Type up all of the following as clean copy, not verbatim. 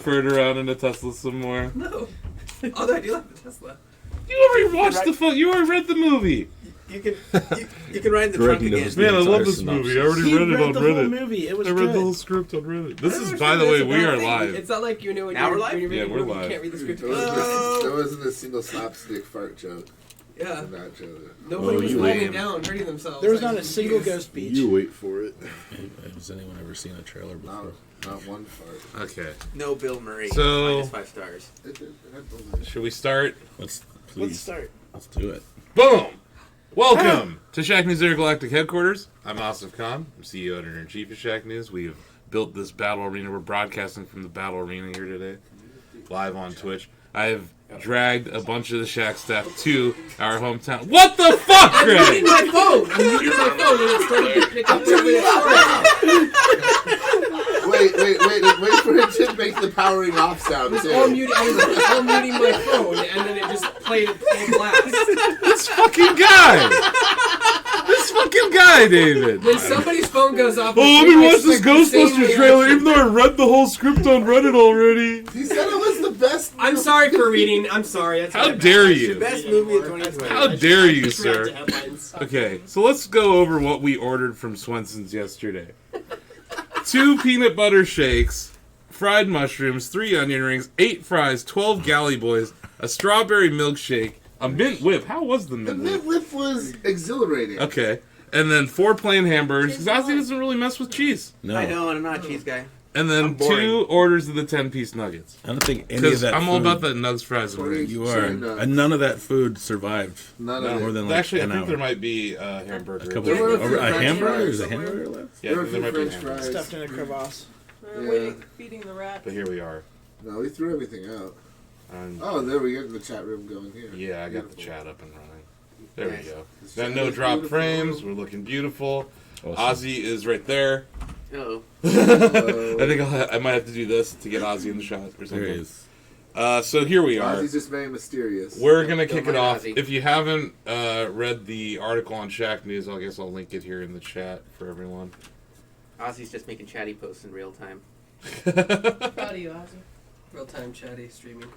Further around in the Tesla some more. No. Although I do like the Tesla. You already watched the fuck. You already read the movie. You can ride in the trunk again. Man, I love this movie. I already read it on the Reddit. Whole movie. It was I read good. the whole script on Reddit. This I is, don't by the way, understand we that's are a bad thing. live. It's not like when Now we're live? when you're Yeah, reading we're a movie, live. You can't read the script. There wasn't a single slapstick fart joke Yeah. in that trailer. Nobody was you falling lame. down, hurting themselves. There was Like, not a single geez. ghost beach. You wait for it. Has anyone ever seen a trailer before? Not one fart. Okay. No Bill Murray. So- -5 stars. Should we start? Let's Let's start. Let's do it. Boom! Welcome to Shacknews Intergalactic Headquarters. I'm Asif Khan. I'm CEO, Editor-in-Chief of Shacknews. We have built this battle arena. We're broadcasting from the battle arena here today, live on Twitch. I have dragged a bunch of the Shack staff to our hometown. What the fuck, I'm Greg? muting my phone. I'm muting my phone, and it started to pick up Wait for it to make the powering off sound. I was all muting my phone, and then it just played full blast. This fucking guy! This fucking guy, David! Then somebody's phone goes off. Oh, let me watch this Ghostbusters Ghostbusters trailer, even though I read the whole script on Reddit already. He said it was the best. I'm sorry for reading. I'm sorry. That's How my bad. dare The you? best movie of 2020. How dare you, Read the sir? headlines. Okay, so let's go over what we ordered from Swenson's yesterday. 2 peanut butter shakes, fried mushrooms, 3 onion rings, 8 fries, 12 galley boys, a strawberry milkshake, a mint whip. How was the The mint mint whip? whip was exhilarating. Okay, and then 4 plain hamburgers, because Ozzy doesn't really mess with cheese. No, I know, and I'm not a cheese guy. And then I'm boring. 2 orders of the 10-piece nuggets. I don't think any of Because that. I'm all food- about the nugs, fries, and rings. You are, and none of that food survived. None No, of more it. than like actually, I an think hour. there might be a hamburger. A couple There were a few a French hamburger? fries There's a somewhere. hamburger left. Yeah, There were a there few might be a French hamburger. fries. Stuffed in a crevasse. Yeah. Feeding the rat. But here we are. No, we threw everything out. And Oh, there we get the chat room going here. yeah, I got the Beautiful. chat up and running. There we Nice. go. This Got chat no is drop beautiful. frames. We're looking beautiful. Awesome. Ozzy is right there. Uh-oh. I think I might have to do this to get Ozzy in the shot or There something. he is. So here we are. Ozzy's just very mysterious. We're gonna Don't kick it mind off. Ozzy. If you haven't read the article on Shacknews, I guess I'll link it here in the chat for everyone. Ozzy's just making chatty posts in real time. Proud of you, Ozzy. Real-time chatty streaming.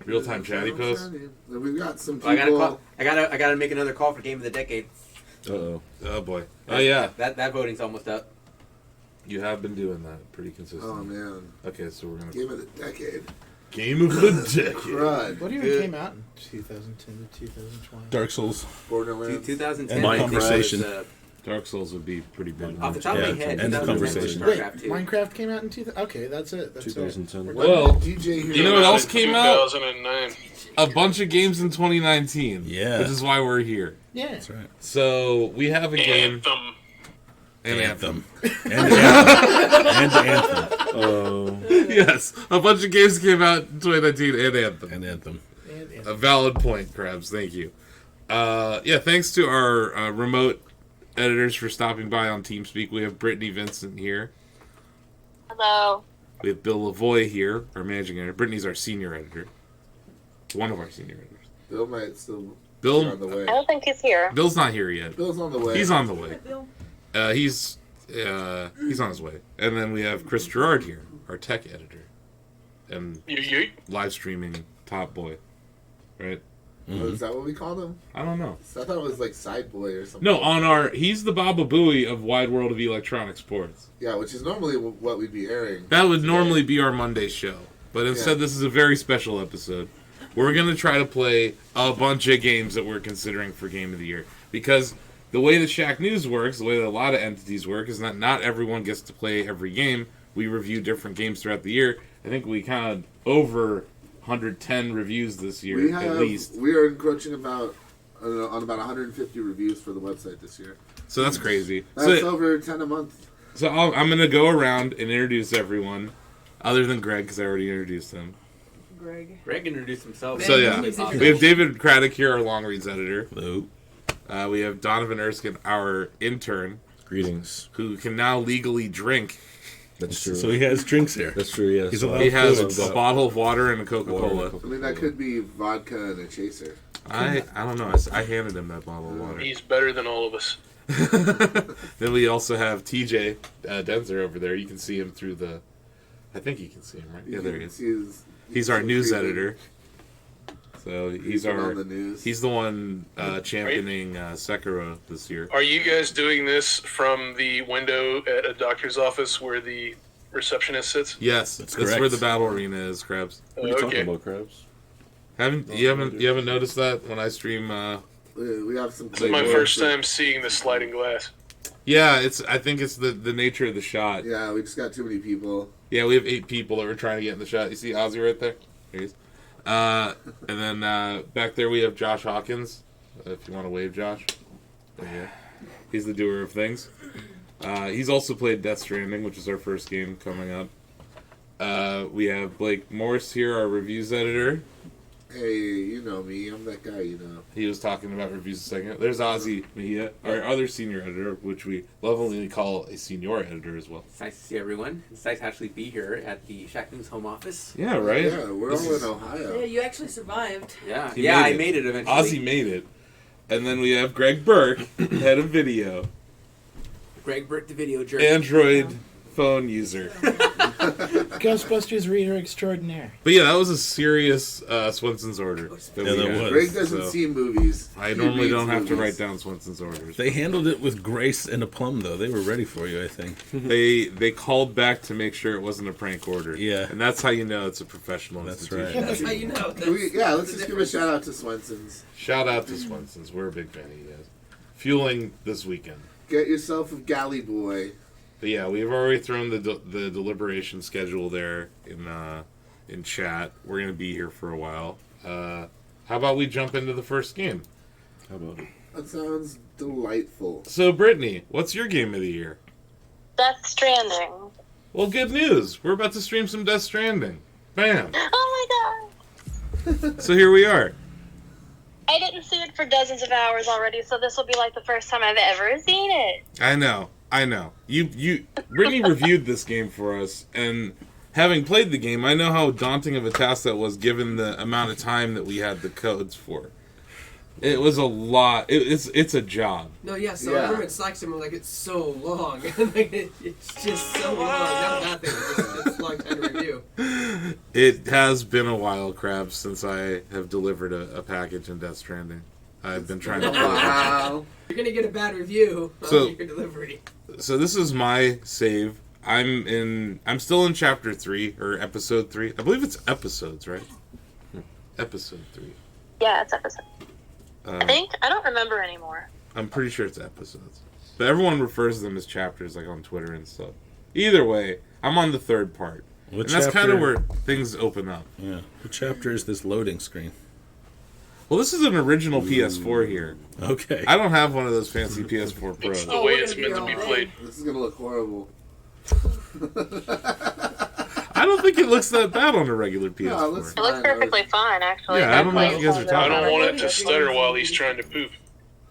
Real-time chatty post. And we've got some Well, people. I gotta make another call for Game of the Decade. Uh-oh. Oh boy. Oh yeah. That voting's almost up. You have been doing that pretty consistently. Oh man, Okay, so we're gonna game of the decade. Game of the Decade. Crud. What even Good. came out in 2010 to 2020? Dark Souls. Borderlands. 2010 End of conversation. was, Dark Souls would be pretty big. off the top of Yeah, my head, end of 2010 was conversation. Wait, StarCraft 2. Minecraft came out in 2000. Okay, that's it. That's 2010. It. Well, DJ here. you know what else came out? 2009. A bunch of games in 2019. Yeah. Which is why we're here. Yeah. That's right. So we have a game. Anthem. And Anthem. And Anthem. And Anthem. Oh. Yes, a bunch of games came out in 2019 and Anthem. And Anthem. A valid point, Krabs. Thank you. Yeah, thanks to our remote editors for stopping by on TeamSpeak. We have Brittany Vincent here. Hello. We have Bill Lavoie here, our managing editor. Brittany's our senior editor. One of our senior editors. Bill might still be Bill, on the way. I don't think he's here. Bill's not here yet. Bill's on the way. He's on the way. Bill. He's on his way. And then we have Chris Gerard here, our tech editor, and Yeet. live streaming top boy. Right? Oh, is that what we called him? I don't know. I thought it was like Side Boy or something. No, he's the Baba Booey of Wide World of Electronic Sports. Yeah, which is normally what we'd be airing. That would normally be our Monday show. But instead, This is a very special episode. We're going to try to play a bunch of games that we're considering for Game of the Year. Because the way the Shacknews works, the way that a lot of entities work, is that not everyone gets to play every game. We review different games throughout the year. I think we kind of over 110 reviews this year, at least. We are encroaching on about 150 reviews for the website this year. So that's crazy. That's So, over 10 a month. so I'm going to go around and introduce everyone, other than Greg, because I already introduced him. Greg introduced himself. So yeah, we have David Craddock here, our long reads editor. Hello. We have Donovan Erskine, our intern, Greetings. who can now legally drink. That's true. So he has drinks here. That's true, yes. He's allowed He has food. a bottle of water and a Coca-Cola. I mean, that could be vodka and a chaser. I don't know. I handed him that bottle of water. He's better than all of us. Then we also have TJ Denzer over there. You can see him through the I think you can see him, right? Yeah, there he is. He's Our news editor. So he's on the news. he's the one championing Sekiro this year. Are you guys doing this from the window at a doctor's office where the receptionist sits? Yes, that's where correct. the battle arena is, Krebs. What are you talking Okay. about, Krabs? You haven't noticed that when I stream? We have some. This is my first time seeing the sliding glass. Yeah, I think it's the nature of the shot. Yeah, we just got too many people. Yeah, we have 8 people that were trying to get in the shot. You see Ozzy right there? There he is. And then back there we have Josh Hawkins. If you want to wave, Josh. There you go. He's the doer of things. He's also played Death Stranding, which is our first game coming up. We have Blake Morse here, our reviews editor. Hey, you know me. I'm that guy, you know. He was talking about reviews a second. There's Ozzy Mejia, our other senior editor, which we lovingly call a senior editor as well. It's nice to see everyone. It's nice to actually be here at the Shacknews home office. Yeah, right? Yeah, we're This all is- in Ohio. Yeah, you actually survived. Yeah, He I made made it eventually. Ozzy made it. And then we have Greg Burke, head of video, Greg Burke, the video jerk. Android phone user. Ghostbusters reader extraordinaire. But yeah, that was a serious Swenson's order. That Yeah, we that had. was. Greg doesn't So, see movies. I He normally reads don't have to movies. write down Swenson's orders. They handled it with grace and aplomb, though. They were ready for you, I think. They called back to make sure it wasn't a prank order. Yeah. And that's how you know it's a professional That's institution. That's how you know. Let's just give a shout out to Swenson's. Shout out to Swenson's. We're a big fan of you guys. Fueling this weekend. Get yourself a galley boy. But yeah, we've already thrown the deliberation schedule there in chat. We're gonna be here for a while. How about we jump into the first game? How about it? That sounds delightful. So, Brittany, what's your game of the year? Death Stranding. Well, good news. We're about to stream some Death Stranding. Bam. Oh my god. So here we are. I didn't see it for dozens of hours already, so this will be like the first time I've ever seen it. I know. Brittany reviewed this game for us, and having played the game, I know how daunting of a task that was given the amount of time that we had the codes for. It was a lot. It's a job. No, yeah, so Yeah. I remember in Slack somewhere like it's so long. Like, it's just so long. Not that thing. It's a long time to review. It has been a while, Krabs, since I have delivered a package in Death Stranding. I've been trying to play it. Wow. You're gonna get a bad review So- on your delivery. So this is my save. I'm still in chapter 3 or episode 3. I believe it's episodes, right? Episode 3. Yeah, it's episode. I think. I don't remember anymore. I'm pretty sure it's episodes. But everyone refers to them as chapters, like on Twitter and stuff. Either way, I'm on the 3rd part. What And that's kind of chapter- where things open up. Yeah. What chapter is this loading screen? Well, this is an original PS4 here. Okay. I don't have one of those fancy PS4 It's Pros. the Oh, way we're it's gonna be meant to be all played. This is gonna look horrible. I don't think it looks that bad on a regular PS4. No, it looks It looks fine. perfectly fine, actually. Yeah, I don't know That what you guys are plays talking I on don't the- want it to stutter while he's trying to poop.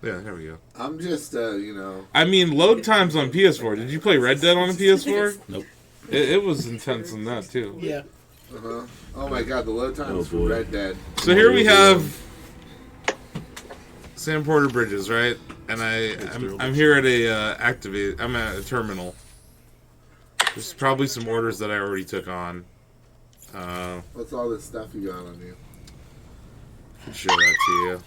Yeah, there we go. I'm just, you know. I mean, load times on PS4. Did you play Red Dead on a PS4? Nope. It was intense in that, too. Yeah. Uh-huh. Oh my god, the load times for boy. Red Dead. So here we have Sam Porter Bridges, right? And I'm here at I'm at a terminal. There's probably some orders that I already took on. What's all this stuff you got on you? I can show that to you.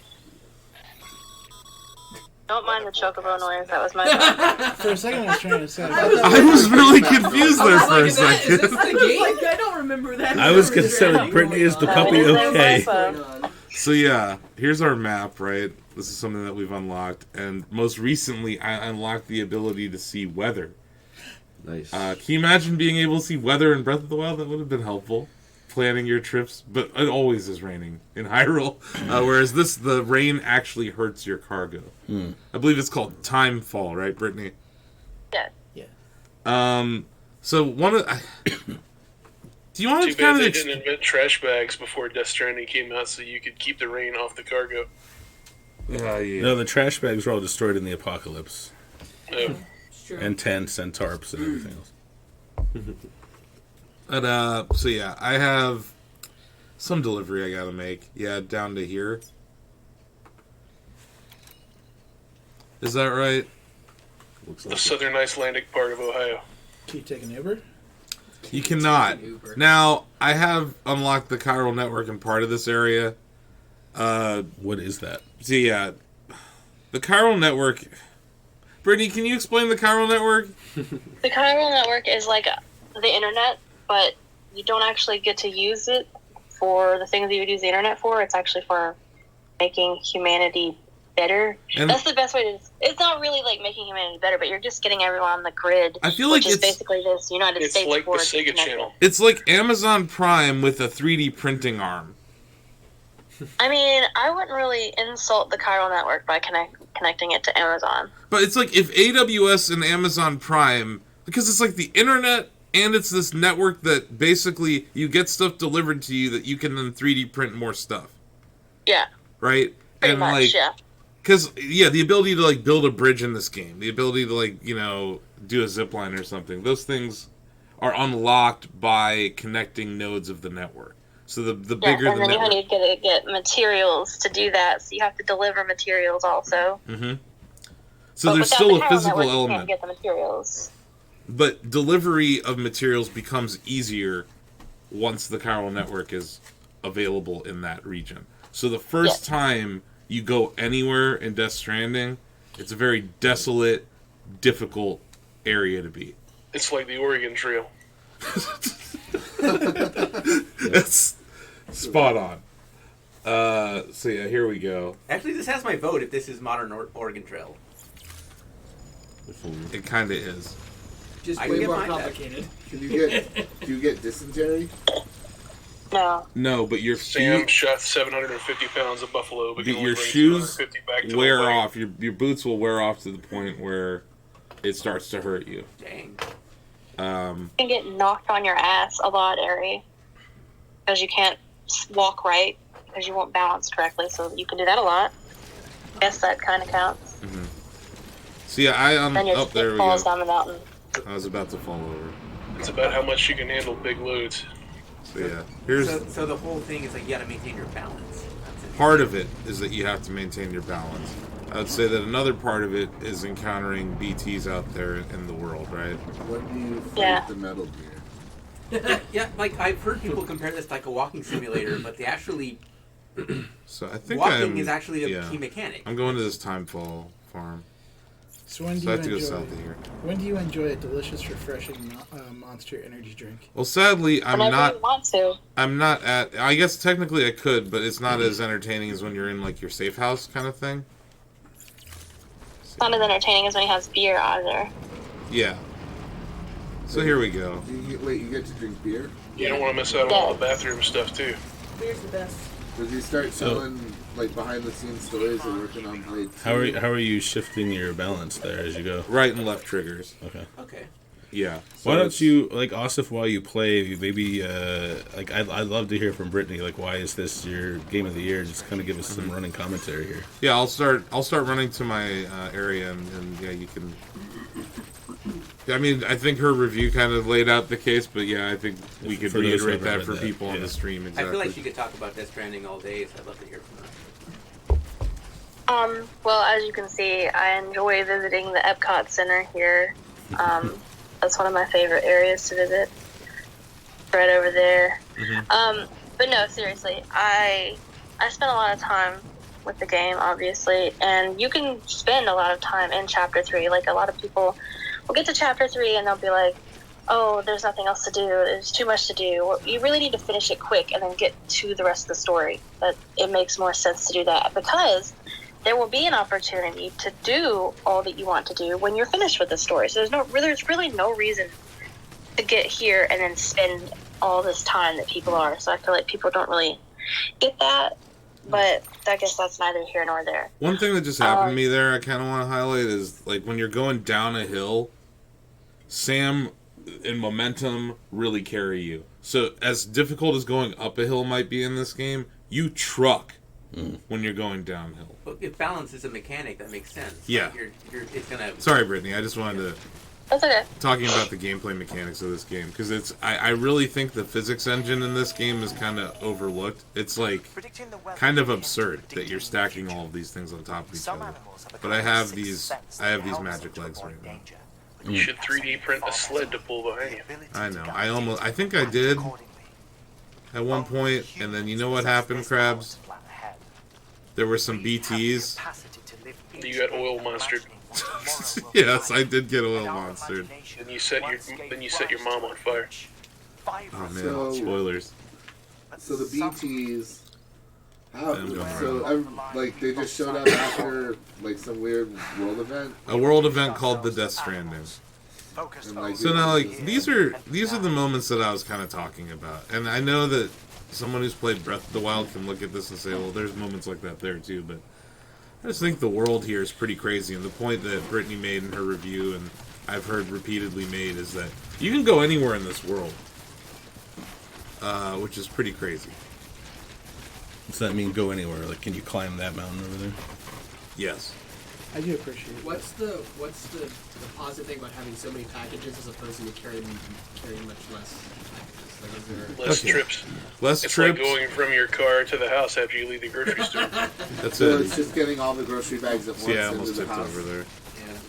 Don't mind the chocobo noise. That was my fault. For a second, I was trying to say. I was really confused there for a Is this second. the game? Like, I don't remember that. I was considering Brittany is the puppy That is okay. my What's going on? So yeah, here's our map, right? This is something that we've unlocked, and most recently I unlocked the ability to see weather. Nice. Can you imagine being able to see weather in Breath of the Wild? That would have been helpful. Planning your trips, but it always is raining in Hyrule. Whereas the rain actually hurts your cargo. I believe it's called time fall, right, Brittany? Yeah. So one of do you want Too to bad kind they of didn't invent trash bags before Death Stranding came out so you could keep the rain off the cargo. yeah. No, the trash bags were all destroyed in the apocalypse. No. It's true. And tents and tarps and everything else. But so yeah, I have some delivery I gotta make. Yeah, down to here. Is that right? Looks The like it. southern Icelandic part of Ohio. Keep taking Uber. You cannot. Uber. Now, I have unlocked the chiral network in part of this area. What is that? So yeah, the chiral network. Brittany, can you explain the chiral network? The chiral network is like the internet, but you don't actually get to use it for the things that you would use the internet for. It's actually for making humanity better. And That's the best way to. It's not really like making humanity better, but you're just getting everyone on the grid. I feel like which is it's basically this United It's States like the board Sega connected. Channel. it's like Amazon Prime with a 3D printing arm. I mean, I wouldn't really insult the chiral network by connecting it to Amazon. But it's like if AWS and Amazon Prime, because it's like the internet and it's this network that basically you get stuff delivered to you that you can then 3D print more stuff, Yeah, right? pretty And much. like, Yeah. because yeah, the ability to like build a bridge in this game, the ability to like do a zip line or something, those things are unlocked by connecting nodes of the network. So the Yeah, bigger and the then network. you need to get materials to do that, so you have to deliver materials also. Mm-hmm. So But there's without still the a chiral physical network, you element. can't get the materials. But delivery of materials becomes easier once the chiral network is available in that region. So the first time you go anywhere in Death Stranding, it's a very desolate, difficult area to be. It's like the Oregon Trail. It's spot on. So yeah, here we go. Actually, this has my vote if this is modern Oregon Trail. It kind of is. Just I way can more get behind that. complicated. Do you get dysentery? No. No, but your Sam feet, shot 750 pounds of buffalo, but can only your bring shoes 250 back to wear the wagon. off. Your boots will wear off to the point where it starts to hurt you. Dang. You can get knocked on your ass a lot, Ari, because you can't walk right because you won't balance correctly. So you can do that a lot. Guess that kind of counts. So yeah, Then your up there feet we falls go. down the mountain. I was about to fall over. It's about how much you can handle big loads. So yeah, here's So the whole thing is like you gotta maintain your balance. That's it. part of it is that you have to maintain your balance. I would say that another part of it is encountering BTs out there in the world, right? When do you fight Yeah. the Metal Gear? Yeah, like I've heard people compare this to like a walking simulator, but they actually So I think walking is actually a yeah. key mechanic. I'm going to this Timefall farm. So when do So I you have to go enjoy? south of here. When do you enjoy a delicious, refreshing Monster energy drink? Well, sadly, I'm Whenever you want to. not at. I guess technically I could, but it's not as entertaining as when you're in like your safe house kind of thing. It's not as entertaining as when he has beer either. Yeah. So here we go. You get to drink beer? You don't want to miss out on all the bathroom stuff, too. Beer's the best. Does he start telling like behind the scenes stories of working on Blade 2? How are you shifting your balance there as you go? Right and left triggers. Okay. Okay. Yeah. Why So don't it's- you, like, Asif, while you play, maybe, like, I'd love to hear from Brittany, like, why is this your game of the year? Just kind of give us some running commentary here. Yeah, I'll start running to my area, and yeah, you can. I mean, I think her review kind of laid out the case, but yeah, I think we could For those who reiterate haven't that read for that, people on yeah. the stream. Exactly. I feel like she could talk about Death Stranding all day, so I'd love to hear from her. Well, as you can see, I enjoy visiting the Epcot Center here. That's one of my favorite areas to visit. Right over there. But no, seriously, I spent a lot of time with the game, obviously, and you can spend a lot of time in Chapter 3. Like, a lot of people will get to Chapter 3 and they'll be like, oh, there's nothing else to do, there's too much to do. Well, you really need to finish it quick and then get to the rest of the story. But it makes more sense to do that, because there will be an opportunity to do all that you want to do when you're finished with the story. So there's really no reason to get here and then spend all this time that people are. So I feel like people don't really get that, but I guess that's neither here nor there. One thing that just happened to me there, I kind of want to highlight is like when you're going down a hill, Sam and momentum really carry you. So as difficult as going up a hill might be in this game, you truck when you're going downhill. But if balance is a mechanic, that makes sense. Yeah. Like it's gonna. Sorry, Brittany. I just wanted to That's okay. talking about the gameplay mechanics of this game, because it's I really think the physics engine in this game is kind of overlooked. It's like kind of absurd that you're stacking all of these things on top of each other. But I have these magic legs right now. You should 3D print a sled to pull behind you. I know. I think I did at one point, and then you know what happened, Krabs? There were some BTs. You got oil monstered. Yes, I did get oil monstered. Then you set your mom on fire. Oh man, So- spoilers. So the BTs. I'm going They just showed up after like some weird world event. A world event called the Death Stranding. And, like, So now, like, these are the moments that I was kind of talking about, and I know that someone who's played Breath of the Wild can look at this and say, well, there's moments like that there too, but I just think the world here is pretty crazy, and the point that Brittany made in her review, and I've heard repeatedly made, is that you can go anywhere in this world, which is pretty crazy. Does that mean go anywhere? Like, can you climb that mountain over there? Yes. I do appreciate it. What's the positive thing about having so many packages as opposed to carrying much less packages? Like, is there Less Okay. trips. Less It's trips. like going from your car to the house after you leave the grocery store. That's So it. it's just getting all the grocery bags at once See, I into almost the tipped house. over there.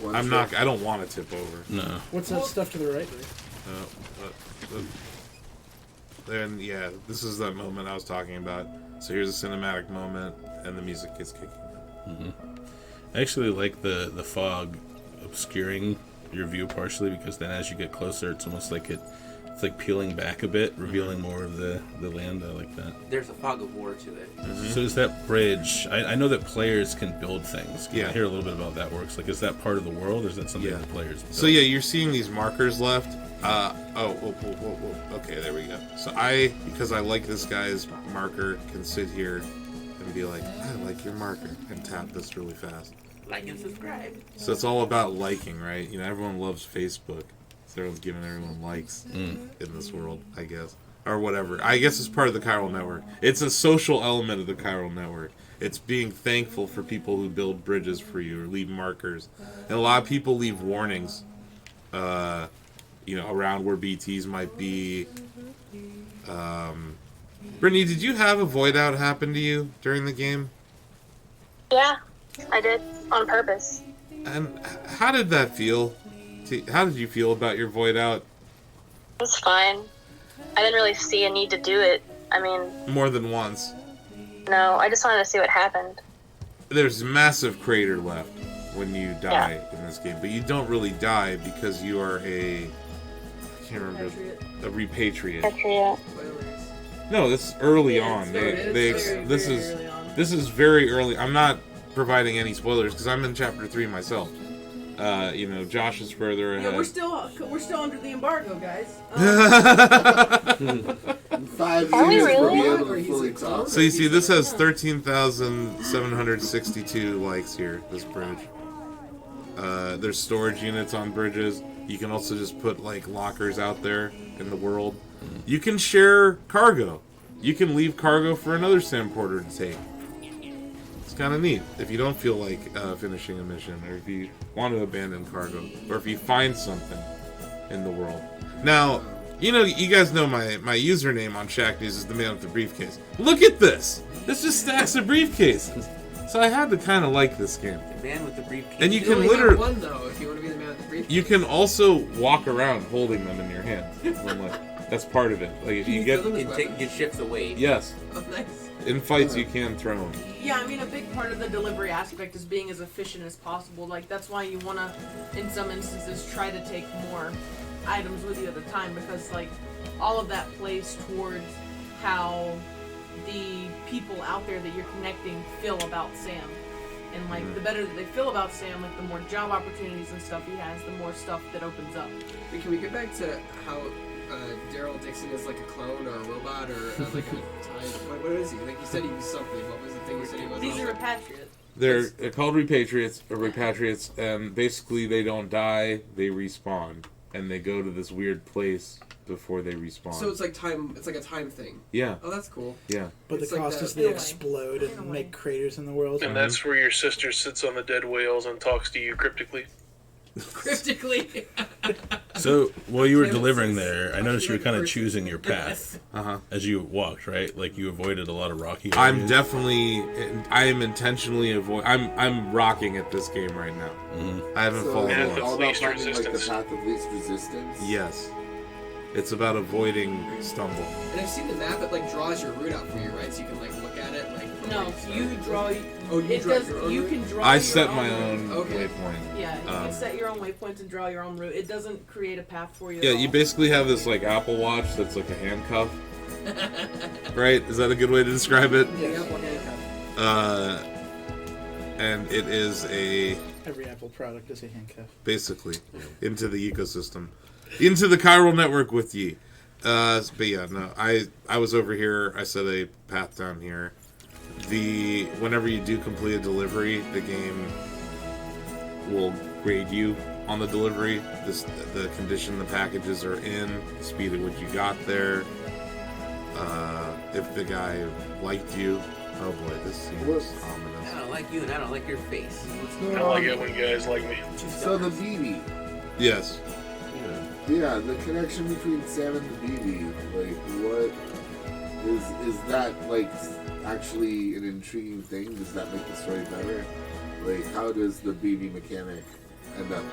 One I'm trip. not. I don't want to tip over. No. What's that stuff to the right there? Then yeah, this is that moment I was talking about. So here's a cinematic moment, and the music gets kicking. I actually like the fog obscuring your view partially, because then as you get closer, it's almost like it's like peeling back a bit, revealing more of the land. I like that. There's a fog of war to it. So is that bridge? I know that players can build things. Can Yeah. I hear a little bit about that works? Like, is that part of the world, or is that something Yeah. the players build? So yeah, you're seeing these markers left. Okay, there we go. So because I like this guy's marker, can sit here and be like, I like your marker, and tap this really fast. Like and subscribe. So it's all about liking, right? You know, everyone loves Facebook. So everyone's giving everyone likes in this world, I guess. Or whatever. I guess it's part of the chiral network. It's a social element of the chiral network. It's being thankful for people who build bridges for you or leave markers. And a lot of people leave warnings, around where BTs might be. Brittany, did you have a void out happen to you during the game? Yeah, I did on purpose. And how did that feel? How did you feel about your void out? It was fine. I didn't really see a need to do it. I mean, More than once. no, I just wanted to see what happened. There's a massive crater left when you die in this game, but you don't really die because you are I can't remember, a repatriate. Patriot. spoilers? No, this is early on. very, This is very early. I'm not providing any spoilers because I'm in chapter 3 myself. Josh is further ahead. Yeah, we're still under the embargo, guys. 5 Are we years we'll be really? able to fully talk. So you see, this has 13,762 likes here, this bridge. There's storage units on bridges. You can also just put, like, lockers out there in the world. You can share cargo. You can leave cargo for another Samporter to take. It's kind of neat if you don't feel like finishing a mission, or if you want to abandon cargo, or if you find something in the world. Now, you guys know my username on Shacknews is the man with the briefcase. Look at this! This just stacks of briefcases. So I had to kind of like this game. The man with the briefcase. And you You can only literally, have one though. If you want to be the man with the briefcase. you can also walk around holding them in your hand. That's part of it. Like if you get, You can shift the weight. yes, Oh, nice. in fights you can throw them. Yeah, I mean, a big part of the delivery aspect is being as efficient as possible. Like, that's why you want to, in some instances, try to take more items with you at a time, because, like, all of that plays towards how the people out there that you're connecting feel about Sam. And, like, the better that they feel about Sam, like, the more job opportunities and stuff he has, the more stuff that opens up. Wait, can we get back to how Daryl Dixon is like a clone or a robot or like a what is he? Like you said he was something. What was the thing you said he was? He's a repatriate. They're called repatriates, and basically they don't die, they respawn, and they go to this weird place before they respawn. So it's like time. It's like a time thing. Yeah, Oh, that's cool. yeah. But It's the like cost that- is they explode and make craters in the world. And that's where your sister sits on the dead whales and talks to you cryptically. cryptically. So while you were Tim delivering says, there, I noticed you were like kind of person. choosing your path as you walked, right? Like you avoided a lot of rocky areas. I am intentionally I'm rocking at this game right now. I haven't So fallen Yeah, it's the off. all about least finding like the resistance. path of least resistance. Yes. It's about avoiding stumble. And I've seen the map. It like draws your route out for you, right? So you can like look at it. Like from No, where start. you draw. Oh, you it draw does. your own You route? can draw. I your set own my route. own Okay. waypoint. Yeah, you can set your own waypoints and draw your own route. It doesn't create a path for you. Yeah, at you all. basically have this like Apple Watch that's like a handcuff. Right? Is that a good way to describe it? Yeah, one handcuff. And it is a Every Apple product is a handcuff. basically into the ecosystem, into the chiral network with ye. But yeah, no, I was over here. I set a path down here. Whenever you do complete a delivery, the game will grade you on the delivery. The condition the packages are in, the speed at which you got there. If the guy liked you. Oh boy, this seems ominous. I don't like you, and I don't like your face. What's I going like on? it when guys like me. So the BB. Yes. Yeah, the connection between Sam and the BB. Like, what is that like actually an intriguing thing? Does that make the story better? Like, how does the BB mechanic end up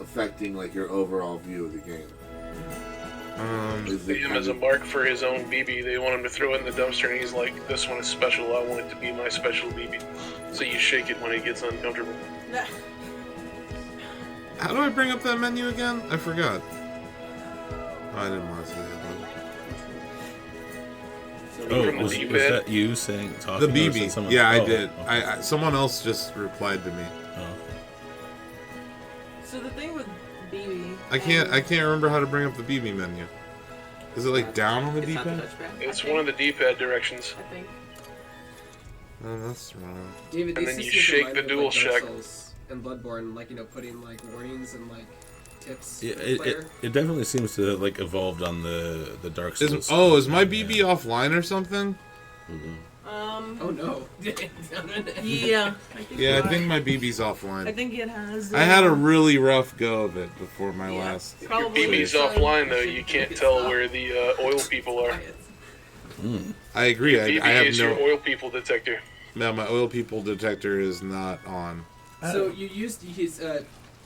affecting like your overall view of the game? Is See it him kind as a of- mark for his own BB. They want him to throw it in the dumpster, and he's like, "This one is special. I want it to be my special BB." So you shake it when it gets uncomfortable. How do I bring up that menu again? I forgot. Oh, I didn't want to say that. Oh, From the was D-pad? that you saying The talking? or was it BB. someone- Yeah, I oh, did. okay. I someone else just replied to me. Oh. So the thing with BB. I can't remember how to bring up the BB menu. Is it like down on the It's not the D-pad? touchpad. It's one of the D-pad directions. I think. Oh, that's wrong. David, And these then you systems shake remind the me of, dual like, Dark shock. Souls and Bloodborne, like, you know, putting like warnings and like tips Yeah, for the player. it definitely seems to like evolved on the Dark Souls. Is my BB offline or something? Oh no. Yeah. I think Yeah, you're I think right. my BB's offline. I think it has. I had a really rough go of it before my last. If your Probably BB's so. offline, though, you can't tell where the oil people are. I agree. BB I have is your no. oil people detector. No, my oil people detector is not on. So you used his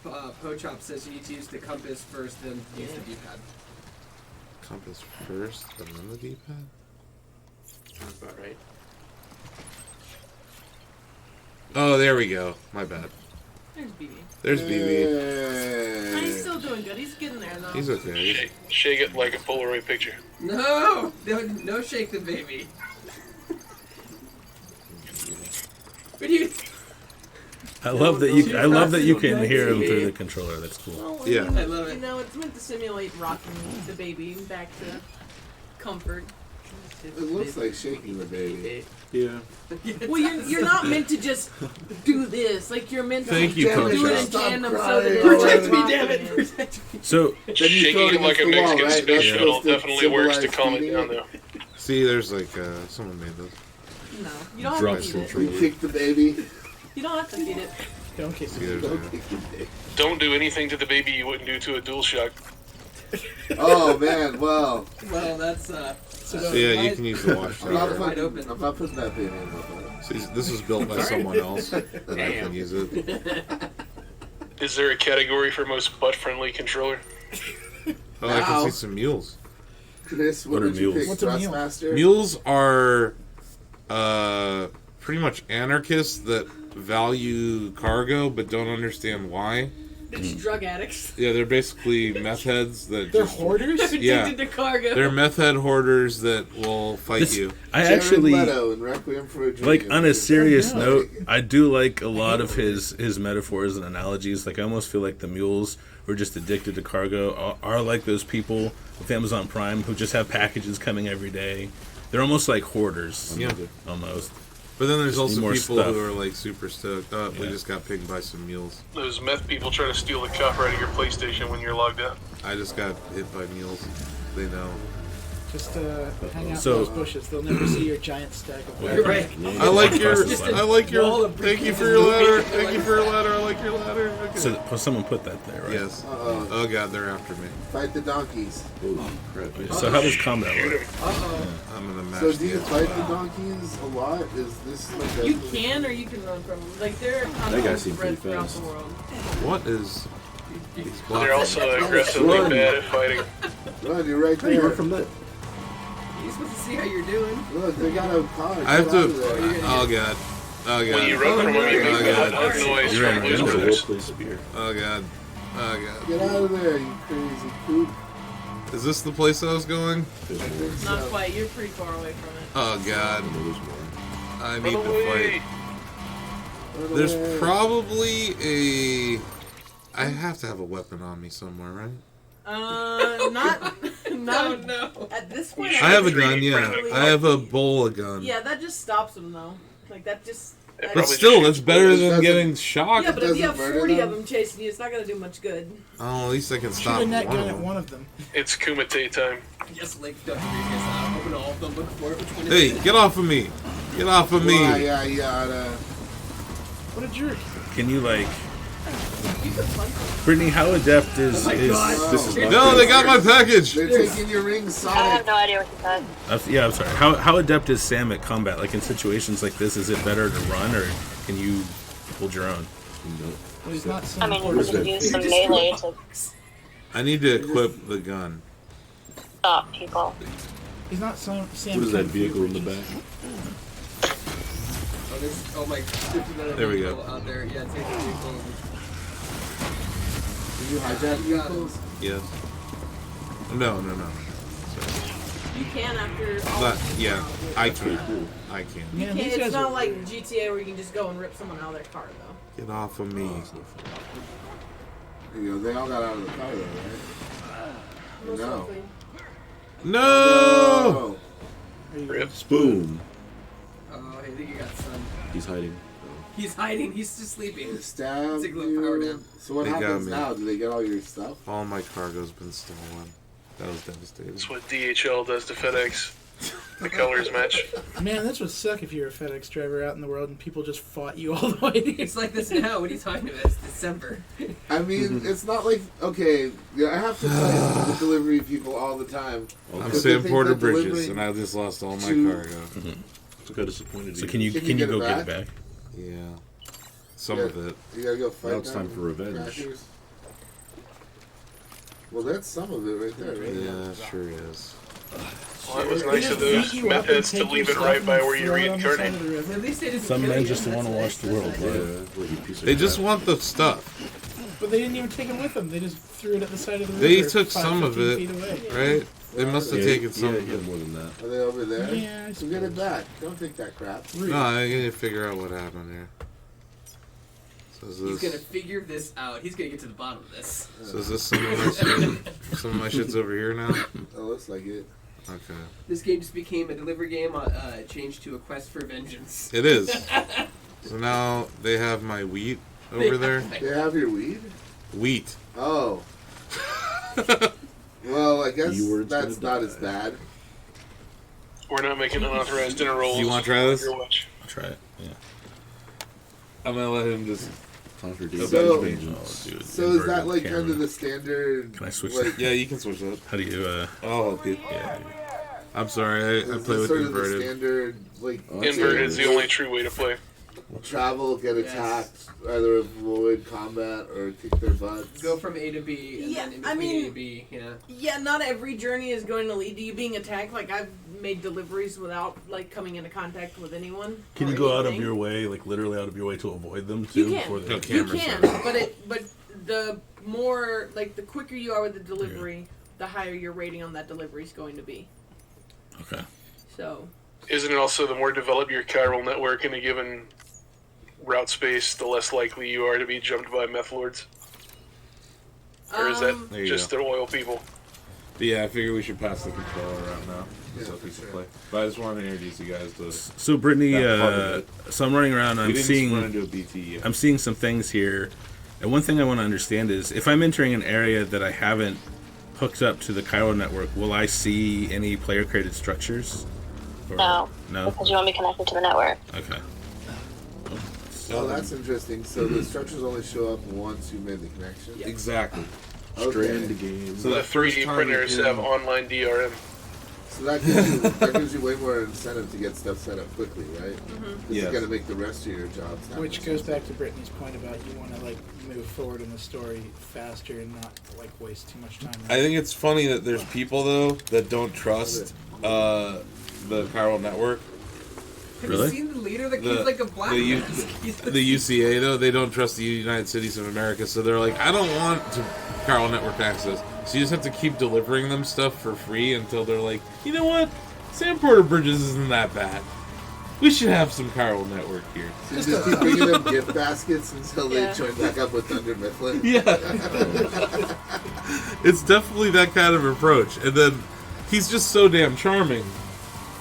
Pochop says you need to use the compass first, then use the D-pad. Compass first, and then the D-pad. Sounds about right. Oh, there we go. My bad. There's BB. There's BB. He's still doing good. He's getting there though. He's okay. Shake it like a Polaroid picture. No, no, shake the baby. What do you? I love that you. I love that you can hear him through the controller. That's cool. Well, Yeah. I love it. You know, it's meant to simulate rocking the baby back to comfort. It looks like shaking the baby. Yeah. Well, you're not meant to just do this. Like you're meant to Thank you, do it in Coach. tandem Stop so that it crying. Protect me, rocking damn it! you. Protect me. So Then you Shaking throw it like a against the wall, Mexican right? space That's shuttle supposed to definitely works to symbolize calm it feeding down, though. See, there's like someone made this. No, you don't Drop have to feed it. We kick the baby. You don't have to feed it. Don't kiss See, me. there's Don't a, kick the baby. Don't do anything to the baby you wouldn't do to a DualShock. Oh man, well, Well, that's so yeah, you can use the watch I'm not tower. Wide putting, open. I'm not putting that baby in my butt. See, this was built by someone else, and I Damn. can use it. Is there a category for most butt-friendly controller? Oh, I can Now. see some mules. Chris, What what are did you mules? pick? What's a mule? Thrustmaster? Mules are pretty much anarchists that value cargo but don't understand why. They're just drug addicts. Yeah, they're basically meth heads that They're just hoarders? They're Yeah. addicted to cargo. they're meth head hoarders that will fight this, you. I Jared actually Leto in Requiem for a Dream. like on a serious Oh, no. note. I do like a lot of his metaphors and analogies. Like I almost feel like the mules who are just addicted to cargo are like those people with Amazon Prime who just have packages coming every day. They're almost like hoarders. Yeah. Almost. But then there's Just also need more people stuff. who are like super stoked. Oh, we Yeah. just got pinged by some mules. Those meth people try to steal the copper out of your PlayStation when you're logged out. I just got hit by mules. They know. Just hang out So- in those bushes. They'll never see your giant stack of You're right. I like your. Just I like wall your. of Thank you briefcases for your moving. ladder. Thank you for your ladder. I like your ladder. Okay. So someone put that there, right? Yes. Uh-oh. Oh god, they're after me. Fight the donkeys. Oh, crap. So how does combat work? Uh-oh. I'm gonna match. So do you the fight edge. the donkeys a lot? Is this like a... You can, or you can run from them. Like they're guy constantly seemed spread pretty throughout fast. the world. What is? These They're blocks? also aggressively Run. bad at fighting. Run, you're right Hey, you there. run from that. You're supposed to see how you're doing. Look, they got a car. I have Get to. out of there. Oh god. Oh When you god. run from them, you make God. a loud noise You ran from Blues into There's a Brothers. whole place of beer. Oh god. Oh god. Get out of there, you crazy poop. Is this the place I was going? There's more. Not quite. You're pretty far away from it. Oh god. I know there's more. I Run need to away! fight. Run There's away. probably a. I have to have a weapon on me somewhere, right? Not no. at this point. I have a think gun, yeah. really I have a lucky. bowl of gun. Yeah, that just stops them though. Like that just. It that- But probably still, just that's better It than doesn't- getting shocked. yeah, but if you have doesn't murder 40 of them? them chasing you, it's not gonna do much good. Oh, at least I can Shoot stop a one net gun of at them. one of them. It's Kumite time. Just like the briefcase out, open all of them, look for it. Which one is Hey, it? get off of me! Get off of me! Why, yada. What a jerk. Can you like, You can punch them. Brittany? How adept is Oh my God. This is No, not No, good. they got my package! They're taking your ring, I have Sonic. no idea what you said. Yeah, I'm sorry. How adept is Sam at combat? Like in situations like this, is it better to run or can you hold your own? Well, he's not I Sam mean, Porter. you can use some Just melee draw. to I need to equip the gun. stop people. He's not Sam. Sam What is that Kung Fu vehicle in the Bridges. back? Oh, there's, oh my, 59 There we people go. out there. Yeah, take the vehicle. Did you hijack vehicles? Yes. No. Sorry. You can after all. But, of yeah, them. I can. I can. Man, Can't- these it's guys not are like weird. GTA where you can just go and rip someone out of their car though. Get off of me. You know, they all got out of the car though, right? Most No. likely. No! Oh. Are you- Rip. Boom. Oh, I think you got some. He's hiding. He's hiding. He's just sleeping. They stabbed Take a little power you. down. So what They got happens me. now? Do they get all your stuff? All my cargo's been stolen. That was devastating. That's what DHL does to FedEx. The colors match. Man, this would suck if you were a FedEx driver out in the world and people just fought you all the way to It's like this now. What are you talking about? It's December. I mean, it's not like, okay, yeah, I have to fight the delivery people all the time. I'm Because they Sam think Porter that Bridges, delivering and I just lost all my to- cargo. Look how disappointed So he can you is. Can you go get get it it back? Yeah. Some Yeah. of it. You gotta go fight Now it's them, time for revenge. crashers. Well, that's some of it right there, right? Yeah, it sure is. Well, that was They nice just of those beat you up meth and heads to take leave your it right stuff by and where you throw it on the side reincarnate. of the river. At least they didn't Some kill men you. just That's want to nice. watch the That's world. nice. Yeah, what, you piece of They just crap. want the stuff, But they didn't even take it with them. They just threw it at the side of the They river. took 5, some of 15 it. feet away. right? They must have Yeah, taken some yeah, of he had it. more than that. Are they over there? Yeah, I So get it suppose. back. Don't take that crap. Rude. No, I need to figure out what happened here. So is He's gonna this, figure this out. He's gonna get to the bottom of this. so is this some of my shit? Some of my shit's over here now? It looks like it. Okay. This game just became a delivery game, changed to a quest for vengeance. It is. So now they have my wheat over there. They have your weed? Wheat. Oh. Well, I guess Keyword's that's gonna not die. as bad. We're not making unauthorized dinner rolls. You wanna try this? Your watch. I'll try it. Yeah. I'm gonna let him just. Contradiction. So- vengeance. Oh, dude. So is that inverted like camera. under the standard? Can I switch like, Yeah, you can switch that. How do you? I'll help you. Yeah. Dude. I'm sorry, I is play this with sort of the inverted. standard, like Oh, that's Inverted it. is the only true way to play. travel, get Yes. attacked, either avoid combat or kick their butts? Go from A to B, and Yeah, then in I between A mean- and B, yeah. Yeah, not every journey is going to lead to you being attacked. Like I've made deliveries without like coming into contact with anyone. Can or you go out of anything. your way, like literally out of your way, to avoid them too? You can. Before they... Okay. You Cameras can, are- but the more like the quicker you are with the delivery, the higher your rating on that delivery is going to be. Okay. So Isn't it also the more developed your chiral network in a given route space, the less likely you are to be jumped by meth lords? Or is that There you just go. the oil people? But yeah, I figure we should pass the controller around now. Yeah, So for we can sure. play. But I just wanted to introduce you guys to. So Brittany, That part of so I'm running around. We I'm didn't just seeing. run into a BT yet. I'm seeing some things here, and one thing I want to understand is if I'm entering an area that I haven't hooked up to the Chiral network, will I see any player-created structures? Or- No. No? Because you won't be connected to the network. Okay. Oh, that's interesting. So the structures only show up once you made the connection? Exactly. Strand the game. So The that first 3D time printers you have can- online DRM. So that gives you way more incentive to get stuff set up quickly, right? Because Yes. you got to make the rest of your jobs happen. Which goes back to Brittany's point about you want to like move forward in the story faster and not like waste too much time. I think it's funny that there's people though that don't trust the Chiral network. Have Really? you seen the leader? The The- kid's like a black the U- man. The UCA though, they don't trust the United Cities of America, so they're like, I don't want to Chiral network access. So you just have to keep delivering them stuff for free until they're like, you know what, Sam Porter Bridges isn't that bad. We should have some Chiral network here. So you just keep bringing them gift baskets until Yeah. they join back up with Thunder Mifflin? Yeah. It's definitely that kind of approach. And then he's just so damn charming.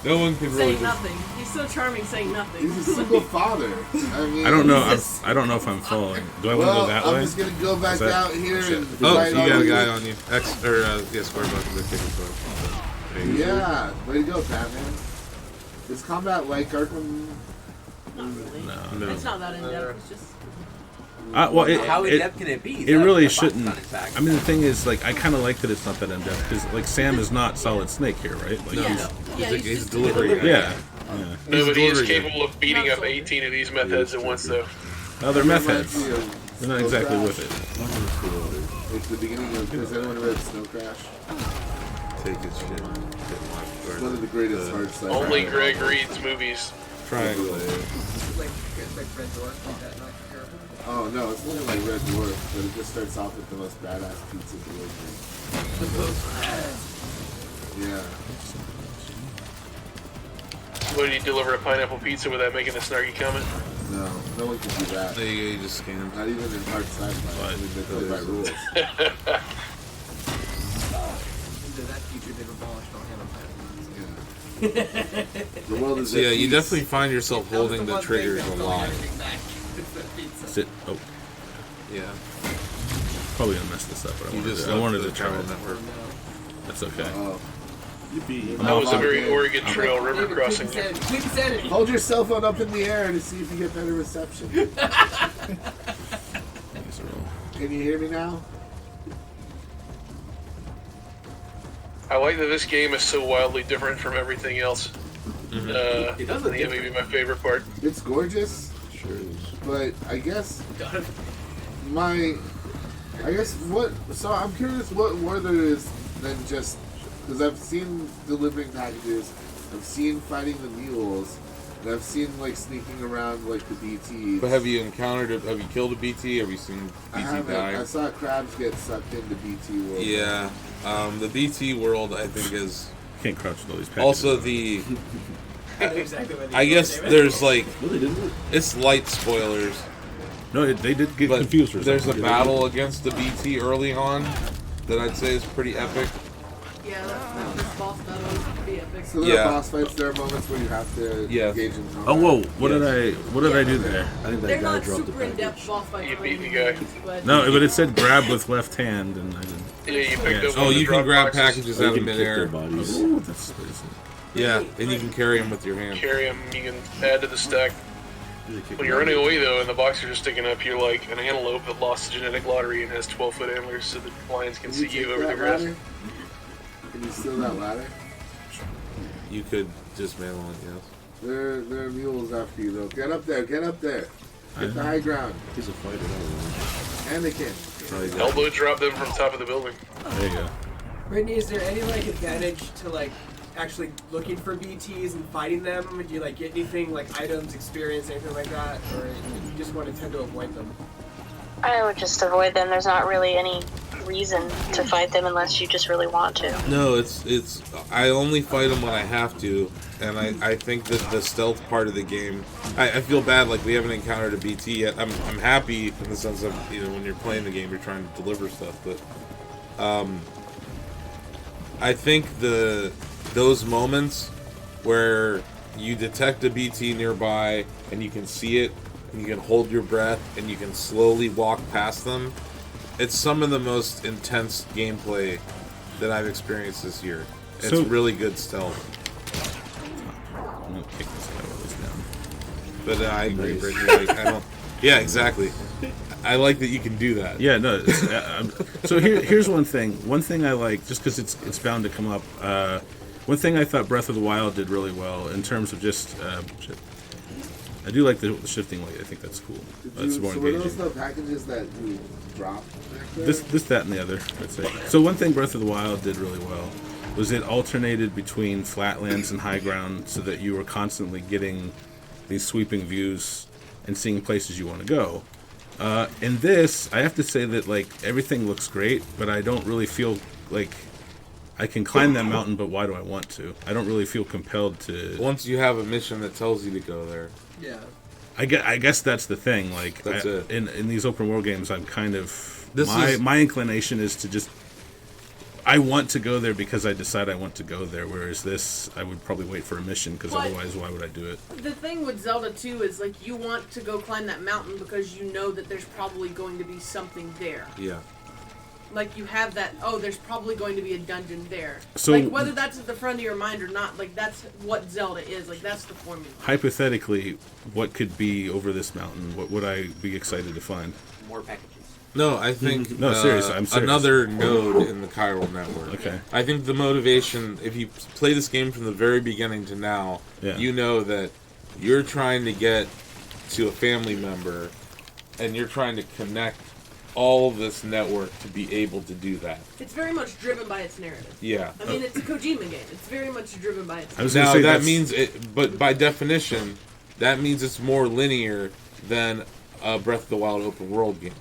No one can really Saying nothing. He's so charming, saying nothing. He's a single father. I mean, I don't know. I don't know if I'm following. Do I want to Well, go that I'm way? just gonna go back Is that- out here shit. and. Oh, fight you all got a these- guy on you. Square buttons are taking photos. Yeah, way to go, Batman. Is combat like Arkham? Not really. No. It's not that in depth. It's just. Well, How in depth can it be? It really shouldn't. I mean, the thing is, like, I kind of like that it's not that in depth because, like, Sam is not Solid Snake here, right? Like, Yeah. Yeah. He's just delivering. yeah. Nobody is delivering capable of beating up 18 of these meth heads at once, though. Oh, they're meth Reminds heads. me of They're not Snow exactly Crash. with it. It's the beginning of. Has anyone read Snow Crash? Take his shit. It's one of the greatest hard sci-fi. Only Greg reads movies. Triangle. like Red Dwarf, like that, not terrible. Oh no, it's nothing like Red Dwarf, but it just starts off with the most badass pizza delivery. Yeah. What, do you deliver a pineapple pizza without making a snarky comment? No, no one can do that. There you go, you just scanned. Not even in hard sci-fi. I mean, they play by rules. Into that future, they've abolished all hand The world is So yeah, at you peace. definitely find yourself holding the triggers a lot. Sit. Oh, Yeah. probably gonna mess this up, but You just I wanted the to try Chiral it. network. That's okay. Oh. Yippee. That was a very Oregon I'm- Trail river crossing. Quick sanity. Hold your cell phone up in the air to see if you get better reception. These are all- Can you hear me now? I like that this game is so wildly different from everything else. It does look I think it may be my favorite part. It's gorgeous, Sure is. but I guess what. So I'm curious what more there is than just because I've seen delivering packages, I've seen fighting the mules, and I've seen like sneaking around like the BTs. But have you killed a BT? Have you seen I BT haven't. die? I saw crabs get sucked into BT world. Yeah. The BT world, I think, is Can't crouch with all these packages. also the. Exactly what I guess there's like No, they didn't. it's light spoilers, No, they did get but confused for a there's a second. battle against the BT early on that I'd say is pretty epic. Yeah, that first boss battle is pretty epic. So there are Yeah. boss fights. There are moments where you have to Yes. engage in combat. Oh, whoa! What did I do there? I think that They're guy not dropped the super in-depth package. boss fights. You by beat the any guy. means, but No, but it said grab with left hand, and I didn't. Yeah, you picked Yeah. up Oh, one of the you can drop grab boxes, packages Or out you of can kick their midair. bodies. Ooh, that's spicy. Yeah, and you can carry them with your hand. carry them, you can add to the stack. You kick When you're them. running away, though, and the boxers are sticking up, you're like an antelope that lost the genetic lottery and has 12-foot antlers so the lions can see you take over the that grass. ladder? Can you steal that ladder? You could dismantle it, yes. There are mules after you though. Get up there, get up there. Get the high ground. He's a fighter. I Anakin. Elbow drop them from top of the building. There you go. Brittany, is there any like advantage to like actually looking for BTs and fighting them? Do you like get anything like items, experience, anything like that, or you just want to tend to avoid them? I would just avoid them. There's not really any reason to fight them unless you just really want to. No, it's. I only fight them when I have to, and I think that the stealth part of the game. I feel bad like we haven't encountered a BT yet. I'm happy in the sense of when you're playing the game, you're trying to deliver stuff, but I think those moments where you detect a BT nearby and you can see it and you can hold your breath and you can slowly walk past them. It's some of the most intense gameplay that I've experienced this year. It's So- really good stealth. I'm gonna kick this guy while he's down. But I agree, Brittany. Like, I don't. Yeah, exactly. I like that you can do that. Yeah, no. So here's one thing. One thing I like, just because it's bound to come up. One thing I thought Breath of the Wild did really well in terms of just. I do like the shifting light. I think that's cool. That's more So were those engaging. the packages that you dropped back there? This, that, and the other, I'd say. So one thing Breath of the Wild did really well was it alternated between flatlands and high ground so that you were constantly getting these sweeping views and seeing places you want to go. In this, I have to say that like everything looks great, but I don't really feel like I can climb that mountain, but why do I want to? I don't really feel compelled to... Once you have a mission that tells you to go there. Yeah. I guess that's the thing. Like That's it. In these open world games, I'm kind of... This is- my inclination is to just... I want to go there because I decide I want to go there, whereas this, I would probably wait for a mission, because But- otherwise, why would I do it? The thing with Zelda 2 is, like, you want to go climb that mountain because you know that there's probably going to be something there. Yeah. Like, you have that, oh, there's probably going to be a dungeon there. So- like, whether that's at the front of your mind or not, like, that's what Zelda is. Like, that's the formula. Hypothetically, what could be over this mountain? What would I be excited to find? More packages. No, I think No, seriously, I'm serious. another node in the chiral network. Okay. I think the motivation, if you play this game from the very beginning to now, Yeah. you know that you're trying to get to a family member, and you're trying to connect all of this network to be able to do that. It's very much driven by its narrative. Yeah. I mean, it's a Kojima game. It's very much driven by its I was gonna Now say that that's- means it, but by definition, that means it's more linear than a Breath of the Wild open world game.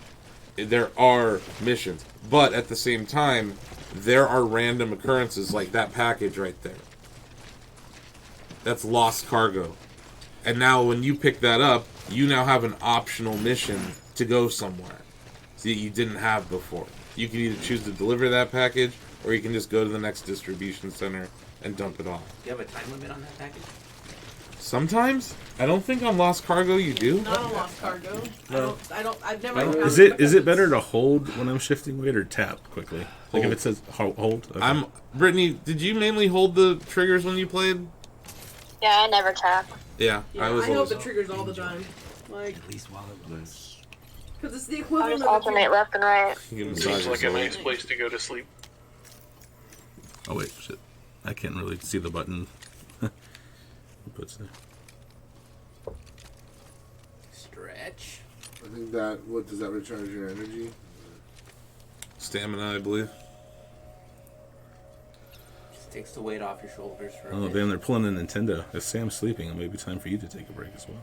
There are missions, but at the same time, there are random occurrences like that package right there. That's lost cargo. And now when you pick that up, you now have an optional mission to go somewhere that you didn't have before. You can either choose to deliver that package, or you can just go to the next distribution center and dump it off. Do you have a time limit on that package? Sometimes? I don't think on Lost Cargo you do. not a lost cargo. No. I've never I don't- encountered Is it better to hold when I'm shifting weight or tap quickly? Like if Hold. it says hold? Okay. Brittany, did you mainly hold the triggers when you played? Yeah, I never tap. Yeah, Yeah, I was hold always. the triggers all the time. Like, At least while it was. because it's the I equivalent just of alternate left and right. You can Seems massage like a yourself. nice place to go to sleep. Oh wait, shit! I can't really see the button. It puts there. Stretch. I think that, what, does that recharge your energy? Stamina, I believe. Just takes the weight off your shoulders for a Oh bit. damn, they're pulling a Nintendo. If Sam's sleeping, it may be time for you to take a break as well.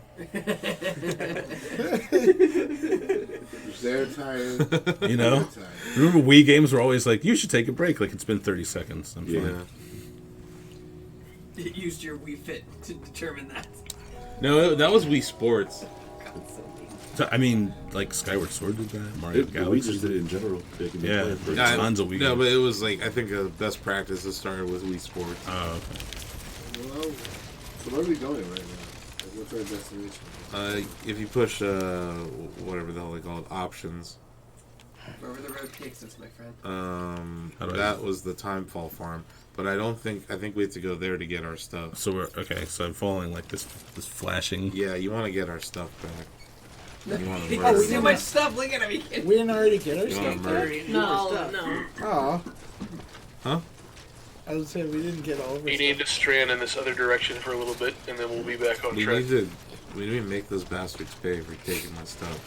If they're tired, You know? they're tired. Remember Wii games were always like, you should take a break. Like it's been 30 seconds. I'm Yeah. fine. It used your Wii Fit to determine that. No, that was Wii Sports. So, I mean, like Skyward Sword did that. Mario We Galaxy just did it in general. Back in the Yeah. day, for- Yeah. Tons of Wii No, games. but it was like, I think a best practice that started with Wii Sports. Oh, okay. Well, so where are we going right now? Like, what's our destination? If you push, whatever the hell they call it, options, Wherever the road takes us, my friend. How do I- that was the Timefall farm. But I think we have to go there to get our stuff. So we're okay. So I'm following like this flashing. Yeah, you want to get our stuff back. You want to Oh, murder. too much stuff. Look at me. We didn't already get our You wanna stuff murder? back? no. Oh. Huh? I was saying we didn't get all of our You need to strand in this other direction for a little bit, and then we'll be back on We track. need to make those bastards pay for taking my stuff.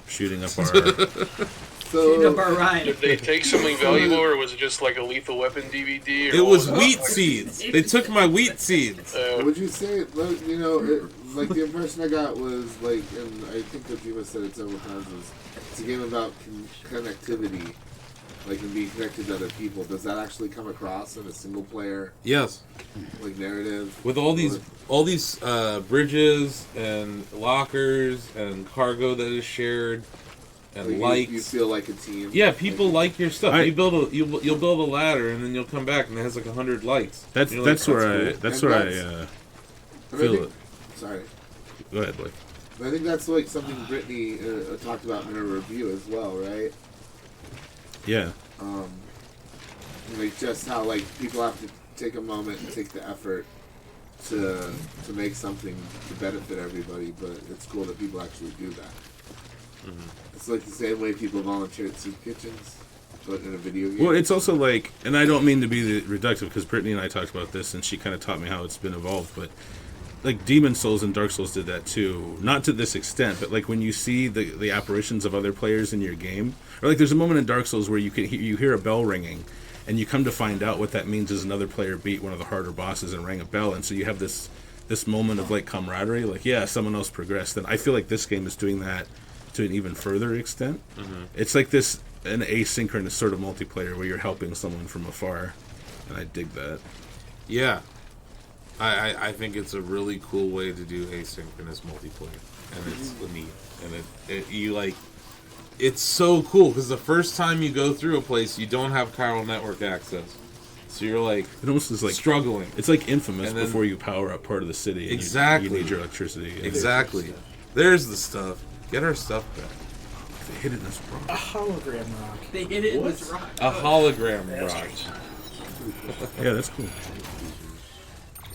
Shooting up our. Clean up So, our ride. Did they take something valuable, or was it just like a Lethal Weapon DVD? Or It what was it? wheat seeds. They took my wheat seeds. would you say, you know, like the impression I got was like, and I think that Jima said it several times, is it's a game about connectivity, like and being connected to other people. Does that actually come across in a single player Yes, like narrative? with all these bridges and lockers and cargo that is shared and Like, lights. you feel like a team. Yeah, people like your stuff. I- You'll build a ladder and then you'll come back and it has like 100 lights. That's You're like, where cool. I that's And where I that's- And I feel think- it. Sorry. Go ahead, Blake. I think that's like something Brittany talked about in her review as well, right? Yeah. Like just how like people have to take a moment and take the effort to make something to benefit everybody, but it's cool that people actually do that. It's like the same way people volunteer at soup kitchens, but in a video game. Well, it's also like, and I don't mean to be reductive, because Brittany and I talked about this, and she kind of taught me how it's been evolved, but like Demon Souls and Dark Souls did that too. Not to this extent, but like when you see the apparitions of other players in your game, or like there's a moment in Dark Souls where you hear a bell ringing, and you come to find out what that means is another player beat one of the harder bosses and rang a bell, and so you have this moment of like camaraderie, like yeah, someone else progressed. And I feel like this game is doing that to an even further extent. It's like an asynchronous sort of multiplayer where you're helping someone from afar, and I dig that. Yeah. I think it's a really cool way to do asynchronous multiplayer, and it's neat, and it's so cool because the first time you go through a place, you don't have chiral network access, so you're like it almost is like struggling. It's like Infamous And then, before you power up part of the city. And exactly, you need your electricity. Exactly. There's the stuff. Get our stuff back. They hit it in this rock. A hologram rock. They hit it in this rock. A hologram rock. Yeah, that's cool.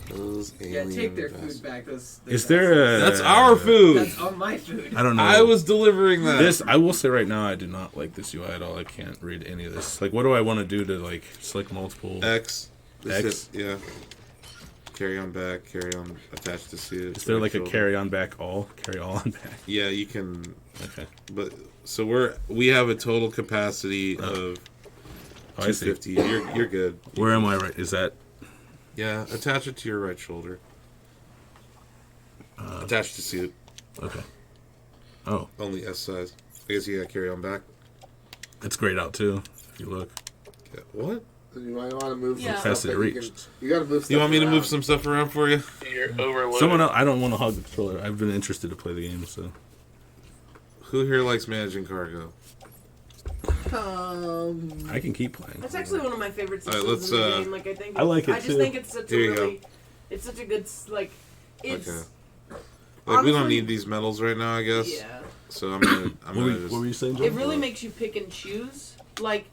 Those Yeah, take their bastards. food back. Those Is there a... That's our food. That's on my food. I don't know. I was delivering that. I will say right now, I do not like this UI at all. I can't read any of this. Like, what do I want to do to like select multiple? X. X. Yeah. Carry on back. Carry on. Attach to see it. Is there like a carry on back all? Carry all on back. Yeah, you can. Okay. But so we have a total capacity of 250. You're good. Where am I? Right? Is that? Yeah, attach it to your right shoulder. Attach to suit. Okay. Oh. Only S size. I guess you gotta carry on back. It's grayed out too. If you look. Yeah, what? You might want to move some Fast stuff. it reached. You gotta move stuff You want me to around. move some stuff around for you? You're overloaded. Someone else. I don't want to hog the controller. I've been interested to play the game, so. Who here likes managing cargo? I can keep playing. That's actually one of my favorite All right, systems let's, in the game. Like I like it I just too. think it's such a Here you really, it's such a good like. It's Okay. Like we don't honestly- need these medals right now, I guess. Yeah. So I'm gonna What were you saying, John? It really makes you pick and choose. Like,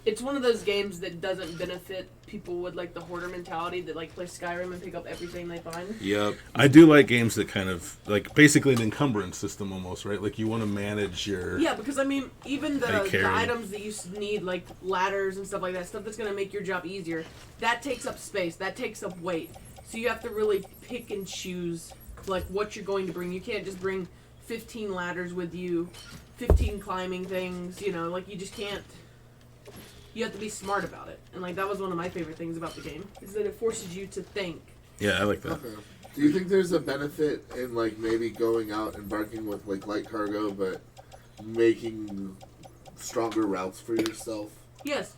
it's one of those games that doesn't benefit people with like the hoarder mentality that like play Skyrim and pick up everything they find. Yep. I do like games that kind of like basically an encumbrance system almost, right? Like you want to manage your. Yeah, because I mean, even How you the carry. items that you need, like ladders and stuff like that, stuff that's gonna make your job easier, that takes up space, that takes up weight. So you have to really pick and choose like what you're going to bring. You can't just bring 15 ladders with you, 15 climbing things. You know, like you just can't. You have to be smart about it, and like that was one of my favorite things about the game is that it forces you to think. Yeah, I like that. Okay. Do you think there's a benefit in like maybe going out embarking with like light cargo, but making stronger routes for yourself? Yes.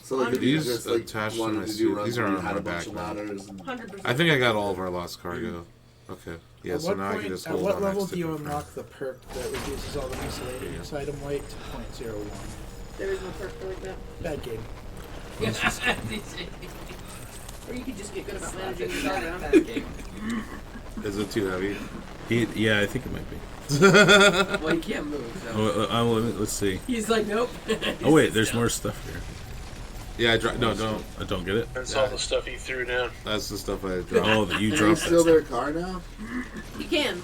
So like if you These just like attached to wanted my to suit. do runs These are where you on had my a bunch of back now. ladders and 100%. I think I got all of our lost cargo. Okay. Yeah, At so what now I point, can just at hold what on level next to do you confirm. unlock the perk that reduces all the miscellaneous item weight to 0.01? There is no perk for like that. Bad game. Or you could just get good about managing your cargo. That game. Is it too heavy? Yeah, I think it might be. Well, he can't move. So. Let's see. He's like, nope. Oh wait, there's more stuff here. Yeah, no, don't. I don't get it. That's all the stuff he threw down. That's the stuff I dropped. Oh, that you Can you dropped steal it. their car now? He can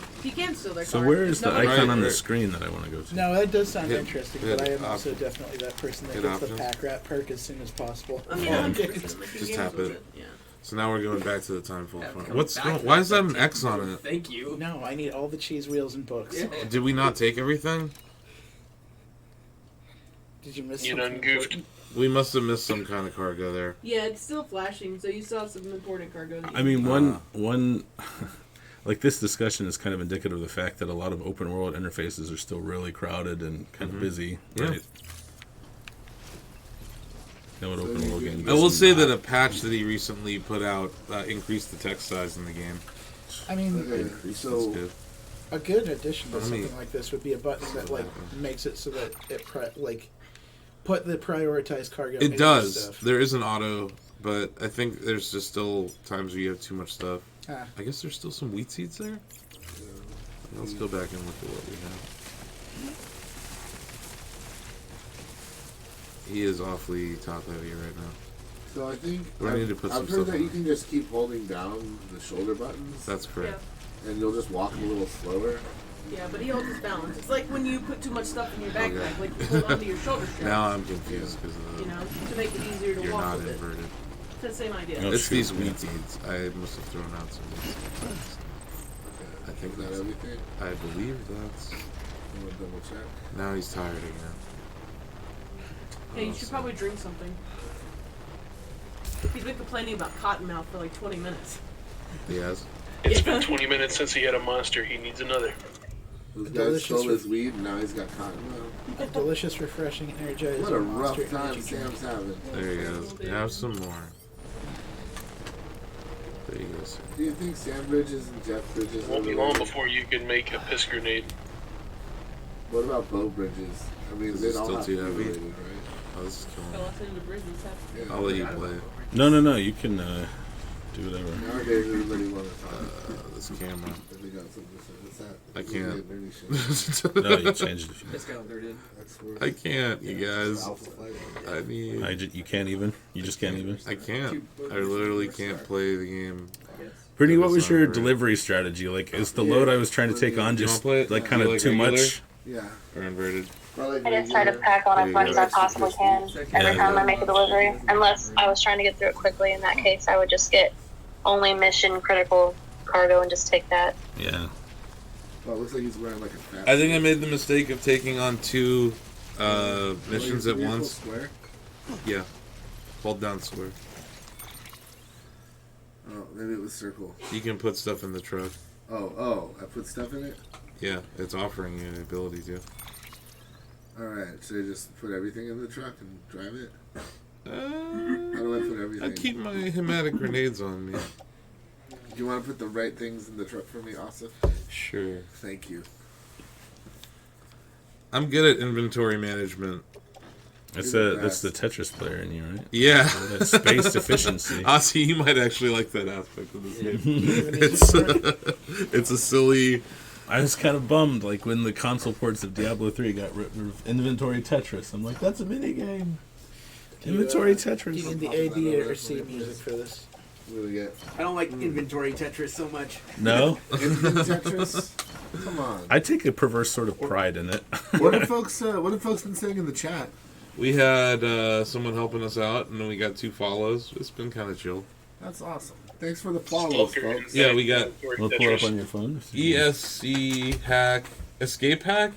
steal their So car. where is the Nobody- icon on the Right. screen that I want to go to? No, that does sound Hit- interesting, hit but I am also options. definitely that person that Hit gets options. the pack rat perk as soon as possible. I mean, Oh, 100%. Like, just games tap with it. Yeah. So now we're going back to the Timefall Yeah, farm. come What's back going? to Why that does that have an subject. X on it? Thank you. No, I need all the cheese wheels and books. Yeah. Did we not take everything? Did you miss You something done goofed. important? We must have missed some kind of cargo there. Yeah, it's still flashing, so you saw some important cargo. I mean, one, like this discussion is kind of indicative of the fact that a lot of open world interfaces are still really crowded and kind of busy. Yeah. Right? You know what open world game? I will say that a patch that he recently put out increased the text size in the game. I mean, Okay, That's so good. a good addition to I mean- something like this would be a button that like makes it so that it put the prioritized cargo. in It your does. stuff. There is an auto, but I think there's just still times where you have too much stuff. Ah. I guess there's still some wheat seeds there. Let's go back and look at what we have. He is awfully top heavy right now. So I think I need to put some I've heard stuff that on you it. can just keep holding down the shoulder buttons, That's correct. and you'll just walk a little slower. Yeah, but he holds his balance. It's like when you put too much stuff in your backpack, Okay. like you hold onto your shoulder strap. Now I'm confused because You know, to make it easier to you're walk not with it. inverted. It's the same idea. No. It's shoot, these yeah. wheat seeds. I must have thrown out some wheat seeds. I think that everything. I believe that's. I'm gonna double check. Now he's tired again. Hey, you should probably drink something. He's been complaining about cottonmouth for like 20 minutes. He has. It's been 20 minutes since he had a monster. He needs another. This guy Delicious stole his weed and now he's got cotton mouth. Delicious, refreshing, energizing. What a monster rough time energy drink. Sam's having. There he goes. Have some more. There you go. Sam. Do you think Sam Bridges and Jeff Bridges It won't are be long related? before you can make a piss grenade. What about Bo Bridges? I mean, Is they'd it all still have too to be heavy? related, right? Oh, this is killing me. Fell off into the bridge and stuff. Yeah. I'll let you play. No. You can do whatever. Nowadays, everybody wants to talk. This camera. If they got something to say. What's that? I This is can't. the nerdy shit. No, you changed it. If you Just got alerted. That's where I can't, you guys. Alpha Flight. I mean, you can't even. You just can't even. I can't. I literally can't play the game. Brittany, what It's was not your great. delivery strategy? Like, is the load I was trying to take on You wanna just play it? like Do kind you of like too regular? much? Yeah. Or inverted. I like I just try to regular. pack on There as you much go. as I possibly can every Yeah. time I make a delivery. Unless I was trying to get through it quickly. In that case, I would just get only mission critical cargo and just take that. Yeah. Well, it looks like he's wearing like a fat. I think I made the mistake of taking on two missions at Vehicle once. Square? Yeah. Hold down square. Oh, maybe it was circle. You can put stuff in the truck. Oh, I put stuff in it? Yeah, it's offering you the ability to. Alright, so I just put everything in the truck and drive it? How Uh, do I put everything? I keep my hematic grenades on me. Do you want to put the right things in the truck for me, Asif? Sure. Thank you. I'm good at inventory management. That's You're the that's the best. Tetris player in you, right? Yeah. That space efficiency. Ozzy, you might actually like that aspect of this game. Even It's a silly. I was kind of bummed, like when the console ports of Diablo 3 got rid of inventory Tetris. I'm like, that's a mini game. Inventory Do you Tetris. need the AD or C music for this? What do we get? I don't like inventory Tetris so much. No, Infinite Tetris? Come on. I take a perverse sort of pride in it. What have folks been saying in the chat? We had someone helping us out, and then we got 2 follows. It's been kind of chill. That's awesome. Thanks for the follows, Stalker. folks. Yeah, we got We'll pull it up on your phone. ESC Hack, Escape Hack,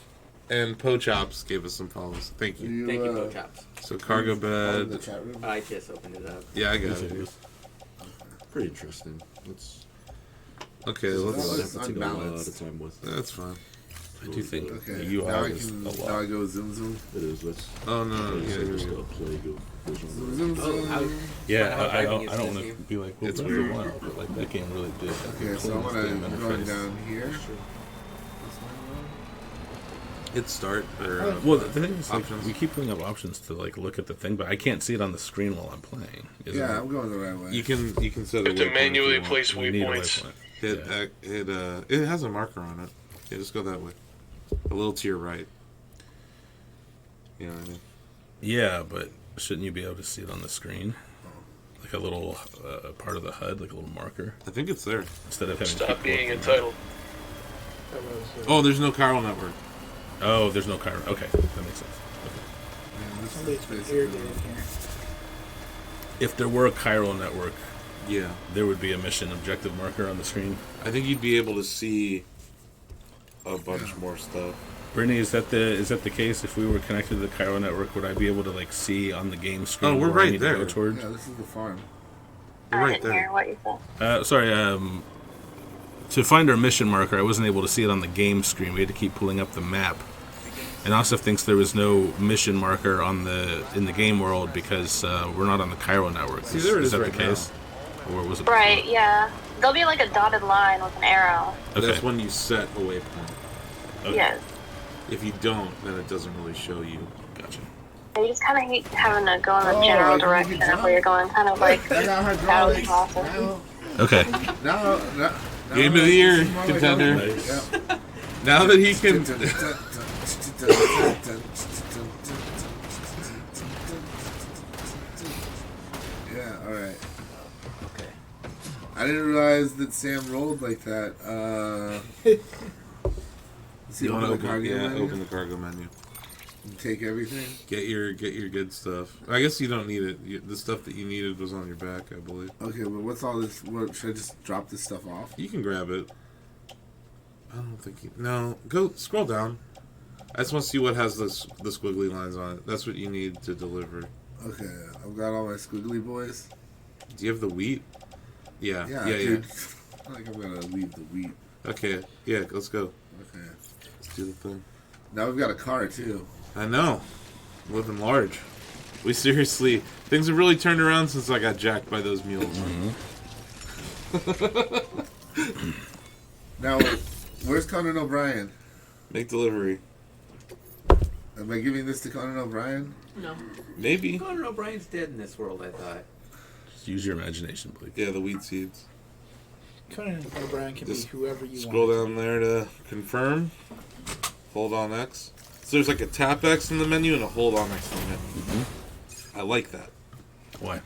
and Pochops gave us some follows. Thank you. Thank you, Pochops. So cargo in the bed. chat room. I just opened it up. Yeah, I got it. Pretty interesting. Let's Okay, That let's. was have to take a lot unbalanced. of time with. That's fine. I do think Okay. the now UI I was can. a Now I lot. go zoom zoom. It is. Let's. Oh no, yeah, so here just we go go. play. Go vision. Zoom zoom. Yeah, I don't Driving is want this to game. be like, well, It's Breath of the weird. Wild, but like that game really did. Okay, so I'm going down here. Hit start or Well, the thing is, like, options. we keep pulling up options to like look at the thing, but I can't see it on the screen while I'm playing. Isn't Yeah, it? I'm going the right way. You can set a You have to waypoint if manually you want. place We need a waypoints. waypoint. Hit Yeah. it has a marker on it. Yeah, just go that way. A little to your right. You know what I mean? Yeah, but shouldn't you be able to see it on the screen? Like a little part of the HUD, like a little marker, I think it's there. instead of having to Stop keep being looking. entitled. That was, Oh, there's no chiral network. Oh, there's no chiral. Okay, that makes sense. Okay. Man, this somebody's is been basically- irritated here. If there were a chiral network, Yeah. there would be a mission objective marker on the screen. I think you'd be able to see a bunch more stuff. Brittany, is that the case? If we were connected to the chiral network, would I be able to like see on the game screen? Oh, we're where I right need there. To go toward? Yeah, this is the farm. We're I right didn't hear there. what you said. Sorry. To find our mission marker, I wasn't able to see it on the game screen. We had to keep pulling up the map. And Asif thinks there was no mission marker in the game world because we're not on the chiral network. See, there it is that right the case? Or was it? Right, yeah. There'll be like a dotted line with an arrow. Okay. That's when you set a waypoint. Okay. Yes. If you don't, then it doesn't really show you. Gotcha. You just kind of hate having to go in the Oh, general I can direction make it of where you're going, kind of like I got that hydraulics. was awesome. Now, Okay. now, Game of the year, this is more like contender. everything. Nice. Yep. Now that he can. Yeah. didn't realize that Sam rolled like that. Let's see, You want to open the cargo menu? open the cargo menu. And take everything. Get your good stuff. I guess you don't need it. The stuff that you needed was on your back, I believe. Okay, but what's all this? What, should I just drop this stuff off? You can grab it. I don't think you... No, go scroll down. I just want to see what has the squiggly lines on it. That's what you need to deliver. Okay, I've got all my squiggly boys. Do you have the wheat? Yeah, dude. I think I'm gonna leave the wheat. Okay, yeah, let's go. Okay. Let's do the thing. Now we've got a car too. I know. Living large. We seriously... Things have really turned around since I got jacked by those mules. Mm-hmm. Now, where's Conan O'Brien? Make delivery. Am I giving this to Conan O'Brien? No. Maybe. Conan O'Brien's dead in this world, I thought. Just use your imagination, please. Yeah, the wheat seeds. Conan O'Brien can Just be whoever you Scroll want. down there to confirm. Hold on X. So there's like a tap X in the menu and a hold on X in the menu. Mm-hmm. I like that. Why?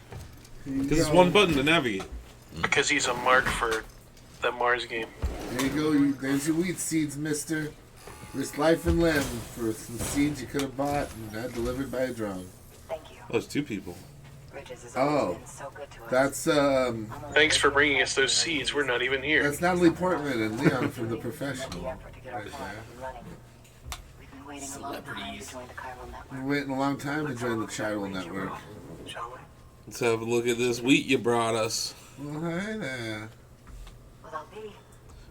Because it's one button to navigate. Because he's a mark for that Mars game. There you go. There's your wheat seeds, mister. Risk life and limb for some seeds you could have bought and had delivered by a drone. Thank you. Oh, it's two people. Bridges has Oh, always been so good to us. that's Thanks for bringing us those seeds. We're not even here. that's Natalie Portman and Leon from The Professional. Effort to get our Right plan there. up and running. We've been waiting a long time to join the chiral network. Been waiting a long time to join the chiral network. Shall we? Let's have a look at this wheat you brought us. Well, hi there. Well, I'll be.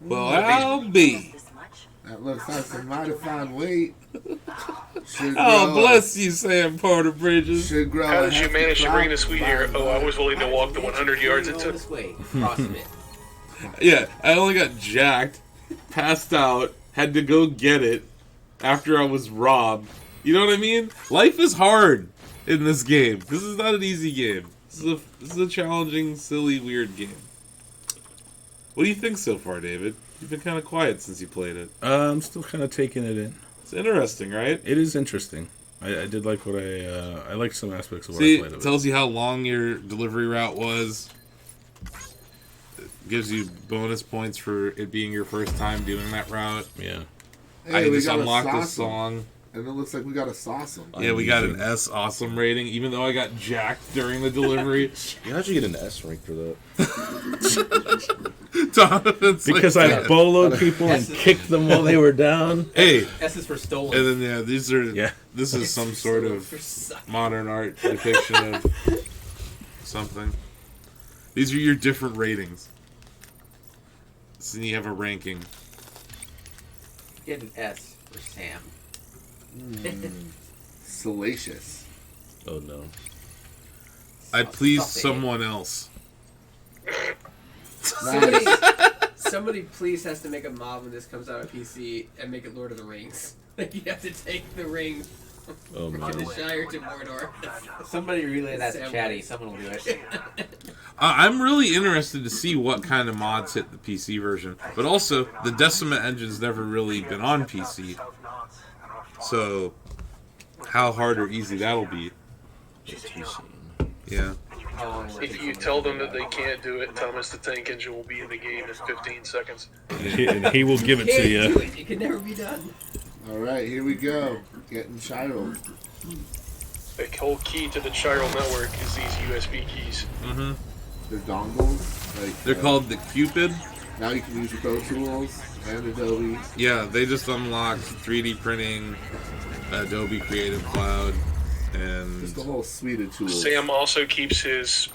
Well, I'll be. This much? That looks like some mighty fine wheat. Should Oh, grow- bless you, Sam Porter Bridges. Should grow. How a did you hefty manage to crop bring this wheat here? by Oh, I was willing to walk the 100 yards it Go took. this way, cross it. Yeah, I only got jacked, passed out, had to go get it after I was robbed. You know what I mean? Life is hard in this game. This is not an easy game. This is a challenging, silly, weird game. What do you think so far, David? You've been kind of quiet since you played it. I'm still kind of taking it in. It's interesting, right? It is interesting. I did like what I like some aspects of what See, I played it of it. tells you how long your delivery route was. It gives you bonus points for it being your first time doing that route. Yeah. Hey, I we just got a unlocked a sauce 'em. song. And it looks like we got a sauce 'em. Yeah, we got an S awesome rating, even though I got jacked during the delivery. How'd you get an S rank for that? Donovan's Because like, I boloed people and kicked them while they were down. hey, S is for stolen. and then yeah, these are Yeah. This is some sort of modern art depiction of something. These are your different ratings. So then you have a ranking. Get an S for Sam. Salacious. Oh no. I'd please Stop it. someone else. Somebody, Nice. somebody please has to make a mod when this comes out on PC and make it Lord of the Rings. Like you have to take the ring Oh from man. the Shire to Mordor. Somebody relay that to Sam. Chatty. Someone will do it. I'm really interested to see what kind of mods hit the PC version. But also, the Decima engine's never really been on PC. So, how hard or easy that'll be. Yeah. How long will it If take you someone tell to them do that they can't do it, Thomas the Tank Engine will be in the game in 15 seconds. And he will give it to Can't do you. it. It can never be done. Alright, here we go. Getting chiral. The whole key to the chiral network is these USB keys. Mm-hmm. They're dongles. Like They're called the Cupid. Now you can use Pro Tools and Adobe. Yeah, they just unlocked 3D printing, Adobe Creative Cloud, and Just a whole suite of tools. Sam also keeps his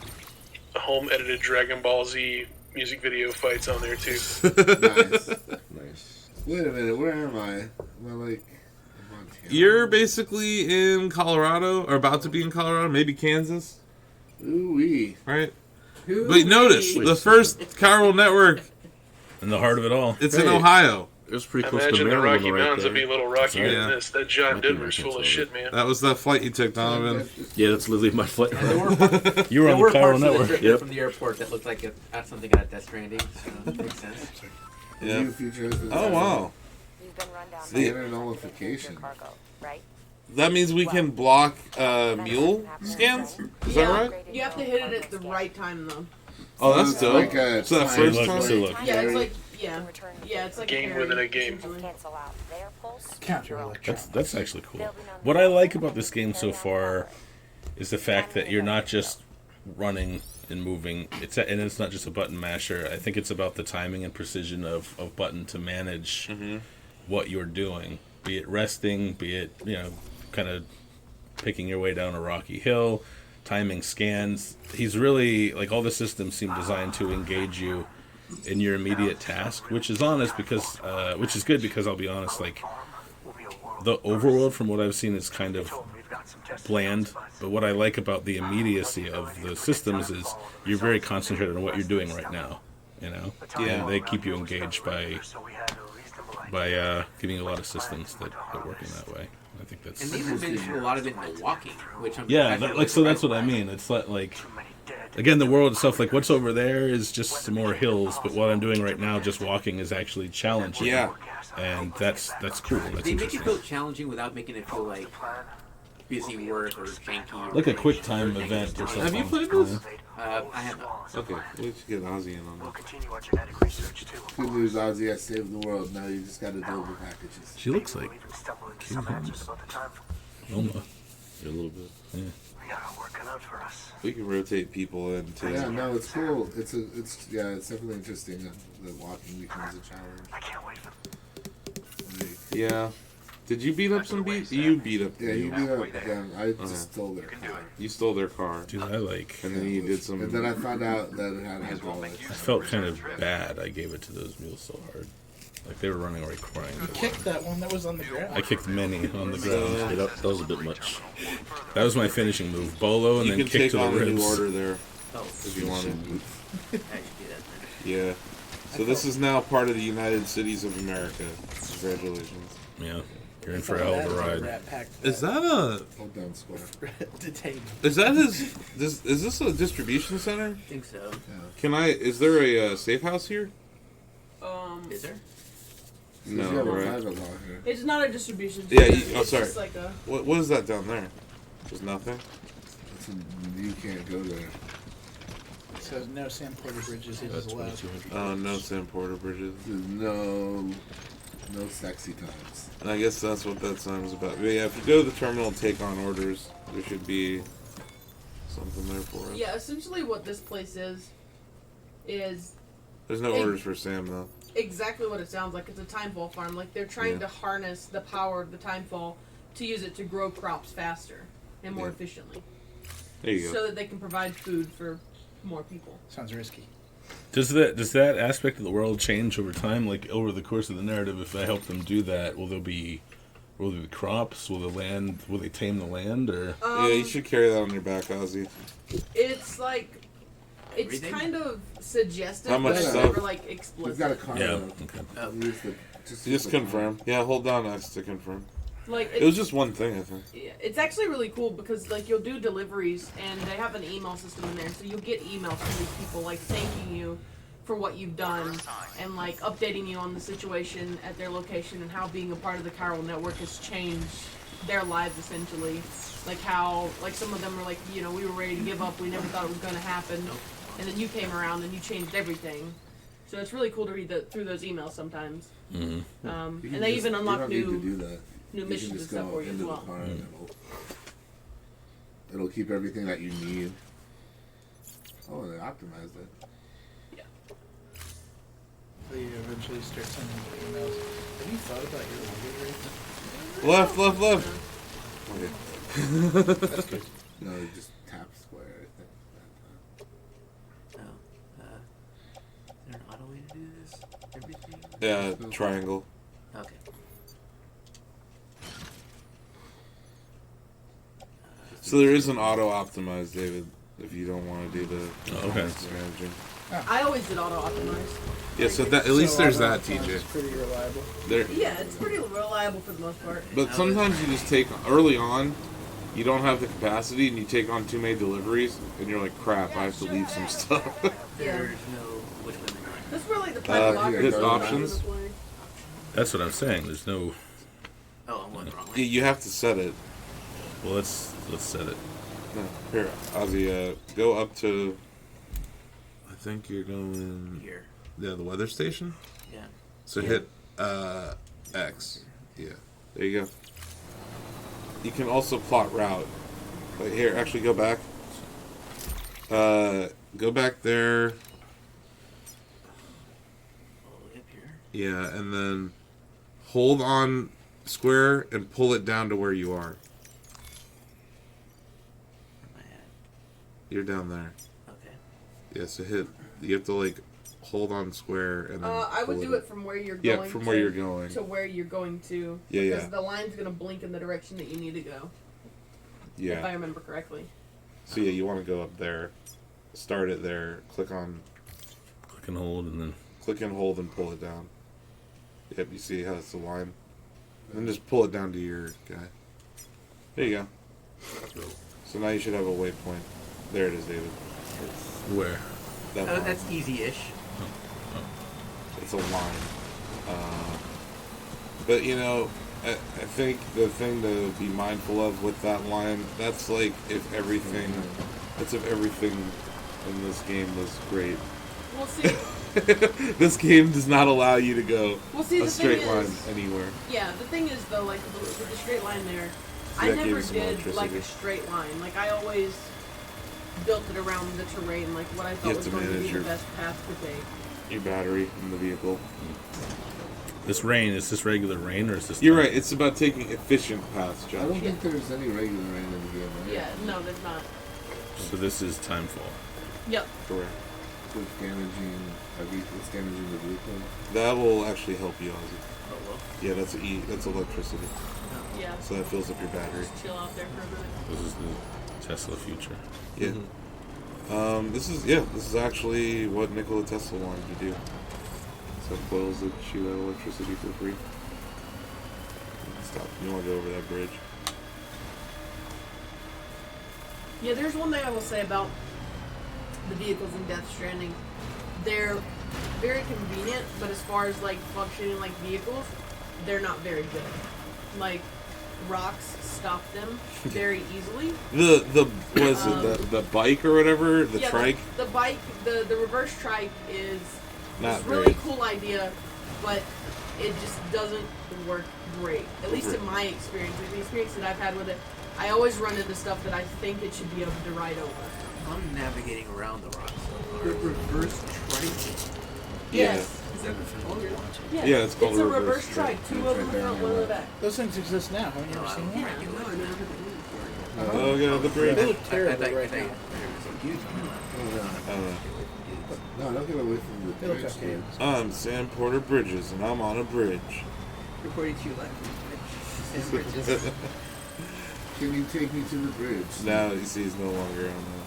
home edited Dragon Ball Z music video fights on there too. Nice. Nice. Wait a minute, where am I? Am I like in Montana? You're basically in Colorado, or about to be in Colorado, maybe Kansas, Ooh-wee. right? Who But notice, the first chiral network, In the heart of it all. it's in Hey. Ohio. It was pretty close to Imagine the Maryland Rocky right Mountains would be a there. little rockier Yeah. than this. That John Might be Denver's full of Arkansas, shit, man. That was that flight you took, Donovan. Yeah, that's literally my flight. And there were, You were there on were the parts chiral of the network. trip Yep. from the airport that looked like it had something out of Death Stranding. So it makes sense. Yeah. New features. Oh, wow. You've been run down by Standard the nullification. cargo, right? That means we can block mule scans? Is that right? You have to hit it at the right time though. Oh, that's It's dope. like a So that time first look, time? so look. Yeah, it's like yeah, it's like Game a parry, within a game. essentially. Counter electron. That's actually cool. What I like about this game so far is the fact that you're not just running and moving. It's not just a button masher. I think it's about the timing and precision of button to manage what you're doing. Be it resting, be it, kind of picking your way down a rocky hill, timing scans. He's really, like, all the systems seem designed to engage you in your immediate task, which is honest because, which is good because I'll be honest, like, the overworld from what I've seen is kind of bland, but what I like about the immediacy of the systems is you're very concentrated on what you're doing right now, Yeah. and they keep you engaged by giving you a lot of systems that work in that way. I think that's And they even mentioned a lot of it in the walking, which I'm so that's what I mean. It's like again, the world itself, like what's over there is just some more hills, but what I'm doing right now, just walking, is actually challenging. Yeah. And that's cool. That's They make it interesting. feel challenging without making it feel like busy work or janky. Or Like a quick time event or something. Have you played this? I have not. Okay, we should get Ozzy in on that. Good news, Ozzy has saved the world. Now you just gotta deliver packages. She looks like Kim Holmes. Wilma. A little bit. Yeah. We can rotate people into. Yeah, no, it's cool. It's definitely interesting that walking becomes a challenge. I can't wait for. Yeah. Did you beat up some beats? You beat up. Yeah, you beat up them. I just stole their car. You stole their car. Dude, I like. And then you did some. And then I found out that it had hydraulics. I felt kind of bad. I gave it to those mules so hard. Like they were running away crying. You kicked that one that was on the ground. I kicked many on the ground. Yeah, that was a bit much. That was my finishing move. Bolo and You then can kick take to the on a new ribs. order there Oh, if you want to. I should do that then. Yeah. So this is now part of the United Cities of America. Congratulations. Yeah, you're in for a hell of a ride. Is that a? Hold down square. Detained. Is that his? Is this a distribution center? I think so. Is there a safe house here? Is there? You have No, a right? private law here. It's not a distribution. Yeah, center. oh, It's sorry. just like a. What is that down there? Just nothing. You can't go there. So no Sam Porter bridges is allowed. Oh, no Sam Porter bridges. There's no sexy times. And I guess that's what that sign was about. But yeah, if you go to the terminal and take on orders, there should be something there for us. Yeah, essentially what this place is There's no orders for Sam though. exactly what it sounds like. It's a timefall farm. Like they're trying Yeah. to harness the power of the timefall to use it to grow crops faster and more efficiently, There you go. so that they can provide food for more people. Sounds risky. Does that aspect of the world change over time? Like over the course of the narrative, if I help them do that, will there be crops? Will they tame the land? Or Yeah, you should carry that on your back, Ozzy. It's like it's Everything? kind of suggestive, How much but it's stuff? never like We've explicit. got a car. yeah, though. okay. Use the- Just confirm. Yeah, hold down X to confirm. Like It was just one thing, I think. yeah, it's actually really cool because like you'll do deliveries and they have an email system in there, so you'll get emails from these people like thanking you for what you've done and like updating you on the situation at their location and how being a part of the Chiral network has changed their lives essentially. Like how like some of them were like, we were ready to give up, we never thought it was going to happen, and then you came around and you changed everything. So it's really cool to read through those emails sometimes. Mm-hmm. You And can they just- even unlock you don't need to do that. new You missions can and just stuff go for you as into the well. car and it'll keep everything that you need. Oh, they optimized it. So you eventually start sending emails. Have you thought about your language rate? Left. Okay. That's good. No, you just tap square, I think. Oh. Is there an auto way to do this? Everything? Yeah, triangle. Okay. So there is an auto optimize, David, if you don't want to do the okay. strategy. I always did auto optimize. Yeah, so that at least there's that, TJ. It's pretty reliable. There, Yeah, it's pretty reliable for the most part. but sometimes you just take early on, you don't have the capacity, and you take on too many deliveries, and you're like, crap, I have to leave some stuff. Yeah. There's no which one am I? That's where like the private locker hit is options. That's what I'm saying. There's no. Oh, I'm going the wrong Yeah, way. you have to set it. Well, let's set it. No, here, Ozzy, go up to. think you're going Here. Yeah, the weather station. Yeah. So hit X. Yeah, there you go. You can also plot route. Like here, actually go back. Go back there. All the way up here. Yeah, and then hold on square and pull it down to where you are. Where am I at? You're down there. Okay. Yeah, so hit. You have to like hold on square and then. I would pull do it from where you're Yeah, going. from to, where you're going. to where you're going to. Yeah, because yeah. the line's gonna blink in the direction that you need to go. Yeah. If I remember correctly. So yeah, you want to go up there, start it there, click and hold, and pull it down. Yep, you see how it's the line, and then just pull it down to your guy. There you go. So now you should have a waypoint. There it is, David. Where? That Oh, line. that's easy-ish. It's a line. But you know, I think the thing to be mindful of with that line, that's like if everything in this game was great. We'll see. This game does not allow you to go See, a the straight thing line is- anywhere. Yeah, the thing is though, like with the straight line there, See, I that gave never you some did electricity. like a straight line. Like I always built it around the terrain, like what I thought have was to going to be manage the your- best path to take. Your battery in the vehicle. This rain, is this regular rain or is this... You're right, it's about taking efficient paths, I Josh. don't think there's any regular rain in the game, right? Yeah, no, there's not. So this is timefall. Yep. Correct. With damaging the vehicle. That will actually help you, Ozzy. Oh, well. Yeah, that's electricity. Yeah. So that fills up your battery. Just chill out there for a minute. This is the Tesla future. Yeah. This is actually what Nikola Tesla wanted to do. So coils that shoot out electricity for free. Stop. You want to go over that bridge? Yeah, there's one thing I will say about the vehicles in Death Stranding. They're very convenient, but as far as like functioning like vehicles, they're not very good. Like rocks stop them very easily. The what is it? The bike or whatever? The yeah, trike? The bike, the reverse trike is Not it's really great. cool idea, but it just doesn't work great. At least in my experience, like the experience that I've had with it, I always run into stuff that I think it should be able to ride over. I'm navigating around the rocks so The far. reverse trike. Yes. Is that what you're launching? Yes. Yeah, it's called a a reverse reverse trike. Two of them in the front, one in the back. Those things exist now. Haven't you ever seen them? Yeah. No, I never heard the name before. Oh, yeah, the bridge. They look I terrible thought right they now. were so huge. No, don't get away from the They look bridge, okay. dude. I'm Sam Porter Bridges, and I'm on a bridge. Reporting to you live. Sam Bridges. Can you take me to the bridge? Now you see he's no longer on that.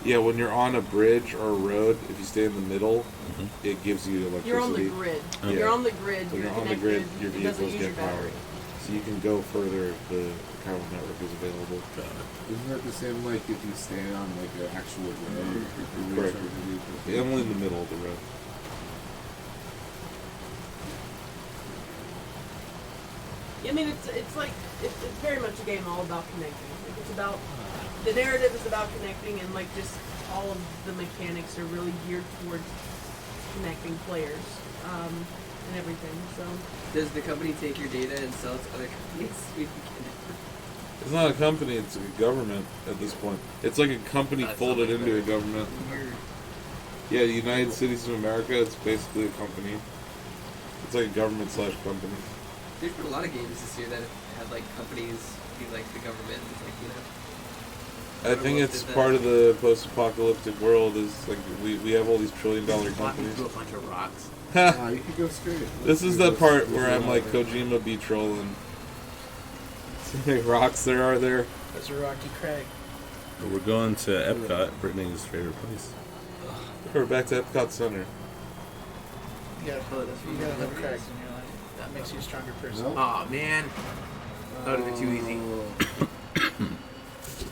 Yeah, when you're on a bridge or a road, if you stay in the middle, it gives you electricity. You're on the grid. Yeah. You're on the grid. When You're you're on the connected. grid, your it doesn't vehicles use your get power. battery. So you can go further if the power network is available. Isn't that the same like if you stay on like an actual road? Correct. Yeah, only in the middle of the road. I mean, it's like it's very much a game all about connecting. Like it's about the narrative is about connecting, and like just all of the mechanics are really geared towards connecting players and everything. So Does the company take your data and sell it to other companies? It's not a company, it's a government at this point. It's like a company folded into a government. Weird. Yeah, the United States of America, it's basically a company. It's like a government / company. There's been a lot of games this year that have had like companies be like the government. It's like, you know. I think it's part of the post-apocalyptic world is like we have all these $1 trillion Walking companies. through a bunch of rocks. Ah, you could go straight. This is the part where I'm like Kojima be trolling. See how many rocks there are there? That's a rocky crag. But we're going to Epcot, Brittany's favorite place. We're back to Epcot Center. You gotta have crags in your life. That makes you a stronger person. No? Aw, man. That would have been too easy.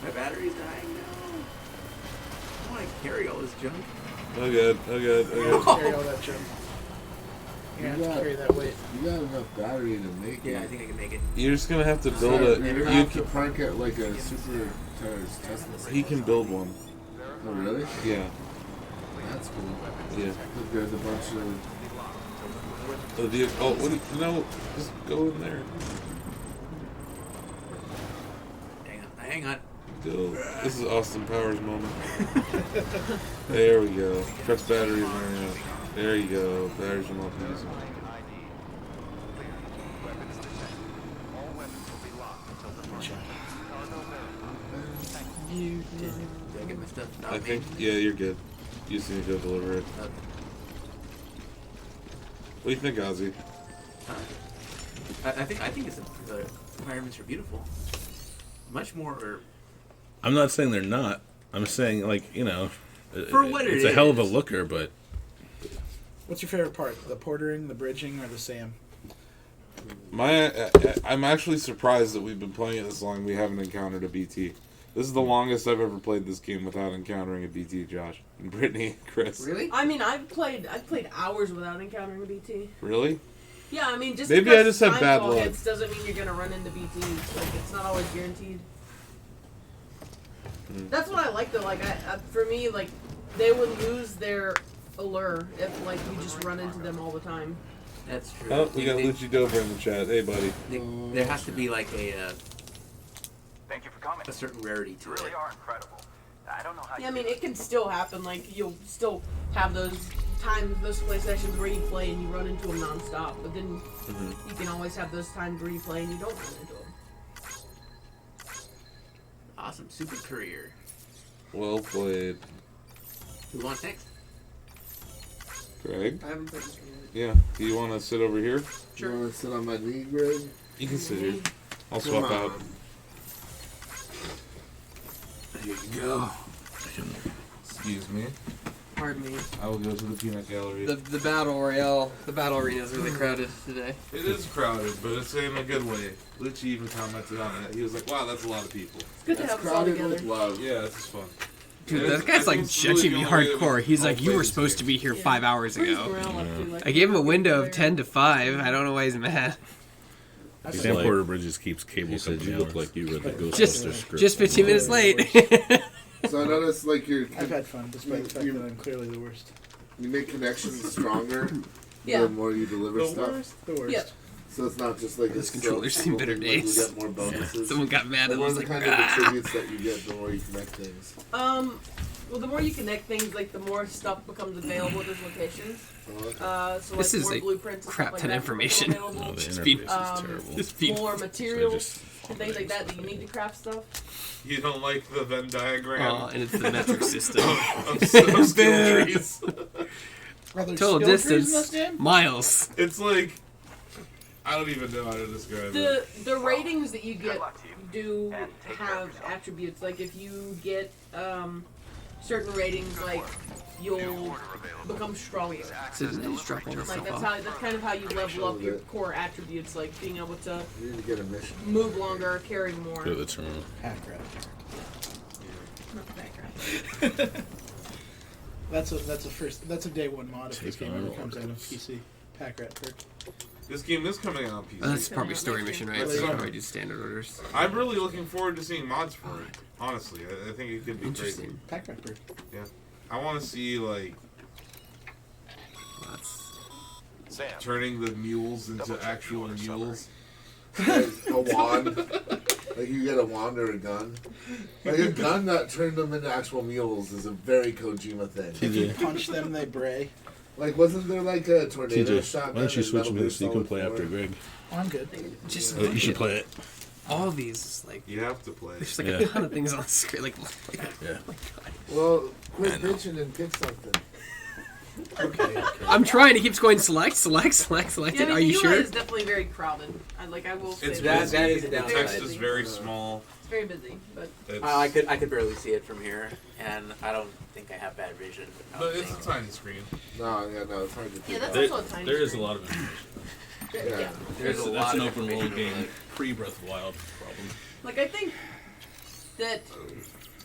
My battery's dying now. I don't want to carry all this junk. Oh good, oh good, You oh have good. to carry all that junk. You're gonna have to carry that weight. You got enough battery to make it. Yeah, I think I can make it. You're just gonna have to build it. You're gonna You have to park at like a super Tesla. he can build one. Oh really? Yeah. That's cool. Yeah. Look, there's a bunch of. The vehicle. Oh, what? No, just go in there. Hang on. Go. This is Austin Powers moment. There we go. Press batteries. There you go. Batteries are not easy. Did I get my stuff? I think, yeah, you're good. You just need to go deliver it. Okay. What do you think, Ozzy? I think it's the environments are beautiful. Much more. I'm not saying they're not. I'm saying, like, For what it it's a hell of a is. looker, but What's your favorite part? The portering, the bridging, or the SAM? I'm actually surprised that we've been playing it this long. We haven't encountered a BT. This is the longest I've ever played this game without encountering a BT. Josh and Brittany, and Chris. Really? I mean, I've played hours without encountering a BT. Really? Yeah, I mean, just maybe because I just have bad timefall luck. hits doesn't mean you're gonna run into BTs. Like, it's not always guaranteed. That's what I like though. Like, for me, like, they would lose their allure if like you just run into them all the time. That's true. Oh, we got Lucci Dover in the chat. Hey, buddy. There has to be like a. Thank you for coming. A certain rarity to You really it. are incredible. I don't know how. Yeah, I mean, it can still happen. Like, you'll still have those times, those play sessions where you play and you run into them nonstop. But then you can always have those times where you play and you don't run into them. Awesome, super career. Well played. Who wants next? Greg? I haven't played this game Yeah. Do you want to sit over here? Sure. You want to sit on my knee, Greg? You can sit here. I'll Come swap on. out. There you go. Excuse me. Pardon me. I will go to the peanut gallery. The battle royale, the battle arena is really crowded today. It is crowded, but it's in a good way. Lucci even commented on it. He was like, "Wow, that's a lot of people." It's good to have us all together. Love. Yeah, this is fun. Dude, And that guy's I like think it's really judging me the only way hardcore. He's I'll like, play you were this supposed game." to be here 5 hours ago. Like, I gave him a window of 10 to 5. I don't know why he's mad. Sam Porter Bridges keeps cable. He said you look like you read the Ghostbusters Just, script. just 15 minutes late. So I noticed, like, I've had fun, despite the fact that I'm clearly the worst. you make connections stronger Yeah. the more you deliver stuff. The worst. Yep. So it's not just like This a controller's stealth seen better thing, like days. You get more bonuses. Someone got mad Like, and what was are the like, kind of "Ah." attributes that you get the more you connect things? Well, the more you connect things, like, the more stuff becomes available at those locations. So, This like, is more a blueprints and crap stuff like ton that of information. become available. Oh, the Just interface feed- is terrible. Just feed- More materials So and things like that you need to craft stuff. You don't like the Venn diagram Oh, and it's the metric system. of skill trees. Are there Total skill trees in this distance, game? miles. It's like I don't even know how to describe it. The ratings that you get luck to you. do And take care of have yourself. attributes. Like, if you get certain ratings, like, you'll become stronger. So they just drop all this Like, stuff that's off. that's kind of how you level up your core attributes, like being able to You need to get a mission. move longer, carry more. Go to the terminal. Hack rat. Not that great. That's a day one mod if this Take game on ever all comes out on this. PC. Pack rat perk. This game is coming out on PC. Oh, that's probably a story mission, right? That's So you summer. probably do standard orders. I'm really looking forward to seeing mods for it. Honestly, I think it could be crazy. Interesting. Pack rat perk. Yeah, I want to see like Sam, turning the mules into actual mules. Like a wand. Like you get a wand or a gun. Like a gun that turned them into actual mules is a very Kojima thing. If you punch them, they bray. Like wasn't there like a tornado TJ, shotgun? why don't you in switch Metal me Gear so you can Solid play 4? after Greg? Oh, I'm good. Just You should play it. all these, like, You have to play. there's like Yeah. a ton of things on the screen. Like Yeah. oh my god. Well, quit bitching and pick something. Okay. I'm trying. He keeps going select, select, select, selected. Yeah, I mean, Are you the sure? UI is definitely very crowded. I will say It's That- busy. that is a The downside. text is very small. It's very busy, but It's, I could barely see it from here, and I don't think I have bad vision. I but don't it's a think. tiny screen. No, it's hard to pick yeah, that's up. also a tiny. There is a screen. lot of information. Yeah. There's a lot That's an of open world information game, pre-Breath of the Wild problem. Like, I think that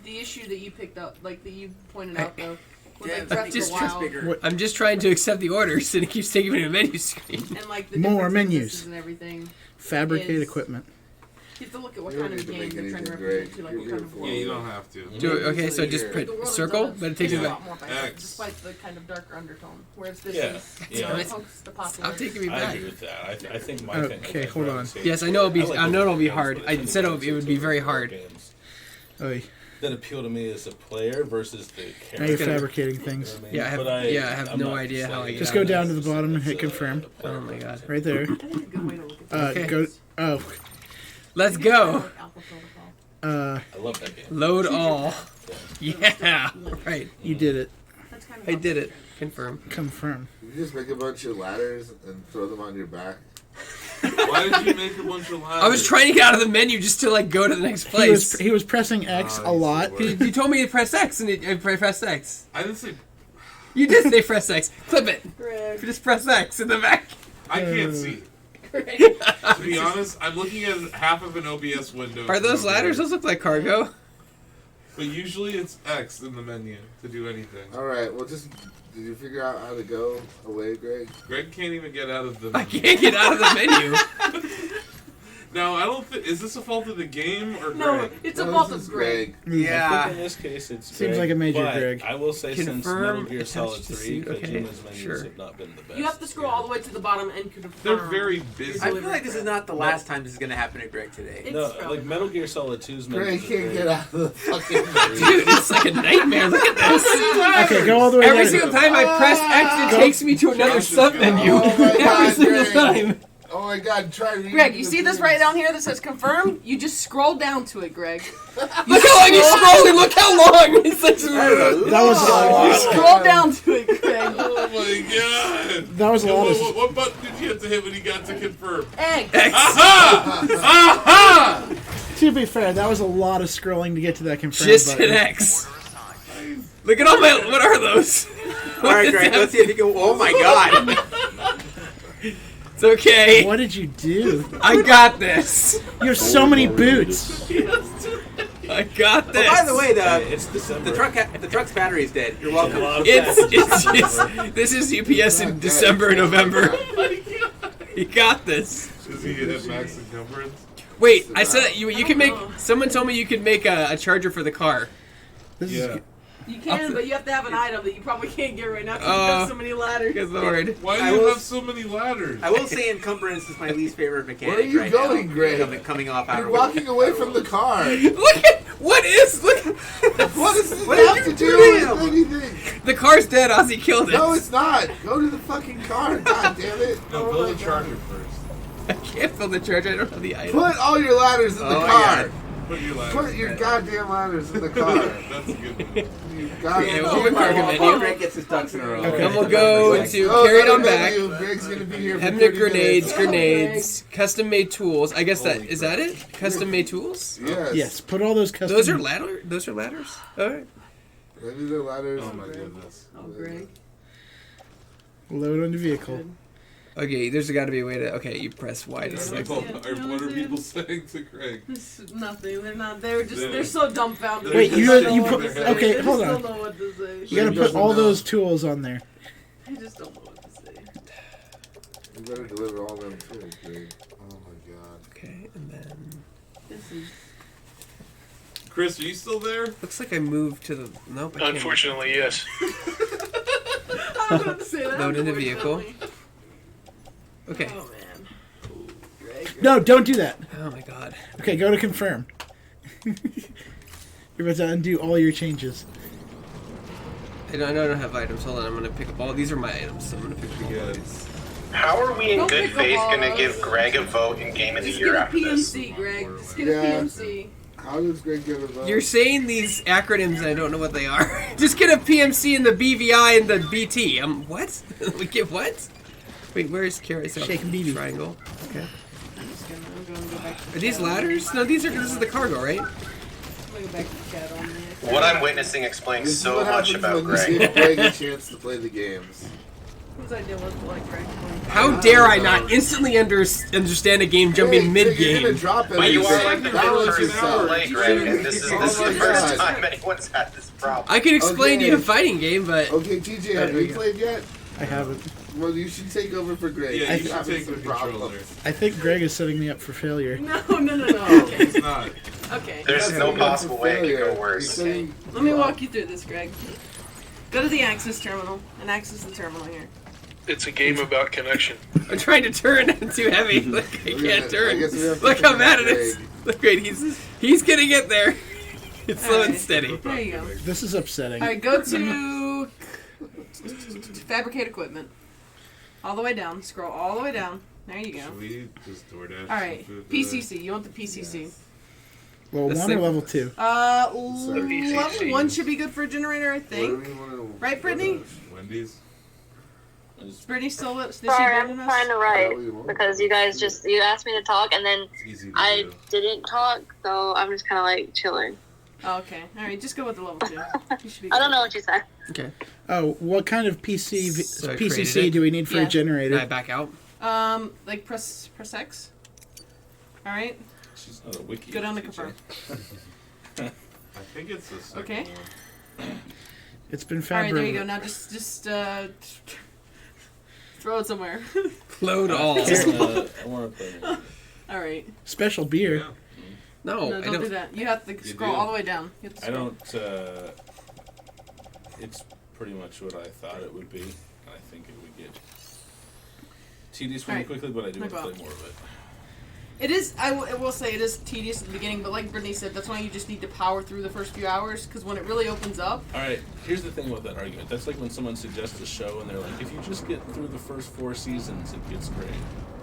the issue that you picked up, like that you pointed out though, was Yeah, like Breath of the just Wild I'm just trying to accept the orders, and it keeps taking me to a menu screen. and like the More different menus. businesses and everything. Fabricate Is- equipment. You have to look at what You don't kind of need to game make they're trying to anything represent great. to, like You're what kind of beautiful. world. Yeah, you don't have to. Okay, so just The put world circle, itself but it is takes a you lot back. more vibrant, X. despite the kind of darker undertone. Whereas this Yeah, is, yeah. pokes the Stop popular. taking me I back. agree with that. I think my thing. Okay, hold on. Yes, I know I know it'll be hard. I said it would be very hard. Oy. That appeal to me as a player versus the Now you're character. fabricating things. Yeah, I have, But I have I'm no not idea how I like- get Just out go of down this. to the bottom and hit confirm. Oh my god. Right there. I think a good way to look at this. Go. Oh. Let's go. Alpha Protocol. I love that game. Load all. Yeah. Right. You did it. That's kind of I did it. Confirm. Confirm. You just make a bunch of ladders and throw them on your back. Why did you make a bunch of ladders? I was trying to get out of the menu just to like go to the next place. He was pressing X a lot. You told me to press X and I pressed X. I didn't say. You did say press X. Clip it. Greg. Just press X in the back. I can't see. Greg. To be honest, I'm looking at half of an OBS window. Are those ladders? Those look like cargo. But usually it's X in the menu to do anything. Alright, well just... Did you figure out how to go away, Greg? Greg can't even get out of the I menu. can't get out of the menu. Now, I don't think... Is this a fault of the game or No, Greg? it's a No, fault this of is Greg. I think Yeah. in this case, it's Seems Greg, like a major but Greg. I will say since Confirm, Metal Gear attach Solid to 3, suit, okay, Kojima's menus sure. have not been the best. You have to scroll all the way to the bottom and confirm. They're very busy. I feel like this is not the last time this is gonna happen to Greg today. It's No, probably like Metal Gear Solid 2's menus. Greg are can't great. get out of the fucking Dude, it's like a nightmare. Look at this. Okay, go all the way Every down. single time I press X, it takes me to another Josh is sub gonna- menu. Oh my Every God, single Greg. time. Oh my god, try reading Greg, you the see this things. right down here that says confirm? You just scroll down to it, Greg. Look how long you're scrolling. Look how long. It's like That was a You lot. scroll down to it, Greg. Oh my god! That was a lot of. What button did you have to hit when you got to confirm? Egg. Aha! Aha! To be fair, that was a lot of scrolling to get to that confirm just button. hit X. Look at all my. What are those? All right, Greg. Let's see if you can. Oh my God! It's okay. What did you do? I got this. You have so many boots. I got this. Oh, by the way, It's December. the truck's battery is dead. You're welcome. This is UPS in December and November. You got this. Does he hit max encumbrance? Wait, I said that you can make. Someone told me you could make a charger for the car. This Yeah. is You can, but you have to have an item that you probably can't get right now because you Oh. have so many ladders. Good lord. Why do I you will- have so many ladders? I will say encumbrance is my least favorite mechanic. Where are you right going, now. Greg? Coming off outer You're walking away from the car. Look at what is look. What does this What have are to you do doing? with anything? The car's dead. Ozzy killed it. No, it's not. Go to the fucking car. God damn it. No, Oh build my a charger God. first. I can't fill the charger. I don't have the item. Put all your ladders in the Oh, car. Put your ladders. Put your goddamn ladders in the car. That's a good one. You goddamn Yeah, open cargo menu. Greg gets his ducks in a row. Then we'll go to Oh, carry it on another back. menu. Greg's gonna be here for Hemnick 30 grenades, minutes. grenades, custom made tools. I guess that Holy is that it? Custom made tools. Yes. yes. Put all those custom. Those are ladder. Those are ladders. All right. Maybe they're ladders. Oh my goodness. Oh, Greg. Load on the vehicle. Okay, there's got to be a way to. Okay, you press Y to select. People, Yeah, what are people saying to Greg? This is nothing. They're not. They're so dumbfounded. Wait, They you- just don't you know put- what to say. okay, They hold just on. don't know what to say. You gotta He put doesn't all know. those tools on there. I just don't know what to say. You better deliver all them too, Greg. Oh my god. Okay, and then This is. Chris, are you still there? looks like I moved to the. Nope. I can't. Unfortunately, yes. I was about to say that. Load in the vehicle. Okay. Oh man. Greg. No, don't do that. Oh my god. Okay, go to confirm. You're about to undo all your changes. I don't have items. Hold on. I'm gonna pick up all. These are my items. So I'm gonna pick up all these. How are we in Don't good pick up faith all going to those. give Greg a vote in Game of the Just Year get a after this? PMC, Greg. Just get Yeah. a PMC. How does Greg get a vote? You're saying these acronyms and I don't know what they are. Just get a PMC and the BVI and the BT. What? We get what? Wait, where's carousel? Shake and BB. Triangle. Okay. I'm gonna go back to Are these chat on- ladders? No, this is the cargo, right? I'm gonna go back to chat on this. What I'm witnessing explains This is so what much happens about when you Greg. give Greg a chance to play the games. Whose idea was to like Greg? How dare I not instantly understand a game jumping Hey, mid You're gonna game? drop it. But you are like the Balance fifth person to yourself. play, Greg, and this is Oh the my first God. time anyone's had this problem. I can explain to you a Okay. fighting game, but Okay, TJ, have you played yet? I haven't. Well, you should take over for Greg. Yeah, you He's should having take the some controller. problems. I think Greg is setting me up for failure. No. Okay. It's not. Okay. There's no possible way it could go worse. Okay. Let me walk you through this, Greg. Go to the access terminal and access the terminal here. It's a game about connection. I'm trying to turn. I'm too heavy. Look, I can't turn. I guess we have to Look how connect mad it is. Greg. Look, great. He's gonna get there. It's slow and Alright. steady. There you go. This is upsetting. All right, go to fabricate equipment. All the way down. Scroll all the way down. There you go. Should we just DoorDash? All right, PCC. You want the PCC? Level The 1 same- or level 2? Level 1 should be good for a generator, I think. Right, Brittany? Wendy's. Is Brittany still? Is she Sorry, I'm building us? trying to write because you guys you asked me to talk and then It's easy to I do. didn't talk, so I'm just kind of like chilling. Oh, okay. All right, just go with the level 2. You should be I don't good. know what you said. Okay. Oh, what kind of So I created PCC it. do we need for Yeah. a generator? Can I back out? Like press X. All right. She's not a wiki. Go down to teacher. confirm. I think it's the second Okay. one. It's been All right, there you fabricated. go. Now just throw it somewhere. Load all. I want to play. All right. Special beer. Yeah. No, No, I don't don't. do that. You have to scroll do. all the way down. You have to I scroll. don't. It's pretty much what I thought it would be. I think it would get tedious really Alright. quickly, but I do No want to play problem. more of it. It is. I will say it is tedious at the beginning, but like Brittany said, that's why you just need to power through the first few hours. Because when it really opens up, All right, here's the thing with that argument. That's like when someone suggests a show and they're like, if you just get through the first 4 seasons, it gets great.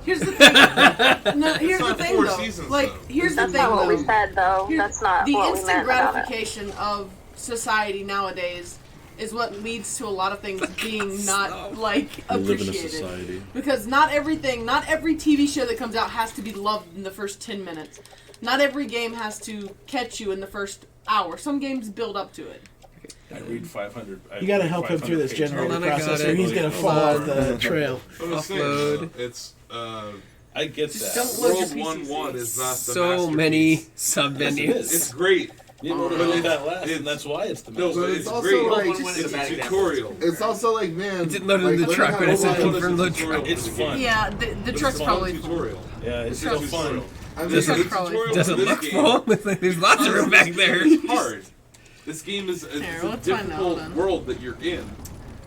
here's the thing. No, here's not the thing 4 though. seasons, Like though. here's That's the thing not what we though. said, though. Here- That's not the what we instant meant about it. gratification of society nowadays is what leads to a lot of things being not like We live in a appreciated. society. Because not every TV show that comes out has to be loved in the first 10 minutes. Not every game has to catch you in the first hour. Some games build up to it. I read 500. You gotta help him through this generator Hold on, I got process, it. or he's gonna Hold fall on. off the trail. I was saying, Upload. it's I get Just that. don't load your World PCC. 1-1 is not the So masterpiece. many sub Yes, it menus. is. It's great. You know But what it's- that last, it's- and that's why it's the No, best. but But it's it's also great. like- It's a tutorial. It's also like, man. It didn't load in like, the learn truck how when I to said fly. confirm load truck. It's fun. Yeah, the truck's fun probably full. tutorial. Yeah, it's It's still a fun. tutorial. I mean, This truck is the probably tutorial Doesn't for this look game. full. There's lots of room back there. It's hard. This game is it's Here, a let's find that. Hold difficult on. world that you're in.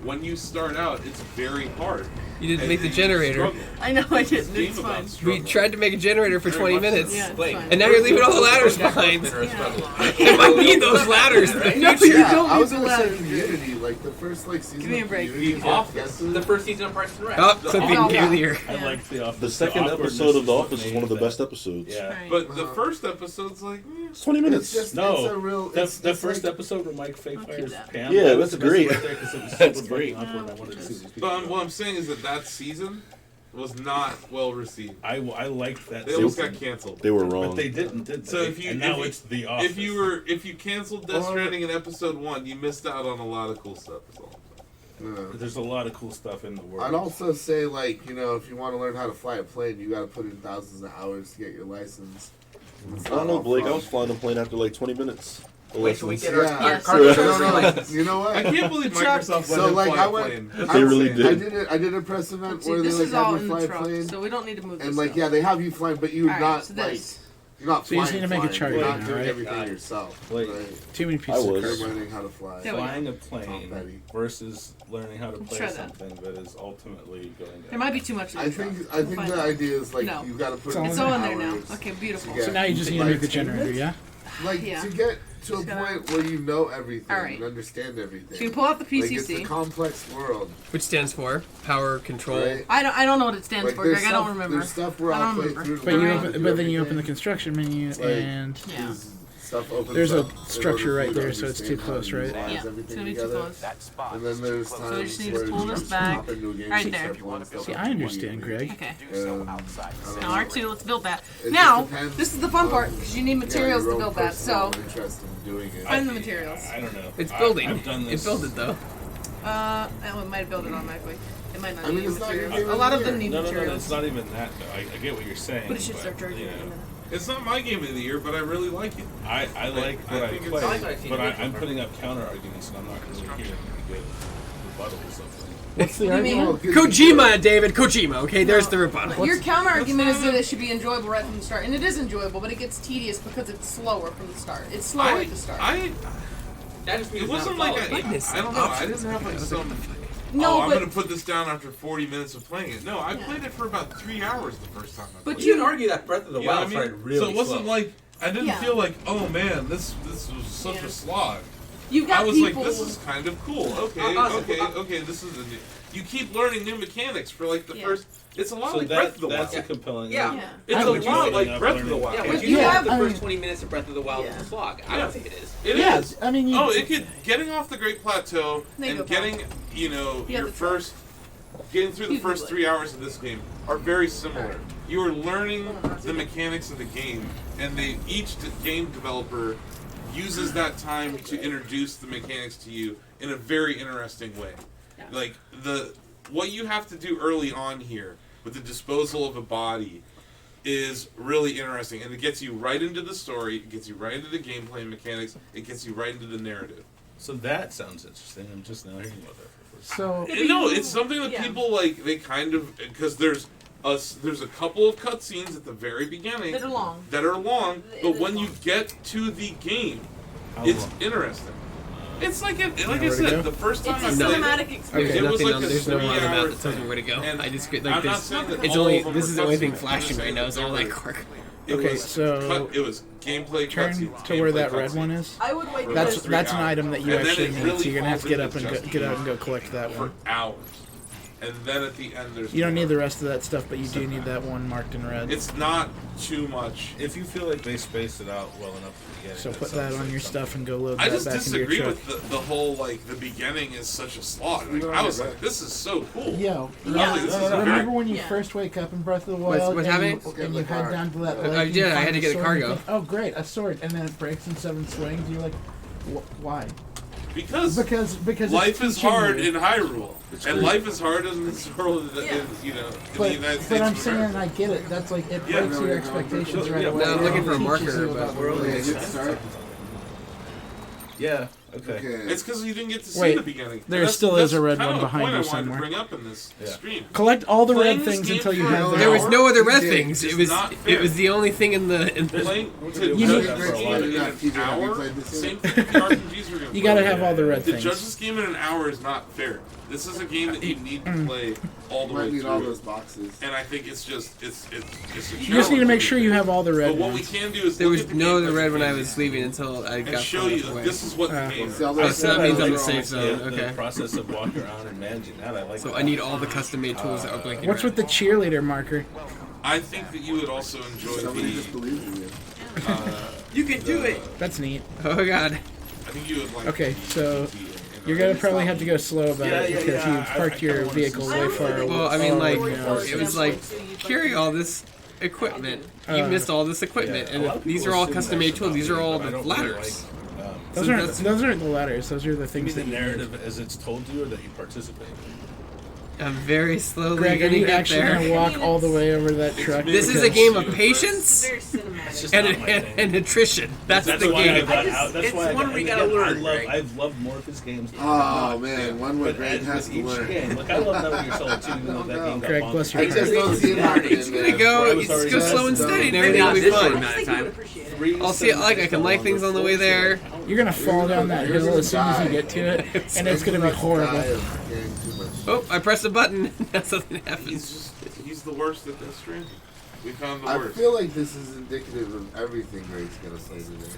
When you start out, it's very hard. You didn't And make the you generator. struggle. I know I It's a didn't. game It's about fine. We struggle. tried to make a generator for Very 20 much so. minutes. Yeah, it's Wait. fine. And now you're leaving all the ladders behind. Yeah. I might need those ladders in the No, future. you Yeah, don't I was need gonna the say ladders. Community, like the first like season. Give me a of break. Community, The yeah, Office. yes, The first season of Parks and Rec. Oh, clipping Office. failure. I like The Office. The second awkwardness episode of The what Office is made one of the that. best episodes. Yeah. Uh-huh. But the first episode's like, It's 20 It's minutes. just No, it's a real. That It's, first like, episode where Mike Faye I'll keep fires that. Pam. Yeah, that was that's the best great. Right there 'cause it was That's super great. fucking awkward. I wanted to see these people. but what I'm saying is that season was not well received. I liked that. They almost season. got canceled. They were But wrong. they didn't, did they? So if you and now if it's The Office. if you canceled Death Stranding in episode 1, you missed out on a lot of cool stuff. Is all I'm saying. There's a lot of cool stuff in the world. I'd also say, like, you know, if you want to learn how to fly a plane, you got to put in thousands of hours to get your license. It's I don't not know, all Blake. I fun. was flying the plane after like 20 minutes. Wait till we get Yeah. our Yes. car No, driver's no, license. you know what? I can't believe Microsoft let So, him like, fly I a went. plane. They really did. I did a press event See, where they this like is all have in you the fly a truck, plane, so we don't need to move this and like stuff. yeah, they have you flying, but you're Alright, not so like this. you're not So you flying. just need to make a flying. chart You're right not now, doing right? everything yourself. Like, right? Too many I pieces of was. You're cardboard. learning how to fly. There we go. flying a Tom plane Petty. versus learning how to Let's play try that. something that is ultimately going down. There might be too much in the I truck. think We'll the find out. idea is like No. you got to put It's in It's all in there now. hours Okay, beautiful. to get- So now you just need to make the generator, yeah? like Yeah. to get to a Just gotta- point where you know everything Alright. and understand everything. So you pull out the Like, it's a PCC. complex world. Which stands for power control. Right? I don't know what it stands Like, for, there's Greg. I don't stuff- remember. There's stuff where I I'll don't play remember. through. to But learn you how open, to do but then you open everything. the construction menu Like, and Yeah. There's stuff opens There's a up in structure order right for you to there, so it's too understand how close, to right? utilize Yeah, it's everything gonna be too together. close. And then there's So times you just need to where pull you this just back. hop into a game Right and there. start pulling stuff See, up I understand, immediately. Greg. Okay. I don't Now know. R2, let's build that. It Now, just depends this is the fun part, because you need materials your to own build that. personal So, interest in doing it. find the materials. I don't know. It's building. I've done this. It built it though. It might build it automatically. It might not I mean, need it's not materials. even A lot of here. them need No, it's materials. not even that. Though. I get what you're saying. But it should start charging you in a know, minute. It's not my game of the year, but I really like it. I like what I think it's- play, I like the but individual I'm part. putting up counter arguments, and I'm not really hearing any good. rebuttal or something. What's the You mean- argument? Kojima, David, Kojima. Okay, there's the rebuttal. Your counter argument is that it should be enjoyable right from the start, and it is enjoyable, but it gets tedious because it's slower from the start. It's slower at the start. That just means It wasn't like I don't know. I didn't have like some. No, I'm but- gonna put this down after 40 minutes of playing it. No, I played it for about 3 hours the first time. But you can argue that Breath of the You know Wild what I mean? started really So it wasn't slow. like I didn't Yeah. feel like, oh man, this was such a slog. You've got I was people. like, this is kind of cool. Okay, okay. This is a new. You keep learning new mechanics for like the first. It's a lot So like Breath of the Wild. that's a compelling. Yeah. argument. It's a lot like Breath of the Wild. Yeah, but you you have- have the I first mean- 20 minutes of Breath of the Wild as a slog. I don't think it is. It Yeah, is. I mean, Oh, it could getting off the Great Plateau There you and go, getting your the first getting through the first 3 hours of this game are very similar. You are learning the mechanics of the game, and each game developer uses that time to introduce the mechanics to you in a very interesting way. Like what you have to do early on here with the disposal of a body is really interesting, and it gets you right into the story, it gets you right into the gameplay mechanics, it gets you right into the narrative. So that sounds interesting. I'm just now hearing about that for the first time. So No, it's something that Yeah. people like. They kind of because there's a couple of cutscenes at the very beginning That are long. but It is when you long. get to the game, How it's long? interesting. It's like like I where to said, go? the first time It's a I played cinematic it, experience. it was nothing like on, a there's no one on the map 3-hour that tells me thing. where to go. And I just like I'm not this. saying that It's all only of them this are is the only thing cutscenes. flashing right now. It's So I'm only- like, Quark. It Okay, was so it was gameplay turn cutscenes. to where gameplay that red cutscenes. one is. I would wait That's because that's an item that you And then actually it need. really So you're gonna have to get up falls and into get out just and go collect that for one. hours, and then at the end there's You don't more. need the rest of that stuff, but you do need that one marked in red. It's not too much. If you feel like they spaced it out well enough at the beginning, So put sounds that on like your something. stuff and go load I that just back into your disagree truck. with the whole like the beginning is such a slog. Like, I was like, this is so cool. Yo, I was like, this is remember very- when you Yeah. first wake up in Breath of the What's- Wild what's and happening? you, and you head down to that lake? I and you did, I find had to a get a sword and cargo. you think, oh great, a sword, and then it breaks in 7 swings. You're like, why? Because Because life it's is teaching hard you. in Hyrule, and life is hard in this world. In, Yeah. in the But, United States but I'm of saying America. I get it. That's like it Yeah. breaks your expectations right Yeah, away. No, I'm looking for a It teaches marker, you but about the we're world. Okay, hit start. Yeah. Okay. Okay. It's because you didn't get to see Wait, the beginning. there And that's- still is that's a red kind one of the behind point you I wanted somewhere. to bring up in this Yeah. stream. Collect all the Playing red this things game until you for have an the. There was hour no other red TJ, things. it's It was not it fair. was the only thing in the. Playing to You judge need- this game Why in did an not TJ have you hour, played this same yet? thing with the RPGs we're gonna You gotta play. have all the red To things. judge this game in an hour is not fair. This is a game that you need to play all the Might way need all through. those boxes. And I think it's just it's a You just need to make sure you have all the red But what we ones. can do is There look was at the no gameplay other red when I mechanics was leaving until I and got show far you enough away. this is what the game See, all is. those Oh, so that means I'm red safe ones. zone. The Okay. process of walking around and managing that, I like. So that. I need all the custom made tools that are blinking What's red. with the cheerleader marker? I think that you would also enjoy Somebody just the. believes in you. You can do it. That's neat. Oh god. I think you would like. Okay, so you're gonna probably have to go slow about it because you parked your vehicle way far away. Well, I mean, like, away. it was like, carry all this equipment. You missed all this equipment, Yeah, a lot and of these people are all assume custom made that's tools. These are all about the me, but I don't really ladders. like, Those so aren't that's- those aren't the ladders. Those are the Maybe things the that you need. narrative as it's told you or that you participate in. I'm very slowly Greg, are gonna you get actually there. gonna walk all the way over that truck? This is a Because- game of patience Very cinematic. It's just and, not my thing. and attrition. That's the why I game. got out. That's it's why I one got, we and gotta again, learn, Greg. I've loved more of his games. than Oh not. man, one where But Greg as has with to each learn. game, like I love Metal Gear Solid 2, even though that game got Greg, bonkers. bless your I just don't see it happening, It's gonna man. go. I was It's already go just slow and done. steady, and Maybe everything will not be this fine. amount of I think you would time. appreciate it. Three I'll see. Like I can like things on the way there. You're gonna fall down that hill as soon as you get to it, and it's gonna be horrible. Oh, I pressed a button. That's something happens. He's the worst at this stream. We found the I worst. feel like this is indicative of everything Greg's gonna say today.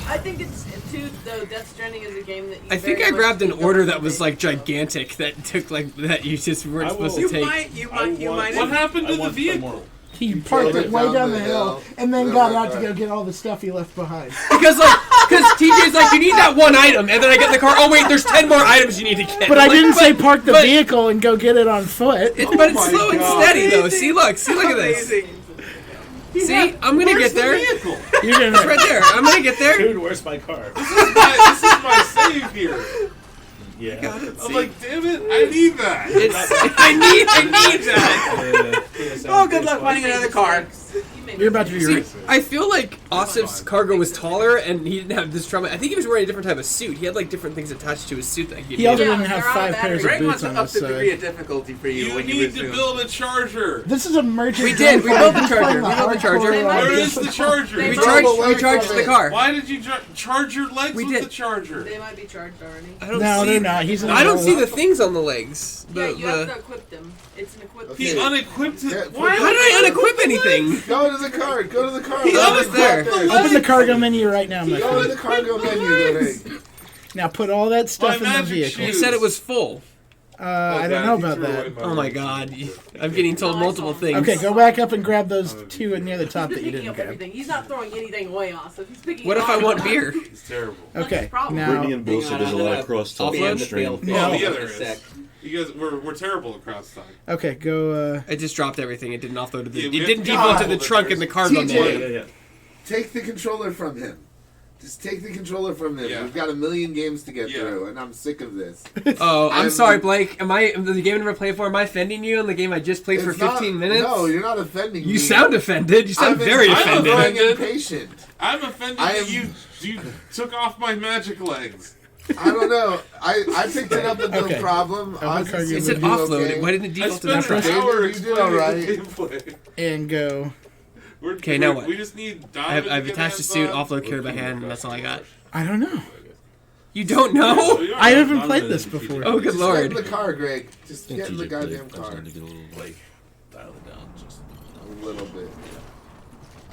I think it's too though. Death Stranding is a game that you I think very I much grabbed an need to order learn that was the like gigantic that took like that you just weren't I supposed will- to take. You might. What happened to I the want vehicle? more. He parked drove it it way down down the the hill hill, and then then got went out to back. go get all the stuff he left behind. Because TJ's like, you need that one item, and then I get in the car. Oh wait, there's 10 more items you need to get. But I I'm like, didn't say park the but- vehicle and go get it on foot. But it's slow and steady though. See, look at this. See, I'm gonna get there. It's Vehicle. You're gonna right there. I'm gonna get there. Dude, where's my car? This is my save here. Yeah. Got it. I'm like, damn it, I need that. I need that. Oh, good luck finding another car. You're about to be See, right. I feel like Osip's cargo was taller, and he didn't have this trauma. I think he was wearing a different type of suit. He had like different things attached to his suit that He also Yeah, didn't have they're all 5 bad. pairs of Greg boots wants to on up his the degree of side. difficulty for you, You when you need to resume. build a charger. This is a merchant. We did. We built the He's charger. playing We built the hardcore, charger. Where is the difficult- charger? They We might- charged the car. Why did you charge your legs We with did. the charger? They might be charged already. I don't No, see, they're not. He's in I don't the- see the things on the legs. Yeah, The, you have the, to equip them. It's an equip. He Okay. unequipped it. Yeah, Why how did I unequip anything? Go to the card. Go to the card. He Go always to the there. card. Open the cargo menu right now, my Go friend. to the cargo menu. Greg. Now put all that stuff My in the magic vehicle. You shoes. said it was full. I don't know about that. Oh my god. I'm getting told multiple things. Okay, go back up and grab those 2 near the top He's that you picking didn't up grab. everything. He's not throwing anything away, Osip. He's picking What it if I up. want beer? It's terrible. Okay, problem. now Brittany and Bill said there's a lot of crosstalk Offload? on stream. No. Oh, yeah, there is. You guys, we're terrible at cross talk. okay, go. I just dropped everything. It didn't offload to the. Yeah, It we didn't have- default to God, the trunk and the cargo TJ. menu. Yeah. Take the controller from him. Just take the controller from him. Yeah. We've got a million games to get Yeah. through, and I'm sick of this. Oh, I'm I'm- sorry, Blake. Am I the game I never played for? Am I offending you on the game I just played for It's not- 15 minutes? No, you're not offending me. You sound offended. You sound very I'm offended. offended. impatient. I'm offended I that am- you took off my magic legs. I don't know. I picked it up with no Okay. problem. Open Oz cargo seems It to said do offloaded. okay. Why didn't it I default to that spent an trunk? hour You do explaining alright. the gameplay. and go. Okay, now what? We just need I've attached the suit, offload, carry by hand, and that's all I got. I don't know. You don't know? I haven't played this before. Oh, good Just lord. get in the car, Greg. Just get in the TJ goddamn played, car. I was starting to get a little, like, dial it down. Just A little bit.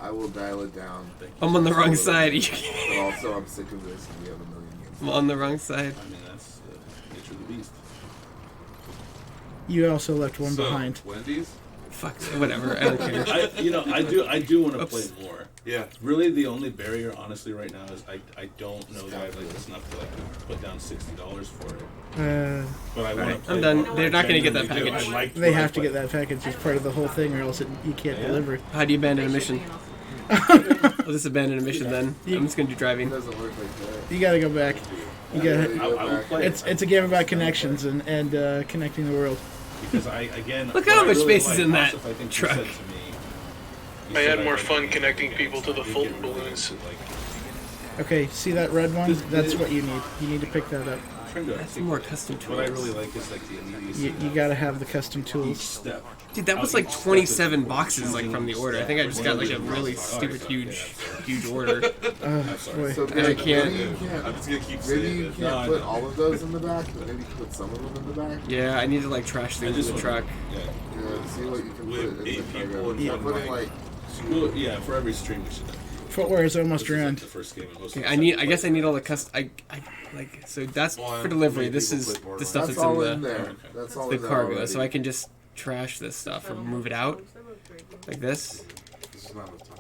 I will dial it down. I'm on the wrong side. But also, I'm sick of this, and we have a million games. I'm on the wrong side. I mean, that's the nature of the beast. You also left one So, behind. Wendy's? Fuck, whatever. I don't care. I do want to play Oops. more. Yeah. Really, the only barrier, honestly, right now is I don't know that I have like enough to like put down $60 for it. But I want to play. I'm done. more. They're not gonna get that Genuinely do. package. I liked They what I have to get played. that package as part of the whole thing, or else you can't deliver. How do you abandon a mission? I'll just abandon a mission then. I'm just gonna do It driving. doesn't work like that. You gotta go back. You Really gotta. go I will back. play. It's a game about connections and connecting the world. Because I again. Look what how I much really space is like, in that Asif, I think truck. You said to me, you I said had more like, fun you connecting get people to the really floating balloons. like, Okay, see that red one? That's what you need. You need to pick that up. trying to That's more custom What I tools. really like is like the immediacy. You gotta have the custom each tools. step. Dude, that was like 27 boxes like from the order. I think I just got like a really stupid huge order. Boy. So I maybe can't. you I'm can't. just gonna keep Maybe saying you it. can't put all of those in the back, but maybe you can put some of them in the back. Yeah, I need to like trash things in the truck. Yeah. Yeah, see what you can With put in 8 the people cargo. in Yeah, one putting mic. like Well, yeah, for every stream we should. Footwear is almost This is, like, around. the first game of most Okay, of I the need. set I guess I play. need all the custom. like so that's Well, for delivery. many This people is play the Borderlands. stuff that's that's all in in the there. That's all the in there cargo. already. So I can just trash this stuff or move it out like this. This is not enough time.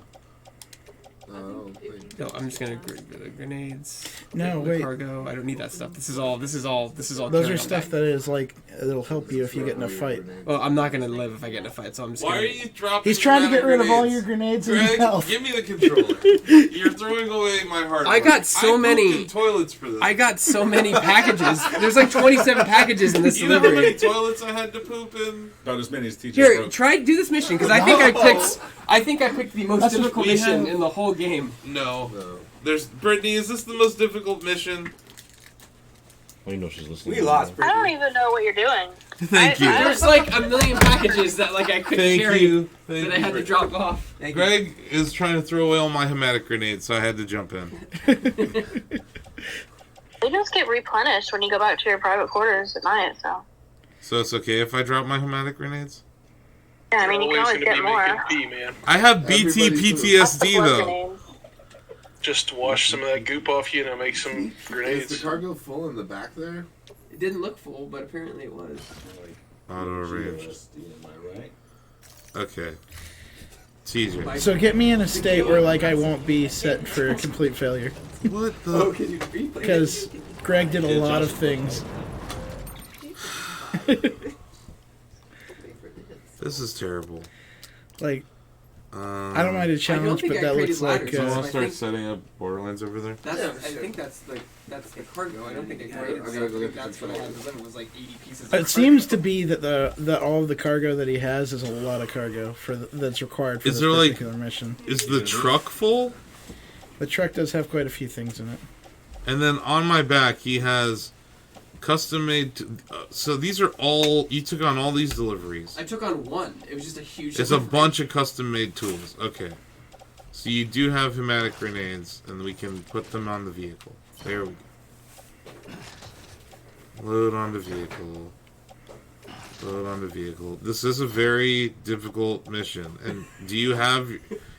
No, I don't think- No, I'm just gonna the grenades. No, the wait. cargo. I don't need that stuff. This is all. This is all. Those carry are on stuff back. that is like it'll help you if you get in a fight. Well, I'm not gonna live if I get in a fight, so I'm just Why gonna. are you dropping? He's trying to get rid of all grenades? your grenades and Greg, health. give me the controller. You're throwing away my heart. I got so many- pooped in toilets for this. I got so many packages. There's like 27 packages in this You know how many delivery. toilets I had to poop in? About as many as TJ Here, broke. try do this mission because I think I picked. I think I picked the most That's what difficult we mission have. in the whole game. No. No. There's Brittany. Is this the most difficult mission? Well, you know she's listening. We lost I don't pretty even know what you're doing. Thank you. There's like a million packages that like I couldn't Thank carry you. Thank that I you, had to Brittany. drop off. Thank you. Greg is trying to throw away all my hematic grenades, so I had to jump in. They just get replenished when you go back to your private quarters at night, so. So it's okay if I drop my hematic grenades? Yeah, I mean, you can always gonna get be more. making pee, man. I have BT Everybody PTSD Lots of though. grenades. Just wash some of that goop off you and I'll make some Is the grenades. cargo full in the back there? It didn't look full, but apparently it was. Auto arrange. Am I right? Okay. TJ. So get me in a state where like I won't be set for a complete failure. What Oh, the? can you replay? Because Greg did a lot of things. This is terrible. Like I don't mind a challenge, think but I that created looks like. ladders. So I want I to start think- setting up Borderlands over there. That's, Yeah, I sure. think that's the cargo. I don't think I Yeah, created I gotta something. go get the That's what I had controller. delivered was like 80 pieces of It cargo. seems to be that the all of the cargo that he has is a lot of cargo that's required for Is this there, like- particular mission. Is the truck full? The truck does have quite a few things in it. And then on my back, he has custom made. So these are all. You took on all these deliveries. I took on one. It was just a huge. It's a delivery. bunch of custom made tools. Okay. So you do have hematic grenades, and we can put them on the vehicle. There we go. Load on the vehicle. Load on the vehicle. This is a very difficult mission. And do you have...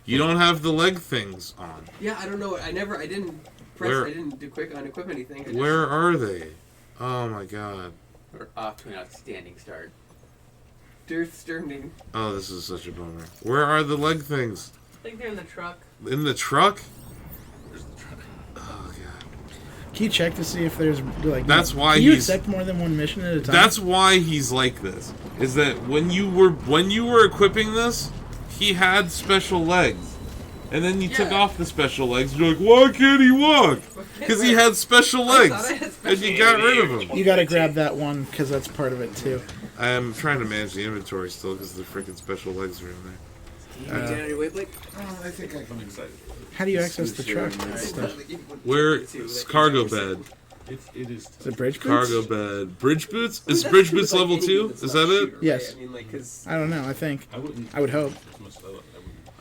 You don't have the leg things on. Yeah, I don't know. I didn't press. Where- I didn't do quick unequip anything. I just- Where are they? Oh my god. We're off to an outstanding start. Sterning. Oh, this is such a bummer. Where are the leg things? I think they're in the truck. In the truck? Can you check to see if there's like? That's why can you he's- accept more than one mission at a time? That's why he's like this. Is that when you were equipping this, he had special legs. And then you took off the special legs, and you're like, why can't he walk? Because he had special I legs. thought I had And you got rid of him. You got to grab that one because that's part of it too. I'm trying to manage the inventory still because the freaking special legs are in there. I think I can. How do you access the truck and stuff? Where is cargo bed? It is. Is it bridge boots? Cargo bed. Bridge boots? Is bridge boots level 2? Is that it? Yes. I mean, like, 'cause I don't know. I think. I would hope.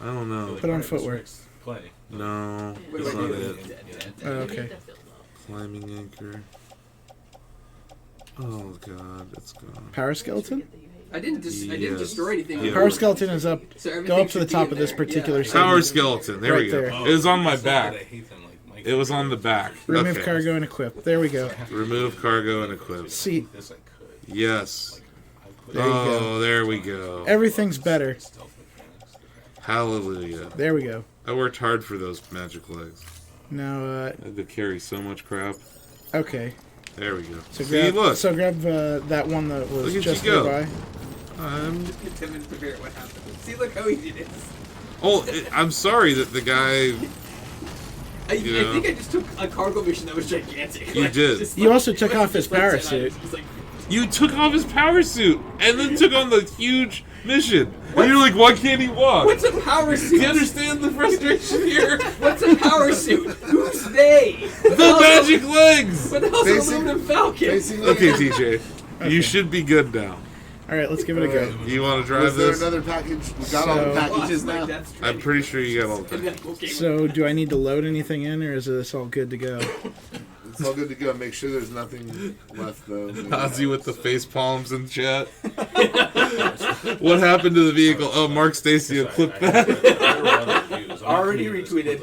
I don't know. Put on footwear. Play. No, that's not it. Oh, okay. Climbing anchor. Oh god, it's gone. Power skeleton? I didn't destroy anything. Yeah. Power skeleton is up. So Go everything up to the should be top in of this there. particular Yeah. segment. Power skeleton. There Right we go. there. It was on my back. It was on the back. Remove Okay. cargo and equip. There we go. Remove cargo and equip. See, Yes. there you go. Oh, there we go. Everything's better. Hallelujah. There we go. I worked hard for those magic legs. Now, I had to carry so much crap. okay. There we go. So See, grab, look. So grab that one that was Look at just you go. nearby. I'm 10 minutes to figure out what happened. See, look how easy it is. Oh, I'm sorry that the guy... I know. think I just took a cargo mission that was gigantic. You did. just You also took off his just like power 10 suit. items. It's like, You took off his power suit and then took on the huge mission. And you're like, why can't he walk? what's a power suit? Do you understand the frustration here? What's a power suit? Who's they? The magic legs! What the hell's an aluminum falcon? Okay, TJ. You should be good now. All right, let's give it a go. You want to drive Was there this? another package? We got all the So- packages now. I'm pretty sure you got all the packages. So, do I need to load anything in, or is this all good to go? It's all good to go. Make sure there's nothing left though. Ozzy with the face palms in chat. What happened to the vehicle? Oh, Mark Stacio clipped that. Already retweeted.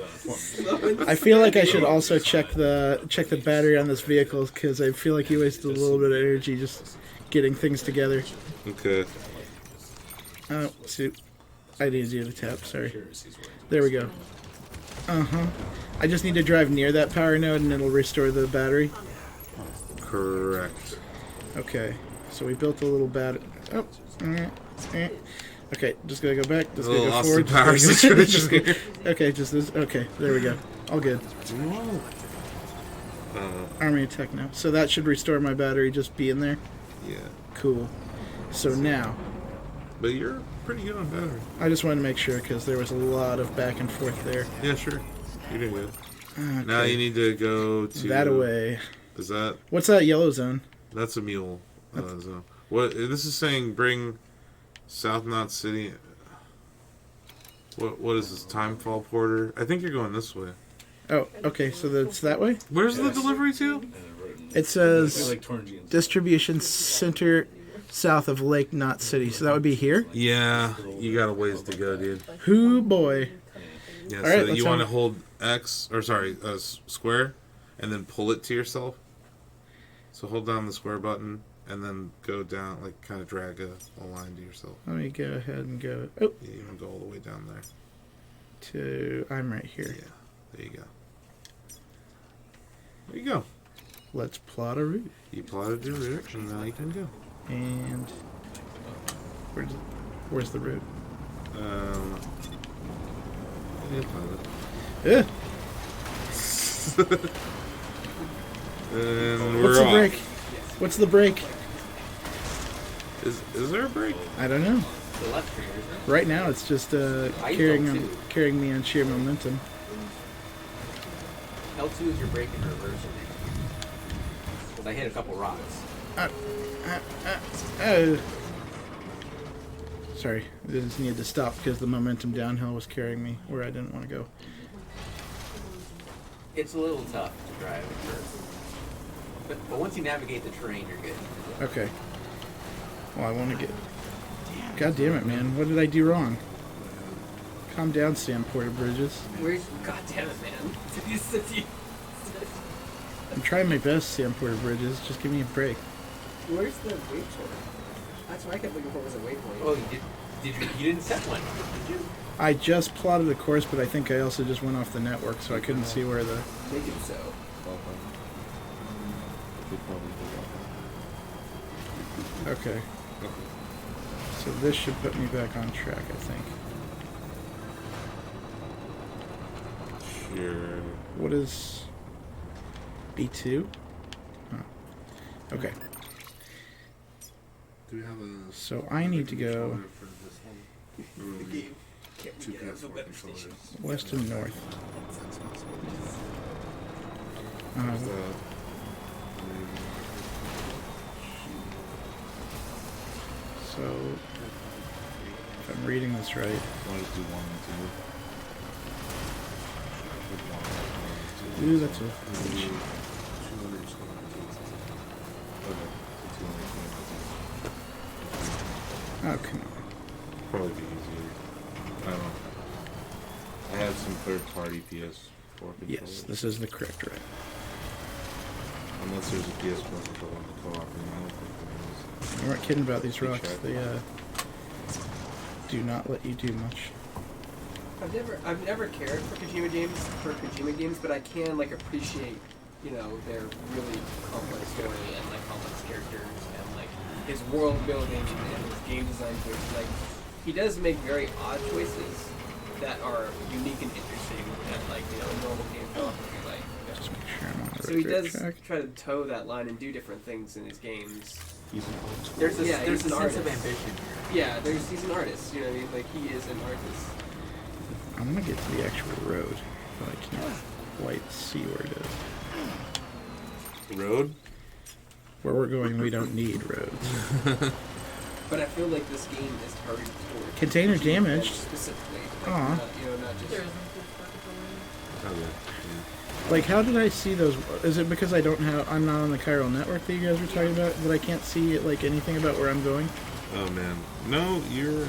I feel like I should also check the battery on this vehicle because I feel like you wasted a little bit of energy just getting things together. Okay. Oh, shoot. I need to do the tap, sorry. There we go. Uh-huh. I just need to drive near that power node and it'll restore the battery. Correct. Okay. So we built a little battery. Oh. Okay, just gotta go back. Just A gotta little go Austin forward. Powers Just gotta go- situation here. Okay, just this. Okay, there we go. All good. Army of Techno. So that should restore my battery just being there. Yeah. Cool. So now, But you're pretty good on battery. I just wanted to make sure because there was a lot of back and forth there. Yeah, sure. You're doing good. Okay. Now you need to go to... That away. Is that... What's that yellow zone? That's a mule zone. What this is saying? Bring South Knot City. What is this? Timefall Porter. I think you're going this way. Oh, okay. So that's that way. Where's the delivery to? It says distribution center south of Lake Knot City. So that would be here. Yeah, you got a ways to go, dude. Hoo boy. Yeah, All so right, let's you want to have- hold X or sorry, square, and then pull it to yourself. So hold down the square button and then go down, like kind of drag a line to yourself. Let me go ahead and go. Oh, Yeah, you want to go all the way down there. I'm right here. Yeah, there you go. There you go. Let's plot a route. You plotted your route, and now you can go. And where's the route? Yeah. And What's we're the off. break? What's the break? Is there a break? I don't know. The left trigger, isn't it? Right now, it's just I carrying don't on, too. carrying me on sheer momentum. L2 is your break in reverse. Because I hit a couple rocks. Sorry, I just needed to stop because the momentum downhill was carrying me where I didn't want to go. It's a little tough to drive at first. But once you navigate the terrain, you're good. Okay. Well, I want to get... God damn it, man. What did I do wrong? Calm down, Sam Porter Bridges. Where's... God damn it, man. I'm trying my best, Sam Porter Bridges. Just give me a break. Where's the waypoint? That's what I kept looking for was a waypoint. Oh, you didn't set one, did you? I just plotted a course, but I think I also just went off the network, so I couldn't see where the... Make it so. Okay. So this should put me back on track, I think. Sure. What is... B2? Huh. Okay. Do we have a... So I need to go for this one? The game. Can't Two get out of the PS4 weather controllers. station. west and north. Where's the... So, if I'm reading this right, Want to do 1 and 2? ooh, that's a... Oh, come on. Probably be easier. I don't know. I have some third-party PS4 controllers. Yes, this is the correct right. Unless there's a PS4 controller on the co-op room, I don't think there is. You weren't kidding about these Good rocks. check. They do not let you do much. I've never cared for Kojima games, but I can like appreciate, you know, their really complex story and like complex characters and like his world building and his game design choices. Like he does make very odd choices that are unique and interesting that like, you know, normal game developers would be like. You know. Just make sure I'm on the So right he does track. try to toe that line and do different things in his games. There's a he's sense an of artist. ambition. Yeah, he's an artist. You know what I mean? Like he is an artist. I'm gonna get to the actual road, but I can't quite see where it is. Road? Where we're going, we don't need roads. But I feel like this game is targeted toward Container damaged. specifically. Like, Aw. not, you know, not just. There isn't a Oh, yeah. Like, how did I see those? Is it because I'm not on the chiral network that you guys were talking about, that I can't see like anything about where I'm going? Oh, man. No, you're,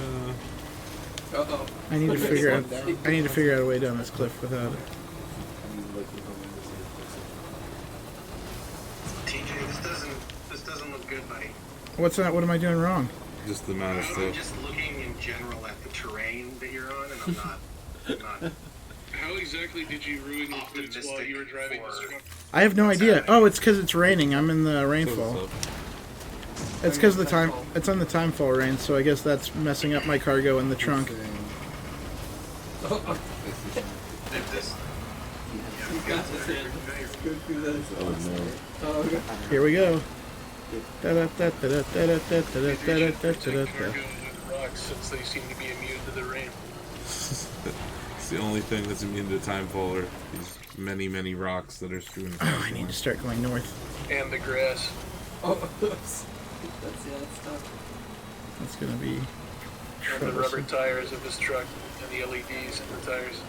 Uh-oh. I need to figure out. I need to figure out a way down this cliff without it. TJ, this doesn't look good, buddy. What's that? What am I doing wrong? just the amount of I'm stuff. just looking in general at the terrain that you're on, and I'm not How exactly did you ruin your boots while you were driving this truck? I have no idea. Oh, it's because it's raining. I'm in the rainfall. It's because the time. It's on the timefall rain, so I guess that's messing up my cargo in the trunk. If this, You got this. Go through this. Oh no. Oh, okay. Here we go. Cargo with rocks since they seem to be immune to the rain. It's the only thing that's immune to timefall are these many, many rocks that are strewn across Oh, I the need line. to start going north. And the grass. Oh, oops. That's tough. That's gonna be And the rubber troublesome. tires of this truck. And the LEDs in the tires.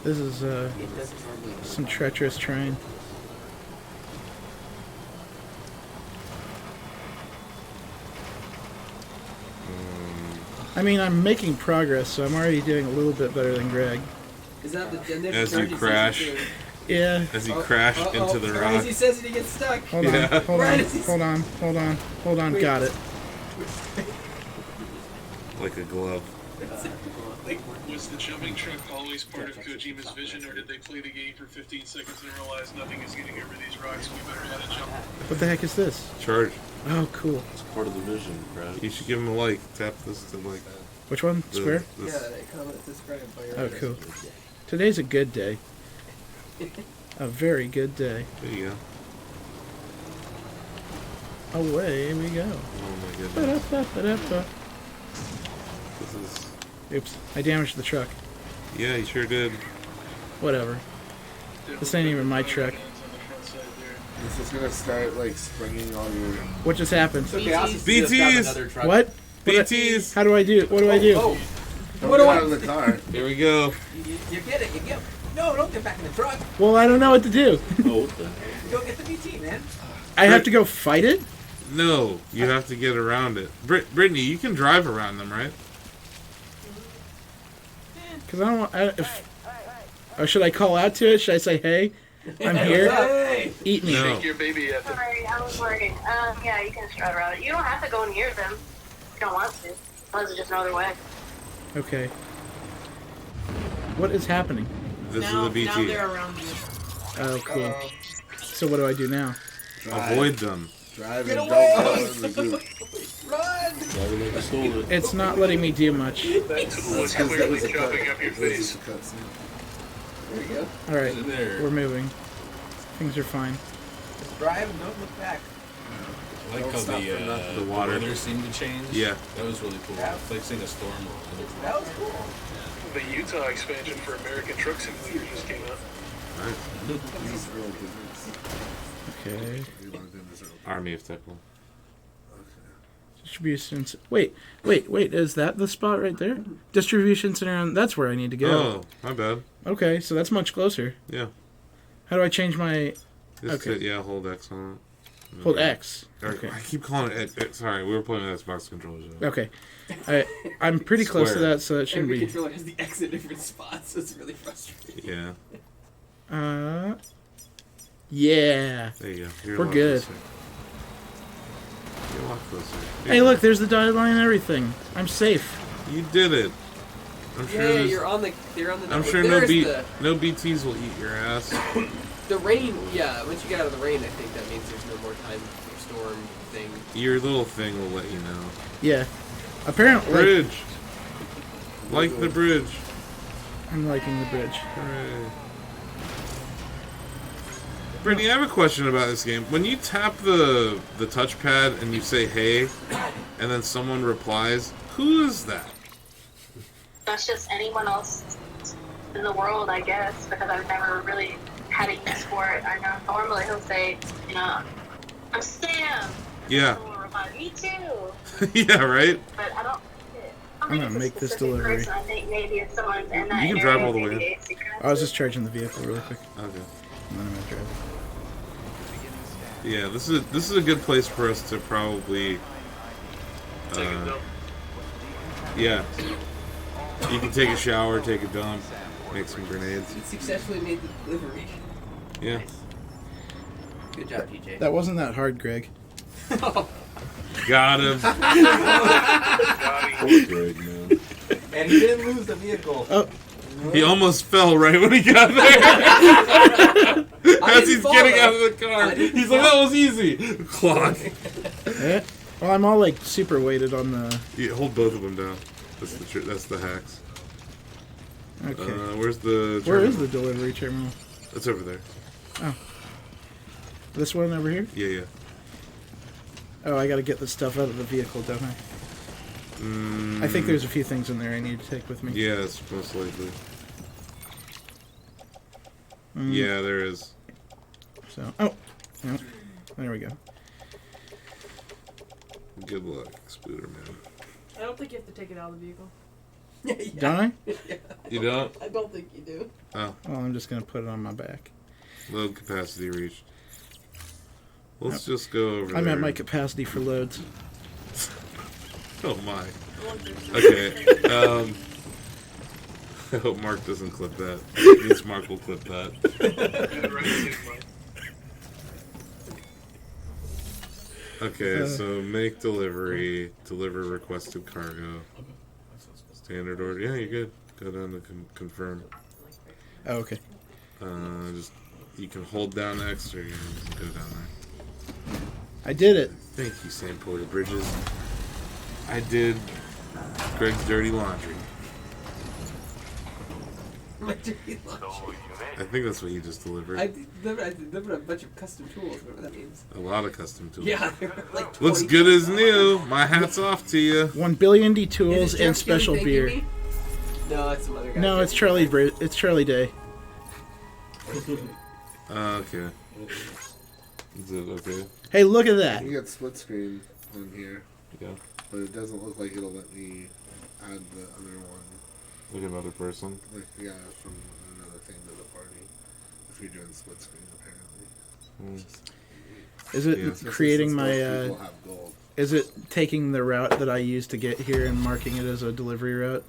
This is some treacherous terrain. I mean, I'm making progress, so I'm already doing a little bit better than Greg. Is that the and there's As you emergency crash. situation. Yeah. As he crashed into the Right rock. as he says it, he gets stuck. Hold on, Yeah. hold Right on, as he hold on, hold on, hold on. Wait. Got it. Like a glove. Like, was the jumping truck always part of Kojima's vision, or did they play the game for 15 seconds and realize nothing is getting over these rocks, we better add a jump? What the heck is this? Charge. Oh, cool. It's part of the vision, Brad. You should give him a like. Tap this to like. Which one? Square? Yeah, comment subscribe by your Oh, cool. Today's a good day. A very good day. There you go. Away we go. Oh my goodness. Ba-da-ba-ba-da-ba. This is... Oops, I damaged the truck. Yeah, you sure did. Whatever. This ain't even my truck. This is gonna start like springing all your. What just happened? BTs! What? BTs! How do I do? What do I do? Oh, Don't what get do out of the car. Here we go. You get it. You get. No, don't get back in the truck. Well, I don't know what to do. Oh, what the? Go get the BT, man. I have to go fight it? No, you have to get around it. Brittany, you can drive around them, right? Because I don't want... or should I call out to it? Should I say, hey, I'm here? Hey. Eat me. No. Take your baby at the... Sorry, I was working. Yeah, you can just drive around it. You don't have to go near them. You don't want to. Unless it's just another way. Okay. What is happening? This now, is the BT. now they're around you. Oh, cool. So what do I do now? Avoid them. Drive Get and away! don't go in the group. Run! Driving like a stolen. It's not letting me do much. Tool is clearly chopping up your face. This is a cutscene. There you go. Alright, In there. we're moving. Things are fine. Just drive and don't look back. I like Don't how stop for nothing. the The water. weather seemed to change. Yeah. That was really cool. Yeah. It's like seeing a storm roll. That was cool. The Utah expansion for American Truck Simulator just came out. This is real business. Okay. You logged in as a- Army of Technical. Distribution... Wait, is that the spot right there? Distribution center, that's where I need to go. Oh, my bad. Okay, so that's much closer. Yeah. How do I change my... Just Okay. hit, yeah, hold X on it. Hold X. Or, Okay. I keep calling it... Sorry, we were playing with Xbox controllers. Okay. I'm pretty close to Square. that, so that shouldn't Every be... controller has the X in different spots. So it's really frustrating. Yeah. Yeah. There you go. You're a We're lot good. closer. You're a lot closer. Hey, look, there's the dotted line and everything. I'm safe. You did it. I'm sure. Yeah, there's- you're on the. You're on the. I'm sure no there's no BTs will eat your ass. The rain. Yeah, once you get out of the rain, I think that means there's no more time for storm thing. Your little thing will let you know. Yeah. Apparently... Bridge. Like the bridge. I'm liking the bridge. Hooray. Brittany, I have a question about this game. When you tap the touchpad and you say hey, and then someone replies, who is that? That's just anyone else in the world, I guess, because I've never really had a use for it. I know normally he'll say, you know, I'm Sam. Yeah. Someone will reply, me too. Yeah, right? But I don't. I'm gonna make this delivery. Person. I think maybe if someone's in that You can area, drive all the maybe way. it's secret. I was just charging the vehicle really quick. Okay. And then I'm gonna drive it. Yeah, this is a good place for us to probably. Take a dump. Yeah. You can take a shower, take a dump, make some grenades. You successfully made the delivery. Yeah. Good job, TJ. That wasn't that hard, Greg. Got him. Poor Greg, man. And he didn't lose the vehicle. Oh, He almost fell right when he got there. As he's fall, getting though. out of the car. I didn't He's like, fall. that was easy. Clock. yeah. Well, I'm all like super weighted on the... Yeah, hold both of them down. That's the hacks. Okay. Where's the Where is terminal? the delivery terminal? It's over there. This one over here? Yeah, yeah. Oh, I gotta get the stuff out of the vehicle, don't I? I think there's a few things in there I need to take with me. Yes, most likely. Mm, Yeah, there is. So, oh, no. There we go. Good luck, Spooder Man. I don't think you have to take it out of the vehicle. Don't I? You don't? I don't think you do. Oh, Well, I'm just gonna put it on my back. load capacity reached. Let's just go over I'm there. at my capacity for loads. Oh my. Okay. I hope Mark doesn't clip that. At least Mark will clip that. Okay, so make delivery, deliver requested cargo. Standard order. Yeah, you're good. Go down to confirm. Oh, okay. Just you can hold down X or you can go down there. I did it. Thank you, Sam Porter Bridges. I did Greg's dirty laundry. My dirty laundry. I think that's what he just delivered. I delivered a bunch of custom tools, whatever that means. A lot of custom tools. Yeah, they were like Looks 20 good as new. My hat's off to you. 1 billion D tools Is it Jeff and special Gilly beer. thanking me? No, it's some other guy. No, it's Charlie. It's Charlie Day. Okay. Is it okay? Hey, look at that. You got split screen on here. Yeah. But it doesn't look like it'll let me add the other one. Look at another person. Like, yeah, from another thing to the party. If you're doing split screen, apparently. Is it Yeah. creating Since my? most people have gold. Is it taking the route that I used to get here and marking it as a delivery route?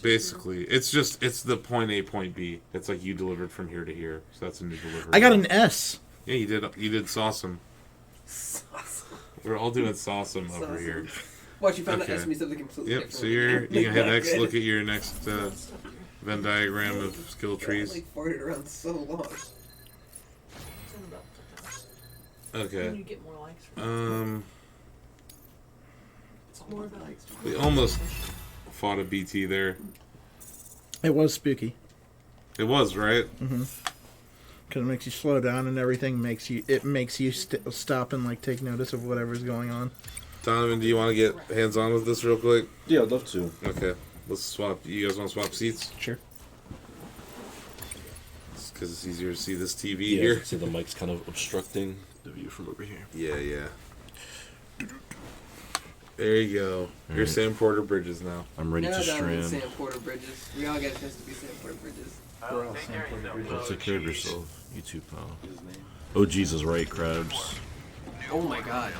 Basically, it's the point A, point B. It's like you delivered from here to here, so that's a new delivery. I got an S. Yeah, you did Sawsome. We're all doing Sawsome over Sawsome. here. What, you found Okay. that S means something completely Yep. different. So you can hit X. Good. Look at your next Venn diagram of skill I trees. like farted around so long. Okay. You get more likes from It's more than likes. We almost fought a BT there. It was spooky. It was right. Mm-hmm. Because it makes you slow down and everything. It makes you stop and like take notice of whatever's going on. Donovan, do you want to get hands on with this real quick? Yeah, I'd love to. Okay. Let's swap. You guys want to swap seats? Sure. Because it's easier to see this TV Yeah, here. see the mic's kind of obstructing the view from over here. Yeah. There you go. You're Alright. Sam Porter Bridges now. I'm ready to stream. Sam Porter Bridges. We all get a chance to be Sam Porter Bridges. We're all Sam Porter Bridges. Take care of yourself, YouTube pal. Oh, Jesus, right, crabs. Oh my god.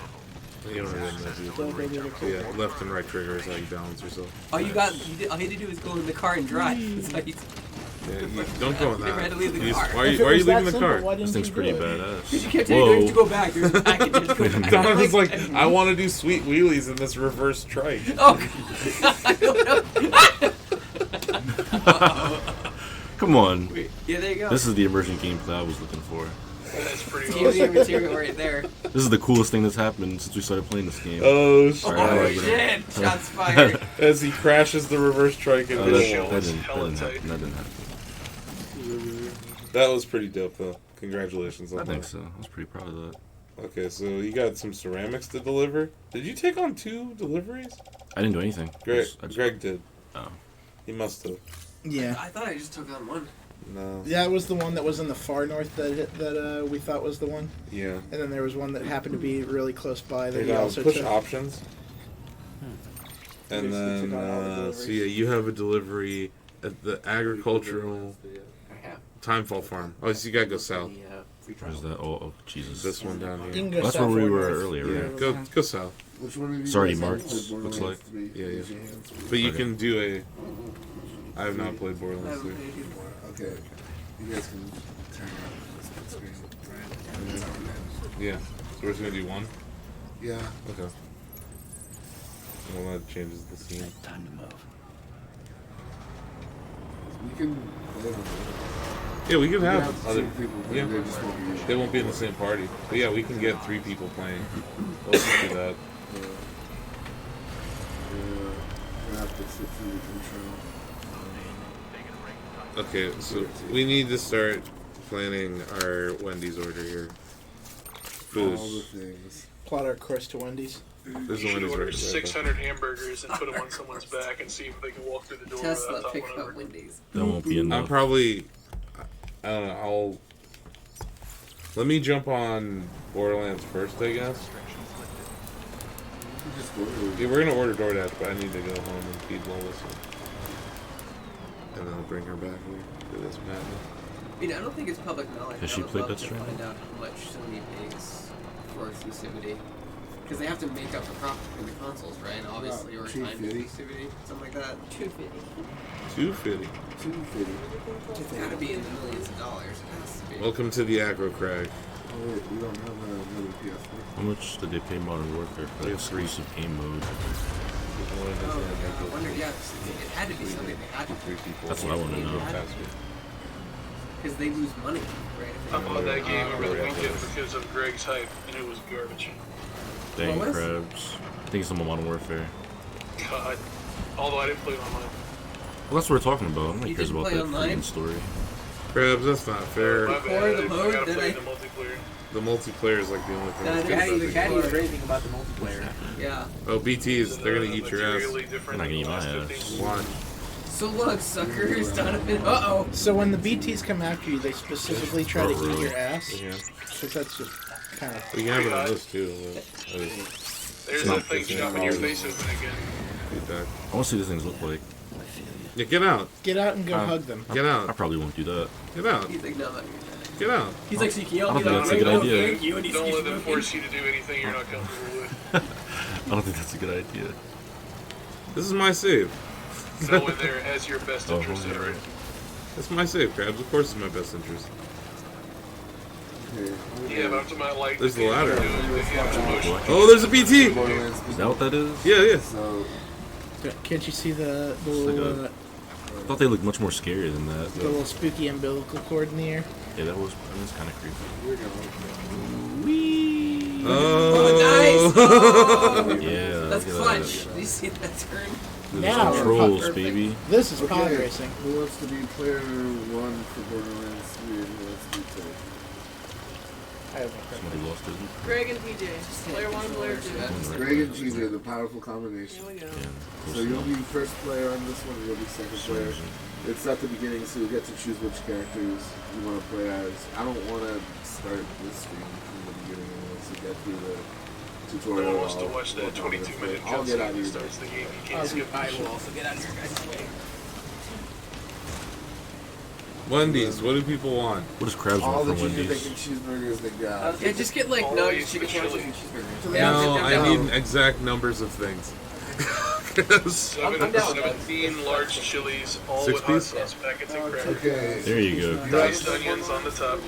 You don't really know. Yeah, left and right trigger is how you balance yourself. All you had to do is go in the car and drive. That's how you, Yeah, you don't go in You never had that. to leave the You car. why are If you, it why are you was that leaving the simple, car? why didn't This thing's you pretty do it? badass. Because you kept telling me Whoa. to go back. There's a package. Just go back. Donovan's like, I want to do sweet wheelies in this reverse trike. Oh, I don't know. Come on. Yeah, there you go. This is the immersion gameplay I was looking for. That's pretty Game awesome. material right there. This is the coolest thing that's happened since we started playing this game. Oh, Alright, how do I Oh get shit! Shots fired. As he crashes the reverse trike into Oh, the that, wall. that didn't happen. That didn't happen. That was pretty dope, though. Congratulations on I think that. so. I was pretty proud of that. Okay, so you got some ceramics to deliver. Did you take on 2 deliveries? I didn't do anything. Greg did. Oh. He must have. Yeah. I thought I just took on one. No. Yeah, it was the one that was in the far north that we thought was the one. Yeah. And then there was one that happened to be really close by that Hey, he now, also push took. options. And Basically then, took on all the so deliveries. yeah, you have a delivery at the agricultural Timefall Farm. Oh, so you gotta go south. Where's that? Oh, Jesus. This one down You here. can go That's south where we or were north. earlier, Yeah, right? go south. Which one of you It's already guys have marked, played looks Borderlands like. 3? Yeah. Raise your hands. But you Okay. can do a. I have not played Borderlands 3. Okay. You guys can turn on the split screen, right? That's how we're gonna- Yeah. So we're just gonna do one? Yeah. Okay. Well, that changes the scene. Time to move. We can play on it. Yeah, we could We have have other some people, but Yeah, they just won't be. they won't be in the same party. But yeah, we can get 3 people playing. Let's just do that. Yeah. Gonna have to sit through the control. Okay, so we need to start planning our Wendy's order here. All the Food. things. Plot our course to Wendy's. There's You a should Wendy's order right there. 600 hamburgers and put them on someone's back and see if they can walk through the door Tesla without pick toppling up over. Wendy's. That won't be I'm enough. probably. I don't know. Let me jump on Borderlands first, I guess. You can just go to Yeah, we're gonna order DoorDash, but I need to go home and feed Lois. And then I'll bring her back here for this madness. I mean, I don't think it's public knowledge. Has I she would played love that to stream? find out how much Sony pays for exclusivity. Because they have to make up the profit in the consoles, right? Obviously, or time 250. exclusivity, something like that. 250. 250. 250. It's got to be in the millions of dollars. It has to be. Welcome to the Aggro Crag. Oh wait, we don't have another PS4. How much did they pay Modern Warfare for that exclusive game mode? Oh, yeah, I wonder, yeah, it had to be something they had to do. That's what I want to know. Because they lose money, right? If I they bought that game over the weekend because of Greg's hype, and it was garbage. Dang What was? crabs. I think it's on Modern Warfare. God. Although I didn't play it online. Well, that's what we're talking about. Nobody You cares didn't about play that online? freaking story. Crabs, that's not fair. My Core bad. the I mode gotta that play I- the multiplayer. The multiplayer is like the only thing. Yeah, that's the good guy- about the the guy game. needs anything about the multiplayer. Yeah. Oh, BTs, they're gonna eat your ass. Materially different They're not than the gonna last eat my 15. Watch. So look, suckers, Donovan. Uh-oh. So when the BTs come after you, they specifically try to eat your ass? Yeah. Because that's just kind of... We can have it on this too. There's that thing shoving your face open again. Feedback. I want to see these things look like. Yeah, get out. Get out and go hug them. Get out. I probably won't do that. Get out. He's like, no, no. Get out. He's like, Seeking, I don't he's think like, that's a good no, idea. thank you, and he's Don't let them smoking. force you to do anything you're not comfortable with. I don't think that's a good idea. This is my save. No one there has your best Oh, interest yeah, at heart. That's my save, Crabs. Of course it's my best interest. Yeah, but I'm talking about like There's the ladder. emotion. Oh, there's a BT! Is that what that is? Yeah, yeah. So, Can't you see the It's like little, I thought they looked much more scary than that. the little spooky umbilical cord in the air? Yeah, that was kind of creepy. Oh, Oh, Yeah, that's look at clutch. that. Do you see that turn? There's Now some we're trolls, perfect. baby. This is pod okay, racing. who wants to be player 1 for Borderlands 3 and who wants to be player I have no Somebody lost it. Greg and PJ. Player 1, player 2. 2? Greg and GJ, the powerful combination. Here we go. Yeah. So you'll be first player on this one, you'll be second player. It's at the beginning, so you get to choose which characters you want to play as. I don't want to start this stream from the beginning once you get through the No tutorial. one wants to I'll watch that work on this, 22-minute but I'll get cutscene out of that here. starts the game. You can't skip I that will shit. also get out of your guys' way. Wendy's. What do people want? What does Crabs All want the from junior Wendy's? bacon cheeseburgers they got. Yeah, just get like Always nuggets, chicken the sandwiches, chili. and cheeseburgers. No, Yeah, I need exact numbers of things. 17 large chilies, all 6 with hot piece? sauce packets and crackers. Okay. There you go. Diced onions on the top.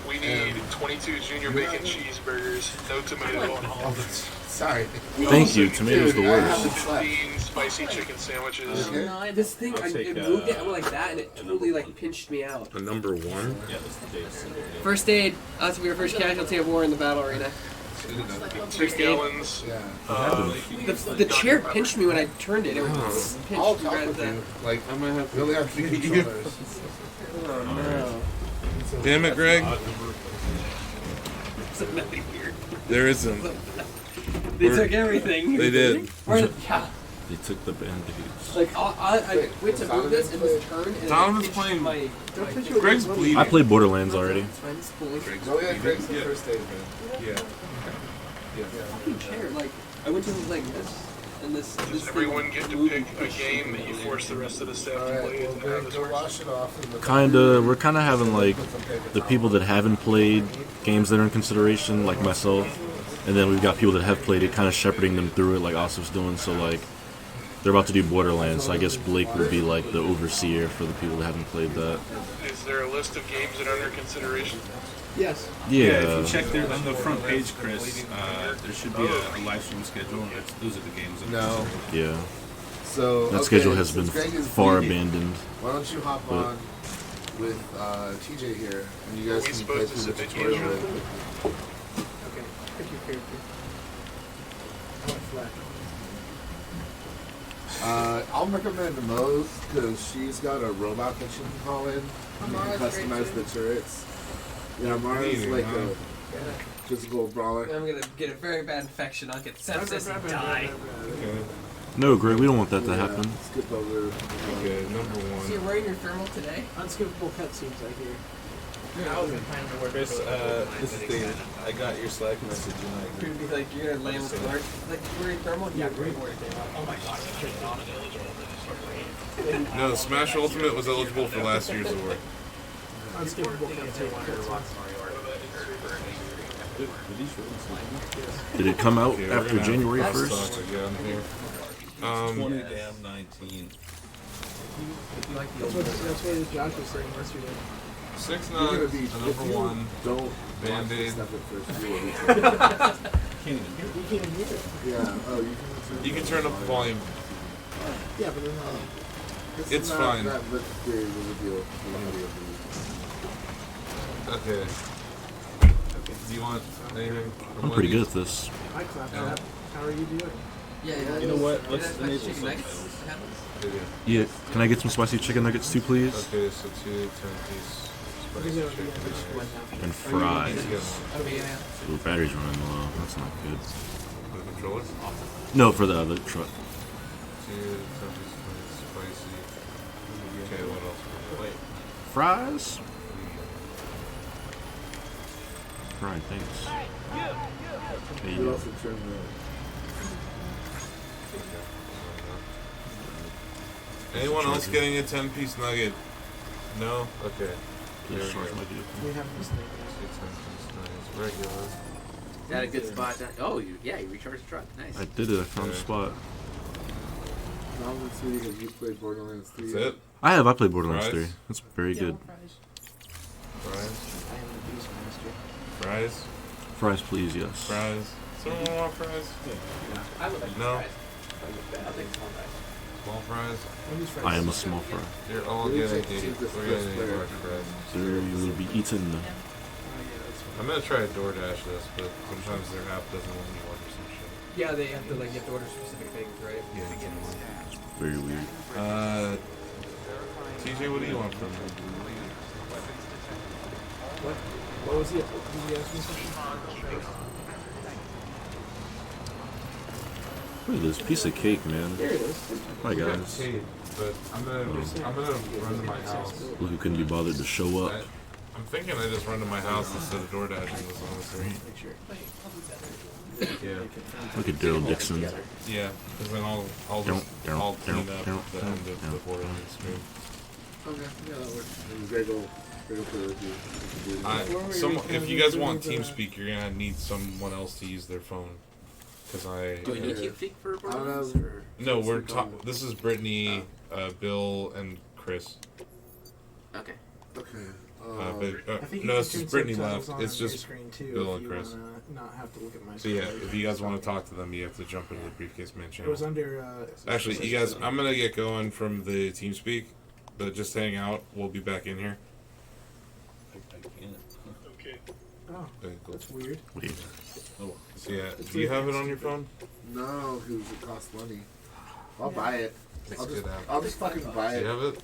We need 22 junior bacon cheeseburgers, no tomato on all. Sorry. Thank you. Tomato's the Dude, I worst. haven't slept. 15 spicy chicken sandwiches. Okay. This thing, I'll take, it moved it like that, and it totally like pinched me out. A number 1? Yeah, that's the date. First aid. Us, we were first casualty of war in the battle arena. 2 gallons. Yeah. The chair pinched me when I turned it. It was pinched I'll right talk at with the. you. Like, I might have to really have to controllers. Oh no. Damn it, Greg. Something weird. There isn't. They took everything. They did. Yeah. They took the band-aids. Like I went to move this and this turned and Donovan's it playing. my Greg's bleeding. I played Borderlands already. friend's pulling. Oh yeah, Greg's the first aid man. Yeah. Fucking chair. Like I went to like this and this. Does everyone get to pick a game that you force the rest of the staff to Alright, play? well, Is that how go, this go works? wash it off. And We're kinda having like the people that haven't played games that are in consideration, like myself, and then we've got people that have played it, kind of shepherding them through it, like Asif's doing. So like, they're about to do Borderlands, so I guess Blake would be like the overseer for the people that haven't played that. Is there a list of games that are under consideration? Yes. Yeah. If you check there on the front page, Chris, there should be a live stream schedule. And those are the games. That No. Yeah. So That okay, schedule has since been Greg is far bleeding, abandoned. Why don't you hop But- on with TJ here, and you Are guys we can play supposed to through the submit tutorial. games real with- Okay. Pick your character. I want flat. I'll recommend Moe's because she's got a robot that she can call in. You can Amara's great, customize too. the turrets. Yeah, Mara's like a physical brawler. I'm gonna get a very bad infection. I'll get sepsis and die. Okay. No, Greg, we don't want that to happen. Skip over. Okay, number So you're 1. wearing your thermal today? Unskippable cutscenes, I hear. Chris, this is David. I got your Slack message and You're gonna be like, you're gonna lay on the floor. Like, you're wearing thermal? Yeah, great. Oh my gosh, I turned it on and eligible. No, Smash Ultimate was eligible for last year's award. Unskippable cutscenes. Did it come out Yeah, we're after gonna have January to 1st? stop again here. 20 damn 19. That's what Josh was saying yesterday. 6 You're gonna nuts, be a number if you 1. Don't Band-Aid. Step at first. You will be- Can't even hear You can't even hear it. Yeah. Oh, You can turn up the volume. Yeah, but then It's not fine. That big of a deal. Okay. Do you want anything? from I'm pretty good Wendy's? at this. I clapped Yeah. that. How are you doing? Yeah. You know what? Let's That's enable chicken nuggets. subtitles. Yeah, can I get some spicy chicken nuggets too, please? Okay, so 2 10-piece spicy chicken nuggets. And fries. Oh yeah. Ooh, battery's running low. That's not good. For the controllers? No, for the other truck. 2 10-piece spicy. Okay, what else? Wait. Fries? Right, thanks. There you You go. also turn the. Anyone else getting a 10-piece nugget? No? Okay. There we Just charge go. my vehicle. We have this thing. 2 10-piece nuggets. Regular. Is that a good spot? Oh, you recharged the truck. Nice. I did it. I found the spot. Novel 3, have you played Borderlands 3? That's it? I played Borderlands Fries? 3. That's very good. Fries? I am the beast master. Fries? Fries, please, yes. Fries? Someone want fries? I would like No? fries. I'll take small fries. Small fries? I am a small fry. You're all Who's getting that cheapest we're getting player? large fries. There will be eaten. I'm gonna try to DoorDash this, but sometimes their app doesn't let me order some shit. Yeah, they have to like you have to order specific things, right? Yeah. Very weird. TJ, what do you want from me? What was it? Did you ask me something? Look at this piece of cake, man. There it is. Hi, guys. Paid, but I'm gonna run to my house. Look who couldn't be bothered to show up. I'm thinking I just run to my house instead of DoorDashing this, honestly. Yeah. Look at Daryl Dixon. Yeah, because then I'll clean up the end of the Borderlands stream. Okay, yeah, that works. And Grego play with you. If you guys want TeamSpeak, you're gonna need someone else to use their phone. Because Do we need TeamSpeak for I don't Borderlands? know. Or? No, we're this is Brittany, Bill, and Chris. Okay. Okay. No, it's just Brittany left. It's just Bill and if Chris. you wanna not have to look at my So yeah, screen. if you guys want to talk to them, you have to jump into the Briefcase Man It channel. was under. Actually, you guys, I'm gonna get going from the TeamSpeak, but just hang out. We'll be back in here. I can't. Okay. Oh, Okay, cool. that's weird. So yeah, do you have it on your phone? No, because it costs money. I'll buy it. It's a good app. I'll just fucking buy Do it. you have it?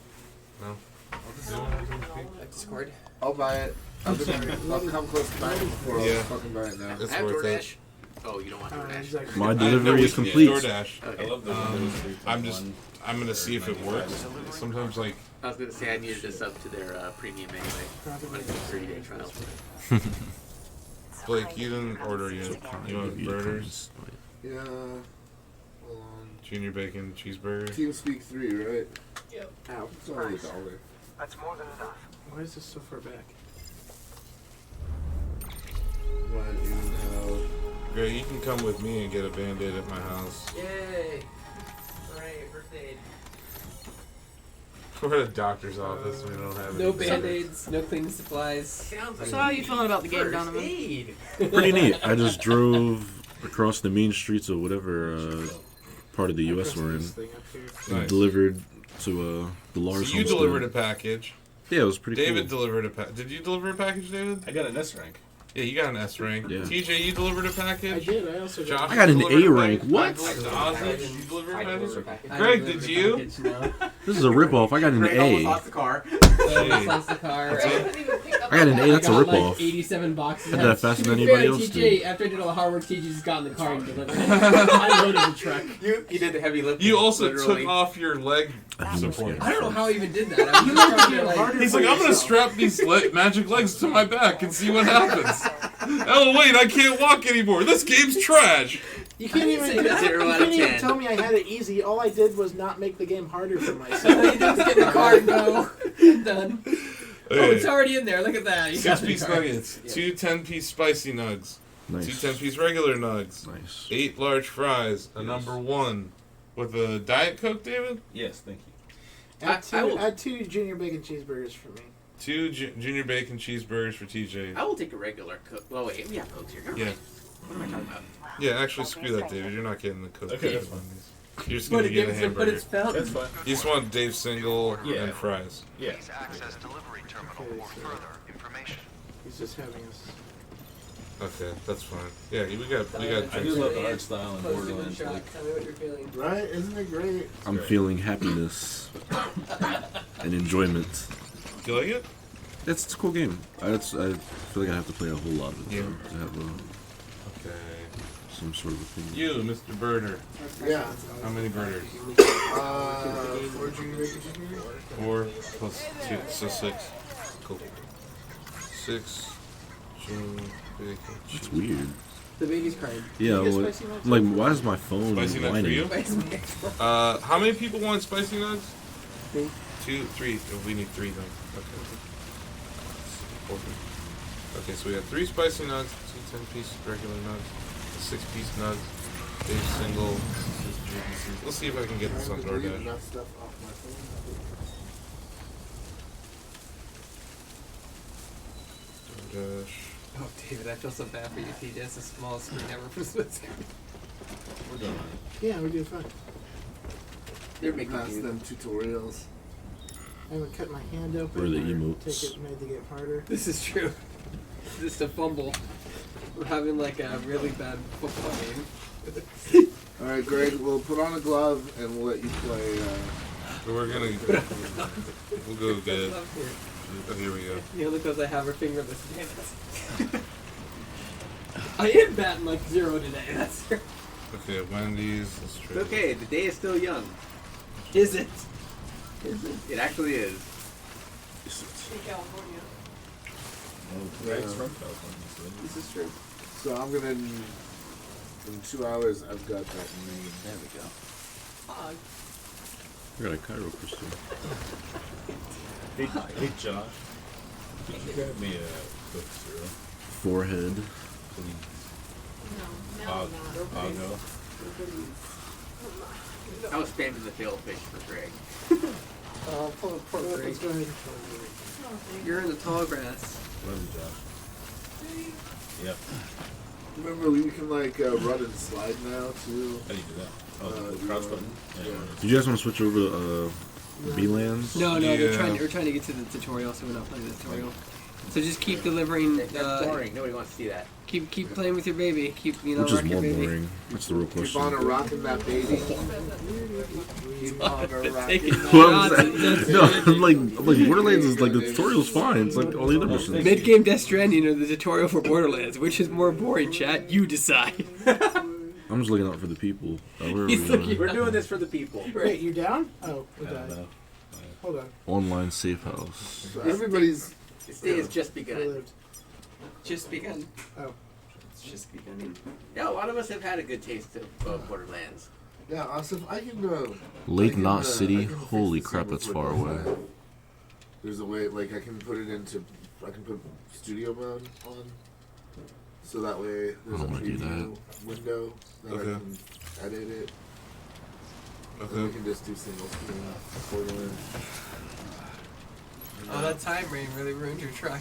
No. You don't have TeamSpeak? Discord. I'll buy it. I'll come close to buying it before Yeah. I'll fucking buy it now. It's I have worth DoorDash. it. Oh, you don't want DoorDash? Exactly. My No, delivery we is can complete. DoorDash. Okay. I love those. I'm gonna see if it works. Sometimes like I was gonna say I needed this up to their premium anyway. On a 30-day trial. Blake, you didn't order yet. You want burgers? Yeah. Hold on. Junior bacon cheeseburger. TeamSpeak 3, right? Yep. Ow. It's only $1. That's more than enough. Why is this so far back? What in hell? Greg, you can come with me and get a Band-Aid at my house. Yay! Hooray, first aid. We're at a doctor's office. We don't have No any band-aids, no cleaning supplies. So how are you feeling about the game, Donovan? Aid. Pretty neat. I just drove across the main streets of whatever part of the U.S. we're in. And Nice. delivered to the Lars So you homestead. delivered a package. Yeah, it was pretty David cool. delivered a package. Did you deliver a package, David? I got an S rank. Yeah, you got an S rank. Yeah. TJ, you delivered a I package. did. I also Josh, I got an delivered A rank. package. What? Ozzy, did you deliver a I package? delivered a package. Greg, did you? This is a ripoff. I got an Greg almost A. lost the car. Hey. Lost the car. That's it? I got an A. That's a I got, ripoff. like 87 boxes. I did that faster than To be fair anybody to else TJ, did. after I did all the hard work, TJ just got in the car and delivered it. I loaded the truck. You did the heavy lifting. You also literally. took off your leg I think support. I don't know how I even did that. I was just trying to like... He's like, I'm gonna strap these magic legs to my back and see what happens. Oh wait, I can't walk anymore. This game's trash. You can't even, say that. 0 out of 10. tell me I had it easy. All I did was not make the game harder for All myself. you did was get in the car and go. Done. Oh, it's already in there. Look at that. You got in the 6-piece car. nuggets, 2 10-piece spicy nugs, Nice. 2 10-piece regular nugs, Nice. 8 large fries, a number 1 with a Diet Coke, David. Yes, thank you. Add two junior bacon cheeseburgers for me. 2 junior bacon cheeseburgers for TJ. I will take a regular Coke. Well, wait, we have Cokes here. Never Yeah. mind. What am I talking about? Yeah, actually, screw that, David. You're not getting the Coke. Okay, David that's fine. on these. You're just But gonna it get a gives it, but hamburger. it's found. That's fine. You just want Dave single Yeah. and fries. Yeah. Please access delivery terminal Okay, for so- further information. He's just having us. Okay, that's fine. Yeah, we got. I do love the art style in Borderlands. Tell me Like, what you're feeling. Right? Isn't it great? I'm feeling happiness and enjoyment. Do you like it? It's a cool game. I feel like I have to play a whole lot of it Yeah. to have Okay. some sort of opinion. You, Mr. Birder. Yeah. How many birders? 4 junior bacon cheeseburgers? 4 plus 2, so 6. Cool. 6 junior bacon cheese. It's weird. The baby's crying. Yeah, Did you well, get spicy nuts? like, why is my phone Spicy nut for whining? you? How many people want spicy nuts? Me. 2, 3. We need 3 then. Okay. 4. Okay, so we have 3 spicy nuts, 2 10-piece regular nuts, a 6-piece nuts, Dave single. Let's see if I can get this on DoorDash. Enough stuff off my phone. DoorDash. Oh, David, I feel so bad for you. TJ, it's the smallest screen ever for split screen. we're done. Yeah, we're doing fine. They're making Pass them tutorials. I haven't cut my hand open. Or the or emotes. Take it made to get harder. This is true. Just a fumble. We're having like a really bad football game. Alright, Greg, we'll put on a glove and we'll let you play. We're gonna. We'll go good. Oh, here we go. You know, because I have her fingerless. Damn it. I am batting like 0 today. That's Okay, Wendy's. Let's try. It's okay. The day is still young. Is it? Is it? It actually is. In California. Greg's from California, so This is true. So I'm gonna. In 2 hours, I've got that name. There we go. Fog. I got a Cairo crystal. Hey Josh, could you grab me a Coke Zero, Forehead. please? No, I'll go. I was spamming the tail fish for Greg. Poor Greg. Let's go ahead. You're in the tall grass. Love you, Josh. Yep. Remember, we can like run and slide now too. How do you do that? Oh, the crouch button. Yeah. Did you guys want to switch over to B-Lands? No, Yeah. we're trying to get to the tutorial, so we're not playing the tutorial. So just keep delivering. That's boring. Nobody wants to see that. Keep playing with your baby. Keep Which is rock your more baby. boring? That's the real Keep question. on a rocking that baby. Keep on a rocking that Well, I'm like Borderlands is like the tutorial's fine. It's like all the other missions. Mid game Death Stranding or the tutorial for Borderlands, which is more boring? Chat, you decide. I'm just looking out for the people. Where are we going? We're doing this for the people. Wait, you down? Oh, we I don't died. know. Hold on. Online safe house. So everybody's. This day has just We begun. lived. Just begun. Oh. It's just beginning. Yeah, a lot of us have had a good taste of Borderlands. Yeah, Asif, I can. Lake I can, Knot City. I can fix Holy this crap, thing that's with far Windows away. 5. There's a way, like I can put it into. I can put studio mode on. So that way there's I a wanna do preview window that Okay. I can edit it. And we Okay. can just do single screen Borderlands. Oh, that time rain really ruined your truck.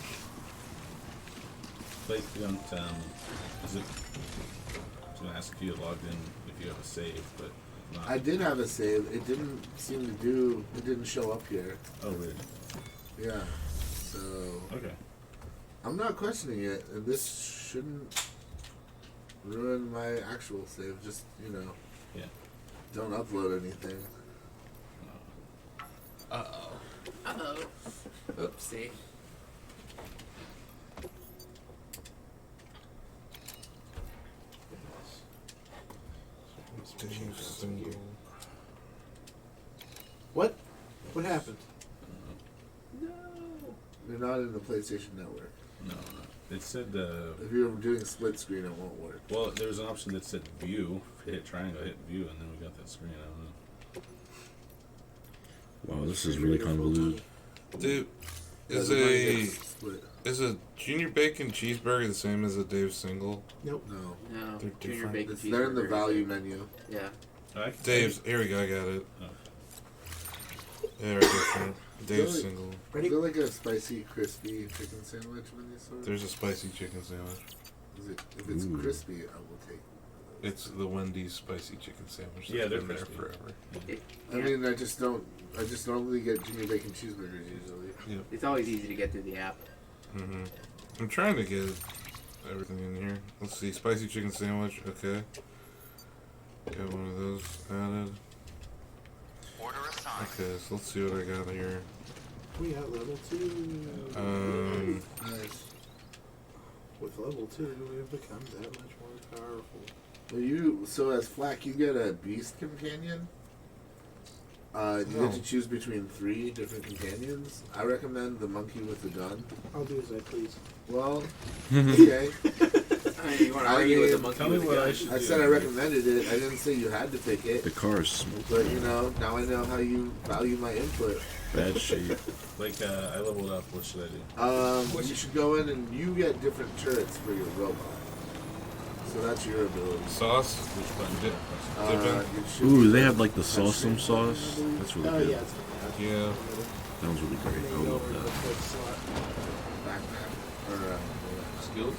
Like, you don't, is it? I was gonna ask if you had logged in if you have a save, but if not. I did have a save. It didn't seem to do. It didn't show up here. Oh, weird. Yeah. So Okay. I'm not questioning it, and this shouldn't ruin my actual save. Just Yeah. don't upload anything. Uh-oh. Uh-oh. Oopsie. What? What happened? You're not in the PlayStation Network. No. It said, If you're doing split screen, it won't work. well, there was an option that said view. Hit triangle, hit view, and then we got that screen. I don't know. Wow, this is really convoluted. Dude, is Yeah, the money a gets split. junior bacon cheeseburger the same as a Dave single? Nope. No. No, They're junior different. bacon It's there in the cheeseburger. value menu. Yeah. I can Dave's. Here we go. I got it. Oh. They're different. Dave's Really? single. Ready? Is there like a spicy, crispy chicken sandwich of any sort? There's a spicy chicken sandwich. Is it, if it's Ooh. crispy, I will take. It's the Wendy's spicy chicken sandwich. Yeah, they're been there crispy. forever. I mean, I just normally get junior bacon cheeseburgers usually. It's always easy to get through the app. I'm trying to get everything in here. Let's see, spicy chicken sandwich. Okay. Got one of those added. Okay, so let's see what I got here. We got level 2. Nice. With level 2, it becomes that much more powerful. So as Flack, you get a beast companion. You get to choose between 3 different companions. I recommend the monkey with the gun. I'll do as I please. Well, okay. You want to argue with the monkey? Tell me with what the I gun? should I do. said I recommended it. I didn't say you had to pick it. The car is smooth. But now I know how you value my input. Bad shape. Like, I leveled up. What should I do? You should go in and you get different turrets for your robot. So that's your ability. Sauce? Which button? Dip. It should Ooh, be they the- have like the Sawsome sauce. That's really good. Yeah. Yeah. That one's really great. I love that. backpack. Or, Skills?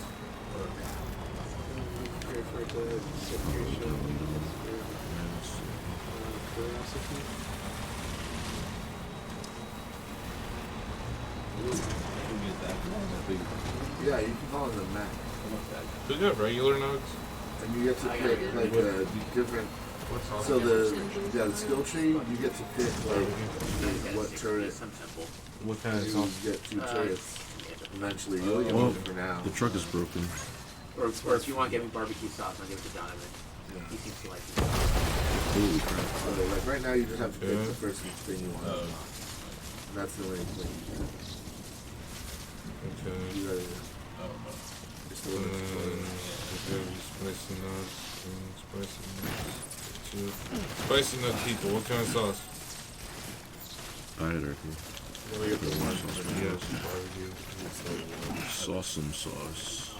yeah, you can call it the Mac. We got regular nugs. And you get to pick like a different. So the skill tree, you get to pick like what turret. What kind of You sauce? get 2 turrets. Eventually, you only get Well, one for now. the truck is broken. Or if you want to give me barbecue sauce, I'll give it to Donovan. He seems to like it. Holy crap. So like right now, you just have to pick Okay. the first thing you want. And that's the only thing you do. Okay. You gotta just a little Okay, spicy nuts. Spicy nuts. 2. Spicy nut people. What kind of sauce? Hierarchy. Yes, barbecue. Sawsome sauce.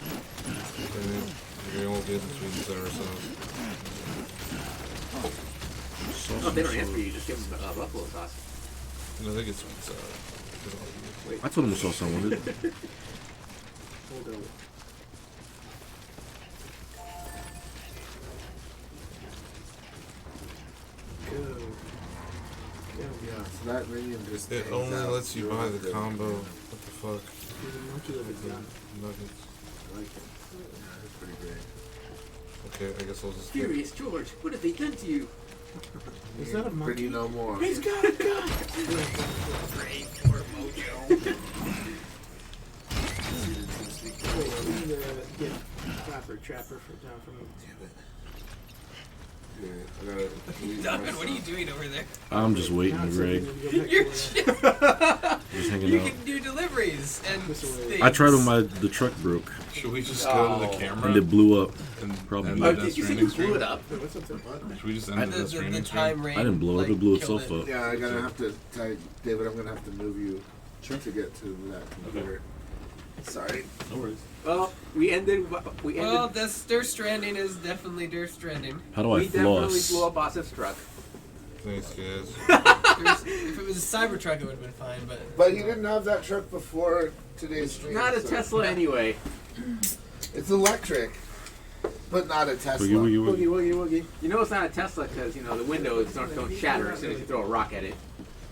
Okay, you won't get between the sour sauce. Oh, if they don't answer you, just give them buffalo sauce. No, they get sweet and sour. I told him the sauce I wanted. Hold on. Yeah, so that minion just. It hangs only out. lets you don't buy have the to- combo. What the fuck? Nuggets. I like it. Yeah, it's pretty great. Okay, I guess I'll just. Furious George, what have they done to you? Is that a monkey? Pretty no more. He's got a gun! Wait, we need to get Trapper for down from Donovan, what are you doing over there? I'm just waiting, Greg. You're Just hanging You out. can do deliveries and things. I tried when the truck broke. Should we just go to the camera? And it blew up. And Probably. end Oh, the did you say streaming you blew it stream? up? Should we just end the streaming the stream? time range. I didn't blow up. It blew itself up. Yeah, I'm gonna have to. David, I'm gonna have to move you to get to that computer. Sorry. No worries. Well, we ended. Well, this Death Stranding is definitely Death Stranding. How do I We definitely floss? blew up Boss's truck. Thanks, guys. If it was a Cybertruck, it would have been fine, But you didn't have that truck before today's stream. Not a so- Tesla anyway. It's electric, but not a Tesla. Woogie, woogie, woogie. Woogie. You know it's not a Tesla because the windows don't shatter as soon as you throw a rock at it.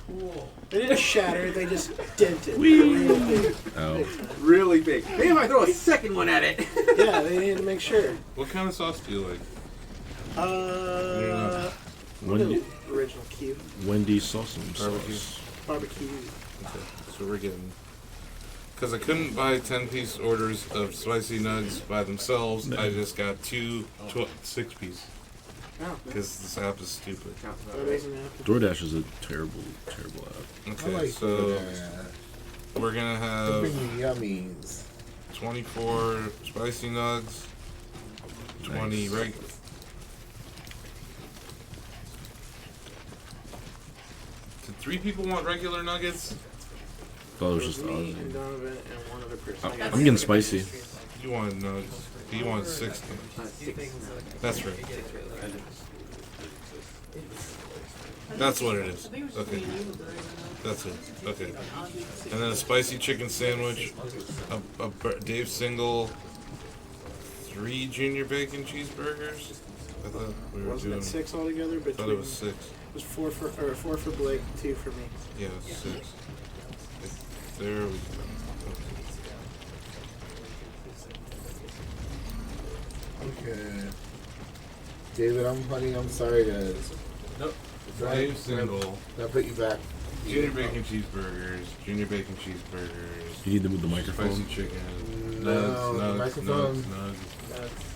cool. They didn't shatter, they just dented. Real big. Ow. Really big. Maybe if I throw a second one at it. Yeah, they needed to make sure. What kind of sauce do you like? Wendy, Original cube. Wendy's Sawsome Barbecue. sauce. Barbecue. Okay, so we're getting. Because I couldn't buy 10-piece orders of spicy nugs by themselves, I just got 6-piece. Because this app is stupid. DoorDash is a terrible, terrible app. Okay, like so we're gonna have Bring you yummies. 24 spicy nugs, 20 regular. Did 3 people want regular nuggets? Thought it was just Me Ozzy. and Donovan and one other person. I'm getting spicy. You wanted nugs. He wanted 6 nugs. That's right. That's what it is. Okay. That's it. Okay. And then a spicy chicken sandwich, a Dave Single, 3 junior bacon cheeseburgers. I thought we were Wasn't doing. it 6 altogether? I thought it was 6. It was 4 for Blake, 2 for me. Yeah, 6. There we go. Okay. David, I'm sorry, guys. Nope. Right? Dave single. That put you back. Junior bacon cheeseburgers. Junior bacon cheeseburgers. You need to move the microphone. Spicy chicken. No, the microphone.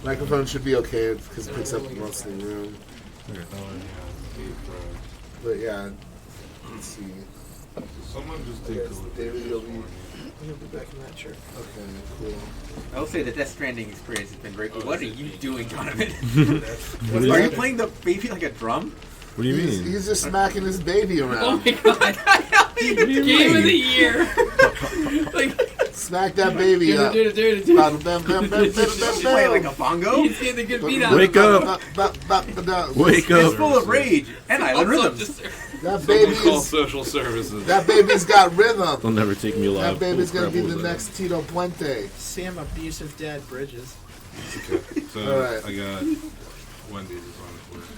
Microphone should be okay because it picks up most of the room. Okay. But yeah, let's see. Someone just take a look. David, you'll be back in that shirt. Okay, cool. I will say the Death Stranding experience has been great. But what are you doing, Donovan? What is Are you that? playing the baby like a drum? What do you mean? He's just smacking his baby around. Oh my god! Game of the year. Smack that baby up. Is he playing like a bongo? He's getting a good beat out. Wake up! Wake It's up! full of rage and island rhythms. That Someone call baby's social services. that baby's got rhythm. They'll never take me alive. That baby's Holy gonna be crap, the what was next Tito Puente. Sam, abusive dad Bridges. Okay. So All right. I got Wendy's is on the board. that?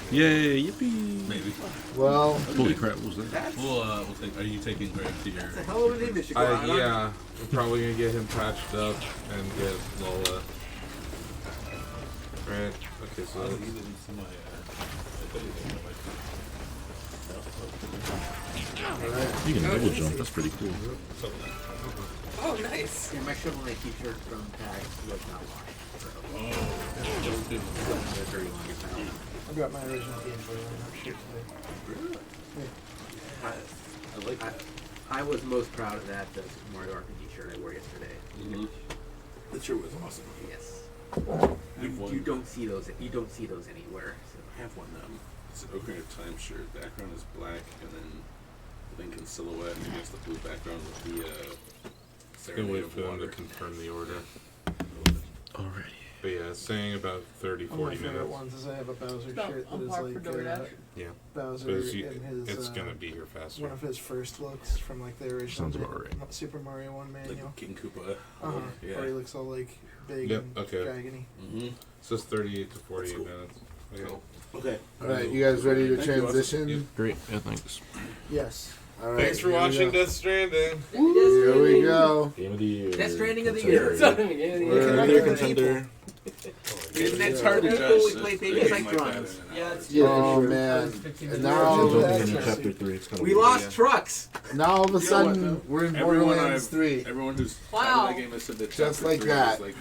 Yay! Yippee! Maybe. Well, Holy crap! What was that? We'll take. Are you taking Greg to your? That's a hell of a name that should go out on. Yeah, we're probably gonna get him patched up and get Lola. Right. Okay. So You didn't see my. I put it in my. You can double jump. That's pretty cool. Oh, nice. Yeah, my Shovel Knight t-shirt from Tag was not washed. So. Don't do They're very long as hell. I got my original Game Boy lineup shirt today. I was most proud of that Super Mario RPG shirt I wore yesterday. That shirt was awesome. Yes. One. You don't see those. You don't see those anywhere. So. I have one. It's an Ocarina of Time shirt. Background is black, and then Link in silhouette against the blue background with the gonna Serenade wait of for them to Water. confirm the order. Alrighty. But yeah, it's saying about 30, One of my 40 favorite minutes. ones is I have a Bowser About shirt that on is par like for DoorDash. Yeah. Bowser But in his. it's gonna be here faster. One of his first looks from like the original Sounds about right. Super Mario 1 manual. Like King Koopa. Uh-huh. Yeah. Where he looks all like big Yep, and okay. dragony. Mm-hmm. So it's 38 to 48 Cool. minutes. Okay. Cool. Okay. all right, you guys ready to Thank you, transition? Yep. Great. Yeah, thanks. Yes. All right, Thanks for here we watching go. Death Stranding. Here we go. Game of the year. Death Stranding of the year. Contender, contender. It's hard to People judge. would play babies like drums. Yeah, it's Oh man! And now all Jumping of into a, chapter 3. It's kind of We lost trucks. now all of a sudden we're in Borderlands 3. Everyone who's Wow. played that game has said that Just chapter like 3 that. is like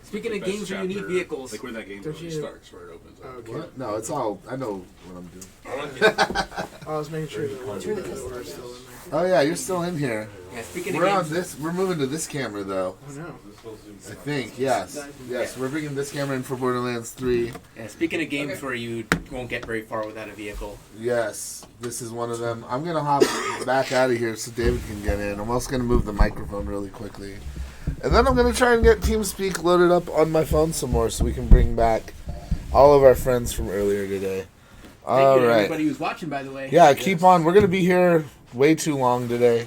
Speaking the of best games where you need chapter, vehicles. like where that game Don't really you- starts, where it opens up. Okay. What? No, it's all. I know what I'm doing. I was making sure that ones that were still in there. Oh yeah, you're still in here. Yeah, speaking We're of on games, this. We're moving to this camera though. Oh no. I think. Yes. Yes. We're bringing this camera in for Borderlands 3. yeah, speaking of games where you won't get very far without a vehicle. Yes. This is one of them. I'm gonna hop back out of here so David can get in. I'm also gonna move the microphone really quickly, and then I'm gonna try and get TeamSpeak loaded up on my phone some more so we can bring back all of our friends from earlier today. Thank All you to right. everybody who's watching, by the way. Yeah, keep on. We're gonna be here way too long today,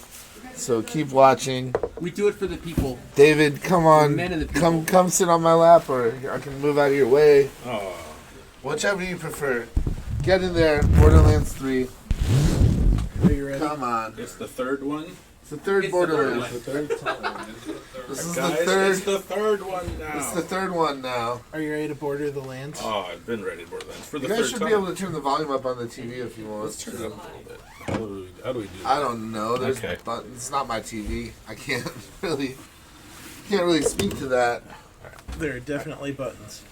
so keep watching. We do it for the people. David, come on, Men and the people. come sit on my lap, or I can move out of your way. Oh. Whichever you prefer. Get in there, Borderlands 3. Are you ready? Come on, It's the third one. it's the third It's the third Borderlands. one. Third time. This is Guys, the third. it's the third one now. It's the third one now. Are you ready to border the lands? Oh, I've been ready to Borderlands for the You guys third should time. be able to turn the volume up on the TV if you want. Let's turn it up a little bit. How do we do that? I don't know. There's Okay. buttons. It's not my TV. I can't really speak to that. There are definitely buttons.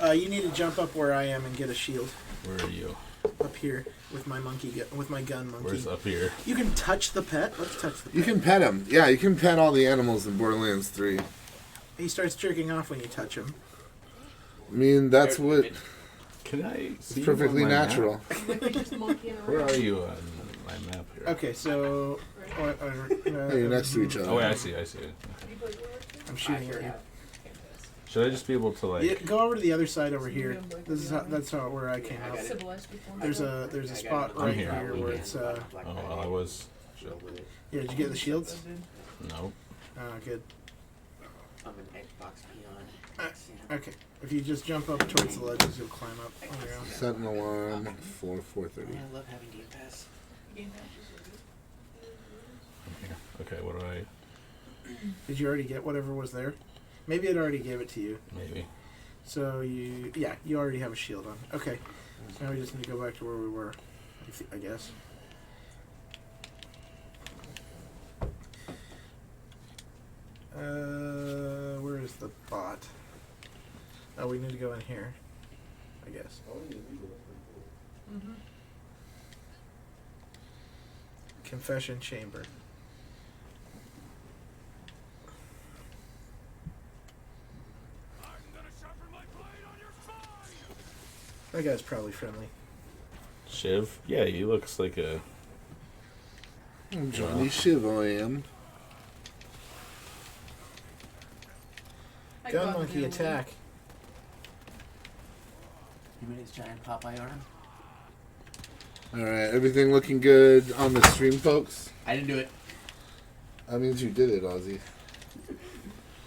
You need to jump up where I am and get a shield. Where are you? Up here with my with my gun monkey. Where's up here? You can touch the pet. Let's touch the pet. You can pet him. Yeah, you can pet all the animals in Borderlands 3. He starts jerking off when you touch him. I mean, that's what. Can I It's see you perfectly on my natural. Where are you on my map here? Okay, so Hey, you're next to each other. Oh wait, I see. I'm shooting at you. Should I just be able to like? Yeah, go over to the other side over here. That's how where I came up. There's a spot I'm right here. here where it's Oh, well, I was. Yeah, did you get the shields? No. Oh, good. I'm an Xbox Beyond. Okay, if you just jump up towards the ledges, you'll climb up on your own. Set an alarm for 4:30. I love having Game Pass. Okay, what do I? Did you already get whatever was there? Maybe it already gave it to you. Maybe. So you already have a shield on. Okay. Now we just need to go back to where we were, I guess. Where is the bot? Oh, we need to go in here, I guess. Mm-hmm. Confession chamber. That guy's probably friendly. Shiv? Yeah, he looks like a... Johnny Shiv, I am. Gun monkey attack. He made his giant Popeye arm. Alright, everything looking good on the stream, folks? I didn't do it. That means you did it, Ozzy.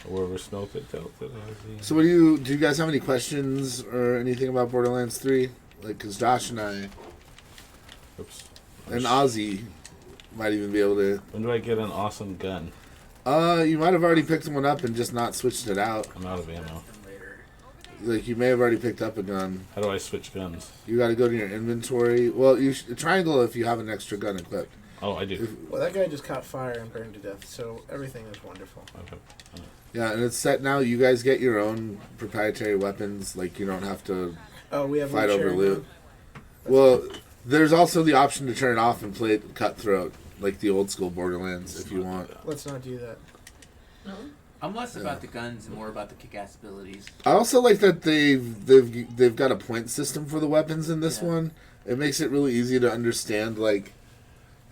Wherever Snow Pit tells it, Ozzy. So what do you guys have any questions or anything about Borderlands 3? Like, because Josh and I... Oops. And Ozzy might even be able to... When do I get an awesome gun? You might have already picked one up and just not switched it out. I'm out of ammo. Like, you may have already picked up a gun. How do I switch guns? You got to go to your inventory. Well, you triangle if you have an extra gun equipped. Oh, I do. Well, that guy just caught fire and burned to death, so everything is wonderful. Okay. Yeah, and it's set now. You guys get your own proprietary weapons. Like, you don't have to we have fight loot over sharing loot. now? Well, there's also the option to turn it off and play it cutthroat, like the old school Borderlands, if you want. Let's not do that. No. I'm less about the guns and more about the kick-ass abilities. I also like that they've got a point system for the weapons in this one. It makes it really easy to understand like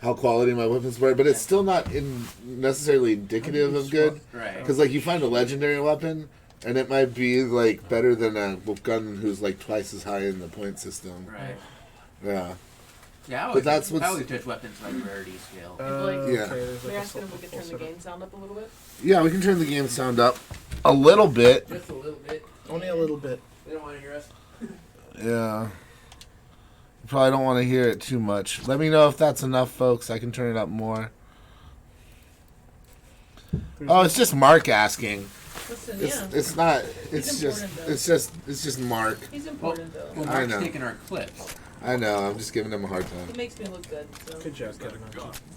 how quality my weapons were, but it's still not necessarily indicative of good. Right. Because like you find a legendary weapon, and it might be like better than a gun who's like twice as high in the point system. Right. Yeah. Yeah, but that's what's... I always judge weapons by rarity scale. Yeah. We're asking if we could turn the game sound up a little bit. Yeah, we can turn the game sound up a little bit. Just a little bit. Only a little bit. They don't want to hear us. Yeah. You probably don't want to hear it too much. Let me know if that's enough, folks. I can turn it up more. Oh, it's just Mark asking. Listen, it's not. He's It's just Mark. He's important though. Well, I Mark's know. taking our clips. I know. I'm just giving him a hard time. It makes me look good. So. Good job, Kevin.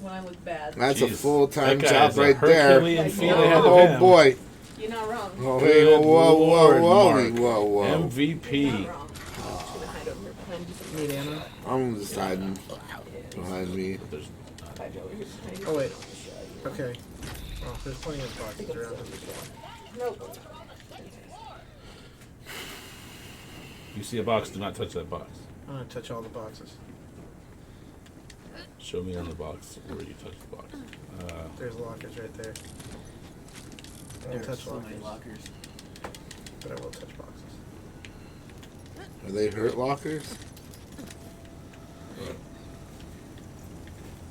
When I look bad. That's a full-time That job guy's a right there. Herculean feat ahead of Oh him. boy. You're not wrong. Oh, Good hey, whoa, Lord, Mark. whoa. MVP. Need ammo? I'm just hiding behind me. Oh wait. Okay. Oh, there's plenty of boxes around. Nope. You see a box, do not touch that box. I'm gonna touch all the boxes. Show me on the box where you touch the box. There's lockers right there. I won't touch so many lockers, lockers. but I will touch boxes. Are they hurt lockers?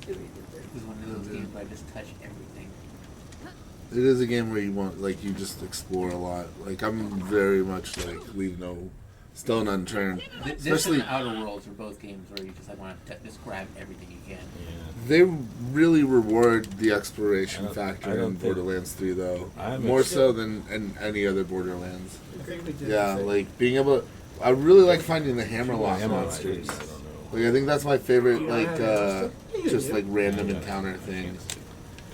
This is one of those games where I just touch everything. It is a game where you want, like, you just explore a lot. Like, I'm very much, like, leave no stone unturned. This Especially, and Outer Worlds are both games where you just like want to just grab everything you can. they really reward the exploration I factor don't in think- Borderlands 3, though. I'm More ex- so than in any other Borderlands. I think we did. Yeah, the thing. like, being able to... I really like finding the hammerlock Ammo monsters. I don't know. Like, I think that's my favorite, You like, don't have any just, stuff? like, random encounter thing.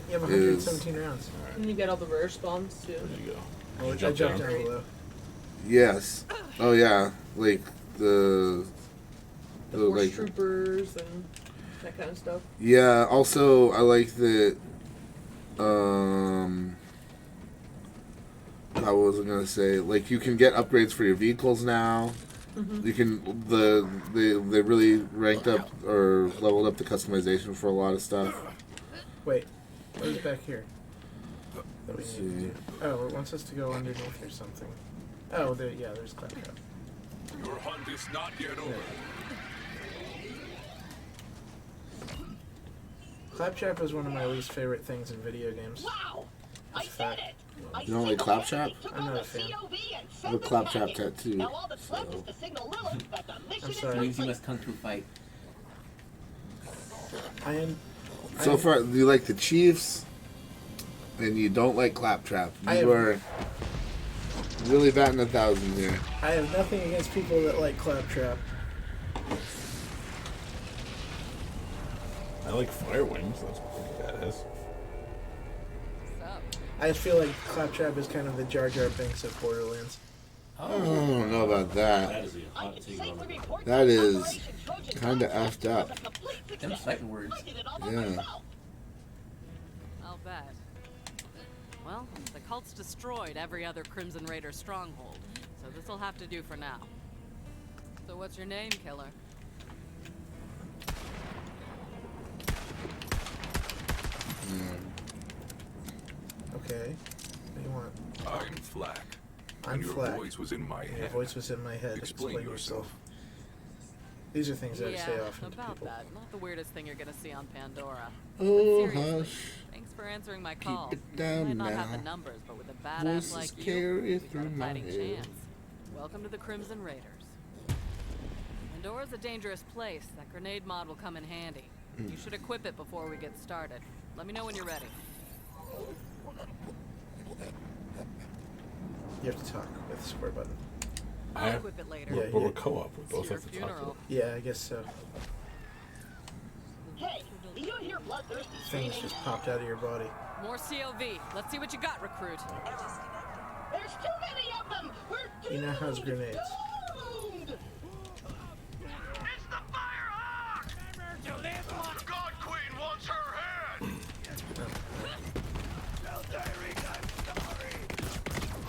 You have is- 117 rounds. And you get all the rare spawns too. There you go. Oh, You I jump jumped down. down below. Yes. Oh, yeah. Like, The force like... troopers and that kind of stuff. Yeah, also, I like that, what was I gonna say? Like, you can get upgrades for your vehicles now. Mm-hmm. You can, they really ranked up, or leveled up the customization for a lot of stuff. Wait, what is back here? That we Let's need to see. do? Oh, it wants us to go underneath or something. Oh, there, yeah, there's Claptrap. Your hunt is not yet over. Claptrap is one of my least favorite things in video games. Wow! That's a fact. You don't like Claptrap? I'm not a fan. I have a Claptrap tattoo. Now all that's left is to signal Lilith that the mission I'm is sorry. Means you must kung fu fight. So far, you like the Chiefs, and you don't like Claptrap. I You have- are Really batting 1,000 here. I have nothing against people that like Claptrap. I like Fire Wings. That's pretty badass. I just feel like Claptrap is kind of the Jar Jar Binks of Borderlands. I don't know about that. That is kind of effed up. Them fighting words. Yeah. I'll bet. Well, the cult's destroyed every other Crimson Raider stronghold, so this'll have to do for now. So what's your name, killer? Okay. What do you want? I'm Flack. I'm and your Flack. voice was in my Your head. voice was in my head. Explain yourself. These are things I say Yeah, often to about people. that. Not the weirdest thing you're gonna see on Pandora. Oh, But seriously, hush. thanks for answering my call. it down You might not have now. the numbers, but with a badass Voices like you, carry we've got a through my fighting head. chance. Welcome to the Crimson Raiders. Pandora's a dangerous place. That grenade mod will come in handy. You should equip it before we get started. Let me know when you're ready. You have to talk with the square button. I'll equip it later. Yeah, But we're yeah. co-op. We both your have to talk to funeral. it. Yeah, I guess so. Hey, do you hear bloodthirsty Things just popped out of your body. More COV. Let's see what you got, recruit. There's too many of them. We're He now has grenades. doomed. It's the Firehawk! God Queen wants her head! Tell Tyreek I'm sorry!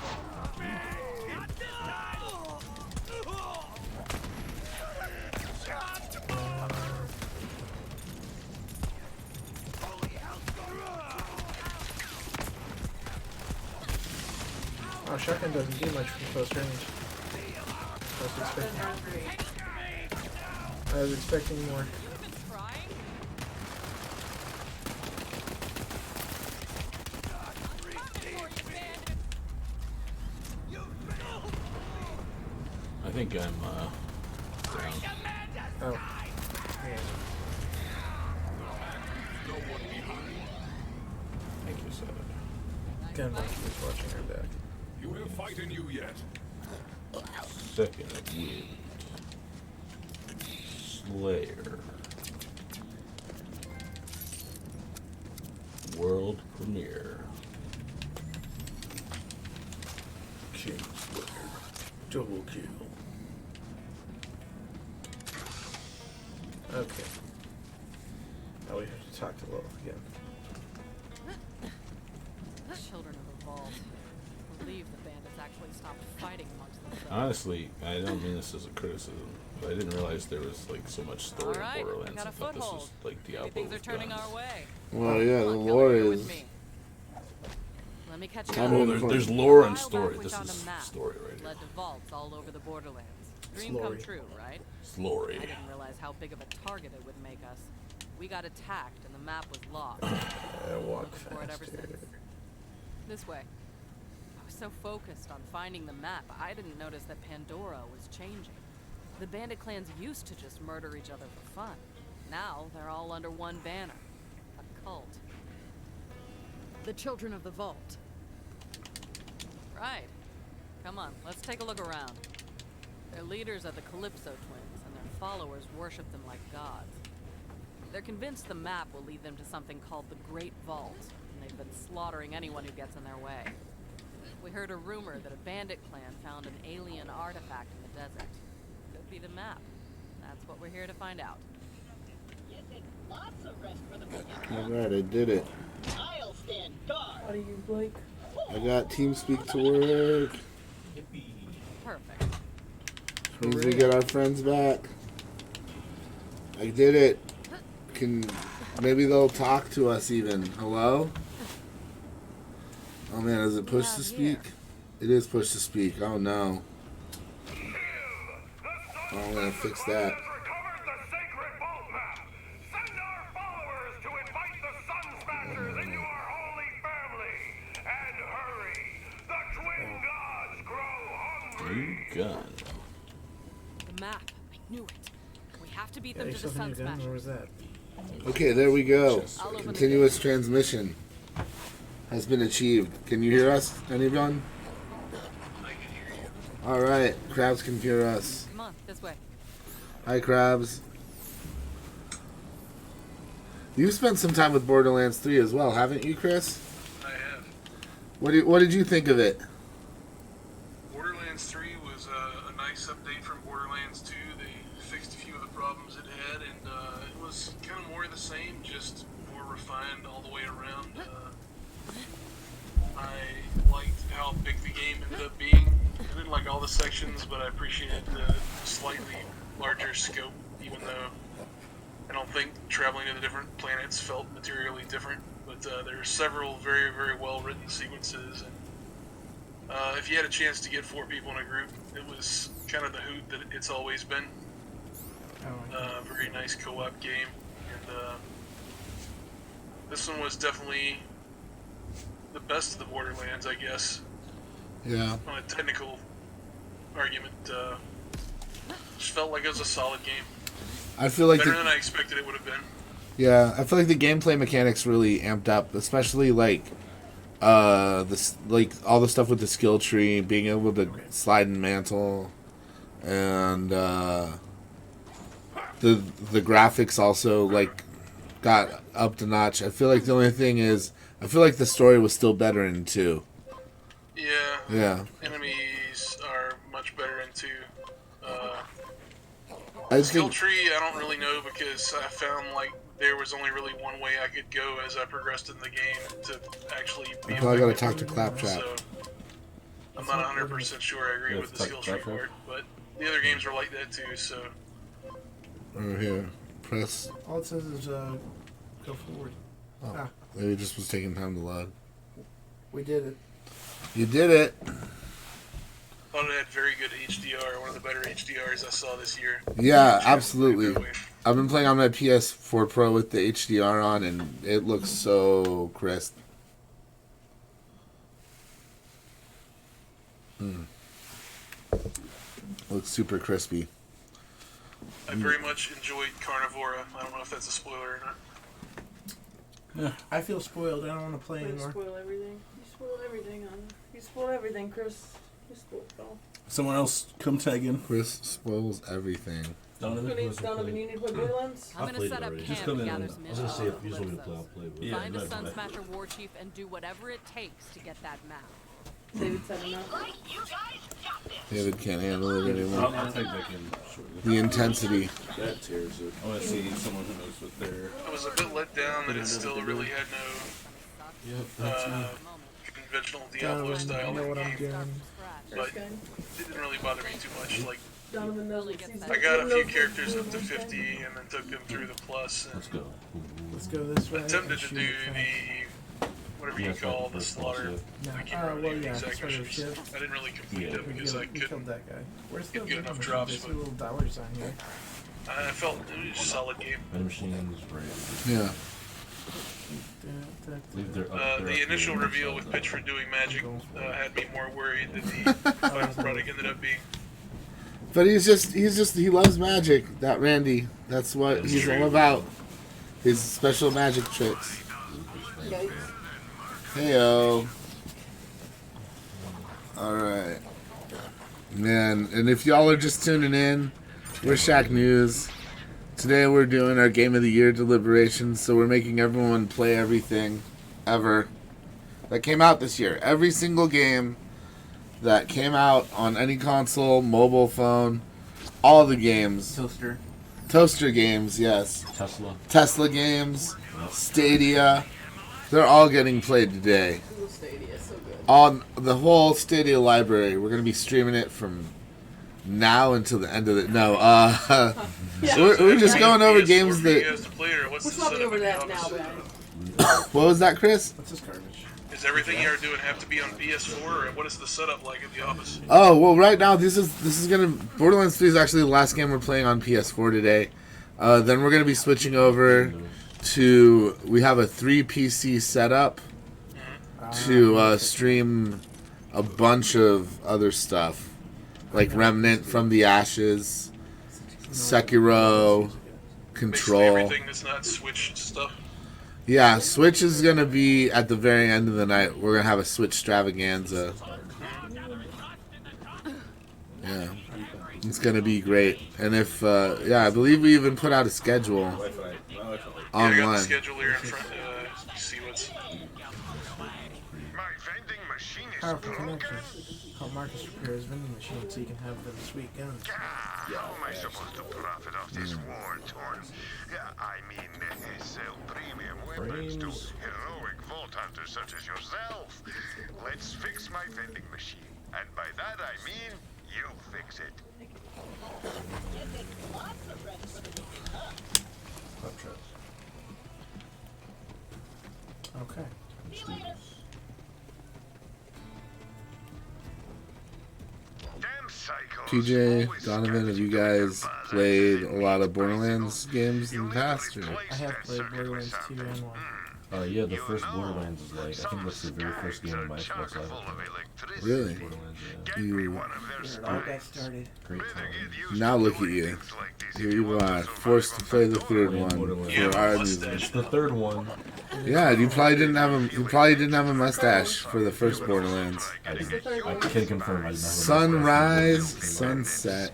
Oh, shotgun doesn't do much from close range. I was expecting more. I think I'm down. Oh. Yeah. Thank you, Seven. Gunmonkey is watching her back. You have fight in you yet. Second of Wind. Slayer. World premiere. King Slayer. Double kill. Okay. Now we have to talk to Lil again. Children of the Vault. I believe the bandits actually stopped fighting amongst themselves. Honestly, I don't mean this as a criticism, but I didn't realize there was like so much story All right, in Borderlands. got a I thought this was foothold. like Diablo Maybe things are with turning guns. our way. Well, yeah, the Come on, lore Kelly, you're is. with me. Let me catch you I'm up. in Well, there's the lore A and while story. back, we This found is a map. story right here. Led to vaults all over the Borderlands. Dream Slory. come true, right? Slory. I didn't realize how big of a target it would make us. We got attacked and the map was lost. Walk Looking for it ever faster. since. This way. I was so focused on finding the map, I didn't notice that Pandora was changing. The bandit clans used to just murder each other for fun. Now they're all under one banner. A cult. The Children of the Vault. Right. Come on, let's take a look around. Their leaders are the Calypso twins, and their followers worship them like gods. They're convinced the map will lead them to something called the Great Vault, and they've been slaughtering anyone who gets in their way. We heard a rumor that a bandit clan found an alien artifact in the desert. Could be the map. That's what we're here to find out. Lots of rest for the Alright, I did it. I'll stand guard. How do you, Blake? I got TeamSpeak to work. Perfect. Means we get our friends back. I did it. Maybe they'll talk to us even. Hello? Oh man, is it push to speak? It is push to speak. Oh no. Oh, I'm gonna fix that. New gun. The map. I knew it. We have to beat Yeah, them you to the still have Sun your gun? Smashers. Where was that? Okay, there we go. I'll open the Continuous transmission has been achieved. Can you hear us, anyone? All right, Crabs can hear us. Come on, this way. Hi, Crabs. You've spent some time with Borderlands 3 as well, haven't you, Chris? I have. What did you think of it? Borderlands 3 was a nice update from Borderlands 2. They fixed a few of the problems it had, and it was kind of more of the same, just more refined all the way around. I liked how big the game ended up being. I didn't like all the sections, but I appreciated the slightly larger scope, even though I don't think traveling to the different planets felt materially different. But there were several very, very well-written sequences, and if you had a chance to get 4 people in a group, it was kind of the hoot that it's always been. Very nice co-op game, and this one was definitely the best of the Borderlands, I guess. Yeah. On a technical argument, just felt like it was a solid game. I feel like better than I expected it would have been. Yeah, I feel like the gameplay mechanics really amped up, especially like this, like all the stuff with the skill tree, being able to slide and mantle, and the graphics also like got up to notch. I feel like the only thing is, I feel like the story was still better in 2. Yeah. Yeah. Enemies are much better in 2. I Skill think- tree, I don't really know because I found like there was only really one way I could go as I progressed in the game to actually be. I gotta effective. talk to Claptrap. So I'm not 100% sure I agree with the skill tree part, but the other games were like that too. So Over here, press. All it says is go forward. Oh, Ah, maybe it just was taking time to load. we did it. You did it. thought it had very good HDR, one of the better HDRs I saw this year. Yeah, absolutely. I've been playing on my PS4 Pro with the HDR on, and it looks so crisp. Looks super crispy. I very much enjoyed Carnivora. I don't know if that's a spoiler or not. I feel spoiled. I don't want to play You anymore. spoil everything. You spoil everything, Anna. You spoil everything, Chris. You spoil it all. Someone else come tag in. Chris spoils everything. Donovan, you need to play Borderlands? I'm gonna set up camp and gather some info. say if you just want me to play, I'll play. But Find a Sun Smasher war chief and do whatever it takes to get that map. David said enough. David can't handle it anymore. I'll take back in shortly. The intensity. That tears it. I want to see someone who knows what they're. I was a bit let down that it still really had no conventional Diablo style I know what I'm game, doing. but it didn't really bother me too much. Like, Donovan knows what he's I got a few characters up to 50 and then took them through the plus. And Let's go. Let's go this way. attempted to do the whatever you call the slaughter. I can't remember well, the yeah, exact sort of missions. shit. I didn't really complete them because I We couldn't killed that guy. Where's the get good enough machine? drops. There's But little dollars on here. I felt it was a solid game. Vending machines, right? Yeah. The initial reveal with Pitchford doing magic had me more worried than the final product ended up being. But he loves magic. That Randy. That's what he's all about. His special magic tricks. Heyo. Alright. Man, and if y'all are just tuning in, we're Shacknews. Today we're doing our Game of the Year deliberations, so we're making everyone play everything ever that came out this year. Every single game that came out on any console, mobile phone, all the games. Toaster games, yes. Tesla games, Stadia. They're all getting played today. Stadia, so good. On the whole Stadia library. We're going to be streaming it from now until the end of the... No, we're just going over games that... We're talking over that now, guys. What was that, Chris? What's this garbage? Does everything you are doing have to be on PS4, or what is the setup like at the office? Oh, well, right now, this is going to... Borderlands 3 is actually the last game we're playing on PS4 today. Then we're going to be switching over to... We have a 3 PC setup to stream a bunch of other stuff. Like Remnant from the Ashes, Sekiro, Control. Basically everything that's not Switch stuff. Yeah, Switch is going to be at the very end of the night. We're going to have a Switch extravaganza. Yeah, it's gonna be great. And if I believe we even put out a schedule Yeah, I got the online. schedule here in front. See what's. Powerful connection. Help Marcus repair his vending machine so you can have them sweet guns. How am I supposed to profit off this war-torn? I mean, sell premium weapons to heroic vault hunters such as yourself. Let's fix my vending machine. And by that I mean, you fix it. Okay. TJ, Donovan, have you guys played a lot of Borderlands games in the past? Or? I have played Borderlands 2 and 1. Yeah, the first Borderlands is like, I think that's the very first game on my Xbox Live. Really? Borderlands, You, All got started. Great time. now look at you. Here you are, forced to play the third one for our amusement. It's the third one. Yeah, you probably didn't have a mustache for the first Borderlands. I can confirm I didn't have a Sunrise, sunset.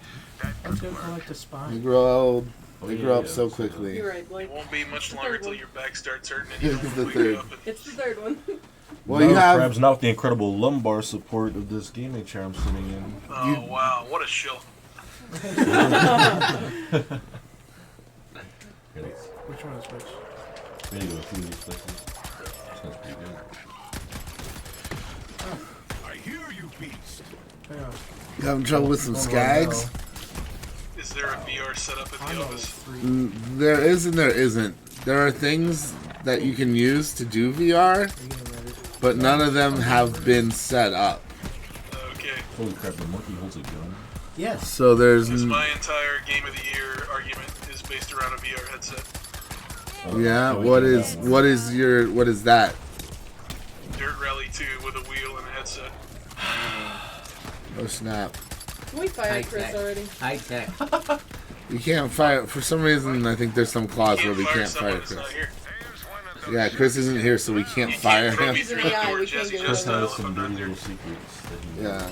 Let's go collect a spine. You grow old. They grow up so quickly. You're right, Blake. It won't be much longer till your back starts hurting. And This you is the wake third. up and- It's the third one. Well, you have. Crab's not the incredible lumbar support of this gaming chair I'm sitting in. Oh wow, what a show! Which one is which? We need to go a few of these places. Sounds pretty good. I hear you, beast. You having trouble with some skags? Is there a VR setup at the office? There is and there isn't. There are things that you can use to do VR, but none of them have been set up. Okay. Holy crap, the monkey holds a gun. Yes. So there's. Because my entire Game of the Year argument is based around a VR headset. Yeah. What is that? Dirt Rally 2 with a wheel and a headset. Oh snap! We fired Chris already. High tech. You can't fire. For some reason, I think there's some clause where we can't fire Chris. Chris. Yeah, Chris isn't here, so we can't fire him. He's in the eye, we can't get rid Chris of him. has some dirty little secrets. Yeah.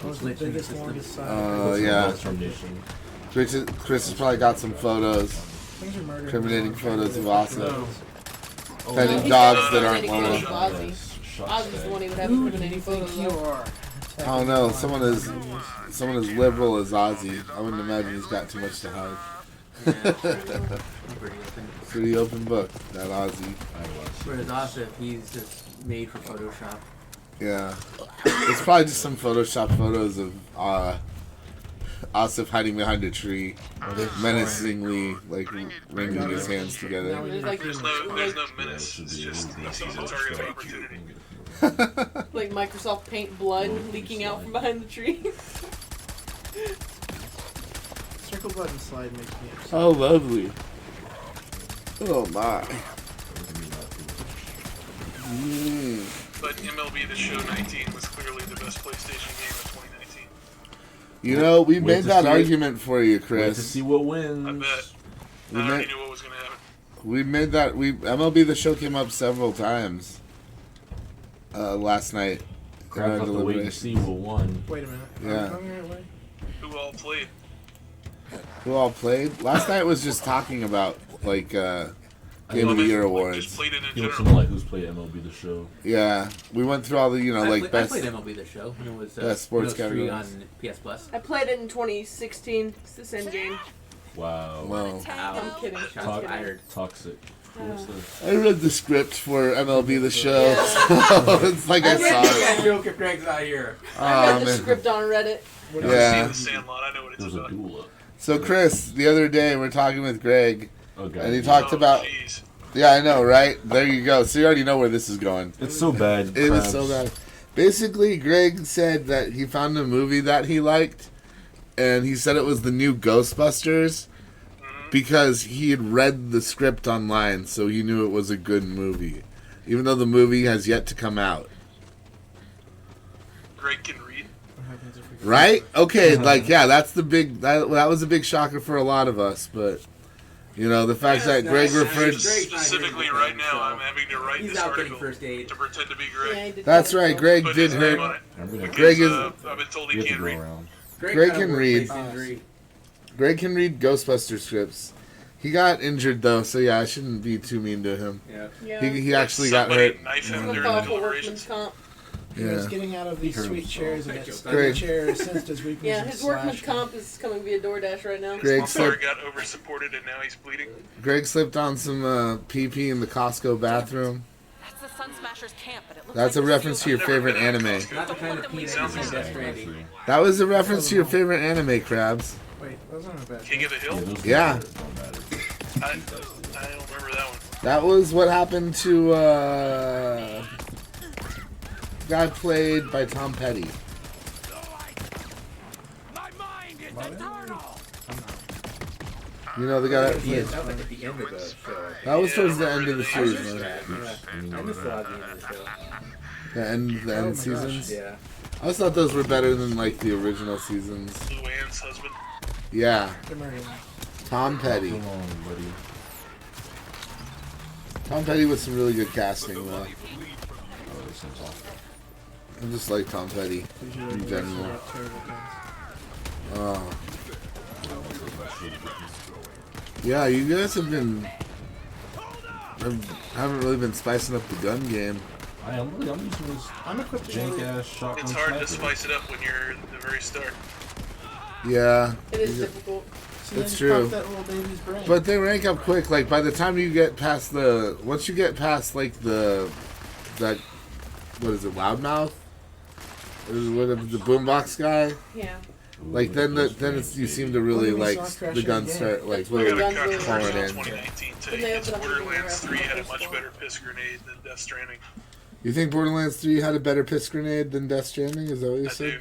The biggest, longest side. Oh yeah. Chris has probably got some photos, Things are murder. incriminating photos of Asa No, petting he's dogs not that aren't incriminating loyal. photos of Ozzy. Ozzy's the one he would have incriminating photos of. I don't know. Someone as liberal as Ozzy, I wouldn't imagine he's got too much to hide. Pretty open book, that Ozzy. Whereas Asa, he's just made for Photoshop. Yeah. It's probably just some Photoshop photos of Asif hiding behind a tree, menacingly, like, wringing his hands together. There's no menace. It's just he sees a target of opportunity. Like Microsoft Paint blood leaking out from behind the tree. Circle button slide makes me upset. Oh, lovely. Oh, my. But MLB The Show 19 was clearly the best PlayStation game of 2019. You know, we made that argument for you, Chris. Wait to see what wins. I bet. I already knew what was going to happen. We made that. MLB The Show came up several times last night. Crab's have to wait and see who won. Wait a minute. Yeah. Are we going the right way? Who all played? Who all played? Last night was just talking about, like, Game of the Year awards. He looks like who's played MLB The Show. Yeah. We went through all the, best. I played MLB The Show when it was, best sports free categories. on PS Plus. I played it in 2016. It's the same game. Wow. Wow. I'm kidding. I'm kidding. Toxic. I read the script for MLB The Show, so it's like I saw it. Joke if Greg's out here. I read the script on Reddit. Yeah. The Sandlot. I know what it's There's a about. doula. So Chris, the other day we're talking with Greg, Okay. and he talked about. Yeah, I know, right? There you go. So you already know where this is going. It's so bad. It is so bad. Basically, Greg said that he found a movie that he liked, and he said it was the new Ghostbusters because he had read the script online, so he knew it was a good movie, even though the movie has yet to come out. Greg can read. Right? Okay, like, yeah, that's the big... That was a big shocker for a lot of us, but You know, the fact that Greg referred... Specifically right now, I'm having to write He's this out getting article first aid. to pretend to be Greg. That's right, Greg Put did his name hurt. on it. Greg is... I've been told he can't read. Greg can read. Greg can read Ghostbuster scripts. He got injured though, so yeah, I shouldn't be too mean to him. Yeah. He actually got hurt. Knife him Some during the powerful deliberations. workman's comp. He was Yeah. getting out of these sweet chairs, and it's the Greg. chair sensed his weakness. Yeah, and his workman's slashed him. comp is coming via DoorDash right now. Greg His mother slipped. got over-supported and now he's bleeding. Greg slipped on some pee in the Costco bathroom. That's the Sun Smashers camp, but it looks That's like a reference to your favorite anime. Not the kind of penis in Death Stranding. That was a reference to your favorite anime, Krabs. Wait, those aren't bad. King of the Hill? Yeah. I don't remember that one. That was what happened to guy played by Tom Petty. You know the guy that played. That was like at the end of the show. That was towards the end of the series, I man. missed a lot of the end of the show. The end seasons. Yeah. I always thought those were better than like the original seasons. Luann's husband. Yeah. Come here. Tom Petty. Come on, buddy. Tom Petty with some really good casting though. Oh, this sounds awful. I just like Tom Petty in general. Oh. Yeah, you guys have been... haven't really been spicing up the gun game. I am really, I'm using this jank-ass shotgun It's hard to sniper. spice it up when you're at the very start. Yeah. It is difficult. It's true. That little baby's brain. But they rank up quick. Like, by the time you get past the... Once you get past, like, that... What is it, Loudmouth? Whatever, the boombox guy? Yeah. Like, then it's, you seem to really, like, the guns start, like, We really got a pouring controversy in in. 2019 Then they today. It's open up Borderlands the 3 had a much better piss grenade than Death Stranding. You think Borderlands 3 had a better piss grenade than Death Stranding? Is that what you I said? do.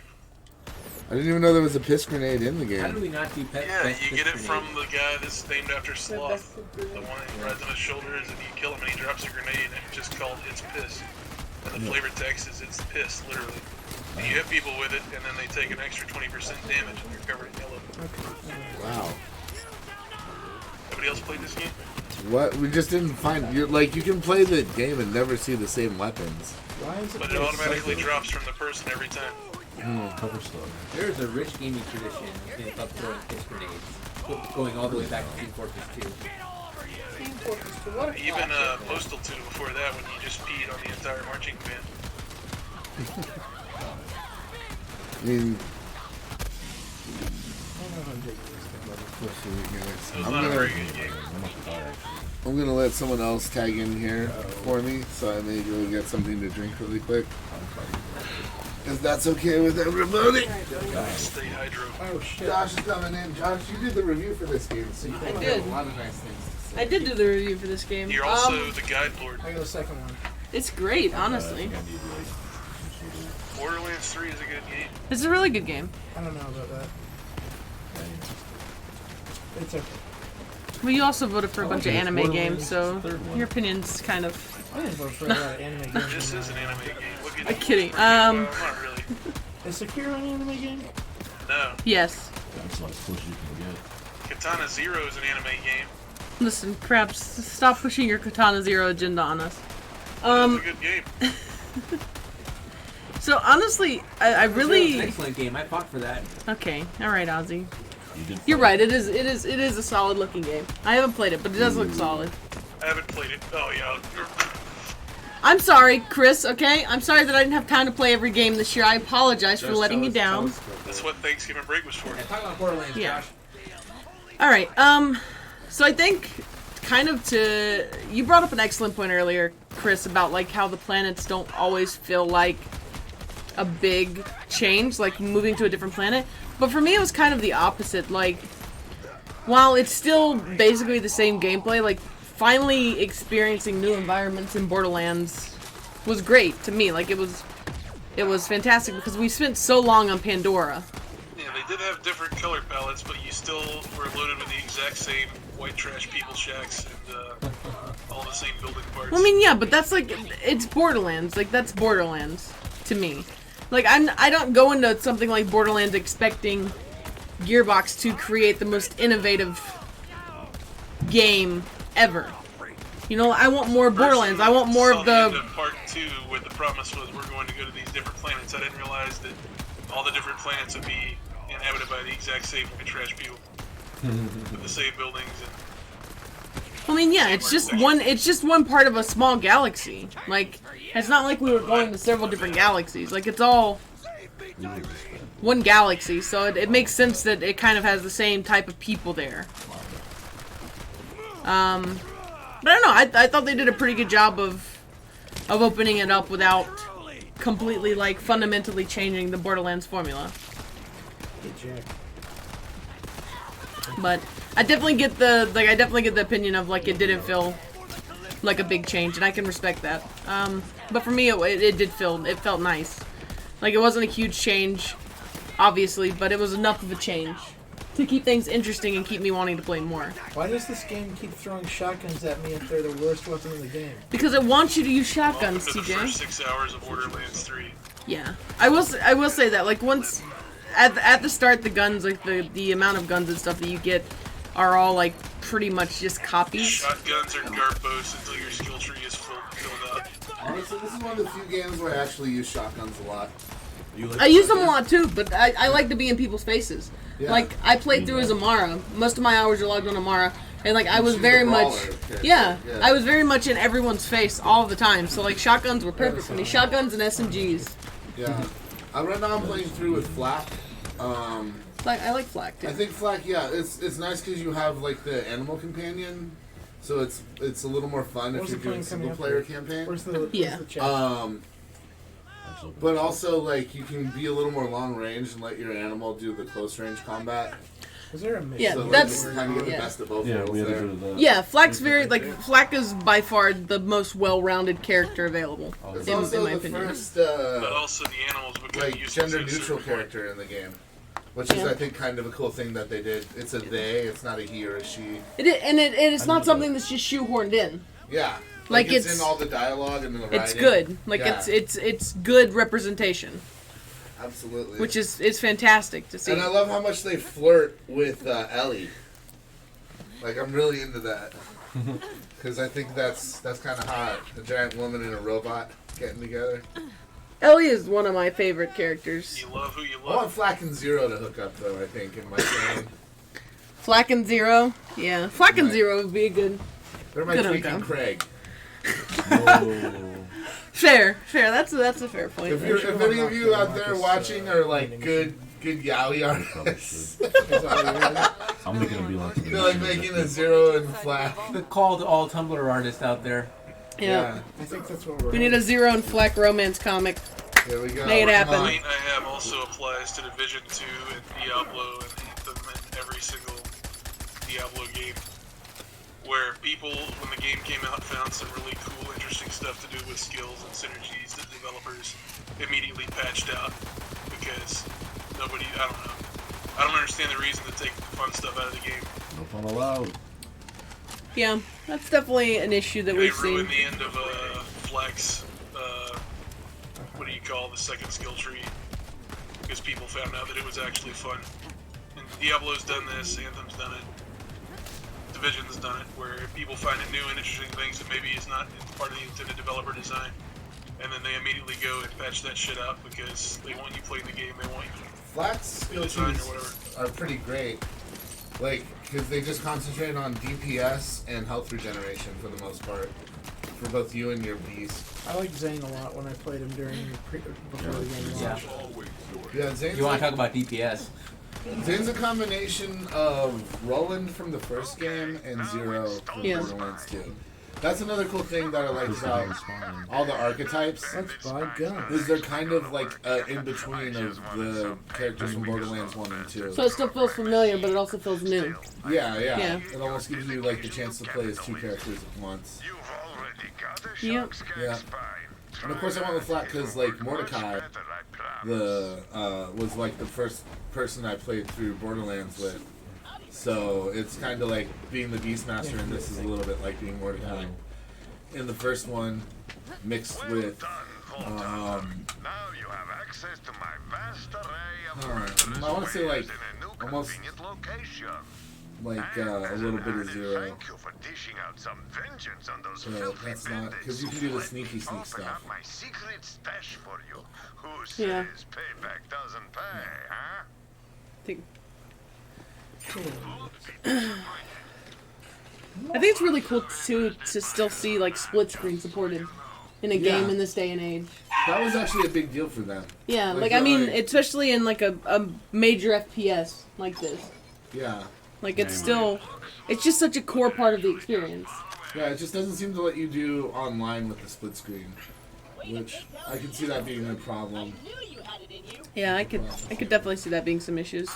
I didn't even know there was a piss grenade in the How game. do we not do pet? Yeah, best you get it piss from grenade? the guy that's named after Sloth. The one that rides on his shoulders and you kill him and he drops a grenade and it's just called It's Piss. And the flavor text is It's Piss, literally. And you hit people with it and then they take an extra 20% damage and you're covered in yellow. Wow. Nobody else played this game? What? We just didn't find... you can play the game and never see the same weapons. Why is But it automatically drops from the person every time. Cover story. There's a rich gaming tradition of throwing piss grenades, going all the way back to Team Fortress 2. Team Fortress 2. What a Even classic. Postal 2 before that when you just peed on the entire marching band. I mean... It was not a very good game. I'm gonna let someone else tag in here for me, so I may go get something to drink really quick. If that's okay with everybody. Stay hydro. Oh shit. Josh is coming in. Josh, you did the review for this game, so you I probably did. have a lot of nice things to say. I did do the review for this game. You're also the guide lord. I got a second one. It's great, honestly. Borderlands 3 is a good game. It's a really good game. I don't know about that. It's okay. Well, you also voted for a bunch of anime games, so your opinion's kind of... I didn't vote for a lot of anime games. This is an anime game. Look at I'm kidding. Not really. Is Sekiro an anime game? No. Yes. That's like push you can get. Katana Zero is an anime game. Listen, Krabs, stop pushing your Katana Zero agenda on us. It's a good game. So honestly, I really... It's an excellent game. I fought for that. Okay, all right, Ozzy. You're right. It is a solid looking game. I haven't played it, but it does look solid. I haven't played it. Oh yeah. I'm sorry, Chris. Okay, I'm sorry that I didn't have time to play every game this year. I apologize for letting you down. That's what Thanksgiving break was for. Yeah, talk about Borderlands, Yeah. Josh. All right. So I think kind of you brought up an excellent point earlier, Chris, about like how the planets don't always feel like a big change, like moving to a different planet. But for me, it was kind of the opposite. Like, while it's still basically the same gameplay, like finally experiencing new environments in Borderlands was great to me. Like it was fantastic because we spent so long on Pandora. Yeah, they did have different color palettes, but you still were loaded with the exact same white trash people shacks and all the same building parts. Well, I mean, yeah, but that's like, it's Borderlands. Like, that's Borderlands to me. Like, I don't go into something like Borderlands expecting Gearbox to create the most innovative game ever. You know, I want more Borderlands. I want more of Saw the. end of part 2 where the promise was we're going to go to these different planets. I didn't realize that all the different planets would be inhabited by the exact same trash people with the same buildings. And I mean, yeah, it's just one. It's just one part of a small galaxy. Like, it's not like we were going to several different galaxies. Like, it's all one galaxy. So it makes sense that it kind of has the same type of people there. But I don't know. I thought they did a pretty good job of opening it up without completely like fundamentally changing the Borderlands formula. Hey, Jack. But I definitely get the opinion of like it didn't feel like a big change, and I can respect that. But for me, it felt nice. Like it wasn't a huge change, obviously, but it was enough of a change to keep things interesting and keep me wanting to play more. Why does this game keep throwing shotguns at me if they're the worst weapon in the game? Because it wants you to use shotguns, welcome to the TJ. first 6 hours of Borderlands 3. Yeah, I will say that like once at the start, the guns, like the amount of guns and stuff that you get are all like pretty much just copies. Shotguns are garbos until your skill tree is filled up. Honestly, this is one of the few games where I actually use shotguns a lot. I use them a lot too, but I like to be in people's faces. Yeah. Like I played through as Amara. Most of my hours are logged on Amara, and like I was She's very the much, brawler. yeah, Yeah. I was very much in everyone's face all the time. So like shotguns were perfect for me. Shotguns and SMGs. Yeah. Right now I'm playing through with Flak. Like I like Flak too. I think Flak, yeah, it's nice because you have like the animal companion, so it's a little more fun if you're doing single player campaign. Where's the chat? But also like you can be a little more long range and let your animal do the close range combat. Is there a mix? Yeah, so, like, that's you kind of get the yeah. best of both Yeah, worlds we had to there. do that. Yeah, Flak's very like Flak is by far the most well-rounded character available It's in also my the opinion. first But also the animals become like useless gender at a neutral certain point. character in the game, which is I think kind of a cool thing that they did. It's a they, it's not a he or a she. It's not something that's just shoehorned in. Yeah, Like it's it's in all the dialogue and the writing. It's good. Like Yeah. it's good representation. Absolutely. Which is fantastic to see. And I love how much they flirt with Ellie. Like I'm really into that because I think that's kind of hot. A giant woman and a robot getting together. Ellie is one of my favorite characters. You love who you I love. want Flak and Zero to hook up though. I think in my game. Flak and Zero, yeah, Flak and Right. Zero would be a good. They're my good tweaking hookup. Craig. Fair. That's a fair point. If any of you out there watching are like good yaoi artists, I'm making a beeline to the feel like making a Zero and Flak. The call to all Tumblr artists out there. Yeah. I think that's what we're. We need a Zero and Flak romance comic. There we go. Make it The happen. point I have also applies to Division 2 and Diablo and Anthem and every single Diablo game. Where people, when the game came out, found some really cool, interesting stuff to do with skills and synergies that developers immediately patched out because nobody, I don't know. I don't understand the reason to take the fun stuff out of the game. No fun allowed. Yeah, that's definitely an issue that They we've seen. ruined the end of Flex, what do you call the second skill tree? Because people found out that it was actually fun. And Diablo's done this, Anthem's done it. Division's done it, where people find it new and interesting things that maybe is not part of the intended developer design, and then they immediately go and patch that shit out because they want you playing the game, they want you Flak's skill design or trees whatever. are pretty great. Like, because they just concentrate on DPS and health regeneration for the most part. For both you and your beast. I like Zane a lot when I played him before the game launched. Yeah, Zane's You want like, to talk about DPS? Zane's a combination of Roland from the first game and Zero from Yeah. Borderlands 2. That's another cool thing that I like about all the archetypes. Let's buy guns. Is they're kind of like in between of the characters from Borderlands 1 and 2. So it still feels familiar, but it also feels new. Yeah. Yeah. It almost gives you like the chance to play as two characters at once. Yep. Yeah. And of course I went with Flak because like Mordecai was like the first person I played through Borderlands with. So it's kind of like being the Beastmaster, and this is a little bit like being Mordecai. In the first one, mixed with I want to say like almost like a little bit of zero. Thank you for dishing out some vengeance on those So filthy that's not because you can do the sneaky sneak stuff. my secret stash for you. Who Yeah. says payback doesn't pay, huh? I think it's really cool too to still see like split screen supported in a game in this day and age. That was actually a big deal for them. Yeah, like I mean, especially in like a major FPS like this. Yeah. Like it's still, it's just such a core part of the experience. Yeah, it just doesn't seem to let you do online with the split screen, which I can see that being a problem. Yeah, I could definitely see that being some issues.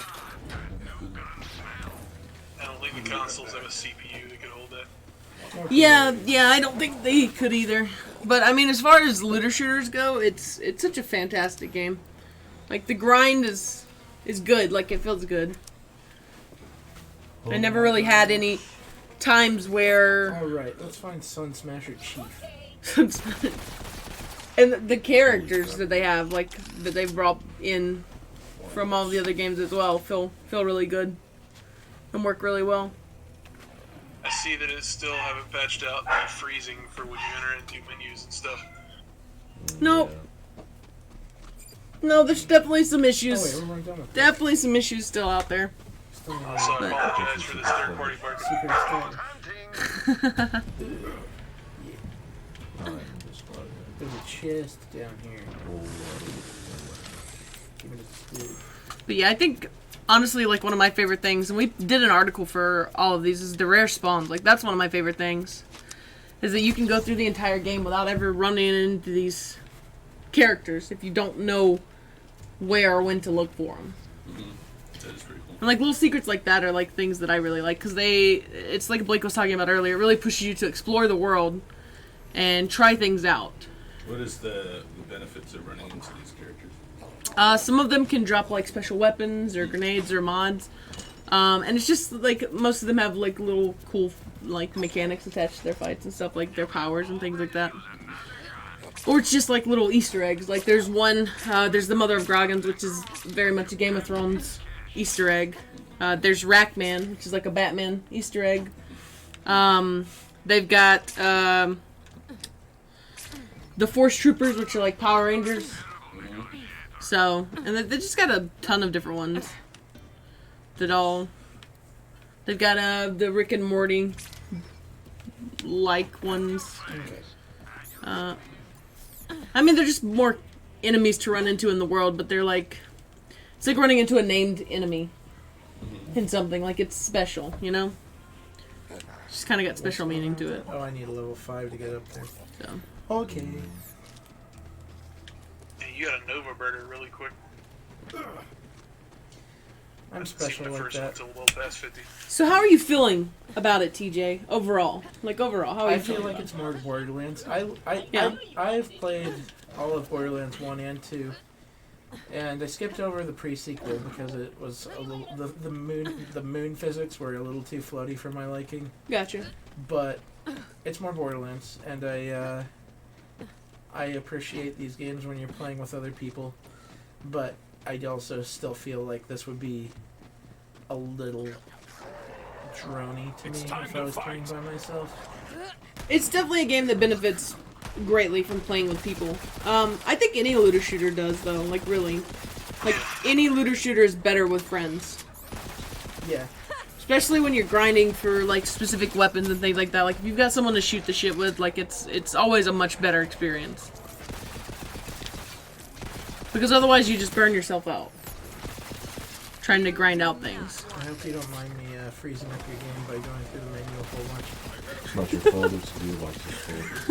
I don't think the consoles have a CPU that could hold that. Yeah, I don't think they could either. But I mean, as far as looter shooters go, it's such a fantastic game. Like the grind is good. Like it feels good. I never really had any times where. All right, let's find Sun Smasher Chief. And the characters that they have, like that they've brought in from all the other games as well, feel really good and work really well. I see that it still haven't patched out the freezing for when you enter into menus and stuff. No, there's definitely some issues. Oh, wait, we're right done with Definitely some issues still out there. So I apologize for this third-party part. There's a chest down here. Give it a scoop. But yeah, I think honestly, like one of my favorite things, and we did an article for all of these, is the rare spawns. Like that's one of my favorite things, is that you can go through the entire game without ever running into these characters if you don't know where or when to look for them. That is pretty cool. And like little secrets like that are like things that I really like, because it's like Blake was talking about earlier, it really pushes you to explore the world and try things out. What is the benefits of running into these characters? Some of them can drop like special weapons or grenades or mods, and it's just like most of them have like little cool like mechanics attached to their fights and stuff, like their powers and things like that. Or it's just like little Easter eggs. Like there's one, there's the Mother of Groggins, which is very much a Game of Thrones Easter egg. There's Rackman, which is like a Batman Easter egg. They've got the Force Troopers, which are like Power Rangers. So, and they just got a ton of different ones. They've got the Rick and Morty like ones. I mean, they're just more enemies to run into in the world, but they're like, it's like running into a named enemy in something. Like it's special, you know? Just kind of got special meaning to it. Oh, I need a level 5 to get up there. So. Okay. Hey, you got a Nova burger really quick. I'm special like that. Until well past 50. So how are you feeling about it, TJ? Overall, how are you I feel feeling like about it's more Borderlands. I've played all of Borderlands 1 and 2, and I skipped over the pre-sequel because it was a little the moon physics were a little too floaty for my liking. Gotcha. But it's more Borderlands, and I appreciate these games when you're playing with other people, but I also still feel like this would be a little drony to me if I was playing by myself. It's definitely a game that benefits greatly from playing with people. I think any looter shooter does, though. Like, really. Like, any looter shooter is better with friends. Yeah. Especially when you're grinding for, like, specific weapons and things like that. Like, if you've got someone to shoot the shit with, like, it's always a much better experience. Because otherwise you just burn yourself out. Trying to grind out things. I hope you don't mind me freezing up your game by going through the menu a whole bunch. It's not your fault, it's the device's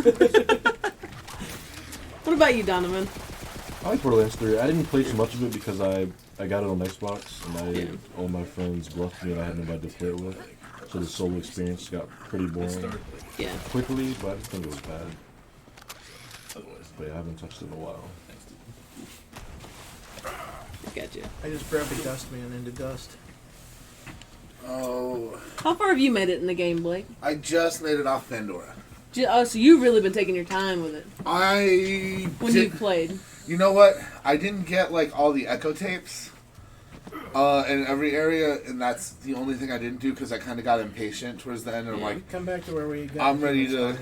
fault. What about you, Donovan? I like Borderlands 3. I didn't play too much of it because I got it on Xbox, and all my friends bluffed me and I had nobody to play it with. So the solo experience got pretty boring quickly, but I just think it was bad. But yeah, I haven't touched it in a while. Gotcha. I just grabbed a dust man into dust. Oh. How far have you made it in the game, Blake? I just made it off Pandora. Oh, so you've really been taking your time with it. When you played. You know what? I didn't get like all the echo tapes, In every area, and that's the only thing I didn't do because I kind of got impatient towards the end, and I'm like, come back to where we got. I'm ready to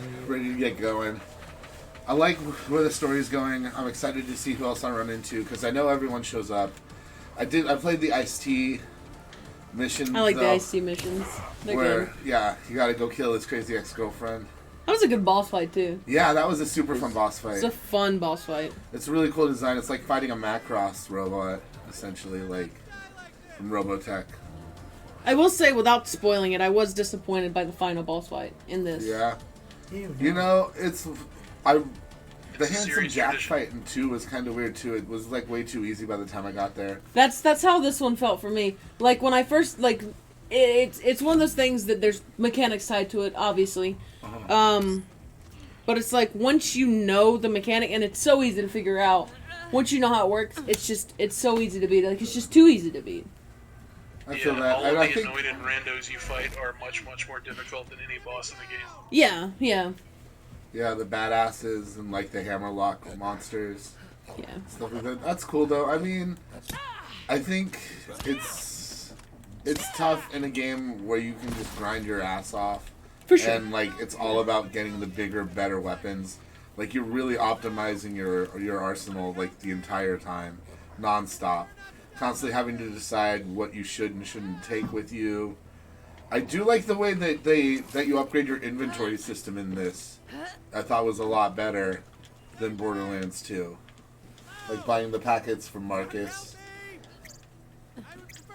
get going. I like where the story's going. I'm excited to see who else I run into because I know everyone shows up. I played the Ice-T mission. I like the Ice-T missions. They're good. Yeah, you gotta go kill his crazy ex-girlfriend. That was a good boss fight too. Yeah, that was a super fun boss fight. It's a fun boss fight. It's a really cool design. It's like fighting a Macross robot, essentially, like from Robotech. I will say, without spoiling it, I was disappointed by the final boss fight in this. Yeah. You know, the Handsome Jack fight in 2 was kind of weird too. It was like way too easy by the time I got there. That's how this one felt for me. Like when I first it's one of those things that there's mechanics tied to it, obviously. But it's like once you know the mechanic, and it's so easy to figure out. Once you know how it works, it's so easy to beat. Like it's just too easy to beat. I feel that. All And of I the think anointed randos you fight are much, much more difficult than any boss in the game. Yeah. Yeah, the badasses and like the hammerlock monsters. Yeah. Stuff like that. That's cool though. I mean, I think it's tough in a game where you can just grind your ass off. For sure. And like it's all about getting the bigger, better weapons. Like you're really optimizing your arsenal like the entire time, nonstop. Constantly having to decide what you should and shouldn't take with you. I do like the way that you upgrade your inventory system in this. I thought was a lot better than Borderlands 2. Like buying the packets from Marcus.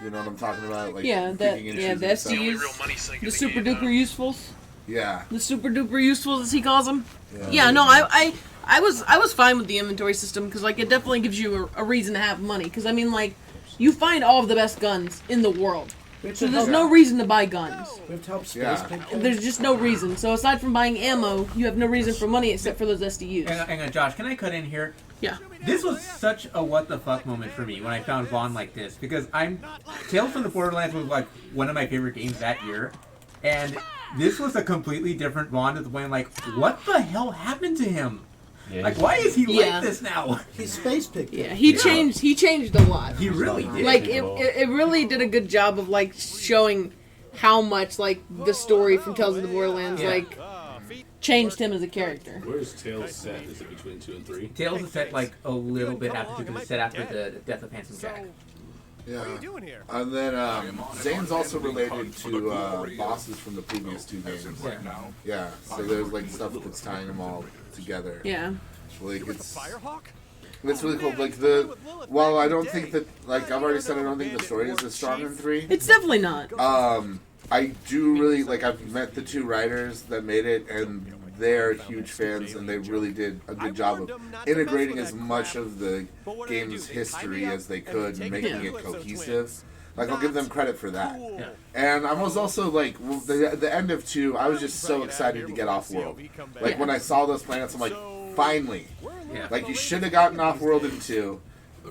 You know what I'm talking about? Like the SDUs, the super duper usefuls. Yeah. The super duper usefuls, as he calls them. Yeah. No, I was fine with the inventory system because like it definitely gives you a reason to have money. Because I mean, like, you find all of the best guns in the world, so there's no reason to buy guns. We have to help Space Pig. There's just no reason. So aside from buying ammo, you have no reason for money except for those SDUs. Hang on, Josh, can I cut in here? Yeah. This was such a what the fuck moment for me when I found Vaughn like this, because Tales from the Borderlands was like one of my favorite games that year, and this was a completely different Vaughn when like, what the hell happened to him? Yeah, like, why is he like this now? He's Space Pig. Yeah, he changed a lot. He really did. Like it really did a good job of like showing how much like the story from Tales of the Borderlands like changed him as a character. Where's Tales set? Is it between 2 and 3? Tales is set like a little bit after, because it's set after the death of Handsome Jack. Yeah. What are you doing here? And then Zane's also related to bosses from the previous 2 games. Yeah. So there's like stuff that's tying them all together. Yeah. Like it's really cool. Like while I don't think that, like I've already said, I don't think the story is as strong in 3. It's definitely not. I do really like. I've met the 2 writers that made it, and they're huge fans, and they really did a good job of integrating as much of the game's history as they could and making it cohesive. Like, I'll give them credit for that. Yeah. And I was also, like, the end of 2, I was just so excited to get off-world. Like, when I saw those planets, I'm like, finally. Yeah. Like, you should have gotten off-world in 2.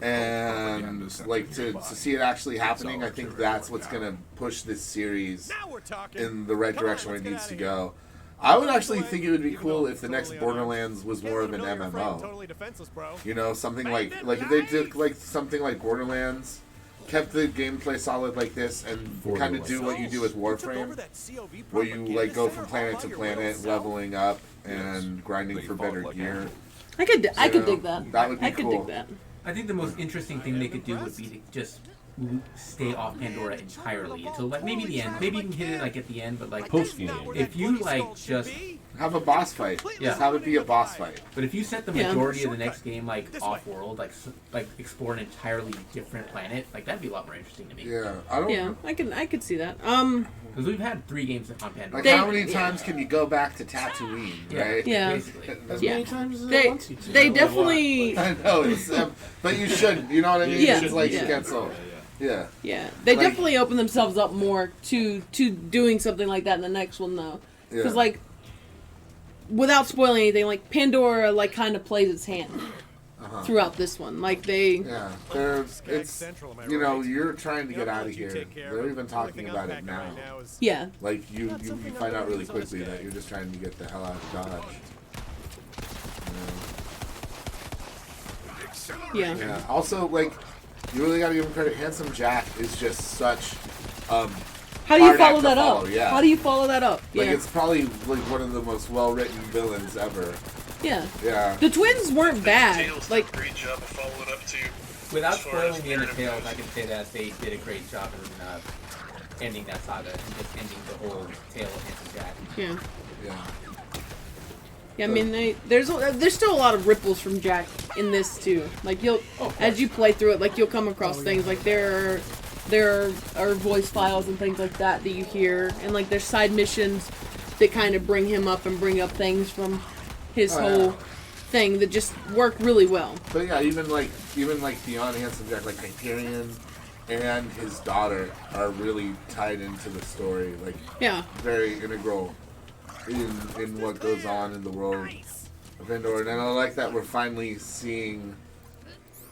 And, like, to see it actually happening, I think that's what's going to push this series in the right direction where it needs to go. I would actually think it would be cool if the next Borderlands was more of an MMO. You know, something like if they did like something like Borderlands, kept the gameplay solid like this, and kind of do what you do with Warframe, where you like go from planet to planet, leveling up and grinding for better gear. I could dig that. That would be I could cool. dig that. I think the most interesting thing they could do would be to just stay off Pandora entirely until like maybe the end. Maybe you can hit it like at the end, but like post-game. If you like just have a boss fight, just have it be a boss fight. But if you set the majority of the next game like off-world, like explore an entirely different planet, like that'd be a lot more interesting to me. Yeah, I could see that. Because we've had 3 games on Pandora. Like how many times can you go back to Tatooine, right? Yeah. As many times as they want you to. They definitely. I know, it's, but you shouldn't. You know what I mean? Yeah. It's like Yeah. cancel. Yeah. Yeah, they Like- definitely open themselves up more to doing something like that in the next one, though. Because Yeah. like, without spoiling anything, like Pandora like kind of plays its hand throughout this one. Like they. Yeah, it's you know, you're trying to get out of here. They're even talking about it now. Yeah. Like you find out really quickly that you're just trying to get the hell out of Dodge. Yeah. Yeah. Also, like You really got to give him credit. Handsome Jack is just such. How do you hard follow act to that follow, up? Yeah. How do you follow that up? Like Yeah. it's probably like one of the most well-written villains ever. Yeah. Yeah. The twins weren't bad. Like, Great job of following up too. Without as far as spoiling the end of narrative Tales, goes. I can say that they did a great job in ending that saga and just ending the whole tale of Handsome Jack. yeah. Yeah. Yeah, I mean, there's still a lot of ripples from Jack in this too. Like as you play through it, like you'll come across things like there are voice files and things like that you hear, and like there's side missions that kind of bring him up and bring up things from his whole thing that just work really well. But yeah, even like beyond Handsome Jack, like Hyperion and his daughter are really tied into the story. Like very integral in what goes on in the world of Endor. And I like that we're finally seeing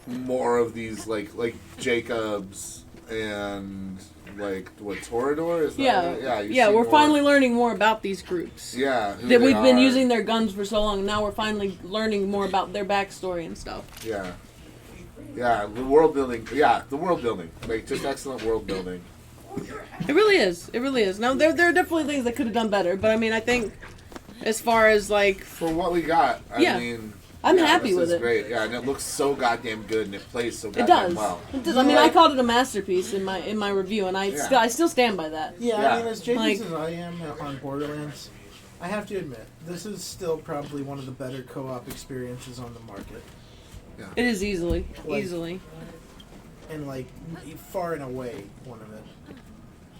more of these like Jacobs and like what Torador is that? We're finally learning more about these groups. Yeah, who that they we've been are. using their guns for so long. Now we're finally learning more about their backstory and stuff. Yeah. Yeah, the world building. Yeah, the world building. Like, just excellent world building. It really is. It really is. Now, there are definitely things that could have done better, but I mean, I think as far as, like... For what we got, I mean... I'm happy with this is it. Great. Yeah, and it looks so goddamn good, and it plays so goddamn well. It does. I mean, I called it a masterpiece in my review, and I still stand by that. Yeah, I mean, as jaded as I am on Borderlands, I have to admit, this is still probably one of the better co-op experiences on the market. Yeah. It is easily. And, like, far and away, one of it.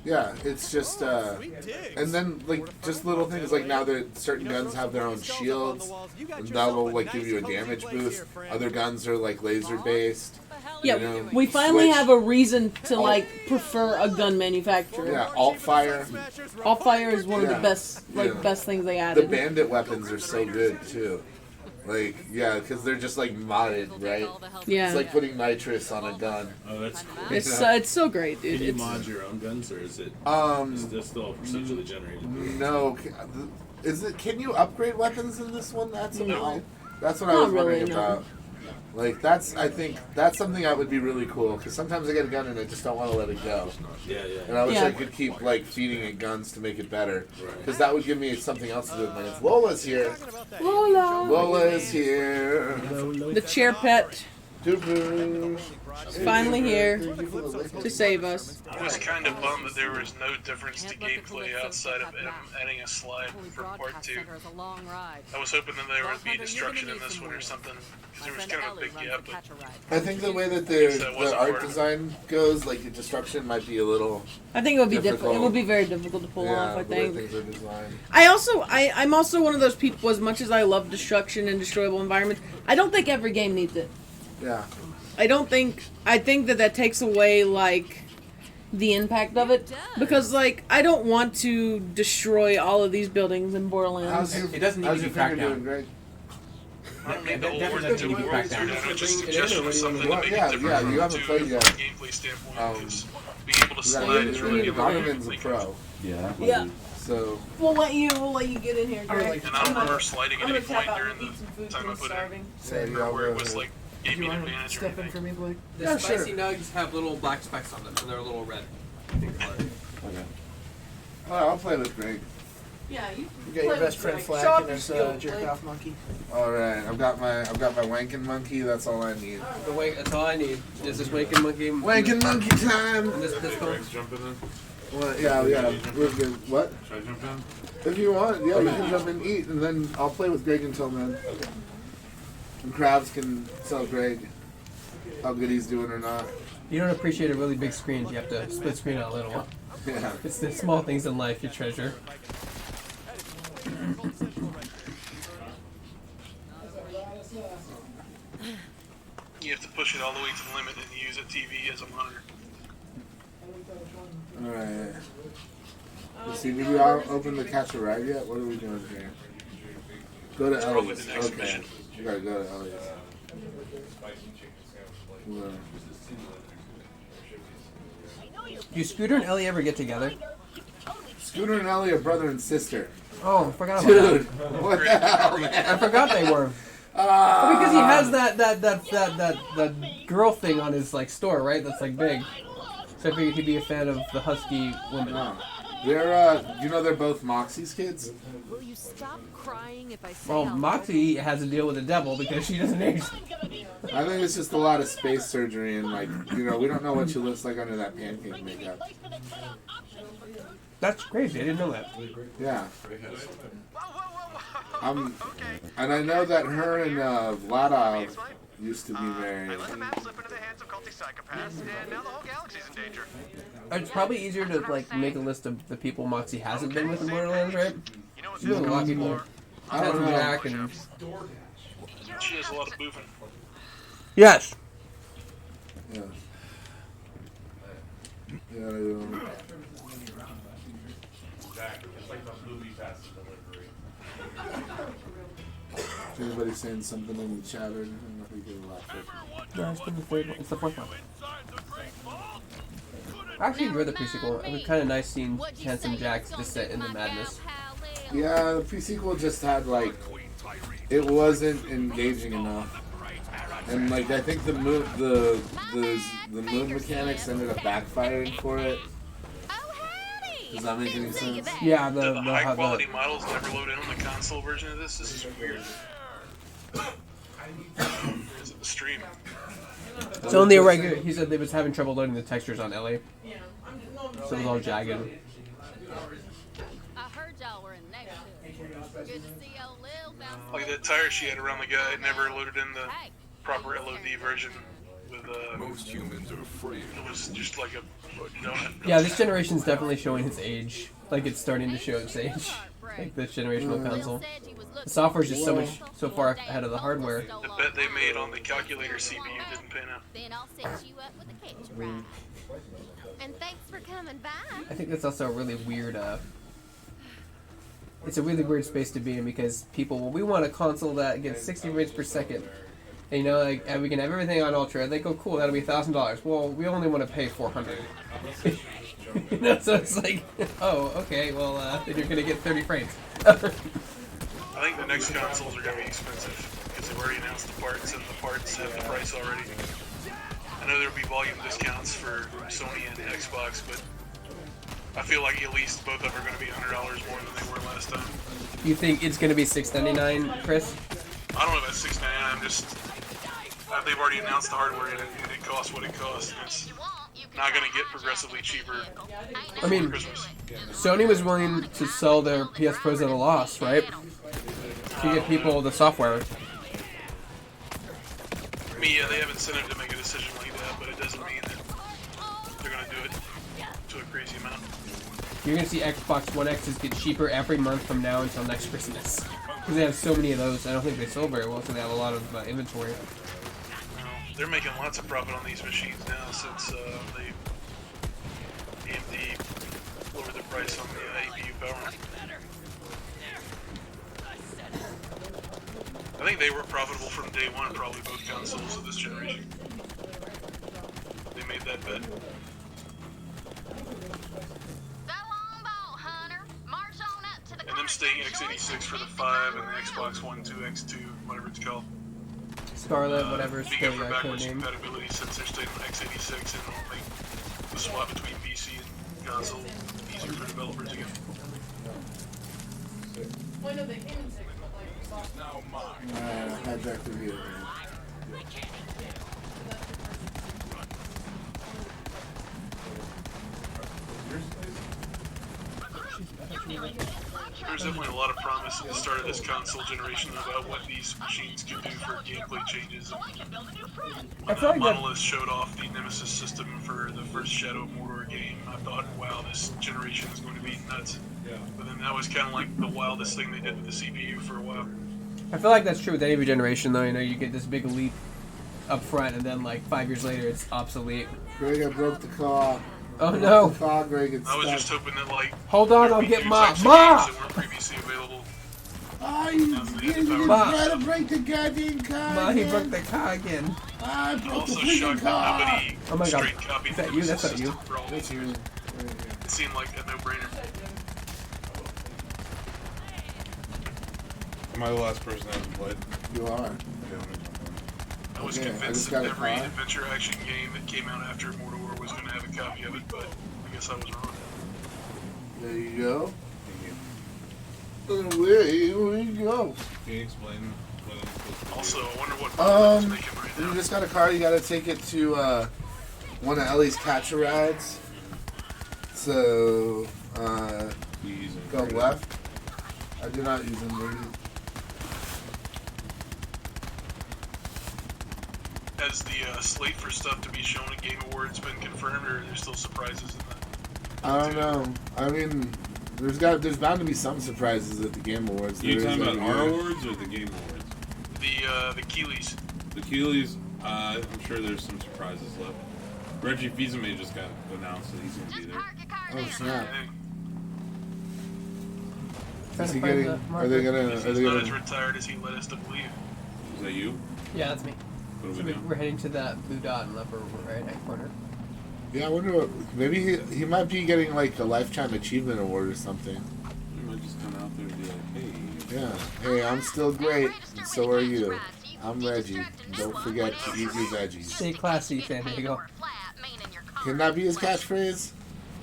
Yeah, it's just, and then, like, just little things, like, now that certain guns have their own shields, and that'll, like, give you a damage boost. Other guns are, like, laser-based. Yeah, you know, we finally switch. have a reason to, like, prefer a gun manufacturer. Yeah, alt-fire. Alt-fire is one of the best, best things they added. The bandit weapons are so good, too. Like, yeah, because they're just, like, modded, right? Yeah. It's like putting nitrous on a gun. Oh, that's cool. It's so great, dude. Can you mod your own guns, or is it still procedurally generated? No. Can you upgrade weapons in this one? That's what I was Not wondering really, no. about. Like, I think that's something that would be really cool, because sometimes I get a gun and I just don't want to let it go. Yeah. And I wish I could keep, like, feeding it guns to make it better. Because that would give me something else to do with my hands. Lola's here. Lola is here. The chair pet Doo-doo. is finally here to save us. I was kind of bummed that there was no difference to gameplay outside of him adding a slide for part 2. I was hoping that there would be destruction in this one or something, because there was kind of a big gap. But I think the way that the art design goes, like, the destruction might be a little... I think it would be difficult. It would be very difficult to pull off. I the way think. things are designed. I'm also one of those people. As much as I love destruction and destroyable environments, I don't think every game needs it. Yeah. I think that takes away, like, the impact of it. Because, like, I don't want to destroy all of these buildings in Borderlands. It doesn't need to be cracked down. Greg? I don't need the whole Definitely world doesn't to need to be cracked down. just suggestion of something to make it different Yeah, from you haven't played yet. from a gameplay standpoint. Because being able to slide is really good. Donovan's a pro. Yeah. So We'll let you get in here, Greg. And I don't remember sliding at I'm any gonna point tap out during and the eat some food time I because put I'm in. starving. Where it was like gave me an advantage or Step in anything. for me, Blake. The Yeah, spicy sure. nugs have little black specks on them, and they're a little red. okay. I'll play with Greg. Yeah, you You got your best friend Flack and his jerk off monkey. All right, I've got my wanking monkey. That's all I need. That's all I need. Is this wanking monkey? Wanking monkey time. And this phone. Greg's jumping in. Well, yeah. We're good. What? Should I jump in? If you want, yeah, you can jump in and eat, and then I'll play with Greg until then. And Krabs can tell Greg how good he's doing or not. You don't appreciate a really big screen. You have to split screen it a little. Yeah. It's the small things in life you treasure. You have to push it all the way to the limit and use a TV as a monitor. All right. Let's see, did we all open the catch a ride yet? What are we doing here? Go to Probably Ellie's. the next Okay. mission. You gotta go to Ellie's. Well, Do Scooter and Ellie ever get together? Scooter and Ellie are brother and sister. Oh, I forgot about Dude, that. what the hell, man? I forgot they were. Well, because he has that girl thing on his like store, right? That's like big. So I figured he'd be a fan of the husky woman. No. They're they're both Moxie's kids. Will you stop crying if I say Well, I'll Moxie has to deal with the devil because she doesn't age. I think it's just a lot of space surgery and like we don't know what she looks like under that pancake makeup. That's crazy. I didn't know that. Yeah. And I know that her and Vlada used to be married. It's probably easier to like make a list of the people Moxie hasn't been with in Borderlands, right? She's been with a lot of people. I don't know. Jack and She has a lot of boofing. yes. Yeah. Yeah. Is anybody saying something in the chat or anything? I think they laughed. No, it's been the third one. It's the fourth one. I actually enjoyed the pre-sequel. It was kind of nice seeing Handsome Jack's descent into madness. Yeah, the pre-sequel just had like it wasn't engaging enough, and like I think the moon mechanics ended up backfiring for it. Does that make any sense? Yeah, the high quality models never load in on the console version of this. This is weird. Is it the stream? It's only a regular. He said they was having trouble loading the textures on LA, so it was all jagged. I heard y'all were in neighborhood. Good to see old Lil bounce. Like that tire she had around the guy, it never loaded in the proper LOD version. With most humans are afraid. It was just like a donut. Yeah, this generation's definitely showing its age. Like it's starting to show its age. Like this generational console. The software's just so far ahead of the hardware. The bet they made on the calculator CPU didn't pan out. Then I'll set you up with a catch ride. And thanks for coming by. I think that's also a really weird. It's a really weird space to be in because people, well, we want a console that gets 60 frames per second. And, like, and we can have everything on Ultra. And they go, cool, that'll be $1,000. Well, we only want to pay $400. So it's like, oh, okay, well, then you're gonna get 30 frames. I think the next consoles are going to be expensive because they've already announced the parts and the parts have the price already. I know there'll be volume discounts for Sony and Xbox, but I feel like at least both of them are going to be $100 more than they were last time. You think it's gonna be $699, Chris? I don't know about $699. I'm just they've already announced the hardware and it costs what it costs. And it's not going to get progressively cheaper. I mean, Christmas. Sony was willing to sell their PS Pros at a loss, right? To get people the software. I mean, yeah, they have incentive to make a decision like that, but it doesn't mean that they're going to do it to a crazy amount. You're gonna see Xbox One X's get cheaper every month from now until next Christmas. Because they have so many of those, I don't think they sell very well, so they have a lot of inventory. They're making lots of profit on these machines now since AMD lowered the price on the APU power. I think they were profitable from day one, probably both consoles of this generation. They made that bet. And them staying x86 for the 5 and the Xbox One, 2, X2, whatever it's called. Scarlet, whatever it's Being the for code backwards name. compatibility since they're staying on x86 and it'll make the swap between PC and console easier for developers again. Hijacked the video. There's definitely a lot of promise at the start of this console generation about what these machines can do for gameplay changes. I feel like Monolith showed off the Nemesis system for the first Shadow of Mordor game. I thought, wow, this generation is going to be nuts. But then that was kind of like the wildest thing they did with the CPU for a while. I feel like that's true with any generation, though. You know, you get this big leap up front, and then like 5 years later, it's obsolete. Greg, I broke the car. Oh no! The car, Greg, it's I was stuck. just hoping that like Hold on, I'll get Ma. games Ma. that weren't previously available. Oh, you Ma. gotta break the goddamn car. Ma, he again. broke the car again. I broke the Also freaking shocked car. that nobody Oh my god. straight copied Is that the you? Nemesis That's not you. system for all these years. It seemed like a no-brainer. I'm Am I the last person that hasn't played? You are. I was Okay, I convinced just that got a every car. adventure action game that came out after Mordor was going to have a copy of it, but I guess I was wrong. There you go. Away we go. Can you explain what I'm supposed to do? Also, I wonder what Borderlands is making right You now. just got a car. You got to take it to one of Ellie's catcher rides. So go left. I do not use them. Really. Has the slate for stuff to be shown at Game Awards been confirmed, or are there still surprises in that? I don't know. I mean, there's bound to be some surprises at the Game Awards. You There talking is about every our year. awards or the Game Awards? The Keeleys. The Keeleys, I'm sure there's some surprises left. Reggie Fils-Aimé just got announced that he's going to be there. Oh snap! Trying Is to he find getting? the Are marker. they gonna? He's Are they not as gonna? retired as he led us to believe. Is that you? Yeah, that's me. What are So we doing? we're heading to that blue dot in the upper right hand corner. Yeah, I wonder what. Maybe he might be getting like a lifetime achievement award or something. You might just come out there and be like, hey. Yeah. Hey, I'm still great, and so are you. I'm Reggie. Don't forget to eat your veggies. Stay classy, San Diego. Can that be his catchphrase? Is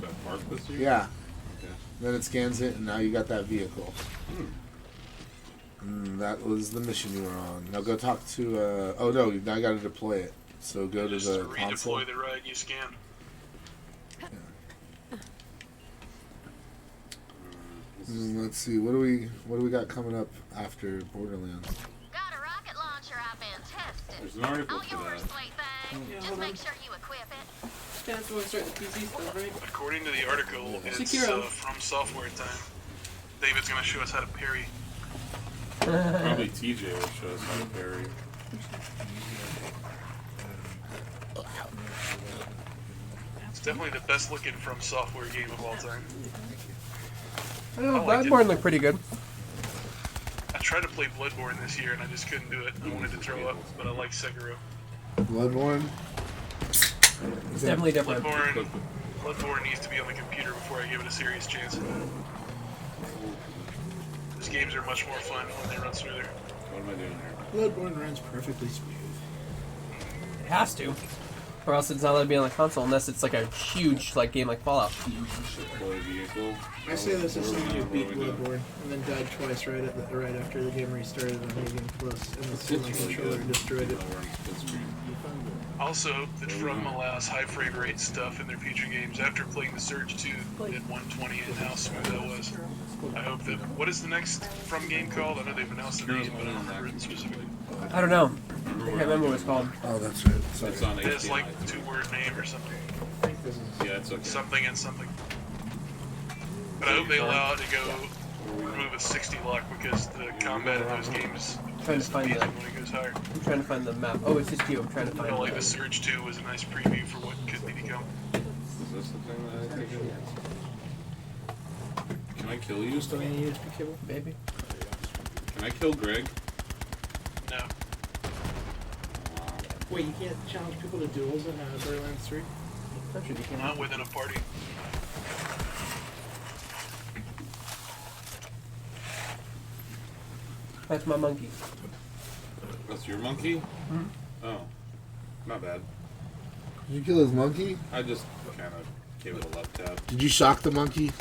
that park this year? Yeah. Okay. Then it scans it, and now you got that vehicle. That was the mission you were on. Now go talk to. Oh no! Now I got to deploy it. So go to Just the console. redeploy the ride you scanned. Let's see. What do we got coming up after Borderlands? Got a rocket launcher I've been testing. There's an article All for yours, that. sweet thing. Yeah, Just hold make on. sure you equip it. Yeah, that's when we start the PC stuff, right? According to the article, it's Sekiro. from software time. David's going to show us how to parry. Probably TJ will show us how to parry. It's definitely the best looking from software game of all time. I know, I liked it. Bloodborne looked pretty good. I tried to play Bloodborne this year and I just couldn't do it. I wanted to throw up, but I like Sekiro. Bloodborne. It's definitely different. Bloodborne needs to be on the computer before I give it a serious chance. These games are much more fun when they run smoother. What am I doing here? Bloodborne runs perfectly smooth. It has to. Or else it's not allowed to be on the console unless it's like a huge like game like Fallout. Deploy vehicle. I say this as someone who beat What are we doing? Bloodborne and then died twice right after the game restarted and me getting close and the It's really controller good. destroyed it. We're on split screen. I also hope that From allows high frame rate stuff in their future games. After playing The Surge 2 at 120 and how smooth that was, I hope that... What is the next From game called? I know they've announced the name, but I don't remember it specifically. I don't know. I can't remember what it's called. Oh, that's right. Sorry. It's on It has HDMI. like a two-word name or something. Yeah, it's okay. Something and something. But I hope they allow it to go remove a 60 lock because the combat in those games I'm trying to is find amazing the. when it goes higher. I'm trying to find the map. Oh, it's just you. I'm trying to I find. felt like the- The Surge 2 was a nice preview for what could be become. Is this the thing that I take it? Can I kill you? Still need a USB cable, baby. Can I kill Greg? No. Wait, you can't challenge people to duels in Borderlands 3? That should be can. Not within a party. That's my monkey. That's your monkey? Mhm. Oh. Not bad. Did you kill his monkey? I just kind of gave it a left tap. Did you shock the monkey?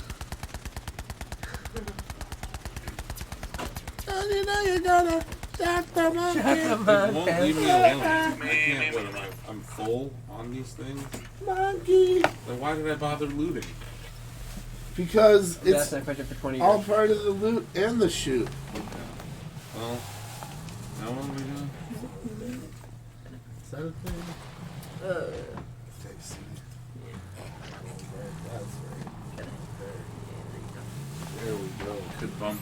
You know you're gonna shock the monkey. It won't leave me alone. I can't, what am I? I'm full on these things? Monkey. Then why did I bother looting? Because That's it's that question for 20 all years. part of the loot and the shoot. Well, now what are we doing? Is that a thing? There we go. Good bump.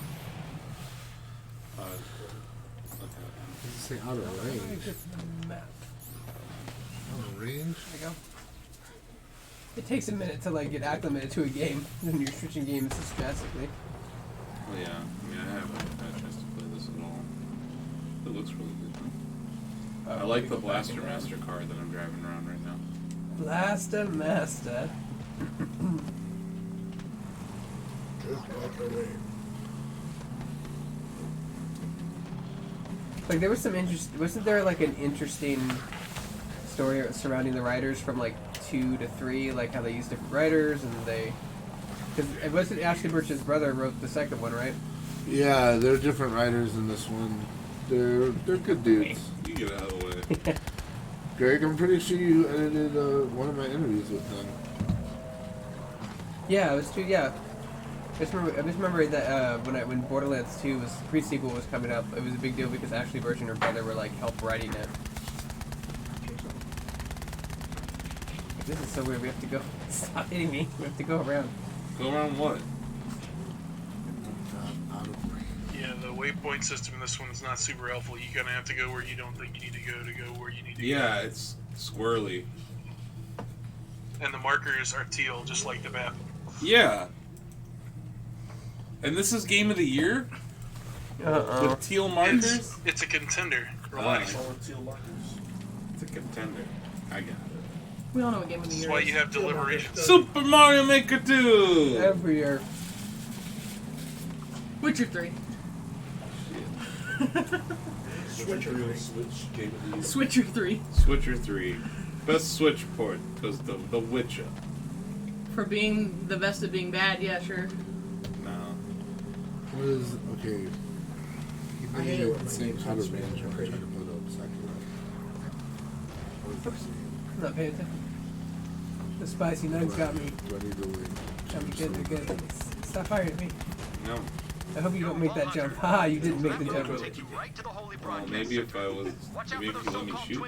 Does it say out of range? Map. Out of range? There you go. It takes a minute to like get acclimated to a game when you're switching games this drastically. Well, yeah. I mean, I haven't had a chance to play this at all. It looks really good. I like the Blaster Master car that I'm driving around right now. Blaster Master. Like there was some interest. Wasn't there like an interesting story surrounding the writers from like 2 to 3, like how they used different writers and they. Because it wasn't Ashley Birch's brother wrote the second one, right? Yeah, they're different writers in this one. They're good dudes. You get out of the way. Greg, I'm pretty sure you edited one of my interviews with them. Yeah, it was true. Yeah, I just remember that when Borderlands 2 was pre-sequel was coming up, it was a big deal because Ashley Birch and her brother were like help writing it. This is so weird. We have to go. Stop hitting me. We have to go around. Go around what? Yeah, the waypoint system in this one is not super helpful. You kind of have to go where you don't think you need to go where you need to go. Yeah, it's squirrely. And the markers are teal, just like the map. Yeah. And this is Game of the Year? With teal markers? It's a contender. Relax. It's a contender. I got it. We all know what game of the year That's why you have Deliberation. Super Mario Maker 2! Every year. Witcher 3. Switcher 3. Switcher 3. Best Switch port was the Witcher. For being the best at being bad, yeah, sure. No. What is okay? I hate it when my Same games color have range. Spanish I'm already. trying to put up second. I'm not paying attention. The spicy nugs got me. Ready to win. Got me good. They're good. Stop firing at me. No. I hope you don't make that jump. Ha! You didn't make the jump. Well, maybe if I was. Maybe if you let me shoot you.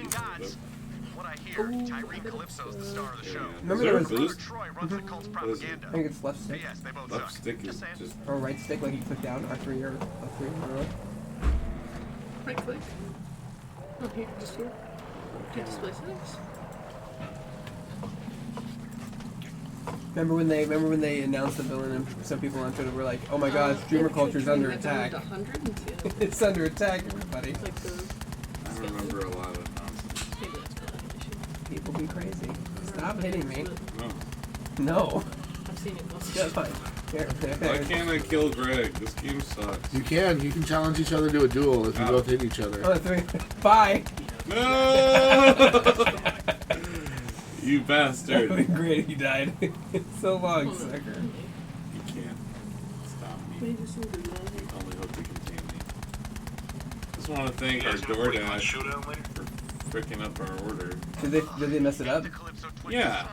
What I hear, Tyree Calypso's the star of the show. Remember there there a was boost? Troy runs the cult's propaganda. I think it's left stick. Yes, they both Left suck. stick is just. Or right stick, like you click down R3 or L3 or Right click. Oh, here, just here. Do display settings. Remember when they announced the villain and some people on Twitter were like, "Oh my God, streamer culture's under attack." It's under attack, everybody. I remember a lot of nonsense. People be crazy. Stop hitting me. No. No. I've seen it once. That's fine. Here. Why can't I kill Greg? This game sucks. You can. You can challenge each other to a duel if you both hit each other. Oh, 3. Bye. No! You bastard. That would be great if you died. It's so long, sucker. You can't stop me. You only hope to contain me. Just want to thank our DoorDash for freaking up our order. Did they mess it up? Yeah.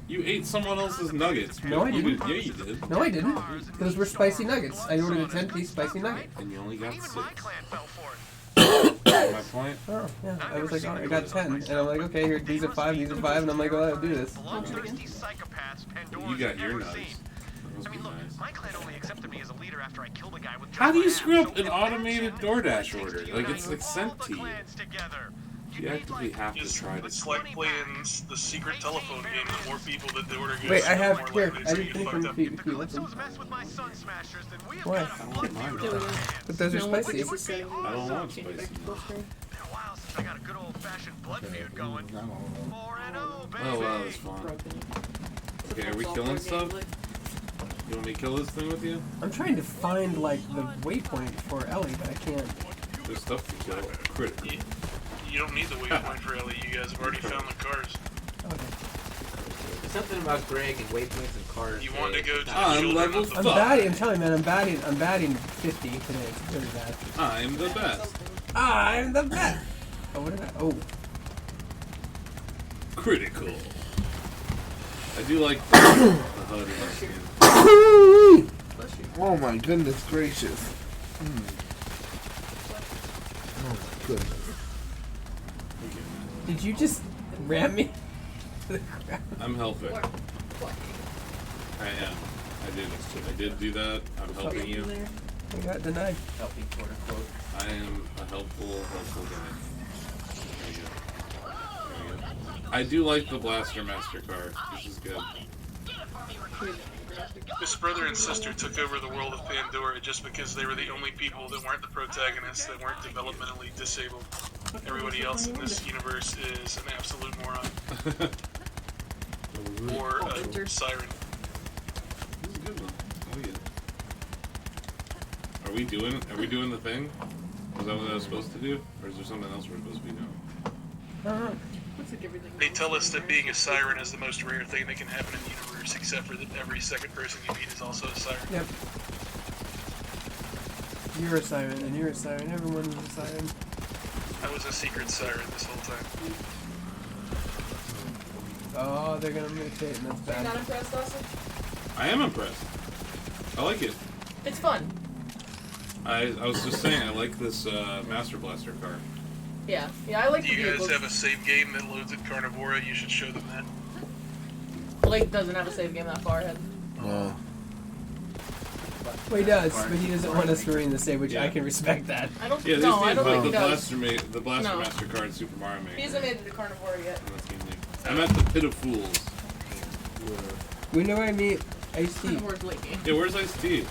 You ate someone else's nuggets. No, I didn't. Yeah, you did. No, I didn't. Those were spicy nuggets. I ordered a 10-piece spicy nugget. And you only got 6. My point? Oh, yeah. I was like, oh, I got 10. And I'm like, okay, here, these are 5, these are 5. And I'm like, well, I'll do this. You got your nuts. I mean, look, my clan only accepted me as a leader after I killed a guy with. How do you screw up an automated DoorDash order? Like, it's like sent to you. You actively have to try to. It's like playing the secret telephone game. The more people that the order goes Wait, I to, the have more here. likely I it's didn't gonna finish get from fucked up. feet. Listen. What? I don't mind. But those are spicy. I don't want spicy. I got a good old-fashioned blood feud going. 4-0, baby. Oh wow, that's fun. Okay, are we killing stuff? You want me to kill this thing with you? I'm trying to find, like, the waypoint for Ellie, but I can't. There's stuff to kill. Critical. You don't need the waypoint for Ellie. You guys have already found the cars. There's something about Greg and waypoints and cars. You want to go to the I'm children level of the I'm batting. I'm telling you, man, I'm batting 50 today. It's very bad. I'm the best. I'm the best. Oh, what did I? Oh. Critical. I do like the HUD in this game. Oh my goodness gracious. Oh my goodness. Did you just ram me? I'm helping. I am. I did do that. I'm helping you. I got denied. Helping, quote unquote. I am a helpful guy. There you go. There you go. I do like the Blaster Master card. This is good. His brother and sister took over the world of Pandora just because they were the only people that weren't the protagonists, that weren't developmentally disabled. Everybody else in this universe is an absolute moron. Or a siren. This is a good one. I like it. Are we doing the thing? Was that what I was supposed to do? Or is there something else we're supposed to be doing? Looks like everything. They tell us that being a siren is the most rare thing that can happen in the universe, except for that every second person you meet is also a siren. Yep. You're a siren, and you're a siren. Everyone's a siren. I was a secret siren this whole time. Oh, they're gonna mutate, and that's You're bad. not impressed, Austin? I am impressed. I like it. It's fun. I was just saying, I like this Master Blaster car. Yeah, I like Do the you guys vehicles. have a save game that loads at Carnivora? You should show them that. Blake doesn't have a save game that far ahead. No. Well, he does, but he doesn't want us to read the save, which I can respect that. I don't. Yeah, No, these I don't think he the does. the Blaster No. Master card in Super Mario Maker. He hasn't made it to Carnivora yet. I'm at the Pit of Fools. We know I meet Ice-T. Carnivora's Blake game. Yeah, where's Ice-T?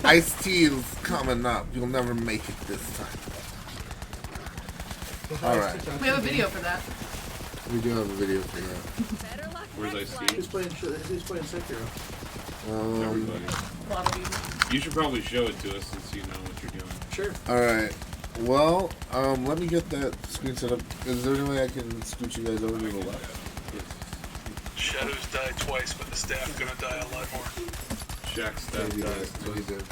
Ice-T is coming up. You'll never make it this time. Alright. We have a video for that. We do have a video for that. Where's Ice-T? Who's playing Sekiro? Everybody. A lot of people. You should probably show it to us since you know what you're doing. Sure. Alright. Well, let me get that screen set up. Is there any way I can scoot you guys over to the left? Shadows died twice, but the staff gonna die a lot more. Shack's staff Maybe dies. maybe did.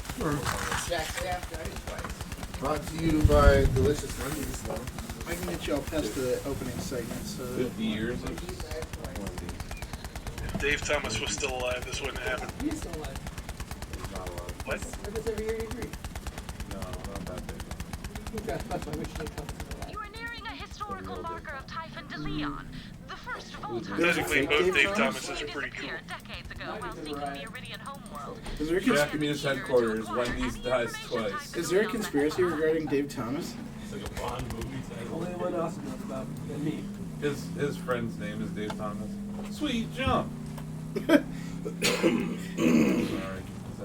Jack's staff died twice. Brought to you by Delicious Wendy's, though. I can get you all past the opening segment. So 50 years of If Dave Thomas was still alive, this wouldn't happen. He's still alive. What? Because every year you agree. No, not that big. You are nearing a historical marker of Typhon de Leon, the first Voltron. Technically, both Dave Thomases are pretty cool. Decades ago while seeking the Iridian homeworld. Is there a Shacknews headquarters. Wendy's dies twice. Is there a conspiracy regarding Dave Thomas? It's like a Bond movie title. Only one else knows about than me. His friend's name is Dave Thomas. Sweet jump. Sorry, is that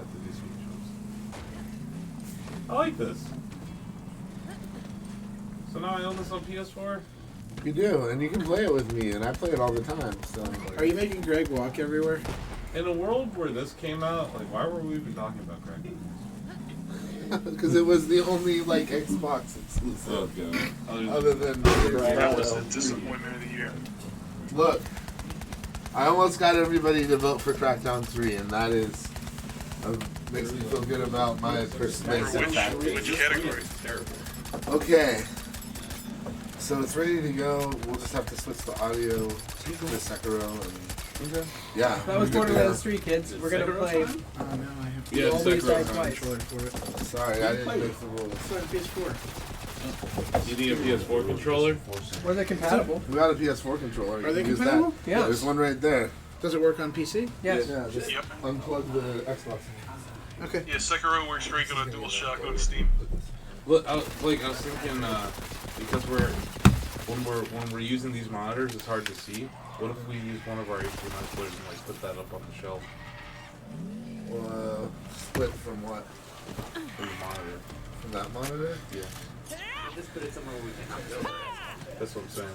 the sweet jumps? I like this. So now I own this on PS4. You do, and you can play it with me, and I play it all the time. So. Are you making Greg walk everywhere? In a world where this came out, like, why were we even talking about Craig? Because it was the only like Xbox exclusive. Oh god. Other than That was the disappointment of the year. Look, I almost got everybody to vote for Crackdown 3, and that is makes me feel good about my persuasive tactics. Which category? Okay, so it's ready to go. We'll just have to switch the audio to Sekiro and yeah. That was Borderlands 3, kids. We're gonna play. Oh no, I have to. Yeah, You always die Sekiro. twice. For it. Sorry, I didn't make the rules. It's on PS4. You need a PS4 controller? Were they compatible? We got a PS4 controller. Are they You can use compatible? that. Yeah. There's one right there. Does it work on PC? Yes. Yeah, just Yep. unplug the Xbox. Okay. Yeah, Sekiro works great on a DualShock on Steam. Look, I was thinking because when we're using these monitors, it's hard to see. What if we use one of our HDMI splitters and like put that up on the shelf? Split from what? From the monitor. From that monitor? Yeah. Just put it somewhere where we can have it over. That's what I'm saying.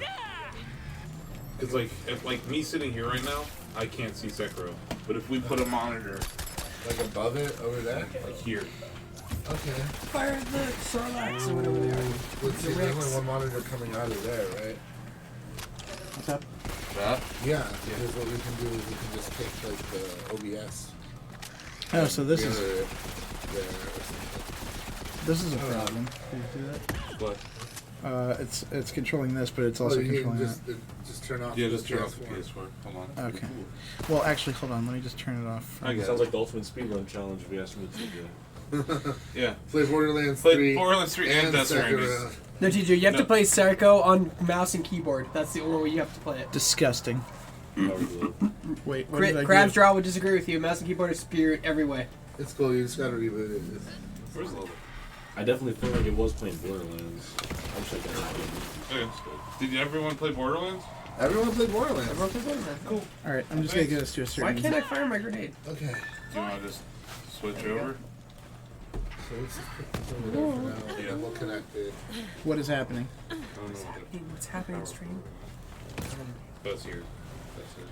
Because if me sitting here right now, I can't see Sekiro. But if we put a monitor like above it, over there, like here. Okay. Fire the Sarlaccs or whatever they are. Let's see, there's only one monitor coming out of there, right? What's up? That? Yeah. Because what we can do is we can just take like the OBS. Oh, so this is there or something. this is a problem. Can you do that? What? It's controlling this, but it's also you can controlling just turn off. Yeah, the just turn off the PS4. PS4. Hold on. Okay. Well, actually, hold on. Let me just turn it off. Sounds like the ultimate speedrun challenge if you ask me to do. Yeah. Play Borderlands Play 3. Borderlands 3 and Death Stranding. No, TJ, you have to play Sarko on mouse and keyboard. That's the only way you have to play it. Disgusting. Wait, what did I Crab's do? Draw would disagree with you. Mouse and keyboard is superior every way. It's cool. You just gotta reboot it. Where's the level? I definitely feel like it was playing Borderlands. I wish I got it. Okay. Did everyone play Borderlands? Everyone played Borderlands. Everyone play Borderlands. Cool. All right, I'm just gonna get us to a Why certain. can't I fire my grenade? Okay. Do you want to just switch over? So let's just put this over there for now. Yeah. And we'll connect it. What is happening? I don't know what What's happening on stream? that's here. That's here.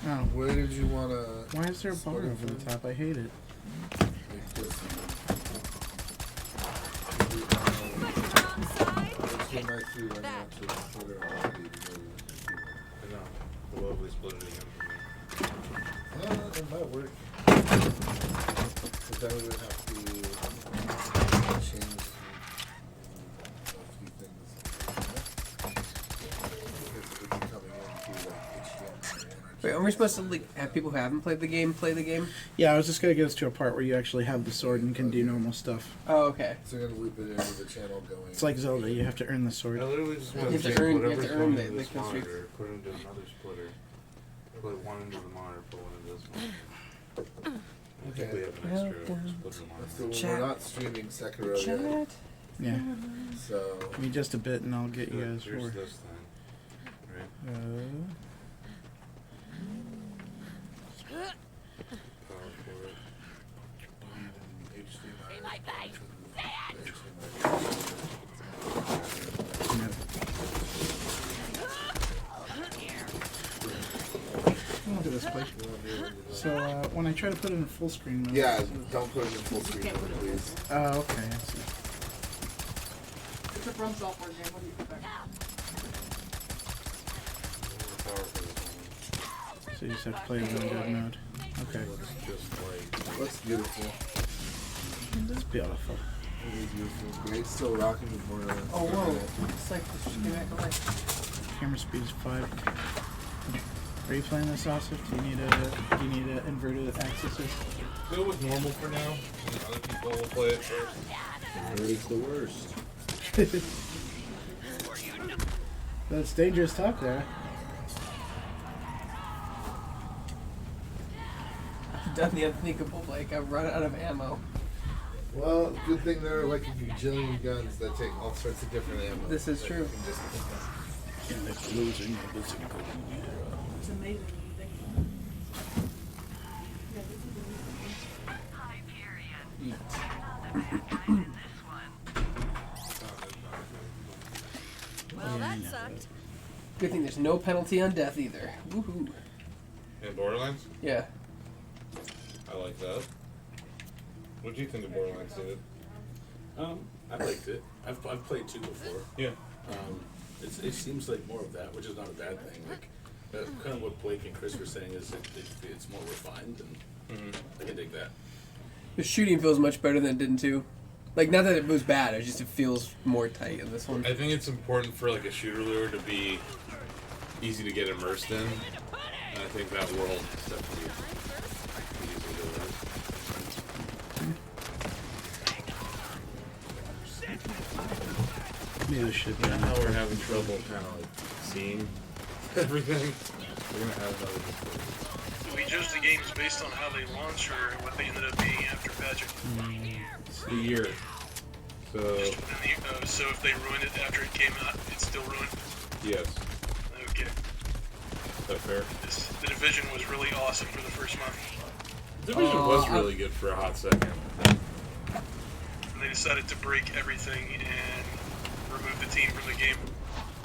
Oh, Where did you wanna? why is there a bar over the top? I hate it. Make this? actually run out to the Twitter already to go to the computer. I know. We'll hopefully split it again for me. It might work. But then we would have to change a few things. Because it would be coming in through like HDMI. Wait, are we supposed to like have people who haven't played the game play the game? Yeah, I was just gonna get us to a part where you actually have the sword and can do normal stuff. Oh, okay. So you're gonna loop it into the channel going. It's like Zelda. You have to earn the sword. I literally just You want have to to take earn- you have whatever's to earn going the- into this the kill streak. monitor, put it into another splitter, put one into the monitor, put one into this monitor. I think we have an extra splitter So monitor. we're not streaming Sekiro yet. Yeah. So Give me just a bit, and I'll get you guys Here's for. this thing, right? Power for it. Look at this place. So when I try to put it in full screen mode. yeah, don't put it in full screen mode, please. Oh, okay. I see. It's a From Software game. What do you expect? So you just have to play in window mode. Okay. Looks beautiful. That's beautiful. Really beautiful. Great, still rocking with more. Oh, whoa. It's like this should be back away. Camera speed is 5. Are you playing this, Asif? Do you need a inverted axis? Go with normal for now, and other people will play it first. It's the worst. That's dangerous talk there. I've done the unthinkable, like I've run out of ammo. Well, good thing there are like a gajillion guns that take all sorts of different ammo. This is that true. you can just pick up. And it's losing physical. It's amazing. Well, that sucked. Good thing there's no penalty on death either. Woohoo. In Borderlands? Yeah. I like that. What do you think of Borderlands, David? I liked it. I've played 2 before. Yeah. It seems like more of that, which is not a bad thing. Like kind of what Blake and Chris were saying is it's more refined, and I can dig that. The shooting feels much better than it did in 2. Like, not that it was bad, it's just it feels more tight in this one. I think it's important for like a shooter lure to be easy to get immersed in. And I think that world is definitely easy to learn. Maybe I should. You know how we're having trouble kind of like seeing everything? We're going to add another display. Do we judge the games based on how they launch or what they ended up being after patching? It's the year. So, So if they ruined it after it came out, it's still ruined? yes. Okay. Is that fair? The Division was really awesome for the first month. Division was really good for a hot second. And they decided to break everything and remove the team from the game.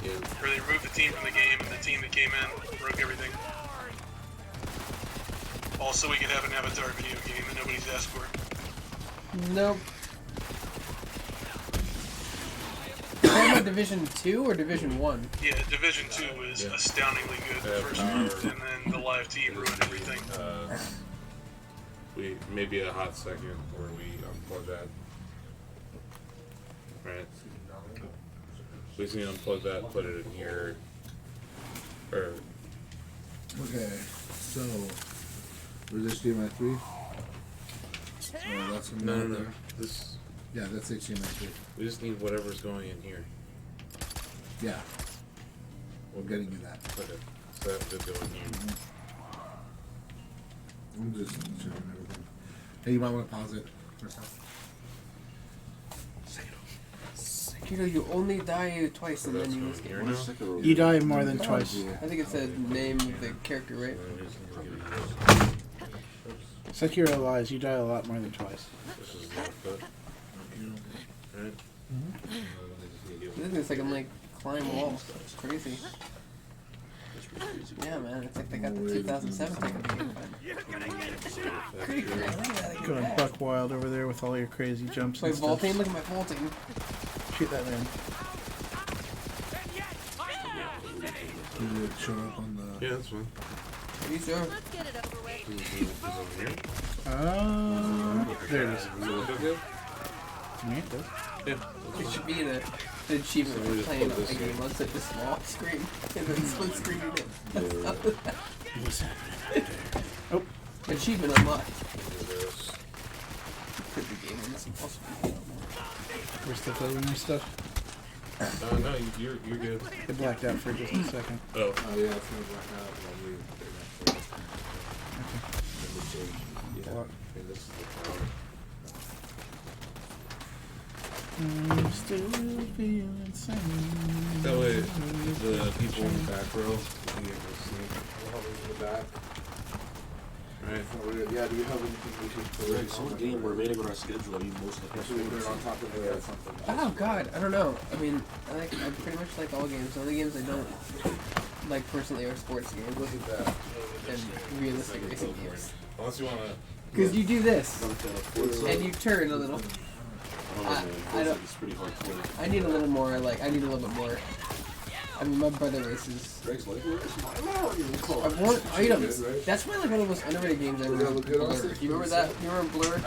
Yeah. Or they removed the team from the game, and the team that came in broke everything. Also, we could have an Avatar video game that nobody's asked for. Nope. Talking about Division 2 or Division 1? Yeah, Division 2 was astoundingly good the first month, and then the live team ruined everything. We maybe a hot second where we unplug that. Right. We just need to unplug that, put it in here. Or Okay, so we're just HDMI 3. Oh, that's no. there. This. Yeah, that's HDMI 3. We just need whatever's going in here. Yeah. We're getting you that. Okay. So that would go in here. I'm just checking everything. Hey, you might want to pause it for a second. Sekiro, you only die twice and then you escape. You die more than twice. I think it said name of the character, right? Sekiro lies. You die a lot more than twice. This is the right? I think it's like I'm like climb walls. It's crazy. Yeah, man. It's like they got the 2007 ticket. Pretty crazy. Going buck wild over there with all your crazy jumps My and stuff. vaulting. Look at my vaulting. Shoot that man. Did it show up on the? Yeah, that's fine. Are you sure? Let's get it over with. There it is. Does it look okay? To me, it does. Yeah. It should be an achievement So we for just playing put a this game in. on such a small screen and then split screening it. What's happening there? Oh. Achievement unlocked. Could be game on this impossible. We're still filming our stuff. No, you're good. It blacked out for just a second. Oh. Oh yeah, it's gonna black out. Block. Okay, this is the power. I'm still feeling sane. That way, the people in the back row can get to see. In the back. Right. Yeah, do you have anything we should put Right, some game remaining on our schedule. I mean, most of the Should we put it on top of the something? Oh god, I don't know. I mean, I pretty much like all games. The only games I don't like personally are sports games. Look at that. And realistic racing games. Unless you want to. Because you do this, and you turn a little. I don't. It's pretty hard to play. I need a little more. Like I need a little bit more. I mean, my brother races. I want items. That's why like one of the most underrated games I remember. Blur. You remember that? You remember Blur?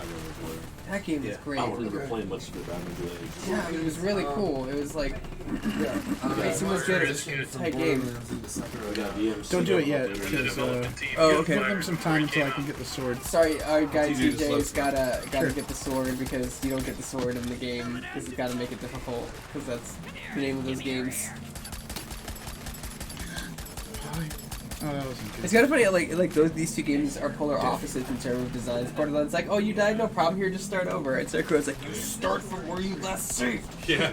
That game was great. I don't remember playing much of it, but I remember it. Yeah, but it was really cool. It was like racing was good. It was a tight game. Don't do it yet, because Oh, okay. give them some time until I can get the sword. Sorry, our guy TJ's gotta get the sword because you don't get the sword in the game because it's gotta make it difficult because that's the name of those games. Oh, that wasn't good. It's kind of funny, like these two games are polar opposites in terms of designs. Borderlands like, oh, you died, no problem, here, just start over. And Circle's like, you start from where you last saved. Yeah.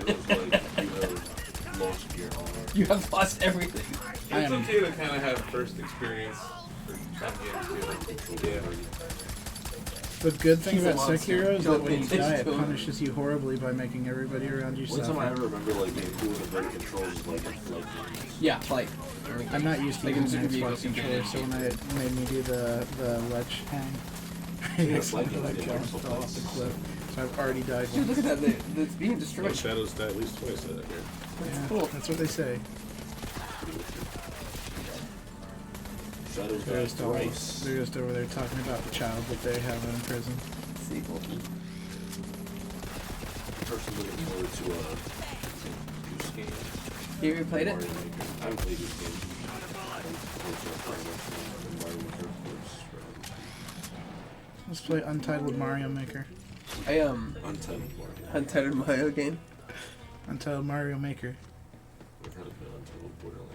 You have lost everything. It's okay to kind of have first experience for some games too. Yeah. The good thing He's a about monster. Sekiro is that when you Don't die, it kill him. punishes you horribly by making everybody around you One time I suffer. ever remember like being cool with the better controls is like Yeah, like I'm not used to like using in an Super Xbox Vehicle controller, so when I made me do the ledge hang, I Yeah, accidentally like jumped and fell off the cliff. So I've already died Dude, once. look at that, it's being destroyed. Shadows die at least twice that year. That's Yeah, cool. that's what they say. Shadows They're die just, they're just over there talking about the child that they have in prison. Sequel. Person looking forward to Goose Game. You ever played it? Mario Maker. I haven't played Goose Game. Let's play Untitled Mario Maker. Untitled Mario. Untitled Mario game. Untitled Mario Maker. I've heard of Untitled Borderlands.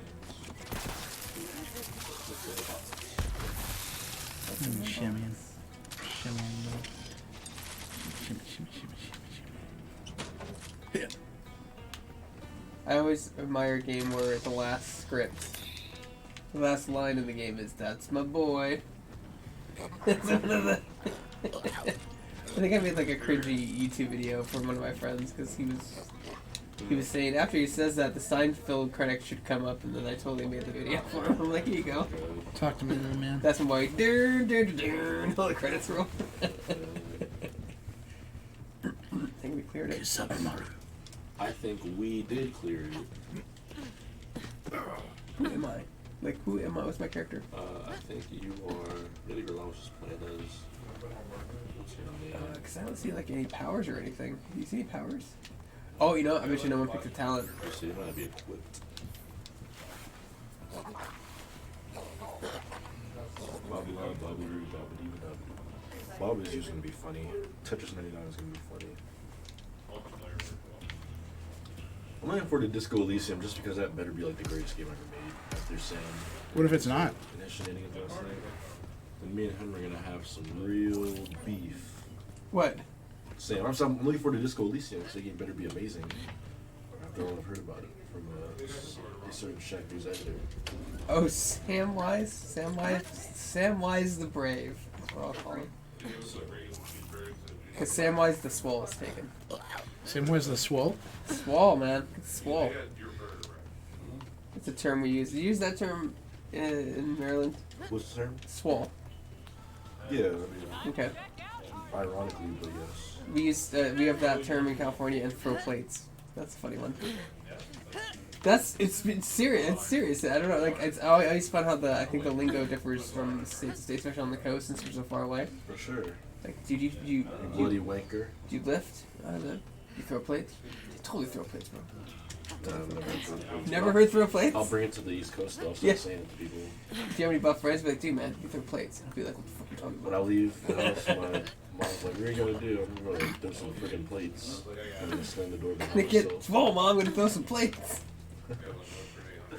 Shimmying. Shimmying. Shimmy, shimmy, shimmy, shimmy, shimmy. I always admire a game where the last script, the last line in the game is "That's my boy." That's one of the. I think I made like a cringy YouTube video for one of my friends because he was saying after he says that the Seinfeld credits should come up, and then I totally made the video for him. I'm like, here you go. Talk to me, little man. That's my boy. Dun, dun, dun, dun, all the credits roll. I think we cleared it. I think we did clear it. Who am I? Like, who am I? What's my character? I think you are. Really, I was just playing as. What's your name? Because I don't see like any powers or anything. Do you see any powers? Oh, you know, I bet you no one picked a talent. So you might be equipped. Bobby Love, Bobby Roo, Bobby Dee, Bobby. Bobby's just gonna be funny. Tetris 99 is gonna be funny. I'm looking forward to Disco Elysium just because that better be like the greatest game ever made. After saying. What if it's not? And his shenanigans last night. Then me and him are gonna have some real beef. What? Sam, I'm looking forward to Disco Elysium because the game better be amazing. After all I've heard about it from a certain Shacknews editor. Oh, Samwise? Samwise the Brave. That's what I'll call him. Because Samwise the Swole is taken. Samwise the Swole? Swole, man. Swole. It's a term we use. You use that term in Maryland? What's the term? Swole. Yeah, I mean. Okay. Ironically, but yes. We have that term in California and throw plates. That's a funny one. It's serious. It's serious. I don't know. Like it's I always find how I think the lingo differs from state to state, especially on the coast since we're so far away. For sure. Like, dude, you bloody wanker. Do you lift? You throw plates? You totally throw plates, bro. Never heard throw plates? I'll bring it to the East Coast though, so Yeah. I'm saying it to people. Do you have any buff friends? Be like, dude, man, you throw plates. I'll be like, what the fuck are you talking about? When I leave the house, my mom's like, what are you gonna do? I'm gonna throw some freaking plates. I'm gonna slam the door behind The kid, myself. whoa, mom, I'm gonna throw some plates.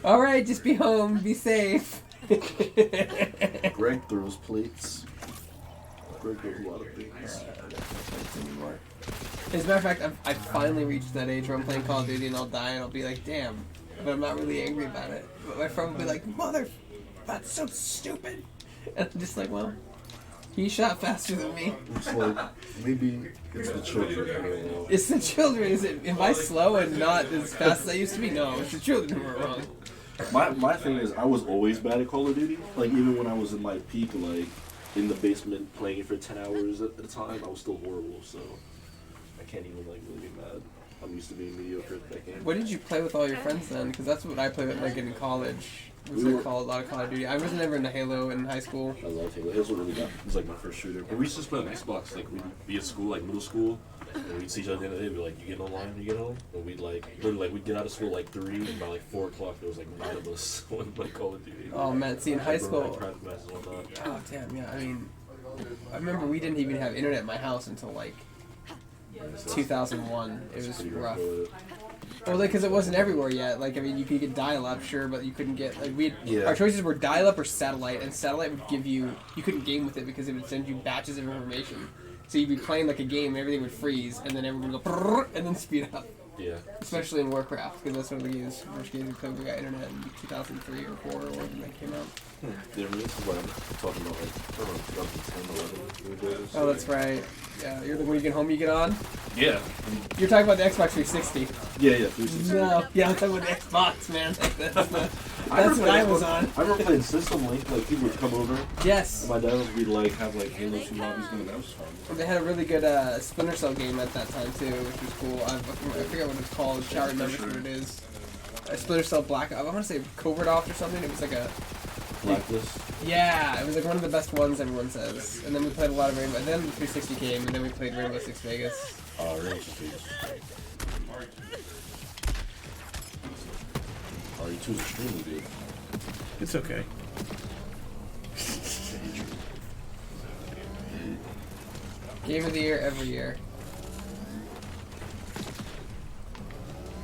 Alright, just be home, be safe. Greg throws plates. Greg does a lot of things. Anymore. As a matter of fact, I finally reached that age where I'm playing Call of Duty and I'll die and I'll be like, damn. But I'm not really angry about it. But my friend will be like, mother, that's so stupid. And I'm just like, well, he shot faster than me. It's like, maybe it's the children. I don't know. It's the children. Am I slow and not as fast as I used to be? No, it's the children who are wrong. My thing is, I was always bad at Call of Duty. Like, even when I was in my peak, like, in the basement playing it for 10 hours at a time, I was still horrible, so I can't even, like, really be mad. I'm used to being mediocre at that game. What did you play with all your friends then? Because that's what I played with, like, in college. Was a lot of Call of Duty. I was never into Halo in high school. I love Halo. Halo's what really got me. It was like my first shooter. But we used to just play on Xbox. Like, we'd be at school, like middle school, and we'd see each other at the end of the day. We'd be like, you get online when you get home? And we'd like, literally, like, we'd get out of school like 3, and by like 4 o'clock, there was like 9 of us on like Call of Duty. Oh man, see in high school. Like, private matches and whatnot. Oh damn, yeah. I mean, I remember we didn't even have internet in my house until like 2001. It was rough. Well, because it wasn't everywhere yet. Like, I mean, you could get dial-up, sure, but you couldn't get like our choices were dial-up or satellite, and satellite would give you couldn't game with it because it would send you batches of information. So you'd be playing like a game, and everything would freeze, and then everyone would go brrr, and then speed up. Yeah. Especially in Warcraft, because that's one of the first games we played. We got internet in 2003 or 4 or when that came out. Yeah, I mean, this is what I'm talking about, like, I don't know, 2010, 11. Oh, that's right. Yeah, you're the when you get home, you get on. Yeah. You're talking about the Xbox 360. Yeah, 360. No, yeah, I'm talking about the Xbox, man. That's what I was on. I remember playing System Link, like, people would come over. Yes. And my dad would, like, have, like, Halo 2 lobbies going. That was fun. And they had a really good Splinter Cell game at that time, too, which was cool. I forget what it's called. Shall remember what it is. Splinter Cell Black... I want to say Covert Off or something. It was like a... Blacklist? Yeah, it was like one of the best ones, everyone says. And then we played a lot of Rainbow... And then the 360 came, and then we played Rainbow Six Vegas. Oh, Rainbow Six Vegas. RE2 is extremely good. It's okay. Game of the year every year.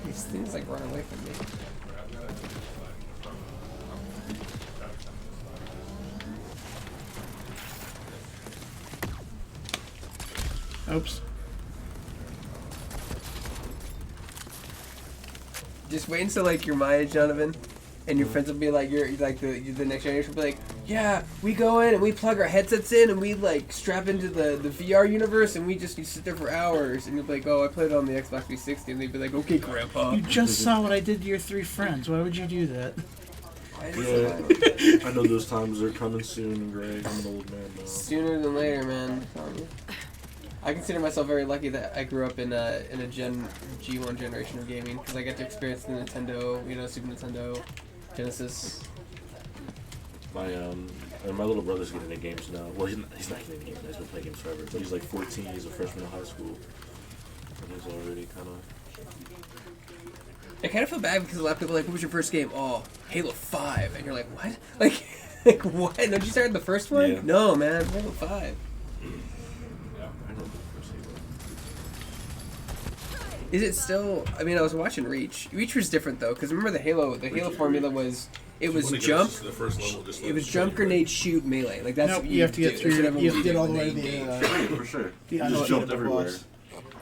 These things like run away from me. Oops. Just wait until like you're my age, Donovan, and your friends will be like, you're like the next generation will be like, yeah, we go in and we plug our headsets in and we like strap into the VR universe and we sit there for hours, and you'll be like, oh, I played it on the Xbox 360, and they'd be like, okay, Grandpa. You just saw what I did to your 3 friends. Why would you do that? Yeah, I know those times are coming soon, Greg. I'm an old man now. Sooner than later, man. I consider myself very lucky that I grew up in a G1 generation of gaming, because I get to experience the Nintendo, Super Nintendo, Genesis. My little brother's getting into games now. Well, he's not getting into games. He's been playing games forever. But he's like 14. He's a freshman in high school, and he's already kind of. I kind of feel bad because a lot of people are like, what was your first game? Oh, Halo 5. And you're like, what? Like what? Don't you start the first one? Yeah. No, man, Halo 5. Is it still? I mean, I was watching Reach. Reach was different though, because remember the Halo formula was jump. It was jump, grenade, shoot, melee. Like that's nope, what you have to get through. You have to get all the way to the. For sure. The just jumped everywhere.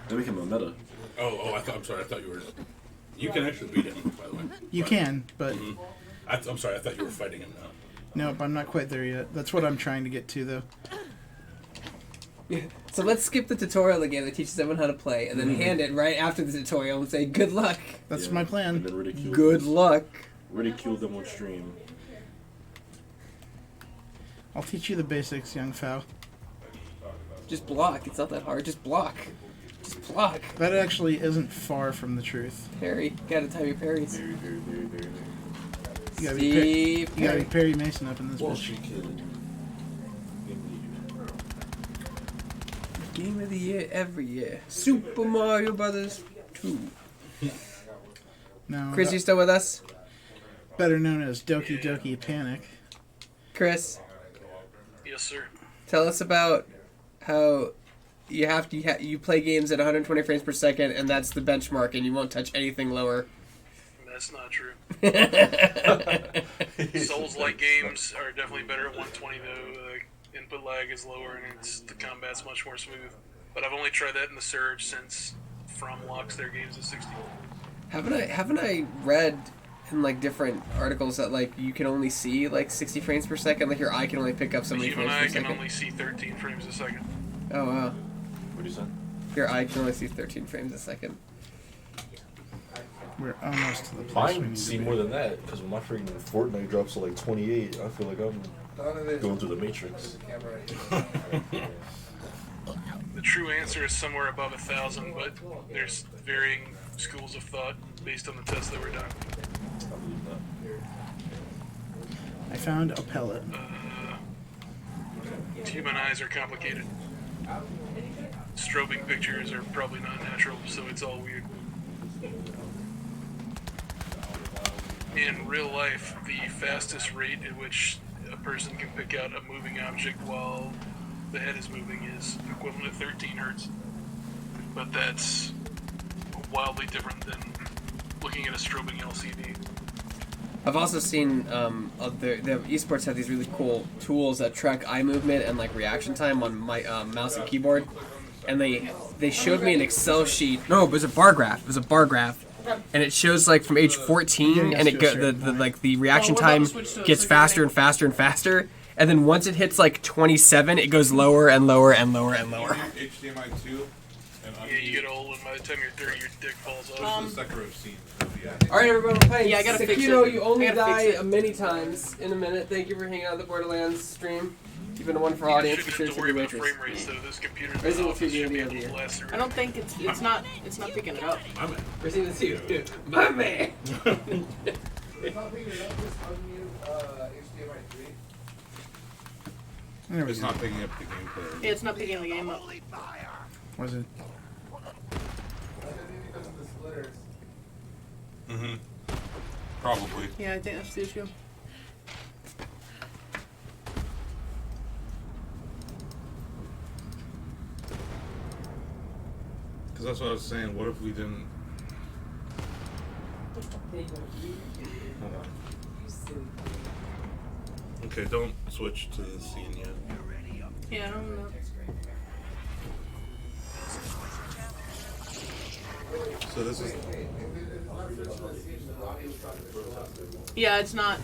They became a meta. I'm sorry. I thought you were. You can actually beat him, by the way. You can, but. I'm sorry. I thought you were fighting him now. Nope, I'm not quite there yet. That's what I'm trying to get to, though. Yeah. So let's skip the tutorial again that teaches everyone how to play, and then hand it right after the tutorial and say, good luck. That's my plan. And then ridicule good luck. Ridicule them on stream. I'll teach you the basics, young Fow. Just block. It's not that hard. Just block. Just o'clock. That actually isn't far from the truth. Perry, gotta time your parries. Very, very, very, very, very. You gotta Steve be Perry Mason up in this Wall bitch. Street Kid. Game of the year every year. Super Mario Brothers 2. No, Chris, you still with us? better known as Doki Doki Panic. Chris, Yes, sir. tell us about how you play games at 120 frames per second, and that's the benchmark, and you won't touch anything lower. That's not true. Souls-like games are definitely better at 120 though. Input lag is lower and the combat's much more smooth. But I've only tried that in the Surge since From locks their games at 60. Haven't I read in like different articles that like you can only see like 60 frames per second, like your eye can only pick up so many Even frames I per can second? only see 13 frames a second. Oh wow. What do you say? Your eye can only see 13 frames a second. We're almost to the place we Mine need see to be. more than that because when my freaking Fortnite drops to like 28, I feel like I'm going through the Matrix. The true answer is somewhere above 1,000, but there's varying schools of thought based on the tests that were done. I found a pellet. Human eyes are complicated. Strobing pictures are probably not natural, so it's all weird. In real life, the fastest rate at which a person can pick out a moving object while the head is moving is equivalent to 13 hertz. But that's wildly different than looking at a strobing LCD. I've also seen the esports have these really cool tools that track eye movement and like reaction time on my mouse and keyboard, and they showed me an Excel sheet. No, it was a bar graph. It was a bar graph, and it shows like from age 14, and it the reaction time gets faster and faster and faster, and then once it hits like 27, it goes lower and lower and lower and lower. HDMI 2. Yeah, you get old, and by the time you're 30, your dick falls off. This is the second I've seen. All right, everyone, we're playing Yeah, I gotta fix Sekiro. it. You only I gotta die fix it. many times in a minute. Thank you for hanging out at the Borderlands stream. You've been a wonderful audience. For sure, Don't worry about the Waitress. frame rate, so this computer's Resident office Evil should be 2 able to last through. I don't think it's not picking it up. My man. Resident Evil 2. My man. It's not picking it up, just unmute HDMI 3. There we It's go. not picking up the gameplay. Yeah, it's not picking the game up. Was it? Mm-hmm. Probably. Yeah, I think that's the issue. Because that's what I was saying. What if we didn't? Hold on. Okay, don't switch to the scene yet. Yeah, I don't know. So this is. Yeah, it's not.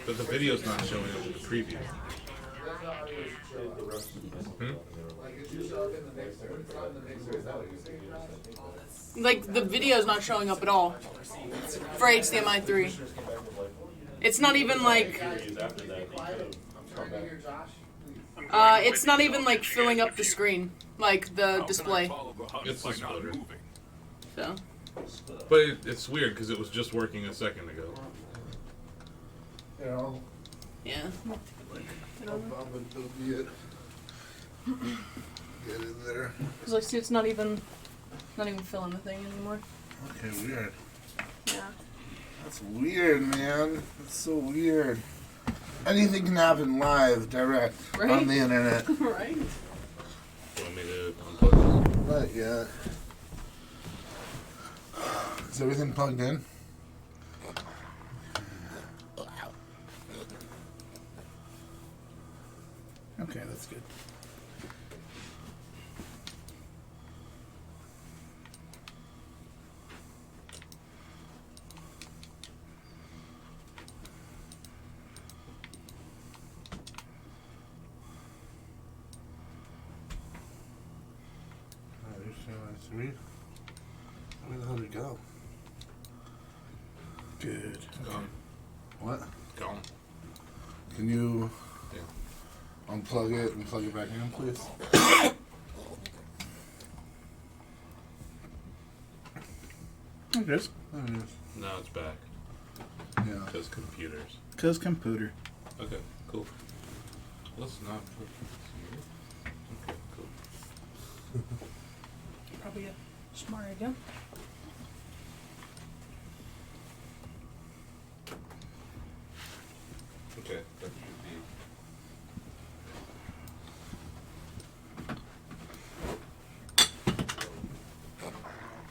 But the video's not showing up in the preview. Like, the video's not showing up at all. For HDMI 3. It's not even like... it's not even like filling up the screen. Like, the display. It's the splitter. So... But it's weird because it was just working a second ago. You know? Yeah. Get in there. Cause like, see, it's not even filling the thing anymore. Okay, weird. Yeah. That's weird, man. That's so weird. Anything can happen live, direct, Right? on the internet. Right. You want me to unplug this? Not yet. Is everything plugged in? Okay, that's good. Where the hell did it go? Good. Gone. What? Gone. Can you unplug it and plug it back in, please? It is. No, it's back. Yeah. Because computers. Because computer. Okay, cool. Let's not put this here. Okay, cool. Probably a smart idea. Okay, that should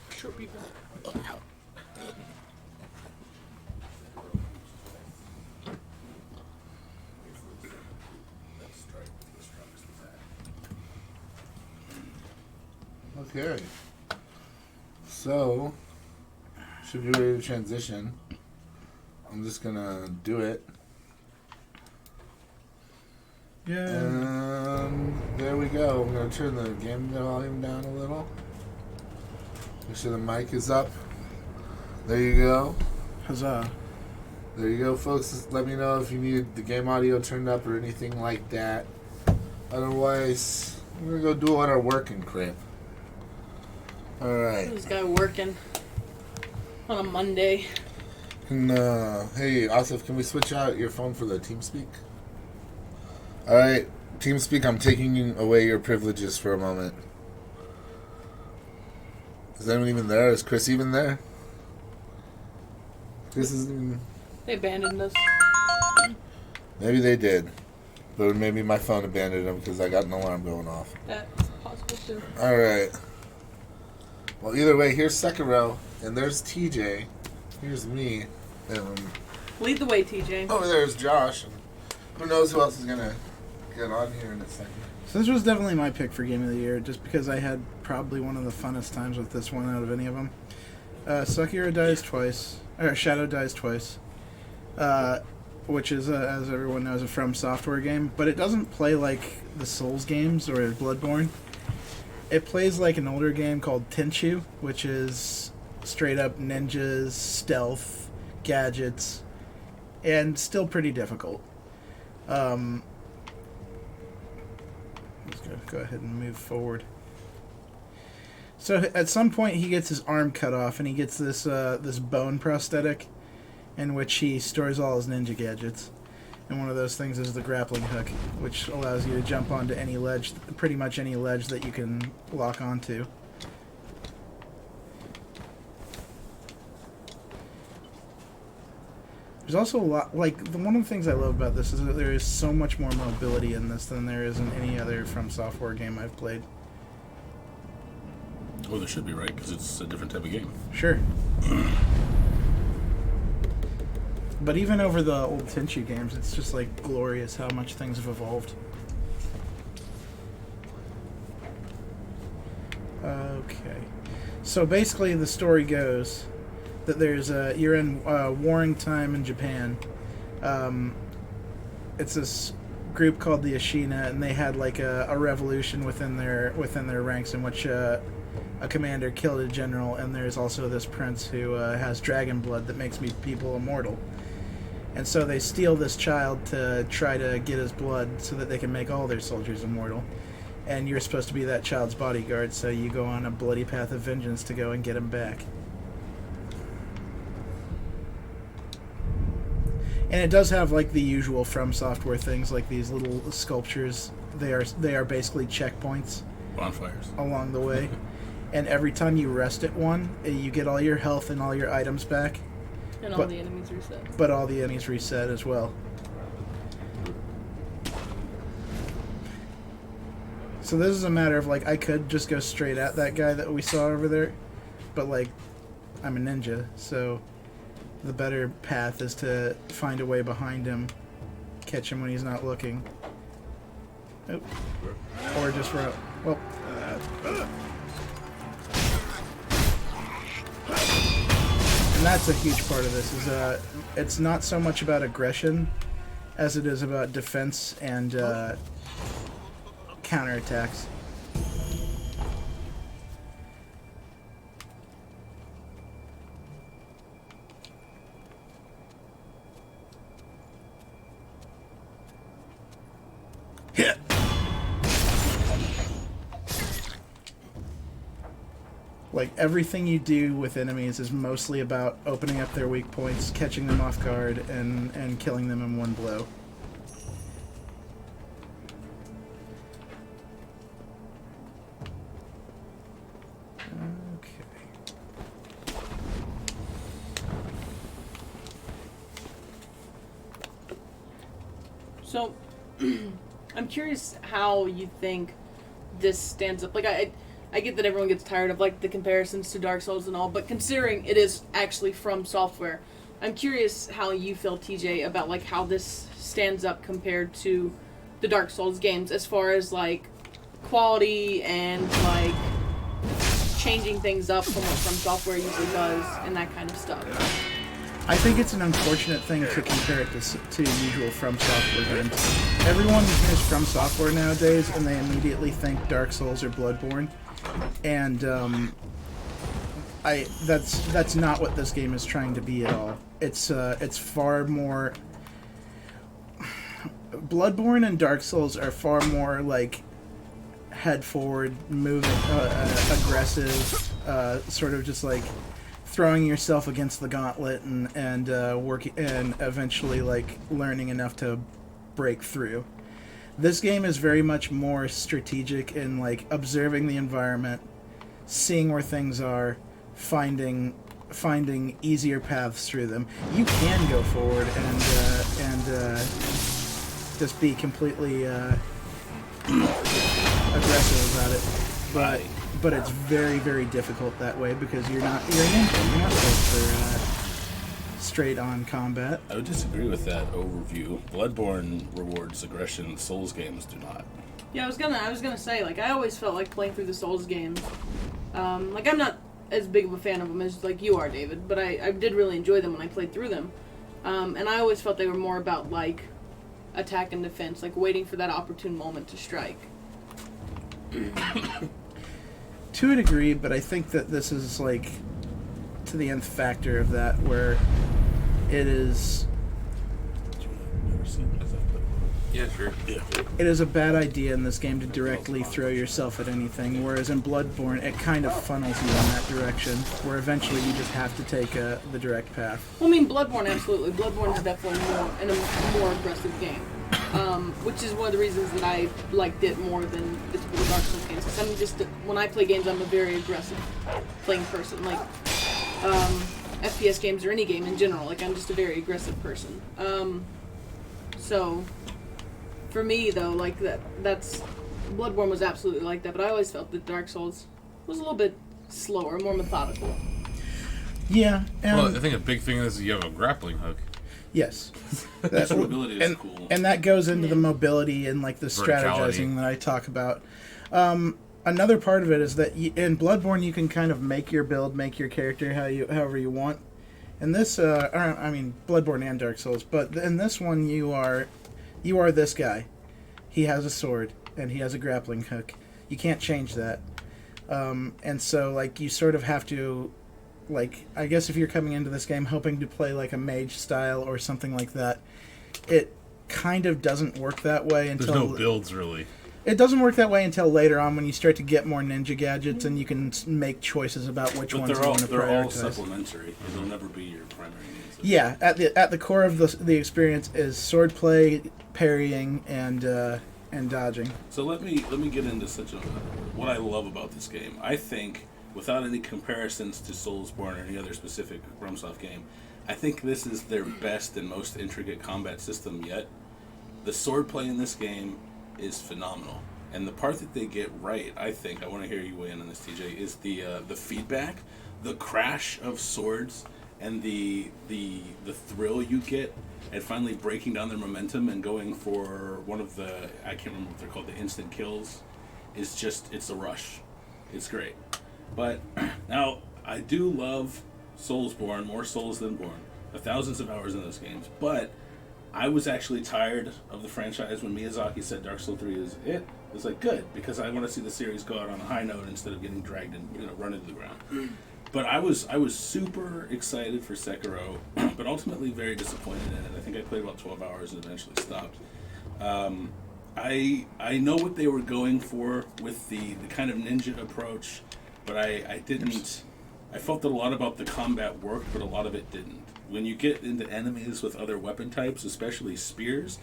be. Should be better. Okay. So, should be ready to transition. I'm just gonna do it. Yeah. And there we go. I'm gonna turn the game volume down a little. Make sure the mic is up. There you go. Huzzah. There you go, folks. Just let me know if you need the game audio turned up or anything like that. Otherwise, we're gonna go do all our working crap. Alright. This guy working on a Monday. Hey, Asif, can we switch out your phone for the TeamSpeak? Alright, TeamSpeak, I'm taking away your privileges for a moment. Is anyone even there? Is Chris even there? Chris isn't even... They abandoned us. Maybe they did. But maybe my phone abandoned them because I got an alarm going off. That's possible too. Alright. Well, either way, here's Sekiro, and there's TJ. Here's me. And Lead the way, TJ. over there's Josh. And who knows who else is going to get on here in a second. So this was definitely my pick for Game of the Year, just because I had probably one of the funnest times with this one out of any of them. Sekiro dies twice, or Shadow dies twice, which is, as everyone knows, a From Software game, but it doesn't play like the Souls games or Bloodborne. It plays like an older game called Tenchu, which is straight up ninjas, stealth, gadgets, and still pretty difficult. Let's go ahead and move forward. So at some point he gets his arm cut off, and he gets this this bone prosthetic, in which he stores all his ninja gadgets. And one of those things is the grappling hook, which allows you to jump onto any ledge, pretty much any ledge that you can lock onto. There's also a lot, like, one of the things I love about this is that there is so much more mobility in this than there is in any other From Software game I've played. Well, there should be, right? Because it's a different type of game. Sure. But even over the old Tenchu games, it's just, like, glorious how much things have evolved. Okay. So basically the story goes that there's you're in warring time in Japan. It's this group called the Ashina, and they had like a revolution within their ranks in which a commander killed a general, and there's also this prince who has dragon blood that makes people immortal. And so they steal this child to try to get his blood so that they can make all their soldiers immortal. And you're supposed to be that child's bodyguard, so you go on a bloody path of vengeance to go and get him back. And it does have like the usual From Software things, like these little sculptures. They are basically checkpoints. Bonfires. Along the way. And every time you rest at one, you get all your health and all your items back. And all the enemies reset. But all the enemies reset as well. So this is a matter of, like, I could just go straight at that guy that we saw over there. But, like, I'm a ninja, so the better path is to find a way behind him, catch him when he's not looking. Oh. Or just run. Well. And that's a huge part of this, is it's not so much about aggression as it is about defense and counterattacks. like everything you do with enemies is mostly about opening up their weak points, catching them off guard, and killing them in one blow. So, I'm curious how you think this stands up. Like, I get that everyone gets tired of, like, the comparisons to Dark Souls and all, but considering it is actually from software, I'm curious how you feel, TJ, about, like, how this stands up compared to the Dark Souls games as far as, like, quality and, like, changing things up from what From Software usually does and that kind of stuff. I think it's an unfortunate thing to compare it to usual From Software games. Everyone hears From Software nowadays, and they immediately think Dark Souls or Bloodborne, and that's not what this game is trying to be at all. It's far more. Bloodborne and Dark Souls are far more like head forward, moving, aggressive, sort of just like throwing yourself against the gauntlet and working and eventually like learning enough to break through. This game is very much more strategic in like observing the environment, seeing where things are, finding easier paths through them. You can go forward and just be completely aggressive about it, but it's very, very difficult that way because you're not built for straight on combat. I would disagree with that overview. Bloodborne rewards aggression. Souls games do not. Yeah, I was gonna say, like, I always felt like playing through the Souls games. Like, I'm not as big of a fan of them as like you are, David, but I did really enjoy them when I played through them. And I always felt they were more about like attack and defense, like waiting for that opportune moment to strike. To a degree, but I think that this is like to the nth factor of that, where it is. Yeah, sure. Yeah. It is a bad idea in this game to directly throw yourself at anything, whereas in Bloodborne, it kind of funnels you in that direction, where eventually you just have to take the direct path. Well, I mean, Bloodborne, absolutely. Bloodborne is definitely a more aggressive game, which is one of the reasons that I liked it more than the typical Dark Souls games. Because I'm just, when I play games, I'm a very aggressive playing person. Like, FPS games or any game in general, like, I'm just a very aggressive person. So, for me, though, like, that's Bloodborne was absolutely like that, but I always felt that Dark Souls was a little bit slower, more methodical. Yeah. Well, I think a big thing is you have a grappling hook. Yes. Mobility is cool. And that goes into the mobility and like the Verticality. strategizing that I talk about. Another part of it is that in Bloodborne you can kind of make your build, make your character however you want. In this, Bloodborne and Dark Souls, but in this one you are this guy. He has a sword and he has a grappling hook. You can't change that. And so like you sort of have to, like, I guess if you're coming into this game hoping to play like a mage style or something like that, it kind of doesn't work that way until... There's no builds, really. It doesn't work that way until later on when you start to get more ninja gadgets and you can make choices about which ones you want to prioritize. They're all supplementary. They'll never be your primary needs. Yeah, at the core of the experience is swordplay, parrying, and dodging. So let me get into what I love about this game. I think, without any comparisons to Soulsborne or any other specific FromSoft game, I think this is their best and most intricate combat system yet. The swordplay in this game is phenomenal, and the part that they get right, I think, I want to hear you weigh in on this, TJ, is the feedback, the crash of swords, and the thrill you get at finally breaking down their momentum and going for one of the, I can't remember what they're called, the instant kills, is just, it's a rush. It's great. But now, I do love Soulsborne, more Souls than Born. Thousands of hours in those games, but I was actually tired of the franchise when Miyazaki said Dark Souls 3 is it. It was like, good, because I want to see the series go out on a high note instead of getting dragged and run into the ground. But I was super excited for Sekiro, but ultimately very disappointed in it. I think I played about 12 hours and eventually stopped. I know what they were going for with the kind of ninja approach, but I didn't. I felt that a lot about the combat worked, but a lot of it didn't. When you get into enemies with other weapon types, especially spears,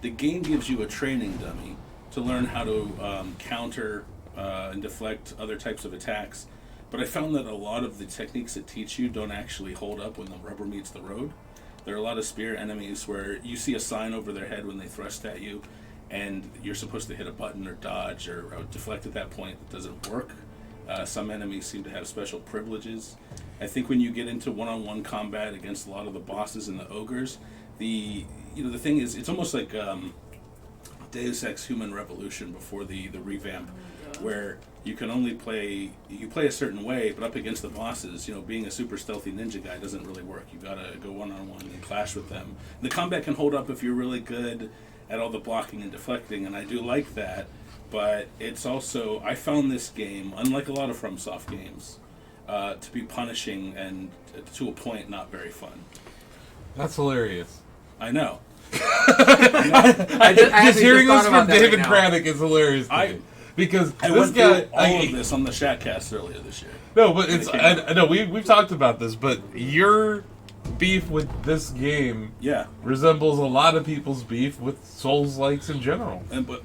the game gives you a training dummy to learn how to counter and deflect other types of attacks. But I found that a lot of the techniques it teach you don't actually hold up when the rubber meets the road. There are a lot of spear enemies where you see a sign over their head when they thrust at you, and you're supposed to hit a button or dodge or deflect at that point. It doesn't work. Some enemies seem to have special privileges. I think when you get into one-on-one combat against a lot of the bosses and the ogres, the thing is, it's almost like Deus Ex Human Revolution before the revamp, where you can only play a certain way, but up against the bosses, being a super stealthy ninja guy doesn't really work. You gotta go one-on-one and clash with them. The combat can hold up if you're really good at all the blocking and deflecting, and I do like that. But it's also, I found this game, unlike a lot of FromSoft games, to be punishing and to a point not very fun. That's hilarious. I know. Just hearing this from David Craddock is hilarious to me. Because I went through all of this on the Shackcast earlier this year. No, but it's I know we've talked about this, but your beef with this game resembles a lot of people's beef with Souls-likes in general. But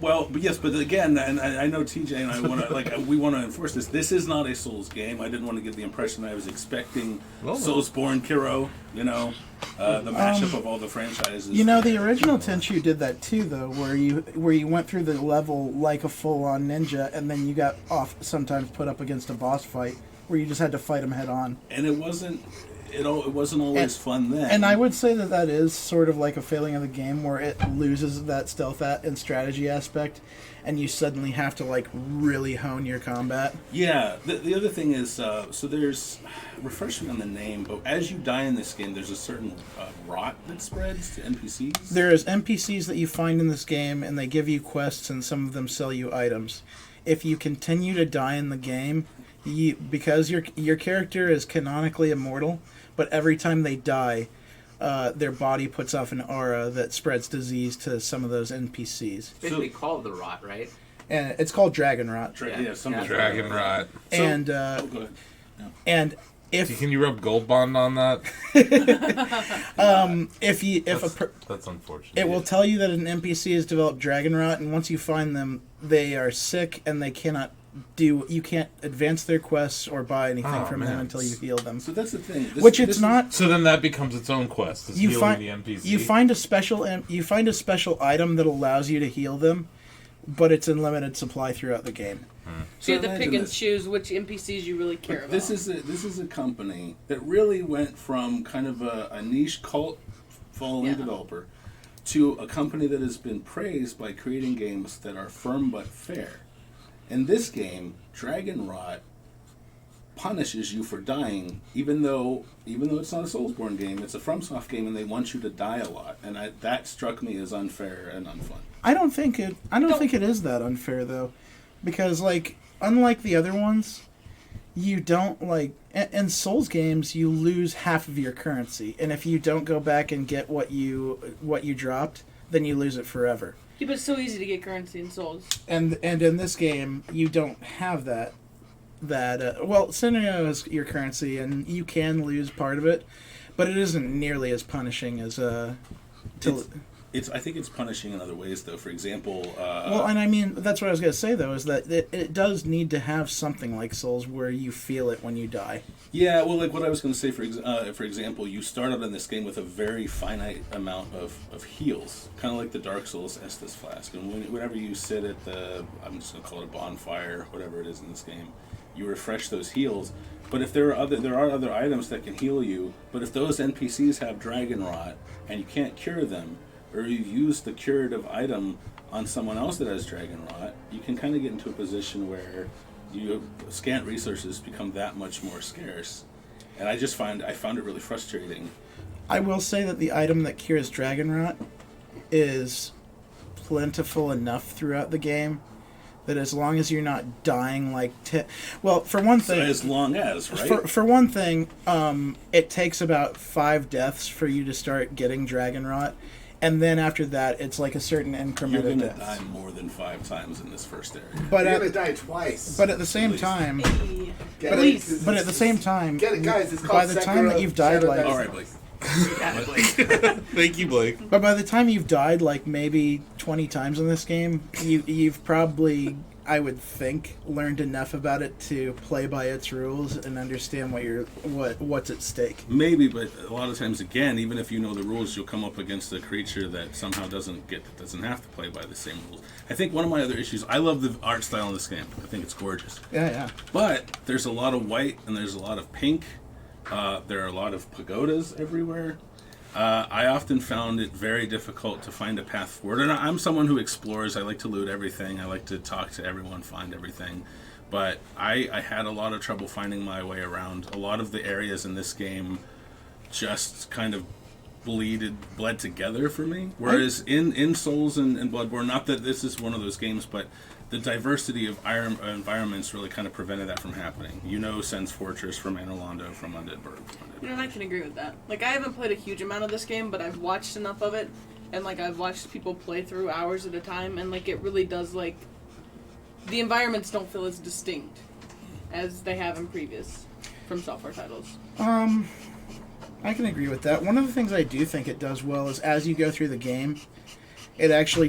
again, and I know TJ and I want to we want to enforce this. This is not a Souls game. I didn't want to give the impression I was expecting Soulsborne Kiro. The mashup of all the franchises. The original Tenchu did that too, though, where you went through the level like a full-on ninja, and then you got sometimes put up against a boss fight where you just had to fight them head on. And it wasn't always fun then. And I would say that is sort of like a failing of the game, where it loses that stealth and strategy aspect, and you suddenly have to really hone your combat. Yeah, the other thing is, so there's, refresh me on the name, but as you die in this game, there's a certain rot that spreads to NPCs? There's NPCs that you find in this game, and they give you quests, and some of them sell you items. If you continue to die in the game, because your character is canonically immortal, but every time they die, their body puts off an aura that spreads disease to some of those NPCs. It's basically called the rot, right? And it's called Dragon Rot. Dragon Rot. And and if can you rub Gold Bond on that? That's unfortunate. It will tell you that an NPC has developed Dragon Rot, and once you find them, they are sick and they cannot you can't advance their quests or buy anything from them until you heal them. So that's the thing. So then that becomes its own quest. Is healing the NPC. You find a special item that allows you to heal them, but it's in limited supply throughout the game. So you have to pick and choose which NPCs you really care about. This is a company that really went from kind of a niche cult following developer to a company that has been praised by creating games that are firm but fair. In this game, Dragon Rot punishes you for dying, even though it's not a Soulsborne game, it's a FromSoft game, and they want you to die a lot, and that struck me as unfair and unfun. I don't think it is that unfair though, because unlike the other ones, you don't in Souls games you lose half of your currency, and if you don't go back and get what you dropped, then you lose it forever. Yeah, but it's so easy to get currency in Souls. And in this game, you don't have that. Scenario is your currency, and you can lose part of it, but it isn't nearly as punishing as I think it's punishing in other ways, though. For example, and I mean that's what I was going to say though, is that it does need to have something like Souls where you feel it when you die. Yeah, well, what I was going to say, for example, you start out in this game with a very finite amount of heals, kind of like the Dark Souls Estus Flask. And whenever you sit at I'm just going to call it a bonfire, whatever it is in this game, you refresh those heals. But if there are other items that can heal you, but if those NPCs have Dragon Rot and you can't cure them, or you use the curative item on someone else that has Dragon Rot, you can kind of get into a position where scant resources become that much more scarce. And I found it really frustrating. I will say that the item that cures Dragon Rot is plentiful enough throughout the game that as long as you're not dying for one thing... So as long as, right? For one thing, it takes about 5 deaths for you to start getting Dragon Rot. and then after that, it's like a certain increment You're of gonna deaths. die more than 5 times in this first area. But You're at, gonna die twice. But at the same time, Get but, it? but at the same time, Get it, guys, it's by called the time that Sekiro you've died, Shadow like, Dice. All right, Blake. Thank you, Blake. but by the time you've died like maybe 20 times in this game, you've probably, I would think, learned enough about it to play by its rules and understand what's at stake. Maybe, but a lot of times, again, even if you know the rules, you'll come up against a creature that somehow doesn't have to play by the same rules. I think one of my other issues, I love the art style in this game. I think it's gorgeous. Yeah. But there's a lot of white and there's a lot of pink. There are a lot of pagodas everywhere. I often found it very difficult to find a path forward. And I'm someone who explores. I like to loot everything. I like to talk to everyone, find everything. But I had a lot of trouble finding my way around. A lot of the areas in this game just kind of bled together for me. Whereas in Souls and Bloodborne, not that this is one of those games, but the diversity of environments really kind of prevented that from happening. Sen's Fortress from Anor Londo, from Undead Burg. I can agree with that. Like, I haven't played a huge amount of this game, but I've watched enough of it, and, like, I've watched people play through hours at a time, and, like, it really does, like, the environments don't feel as distinct as they have in previous From Software titles. I can agree with that. One of the things I do think it does well is as you go through the game, it actually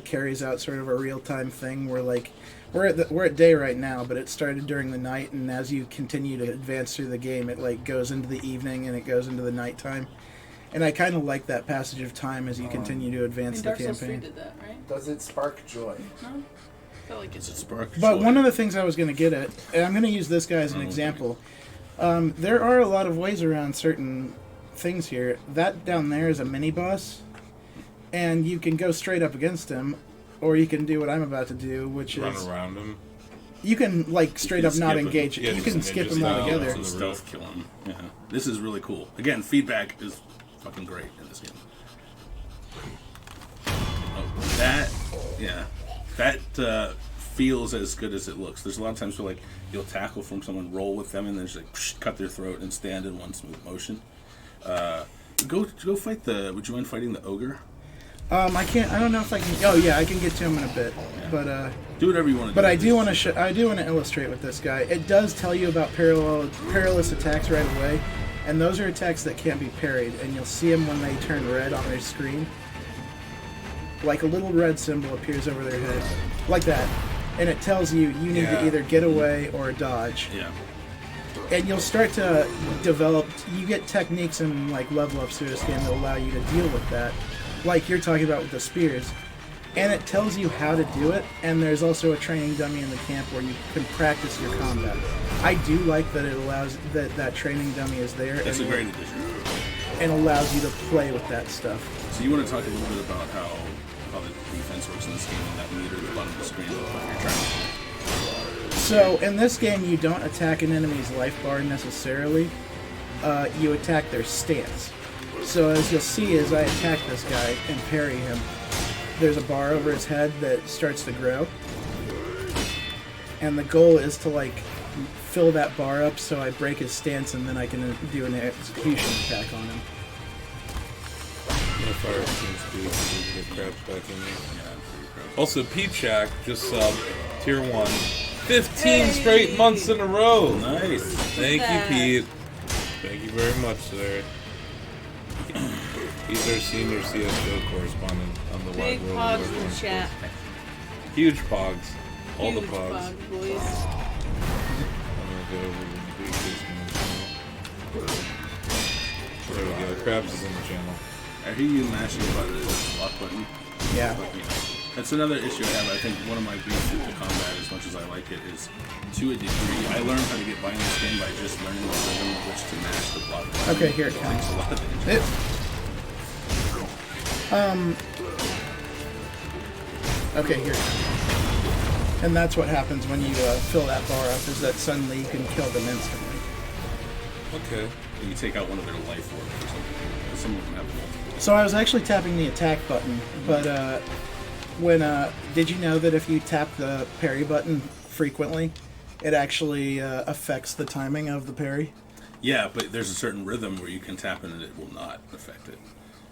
carries out sort of a real-time thing where, like, we're at day right now, but it started during the night, and as you continue to advance through the game, it, like, goes into the evening and it goes into the nighttime. And I kind of like that passage of time as you continue to advance the Dark Souls 3 campaign. did that, right? Does it spark joy? No? I felt like Does it spark But joy? one of the things I was going to get at, and I'm going to use this guy as an example, there are a lot of ways around certain things here. That down there is a mini-boss, and you can go straight up against him, or you can do what I'm about to do, which Run is... around him. You can, like, straight up not skip him. engage. Yeah, You can just skip ninja them style altogether. on the Stealth kill him. Yeah. This is really cool. Again, feedback is fucking great in this game. Oh, that feels as good as it looks. There's a lot of times where, like, you'll tackle from someone, roll with them, and then just, like, cut their throat and stand in one smooth motion. Go fight the... Would you mind fighting the ogre? I can't... I don't know if I can... Oh, yeah, I can get to him in a bit. Yeah. But, do whatever you want to do. But I do want to illustrate with this guy. It does tell you about perilous attacks right away, and those are attacks that can't be parried, and you'll see them when they turn red on their screen. Like a little red symbol appears over their head. Like that. And it tells you need to either get away or dodge. Yeah. And you'll start to develop... You get techniques and, like, level ups through this game that allow you to deal with that. Like you're talking about with the spears. And it tells you how to do it, and there's also a training dummy in the camp where you can practice your combat. I do like that it allows... that training dummy is there. That's a great addition. And allows you to play with that stuff. So you want to talk a little bit about how the defense works in this game and that meter at the bottom of the screen what you're trying to do. So, in this game, you don't attack an enemy's life bar necessarily. You attack their stance. So, as you'll see, as I attack this guy and parry him, there's a bar over his head that starts to grow. And the goal is to, like, fill that bar up so I break his stance and then I can do an execution attack on him. No fire seems to get crabs back in there. Also, Pete Shack just subbed tier 1. 15 straight months in a row. Nice. Thank you, Pete. Thank you very much, sir. He's our senior CSGO correspondent on the Big Wide World. pogs in the chat. Huge pogs. All Huge the pogs. pogs, boys. I'm gonna go over the big channel. There we go. Krabs is in the channel. I hear you mashing the block button. Yeah. But, that's another issue I have. I think one of my beefs with the combat, as much as I like it, is to a degree. I learned how to get by in this game by just learning the rhythm of which to mash the block button. Okay, here it So comes. takes a lot of the Okay, here it comes. And that's what happens when you fill that bar up, is that suddenly you can kill them instantly. Okay. You take out one of their life orb or something. Some of them have multiple. So I was actually tapping the attack button, but did you know that if you tap the parry button frequently, it actually affects the timing of the parry? Yeah, but there's a certain rhythm where you can tap it and it will not affect it.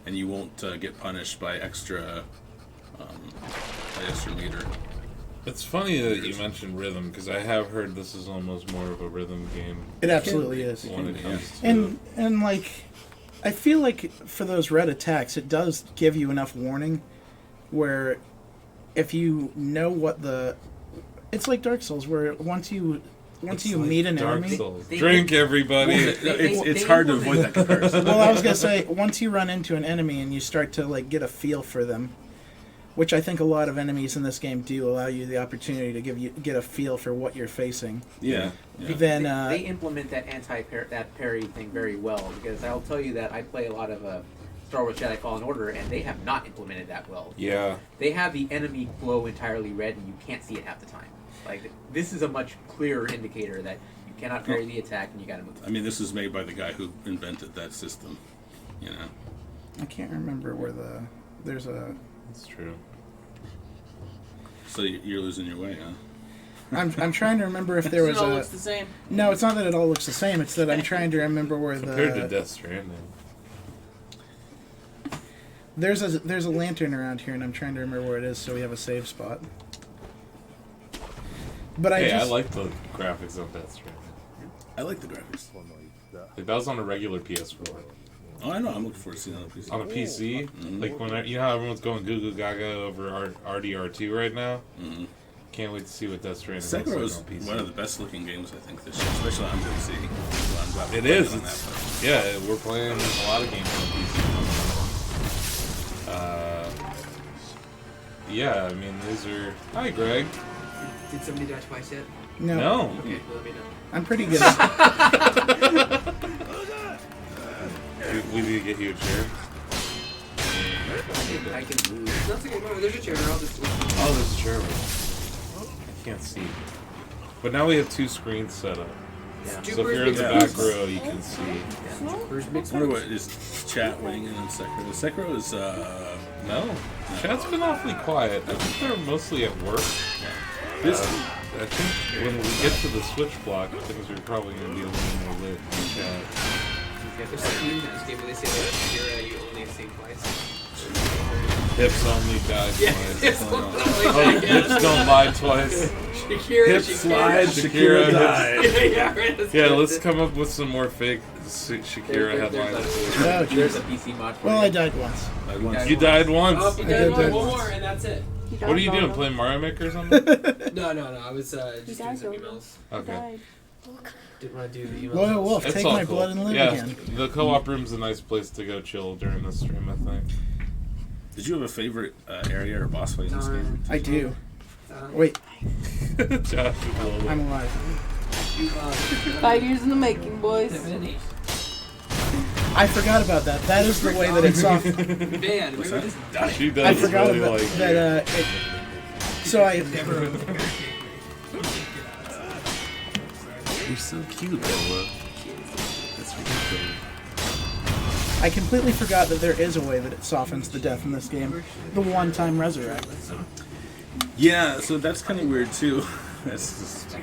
and you won't get punished by extra meter. It's funny that you mentioned rhythm because I have heard this is almost more of a rhythm game. It absolutely is. When it comes to And like, I feel like for those red attacks, it does give you enough warning where if you know what it's like Dark Souls, where once you meet an Dark enemy, Souls. Drink, everybody. It's hard to avoid that comparison. Well, I was gonna say, once you run into an enemy and you start to like get a feel for them, which I think a lot of enemies in this game do allow you the opportunity to get a feel for what you're facing. Yeah. Then they implement that parry thing very well, because I'll tell you that I play a lot of Star Wars Jedi Fallen Order, and they have not implemented that well. Yeah. They have the enemy glow entirely red, and you can't see it half the time. Like, this is a much clearer indicator that you cannot parry the attack and you gotta move. I mean, this is made by the guy who invented that system. You know. I can't remember where there's a. That's true. So you're losing your way, huh? I'm trying to remember if there was It all a. looks the same. No, it's not that it all looks the same. It's that I'm trying to remember where Compared to Death Stranding. There's a lantern around here, and I'm trying to remember where it is, so we have a save spot. But I like the graphics of Death Stranding. I like the graphics. Like, that was on a regular PS4. Oh, I know. I'm looking forward to seeing it on a PC. On a PC, like when you know how everyone's going goo goo gaga over RDR2 right now. Can't wait to see what Death Stranding looks Sekiro like is on PC. one of the best looking games I think this year, especially on PC. So I'm glad It we're is. playing on It's, yeah, we're playing a lot of games on PC. Yeah, I mean these are. Hi, Greg. Did somebody die twice yet? No. Okay, well, let me know. I'm pretty good. We need to get you a chair. I can move. That's okay. There's a chair. I'll just. Oh, there's a chair. I can't see. But now we have two screens set up. Yeah. So if you're in the back row, you can see. I wonder what is chat weighing in on Sekiro. Sekiro is no. Chat's been awfully quiet. I think they're mostly at work. I think when we get to the Switch block, things are probably going to be a little more lit in chat. There's something in this game where they say that Shakira you only sing twice. Hips only died twice. Hips Hips don't lie twice. Hips slide, Shakira died. Yeah, let's come up with some more fake Shakira headlines. There's a PC mod for Well, I it. died once. You died once. Oh, you died one more, and that's it. What are you doing? Playing Mario Maker or something? No. I was just doing some emails. Okay. Didn't want to do emails. Well, Wolf, It's take all my cool. blood and live yeah, again. The co-op room's a nice place to go chill during the stream, I think. Did you have a favorite area or boss fight in this game? I do. Wait. Josh, I'm alive. 5 years in the making, boys. I forgot about that. That is the way that it's off. Man, we were just dying. She does I forgot really about like that. So I. You're so cute, Lola. That's ridiculous. I completely forgot that there is a way that it softens the death in this game. The one-time resurrect. Yeah, so that's kind of weird too. That's just,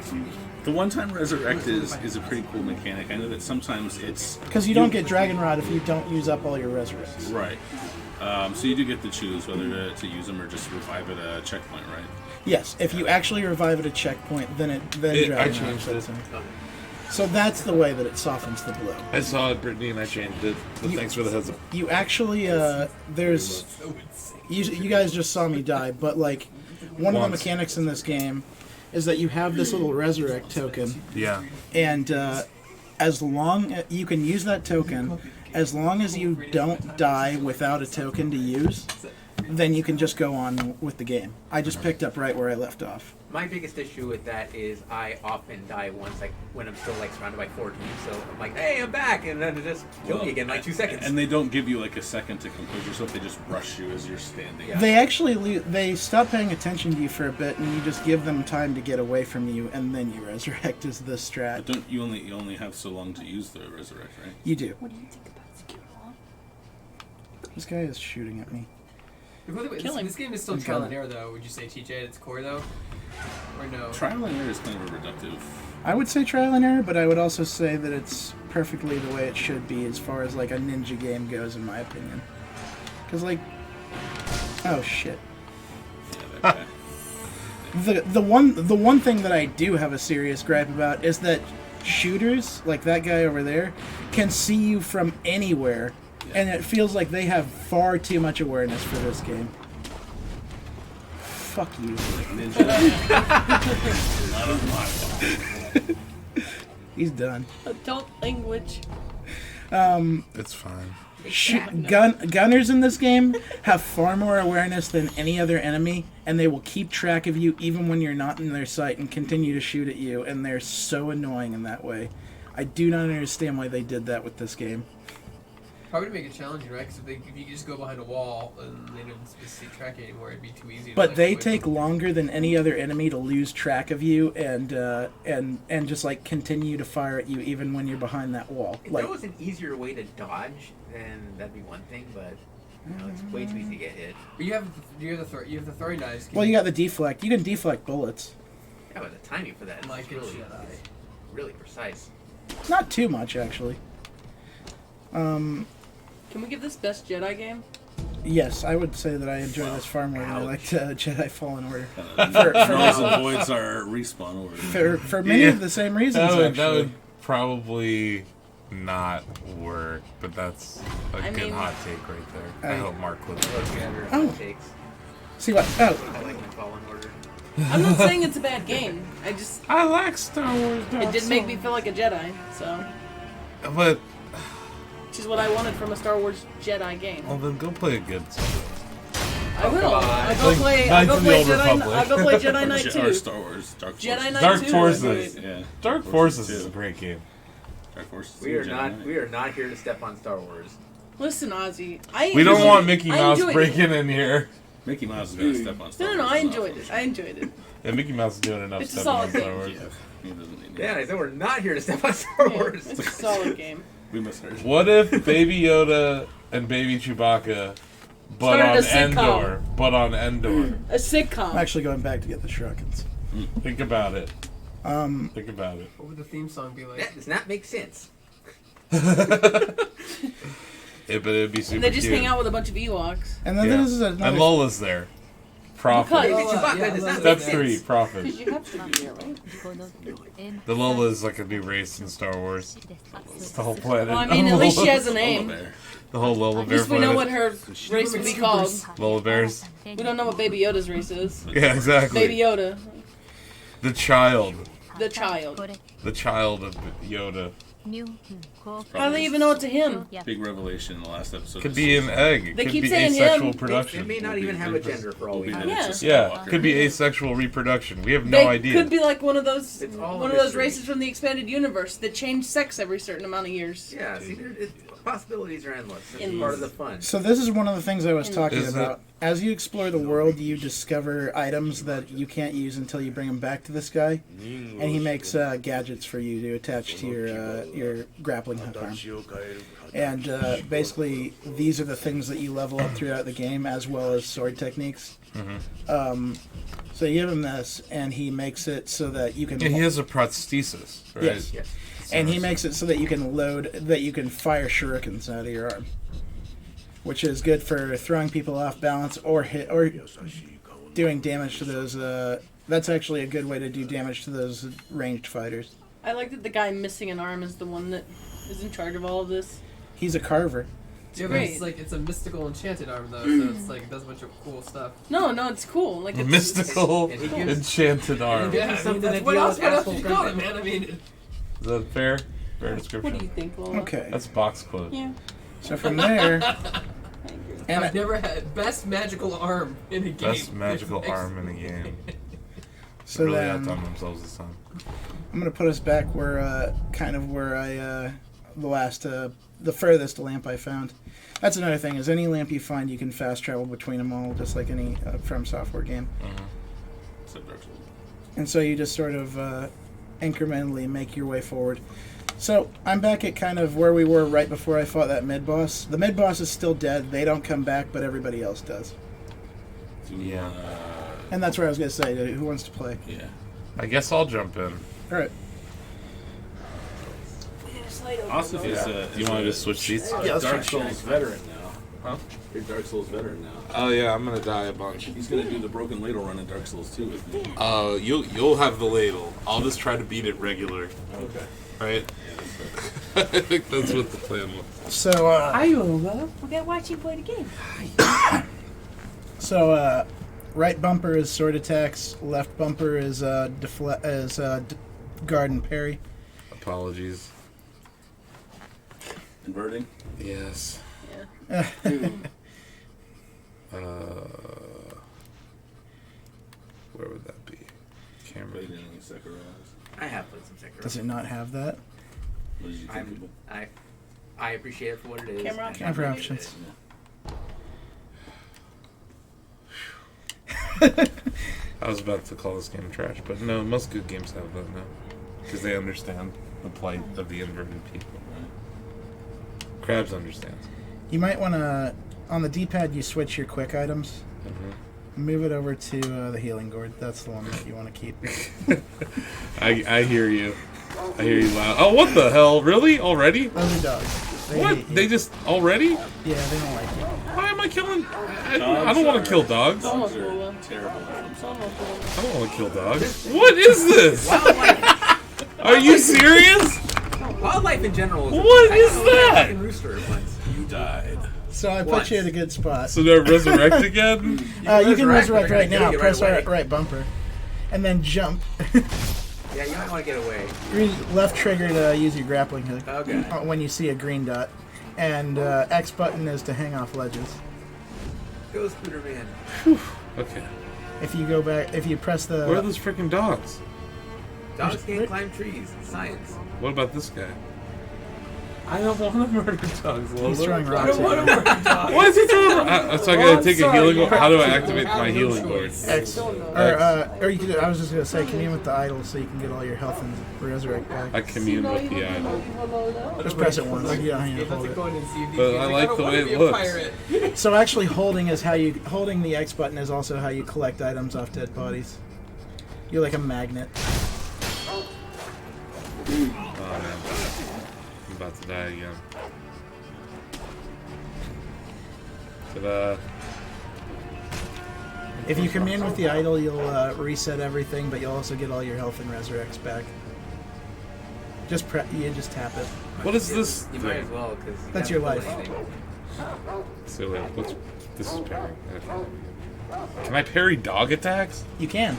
the one-time resurrect is a pretty cool mechanic. I know that sometimes it's Because you don't get Dragon Rod if you don't use up all your resurrects. right. So you do get to choose whether to use them or just revive at a checkpoint, right? Yes, if you actually revive at a checkpoint, then I Dragon Rod changed sets it. in. So that's the way that it softens the blow. I saw it, Brittany, and I changed it. But thanks for the heads up. You actually, there's... You guys just saw me die, but, like, one of the mechanics in this game is that you have this little resurrect token. Yeah. And as long... You can use that token as long as you don't die without a token to use, then you can just go on with the game. I just picked up right where I left off. My biggest issue with that is I often die once, like when I'm still like surrounded by 4 teams. So I'm like, hey, I'm back, and then it just kill me again in like 2 seconds. And they don't give you like a second to compose yourself. They just rush you as you're standing. Yeah. They actually they stop paying attention to you for a bit, and you just give them time to get away from you, and then you resurrect is the strat. But don't you only have so long to use the resurrect, right? You do. What do you think about Secure? This guy is shooting at me. By the way, this game is still trial and error, though. Would you say, TJ, at its core, though? Or no? Trial and error is kind of a reductive. I would say trial and error, but I would also say that it's perfectly the way it should be as far as like a ninja game goes, in my opinion. Because like, oh shit. The one thing that I do have a serious gripe about is that shooters like that guy over there can see you from anywhere, and it feels like they have far too much awareness for this game. Fuck you. He's done. Adult language. It's fine. Gunners in this game have far more awareness than any other enemy, and they will keep track of you even when you're not in their sight and continue to shoot at you, and they're so annoying in that way. I do not understand why they did that with this game. Probably to make it challenging, right? Because if you just go behind a wall and they don't see track you anymore, it'd be too easy. But they take longer than any other enemy to lose track of you and just like continue to fire at you even when you're behind that wall. If Like, there was an easier way to dodge, then that'd be one thing. But it's way too easy to get hit. But you have the throwing knives. well, you got the deflect. You can deflect bullets. Yeah, but the timing for that is Like really, Jedi. really precise. Not too much, actually. Can we give this best Jedi game? Yes, I would say that I enjoy this far more than I liked Jedi Fallen Order. Noise avoids our respawn order. For many of the same reasons, That actually. would probably not work, but that's a I good mean- hot take right there. I hope Mark clips that. Oh. See what? Oh. I like my Fallen Order. I'm not saying it's a bad game. I like Star Wars. It did make me feel like a Jedi, so. But Which is what I wanted from a Star Wars Jedi game. well, then go play a good Star Wars. I will. come on. I'll go Like play. I'll Knights go of the play Old Jedi. Republic. I'll go play Jedi Knight 2. Or Star Wars. Dark Forces. Jedi Knight Dark 2. Forces. Yeah. Dark Forces is a great game. Dark Forces. We are Jedi not. Knight. We are not here to step on Star Wars. Listen, Ozzy. We don't want Mickey I Mouse enjoyed it. breaking in here. Mickey Mouse is gonna step on Star No, Wars. I enjoyed it. I enjoyed it. Yeah, Mickey Mouse is doing enough It's a stuff on solid Star game. Wars. He doesn't need Yeah, I said we're not here to step on Star Wars. It's a solid game. We misheard. What if Baby Yoda and Baby Chewbacca, but Started on a sitcom. Endor? But on Endor. A sitcom. I'm actually going back to get the Shruggins. Think about it. Think about it. What would the theme song be like? That does not make sense. Yeah, but it'd be super And they just cute. hang out with a bunch of Ewoks. And then Yeah. this is another. And Lola's there. Prophet. Because- Chewbacca does not Step make 3, sense. Prophet. Because you have to be here, right? The Lola is like a new race in Star Wars. It's the whole planet. Well, I mean, at least she has a name. The whole Lola At Bear least we know what planet. her race would be called. Lola Bears. We don't know what Baby Yoda's race is. Yeah, exactly. Baby Yoda. The child. The child. The child of Yoda. How do they even know it's a him? Big revelation in the last episode. Could be an egg. They Could keep be saying asexual him. production. It may not even have a gender for all we know. Yeah. Could be asexual reproduction. We have no They idea. could be like one of those It's all one a of those mystery. races from the expanded universe that change sex every certain amount of years. Yeah, see, possibilities are endless. It's Endless. part of the fun. So this is one of the things I was talking Is it- about. As you explore the world, you discover items that you can't use until you bring them back to this guy, and he makes gadgets for you to attach to your grappling hook arm. And basically, these are the things that you level up throughout the game, as well as sword techniques. So you give him this, and he makes it so that you can. Yeah, he has a prosthesis, right? Yes. And he makes it so that you can fire shurikens out of your arm, which is good for throwing people off balance or doing damage to those. That's actually a good way to do damage to those ranged fighters. I like that the guy missing an arm is the one that is in charge of all of this. He's a carver. Yeah, but it's like it's a mystical enchanted arm though, so it's like it does a bunch of cool stuff. No, it's cool. Like it's Mystical And he gives- enchanted arm. Yeah, I mean, something that's to what deal else? with What else asshole did you call it, content. man? I mean, Is that fair? Fair description. What do you think, Lola? Okay. That's box clothes. Yeah. So from there, and I've never had best magical arm in a game. Best magical arm in a game. So really then- outdone themselves this time. I'm gonna put us back where I the furthest lamp I found. That's another thing. Is any lamp you find, you can fast travel between them all, just like any From Software game. And so you just sort of incrementally make your way forward. So I'm back at kind of where we were right before I fought that mid boss. The mid boss is still dead. They don't come back, but everybody else does. Yeah. And that's where I was gonna say. Who wants to play? Yeah. I guess I'll jump in. All right. Also, Do you want to just switch seats? Yeah, Dark Souls veteran now. Huh? You're Dark Souls veteran now. Oh yeah, I'm gonna die a bunch. He's gonna do the broken ladle run in Dark Souls 2 with me. You'll have the ladle. I'll just try to beat it regular. Okay. Right? I think that's what the plan was. So, I will forget watch you play the game. So, right bumper is sword attacks. Left bumper is guard and parry. Apologies. Inverting? Yes. Yeah. Where would that be? Camera. I have played some Sekiro. Does it not have that? What did you think of it? I appreciate it for what it is. Camera options. I was about to call this game trash, but no, most good games have that now. Because they understand the plight of the inverted people. Krabs understands. You might want to, on the D-pad, you switch your quick items. Move it over to the healing gourd. That's the one that you want to keep. I hear you. I hear you loud. Oh, what the hell? Really? Already? Those are dogs. What? They just already? Yeah, they don't like you. Why am I killing? I don't want to kill dogs. Dogs are terrible. I don't want to kill dogs. What is this? Are you serious? Wildlife in general. What is that? Rooster once. You died. So I put you in a good spot. So do I resurrect again? You can resurrect right now. Right Press away. right bumper. And then jump. Yeah, you might want to get away. Left trigger to use your grappling hook. Okay. When you see a green dot. And X button is to hang off ledges. Go, Scooter Man. Okay. If you go back, if you press the... Where are those freaking dogs? Dogs can't climb trees. Science. What about this guy? I don't want to murder dogs, Lola. He's throwing I rocks don't want to at you. murder dogs. Why is he throwing? So I gotta take a healing gourd. How do I activate my healing gourd? X. Or you could. I was just gonna say commune with the idol so you can get all your health and resurrect back. I commune with the idol. Just press it once. You don't have to hold it. But I like the way it looks. So actually, holding the X button is also how you collect items off dead bodies. You're like a magnet. Oh man, I'm about to die again. Ta-da. If you commune with the idol, you'll reset everything, but you'll also get all your health and resurrects back. You just tap it. What is this? You might as well, because That's your life. So wait, this is parry. Can I parry dog attacks? You can.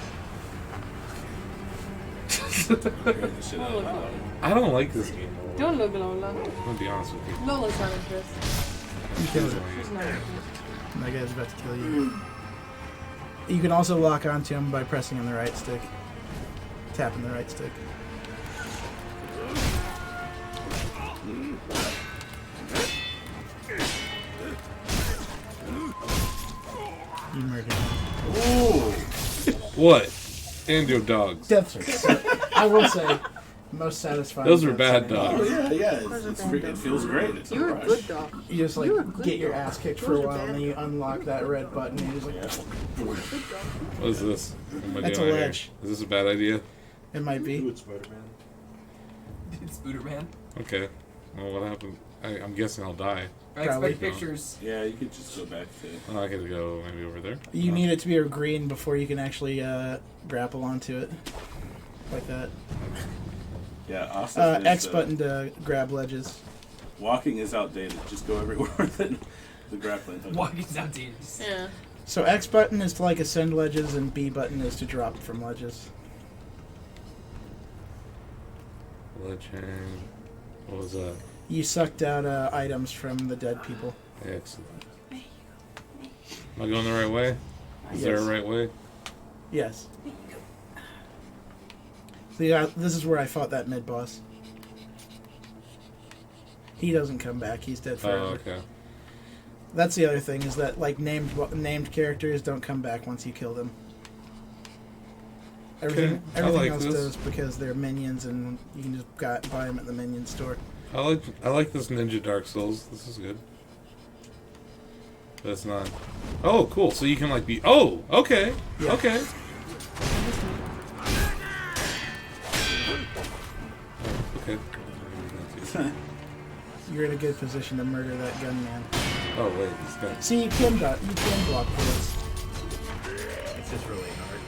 I don't like this game. Don't look at Lola. I'm gonna be honest with you. Lola's not interested. You killed it. She's not interested. That guy's about to kill you. You can also lock onto him by pressing on the right stick. Tapping the right stick. You murdered him. Ooh. What? And your dogs. Death I will say, most satisfying. Those were bad dogs. Oh, yeah. It feels great. It's You're a good dog. You just like get your ass kicked for a while, and then you unlock that red button, and you're just like. What is this? What am I That's doing a here? ledge. Is this a bad idea? It might be. It's Spooderman. Okay. Well, what happened? I'm guessing I'll die. I expect pictures. Yeah, you could just go back to. Oh, I could go maybe over there. You need it to be a green before you can actually grapple onto it, like that. Yeah, awesome. X button to grab ledges. Walking is outdated. Just go everywhere with it. The grappling hook. Walking's outdated. Yeah. So X button is to like ascend ledges, and B button is to drop from ledges. Legend. What was that? You sucked out items from the dead people. Excellent. Am I going the right way? Is there a right way? Yes. See, this is where I fought that mid boss. He doesn't come back. He's dead forever. Oh, okay. That's the other thing, is that like named characters don't come back once you kill them. Everything like else this. does because they're minions, and you can just buy them at the minion store. I like this Ninja Dark Souls. This is good. But it's not. Oh, cool. So you can like be. Oh, okay. Yeah. Okay. Okay. you're in a good position to murder that gunman. Oh wait, he's got. See, you can block bullets. It's just really hard.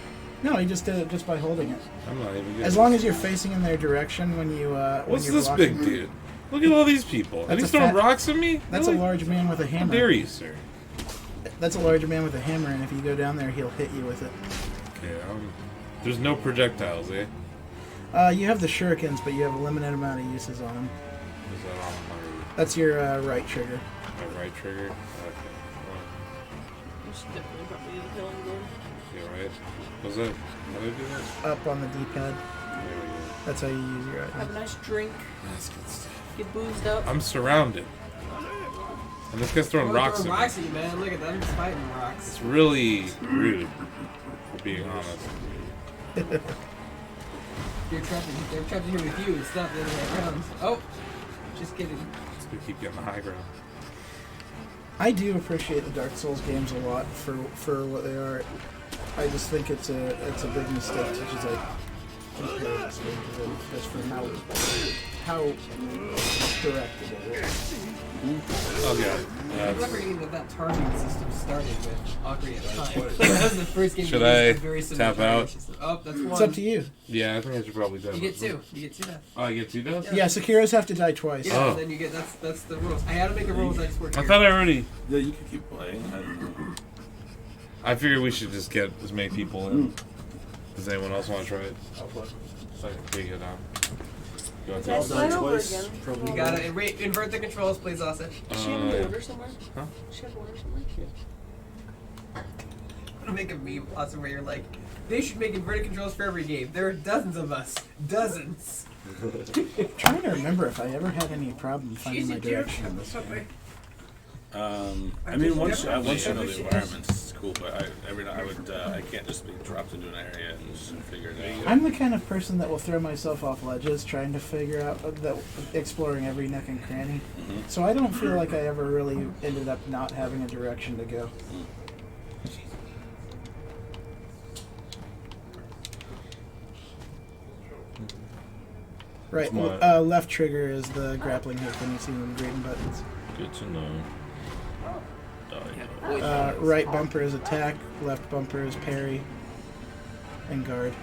No, he just did it just by holding it. I'm not even. As long as you're facing in their direction when you. What's when you're this blocking. big dude? Look at all these people. And he's throwing rocks at me? That's Really? a large man with a hammer. How dare you, sir? That's a large man with a hammer, and if you go down there, he'll hit you with it. Okay, there's no projectiles, eh? You have the shurikens, but you have a limited amount of uses on them. Is that on my... That's your right trigger. My right trigger? Okay. Definitely probably use a healing gun. Yeah, right. Was it? How did I do that? Up on the D-pad. There we go. That's how you use your Have a items. nice drink. That's good stuff. Get boozed up. I'm surrounded. And this guy's throwing rocks at me. Rocks at you, man. Look at that. I'm just fighting rocks. It's really rude, for being honest. They're trapped here with you. It's not the other way around. Oh, just kidding. We keep getting the high ground. I do appreciate the Dark Souls games a lot for what they are. I just think it's a big mistake to just like compare this game to them just for how direct it is. Oh god. I'm not forgetting that targeting system started with Ocarina of Time. That was the first game. Should that I used a very similar tap out? system. Oh, that's one. It's up to you. Yeah, I think I should probably tap You out. get two. You get two deaths. Oh, I get 2 deaths? Yeah, Sekiros have to die twice. Yeah, and then you get that's the rules. I had to make the rules. I just worked. I thought I already... Yeah, you can keep playing. I don't know. I figured we should just get as many people in. Does anyone else want to try it? I'll play. So I can take it out. You want to Let's take start it? over again. You gotta invert the controls, please, Asa. Does she have an order somewhere? Huh? Does she have an order somewhere? I'm gonna make a meme, Asa, where you're like, they should make inverted controls for every game. There are dozens of us. Dozens. I'm trying to remember if I ever had any problem finding my direction in this game. I mean, once you know the environments, it's cool. But I can't just be dropped into an area and just figure it out. I'm the kind of person that will throw myself off ledges trying to figure out exploring every nook and cranny. Mm-hmm. So I don't feel like I ever really ended up not having a direction to go. Right, left trigger is the grappling hook when you see them green buttons. Good to know. Right bumper is attack, left bumper is parry and guard.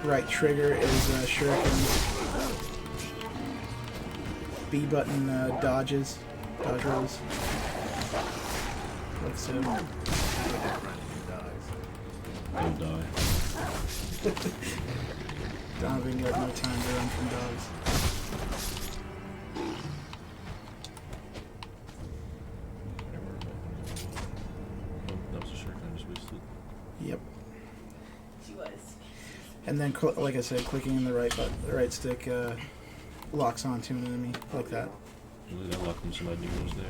Right trigger is shuriken. B button dodge rolls. Like so. Don't die. Donovan got no time to run from dogs. That was a shuriken I just wasted. Yep. She was. And then, like I said, clicking in the right stick locks onto an enemy like that. Really, that locked into my news there.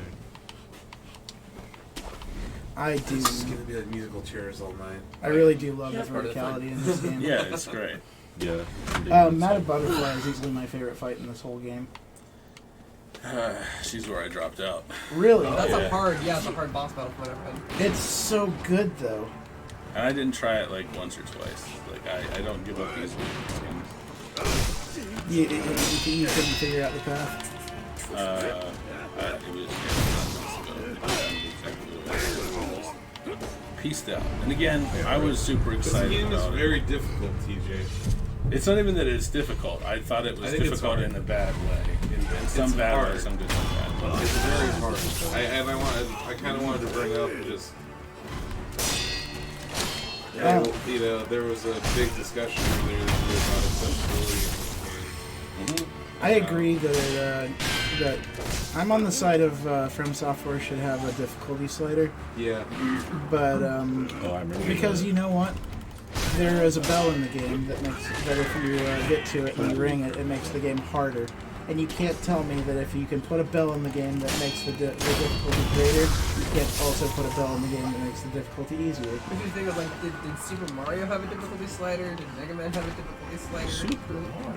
I do. This is gonna be like musical chairs all night. I really do love the That's part of the fun. verticality in this game. Yeah, it's great. Yeah. Mad Butterfly is easily my favorite fight in this whole game. She's where I dropped out. Really? That's a hard boss battle for whatever. It's so good though. And I didn't try it like once or twice. Like I don't give up easily. You couldn't figure out the path. It was months ago. Pieced out. And again, I was super excited. This game is about very it. difficult, TJ. It's not even that it's difficult. I thought it was difficult in a bad way. In some bad hard. way, some good, some bad. It's very hard. I kind of wanted to bring up just. You know, there was a big discussion earlier this year about accessibility in this game. I agree that I'm on the side of From Software should have a difficulty slider. Yeah. But I remember because that. you know what, there is a bell in the game that if you get to it and you ring it, it makes the game harder. And you can't tell me that if you can put a bell in the game that makes the difficulty greater, you can't also put a bell in the game that makes the difficulty easier. What do you think of, like, did Super Mario have a difficulty slider? Did Mega Man have a difficulty slider?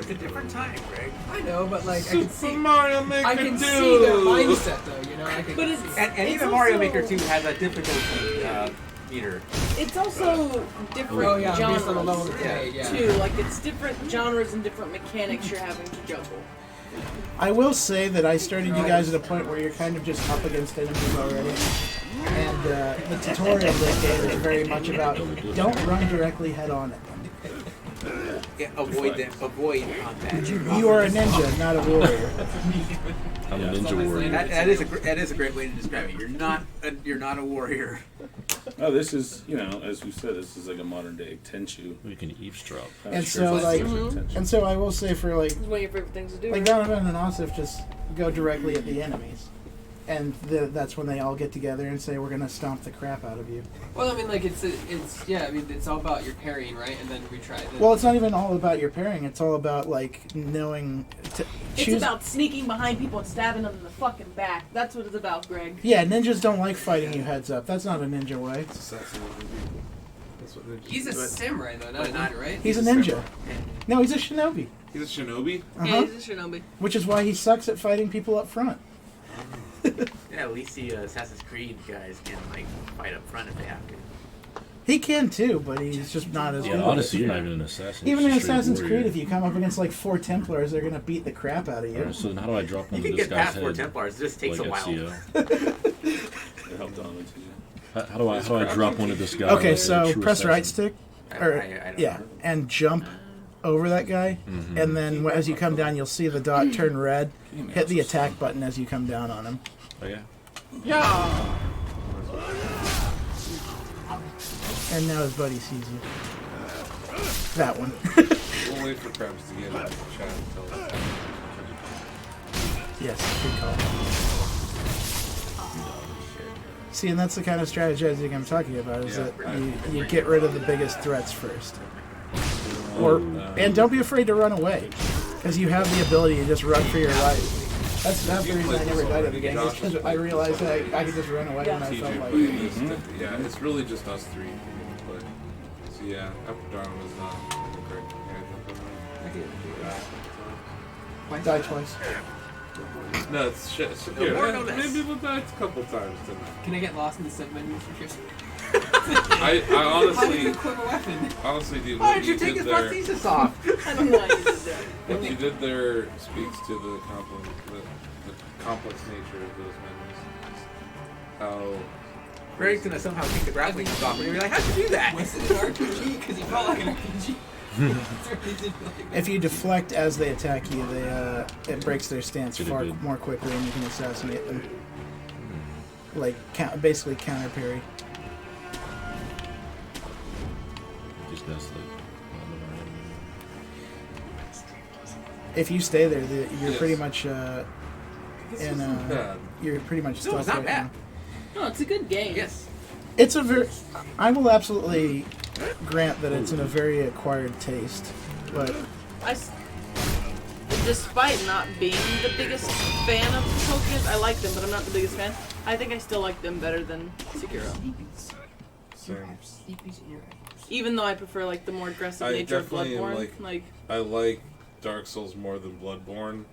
It's a different time, Greg. I know, but like, Super I can see Mario Maker I can 2. see their mindset, though. You know, I can. But see. And even Mario Maker 2 has a difficulty meter. It's also different Oh, yeah, based on the genres level of play, yeah. too. Like it's different genres and different mechanics you're having to juggle. I will say that I started you guys at a point where you're kind of just up against enemies already. And the tutorial of this game is very much about don't run directly head on it. Yeah, avoid combat. You are a ninja, not a warrior. I'm a ninja warrior. That is a great way to describe it. You're not a warrior. Oh, this is, as we said, this is like a modern day Tenchu. We can eavesdrop. And so I will say for like It's one of your favorite things to do. like right? Donovan and Asif just go directly at the enemies. And that's when they all get together and say, we're going to stomp the crap out of you. Well, I mean, like, it's all about your parrying, right? And then we try the... Well, it's not even all about your pairing. It's all about, like, knowing... It's about sneaking behind people and stabbing them in the fucking back. That's what it's about, Greg. Yeah, ninjas don't like fighting you heads up. That's not a ninja way. He's a samurai, though, not a ninja, right? He's a ninja. No, he's a shinobi. He's a shinobi? Yeah, he's a shinobi. Which is why he sucks at fighting people up front. Yeah, at least the Assassin's Creed guys can like fight up front if they have to. He can too, but he's just not as good. Honestly, you're not even an assassin. Even You're in just a straight Assassin's warrior. Creed, if you come up against like 4 Templars, they're gonna beat the crap out of you. Alright, so then how do I drop one You of can this get guy's past 4 head? Templars. It just takes like a while. FCO? Help Donovan to How do I drop one of this guy? Okay, like a so true press right assassin? stick, or yeah, and jump over that guy, and then as you come down, you'll see the dot turn red. Hit the attack button as you come down on him. Oh yeah. Yeah. And now his buddy sees you. That one. We'll wait for Krebs to get in the chat until. Yes, good call. See, and that's the kind of strategizing I'm talking about, is that you get rid of the biggest threats first. And don't be afraid to run away, because you have the ability to just run for your life. That's the reason I never died at the game, is because I realized that I could just run away when I felt like it. Yeah, it's really just us three who play. So yeah, after Darwin was not great. Die twice. No, it's shit. Maybe we'll die a couple times tonight. Can I get lost in the sub menu for sure? I honestly, How did you equip a weapon? honestly, dude, Why what did you take did his there, prosthesis off? I don't know why you did that. what you did there speaks to the complex nature of those menus. How Greg's gonna somehow take the grappling hook off, and you're like, how'd you do that? Was it an RPG? Because he felt like an RPG. If you deflect as they attack you, it breaks their stance far more quickly, and you can assassinate them. Like basically counter parry. Just does like. If you stay there, you're Yes. pretty much isn't bad. you're pretty much No, stuck it's not right bad. now. No, it's a good game. Yes. It's a very. I will absolutely grant that it's in a very acquired taste, but Despite not being the biggest fan of the Pokemon, I like them, but I'm not the biggest fan. I think I still like them better than Sekiro. Same. Even though I prefer like the more aggressive I nature of definitely Bloodborne. like. I like Dark Souls more than Bloodborne,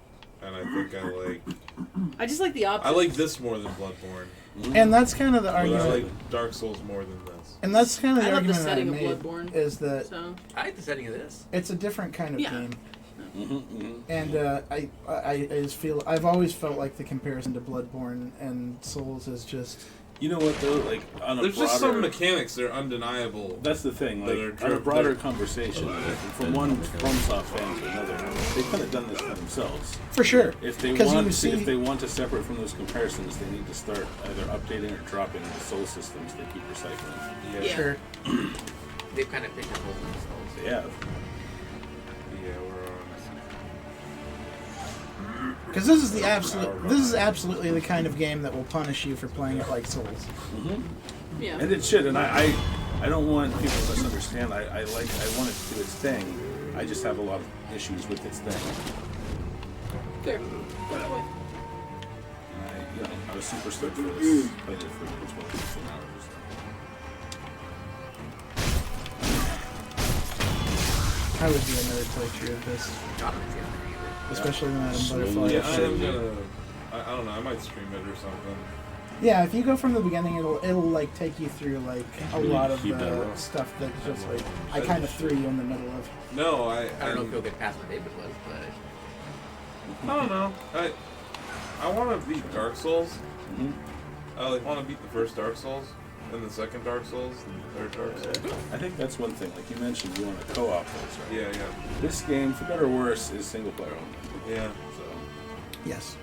and I think I just like the opposite. I like this more than Bloodborne. And that's kind of the But argument. I like Dark Souls more than this. And that's kind of the I love the argument setting I of made, Bloodborne, is that so. I like the setting of this. it's a different kind of Yeah. game. And I just feel I've always felt like the comparison to Bloodborne and Souls is just. You know what though? Like on a There's broader, just some mechanics that are undeniable. That's the thing. that Like are on a dri- broader that- conversation, from one FromSoft fan to another, they could have done this by themselves. For sure. If they 'Cause want, you see- if they want to separate from those comparisons, they need to start either updating or dropping the soul systems they keep recycling. Yeah. Sure. They've kind of picked up holes in themselves. They have. Yeah, we're Because this is absolutely the kind of game that will punish you for playing it like Souls. Yeah. And it should. And I don't want people to misunderstand. I want it to do its thing. I just have a lot of issues with its thing. Fair. Good point. I was super stoked for this. Played it for 12 to 15 hours. I would do another playthrough of this. Especially when I'm Butterfly. Yeah, I'm gonna. I don't know. I might stream it or something. Yeah, if you go from the beginning, it'll like take you through like a lot of keep that the rough. stuff that just like I kind of threw you in the middle of. No, I don't know if you'll get past what David was, I don't know. I want to beat Dark Souls. Mm-hmm. I want to beat the first Dark Souls, then the second Dark Souls, and the third Dark Souls. I think that's one thing. Like you mentioned, you want to co-op those, right? Yeah, yeah. This game, for better or worse, is single player only. Yeah. So. Yes.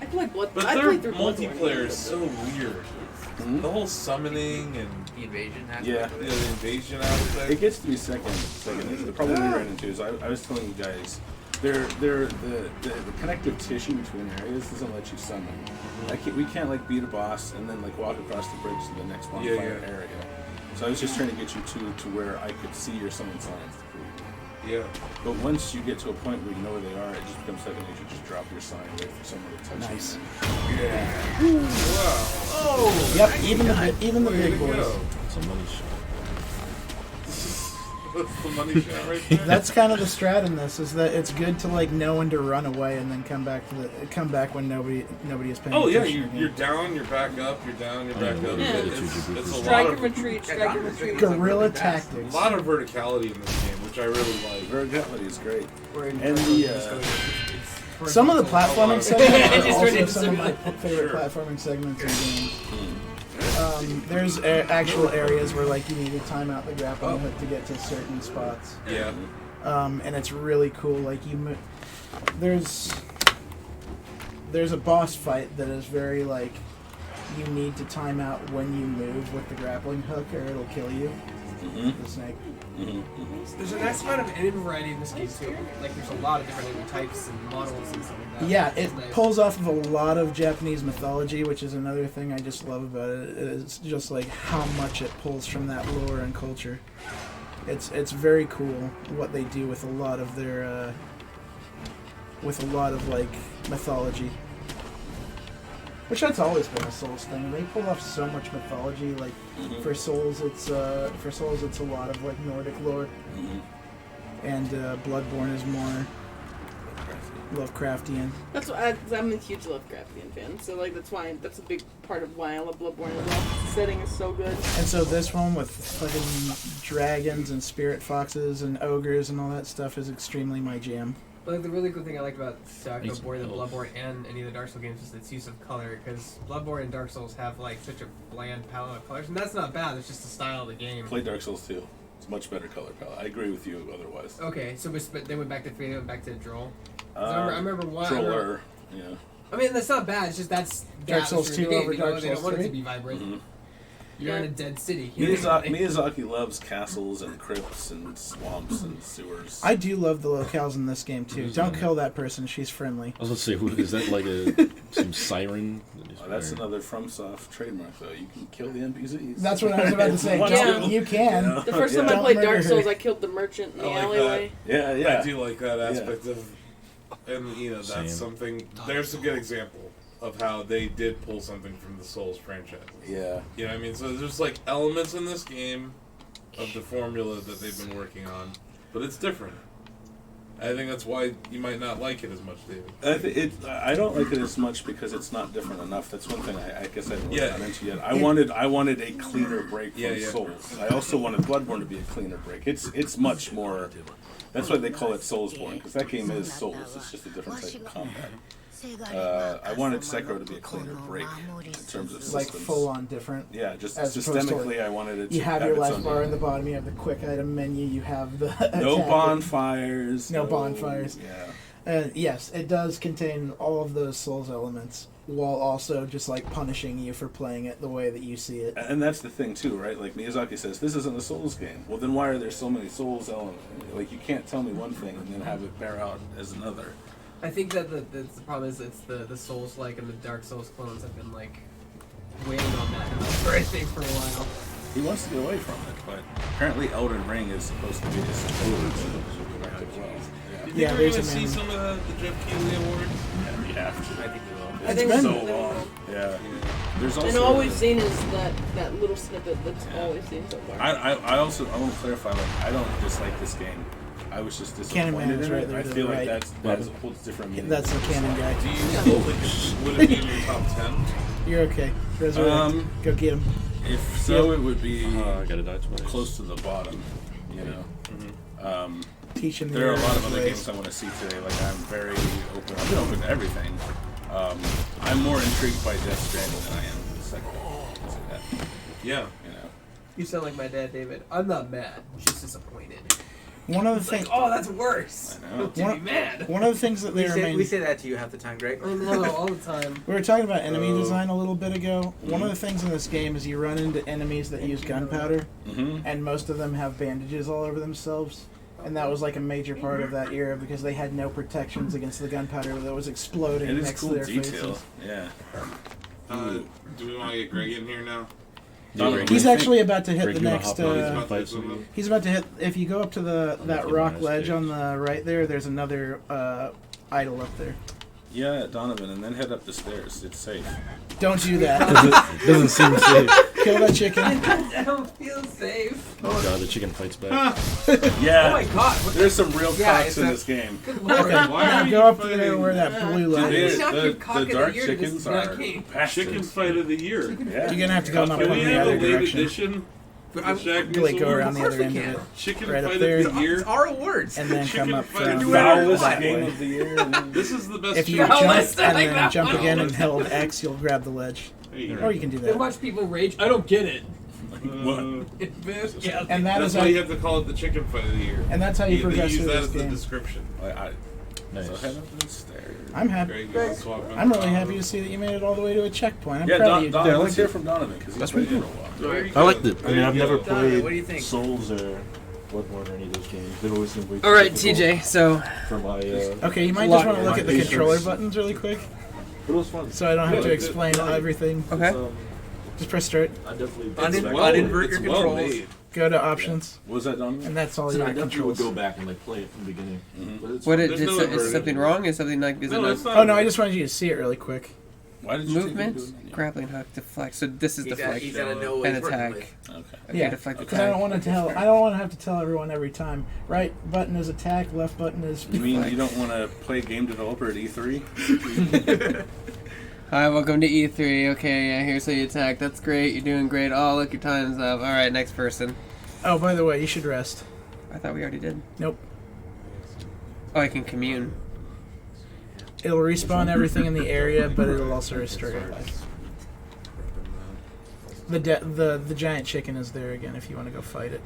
I played Blood. But I their played through multiplayer is Bloodborne. so weird. The whole summoning and the invasion aspect. Yeah, the invasion aspect. It gets to be second. The problem we ran into is I was telling you guys, the connective tissue between areas doesn't let you summon. We can't like beat a boss and then like walk across the bridge to the next bonfire area. So I was just trying to get you to where I could see your summon signs to prove it. Yeah. But once you get to a point where you know where they are, it just becomes second nature. Just drop your sign, wait for someone to touch Nice. you. Yeah. Ooh, wow. Oh. Yep. Even the big boys. It's a money shot. That's the money shot right there. That's kind of the strat in this, is that it's good to like know when to run away and then come back when nobody is paying Oh yeah, attention. you're down, you're back up, you're down, you're back up. Yeah. It's a Strike lot and of retreat, strike and retreat. Guerrilla tactics. A lot of verticality in this game, which I really like. Verticality is great. And Some of the platforming segments are also It's some of my favorite platforming segments in games. There's actual areas where like you need to time out the grappling hook to get to certain spots. Yeah. And it's really cool. Like there's a boss fight that is very like you need to time out when you move with the grappling hook or it'll kill you. The snake. There's a nice amount of enemy variety in this game too. Like there's a lot of different enemy types and models and stuff like that. Yeah, it Nice. pulls off of a lot of Japanese mythology, which is another thing I just love about it. It's just like how much it pulls from that lore and culture. It's very cool what they do with a lot of their like mythology. Which that's always been a Souls thing. They pull off so much mythology. Like for Souls, it's a lot of like Nordic lore, and Bloodborne is more Lovecraftian. That's why I'm a huge Lovecraftian fan. So like that's a big part of why I love Bloodborne as well. The setting is so good. And so this one with fucking dragons and spirit foxes and ogres and all that stuff is extremely my jam. But like, the really cool thing I liked about more than Bloodborne and any of the Dark Souls games is its use of color, because Bloodborne and Dark Souls have like such a bland palette of colors, and that's not bad. It's just the style of the game. Play Dark Souls 2. It's a much better color palette. I agree with you otherwise. Okay, so but they went back to 3, they went back to Droll. I remember one. Droller, yeah. I mean, that's not bad. It's just that's Dark Souls 2 over Dark They don't Souls want it 3? to be vibrant. You're in a dead city. Miyazaki loves castles and crypts and swamps and sewers. I do love the locales in this game too. Don't kill that person; she's friendly. I was going to say, who is that? Like some siren? That's another FromSoft trademark, though. You can kill the NPCs. That's what I was about to say. Yeah. You can. Yeah. The first time I played Dark Souls, I killed the merchant in the alleyway. Yeah, yeah. I do like that aspect of, and that's Same. something. There's a good example of how they did pull something from the Souls franchise. Yeah. You know what I mean? So there's like elements in this game of the formula that they've been working on, but it's different. I think that's why you might not like it as much, David. I don't like it as much because it's not different enough. That's one thing I guess I haven't really gotten into yet. I wanted a cleaner break from Souls. I also wanted Bloodborne to be a cleaner break. It's much more. That's why they call it Soulsborne, because that game is Souls. It's just a different type of combat. I wanted Sekiro to be a cleaner break in terms of systems. Like full on different. Yeah, just as opposed to, systemically, I wanted it to You have have your its life own bar in game. the bottom. You have the quick item menu. You have the No attack. bonfires. No bonfires. Yeah. Yes, it does contain all of those Souls elements, while also just like punishing you for playing it the way that you see it. And that's the thing too, right? Like Miyazaki says, this isn't a Souls game. Well, then why are there so many Souls elements? Like you can't tell me one thing and then have it bear out as another. I think that the problem is it's the Souls-like and the Dark Souls clones have been like waiting on that for I think for a while. He wants to get away from it, but apparently Elden Ring is supposed to be his Souls as well. Do you think we're going to see some of the Jeff Keighley Awards? Yeah, we have to. I think we will. It's It's been so long. Yeah. There's also And all we've seen is that little snippet that's all we've seen so far. I want to clarify, like, I don't dislike this game. I was just Canon Man disappointed is in right it. there I to feel the like right. that holds different meaning. That's the canon guy. Do you would it be in your top 10? You're okay. Resurrect. Go get him. If so, it would be I gotta die twice. close to the bottom, you know. teaching the There are a lot of Arabs other ways. games I want to see today. Like I'm very open. I've been open to everything. I'm more intrigued by Death Stranding than I am with the second one. Yeah. You know. You sound like my dad, David. I'm not mad, just disappointed. One of the It's things. like, oh, that's worse. I know. To be mad. One of the things that they remain. We say that to you half the time, Greg. I know, all the time. We were talking about enemy design a little bit ago. One of the things in this game is you run into enemies that use gunpowder, and most of them have bandages all over themselves. And that was like a major part of that era because they had no protections against the gunpowder that was exploding It is next cool to their detail. faces. Yeah. Do we want to get Greg in here now? He's actually about to hit Greg, the you wanna next. hop on and fight some- He's about to hit. If you go up to that rock ledge on the right there, there's another idol up there. Yeah, Donovan, and then head up the stairs. It's safe. Don't do that. Doesn't seem safe. Kill that chicken. I don't feel safe. Oh god, the chicken fights back. Yeah. Oh my god. There's some real Yeah, cocks in this game. Good lord. Okay, now go up there where that blue line Dude, is. the dark chickens are Chicken fight of the year. Yeah. You're gonna have to go up Can on we the have a other late direction. edition? But I'm Like go around the other end of it. Chicken Right up fight there. of the year. It's our awards. And then Chicken come up fight from of the Foulest that game way. of the year. This is the best. If you chicken jump fight. and then jump again and hold X, you'll grab the ledge. There you go. Or you can do Then that. watch people rage. I don't get it. Yeah. And that That's is why how you have to call it the chicken fight of the year. And that's how you They progress use through that this as the game. description. So head up the stairs. I'm happy. Greg, you wanna swap in? I'm really happy to see that you made it all the way to a checkpoint. I'm Yeah, proud of you. Donovan, let's hear from Donovan because he's played it for a while. I liked it. I mean, I've never played what do you think? Souls or Bloodborne or any of those games. They've always been way too All right, difficult TJ. So for my. Okay, you might just want to look at the controller buttons really quick, But it was fun. so I don't have to explain everything. okay. Just press start. I definitely. Uninvert your well controls. made. Go to options, What was that, Donovan? and that's all So your I definitely would controls. go back and like play it from the beginning. But it's What fun. did There's is, no is inverted. something wrong? Is something like is No, it it's not not. Oh no, I just wanted you to see it really quick. Why did you movement, take him to grappling hook, deflect? So this is He's deflect got to know what and he's working attack. with. Okay. Okay, Yeah, deflect because I don't attack. want to tell. I don't want to have to tell everyone every time. Right button is attack. Left button is. You mean you don't want to play game developer at E3? Hi, welcome to E3. Okay, yeah, here's how you attack. That's great. You're doing great. Oh, look, your time's up. All right, next person. Oh, by the way, you should rest. I thought we already did. Nope. Oh, I can commune. It'll respawn everything in the area, but it'll also restore your life. The giant chicken is there again if you want to go fight it.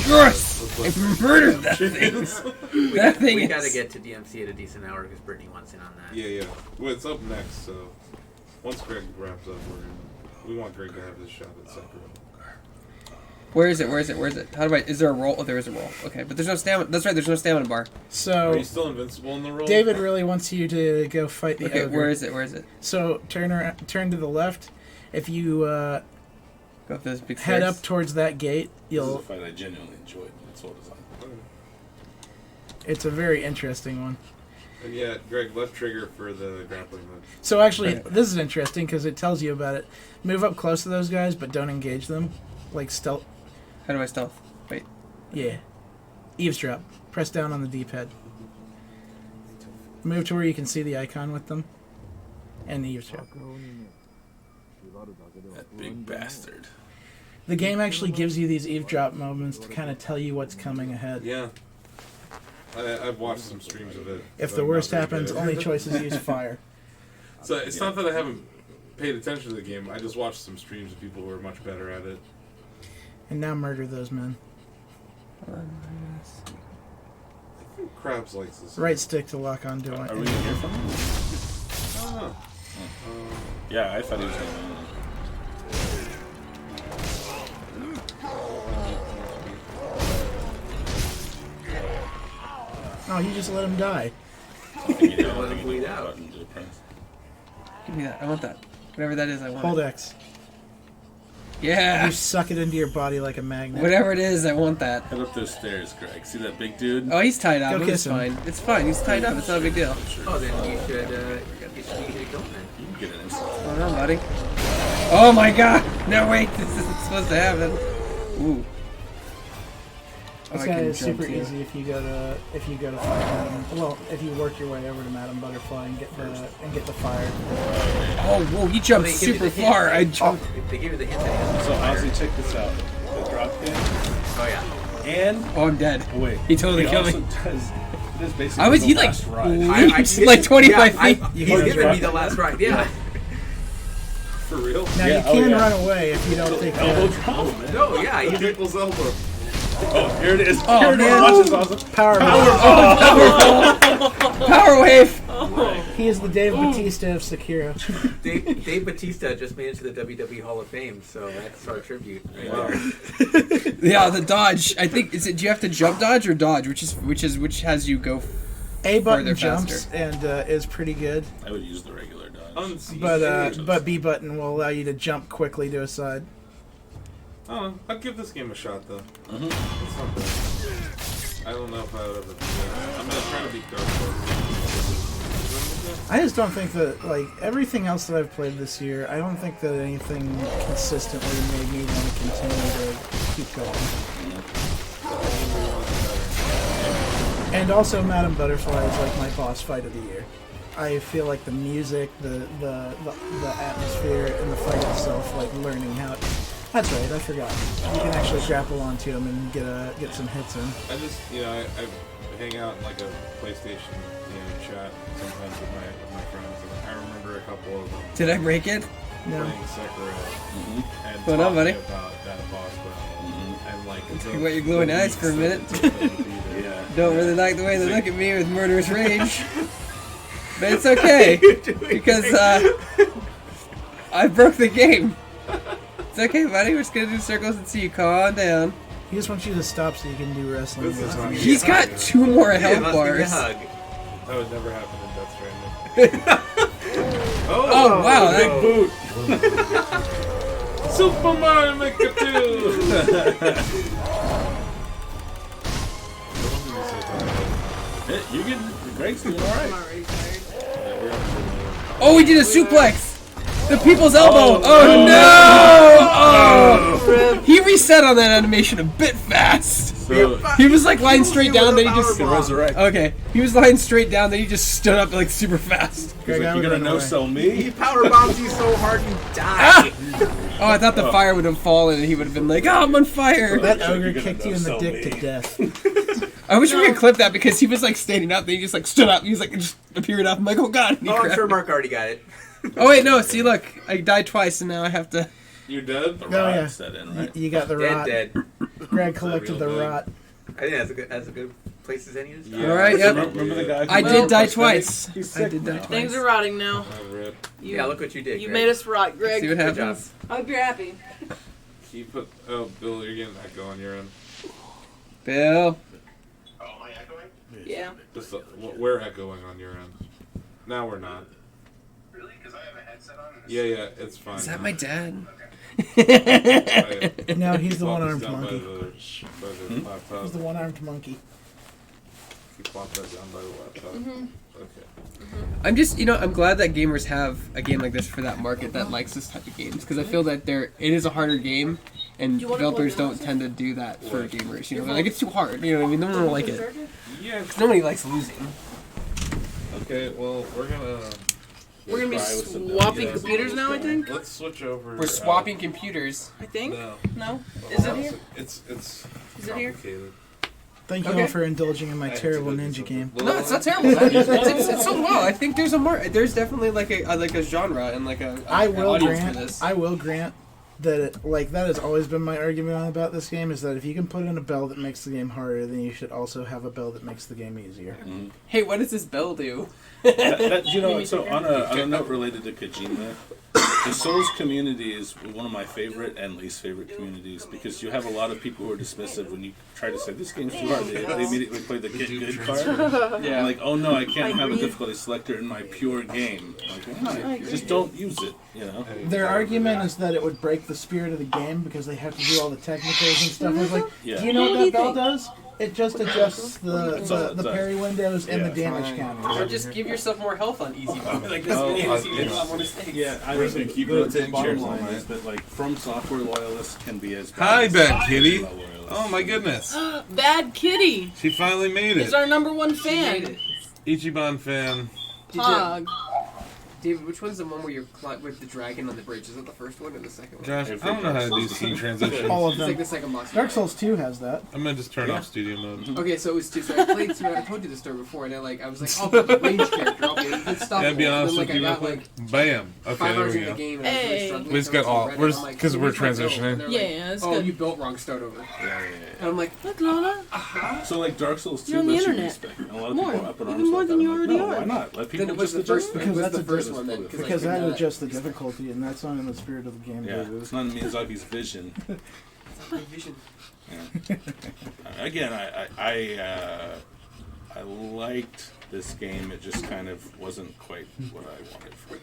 Yes! I murdered that thing! That thing We is... got to get to DMC at a decent hour because Brittany wants in on that. Yeah. Well, it's up next, so once Greg wraps up, we want Greg to have his shot at Sekiro. Where is it? How do I... Is there a roll? Oh, there is a roll. Okay, but there's no stamina... That's right, there's no stamina bar. So Are you still invincible in the roll? David really wants you to go fight the Okay, ogre. where is it? So turn to the left. If you Go up those big head stairs. up towards that gate, This is a you'll. fight I genuinely enjoyed. It's well designed. It's a very interesting one. And yeah, Greg, left trigger for the grappling hook. So actually, this is interesting because it tells you about it. Move up close to those guys, but don't engage them. Like stealth. How do I stealth? Wait. Yeah. Eavesdrop. Press down on the D-pad. Move to where you can see the icon with them. And eavesdrop. That big bastard. The game actually gives you these eavesdrop moments to kind of tell you what's coming ahead. Yeah. I've watched some streams of it. If but the I'm worst not very happens, good. only choice is use fire. So it's not that I haven't paid attention to the game. I just watched some streams of people who are much better at it. And now murder those men. I think Krabs likes this. Right stick to lock on doing it. Are we going to hear from him? I don't know. Yeah, I thought he was going to. Oh, you just let him die. Let him bleed out. Give me that. I want that. Whatever that is, I want Hold it. X. Yeah! You suck it into your body like a magnet. Whatever it is, I want that. Head up those stairs, Greg. See that big dude? Oh, he's tied up. Go It's kiss him. fine. It's fine. He's tied up. It's not a big deal. Oh, then you should get it going then. You can get an instant. What's going on, buddy? Oh my god! No, wait! This isn't supposed to happen. Ooh. This guy is super easy if you go to fight Madam. Well, if you work your way over to Madam Butterfly and get the fire. Oh, whoa! He jumped super far. I jumped. They give you the hint. So Ozzy, check this out. The drop in. Oh yeah. And I'm dead. Oh, wait. He totally killed me. This basically I was the last ride. like 25 feet. He's giving me the last ride. Yeah. For real? Now you can run away if you don't take elbow drop. No, yeah, he's people's elbow. Oh, here it is. Oh, Here it man. is. Watch this, awesome. Power wave. He is the Dave Bautista of Sekiro. Dave Bautista just made it to the WWE Hall of Fame, so that's our tribute. Right there. Yeah, the dodge. I think do you have to jump dodge or dodge? Which has you go A button farther jumps faster? and is pretty good. I would use the regular dodge. But B button will allow you to jump quickly to a side. Oh, I'll give this game a shot though. Mm-hmm. It's not bad. I don't know if I would ever do that. I'm gonna try to beat Dark Souls. I just don't think that, like, everything else that I've played this year, I don't think that anything consistently made me want to continue to keep going. And also, Madam Butterfly is like my boss fight of the year. I feel like the music, the atmosphere, and the fight itself, like learning how. That's right, I forgot. You can actually grapple onto him and get some hits in. I just, I hang out in like a PlayStation chat sometimes with my friends, and I remember a couple of them. Did I break it? No. Playing Sekiro and What's going on, buddy? about that boss battle, and like Take away your glowing eyes for a minute. Yeah. Don't really like the way they look at me with murderous rage. But it's okay, because I broke the game. It's okay, buddy. We're just gonna do circles and see you calm down. He just wants you to stop so you can do wrestling. He's got 2 more health bars. That would never happen in Death Stranding. Oh, wow. Big boot. Super Mario Maker 2. You getting Greg's doing all right. Oh, we did a suplex. The people's elbow. Oh no! Oh. He reset on that animation a bit fast. So, he was like lying straight down, then he just resurrect. Okay, he was lying straight down, then he just stood up like super fast. Greg, like, you're gonna no-sell me? He power bombs you so hard you die. Oh, I thought the fire would have fallen and he would have been like, "Oh, I'm on fire." That ogre kicked you in the dick to death. I wish we could clip that because he was like standing up, then he just like stood up. He was like just appeared up. I'm like, "Oh God!" Oh, I'm sure Mark already got it. Oh wait, no. See, look, I died twice, and now I have to. You're dead. The Oh, rot yeah. set in, right? You got the rot. Dead. Greg collected the rot. I think that's a good place as any to start. All right, yep. Remember the guy? I did die twice. He's I sick did die now. twice. Things are rotting now. Yeah, look what you did. You Greg. made us rot, Greg. See what Good happens. I hope you're happy. You put. Oh, Bill, you're getting echo on your end. Bill. Yeah. Just we're echoing on your end. Now we're not. Really? Because I have a headset on. Yeah, it's fine. Is that my dad? No, he's the one-armed Down by monkey. the laptop. He's the one-armed monkey. You plop that down by the laptop. Okay. I'm just, I'm glad that gamers have a game like this for that market that likes this type of games because I feel that it is a harder game and Do you wanna developers plug it in? don't tend to do that for gamers. Like it's too hard. You know what I mean? No one will like it. Yeah. 'Cause nobody likes losing. Okay, well, we're gonna be try with some swapping demos. computers now, I think? Let's switch over. We're swapping computers. I think. No. No? Is it here? It's Is it here? complicated. Thank you Okay. all for indulging in my terrible ninja game. No, it's not terrible. It's so well. I think there's there's definitely like a genre and like a I an will audience grant. for this. I will grant that that has always been my argument about this game is that if you can put in a bell that makes the game harder, then you should also have a bell that makes the game easier. Hey, what does this bell do? So on a note related to Kojima, the Souls community is one of my favorite and least favorite communities because you have a lot of people who are dismissive when you try to say this game's too hard. They immediately play the get good card. Yeah. Like, oh no, I can't have a difficulty selector in my pure game. Like, why? Just don't use it. Their argument is that it would break the spirit of the game because they have to do all the technicals and stuff. I was like, Yeah. do you know what that bell does? It just adjusts the parry windows and the damage counters. Or just give yourself more health on easy mode. Like this Oh, game it's- seems a lot more mistakes. Yeah, I was going to keep rotating bottom line is that like From Software loyalists can be as bad Hi, as Bad Kitty. loyalists. Oh my goodness. Bad Kitty She finally made is it. our #1 fan. Ichiban fan. Pog. David, which one's the one where you're with the dragon on the bridge? Is it the first one or the second one? Josh, I don't know how to do scene transitions. All of It's them. like the second boss. Dark Souls 2 has that. I'm gonna just turn off studio mode. Okay, so it was two. So I played two. I told you the story before, and I was like, I'll be a range character. I'll be unstoppable. Yeah, be honest and with then, you, I real got quick. like Bam. Okay, 5 there hours we in the go. game, and I was really struggling. We just got all. Because we're transitioning. Yeah, it's Oh, good. you built wrong. Start over. Yeah. And I'm like, look, Lola. So like Dark Souls 2 You're on the lets you internet. respec. And a lot of More. people are up in arms Even more about than that. you I'm already like, no, are. why not? Let people Then it was just the first adjust one. it. It was Because the first one then. Because that adjusts the difficulty, and that's not in the spirit of the game. Yeah, David. it's not in Miyazaki's vision. It's not my vision. Yeah. Again, I liked this game. It just kind of wasn't quite what I wanted from it.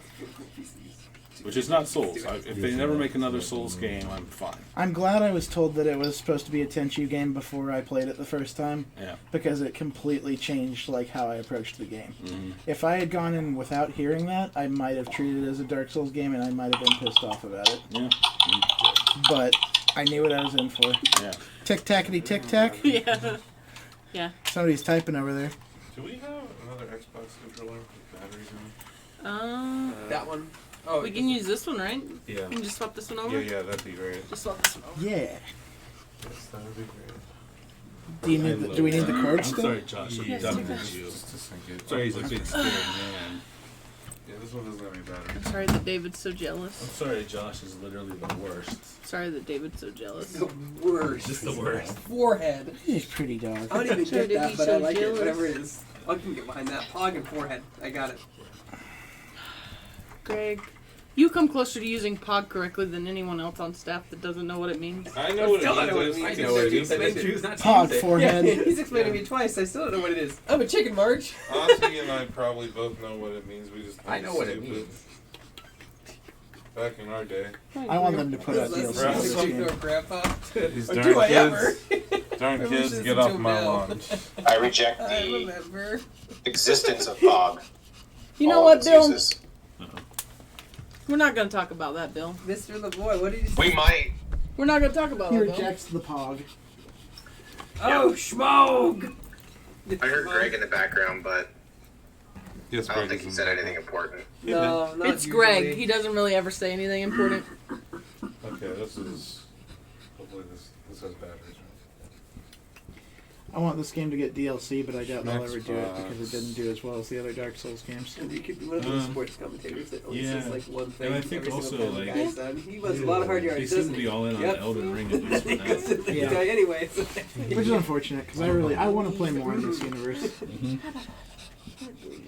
Which is not Souls. If they never make another Souls game, I'm fine. I'm glad I was told that it was supposed to be a Tenchu game before I played it the first time. Yeah. Because it completely changed like how I approached the game. Mm-hmm. If I had gone in without hearing that, I might have treated it as a Dark Souls game, and I might have been pissed off about it. Yeah. But I knew what I was in for. Yeah. Tic tackety tic tac. Yeah. Yeah. Somebody's typing over there. Do we have another Xbox controller with batteries in it? That one. Oh, We can use this one, right? Yeah. We can just swap this one over? Yeah, that'd be great. Just swap this one over. Yeah. Yes, that would be great. Do you need? Do we need the cord I'm still? sorry, Josh. I'm Yes, dumb take that. as you. Just to sync it. Sorry, he's a big scared man. Yeah, this one doesn't have any I'm batteries. sorry that David's so jealous. I'm sorry, Josh is literally the worst. Sorry that David's so jealous. The worst. Just the worst. Forehead. He's a pretty dog. I don't even Sorry get to that, be but so I like jealous. it. Whatever it is. I can get behind that. Pog and forehead. I got it. Greg, you come closer to using POG correctly than anyone else on staff that doesn't know what it means. I know what Still don't know what it it means. means. I know what it Just is. to choose not to Pod use it. forehead. Yeah, he's explained to me twice. I still don't know what it is. I'm a chicken, Marge. Ozzy and I probably both know what it means. We just think I know it's what it stupid. means. Back in our day. I want them to put out Let's DLC on listen this to game. our grandpa. These Or darn do I ever? kids. Darn I wish kids, this get was off Joe my Bell. lawn. I reject I the remember. existence of fog. You know All what, it Bill? uses. We're not going to talk about that, Bill. Mr. LeBoy, what did you say? We might. We're not going to talk about He that, Bill. rejects the Pog. Oh, Schmog! I heard Greg in the background, but Yes, I don't Greg think is he in said the anything important. No, not It's usually. Greg. He doesn't really ever say anything important. Okay, this is. Hopefully this has batteries. I want this game to get DLC, but I doubt they'll ever do it Xbox. because it didn't do as well as the other Dark Souls games. And you could be one of those sports commentators that only yeah. says like one thing. And I think every also, single time like, the guy's done. He runs a lot of hard yards, They seem doesn't to he? be all in on Yep. Elden Ring at least for now. Because of the Yeah. guy anyway. So Which is unfortunate because I want to play more in this universe.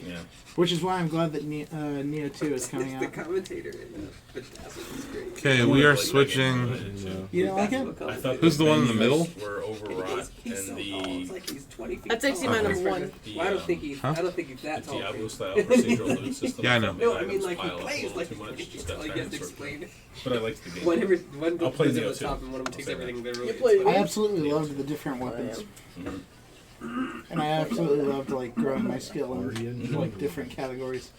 Yeah. Which is why I'm glad that Neo 2 is coming the out. commentator in Bedazzled is great. Okay, we are switching. You don't like it? I thought Who's the one in the middle? Were overwrought He's so and tall. It's the like he's 20 feet That's actually my tall. number one. Well, I don't think he's. Huh? I don't think he's that the tall. Diablo style procedural loot system. Yeah, I know. No, I mean Items like he pile up a plays little like too much, he's just that like he has to tiny sort of- explain. But I liked the game. One I'll play goes Neo over the top too. and one of them I'll takes say that. everything literally. You play I absolutely loved the different weapons. And I absolutely loved like growing my skill in like different categories.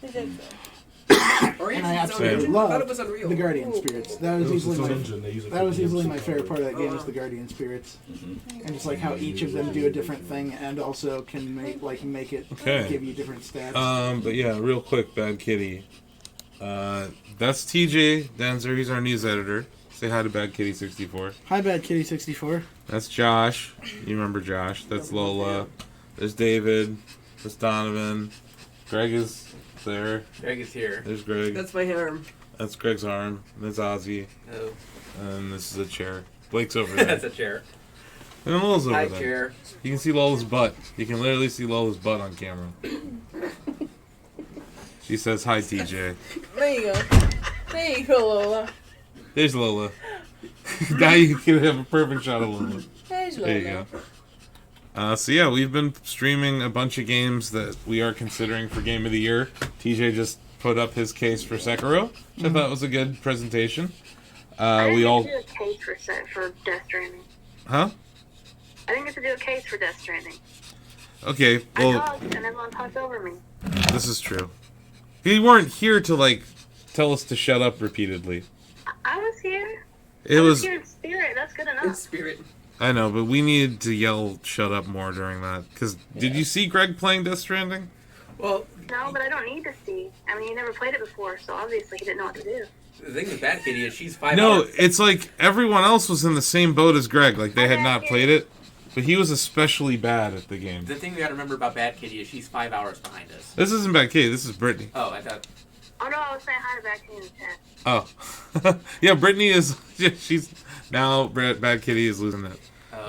And I absolutely loved the Guardian Spirits. That was easily my favorite part of that game is the Guardian Spirits, and just like how each of them do a different thing and also can make it Okay. give you different stats. But yeah, real quick, Bad Kitty. That's TJ Denzer. He's our news editor. Say hi to Bad Kitty 64. Hi, Bad Kitty 64. That's Josh. You remember Josh? That's Lola. There's David. There's Donovan. Greg is there. Greg is here. There's Greg. That's my arm. That's Greg's arm. There's Ozzy. Oh. And this is a chair. Blake's over there. That's a chair. And Lola's over Hi, there. chair. You can see Lola's butt. You can literally see Lola's butt on camera. She says, hi, TJ. There you go. There you go, Lola. There's Lola. Now you can have a perfect shot of Lola. There's Lola. There you go. So yeah, we've been streaming a bunch of games that we are considering for Game of the Year. TJ just put up his case for Sekiro, which I thought was a good presentation. We all... I didn't do a case for Death Stranding. Huh? I think it's a good case for Death Stranding. Okay, I well, talked and everyone talked over me. this is true. You weren't here to, like, tell us to shut up repeatedly. I was here. It I was... here in spirit. That's good enough. In spirit. I know, but we needed to yell shut up more during that. Because, did you see Greg playing Death Stranding? Well... No, but I don't need to see. I mean, you never played it before, so obviously he didn't know what to do. The thing with Bad Kitty is she's 5 No, hours. it's like everyone else was in the same boat as Greg. Like, they had not played it. But he was especially bad at the game. The thing we gotta remember about Bad Kitty is she's 5 hours behind us. This isn't Bad Kitty, this is Brittany. Oh, I thought... Oh no, I was saying hi to back to you in the chat. Oh. Yeah, Brittany is... She's... Now, Bad Kitty is losing it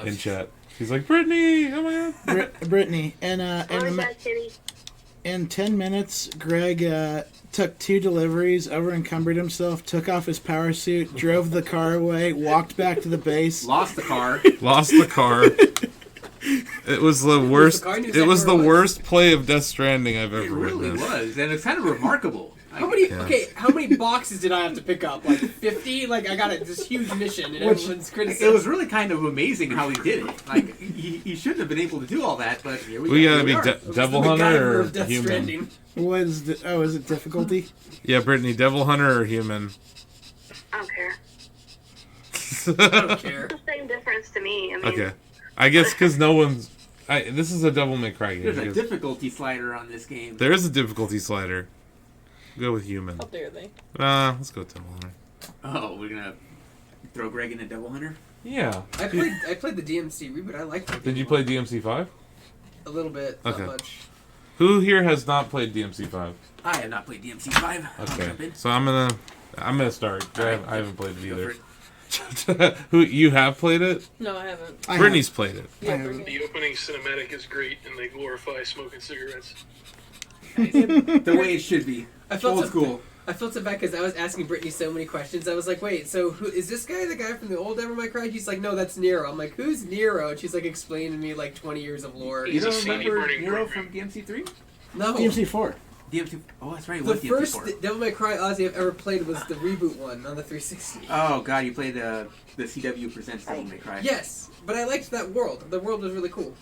in chat. She's like, Brittany! Oh my god! Brittany, and Bad Kitty. in 10 minutes, Greg took 2 deliveries, over-encumbered himself, took off his power suit, drove the car away, walked back to the base. Lost the car. Lost the car. It was the worst. It was the worst play of Death Stranding I've ever It really witnessed. was, and it's kind of remarkable. How many? Yeah. Okay, how many boxes did I have to pick up? Like 50? Like I got this huge mission, and everyone's criticizing. It was really kind of amazing how he did it. Like he shouldn't have been able to do all that, but here We go. gotta be Devil Hunter or human? What is is it difficulty? Yeah, Brittany, Devil Hunter or human? I don't care. I don't care. It's the same difference to me. I mean, Okay. I guess because no one's... this is a Devil May Cry game. There's a because difficulty slider on this game. there is a difficulty slider. Go with human. How dare they? Let's go with Devil Hunter. Oh, we're gonna throw Greg in a Devil Hunter? Yeah. I played the DMC reboot. I liked it. Did you play DMC5? A little bit, Okay. not much. Who here has not played DMC5? I have not played DMC5. Okay. So I'm gonna start. I haven't played it Go either. Who you have played it? No, I haven't. Brittany's played it. Yeah, The opening cinematic is great, and they glorify smoking cigarettes. The way it should be. I felt Old so, school. I felt so bad because I was asking Brittany so many questions. I was like, wait, so who is this guy? The guy from the old Devil May Cry? She's like, no, that's Nero. I'm like, who's Nero? And she's like explaining to me like 20 years of lore. You don't remember Nero from DMC3? No. DMC4. DMC. Oh, that's right. The What first DMC4? Devil May Cry Ozzy I've ever played was the reboot one on the 360. Oh god, you played the CW Presents Devil May Cry. Yes, but I liked that world. The world was really cool.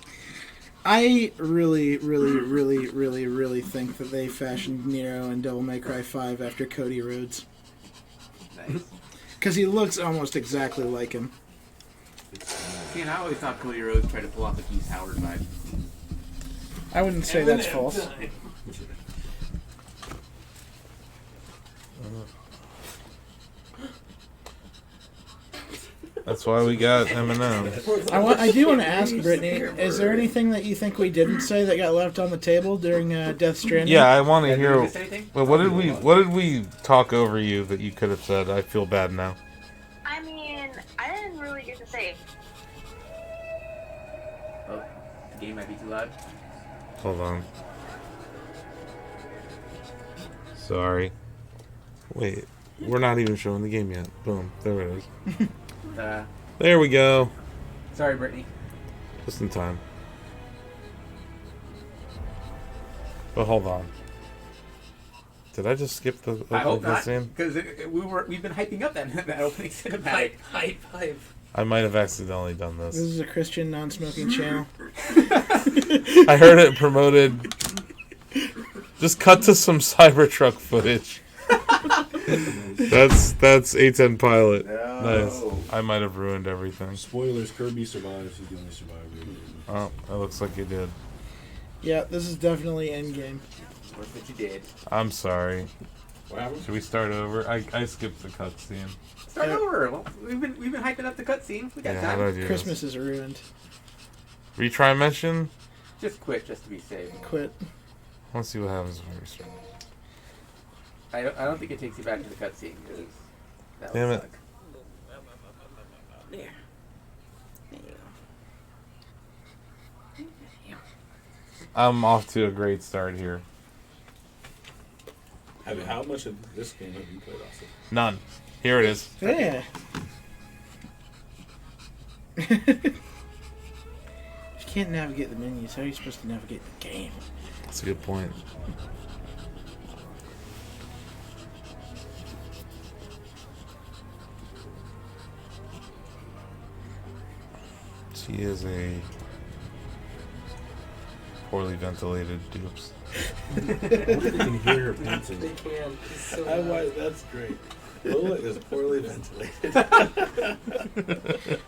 I really, really, really, really, really think that they fashioned Nero and Devil May Cry 5 after Cody Rhodes. Nice. Because he looks almost exactly like him. See, and I always thought Cody Rhodes tried to pull off the Keith Howard vibe. I wouldn't say that's false. That's why we got Eminem. I do want to ask Brittany, is there anything that you think we didn't say that got left on the table during Death Stranding? Yeah, I want to hear. Well, what did we talk over you that you could have said? I feel bad now. I mean, I didn't really get to say it. Oh, the game might be too loud. Hold on. Sorry. Wait, we're not even showing the game yet. Boom, there it is. There we go. Sorry, Brittany. Just in time. But hold on. Did I just skip the I hope opening not, scene? because we've been hyping up that opening cinematic. Hype. I might have accidentally done This this. is a Christian non-smoking channel. I heard it promoted. Just cut to some Cybertruck footage. That's A10 Pilot. No. Nice. I might have ruined everything. Spoilers, Kirby survives. He's the only survivor. Oh, it looks like you did. Yeah, this is definitely endgame. What that you did. I'm sorry. What happened? Should we start over? I skipped the cutscene. Start over. Well, we've been hyping up the cutscene. We got Yeah, how do I time. do Christmas is ruined. Retry mission? Just quit, just to be safe. Quit. Let's see what happens when we restart. I don't think it takes you back to the cutscene because that Damn would it. suck. There. There you go. I'm off to a great start here. How much of this game have you played, Austin? None. Here it is. Yeah. You can't navigate the menus. How are you supposed to navigate the game? That's a good point. He is a poorly ventilated dupes. I wonder if they can hear her panting. They can. It's so That's great. Lola is poorly ventilated.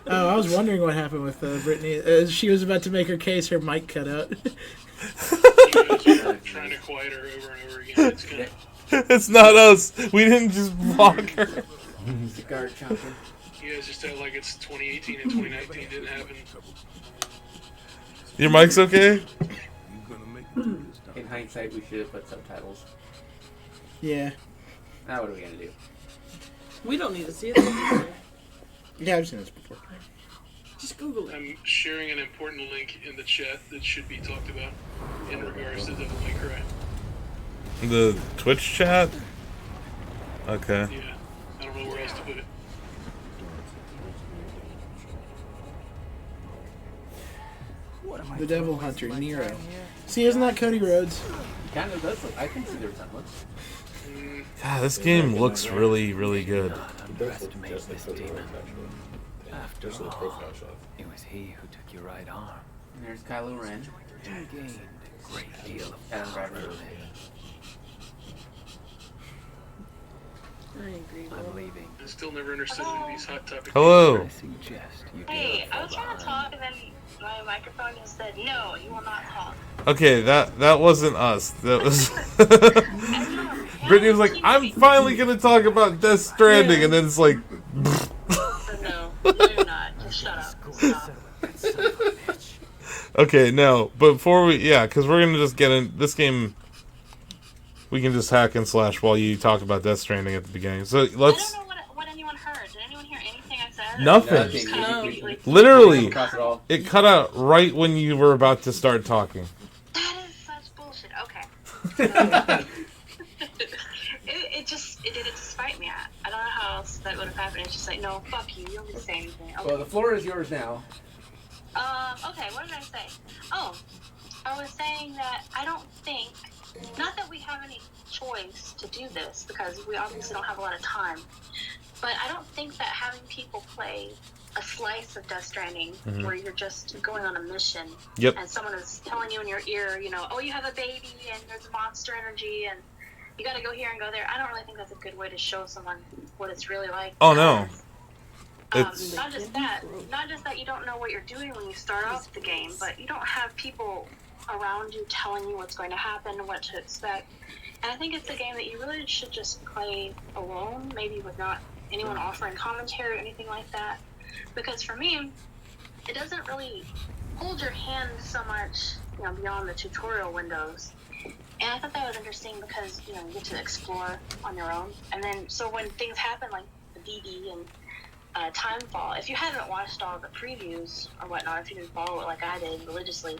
Oh, I was wondering what happened with Brittany. As she was about to make her case, her mic cut out. Trying to quiet her over and over again. It's gonna... It's not us. We didn't just block her. Cigar chopper. You guys just act like it's 2018 and 2019 didn't happen. Your mic's okay? In hindsight, we should have put subtitles. Yeah. Now what are we gonna do? We don't need to see it. Yeah, I've seen this before. Just Google it. I'm sharing an important link in the chat that should be talked about in regards to Devil May Cry. The Twitch chat? Okay. Yeah, I don't know where else to put it. The Devil Hunter, Nero. See, isn't that Cody Rhodes? Kind of does look. I can see their resemblance. God, this game looks really, really good. Underestimate this demon. After all, it was he who took your right arm. And there's Kylo Ren. You gained a great deal of Adam power Driver. from it. I agree. I'm leaving. I still never understood any of these hot topics. Hello. I suggest you Hey, go I was trying to talk and then my microphone just said, no, you will not talk. Okay, that wasn't us. That was Brittany was like, I'm finally gonna talk about Death Stranding, and then it's like No, you're not. Just shut up. Stop. okay, no. But before because we're gonna just get in this game. We can just hack and slash while you talk about Death Stranding at the beginning. So let's. I don't know what anyone heard. Did anyone hear anything I said? Nothing. Just kind of completely- Literally, it cut out right when you were about to start talking. That is such bullshit. Okay. It did it to spite me. I don't know how else that would have happened. It's just like, no, fuck you. You don't need to say anything. Okay. Well, the floor is yours now. Okay, what did I say? Oh, I was saying that I don't think, not that we have any choice to do this, because we obviously don't have a lot of time, but I don't think that having people play a slice of Death Stranding Mhm. where you're just going on a mission Yep. and someone is telling you in your ear, oh, you have a baby and there's monster energy and you gotta go here and go there. I don't really think that's a good way to show someone what it's really like. Oh no. It's Not just that you don't know what you're doing when you start off the game, but you don't have people around you telling you what's going to happen and what to expect. And I think it's a game that you really should just play alone, maybe with not anyone offering commentary or anything like that. Because for me, it doesn't really hold your hand so much, beyond the tutorial windows. And I thought that was interesting because, you get to explore on your own. And then, so when things happen like the DD and Timefall, if you haven't watched all the previews or whatnot, if you didn't follow it like I did religiously,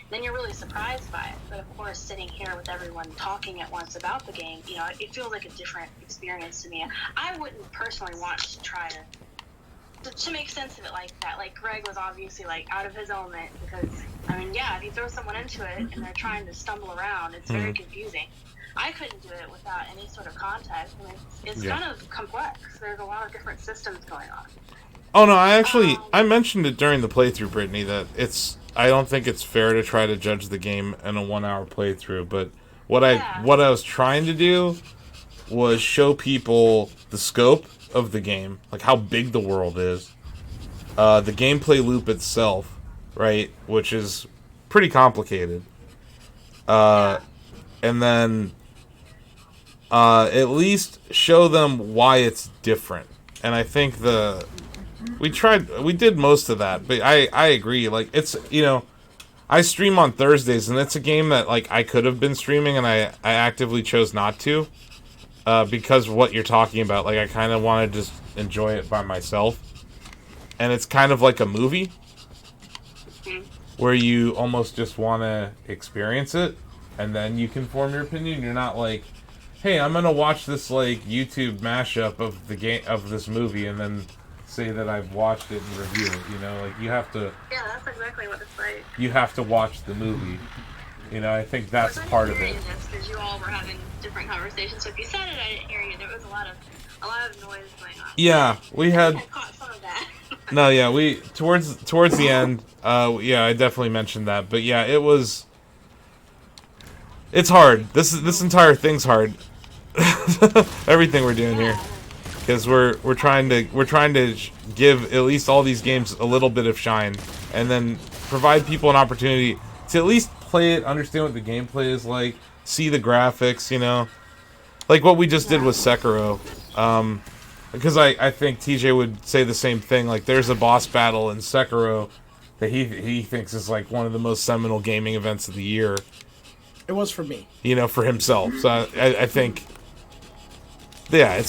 then you're really surprised by it. But of course, sitting here with everyone talking at once about the game, it feels like a different experience to me. I wouldn't personally want to try to make sense of it like that. Like Greg was obviously like out of his element because, if you throw someone into it and they're trying to stumble around, it's very confusing. I couldn't do it without any sort of context. It's kind of complex. There's a lot of different systems going on. Oh no, I mentioned it during the playthrough, Brittany, that I don't think it's fair to try to judge the game in a 1 hour playthrough, but what I was trying to do was show people the scope of the game, like how big the world is, the gameplay loop itself, right, which is pretty complicated, and then at least show them why it's different. And I think we did most of that, but I agree, like, it's, I stream on Thursdays, and it's a game that, like, I could have been streaming, and I actively chose not to, because of what you're talking about. Like, I kind of want to just enjoy it by myself, and it's kind of like a movie, where you almost just want to experience it, and then you can form your opinion. You're not like, hey, I'm gonna watch this, like, YouTube mashup of the game, of this movie, and then say that I've watched it and review it, like, you have to... Yeah, that's exactly what it's like. You have to watch the movie. I think that's part of it. Because you all were having different conversations, so if you said it, I didn't hear you. There was a lot of noise going on. Yeah, we had... I caught some of that. No, yeah, we towards the end. Yeah, I definitely mentioned that, but yeah, it's hard. This entire thing's hard. Everything we're doing here, because we're trying to give at least all these games a little bit of shine, and then provide people an opportunity to at least play it, understand what the gameplay is like, see the graphics, you know, like what we just did with Sekiro. Because I think TJ would say the same thing. Like, there's a boss battle in Sekiro that he thinks is like one of the most seminal gaming events of the year. It was for me. You know, for himself. So I think, yeah,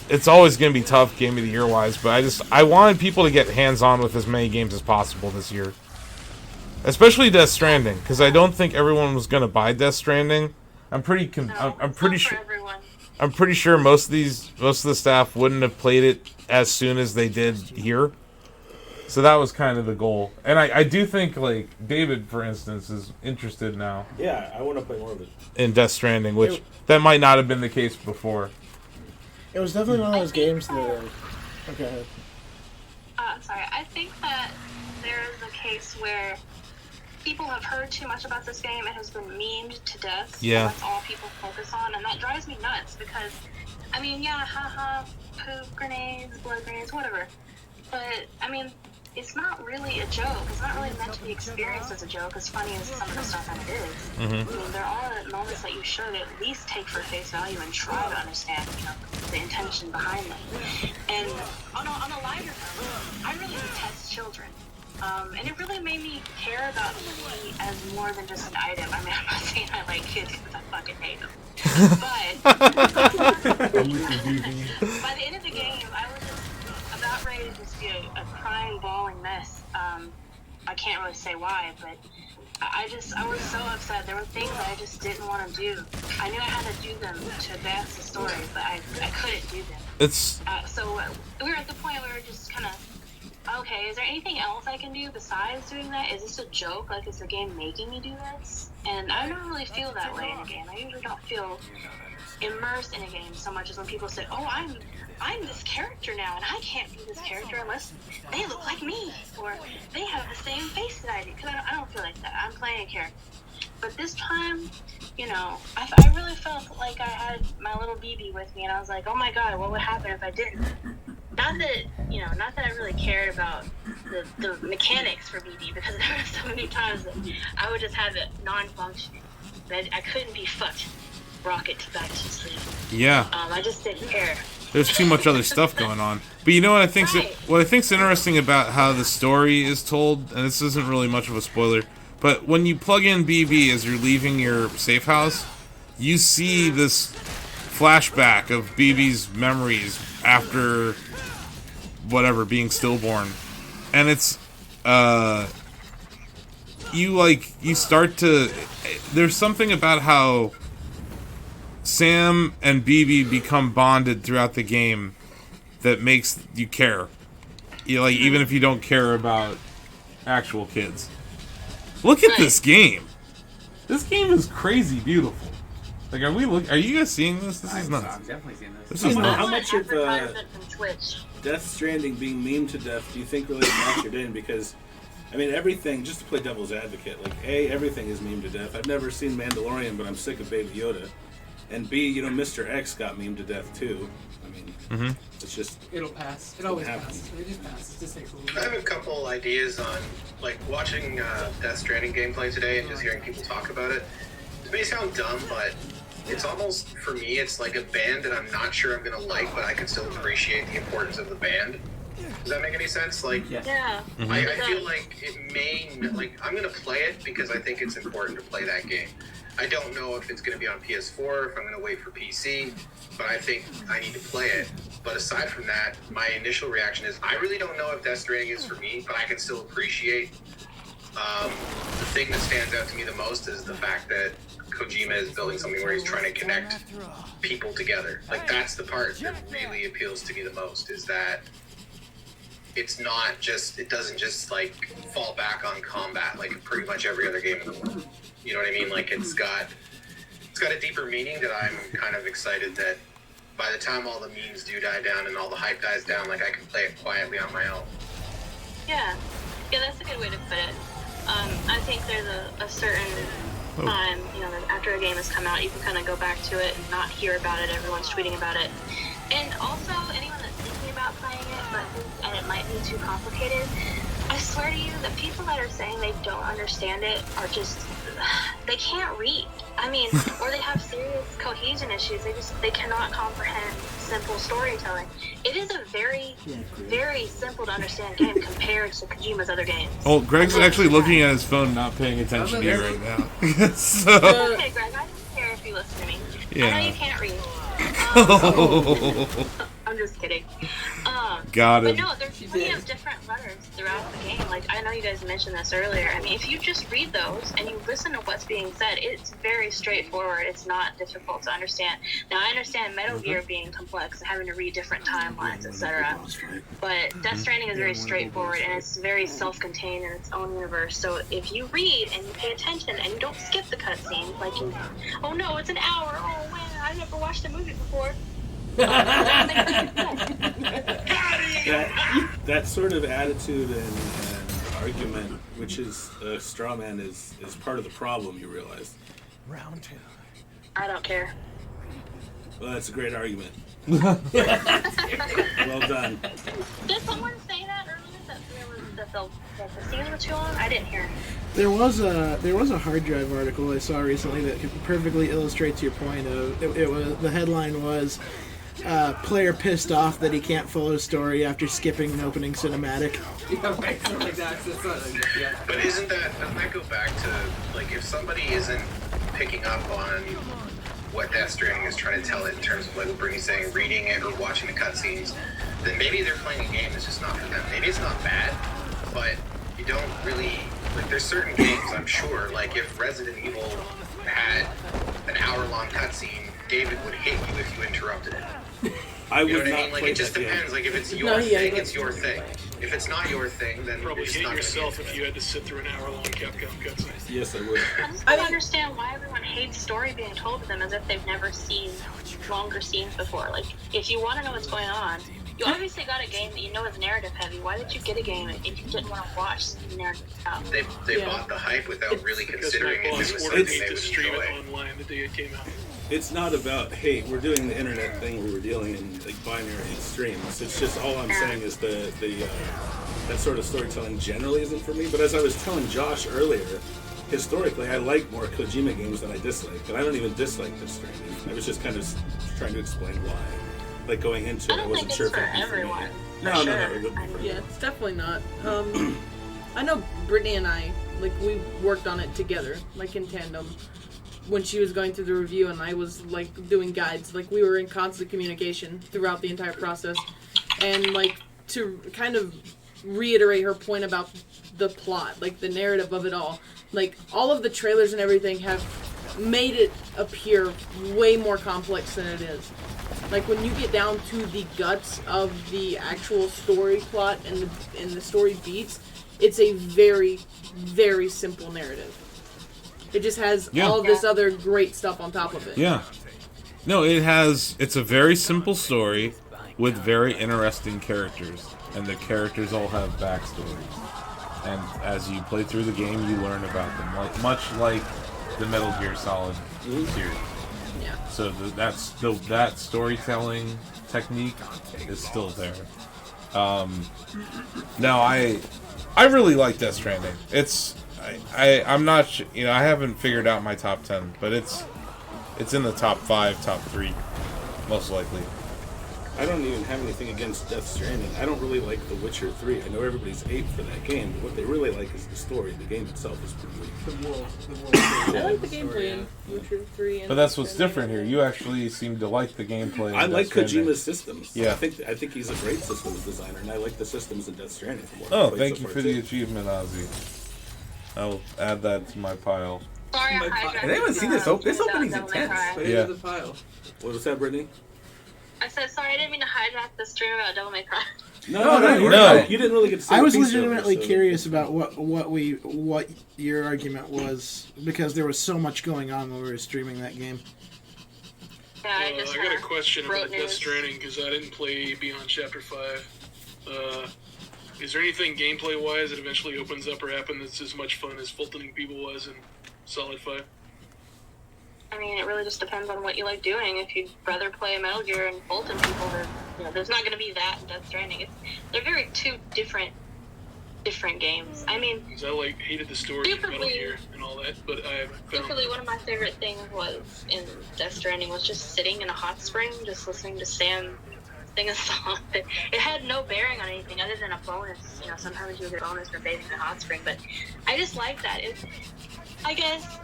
it's always going to be tough game of the year wise. But I wanted people to get hands on with as many games as possible this year, especially Death Stranding, because I don't think everyone was going to buy Death Stranding. I'm pretty sure most of the staff wouldn't have played it as soon as they did here. So that was kind of the goal. And I do think, like, David, for instance, is interested now. Yeah, I want to play more of it. In Death Stranding, which that might not have been the case before. It was definitely one of those games that... Okay. Sorry, I think that there is a case where people have heard too much about this game. It has been memed to death. Yeah. That's all people focus on, and that drives me nuts because, I mean, yeah, haha, poop grenades, blood grenades, whatever. But, I mean, it's not really a joke. It's not really meant to be experienced as a joke, as funny as some of the stuff that it is. Mm-hmm. I mean, there are moments that you should at least take for face value and try to understand, you know, the intention behind them. And on a lighter note, I really detest children. And it really made me care about me as more than just an item. I mean, I'm not saying I like kids because I fucking hate them. But by the end of the game, I was just about ready to just be a crying, bawling mess. I can't really say why, but I was so upset. There were things I just didn't want to do. I knew I had to do them to advance the story, but I couldn't do them. So we were at the point where we were just kind of, okay, is there anything else I can do besides doing that? Is this a joke? Like, is the game making me do this? And I don't really feel that way in a game. I usually don't feel immersed in a game so much as when people say, oh, I'm this character now, and I can't be this character unless they look like me, or they have the same face that I do, because I don't feel like that. I'm playing a character. But this time, you know, I really felt like I had my little BB with me, and I was like, oh my god, what would happen if I didn't? Not that I really cared about the mechanics for BB, because there were so many times that I would just have it non-functioning. That I couldn't be fucked. Rocket back to sleep. Yeah. I just didn't care. There's too much other stuff going on. But you know what I think's interesting about how the story is told, and this isn't really much of a spoiler, but when you plug in BB as you're leaving your safe house, you see this flashback of BB's memories after whatever, being stillborn. And it's you start to, there's something about how Sam and BB become bonded throughout the game that makes you care. Even if you don't care about actual kids. Look at this game. This game is crazy beautiful. Like, are you guys seeing this? This is nuts. I'm definitely seeing this. This is nuts. How much of Death Stranding being memed to death do you think really factored in? Because, I mean, everything, just to play devil's advocate, like, A, everything is memed to death. I've never seen Mandalorian, but I'm sick of Baby Yoda. And B, you know, Mr. X got memed to death, too. I mean, it's just... It'll pass. It always passes. It just passes. It just takes a little bit. I have a couple ideas on, like, watching Death Stranding gameplay today and just hearing people talk about it. It may sound dumb, but it's almost, for me, it's like a band that I'm not sure I'm going to like, but I can still appreciate the importance of the band. Does that make any sense? Like, yeah. I feel like it may, like, I'm going to play it because I think it's important to play that game. I don't know if it's going to be on PS4, if I'm going to wait for PC, but I think I need to play it. But aside from that, my initial reaction is I really don't know if Death Stranding is for me, but I can still appreciate. The thing that stands out to me the most is the fact that Kojima is building something where he's trying to connect people together. Like, that's the part that really appeals to me the most, is that it's not just, it doesn't just, like, fall back on combat like pretty much every other game in the world. You know what I mean? Like, it's got a deeper meaning that I'm kind of excited that by the time all the memes do die down and all the hype dies down, like I can play it quietly on my own. Yeah, that's a good way to put it. I think there's a certain time, after a game has come out, you can kind of go back to it and not hear about it. Everyone's tweeting about it. And also, anyone that's thinking about playing it, and it might be too complicated, I swear to you, the people that are saying they don't understand it are just, they can't read. I mean, or they have serious cohesion issues. They cannot comprehend simple storytelling. It is a very, very simple to understand game compared to Kojima's other games. Oh, Greg's actually looking at his phone, not paying attention to you right now. So. Okay, Greg, I don't care if you listen to me. Yeah. I know you can't read. I'm just kidding. Got it. But no, there's plenty of different letters throughout the game. Like, I know you guys mentioned this earlier. I mean, if you just read those and you listen to what's being said, it's very straightforward. It's not difficult to understand. Now, I understand Metal Gear being complex and having to read different timelines, etc. But Death Stranding is very straightforward and it's very self-contained in its own universe. So if you read and you pay attention and you don't skip the cutscenes, like, oh no, it's an hour. Oh man, I never watched a movie before. that sort of attitude and argument, which is a straw man, is part of the problem. You realize. Round 2. I don't care. Well, that's a great argument. Well done. Did someone say that earlier that the scenes were too long? I didn't hear. There was a hard drive article I saw recently that perfectly illustrates your point. It was, the headline was player pissed off that he can't follow story after skipping an opening cinematic. But doesn't that go back to, like, if somebody isn't picking up on what Death Stranding is trying to tell it in terms of, like what Brittany's saying, reading it or watching the cutscenes, then maybe they're playing a game that's just not for them. Maybe it's not bad, but you don't really, like, there's certain games, I'm sure, like if Resident Evil had an hour-long cutscene, David would hit you if you interrupted it. I You know would what I not mean? Like, play it just that game. depends. Like, if it's your thing, it's your thing. If it's not your thing, then Probably you're just hate not yourself if you had to sit through an hour-long Capcom cutscene. Yes, I would. I just don't understand why everyone hates story being told to them as if they've never seen longer scenes before. Like, if you want to know what's going on, you obviously got a game that you know is narrative heavy. Why did you get a game if you didn't want to watch the narrative stuff? They bought the hype without really considering if it was something they would stream enjoy. it online the day it came out. It's not about, hey, we're doing the internet thing where we're dealing in like binary streams. It's just, all I'm saying is that sort of storytelling generally isn't for me. But as I was telling Josh earlier, historically I like more Kojima games than I dislike. And I don't even dislike Death Stranding. I was just kind of trying to explain why. Like going into it, I wasn't sure if it'd be for me. No. Yeah, it's definitely not. I know Brittany and I, like, we worked on it together, like in tandem. When she was going through the review and I was like doing guides, like we were in constant communication throughout the entire process. And like to kind of reiterate her point about the plot, like the narrative of it all, like all of the trailers and everything have made it appear way more complex than it is. Like when you get down to the guts of the actual story plot and the story beats, it's a very, very simple narrative. It just has all of this other great stuff on top of it. Yeah. No, it's a very simple story with very interesting characters. And the characters all have backstories. And as you play through the game, you learn about them. Much like the Metal Gear Solid series. Yeah. So that storytelling technique is still there. No, I really like Death Stranding. I'm not, I haven't figured out my top 10, but it's in the top 5, top 3, most likely. I don't even have anything against Death Stranding. I don't really like The Witcher 3. I know everybody's ape for that game, but what they really like is the story. The game itself is pretty weak. The world. I like the gameplay in Witcher 3. But that's what's different here. You actually seem to like the gameplay. I like Stranding. Kojima's systems. Yeah. I think he's a great systems designer, and I like the systems in Death Stranding. Thank you for the achievement, Ozzy. I'll add that to my pile. Sorry, Has anyone seen this? This opening's intense. Yeah. The pile. What was that, Brittany? I said, sorry, I didn't mean to hijack the stream about Devil May Cry. No. You didn't really get to say I was the piece legitimately over, so. curious about what your argument was, because there was so much going on when we were streaming that game. Yeah, I just I got a question wrote about Death news. Stranding because I didn't play Beyond Chapter 5. Is there anything gameplay-wise that eventually opens up or happens that's as much fun as Fultoning people was in Solid 5? I mean, it really just depends on what you like doing. If you'd rather play Metal Gear and Fulton people, then there's not going to be that in Death Stranding. They're very two different games. I mean, Because I hated the story of Metal Gear and all that, but I haven't found secretly, one of my favorite things was in Death Stranding was just sitting in a hot spring, just listening to Sam sing a song. It had no bearing on anything other than a bonus. Sometimes you get a bonus for bathing in a hot spring, but I just like that. I guess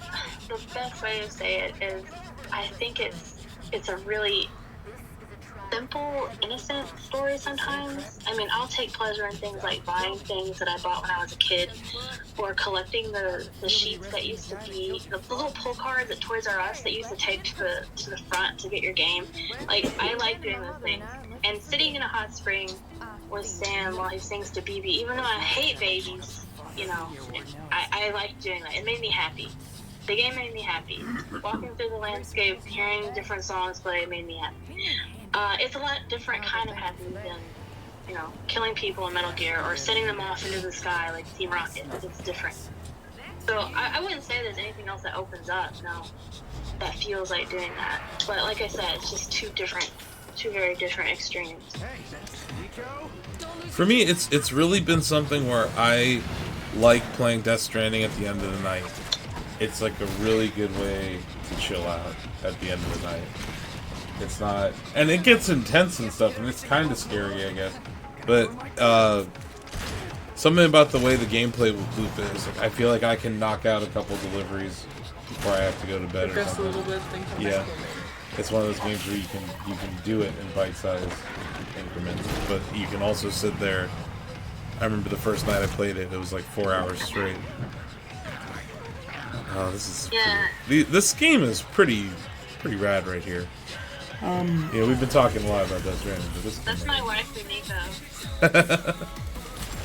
the best way to say it is I think it's a really simple, innocent story sometimes. I mean, I'll take pleasure in things like buying things that I bought when I was a kid, or collecting the sheets that used to be the little pull cards at Toys R Us that used to take to the front to get your game. I like doing those things. And sitting in a hot spring with Sam while he sings to BB, even though I hate babies, I like doing that. It made me happy. The game made me happy. Walking through the landscape, hearing different songs play made me happy. It's a lot different kind of happy than, killing people in Metal Gear or sending them off into the sky like Team Rocket. It's different. So I wouldn't say there's anything else that opens up, that feels like doing that. But like I said, it's just two very different extremes. For me, it's really been something where I like playing Death Stranding at the end of the night. It's like a really good way to chill out at the end of the night. It's not, and it gets intense and stuff, and it's kind of scary, I guess. But something about the way the gameplay loop is, I feel like I can knock out a couple deliveries before I have to go to bed. Progress or something. a little bit, then come Yeah, back. it's one of those games where you can do it in bite-sized increments, but you can also sit there. I remember the first night I played it; it was like 4 hours straight. Oh, this is this game is pretty rad right here. We've been talking a lot about Death Stranding, but this. That's my wife, Nico.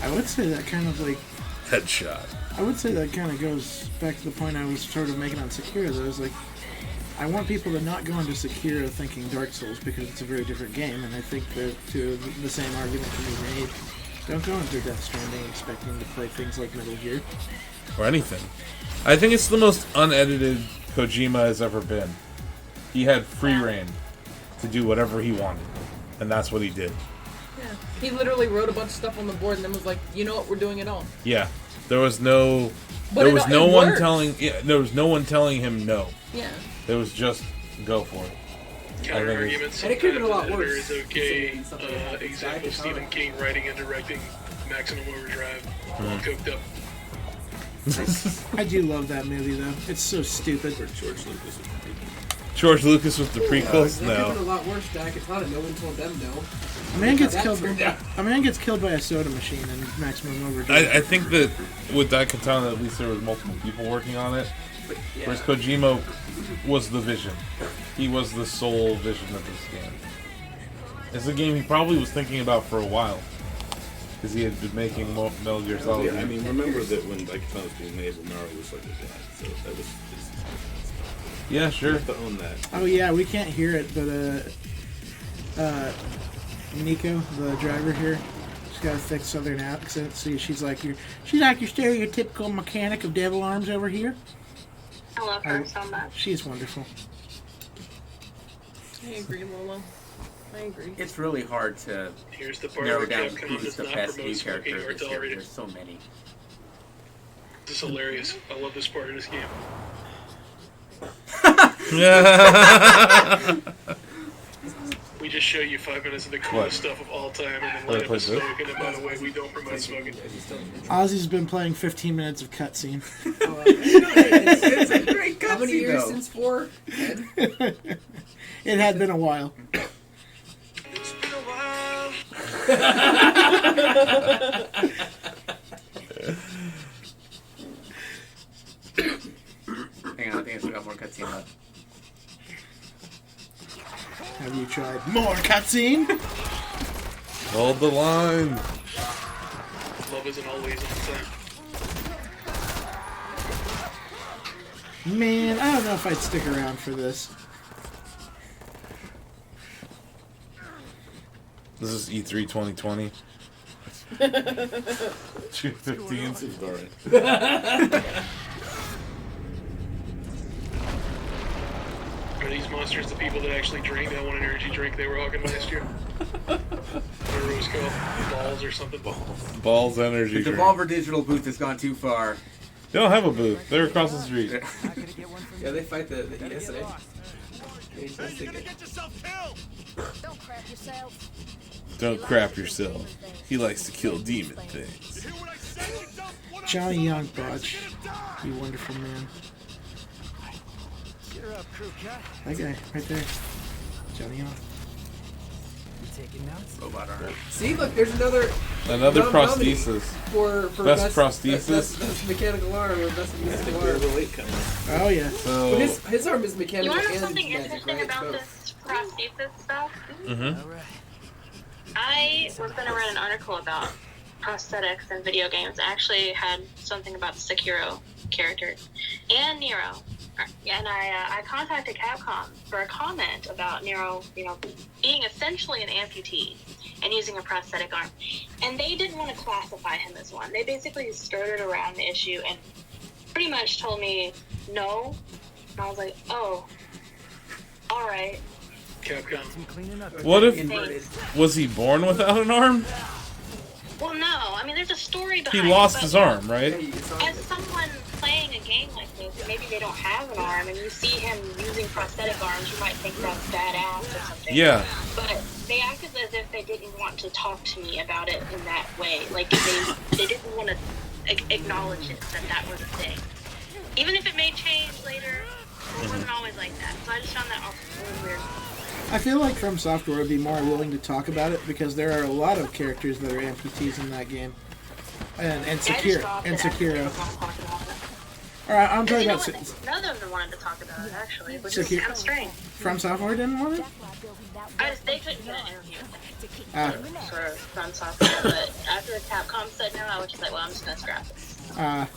I would say that kind of headshot. I would say that kind of goes back to the point I was sort of making on Sekiro. Though, is I want people to not go into Sekiro thinking Dark Souls because it's a very different game, and I think that the same argument can be made. Don't go into Death Stranding expecting to play things like Metal Gear or anything. I think it's the most unedited Kojima has ever been. He had free reign to do whatever he wanted, and that's what he did. Yeah. He literally wrote a bunch of stuff on the board and then was like, you know what, we're doing it all. Yeah, there was no one telling him no. Yeah. There was just go for it. Counter arguments. And it could have been a lot editor worse. is okay. Example: Stephen King writing and directing Maximum Overdrive all cooked up. I do love that movie though. It's so stupid. George Lucas with the prequels? It could have No. been a lot worse, Daikatana. No one told them no. A man gets That killed. turned out. A man gets killed by a soda machine in Maximum Overdrive. I think that with Daikatana, at least there was multiple people working on it. Whereas Kojima was the vision. He was the sole vision of this game. It's a game he probably was thinking about for a while. Because he had been making Metal Gear Solid. Yeah, I mean, remember that when Daikatana was being made, Romero was like a dad, so that was his time. Yeah, sure. You have to own that. Oh yeah, we can't hear it, but Nico, the driver here, she's got a thick Southern accent. So she's like your stereotypical mechanic of devil arms over here. I love her so much. She's wonderful. I agree, Lola. I agree. It's really hard to Here's the part narrow where down Capcom who's does the not best promote new smoking character or this year. tolerated. There's so many. This is hilarious. I love this part of this game. We just show you 5 minutes of the coolest stuff of all time, and then light up a smoke. And then, by the way, we don't promote smoking. Ozzy's been playing 15 minutes of cutscene. It's a great cutscene. How many years since 4? 10? It had been a while. Hang on, I think I still got more cutscene left. Have you tried more cutscene? Hold the line. Love isn't always on time. Man, I don't know if I'd stick around for this. This is E3 2020. June 15th. Are these monsters the people that actually drank that one energy drink they were hawking last year? Whatever it was called. Balls or something. Balls energy The drink. Devolver Digital booth has gone too far. They don't have a booth. They're across the street. Yeah, they fight the ESA. Don't crap yourself. Don't crap yourself. He likes to kill demon things. Johnny Young Botch, you wonderful man. Cheer up, crew cat. That guy right there, Johnny Young. You taking notes? Robot arm. See, look, there's another prosthesis. for Best prosthesis. Best mechanical arm or best mechanical arm. Oh yeah. So But his arm is You mechanical want to know and something magic, interesting right? about Both. this prosthesis stuff? Mm-hmm. I was going to write an article about prosthetics in video games. I actually had something about the Sekiro characters and Nero. And I contacted Capcom for a comment about Nero, being essentially an amputee and using a prosthetic arm. And they didn't want to classify him as one. They basically skirted around the issue and pretty much told me no. And I was like, oh, all right. Capcom. What if was he born without an arm? Well, no. I mean, there's a story He behind lost it. his arm, right? As someone playing a game like this, maybe they don't have an arm, and you see him using prosthetic arms, you might think that's badass or something. Yeah. But they acted as if they didn't want to talk to me about it in that way. Like, they didn't want to acknowledge it, that was a thing. Even if it may change later, it wasn't always like that. So I just found that really weird. I feel like From Software would be more willing to talk about it because there are a lot of characters that are amputees in that game, and Sekiro. All right, I'm talking about None of them wanted to talk about it, actually, which Sekiro. is kind of strange. From Software didn't want it. They couldn't get an interview Ah. for From Software, but after Capcom said no, I was just like, well, I'm just gonna scrap it.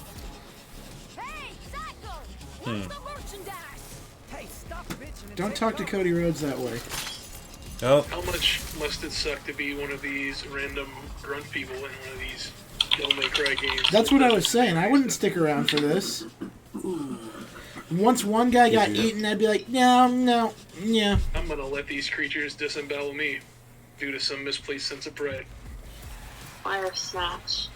Don't talk to Cody Rhodes that way. Oh. How much must it suck to be one of these random grunt people in one of these Devil May Cry games? That's what I was saying. I wouldn't stick around for this. Once one guy got eaten, I'd be like, no, yeah. I'm gonna let these creatures disembowel me due to some misplaced sense of pride. Fire Snatch.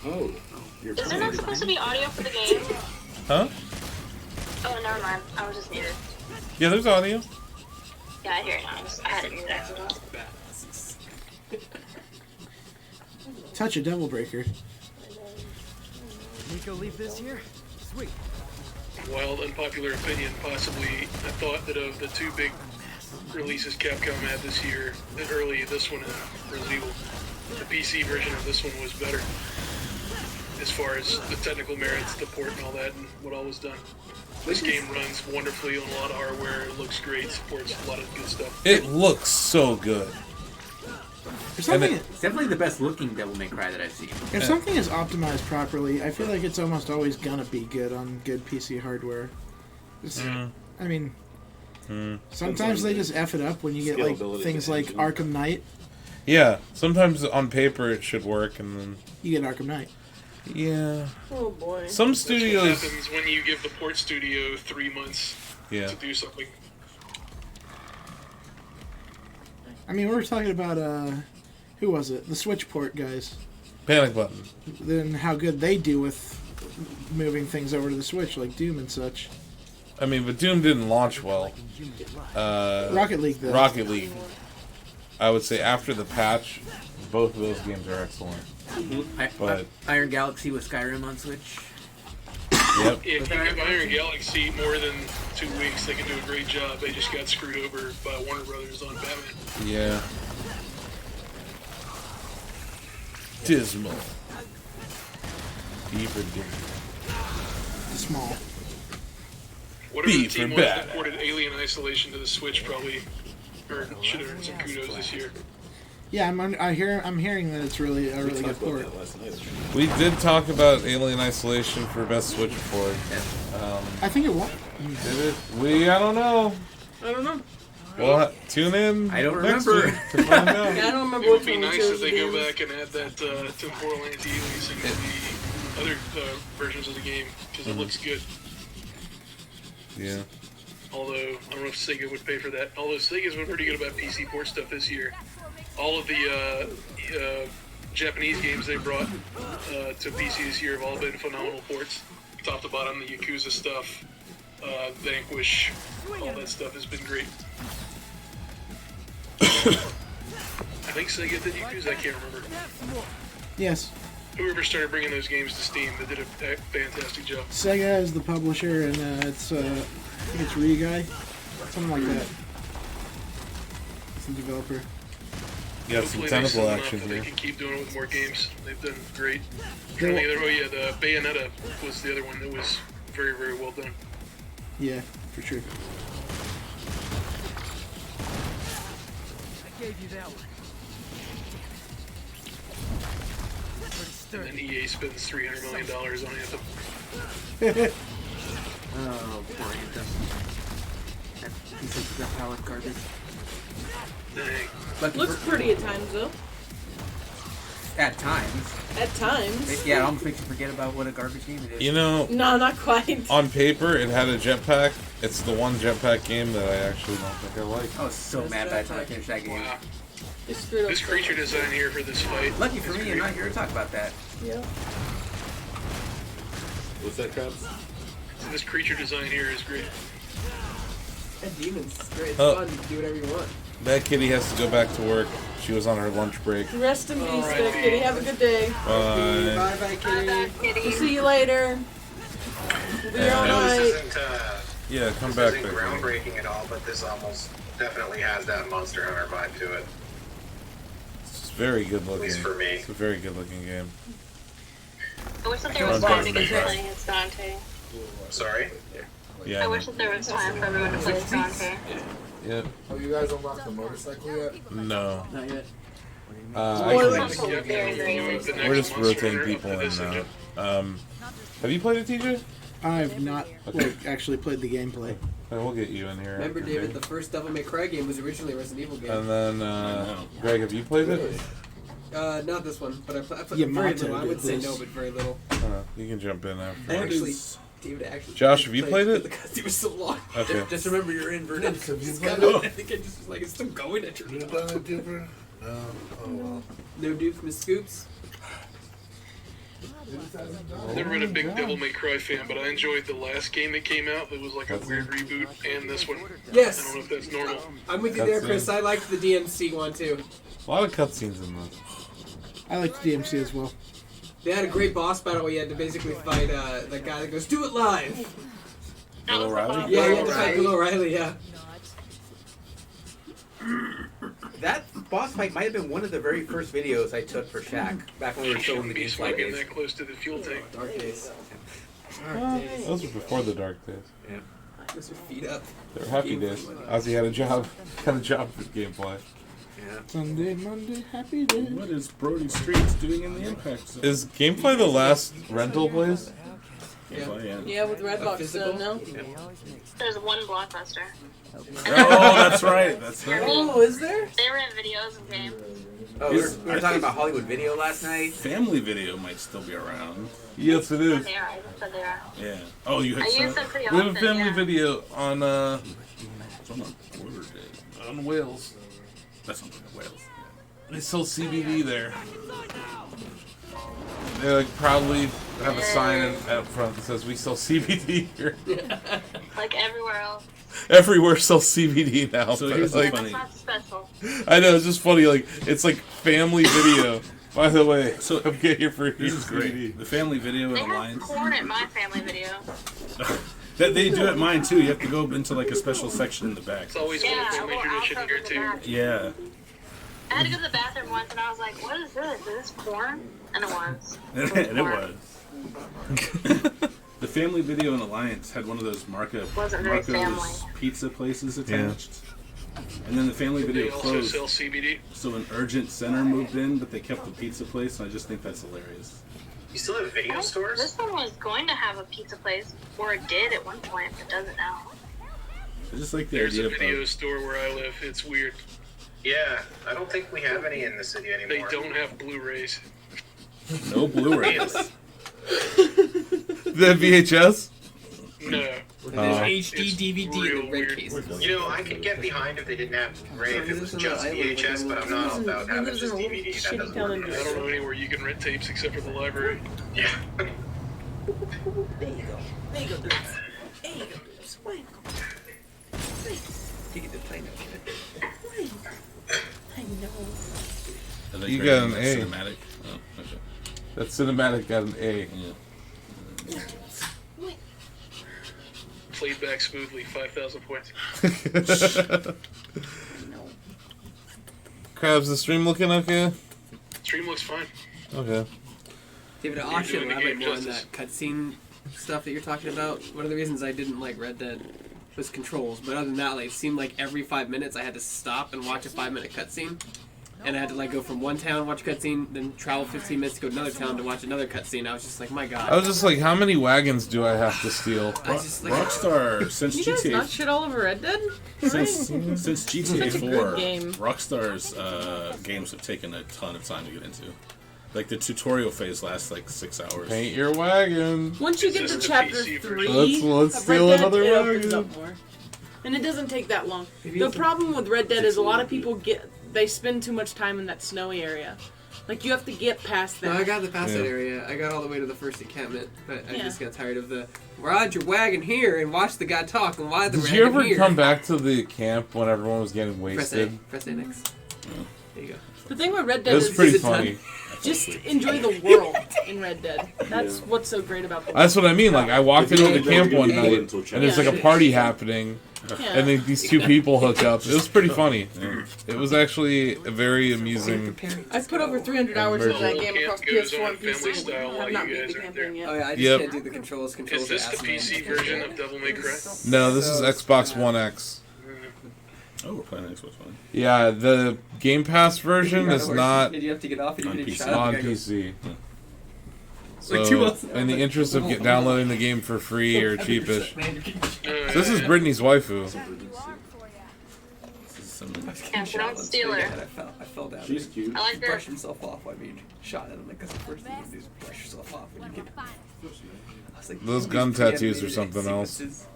Oh, you're Is there not supposed to be audio for the game? Huh? Oh, never mind. I was just muted. Yeah, there's audio. Yeah, I hear it now. I had it muted accidentally. Touch a Devil Breaker. Nico, leave this here? Sweet. Wild, unpopular opinion, possibly. I thought that of the two big releases Capcom had this year, this one and Resident Evil, the PC version of this one was better. As far as the technical merits, the port and all that, and what all was done. This game runs wonderfully on a lot of hardware, it looks great, supports a lot of good stuff. It looks so good. It's definitely the best looking Devil May Cry that I've seen. If something is optimized properly, I feel like it's almost always gonna be good on good PC hardware. I mean, sometimes they just F it up when you get like things like Arkham Knight. Yeah, sometimes on paper it should work, and then You get Arkham Knight. Yeah. Oh boy. Some That's studios. what happens when you give the port studio 3 months Yeah. to do something. I mean, we were talking about who was it? The Switch port guys. Panic Button. Then how good they do with moving things over to the Switch, like Doom and such. I mean, but Doom didn't launch well. Rocket League, though. Rocket League. I would say after the patch, both of those games are excellent. But Iron Galaxy with Skyrim on Switch. Yep. If you give Iron Galaxy more than 2 weeks, they can do a great job. They just got screwed over by Warner Brothers on Batman. Yeah. Dismal. B for dismal. Small. Whatever B the team for was bad. that ported Alien Isolation to the Switch probably should have earned some kudos this year. Yeah, I'm hearing that it's really a really good port. We did talk about Alien Isolation for best Switch port. I think it won. Did it? I don't know. I don't know. Well, tune in. I don't next remember. week to find out. Yeah, I don't remember It would which be one we nice chose if they to go do. back and add that temporal anti-aliasing in the other versions of the game, because it looks good. Yeah. Although, I don't know if Sega would pay for that. Although Sega's been pretty good about PC port stuff this year. All of the Japanese games they brought to PC this year have all been phenomenal ports. Top to bottom, the Yakuza stuff, Vanquish, all that stuff has been great. I think Sega did Yakuza, I can't remember. Yes. Whoever started bringing those games to Steam, they did a fantastic job. Sega is the publisher, and it's I think it's Reguy, something like that. It's the developer. You got some Hopefully they tentacle sell enough action that here. They can keep doing it with more games. They've done great. The Bayonetta was the other one that was very, very well done. Yeah, for sure. I gave you that one. And then EA spends $300 million on Anthem. Oh, poor Anthem. That piece of the pallet garbage. Dang. Looks pretty at times, though. At times. At times. Yeah, it almost makes you forget about what a garbage game it is. You know, No, not quite. on paper, it had a jetpack. It's the one jetpack game that I actually don't think I like. I was so mad by the time I finished that game. Wow. Just screwed up. This creature design here for this fight. Lucky for is me, great. I'm not here to talk about that. Yeah. What's that, Krabs? So this creature design here is great. That demon's great. It's Oh. fun. You can do whatever you want. That kitty has to go back to work. She was on her lunch break. Rest in peace, Alright. there, kitty. Have a good day. Bye. Bye, kitty. We'll see you later. We'll be here all I know this night. isn't, Yeah, come this back. isn't Becky. groundbreaking at all, but this almost definitely has that Monster Hunter vibe to it. It's very good looking. least for me. It's a very good looking game. I wish that there was time to get playing as Dante. Sorry? Yeah. I wish that there was time for everyone to play as Dante. Yep. Oh, you guys unlocked the motorcycle yet? No. Not yet. We're just rotating people in now. Have you played it, TJ? I've not actually played the gameplay. We'll get you in here. Remember, after David, Dave. the first Devil May Cry game was originally a Resident Evil game. And then, Greg, have you played it? Not this one, but I played Yeah, very Mato little. I did would say this. no, but very little. You can jump in after. Actually, David actually. Josh, have you played it? Because it was so long. Okay. Just remember you're in Vernon. Have you Just played got it. it? I think I just was like, it's still going. I turned You it done off. it, Duper? No. Oh, well. No Dukes, Miss Scoops. I've never been a big Devil May Cry fan, but I enjoyed the last game that came out that was like a weird reboot, and this one. Yes. I don't know if that's normal. I'm with you there, Chris. I liked the DMC one too. A lot of cutscenes in this. I like the DMC as well. They had a great boss battle where you had to basically fight the guy that goes, "Do it live." Bill O'Reilly? Yeah, you had to fight Bill O'Reilly. Yeah. That boss fight might have been one of the very first videos I took for Shack back when we were still in the Be GameFly smoking days. that close to the fuel tank. Dark days. Those were before the dark days. Yeah. Those are feet up. They were happy days. Ozzy had a job. Had a job for gameplay. Yeah. Sunday, Monday, happy day. What is Brody Streets doing in the Impact Zone? Is Gameplay the last rental place? Yeah, with Redbox still now. There's one Blockbuster. Oh, that's right. That's right. Oh, is there? They rent videos and games. Oh, we were talking about Hollywood Video last night. Family Video might still be around. Yes, it is. They are. I just said they are. Yeah. Oh, you had I use some. them pretty We have a often. family Yeah. video on It's on a quarter day. on Wales. That's not Wales. They sell CBD there. They like proudly have a sign out front that says we sell CBD here. Like everywhere else. Everywhere sells CBD now. So but, here's the like, funny. That's special. I know, it's just funny. Like it's like family video. By the way, So come get your free This is great. CBD. The Family Video They in have Alliance. porn at my family video. That they do at mine too. You have to go into like a special section in the back. It's always Yeah, been a family well, tradition I'll here go to too. the back. Yeah. I had to go to the bathroom once and I was like, what is this? Is this porn? And it was. And it was. The Family Video in Alliance had one of those Wasn't very family. Marco's pizza places attached. And then the family They video also closed. sell CBD. So an urgent center moved in, but they kept the pizza place, and I just think that's hilarious. You still have video stores? This one was going to have a pizza place, or it did at one point, but doesn't now. I just like the There's idea a video of store where I live. It's weird. Yeah, I don't think we have any in the city They anymore. don't have Blu-rays. no Blu-rays. The VHS? No. There's HD, DVD, real and the red cases. You know, I could get behind if they didn't have Blu-ray if it was just VHS, but I'm not all about having just DVD. That doesn't work. I don't know anywhere you can rent tapes except for the library. Yeah. There you go. There you go, dudes. There you go, dudes. Wait. You get the plane up. I know. Are they You got an creating A. that Cinematic. Oh, okay. That cinematic got an A. Yeah. Played back smoothly, 5,000 points. Krabs, the stream looking okay? Stream looks fine. Okay. David, I You're actually doing the elaborate game more on justice. that cutscene stuff that you're talking about. One of the reasons I didn't like Red Dead was controls, but other than that, like, it seemed like every 5 minutes I had to stop and watch a 5-minute cutscene. And I had to like go from one town, watch a cutscene, then travel 15 minutes to go to another town to watch another cutscene. I was just like, my god. I was just like, how many wagons do I have to steal? I just like Rockstar since You guys GTA knock shit all over Red Dead? since GTA Such a 4, good game. Rockstar's games have taken a ton of time to get into. Like the tutorial phase lasts like 6 hours. Paint your wagon. Once you get to chapter 3 Let's of steal Red Dead, another it opens wagon. up more. And it doesn't take that long. Maybe The it's a- problem with Red Dead is a lot of people they spend too much time in that snowy area. Like, you have to get past that. No, I got past that Yeah. area. I got all the way to the first encampment, but I Yeah. just got tired of the ride your wagon here and watch the guy talk and why the Did wagon you ever here. come back to the camp when everyone was getting Press A. wasted? Press A next. There you go. The thing with Red It Dead was is pretty Is it funny. just enjoy the world in Red Dead. That's what's so great about the world. That's what I mean. Like, I walked into the camp one night, and there's like a party happening, Yeah. and then these two people hook up. It was pretty funny. It was actually a very amusing. I've put over 300 hours into that game Camp across goes PS4 on and family PC. style I while have you not beat guys the aren't there. campaign Oh yet. yeah, I just Yep. can't do the controls. Controls Is this are the asinine. PC version of Devil May Cry? No, this is Xbox One X. Oh, we're playing Xbox One. Yeah, the Game Pass version is not Did you have to get off? And you on didn't PC. shut up? on You gotta go- PC. Like 2 So, months. in the interest of downloading the game for free or cheapish, Uh, this is Brittany's waifu. Yeah, so don't steal her. I fell down. She's cute. I like her. Brush himself off while being shot at him. Like, that's the first thing you do is brush yourself off when you get. I was like, Those these gun tattoos or pre-animated something else. sequences.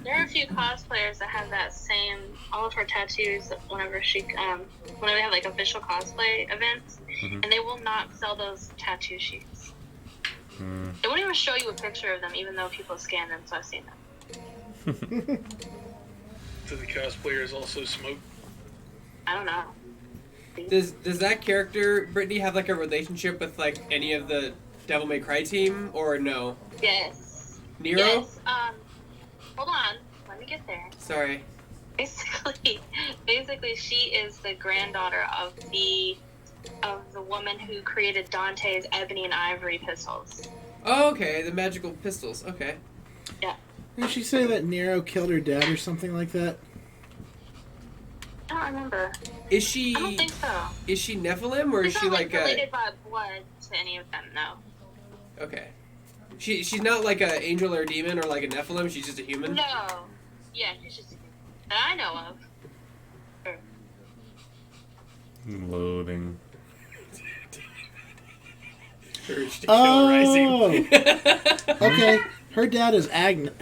There are a few cosplayers that have that same, all of her tattoos whenever whenever they have like official cosplay events, and they will not sell those tattoo sheets. They won't even show you a picture of them, even though people scan them, so I've seen them. Do the cosplayers also smoke? I don't know. Does that character Brittany have like a relationship with like any of the Devil May Cry team or no? Yes. Nero? Yes. Hold on. Let me get there. Sorry. Basically, she is the granddaughter of the woman who created Dante's Ebony and Ivory pistols. Oh, okay. The magical pistols. Okay. Yeah. Didn't she say that Nero killed her dad or something like that? I don't remember. Is she? I don't think so. Is she Nephilim or is She's she not like related by blood to any of them? No. Okay. She's not like an angel or a demon or like a Nephilim. She's just a human. No. Yeah, she's just that I know of. Sure. Loading. Courage to kill rising. Okay. Her dad is Agnes,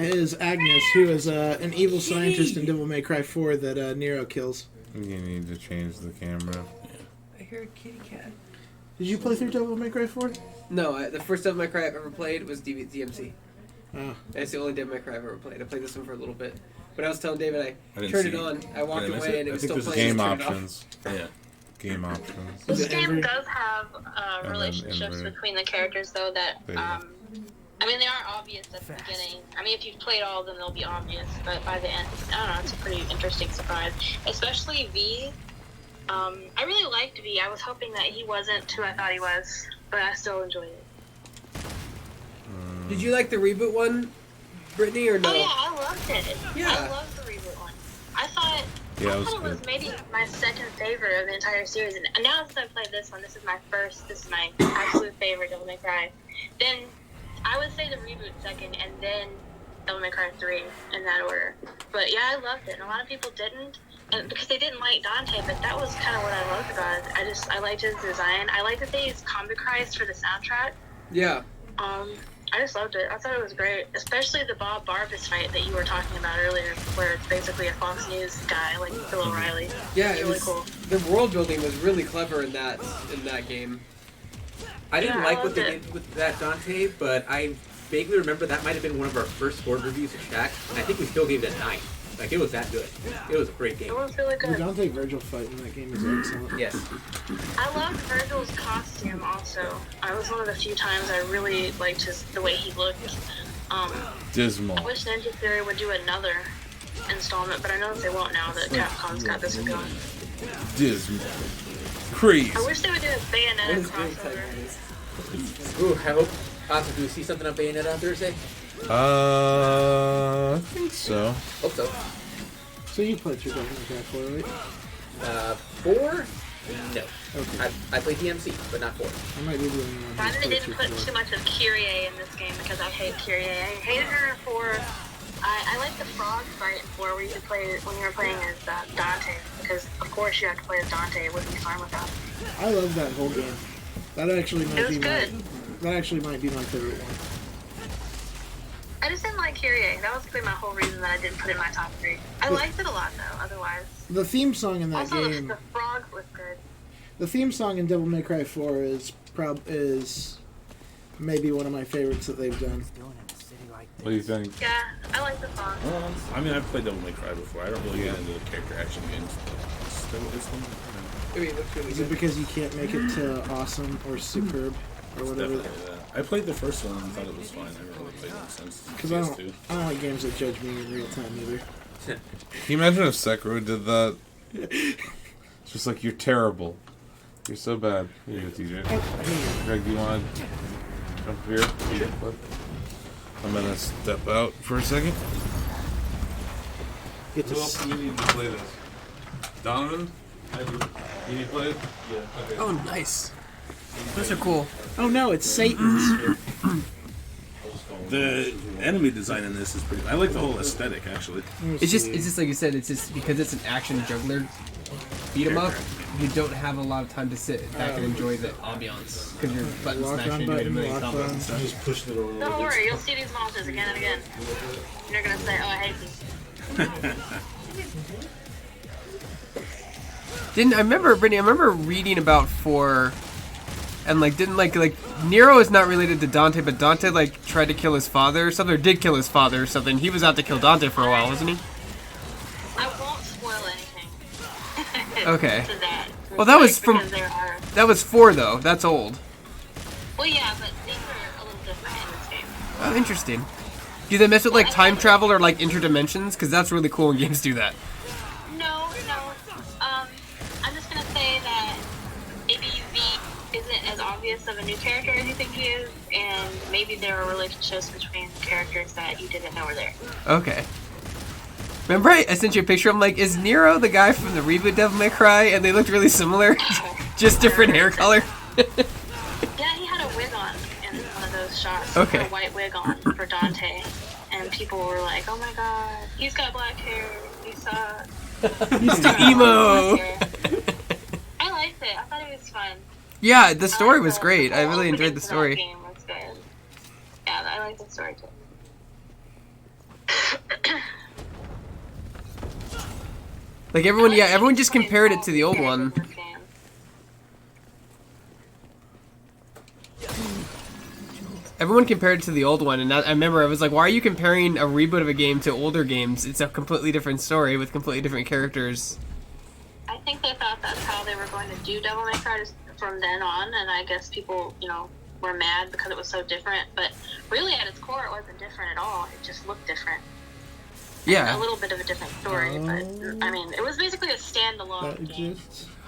who is an evil scientist in Devil May Cry 4 that Nero kills. You need to change the camera. I hear a kitty cat. Did you play through Devil May Cry 4? No, the first Devil May Cry I've ever played was DMC. Oh. That's the only Devil May Cry I've ever played. I played this one for a little bit. But I was telling David I I didn't turned see it it. on, I walked Did I miss away, it? and it I was think still there's playing. Game I turned it off. options. Yeah. Game options. This Is it game Amber? does have then relationships Amber. between the characters, though, that, There you go. I mean, they aren't obvious at the beginning. I mean, if you've played all of them, they'll be obvious, but by the end, I don't know, it's a pretty interesting surprise. Especially V. I really liked V. I was hoping that he wasn't who I thought he was, but I still enjoyed it. Did you like the reboot one, Brittany, or no? Oh, yeah, I loved it. Yeah. I loved the reboot one. I thought Yeah, it was it was good. maybe my second favorite of the entire series, and now since I played this one, this is my absolute favorite Devil May Cry. Then I would say the reboot second, and then Devil May Cry 3 in that order. But yeah, I loved it, and a lot of people didn't, and because they didn't like Dante. But that was kind of what I loved about it. I liked his design. I liked that they used combat cries for the soundtrack. Yeah. I just loved it. I thought it was great, especially the Bob Barbas fight that you were talking about earlier, where it's basically a Fox News guy like Bill O'Reilly. Yeah, It's it really was, cool. the world building was really clever in that game. I didn't Yeah, I like what loved they it. did with that Dante, but I vaguely remember that might have been one of our first Ford reviews of Shack, and I think we still gave it a 9. Like, it was that good. It was a great game. It was really The good. Dante Virgil fight in that game is excellent. Yes. I loved Virgil's costume also. I was one of the few times I really liked the way he looked. Dismal. I wish Ninja Theory would do another installment, but I know that they won't now that Capcom's got this one going. Dismal. Crazy. I wish they would do a Bayonetta crossover. Ooh, I hope. Awesome. Do we see something on Bayonetta on Thursday? I think so. Hope so. So you played through Devil May Cry 4, right? 4? No. Okay. I played DMC, but not 4. I might be the only one Glad who's they played didn't through put 4. too much of Kyrie in this game because I hate Kyrie. I hated her for. I like the frog fight where you could play when you were playing as Dante, because of course you have to play as Dante. It wouldn't be fun without. I love that whole game. That actually It might was be good. that actually might be my favorite one. I just didn't like Kyrie. That was probably my whole reason that I didn't put it in my top 3. I liked it a lot though. Otherwise, The theme song in that also game, the frog was good. the theme song in Devil May Cry 4 is maybe one of my favorites that they've done. What do you think? Yeah, I like the song. I mean, I've played Devil May Cry before. I don't really get into the character action games. I mean, it looks really Is it good. because you can't make it to awesome or superb or whatever? Definitely that. I played the first one and thought it was fine. I haven't really played it since. Because I don't like games that judge me in real time either. Can you imagine if Sekiro did that? It's just like, you're terrible. You're so bad. Here you go, TJ. Greg, do you want to jump here? Sure. I'm going to step out for a second. Get to Who else do you need to play this? Donovan? You need to play it? Yeah. Okay. Oh, nice. Those are cool. Oh no, it's Satan's. The enemy design in this is pretty. I like the whole aesthetic actually. It's just like you said. It's just because it's an action juggler beat 'em up. You don't have a lot of time to sit back and enjoy the ambiance because you're button Lock smashing on and doing a button, million lock combos on. and stuff. Just pushed it over. Don't worry, you'll see these monsters again and again. And you're gonna say, "Oh, I hate these." I remember reading about 4, and didn't Nero is not related to Dante, but Dante tried to kill his father or something, or did kill his father or something. He was out to kill Dante for a while, wasn't he? I won't spoil anything. Okay. To that. Well, that was from Because there are. that was 4 though. That's old. Well, yeah, but things are a little different in this game. Oh, interesting. Do they mess with time travel or interdimensions? Because that's really cool when games do that. No. I'm just gonna say that maybe V isn't as obvious of a new character as you think he is, and maybe there are relationships between characters that you didn't know were there. Okay. Remember I sent you a picture? I'm like, is Nero the guy from the reboot Devil May Cry? And they looked really similar. Just different hair color. Yeah, he had a wig on in one of those shots. He Okay. had a white wig on for Dante, and people were like, "Oh my god, he's got black hair. He sucks." He's too emo. I liked it. I thought it was fun. Yeah, the story was great. I really enjoyed the That story. game was good. Yeah, I liked the story too. Everyone just compared it to the old one. Everyone compared it to the old one, and I remember I was like, why are you comparing a reboot of a game to older games? It's a completely different story with completely different characters. I think they thought that's how they were going to do Devil May Cry from then on, and I guess people, were mad because it was so different. But really, at its core, it wasn't different at all. It just looked different. Yeah. A little bit of a different story, but I mean, it was basically a standalone game.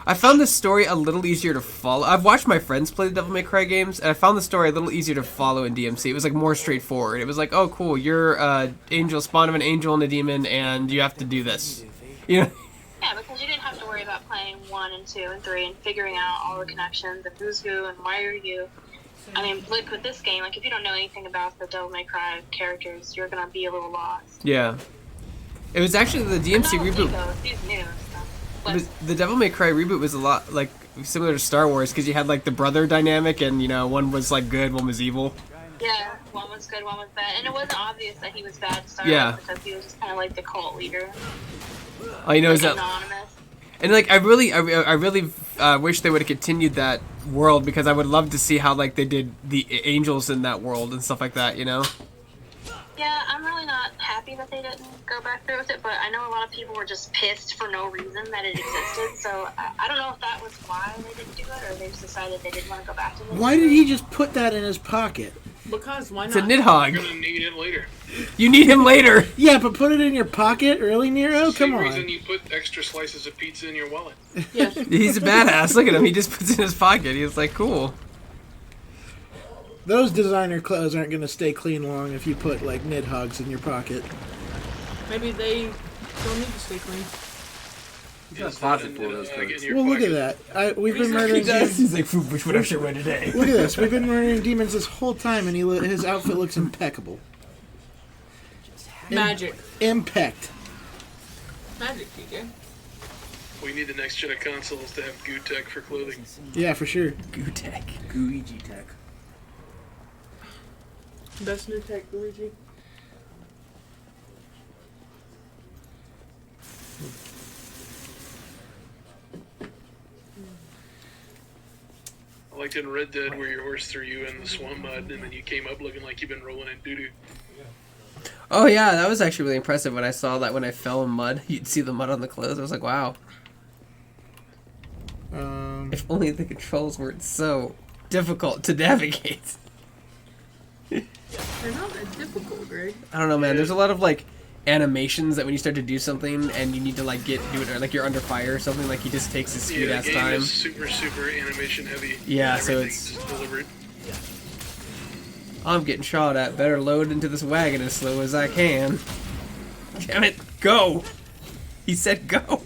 I found the story a little easier to follow. I've watched my friends play the Devil May Cry games, and I found the story a little easier to follow in DMC. It was more straightforward. It was oh cool, you're angel, spawn of an angel and a demon, and you have to do this. You know. Yeah, because you didn't have to worry about playing 1 and 2 and 3 and figuring out all the connections and who's who and why are you. I mean, like with this game, like if you don't know anything about the Devil May Cry characters, you're gonna be a little lost. Yeah. It was actually the DMC reboot. He's new. The Devil May Cry reboot was a lot like similar to Star Wars because you had like the brother dynamic, and you know one was like good, one was evil. Yeah, one was good, one was bad, and it wasn't obvious that he was bad to start Yeah. with because he was just kind of like the cult leader. All you know is that, Anonymous. and like I really wish they would have continued that world because I would love to see how like they did the angels in that world and stuff like that. You know. Yeah, I'm really not happy that they didn't go back through with it, but I know a lot of people were just pissed for no reason that it existed, so I don't know if that was why they didn't do it, or they just decided they didn't want to go back to it. Why did he just put that in his pocket? Because why not? It's a Nidhogg. You're gonna need it later. You need him later. Yeah, but put it in your pocket, really, Nero? Come Same on. reason you put extra slices of pizza in your wallet. Yes. He's a badass. Look at him. He just puts it in his pocket. He's like, cool. Those designer clothes aren't going to stay clean long if you put, like, Nidhogg's in your pocket. Maybe they don't need to stay clean. He's got a closet full of those clothes. Well, look at that. We've been murdering demons. He's like, which one I should wear today? Look at this. We've been murdering demons this whole time, and his outfit looks impeccable. Magic. Impact. Magic, TJ. We need the next gen of consoles to have goo tech for clothing. Yeah, for sure. Goo tech. Gooey G-Tech. Best new tech, Luigi. I liked in Red Dead where your horse threw you in the swamp mud and then you came up looking like you've been rolling in doo-doo. Oh yeah, that was actually really impressive when I saw that when I fell in mud. You'd see the mud on the clothes. I was like, wow. If only the controls weren't so difficult to navigate. They're not that difficult, Greg. I don't know, man. There's a lot of like animations that when you start to do something and you need to like do it, or like you're under fire or something, like he just takes his sweet ass the game time. is super animation heavy. Yeah, so Everything's just deliberate. I'm getting shot at. Better load into this wagon as slow as I can. Damn it, go! He said go.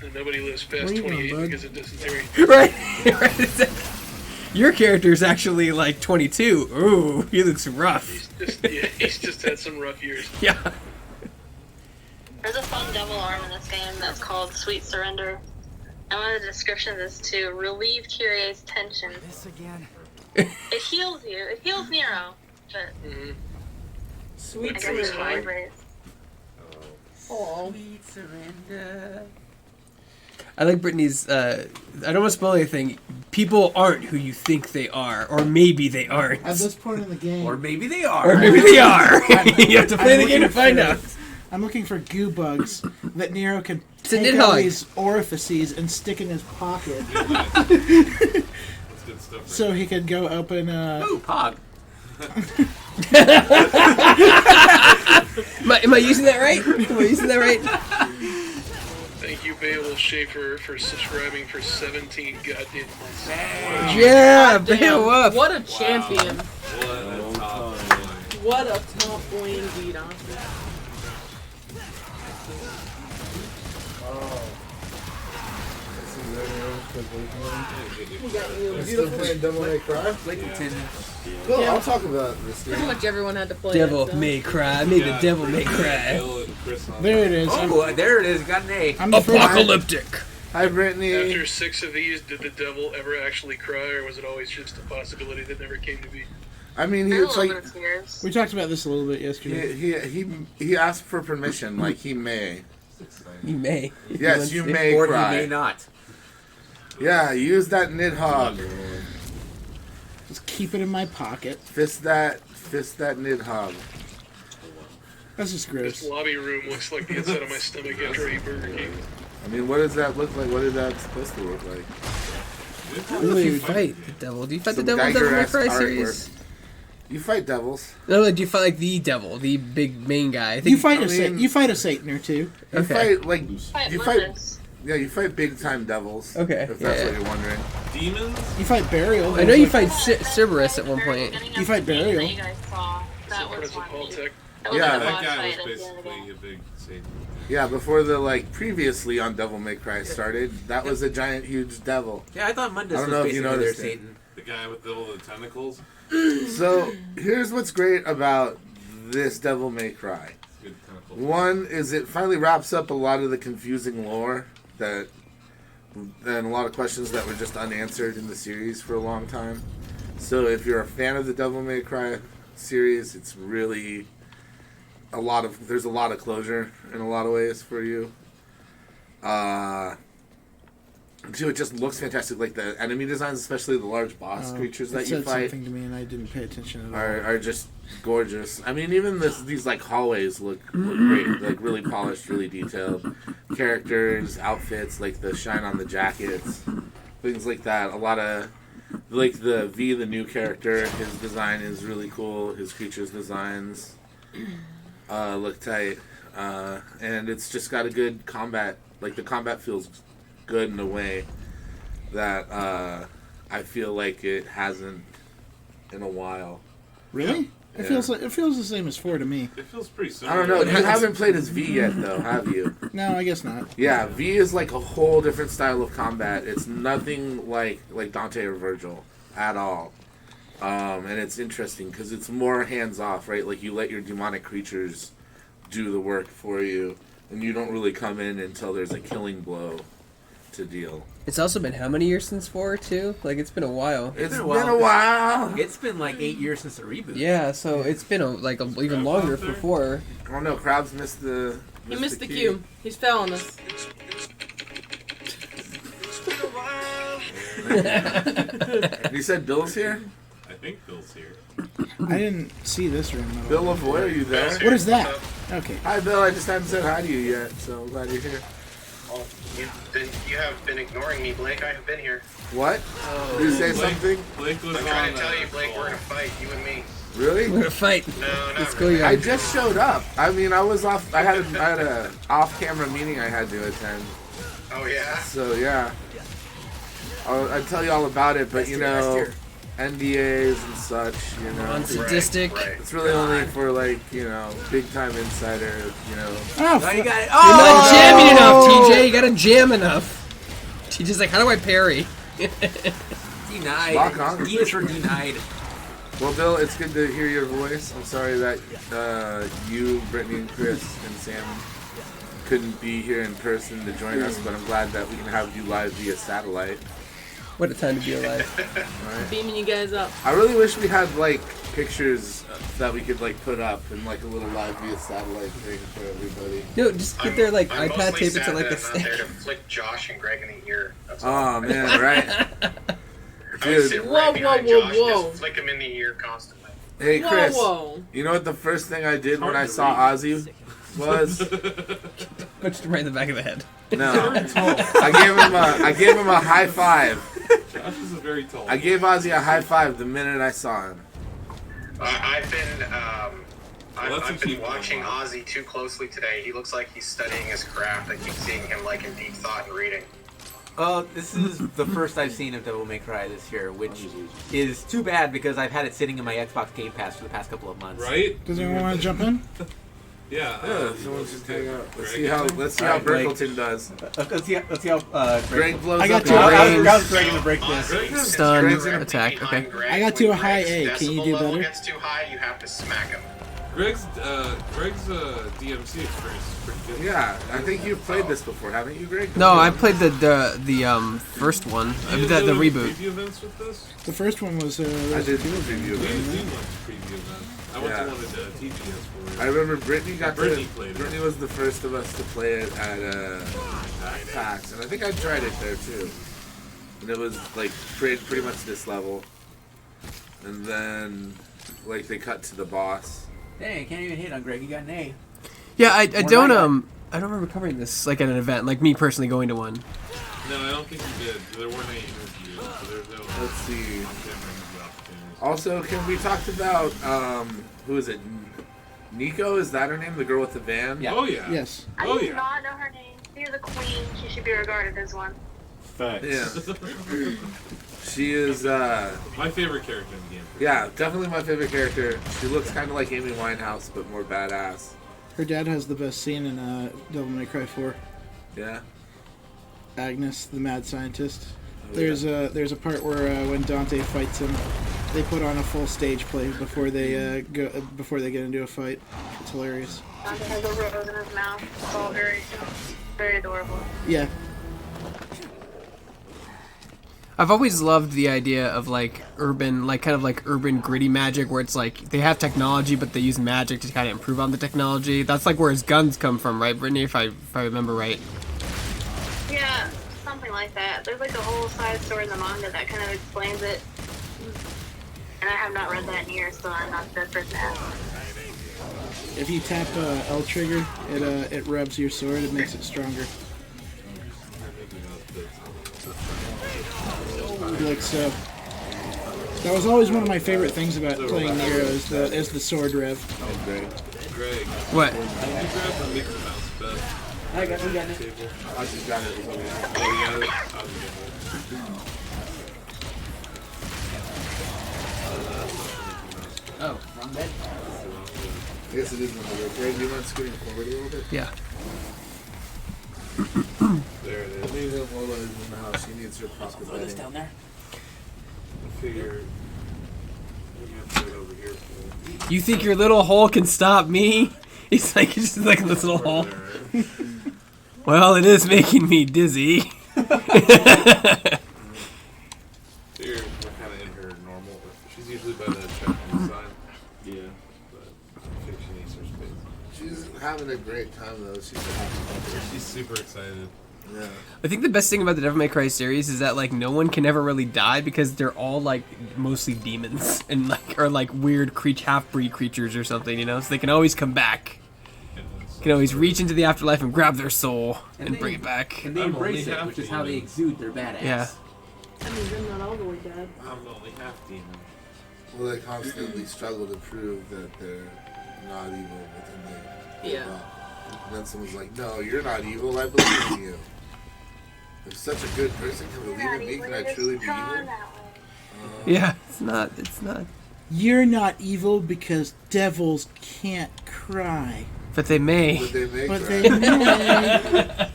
And nobody lives past 28 because of dysentery. Right. Your character's actually like 22. Ooh, he looks rough. He's just had some rough years. Yeah. There's a fun double arm in this game that's called Sweet Surrender. And one of the descriptions is to relieve Kyrie's tension. This again. It heals you. It heals Nero. But Sweet I guess it's Surrender. vibrate. Oh. Sweet surrender. I like Brittany's, I don't want to spoil anything. People aren't who you think they are, or maybe they aren't. At this point in the game. Or maybe they are. Or maybe they are. You have to play the game to find out. I'm looking for goo bugs that Nero can It's a take out Nidhogg. these orifices and stick in his pocket. That's good stuff. So he could go open Ooh, Pog. Am I using that right? Am I using that right? Thank you, Beowulf Schaefer, for subscribing for 17 goddamn months. Yeah, Damn, Beowulf. what a champion. What a top What a top boy indeed, honestly. We got you, Still beautiful. playing Devil May Cry? Cool, I'll talk about this game. Pretty much everyone had to play Devil it, so. may cry. May the devil may cry. There it is. Oh, there it is. Got an A. I'm the first- Apocalyptic. Hi, Brittany. After 6 of these, did the devil ever actually cry, or was it always just a possibility that never came to be? I mean, There's it's a little like bit of tears. We talked about this a little bit yesterday. he asked for permission, like he may. You may. Yes, you may Or cry. you may not. Yeah, use that Nidhogg. Just keep it in my pocket. Fist that Nidhogg. That's just gross. This lobby room looks like the inside of my stomach after I eat Burger King. I mean, what does that look like? What is that supposed to look like? Who do you fight? The devil? Do you fight Some the devil in Devil May Geiger-esque Cry artwork. series? You fight devils. No, do you fight like the devil, the big main guy? I think You fight a Satan or two. You Okay. fight like Fight you fight. Lupus. Yeah, you fight big time devils. Okay, If that's yeah. what you're wondering. Demons? You fight Burial. I know you fight Cerberus at one point. You fight Burial. That you guys saw. That was President one. Paul Tech. That was Yeah. the That boss guy fight was at the end of the basically game. a big Satan. Yeah, before the previously on Devil May Cry started, that was a giant, huge devil. Yeah, I thought Mundus I don't was know if you basically their noticed it. Satan. The guy with all the tentacles. So here's what's great about this Devil May Cry. Good tentacles. One is it finally wraps up a lot of the confusing lore and a lot of questions that were just unanswered in the series for a long time. So if you're a fan of the Devil May Cry series, it's really there's a lot of closure in a lot of ways for you. Too, it just looks fantastic. Like the enemy designs, especially the large boss creatures that you said fight, something to me and I didn't pay attention at all. are just gorgeous. I mean, even these hallways look great, like really polished, really detailed. Characters, outfits, like the shine on the jackets, things like that. A lot of the V, the new character, his design is really cool. His creatures designs look tight, and it's just got a good combat. Like the combat feels good in a way that I feel like it hasn't in a while. Really? It feels the same as 4 to me. It feels pretty similar. I don't know. You haven't played as V yet, though, have you? No, I guess not. Yeah, V is like a whole different style of combat. It's nothing like Dante or Virgil at all. And it's interesting because it's more hands off, right? Like you let your demonic creatures do the work for you, and you don't really come in until there's a killing blow to deal. It's also been how many years since 4 too? Like it's been a while. It's been a while. It's been like 8 years since the reboot. Yeah, so it's been even longer for 4. Oh no, Krabs missed the. He missed the cue. He's fell on us. You said Bill's here? I think Bill's here. I didn't see this room at Bill all. Lavoie, are you there? What is that? Okay. Hi, Bill. I just haven't said hi to you yet, so I'm glad you're here. Oh, you have been ignoring me, Blake. I have been here. What? Did you say something? Blake was I'm trying to tell you, Blake, we're in a fight, you and me. Really? We're gonna fight. No, not Let's really. go, I just showed up. I mean, I was off. I had a off-camera meeting I had to attend. Oh, yeah? So yeah, I'd tell you all about it, but NDAs and such, Non-sadistic. Right. It's really only for big-time insider, Oh, you got it. You're not jamming enough, TJ. You gotta jam enough. TJ's like, how do I parry? Denied. Lock on. Eat for denied. Well, Bill, it's good to hear your voice. I'm sorry that you, Brittany, and Chris, and Sam couldn't be here in person to join us, but I'm glad that we can have you live via satellite. What a time to be alive. Right? Beaming you guys up. I really wish we had pictures that we could put up in a little live via satellite thing for everybody. No, just get their I'm iPad mostly tape it sad to that a I'm not stick. there to flick Josh and Greg in the ear. That's all. Oh man, right? I would sit Dude. right behind Josh, whoa. just flick him in the ear constantly. Hey Chris, Whoa. you know what the first thing I did when I saw Ozzy was? Punched him right in the back of the head. No, I gave him a high five. Josh is a very tall. I gave Ozzy a high five the minute I saw him. I've that's been watching Ozzy too closely today. He looks like he's studying his craft. I keep seeing him in deep thought and reading. This is the first I've seen of Devil May Cry this year, which is too bad because I've had it sitting in my Xbox Game Pass for the past couple of months. Right? Does anyone want to jump in? Yeah. Someone should hang out. Let's see how Berkelton does. Let's see how Greg blows I got up. to the I was Greg to break this. Stun, Greg's in a attack, okay. I got to a high A. Can you do level better? gets too high, you have to smack him. Greg's DMC experience is pretty good. Yeah, I think you've played this before, haven't you, Greg? No, I played the first one. You The do reboot. Preview events with this? The first one was I did do a preview We of it. went to preview event. I went to one at TGS for it. I remember Brittany Brittany played it. Brittany was the first of us to play it at PAX, and I think I tried it there too. And it was pretty much this level, and then they cut to the boss. Dang, can't even hit on Greg. You got an A. Yeah, I don't remember covering this at an event, me personally going to one. No, I don't think you did. There weren't any interviews, so there's no. Let's see. opportunities. Also, we talked about who is it? Nico, is that her name? The girl with the van? Yeah. Oh yeah. Yes. I Oh do yeah. not know her name. She's the queen. She should be regarded as one. Facts. Yeah. She is. My favorite character in the game. Yeah, definitely my favorite character. She looks kind of like Amy Winehouse, but more badass. Her dad has the best scene in Devil May Cry 4. Yeah. Agnes, the mad scientist. Oh, There's a part where when Dante fights him, they put on a full stage play before they get into a fight. It's hilarious. Dante has a rose in his mouth. It's all very adorable. Yeah. I've always loved the idea of like urban, like kind of like urban gritty magic, where it's like they have technology, but they use magic to kind of improve on the technology. That's like where his guns come from, right, Brittany? If I remember right. Yeah, something like that. There's like a whole side story in the manga that kind of explains it. And I have not read that in years, so I'm not the best person to ask. If you tap L trigger, it revs your sword. It makes it stronger. Like so. That was always one of my favorite things about playing Nero is the sword rev. Oh, Greg. What? Can you grab the Mickey Mouse bed? I got it. I just got it. Oh, you got it? Oh, wrong bed. I guess it is number one. Greg, do you mind scooting forward a little bit? Yeah. There it is. Leave him while he's in the house. He needs your proper Throw this down there. I figure you have to put it over here. You think your little hole can stop me? He's like just like this little hole. Well, it is making me dizzy. Here, we're kind of in her normal. She's usually by the Shacknews side. Yeah, but I think she needs her space. She's having a great time though. She's super excited. Yeah. I think the best thing about the Devil May Cry series is that like no one can ever really die because they're all like mostly demons and like or like weird half-breed creatures or something, you know. So they can always come back. You can always reach into the afterlife and grab their soul and bring it back. And they embrace it, which is how they exude their badass. Yeah. I mean, they're not all the way dead. I'm only half demon. Well, they constantly struggle to prove that they're not evil, but then they give up. And then someone's like, "No, you're not evil. I believe in you." If such a good person can believe in me, can I truly be evil? Yeah, it's not. You're not evil because devils can't cry. But they may. But they may. But cry. they may.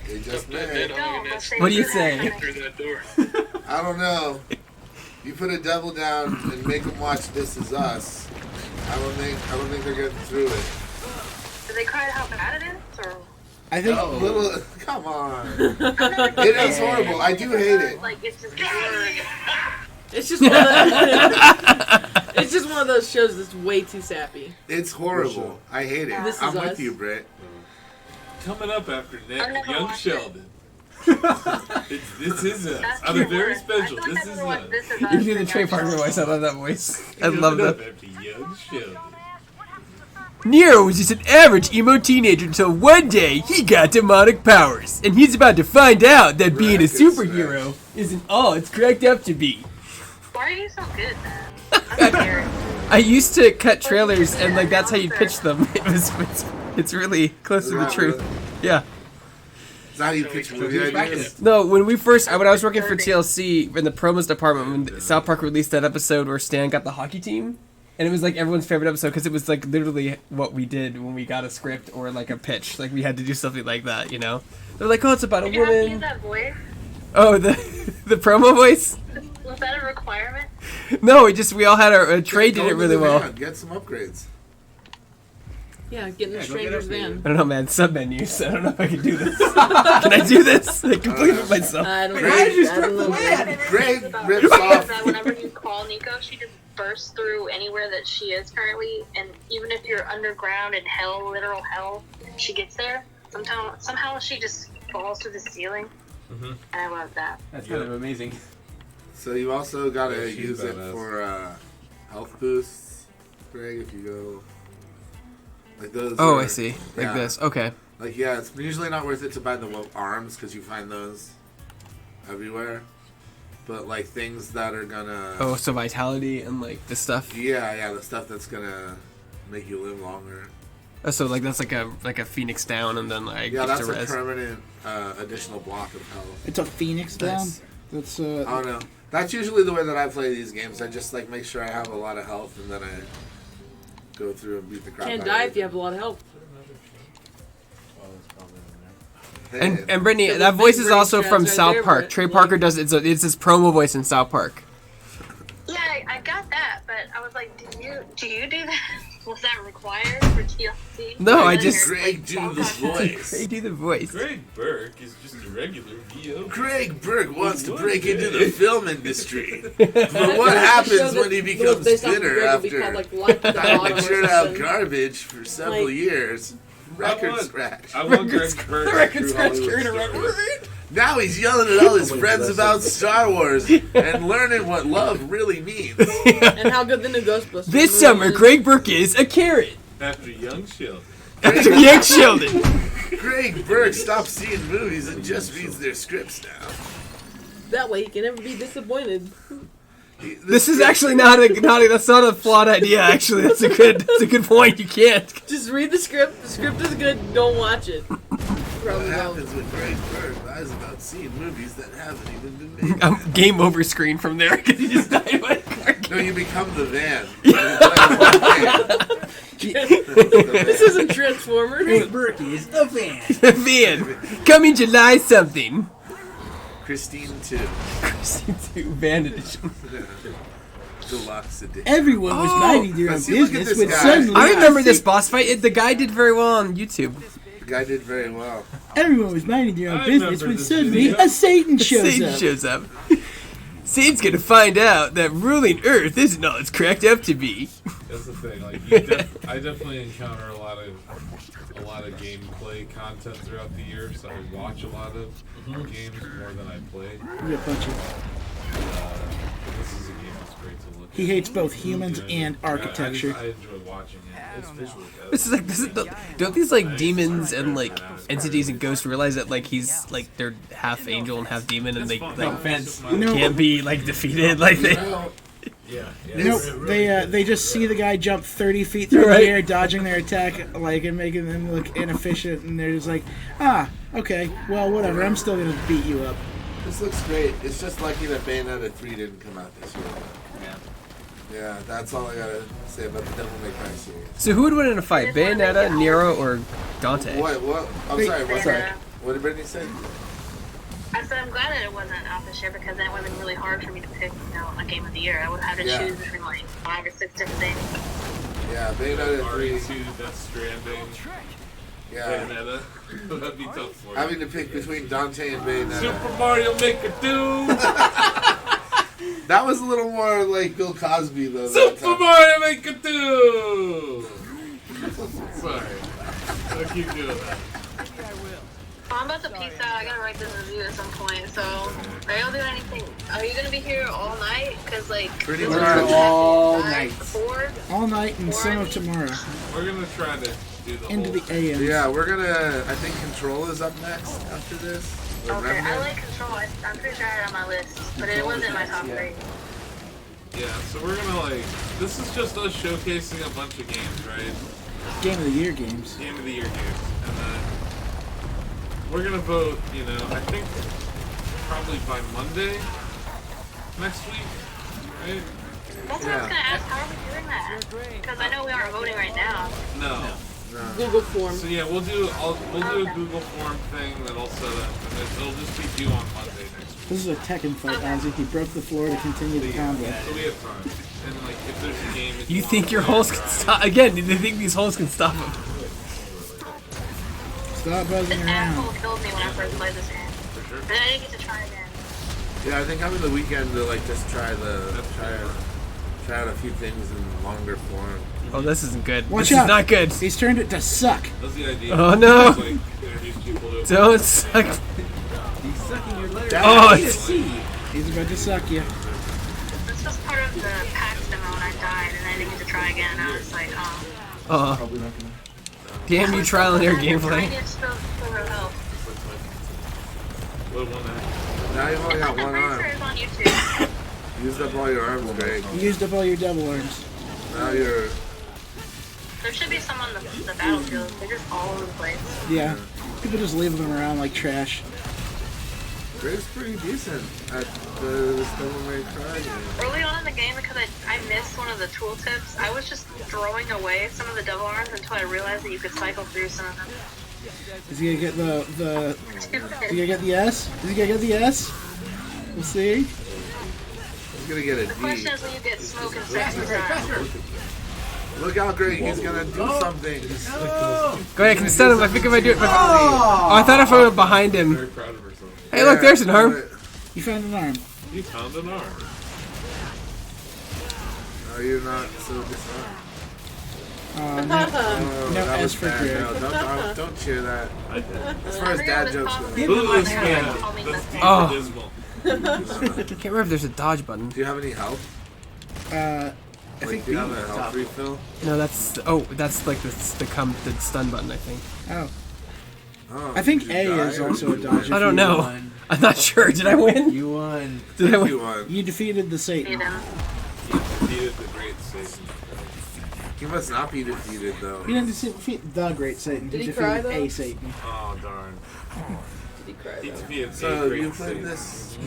They just may. What do you say? I don't know. You put a devil down and make them watch This Is Us. I don't think they're getting through it. Do they cry how bad it is, or? I think little. Come on. It is horrible. I do hate it. Like it's just It's just one of it's just one of those shows that's way too sappy. It's horrible. I hate it. This I'm Is with Us. you, Britt. Coming up after I've next, never Young watched Sheldon. This is us. That's Other even very worse. special. I feel like This I've is never watched us. This Is You Us do the and Trey that's Parker all. voice. I love that voice. I Coming love up that. after Young Sheldon. Nero was just an average emo teenager until one day he got demonic powers, and he's about to find out that being a superhero isn't all it's cracked up to be. Why are you so good, man? I'm scared. I used to cut trailers, and like that's how you pitch them. It's really close to the truth. Yeah. Is that how you pitch movie ideas? No, when I was working for TLC in the promos department, when South Park released that episode where Stan got the hockey team, and it was like everyone's favorite episode because it was like literally what we did when we got a script or like a pitch. Like we had to do something like that, you know? They're like, oh, it's about a Did you have to use woman. that voice? Oh, the promo voice? Was that a requirement? No, we all had our Trey did Go it to really the well. van, get some upgrades. Yeah, get in the stranger's van. I don't know, man. Sub menus. I don't know if I can do this. Can I do this? I completed it myself. I don't know. Greg rips off. That whenever you call Nico, she just bursts through anywhere that she is currently, and even if you're underground in hell, literal hell, she gets there. Somehow she just falls to the ceiling. Mm-hmm. And I love that. That's kind of amazing. So you also gotta Yeah, she's use it badass. for health boosts, Greg. If you go like those. Oh, are- I see. Like yeah. this. Okay. Like yeah, it's usually not worth it to buy the arms because you find those everywhere. But like things that are gonna. Oh, so vitality and like this stuff. Yeah, the stuff that's gonna make you live longer. Oh, so like that's like a Phoenix down and then like Yeah, that's extra a res. permanent additional block of health. It's a Phoenix down. Nice. That's I don't know. That's usually the way that I play these games. I just like make sure I have a lot of health and then I go through and beat the crap Can't out die of if you have a lot of health. And Brittany, that voice is also from South Park. Trey Parker does it's his promo voice in South Park. Yeah, I got that, but I was like, do you do that? Was that required for TLC? No, I just Greg do the voice. Greg do the voice. Greg Burke is just a regular VO. Greg Burke wants to break into the film industry. But what happens when he becomes bitter after having to churn out garbage for several years? Record scratch. I want Greg Burke. Record scratch. Now he's yelling at all his friends about Star Wars and learning what love really means. And how good the new Ghostbusters This movie summer, is. Greg Burke is a carrot. After Young Sheldon. After Young Sheldon. Greg Burke stops seeing movies and just reads their scripts now. That way he can never be disappointed. This is actually that's not a flawed idea. Actually, that's a good point. You can't. Just read the script. The script is good. Don't watch it. What happens when Greg Burke lies about seeing movies that haven't even been made? Game over screen from there because he just died by a car. No, you become the van. This isn't Transformers. Greg Burke is the van. The van. Coming July something. Christine 2. Christine 2 Van Edition. Deluxe edition. Everyone was minding their own business when suddenly I remember this boss fight. The guy did very well on YouTube. The guy did very well. Everyone was minding their own business when suddenly a Satan shows up. Satan's gonna find out that ruling Earth isn't all it's cracked up to be. That's the thing. Like, I definitely encounter a lot of gameplay content throughout the year, so I watch a lot of games more than I play. Yeah, bunch of. This is a game that's great to look at. He hates both humans and architecture. I enjoy watching it. It's visually good. This is don't these like demons and like entities and ghosts realize that like he's like they're half angel and half demon and they like can't be like defeated like they. Nope. They just see the guy jump 30 feet through the air, dodging their attack, like and making them look inefficient, and they're just like, okay, well, whatever. I'm still gonna beat you up. This looks great. It's just lucky that Bayonetta 3 didn't come out this year. Yeah, that's all I gotta say about the Devil May Cry series. So who would win in a fight, Bayonetta, Nero, or Dante? What? I'm sorry. What did Brittany say? I said I'm glad that it wasn't out this year because then it wasn't really hard for me to pick, a game of the year. I would have had to choose between like 5 or 6 different things. Yeah, Bayonetta 3. Death Stranding. Yeah. Bayonetta. That'd be tough for you. Having to pick between Dante and Bayonetta. Super Mario Maker 2! That was a little more like Bill Cosby, though. Super Mario Maker 2! Sorry. I'll keep doing that. I'm about to peace out. I gotta write this review at some point. So, are y'all doing anything? Are you gonna be here all night? Cause like pretty much all night. 4? All night and some of tomorrow. We're gonna try to do the Into the AM. Yeah, we're gonna. I think Control is up next after this. Okay, I like Control. I'm pretty sure I had it on my list, but it wasn't my top 3. Yeah, so we're gonna this is just us showcasing a bunch of games, right? Game of the Year games. Game of the Year games. And then we're gonna vote, I think probably by Monday next week, right? That's what I was gonna ask. How are we doing that? Because I know we aren't voting right now. No. Google form. So yeah, we'll do a Google form thing that I'll set up, and it'll just be due on Monday next week. This is a Tekken fight, Ozzy. He broke the floor to continue the combat. So we have time. And if there's a game, You think your holes can stop again? Do they think these holes can stop him? Stop buzzing This around. asshole killed me when I first played this game. For sure. And I didn't get to try again. Yeah, I think having the weekend to just try out a few things in longer form. Oh, this isn't good. Watch this out. is not good. He's turned it to suck. That's the idea. Oh no! Introduce people to Don't suck. He's sucking your letter. Oh, He's about to suck you. This was part of the PAX demo when I died, and I didn't get to try again. And I was like, Damn you, trial and error gameplay. I need to still help. Now you've only got one arm. It's on YouTube. Used up all your arms, Greg. You used up all your double arms. Now you're. There should be some on the battlefield. They're just all over the place. Yeah. People just leave them around like trash. Greg's pretty decent at the Devil May Cry game. Early on in the game, because I missed one of the tooltips, I was just throwing away some of the double arms until I realized that you could cycle through some of them. Is he gonna get the Is he gonna get the S? Is he gonna get the S? We'll see. He's gonna get a The D. question is, will you get smoke and sex with that? Look how great he's gonna do something. Go ahead, I can stun him. I think if I do it. Oh, I thought if I went behind him. Hey, look, there's an arm. You found an arm. You found an arm. No, you're not so disarmed. No that S was for bad. Greg. No, don't cheer that. As far as dad jokes go. This man, Oh. dismal. Can't remember if there's a dodge button. Do you have any health? I think do you have a health refill? No, that's like the stun button, I think. Oh. Oh, I think did A you die, is or also a did you dodge. win? I don't know. I'm not sure. Did I win? You won. Did I win? You won. You defeated the Satan. Defeated the great Satan. He must not be defeated though. You didn't defeat the great Satan. Did he defeated cry, though? a Satan. Oh darn. Did he cry He though? defeated So a great you played Satan. this?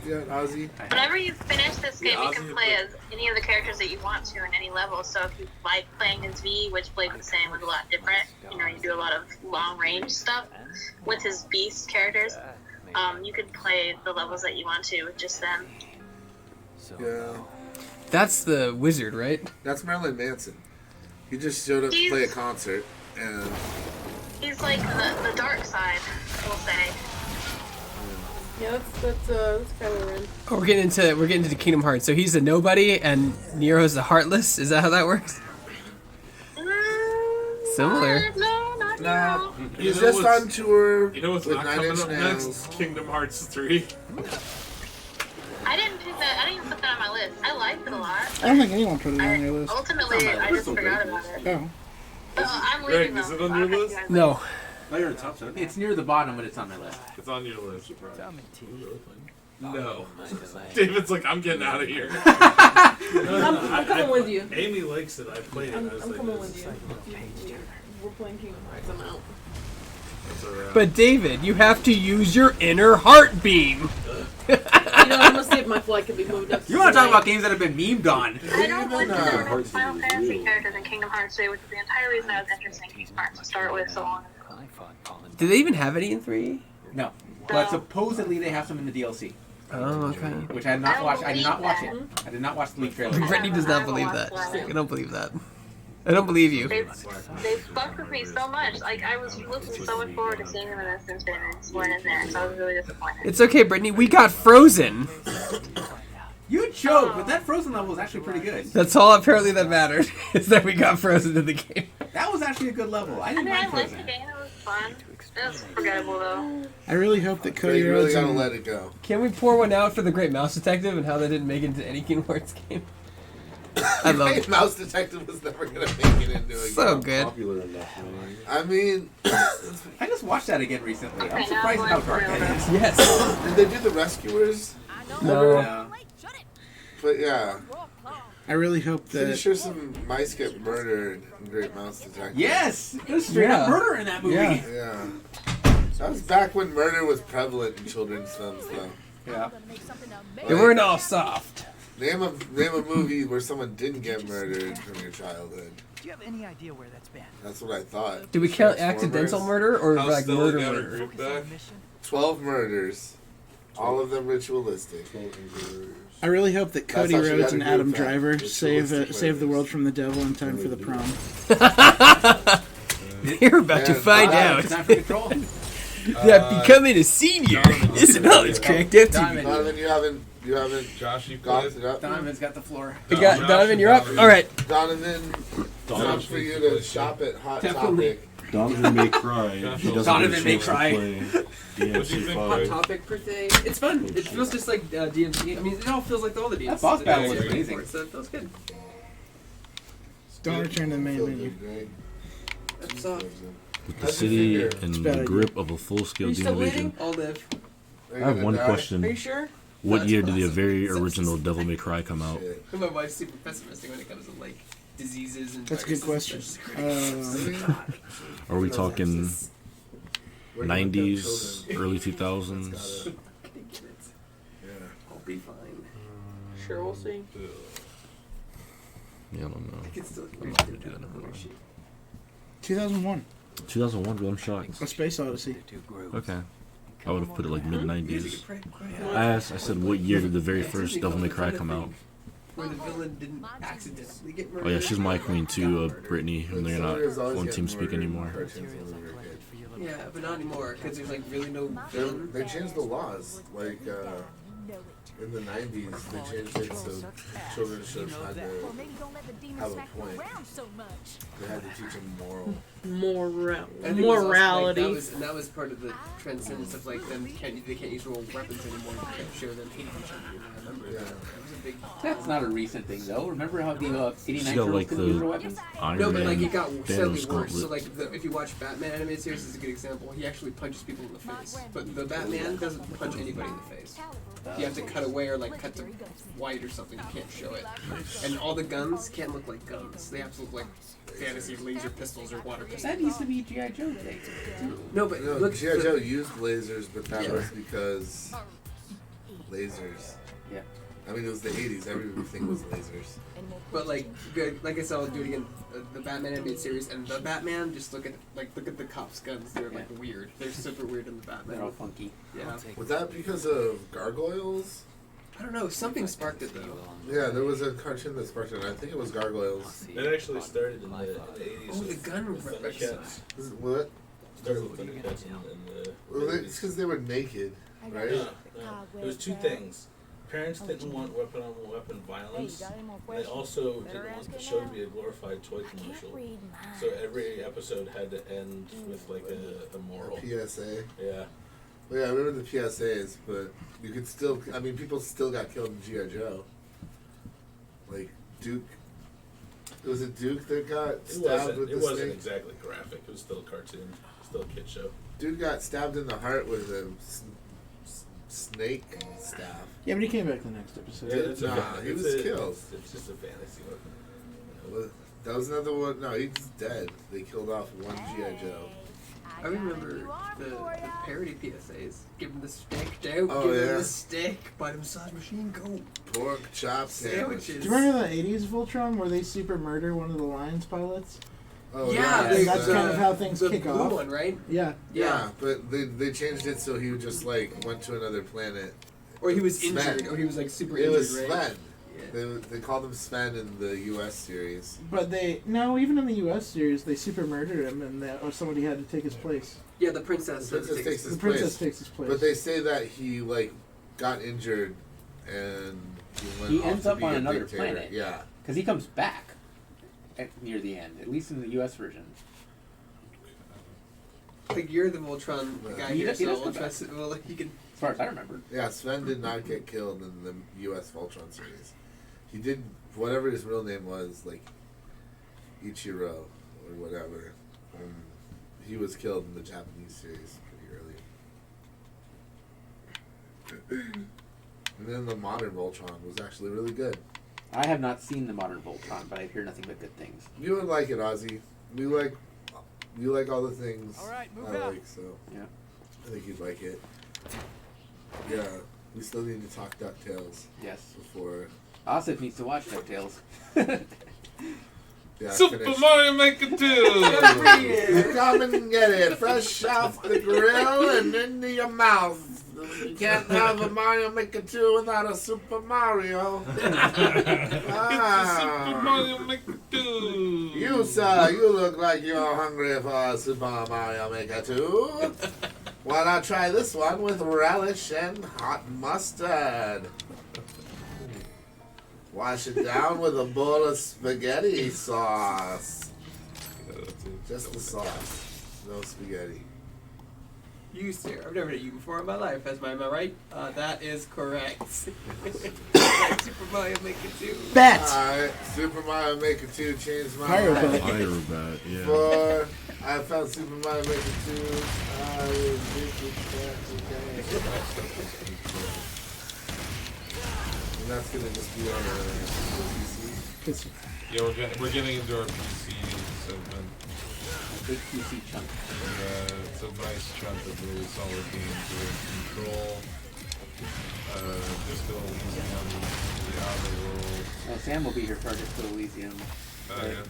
Yeah, Ozzy. Whenever you finish this game, you Ozzy can is play as any of the characters that you want to in any level. So if you like playing as V, which played the same, was a lot different. You know, you do a lot of long range stuff with his Beast characters. You could play the levels that you want to with just them. Yeah. That's the wizard, right? That's Marilyn Manson. He just showed up to play a concert, and He's like the dark side, we'll say. Yeah, that's kind of weird. Oh, we're getting into Kingdom Hearts. So he's a nobody, and Nero's the heartless. Is that how that works? Similar. No, not nah, You he's know just what's- on tour You know what's with not Nine coming Inch up Nails. next? Kingdom Hearts 3. I didn't pick that. I didn't even put that on my list. I liked it a lot. I don't think anyone put it on your list. Ultimately, I just forgot about it. Oh. I'm Greg, leaving is though. it on your list? No. Oh, you're in top 10. It's near the bottom, but it's on my list. It's on your list. No. David's like, I'm getting out of here. I'm coming with you. Amy likes it. I played it. I was I'm like, coming with you. We're playing Kingdom Hearts. I'm out. But David, you have to use your inner heart beam. You know, I'm gonna see if my flight can be moved up. You want to talk about games that have been memed on? I don't want to remove Final Fantasy characters in Kingdom Hearts 3, which is the entire reason I was interested in Kingdom Hearts to start with so long ago. Do they even have any in 3? No. But supposedly they have some in the DLC. Oh, okay. Which I had not watched. I did not watch it. I did not watch the leak trailer. Brittany does not believe that. I don't believe that. I don't believe you. They fucked with me so much. Like, I was looking so much forward to seeing them in this and they weren't in there, so I was really disappointed. It's okay, Brittany. We got Frozen. You joke, but that Frozen level was actually pretty good. That's all apparently that mattered, is that we got Frozen in the game. That was actually a good level. I I didn't mean, I mind liked Frozen. the game. It was fun. It was forgettable, though. I really hope that Cody you really Rhodes gotta and let it go. Can we pour one out for the Great Mouse Detective and how they didn't make it into any Kingdom Hearts game? I love it. Mouse Detective was never gonna make it into a So game. good. Popular enough, man. I mean, I just watched that again recently. I'm Okay, now surprised I'm how going dark through that is. Yes. did they do the Rescuers? No. Yeah. But yeah, I really hope pretty that sure some mice get murdered in Great Mouse Detective. Yes! There's straight up Yeah. murder in that movie. Yeah. Yeah. That was back when murder was prevalent in children's films, though. Yeah. They weren't all soft. Name a movie where someone didn't get murdered from your childhood. Do you have any idea where that's been? That's what I thought. Do we count Transformers. accidental murder or How's like Stella murder got her murder? group back? 12 murders. All of them ritualistic. I really hope that Cody how she Rhodes got and her Adam group back. Driver It's save realistic save the murders. world from the devil in time for the prom. You're about to Yeah, find Donovan, out It's not for control. that becoming a senior isn't always cracked up to be. Donovan, you haven't Josh, you got played? it up. Donovan's got the floor. We got Donovan, you're up. All right. Donovan, it's time for you to shop at Hot Definitely. Topic. Donovan may cry. if he doesn't Donovan get a may chance to cry. play DMC5. Hot topic per thing. It's fun. It feels just like DMC. I mean, it all feels like all the DMCs. That boss battle was It's amazing. So it feels good. Don't return to the main menu. That's soft. With the city in It's a the bad idea. grip of a full-scale Are you still invasion. bleeding? I'll live. Are you I have gonna one die? question. Are you sure? What That's year did the awesome. very original Devil May Cry come out? Shit. My wife's super pessimistic when it comes to like diseases and. That's a good question. Are we talking We're gonna have 90s, children. early 2000s? Yeah. I'll be fine. Sure, we'll see. Yeah, I don't know. I can still. I'm not gonna do that. Never mind. 2001. 2001, I'm shocked. A Space Odyssey. Okay. I would have put it like mid-90s. I said, what year did the very first Devil May Cry come out? Where the villain didn't accidentally get murdered. Oh yeah, she's my queen too, Brittany, even though you're not on TeamSpeak anymore. Yeah, but not anymore, because there's like really no villain. They changed the laws. Like, in the 90s, they changed it so children should had to have a point. They had to teach them morality. That was part of the transcendence of like them they can't use real weapons anymore. You can't show them hating each other. I remember that was a big. That's not a recent thing though. Remember how the 89 got, girls like, couldn't use their weapons? No, but like it got steadily Thanos worse. So gauntlet. like if you watch Batman animated series, is a good example. He actually punches people in the face, but the Batman doesn't punch anybody in the face. You have to cut away or like cut to white or something. You can't show it. And all the guns can't look like guns. They have to look like fantasy laser pistols or water pistols. That needs to be G.I. Joe thing. No, but look, G.I. Joe used lasers, but that was because lasers. Yeah. I mean, it was the 80s. Everything was lasers. But like I said, I'll do it again. The Batman animated series and the Batman. Just look at the cops' guns. They're like weird. They're super weird in the Batman. They're all funky. Yeah. Was that because of gargoyles? I don't know. Something sparked it though. Yeah, there was a cartoon that sparked it. I think it was gargoyles. It actually started in the 80s. Oh, the gun Thundercats. What? Started with Thundercats in the Well, it's because they were naked, right? No. There was two things. Parents didn't want weapon-on-weapon violence. And they also didn't want the show to be a glorified toy commercial. So every episode had to end with like a moral. A PSA. Yeah. Well, yeah, I remember the PSAs, but you could still. I mean, people still got killed in G.I. Joe. Like Duke. It was a Duke that got stabbed with the snake. It wasn't exactly graphic. It was still a cartoon. Still a kid show. Dude got stabbed in the heart with a snake staff. Yeah, but he came back the next episode. He was killed. It's just a fantasy weapon. Well, that was another one. No, he's dead. They killed off one G.I. Joe. I remember the parody PSAs. Give him the stick, Joe. Oh, Give yeah. him the stick. Buy him massage machine. Go. Pork chop sandwiches. Do you remember the 80s Voltron where they super murder one of the Lions pilots? Oh, yeah. That's kind of how things the kick blue off. one, right? Yeah. Yeah, but they changed it so he would just like went to another planet. Or he was Sven. injured. Or he was like super It injured, was right? Sven. They called him Sven in the U.S. series. But even in the U.S. series, they super murdered him, or somebody had to take his place. Yeah, the princess. The princess takes his princess takes his place. But they say that he like got injured and He off ends to up be on a another dictator. planet. Yeah. Because he comes back near the end, at least in the U.S. version. Like you're the Voltron guy He here, does- he so does I'll come trust it. Well, like you can. As far as I remember. Yeah, Sven did not get killed in the U.S. Voltron series. He did whatever his real name was, like Ichiro or whatever. He was killed in the Japanese series pretty early. And then the modern Voltron was actually really good. I have not seen the modern Voltron, but I hear nothing but good things. You would like it, Ozzy. You like all the things Alright, move I out. like, so yeah. I think you'd like it. Yeah, we still need to talk DuckTales. Yes. Before. Asif needs to watch DuckTales. Yeah, Super finished. Mario Maker 2! You come and get it, fresh off the grill and into your mouth. You can't have a Mario Maker 2 without a Super Mario. Super Mario Maker 2! You, sir, you look like you're hungry for a Super Mario Maker 2. Why not try this one with relish and hot mustard? Wash it down with a bowl of spaghetti sauce. Just the sauce. No spaghetti. You, sir. I've never met you before in my life. Am I right? That is correct. Super Mario Maker 2. Bet! Alright, Super Mario Maker 2 changed my Pyro life. bet. Pyro bet, yeah. Before I found Super Mario Maker 2, I was and that's gonna just be on PC. Yeah, we're getting into our PC segment. Big PC chunk. And, it's a nice chunk of really solid games with Control, Disco Elysium, The Outer Worlds. Sam will be here for Disco Elysium. Yeah.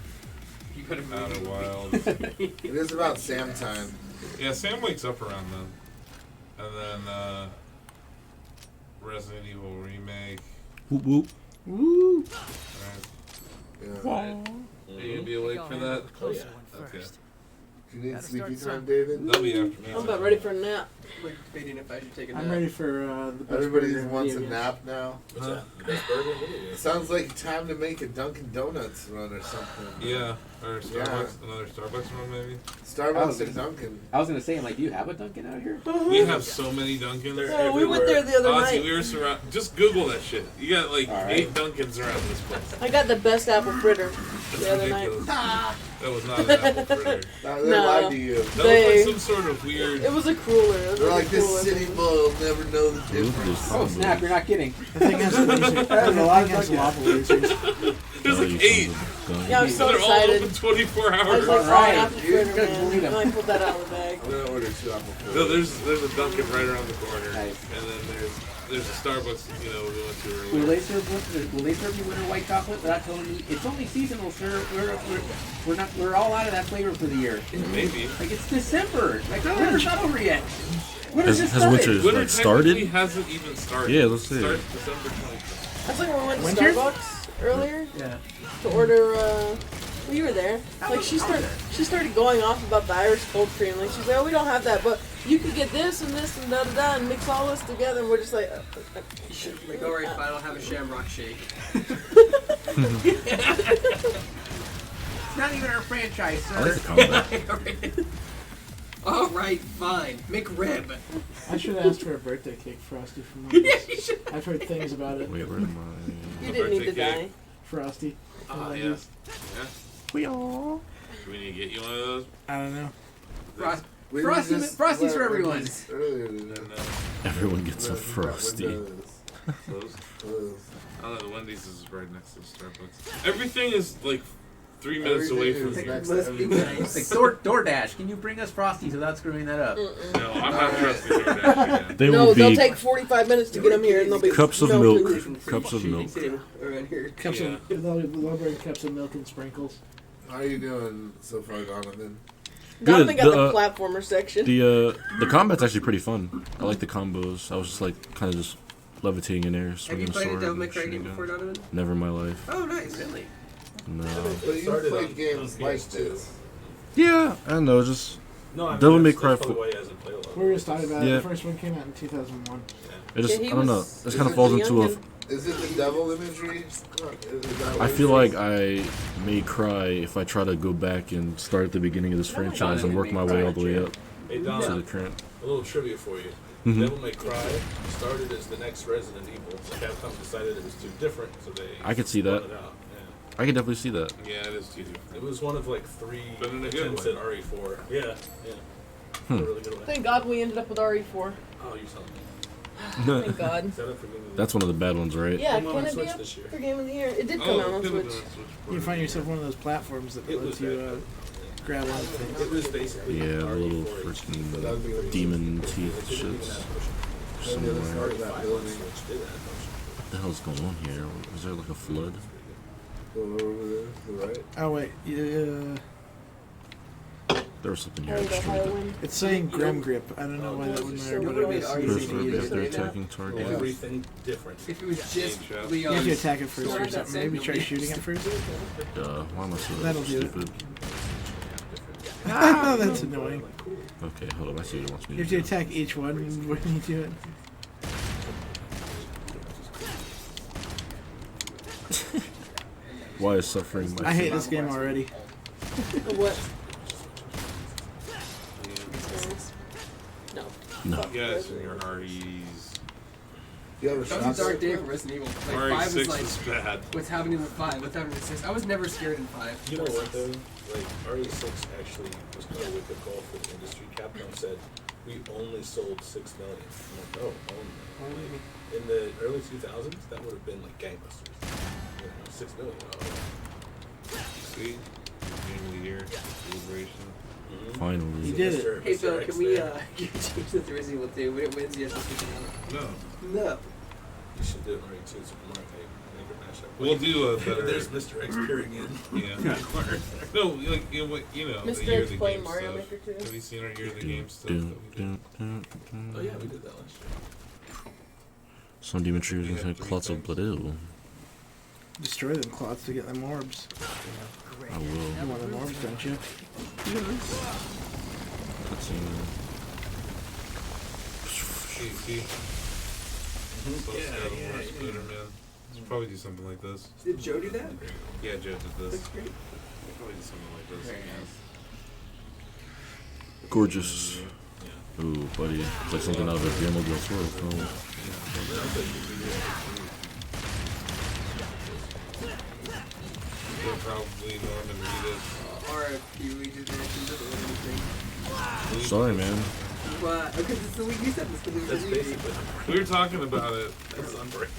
You gotta move. Outer Wilds. It is about Sam time. Yeah, Sam wakes up around then. And then, Resident Evil Remake. Whoop whoop. Woo! Right. Are you gonna be awake for that? Oh, yeah. Okay. Do you need sleepy time, David? That'll be after me. I'm about ready for a nap. Like debating if I should take a nap. I'm ready for the best Everybody burger in wants a video games. nap now. What's that? Best burger in video It games. sounds like time to make a Dunkin' Donuts run or something. Yeah, or Starbucks, another Starbucks run maybe. Starbucks and Dunkin'. I was gonna say, I'm like, do you have a Dunkin' out here? We have so many Dunkins. Yeah, we went there the other Honestly, night. we were surrounded. Just Google that shit. You got like All right. 8 Dunkins around this place. I got the best apple fritter That's the other night. ridiculous. That was not an apple fritter. They No. lied to you. That They- was like some sort of weird. It was a cruller. It was They're a like, this cruller city thing. boy will never know the difference. Oh snap! You're not kidding. The thing has laser. That was a The lot thing of has Dunkin'. lava lasers. There's like 8. Yeah, I'm so They're all excited. open 24 I hours. was like, Alright, oh, apple you're fritter, gonna bleed man. 'em. And I pulled that out of the bag. I'm gonna order 2 apple fritters. No, there's a Dunkin' right around the corner, Nice. and then there's a Starbucks. You know, we went to Will earlier. they serve you winter white chocolate without telling me it's only seasonal, sir? We're all out of that flavor for the year. Maybe. Like it's December. Like winter's not over yet. Winter's just Has started. winter Winter like started? technically hasn't even started. Yeah, let's see. It starts December 25th. That's like when we went to Winter? Starbucks earlier Yeah. to order. Well, you were there. Like she started going off about the Irish cold cream. Like she's like, oh, we don't have that, but you could get this and this and da da da and mix all this together. And we're just like, You should like, alright, fine, I'll have a shamrock shake. It's not even our franchise, sir. I like the combat. Alright, fine. McRib. I should have asked for a birthday cake, Frosty, from Wendy's. I've heard things about it. Wait, where am I? you didn't need to Birthday die. cake. Frosty. from Yeah. Wendy's. Yeah. Do we need to get you one of those? I don't know. We Frosty's for everyone. Earlier today. And, Everyone gets a Frosty. Those. I don't know, the Wendy's is right next to the Starbucks. Everything is like 3 minutes away from Everything here. is next to Must be everything. nice. Like DoorDash, can you bring us Frosties without screwing that up? No, I'm not trusting DoorDash again. They No, will they'll be take 45 minutes to get them here, and they'll be cups of melted. milk. Cups of milk. Around here. Cups Yeah. of, they'll bring cups of milk and sprinkles. How are you doing so far, Donovan? Donovan Good. got the platformer section. The combat's actually pretty fun. I like the combos. I was just like kind of just levitating in air, Have swinging you a played a sword. Devil and May Cry shooting game down. before, Donovan? Never in my life. Oh, nice, really? No. But you started play on games like PS2. this. Yeah, I know. Just No, I mean, Devil May that's Cry probably 4. why he hasn't played a lot. We were just talking about it. Yeah. The first one came out in 2001. it just Yeah, he I don't know. was- This kind of he falls was into a. young Is it the devil imagery? I feel like I may cry if I try to go back and start at the beginning of this franchise and work my way all the way up Hey, to Don, the current. a little trivia for you. Mhm. Devil May Cry started as the next Resident Evil. So Capcom decided it was too different, so they I could see spun that. it out. I can definitely see that. Yeah, it is too different. Yeah. It was one of like 3 But in a good attempts way. at RE4. Yeah, yeah. Hmm. A really good one. Thank God we ended up with RE4. Oh, you saw me. Thank God. Is that up for Game of the That's one of the bad ones, right? Yeah, Came out can on it be Switch up this year. for Game of the Year? It did come Oh, out on could've been Switch. on Switch. You find yourself one of those platforms that It lets was you bad. grab on things. It was basically Yeah, the little RE4. freaking demon teeth shits. Somewhere. What the hell's going on here? Is there like a flood? Over there, to the right. Oh wait, yeah. There was something here. Oh, I the destroyed it. Highwind. It's saying Grim Grip. I don't know why that would matter, but it is. Press for if they're attacking target. Everything different. If it was just You have Leon's... to attack it first or Not something. that Maybe try same shooting it first. Duh. Why am I so That'll do it. stupid? Ah, that's annoying. Okay, hold on. I see what it wants me You to have to do. attack each one when you do it. Why is suffering my I hate this game already. What? No. No. You guys and your REs. You have a That shot. was a dark day for Resident Evil. Like, 5 was RE6 like, is bad. what's happening with 5? What's happening with 6? I was never scared in 5. You know what though? Like RE6 actually was kind of a wake-up call for the industry. Capcom said we only sold 6 million. I'm like, oh, only. In the early 2000s, that would have been like gangbusters. You know, 6 million. Oh. See? Game of the Year. Deliberation. Finally. You did it. Hey Phil, Mr. X can we there. change the Resident Evil 2? When it wins, you have to switch it out. No. No. You should did it right too. Super Mario Maker mashup. We'll do a better. There's Mr. X peering in. Yeah. No, like you know, Mr. the Year of X the playing Game Mario stuff. Maker too. Have you seen our Year of the Game stuff? That we did? Oh yeah, we did that last year. Some demon trees and clots of blood. Ew. Destroy them clots to get them orbs. I will. You want them orbs, don't you? See? Spider-Man. Should probably do something like this. Did Joe do that? Yeah, Joe did this. Looks great. Probably do something like this. Very nice. Gorgeous. Ooh, buddy. It's like something out of a Guillermo del Toro film. Probably Norman Reedus. RFP, we did anything. Sorry, man. What? Because it's the week you said this because it was Luigi. We were talking about it. That's on brand.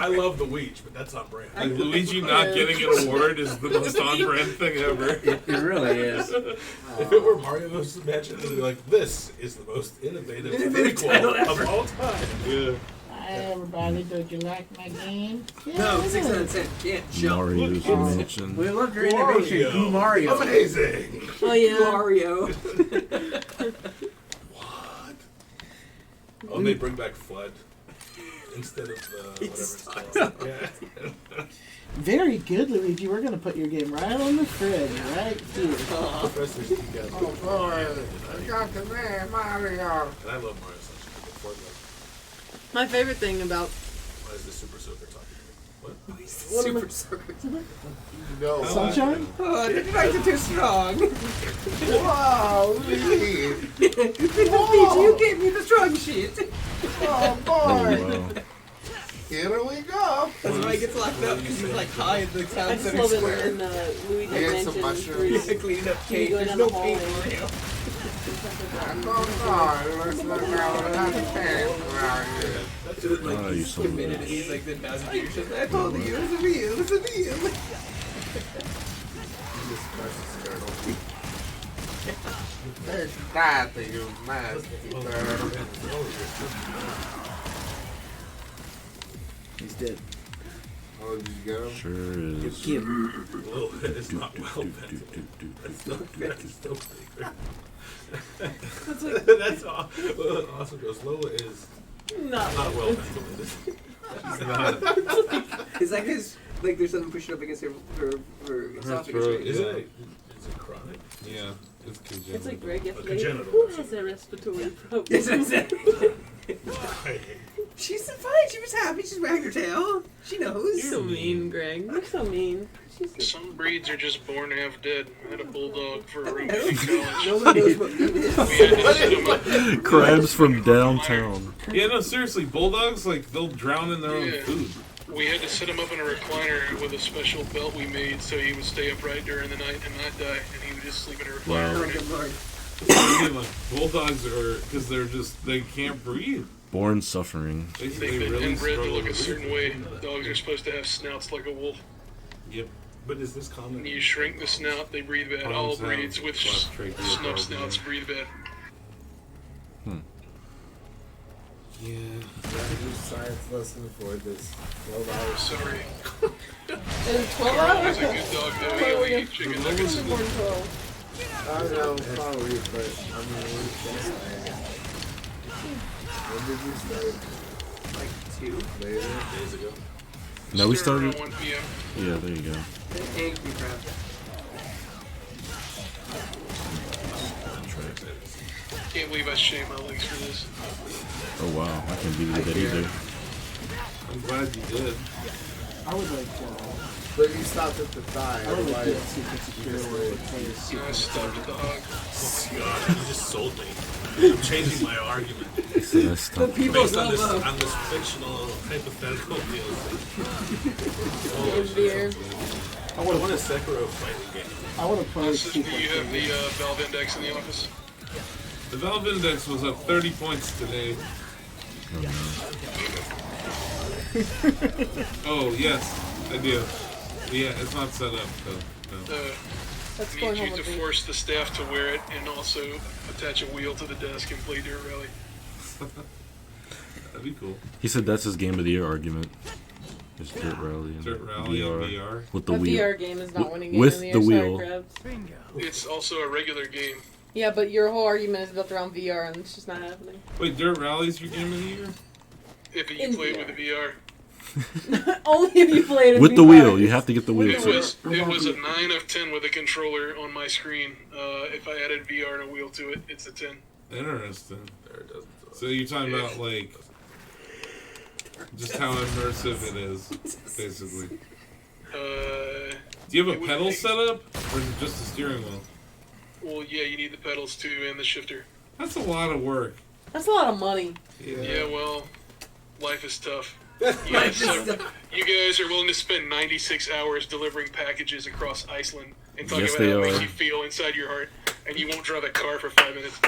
I love the Ouija, but that's on brand. Like Luigi not getting an award is the most on-brand thing ever. It really is. If it were Mario's Mansion, it would be like, this is the most innovative prequel of all time. Yeah. Hi everybody, did you like my game? No, 6 out of 10. Can't jump. Mario's Mansion. We loved your innovation. Blue Mario. Amazing. Oh yeah. Mario. What? Oh, they bring back Flood instead of whatever it's called. Yeah. Very good, Luigi. We're gonna put your game right on the fridge, right here. Professor Steve got Oh boy, I got the man Mario. And I love Mario Sunshine. Before, like, My favorite thing about why is the Super Soaker talking to me? What? Super Soaker. No. Sunshine? Oh, the device are too strong. Wow, Luigi. You gave me the strong shit. Oh boy. Here we go. That's why he gets locked up because he's like high in the I town just center love square. it in Luigi He had some Mansion. mushrooms. He's cleaning up He's paint. going There's down no the paint, hallway. Mario. Ah, you son of a Committed, and bitch. he's like, then Bowser Jr. says, I told you, it was a real, it's a real. There's that, you nasty bird. He's dead. Oh, did you get him? Sure is. Give him. Well, it's not well ventilated. That's still bigger. That's all. Also goes, Lola is Not well ventilated. Is that because, like, there's something pushing up against her esophagus, throat, right? Is it chronic? Yeah, it's congenital. It's like Greg A yesterday. congenital. Who has a respiratory problem? Yes, I said. She's fine. She was happy. She's wagging her tail. She knows. You're so mean, Greg. You're so mean. Some breeds are just born half dead. I had a bulldog for a roommate in college. No one knows what meat is. We had to sit him up. Crabs from downtown. Yeah, no, seriously, bulldogs, like, they'll drown in their own Yeah. food. We had to sit him up in a recliner with a special belt we made so he would stay upright during the night and not die, and he would just sleep in a recliner. Wow. all night. I mean, like, bulldogs are, because they can't breathe. Born suffering. They They've been really inbred to struggle look a to certain breathe. way. Dogs are supposed to have snouts like a wolf. Yep. But is this common? When you shrink the snout, they breathe bad. All Dogs have breeds with left trachea snub problem, snouts yeah. breathe bad. Yeah. Strategy science lesson for this 12 hours. Sorry. In 12 He's hours? a good dog, though. He'll eat chicken nuggets. More than 12. I know, probably, but I mean, when did we start? Like 2 Days ago. No, we started. Around 1 p.m. Yeah, there you go. Angry crab. Can't believe I shaved my legs for this. Oh wow, I can't believe you did that either. I'm glad you did. I would like But you stopped at the thigh, I would like otherwise. Secret Secure where it plays I Secret stopped at the hog. God, you just sold me. I'm changing my argument. So that's The tough. people's Based on this, elbow. on this fictional, hypothetical deal. Beer. I want a Sekiro fighting game. I would have played This is, do Secret you have Secure. the Valve Index in the office? The Valve Index was up 30 points today. Oh, yes, I do. Yeah, it's not set up, though. No. That's I going need home you to with me. force the staff to wear it and also attach a wheel to the desk and play Dirt Rally. That'd be cool. He said that's his game of the year argument. It's Dirt Rally and Dirt Rally VR. and VR. With the A wheel. VR game is not winning game with of the the year. wheel. Sorry, Krebs. It's also a regular game. Yeah, but your whole argument is built around VR, and it's just not happening. Wait, Dirt Rally's your game of the year? If you play it with the VR. Only if you play it in With VR. the wheel, you have to get the wheel. It was a 9 of 10 with a controller on my screen. If I added VR and a wheel to it, it's a 10. Interesting. So you're talking about like just how immersive it is, basically. Do you have a pedal setup, or is it just a steering wheel? Well, yeah, you need the pedals too and the shifter. That's a lot of work. That's a lot of money. Yeah, well, life is tough. You guys are willing to spend 96 hours delivering packages across Iceland and talking Yes, about they how it are. makes you feel inside your heart, and you won't drive a car for 5 minutes.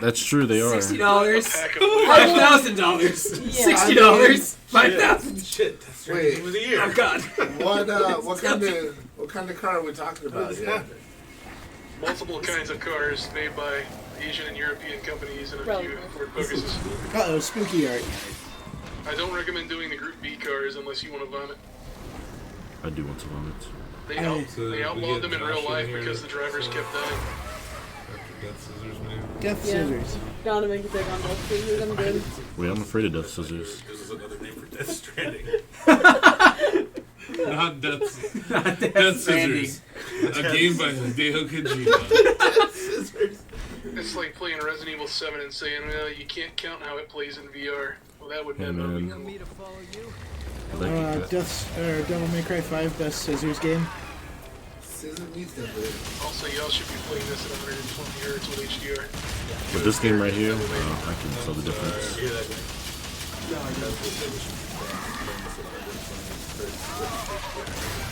That's true, they are. $60, $5,000, $60, $5,000. Shit, that's your Wait. game of the year. Oh God. What kind of car are we talking about here? Multiple kinds of cars made by Asian and European companies and a few Ford Focuses. Uh-oh, spooky art. I don't recommend doing the Group B cars unless you want to vomit. I do want to vomit. They, So they we outlawed get them in real Josh in life here because the drivers to- kept dying. Death Scissors, maybe. Death Yeah. Scissors. Donovan can take on Death Scissors. I'm good. Wait, I'm afraid of Death Scissors. This is another name for Death Stranding. Not Death Death Scissors. A game by Hideo Kojima. It's like playing Resident Evil 7 and saying, well, you can't count how it plays in VR. Well, that would Hey, never be man. cool. Devil May Cry 5 Death Scissors game. Also, y'all should be playing this at 120 Hz with HDR. But this game right here, I can tell the difference.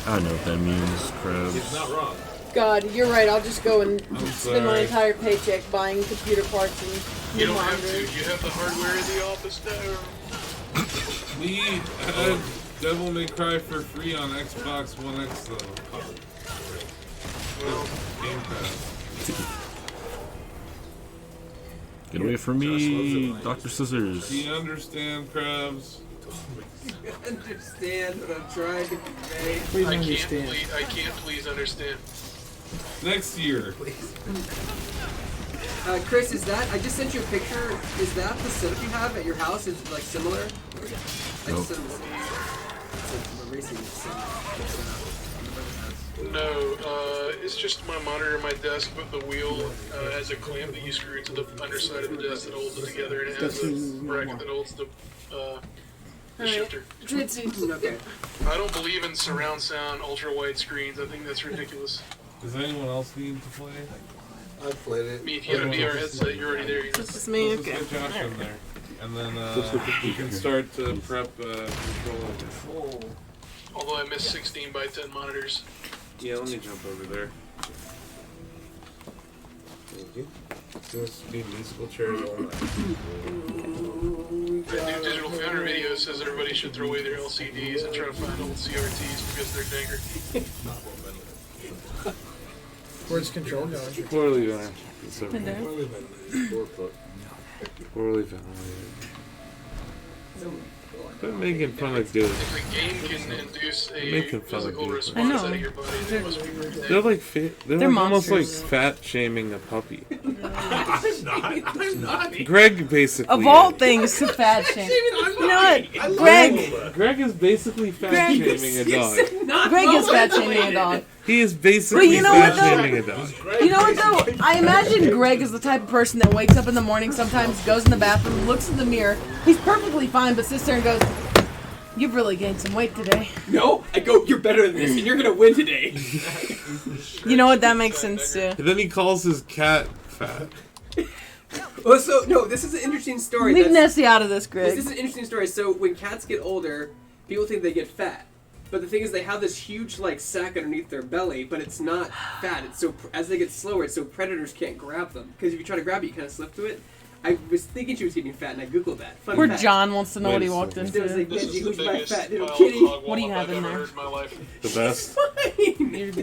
I know what that means, Krebs. It's not wrong. God, you're right. I'll just go and I'm spend my sorry. entire paycheck buying computer parts and You new don't have to. monitors. You have the hardware in the office now. We had Devil May Cry for free on Xbox One X though. Well, Game Pass. Get away from me, Dr. Scissors. Do you understand, Krebs? Understand what I'm trying to convey. Please I understand. can't please understand. Next year. Chris, is that? I just sent you a picture. Is that the setup you have at your house? Is it like similar? I Nope. just sent it's a racing setup. No, it's just my monitor and my desk, but the wheel has a clamp that you screw into the underside of the desk that holds it together, and it has a bracket that holds the shifter. Okay. I don't believe in surround sound, ultra wide screens. I think that's ridiculous. Does anyone else need to play? I played it. I mean, if you have a VR headset, you're already there. You know? It's just me. Let's Okay. get Josh in there. And then we can start to prep control. Although I missed 16 by 10 monitors. Yeah, let me jump over there. Thank you. This be musical chairs all night. The new Digital Foundry video says everybody should throw away their LCDs and try to find old CRTs because they're dangerous. Where's control going? Poorly done. It's okay. In there. Poorly ventilated. Quit making fun of dudes. If a game can induce a Making fun of physical dudes. response I know. out of your body, it must be pretty They're like they're They're like almost like monsters. fat shaming a puppy. I'm not. Greg basically. Of all is. things, to fat shame. You know what? Greg. Greg is basically fat Greg shaming a dog. Greg is fat shaming a dog. He is basically But you know fat what, though? shaming a dog. You know what though? I imagine Greg is the type of person that wakes up in the morning, sometimes goes in the bathroom, looks in the mirror. He's perfectly fine, but sits there and goes, "You've really gained some weight today." No, I go. You're better than this, and you're gonna win today. You know what? That makes sense too. And then he calls his cat fat. Well, so no, this is an interesting story. Leave That's- Nessie out of this, Greg. This is an interesting story. So when cats get older, people think they get fat, but the thing is, they have this huge like sack underneath their belly, but it's not fat. It's so as they get slower, it's so predators can't grab them. Because if you try to grab it, you kind of slip to it. I was thinking she was getting fat, and I googled that. Fun Poor fact. John wants to know what he walked into. It was like, This Benji, is the who's my biggest fat little pile of kitty? hog What do you walnup have I've in ever there? heard in my life. The best. You're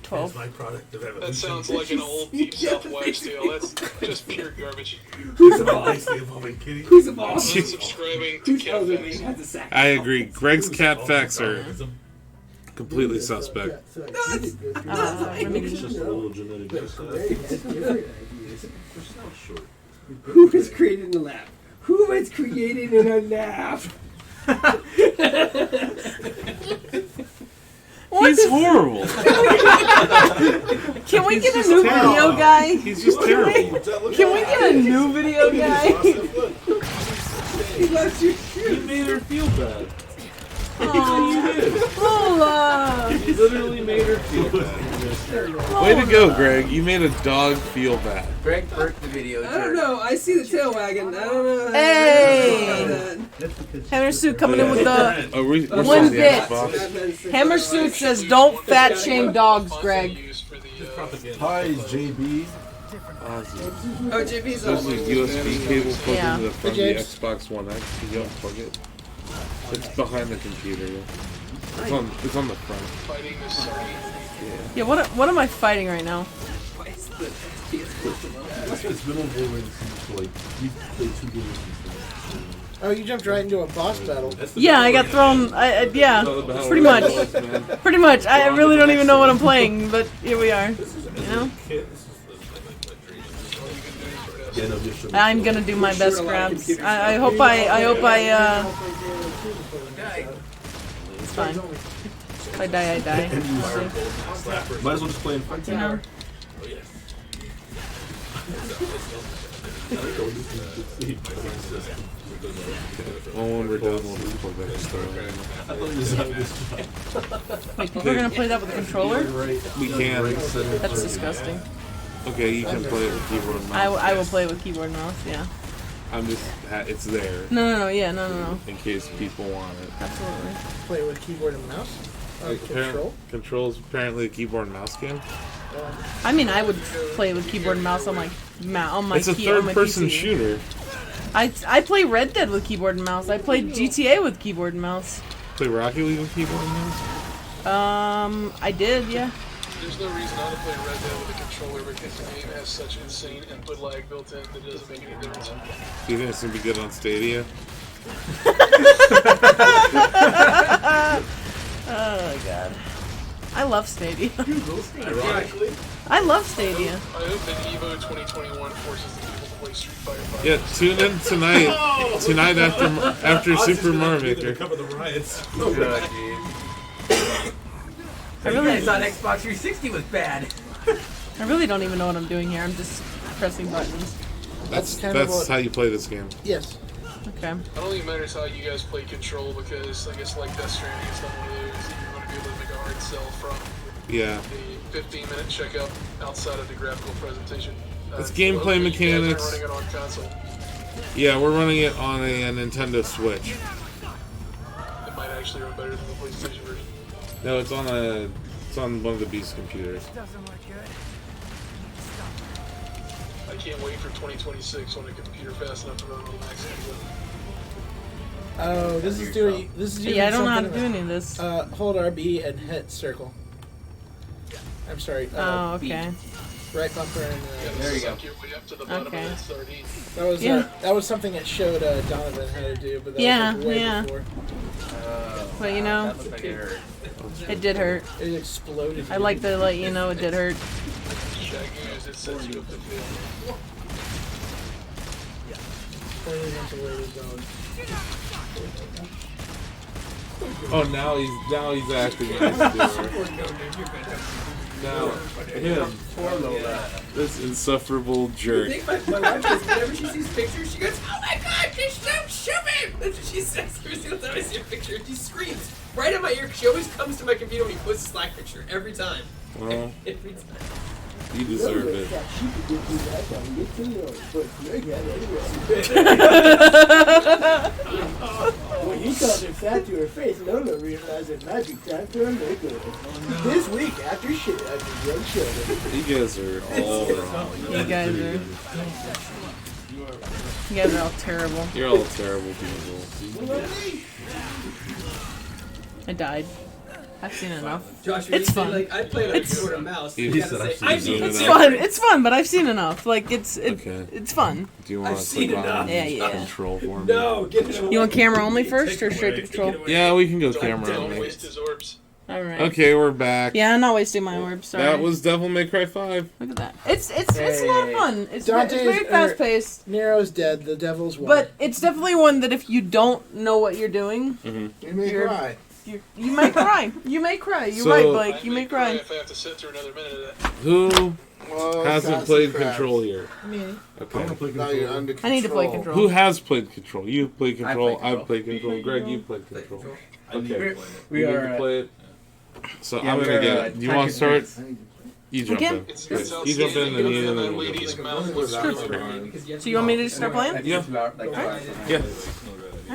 12. My product of evolution. That sounds like an old deep South West tale. That's just pure garbage. Who's the Nice, boss? the evolving kitty. Who's the boss? Unsubscribing to Who's Cat elderly Facts. and has a sack? I agree. Greg's cat facts are completely suspect. It's just a little genetic mix. Who was created in the lab? Who was created in a lab? He's horrible. Can we get a new video guy? He's just terrible. Can we get a new video guy? He loves you. You made her feel bad. Lola! You literally made her feel bad. Way to go, Greg. You made a dog feel bad. Greg burnt the video. I don't know. I see the tail wagon. I don't know. Hey! Hammer Suit coming in with the we're one the bit. Xbox. Hammer Suit says, "Don't fat shame dogs, Greg." Hi, JB. Oh, JP's There's a USB cable plugged Yeah. into the front of Hey, the James. Xbox One X. Can you unplug it? It's behind the computer. Yeah. It's on the front. Fighting this sardine. Yeah, what am I fighting right now? It's been a while since like you played 2 games. Oh, you jumped right into a boss battle. Yeah, I got thrown. Yeah, pretty much. Pretty much. I really don't even know what I'm playing, but here we are. You know? I'm gonna do my best grabs. I hope I it's fine. If I die, I die. Might as well just play in front. You know? Well, when we're done, we'll just plug that stuff. Wait, people are gonna play that with a controller? We can. That's disgusting. Okay, you can play it with keyboard and mouse. I will play it with keyboard and mouse, yeah. I'm just, it's there. No, no. In case people want it. Absolutely. Play with keyboard and mouse? Control? Control's apparently a keyboard and mouse game. I mean, I would play with keyboard and mouse on my It's a third-person shooter. I play Red Dead with keyboard and mouse. I played GTA with keyboard and mouse. Play Rocket League with keyboard and mouse? I did, yeah. There's no reason not to play Red Dead with a controller because the game has such insane input lag built in that it doesn't make any difference. Do you think it's gonna be good on Stadia? Oh god. I love Stadia. Ironically. I love Stadia. I hope that EVO 2021 forces the people to play Street Fighter 5. Yeah, tune in tonight. Tonight after Super Mario Maker. Cover the riots. I really thought Xbox 360 was bad. I really don't even know what I'm doing here. I'm just pressing buttons. That's how you play this game. Yes. Okay. I don't think it matters how you guys play Control because I guess like Death Stranding, it's not one of those that you're going to be able to make a hard sell from Yeah. the 15-minute checkup outside of the graphical presentation. It's gameplay you guys are mechanics. running it on console. Yeah, we're running it on a Nintendo Switch. It might actually run better than the PlayStation version. No, it's on one of the Beast computers. I can't wait for 2026 on a computer fast enough to run on Max. Oh, this is doing Yeah, I don't know how to something- do any of this. Hold RB and hit circle. I'm sorry. Oh, okay. Right bumper and There you go. Okay. That was that was something that showed Donovan how to do, but that Yeah, was like way yeah. before. But you know, That looked like it hurt. it did hurt. It exploded. I like to let you know it did hurt. Shacknews, it sets you up to fail. Oh, now he's acting nice to her. Now him, this insufferable jerk. I think my wife says whenever she sees pictures, she goes, "Oh my god, just don't shoot him!" That's what she says every single time I see a picture. She screams right in my ear. She always comes to my computer when he puts a Slack picture every time. Well, Every time. you deserve it. When you called her fat to her face, Lola realized it might be time for a makeover. This week, after shit, after young children. You guys are all wrong. You guys are. You guys are all terrible. You're all terrible people. I died. I've seen enough. Josh, It's you say, fun. like, I played on keyboard and mouse. You gotta say, I've seen It's enough. fun. It's fun, but I've seen enough. Like it's fun. Do you want I've to seen click on enough. Yeah. control for me? No, get it away. You want camera only first or straight to control? Yeah, we can go camera Don't only. waste his orbs. All right. Okay, we're back. Yeah, I'm not wasting my orbs. Sorry. That was Devil May Cry 5. Look at that. It's a lot of fun. It's very fast paced. Nero's dead. The devil's won. But it's definitely one that if you don't know what you're doing, you may cry. You may cry. You may cry. You're So- right, Blake. You may cry. If I have to sit through another minute of that. Who Well, hasn't Sassy played Crabs. Control yet? Me. Okay. Now you're under I need to play control. Control. Who has played Control? You've played Control. Control. I've played Control. Greg, you've played Control. Okay. We You need are, to play it. So yeah, I'm we gonna are, get. You want to start? You jump Okay. in. You jump in, and you and then we'll lady's go. mouth looks good. So you want me to just start playing? Yeah. Yeah.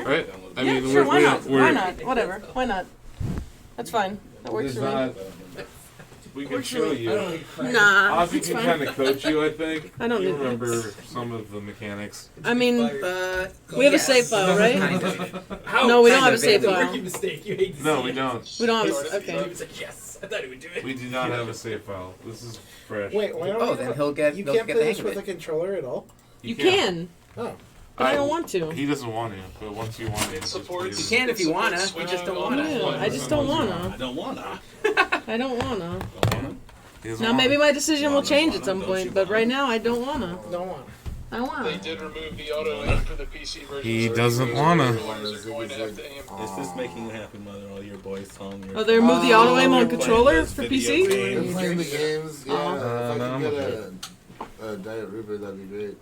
Right. I Yeah, mean, sure. Why not? we're Why not? Whatever. Why not? That's fine. That works It's for me. not. We can show you. Nah, Ozzy it's can fine. kind of coach you, I think. I don't You need remember that. some of the mechanics. I mean, we have a save file, right? No, we don't have a save It's a file. rookie mistake. You hate to No, see we it. don't. We don't have a, He okay. was like, yes. I thought he would do it. We do not have a save file. This is fresh. Wait, why don't Oh, we then have- he'll get. You they'll can't get play the this hang of with a it. controller at all. You can. Oh. But I don't want to. He doesn't want to, but once you want to, It supports. You can if you wanna. We just don't wanna. Yeah, I just don't wanna. I don't wanna. I don't wanna. He doesn't Now want maybe to. my decision will change at some point, but right now I don't wanna. Don't want. I wanna. They did remove the auto aim for the PC version. He so doesn't those wanna. ones are going to have to aim. Is this making you happy, mother? All your boys telling you. Oh, they removed the auto aim on They're controller playing for this video PC? game. Been playing the games, yeah. Oh. If I no, can I'm get okay. a Diet River, that'd be great.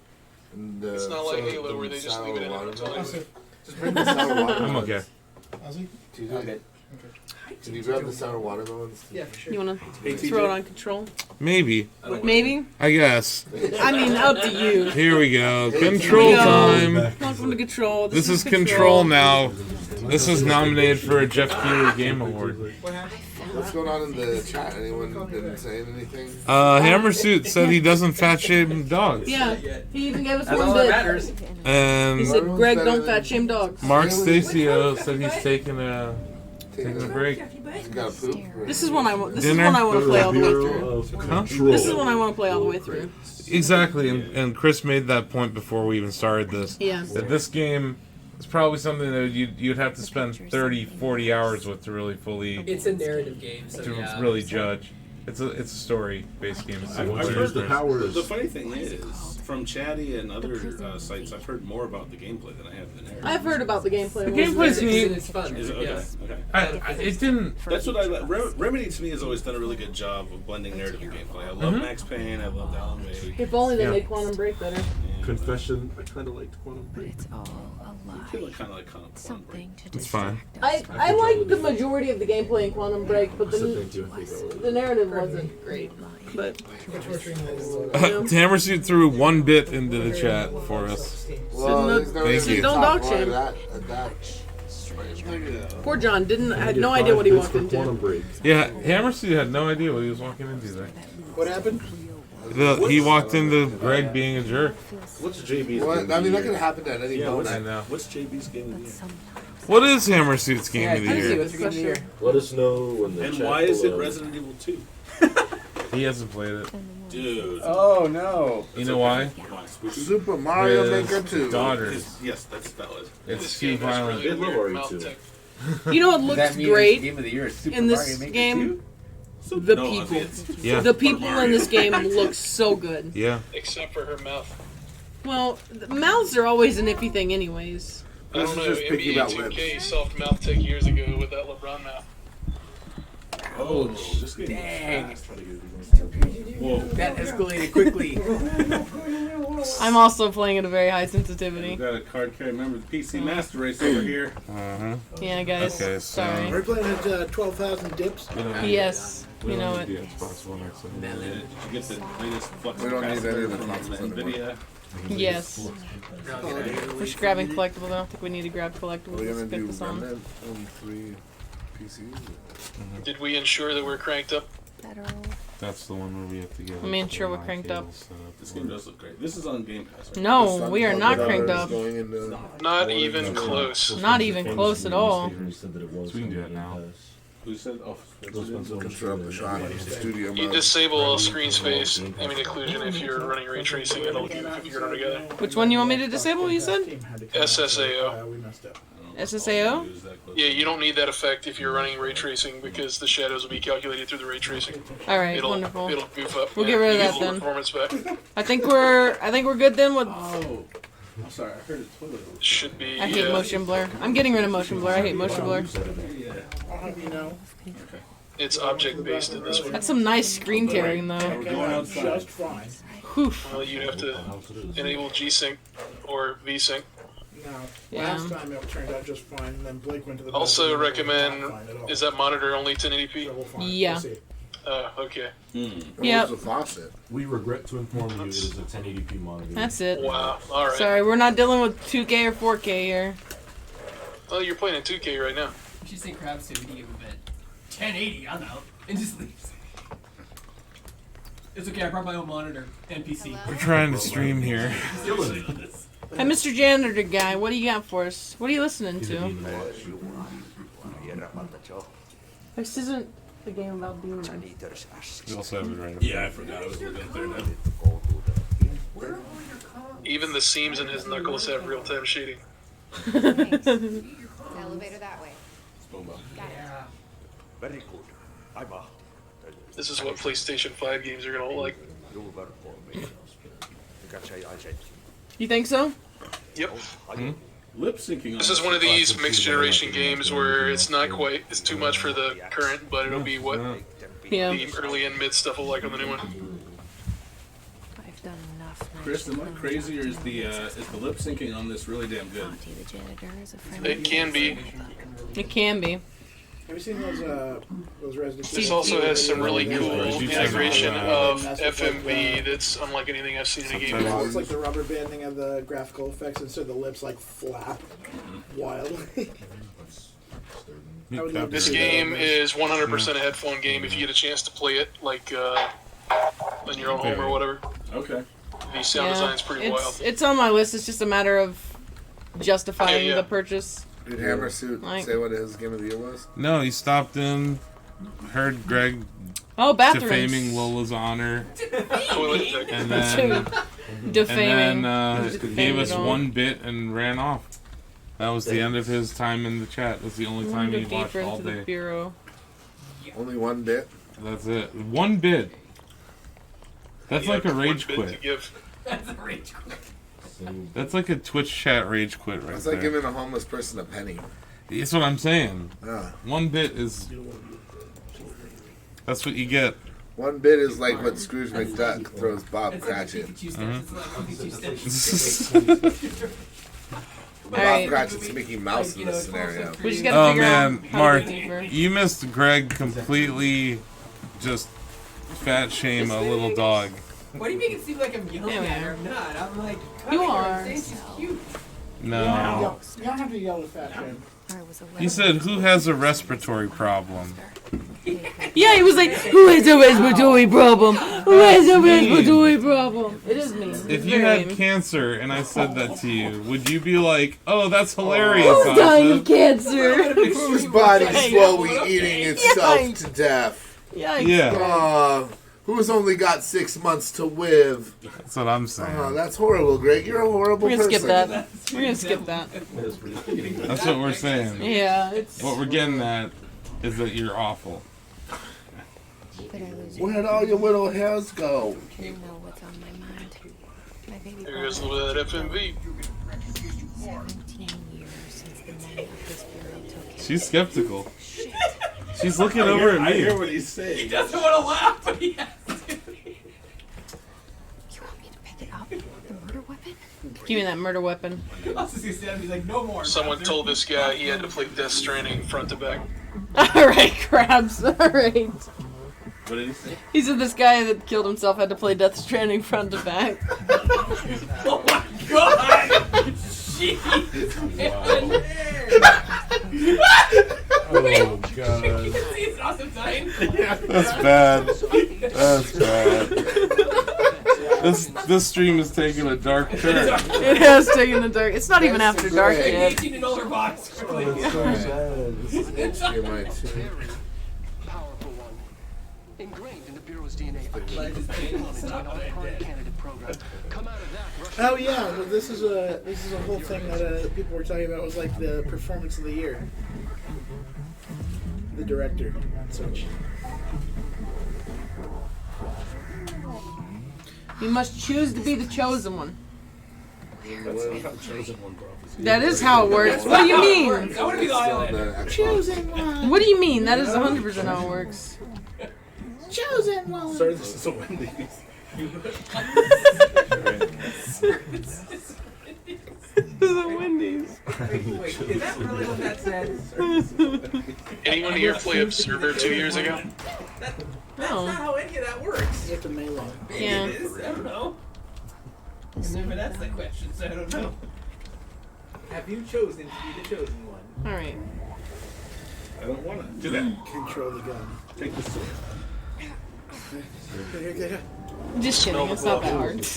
And, It's not like some of Halo the where they just sour leave it in water until melons. they- Just bring the sour watermelons. I'm okay. Ozzy? TJ, can you grab the sour watermelons? Yeah, for sure. You wanna throw it on control? Maybe. Maybe? I guess. I mean, up to you. Here we go. Control Here we go. time. Welcome to Control. This is Control now. This is nominated for a Jeff Keighley Game Award. What's going on in the chat? Anyone been saying anything? Hammersuit said he doesn't fat shame dogs. Yeah, he even gave us That's one all that bit. matters. And He said, Greg, don't fat shame dogs. Mark Stacio said he's taking a break. You gotta poop? This is one I want. This Dinner? is one I want to play all the way through. Huh? This is one I want to play all the way through. Exactly, and Chris made that point before we even started this. Yeah. That this game is probably something that you'd have to spend 30, 40 hours with to really fully It's a narrative game, so to yeah. really judge. It's a story-based game. It's I've single heard player. the powers. The funny thing is, from Chatty and other sites, I've heard more about the gameplay than I have the narrative. I've heard about the gameplay. The gameplay's neat. It's fun. Is it? Okay. Yes. Okay. It didn't. That's what I like. Remedy to me has always done a really good job of blending narrative and gameplay. I love Max Payne. I loved Alan Wake. If only they Yeah. made Quantum Break better. Confession, I kind of liked Quantum Break. It's all a I feel like kind of like Quantum Break. It's fine. I like the majority of the gameplay in Quantum Break, but the narrative wasn't great. But Hammersuit threw one bit into the chat for us. Well, he's never Thank gonna you. Don't top dog one shame. at that. poor John had no idea what he walked into. Yeah, Hammersuit had no idea what he was walking into there. What happened? He walked into Greg being a jerk. What's JB's What? game I of mean, the that year? could happen at any Yeah, moment. I know. What's JB's game of the year? What is Hammersuit's game of the Yeah, year? what's your game of the year? Let us know in the And chat why is it below. Resident Evil 2? He hasn't played it. Dude. Oh no. You know why? Why? Spooky? Super Mario His Maker 2. daughters. Yes, that's valid. It's This too game has violent. really They love weird RE2. mouth tech. You know what Does looks that mean great it's game of the year is Super in this Mario Maker game? 2? The No, people. Yeah. The people in this game look so good. Yeah. Except for her mouth. Well, the mouths are always an iffy thing, anyways. I don't This know. is just picky NBA about 2K soft mouth tech years ago with that LeBron mouth. Oh, this game Dang. is fast. Whoa. That escalated quickly. I'm also playing at a very high We've sensitivity. got a card carry member of the PC Master Race over here. Uh-huh. Yeah, guys. Okay, so- Sorry. We're playing at 12,000 dips. Yes, you know it. The Xbox One X. Did you get the latest flux We don't need any of the capacitor consoles from anymore. NVIDIA? Yes. We're just grabbing collectibles. I don't think we need to grab collectibles. We're Let's gonna get do this on. Remnant on 3 PCs. Did we ensure that we're cranked up? federal That's the one where we have to get. I mean, sure, we're cranked up. This game does look great. This is on Game Pass. Right? No, we are not cranked up. Not even close. Not even close at all. So we can do that now. Who said? Oh, studio You disable screen space image occlusion if you're running ray tracing. It'll do if you're together. Which one you want me to disable? You said SSAO. SSAO. Yeah, you don't need that effect if you're running ray tracing because the shadows will be calculated through the ray tracing. All right, It'll wonderful. goof up. We'll get rid of that Use a then. little performance back. I think we're good then with. Oh, I'm sorry. I heard it. Should be. I hate motion blur. I'm getting rid of motion blur. I hate motion blur. I'll have you know. It's object based in this one. That's some nice screen tearing though. Just fine. Oof. Well, you'd have to enable G-Sync or V-Sync. No, Yeah. last time it turned out just fine, and then Blake went to the Also bathroom and it recommend, was not fine at all. is that monitor only 1080p? Yeah. We'll see. Okay. Yep. the faucet? We regret to inform you it is a 1080p monitor. That's it. Wow. All right. Sorry, we're not dealing with 2K or 4K here. Oh, you're playing in 2K right now. You should say Krabs to give a bit. 1080, I'm out. And just leaves. It's okay, I brought my own monitor and PC. We're trying to stream here. Hey, Mr. Janitor guy, what do you got for us? What are you listening to? This isn't a game about being nice. We also have it right up Yeah, I forgot. I was looking at there now. Even the seams in his knuckles have real-time shading. Elevator that way. Very good. This is what PlayStation 5 games are gonna look like. You think so? Yep. Lip syncing. This is one of these mixed generation games where it's not quite, it's too much for the current, but it'll be what Yeah. the early and mid stuff will like on the new one. I've done enough. Chris, am I crazy or is the lip syncing on this really damn good? It can be. It can be. Have you seen those Resident This Evil? also has some really cool integration of FMV that's unlike anything I've seen in a game before. It's like the rubber banding of the graphical effects, and so the lips like flap wildly. I would love to This see that game on this. is 100% a headphone game if you get a chance to play it, like in your own home or whatever. Okay. The sound design's pretty wild. It's on my list. It's just a matter of justifying Yeah. the purchase. Did Hammer Suit Like- say what his game of the year was? No, he stopped in, heard Greg bathrooms. defaming Lola's honor, and then Defaming. and then Defamed gave us it all. one bit and ran off. That was the end of his time in the chat. That's the only time Go he watched deeper all into the day. bureau. Only one bit? That's it. One bit. That's You like a have one rage bit quit. to give. That's a rage quit. That's like a Twitch chat rage quit right It's there. like giving a homeless person a penny. That's what I'm saying. Yeah. One bit is. That's what you get. One bit is like what Scrooge McDuck throws Bob Cratchit. Bob Alright. Cratchit's Mickey Mouse in this scenario. We just gotta Oh figure out man, how Mark, to get deeper. you missed Greg completely. Just fat shame a little dog. Why do you make it seem like I'm yelling Yeah, at her? I'm not. I'm like, You coming here are. and saying she's cute. No. You don't have to yell at fat shame. He said, "Who has a respiratory problem?" Yeah, he was like, "Who has a respiratory problem? Who has a respiratory problem?" It is me. If It's you very had mean. cancer and I said that to you, would you be like, "Oh, that's hilarious"? Who's dying of Asif?" cancer? Whose body's slowly eating itself Yikes. to death? Yikes. Yeah. Who's only got 6 months to live? That's what I'm saying. Oh, that's horrible, Greg. You're a horrible We're gonna person. skip that. We're gonna skip that. That's what we're saying. Yeah, it's. What we're getting at is that you're awful. Where'd all your little hairs go? You know what's on my mind. My baby There goes a little bit of that FMV. 17 years since the night of this bureau took him. She's skeptical. She's looking over at me. I hear what he's saying. He doesn't want to laugh, but he has to. You want me to pick it up? The murder weapon? Give me that murder weapon. I was just gonna stand up. He's like, no more. Someone told this guy he had to play Death Stranding front to back. Alright, crabs. Alright. What did he say? He said this guy that killed himself had to play Death Stranding front to back. Oh my god! Jeez, man. Oh god. You can see it's awesome time. That's bad. That's This stream is taking a dark turn. It has taken a dark. It's not even after dark Take yet. 18 and older box. quickly. Powerful one. Ingrained in the Bureau's DNA. Oh yeah, well, this is a whole thing that people were talking about was like the performance of the year, the director and such. You must choose to be the chosen one. That's not how the chosen one prophecy. That is how it works. What do you mean? I want to be the Highlander. Chosen one. What do you mean? That is 100% how it works. Chosen one. Sorry, this is a Wendy's. This is a Wendy's. Wait, is that really what that said? Anyone here play Observer 2 years ago? That's No. not how any of that works. You have to melee. Maybe Yeah. it is. I don't know. Maybe that's the question, so I don't know. Have you chosen to be the chosen one? All right. I don't want to do that. Control the gun. Take the sword. Here. Just kidding. It's not that hard.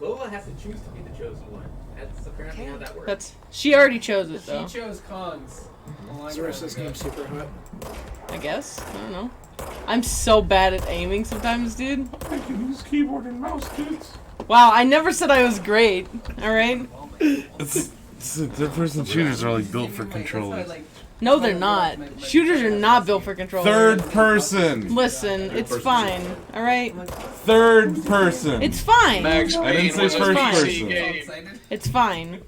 Lola has to choose to be the chosen one. That's apparently how that works. She already chose it though. She chose Kongs. Is the rest of this game super hot? I guess. I don't know. I'm so bad at aiming sometimes, dude. I can use keyboard and mouse, dudes. Wow, I never said I was great. All right. It's third-person shooters are like built for controllers. No, they're not. Shooters are not built for controllers. Third person. Listen, it's fine. All right. Third person. It's fine. Max I didn't Payne say was a first PC person. game. It's fine.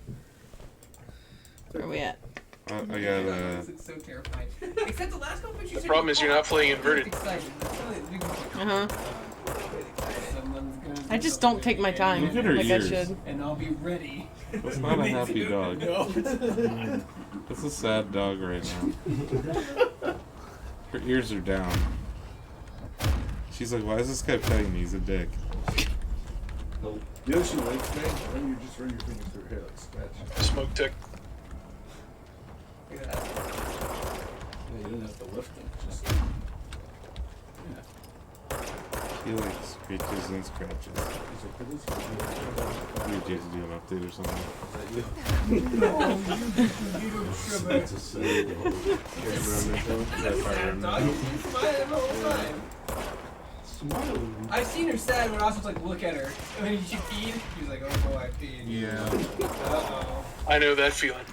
Where are we at? I got It's so terrifying. Except the last couple pictures. The problem is you're not playing inverted. Uh-huh. I just don't take my time Look at her like ears. I should. And I'll be ready. That's not a happy dog. No. That's a sad dog right now. Her ears are down. She's like, why is this guy petting me? He's a dick. You know she likes, man? When you just run your fingers through her hair, like scratch. Smoke tick. Yeah, you don't have to lift them. Just. He like screeches and scratches. I need you to do an update or something. I've seen her sad when I was just like, look at her. And then she peed. She's like, oh boy, I peed. Yeah. Uh-oh. I know that feeling.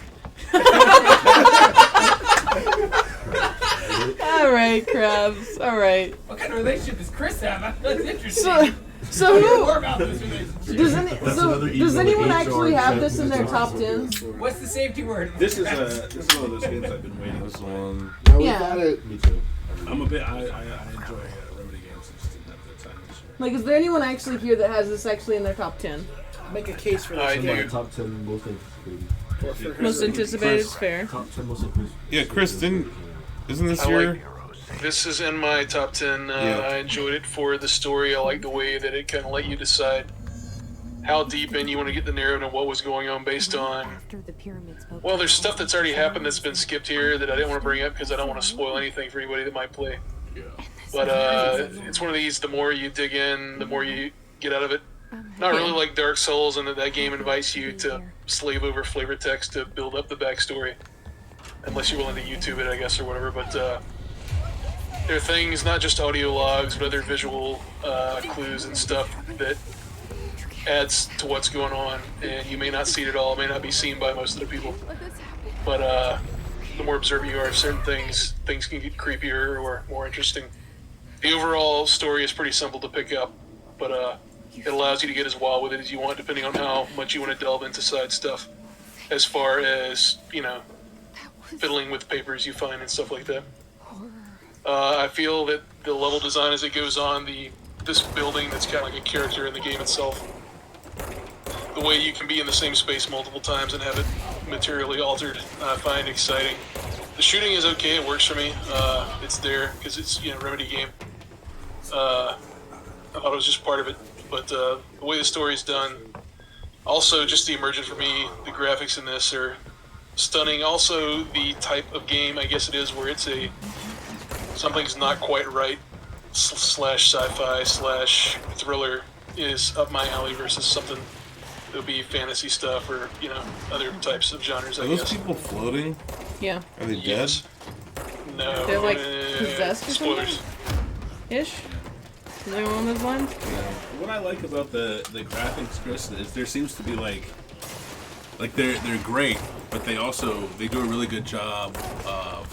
All right, Krabs. All right. What kind of relationship does Chris have? That's interesting. So who? More about this relationship. Does anyone actually have this in their top 10? What's the safety word? This is one of those games I've been waiting This for. one. No, we Yeah. got it. Me too. I'm a bit. I enjoy Remedy games. I just didn't have the time this year. Like, is there anyone actually here that has this actually in their top 10? Make a case for I this do. game. Top 10 most anticipated. Most anticipated is fair. Top 10 most anticipated. Yeah, Chris, isn't this I your... like this is in my top 10. Yeah. I enjoyed it for the story. I like the way that it kind of let you decide how deep in you want to get the narrative and what was going on based on. Well, there's stuff that's already happened that's been skipped here that I didn't want to bring up because I don't want to spoil anything for anybody that might play. But it's one of these, the more you dig in, the more you get out of it. Not really like Dark Souls, and that game invites you to slave over flavor text to build up the backstory. Unless you're willing to YouTube it, I guess, or whatever. But there are things, not just audio logs, but other visual clues and stuff that adds to what's going on. And you may not see it at all, it may not be seen by most of the people. But the more observant you are of certain things can get creepier or more interesting. The overall story is pretty simple to pick up, but it allows you to get as wild with it as you want, depending on how much you want to delve into side stuff, as far as, fiddling with papers you find and stuff like that. I feel that the level design as it goes on, this building that's kind of like a character in the game itself, the way you can be in the same space multiple times and have it materially altered, I find exciting. The shooting is okay, it works for me. It's there because it's Remedy game. I thought it was just part of it, but the way the story's done, also just the immersion for me, the graphics in this are stunning. Also the type of game, I guess it is, where it's something's not quite right, slash sci-fi slash thriller is up my alley versus something that would be fantasy stuff or other types of genres. Are I those guess. people floating? Yeah. Are they dead? Yes. No. They're like possessed or something? Spoilers. Ish? Is anyone on those lines? What I like about the graphics, Chris, is there seems to be like they're great, but they do a really good job of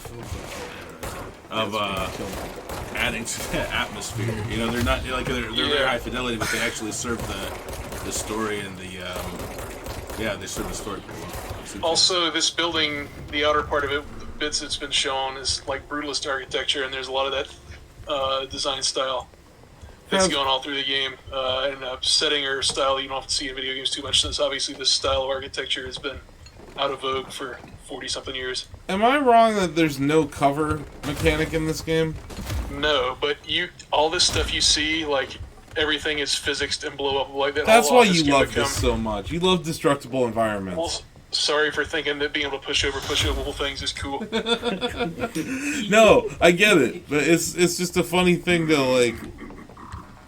adding to the atmosphere. They're not they're very high fidelity, but they actually serve the story and they serve the story pretty well. Also, this building, the outer part of it, the bits that's been shown is like brutalist architecture, and there's a lot of that design style that's going all through the game, and a setting or style you don't have to see in video games too much, since obviously this style of architecture has been out of vogue for 40-something years. Am I wrong that there's no cover mechanic in this game? No, but all this stuff you see, like everything is physicsed and blow up like that. That's whole why office you can love become- this so much. You love destructible environments. Well, sorry for thinking that being able to push over things is cool. No, I get it, but it's just a funny thing to like.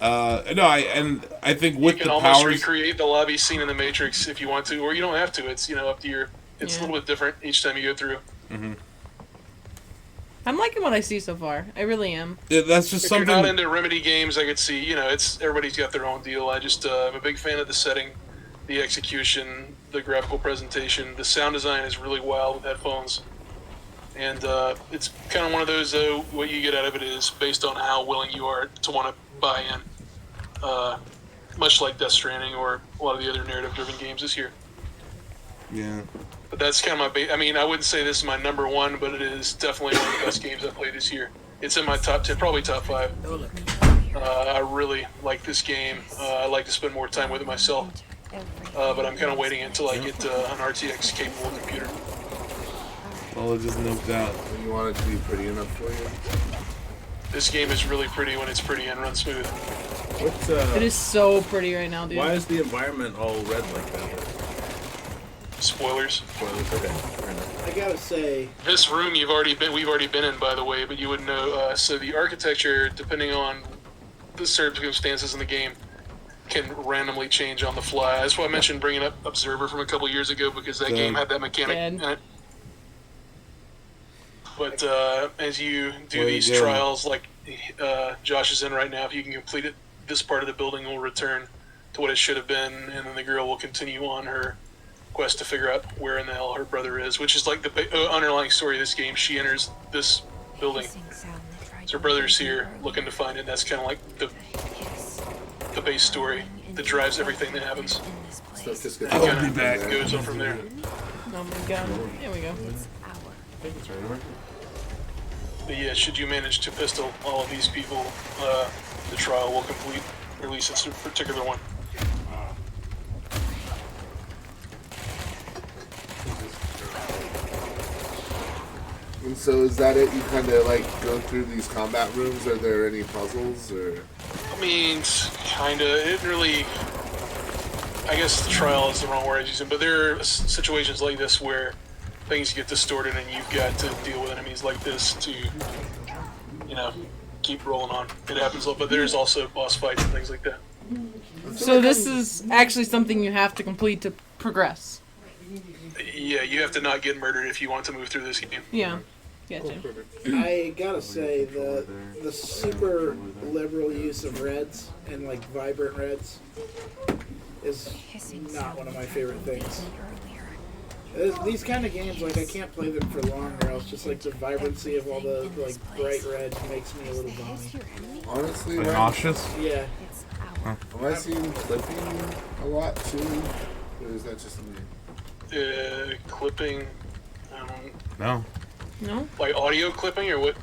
I think with You can the almost powers, recreate the lobby scene in the Matrix if you want to, or you don't have to. It's up to your. It's a little bit different each time you go through. Mm-hmm. I'm liking what I see so far. I really am. Yeah, that's just If something. you're not into Remedy games, I could see. It's everybody's got their own deal. I'm a big fan of the setting, the execution, the graphical presentation. The sound design is really wild with headphones, and it's kind of one of those. What you get out of it is based on how willing you are to want to buy in. Much like Death Stranding or a lot of the other narrative-driven games this year. Yeah. But that's kind of my. I wouldn't say this is my number one, but it is definitely one of the best games I've played this year. It's in my top 10, probably top 5. I really like this game. I like to spend more time with it myself. But I'm kind of waiting until I get an RTX capable computer. Well, it just noped out. You want it to be pretty enough for you? This game is really pretty when it's pretty and runs smooth. It is so pretty right now, dude. Why is the environment all red like that? Spoilers. Okay. I gotta say, This room we've already been in, by the way, but you wouldn't know. So the architecture, depending on the circumstances in the game, can randomly change on the fly. That's why I mentioned bringing up Observer from a couple years ago, because that game had that mechanic in it. But as you do these trials, like Josh is in right now, if you can complete it, this part of the building will return to what it should have been, and then the girl will continue on her quest to figure out where in the hell her brother is, which is like the underlying story of this game. She enters this building, so her brother's here, looking to find it. That's kind of like the base story that drives everything that happens. Stuff just gets I'll be back. Goes on from there. Oh my god. Here we go. But yeah, should you manage to pistol all of these people, the trial will complete, or at least it's a particular one. And so is that it? You kind of like go through these combat rooms? Are there any puzzles or? I mean, kinda. It really. I guess the trial is the wrong word I was using, but there are situations like this where things get distorted and you've got to deal with enemies like this to, keep rolling on. It happens, but there's also boss fights and things like that. So this is actually something you have to complete to progress. Yeah, you have to not get murdered if you want to move through this game. Yeah. Gotcha. I gotta say the super liberal use of reds and like vibrant reds is not one of my favorite things. These kind of games, like I can't play them for long, or else just like the vibrancy of all the like bright red makes me a little balmy. Honestly, Like nauseous? Yeah. Huh. Am I seeing clipping a lot too, or is that just me? Clipping. No. No? Like audio clipping or what?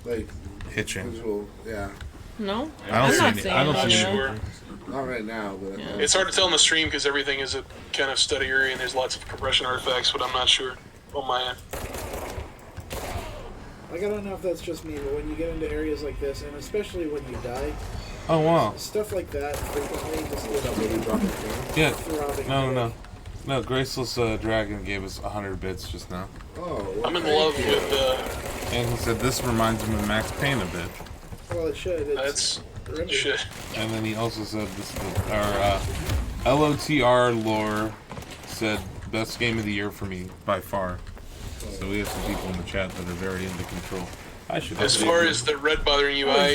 Like hitching. Visual, yeah. No? I don't see any. I'm not sure. Not right now, but It's hard to tell on the stream because everything is a kind of steadier and there's lots of compression artifacts, but I'm not sure on my end. Like I don't know if that's just me, but when you get into areas like this, and especially when you die, Oh wow. stuff like that frequently just Yeah. throbbing. No, Graceless Dragon gave us 100 bits just now. Oh. I'm in love with And he said this reminds him of Max Payne a bit. Well, it should. That's shit. And then he also said this, LOTR lore said best game of the year for me by far. So we have some people in the chat that are very into Control. I should. As far as the red bothering you, I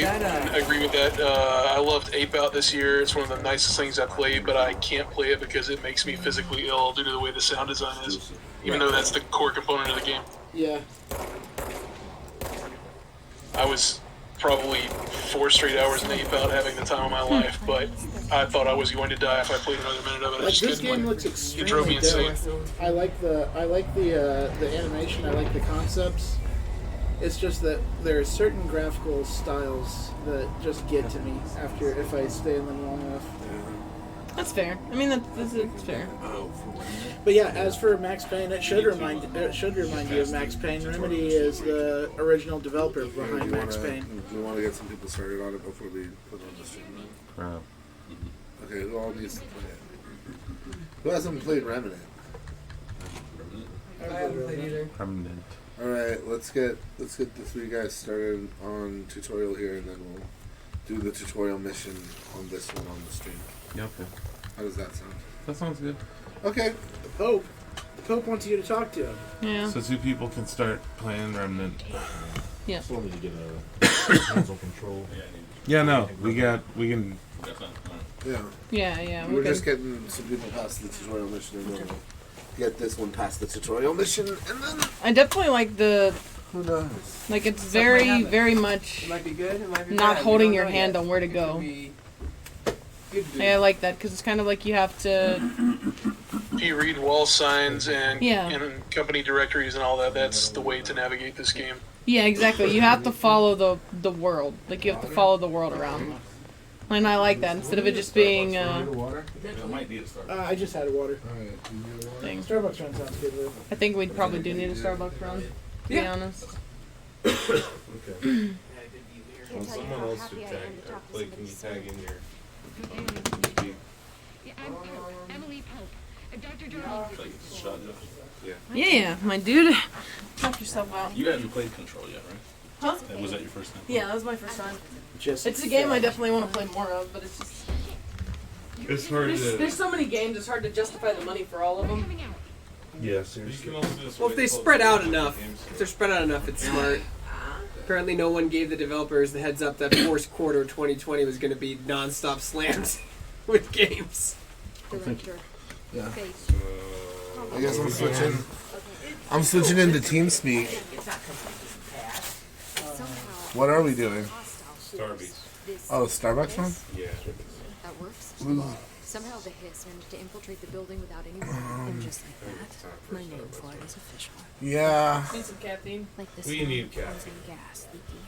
agree with that. I loved Ape Out this year. It's one of the nicest things I've played, but I can't play it because it makes me physically ill due to the way the sound design is, even though that's the core component of the game. Yeah. I was probably 4 straight hours in Ape Out having the time of my life, but I thought I was going to die if I played another minute of it. I Like just this couldn't, game like, looks it drove me extremely insane. dope. I like the animation. I like the concepts. It's just that there are certain graphical styles that just get to me after if I stay in them long enough. That's fair. I mean, that's fair. But yeah, as for Max Payne, it should remind you of Max Payne. Remedy is the original developer behind Max Payne. We want to get some people started on it before we put it on the stream. Okay, who all needs to play it? Who hasn't played Remnant? I haven't played either. Remnant. All right, let's get the 3 guys started on tutorial here, and then we'll do the tutorial mission on this one on the stream. Yeah, okay. How does that sound? That sounds good. Okay. The Pope wants you to talk to him. Yeah. So 2 people can start playing Remnant. Yeah. Still need to get a hands-on control. Yeah, no, we can. Yeah. Yeah. We're just getting some people past the tutorial mission, and then we'll get this one past the tutorial mission, and then I definitely like the. Who knows? Like it's Stuff might happen. very much It might be good. It might be not bad. holding We your don't know hand yet. on where to It go. could be good to do. Yeah, I like that because it's kind of like you have to. You read wall signs and, Yeah. and company directories and all that. That's the way to navigate this game. Yeah, exactly. You have to follow the world. Like you have to follow the world around. And I like that instead of it just being. I just had a water. Thing. Starbucks run sounds good though. I think we probably do need a Starbucks run. To be honest. Okay. Well, someone else should tag. Like, can you tag in your? Emily Pope. Dr. Darling. Yeah. Yeah, my dude. Knock yourself out. You hadn't played Control yet, right? Huh? Was that your first time? Yeah, that was my first time. Just It's a game I definitely want to play more of, but it's just. It's hard There's so many games, it's hard to justify the money for all of them. Yeah, seriously. Well, if they spread out enough, it's smart. Apparently, no one gave the developers the heads up that fourth quarter 2020 was going to be non-stop slams with games. Yeah. I guess I'm switching into TeamSpeak. What are we doing? Starbucks. Oh, Starbucks one? Yeah. That works. Ooh. Somehow the hiss managed to infiltrate the building without anyone. And just like that, my name for it is official. Yeah. Need some caffeine? Like this. We need caffeine. Gas leaking.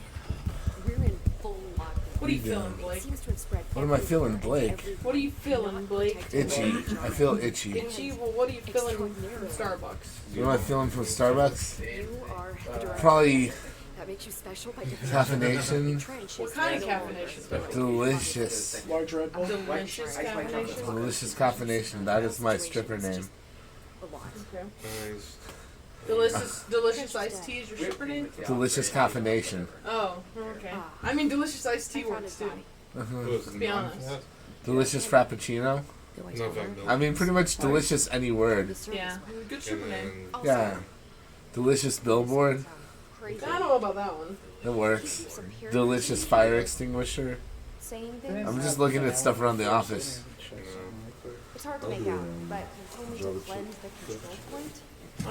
We're in full lockdown. What are you feeling, Blake? It seems to have spread. What am I feeling, Blake? What are you feeling, Blake? Itchy. I feel itchy. Itchy? Well, what are you feeling from Starbucks? What am I feeling from Starbucks? You are the director. Probably That makes you special by different caffeination. What kind of caffeination? Delicious. Large Red Bull. Delicious caffeination? Delicious caffeination. That is my stripper name. Okay. Delicious iced tea is your stripper name? Delicious caffeination. Oh, okay. I mean, delicious iced tea works too. To be honest. Delicious frappuccino. I mean, pretty much delicious any word. Yeah. Good stripper name. Yeah. Delicious billboard. I don't know about that one. It works. Delicious fire extinguisher. I'm just looking at stuff around the office. It's hard to make out, but he told me to cleanse the control point.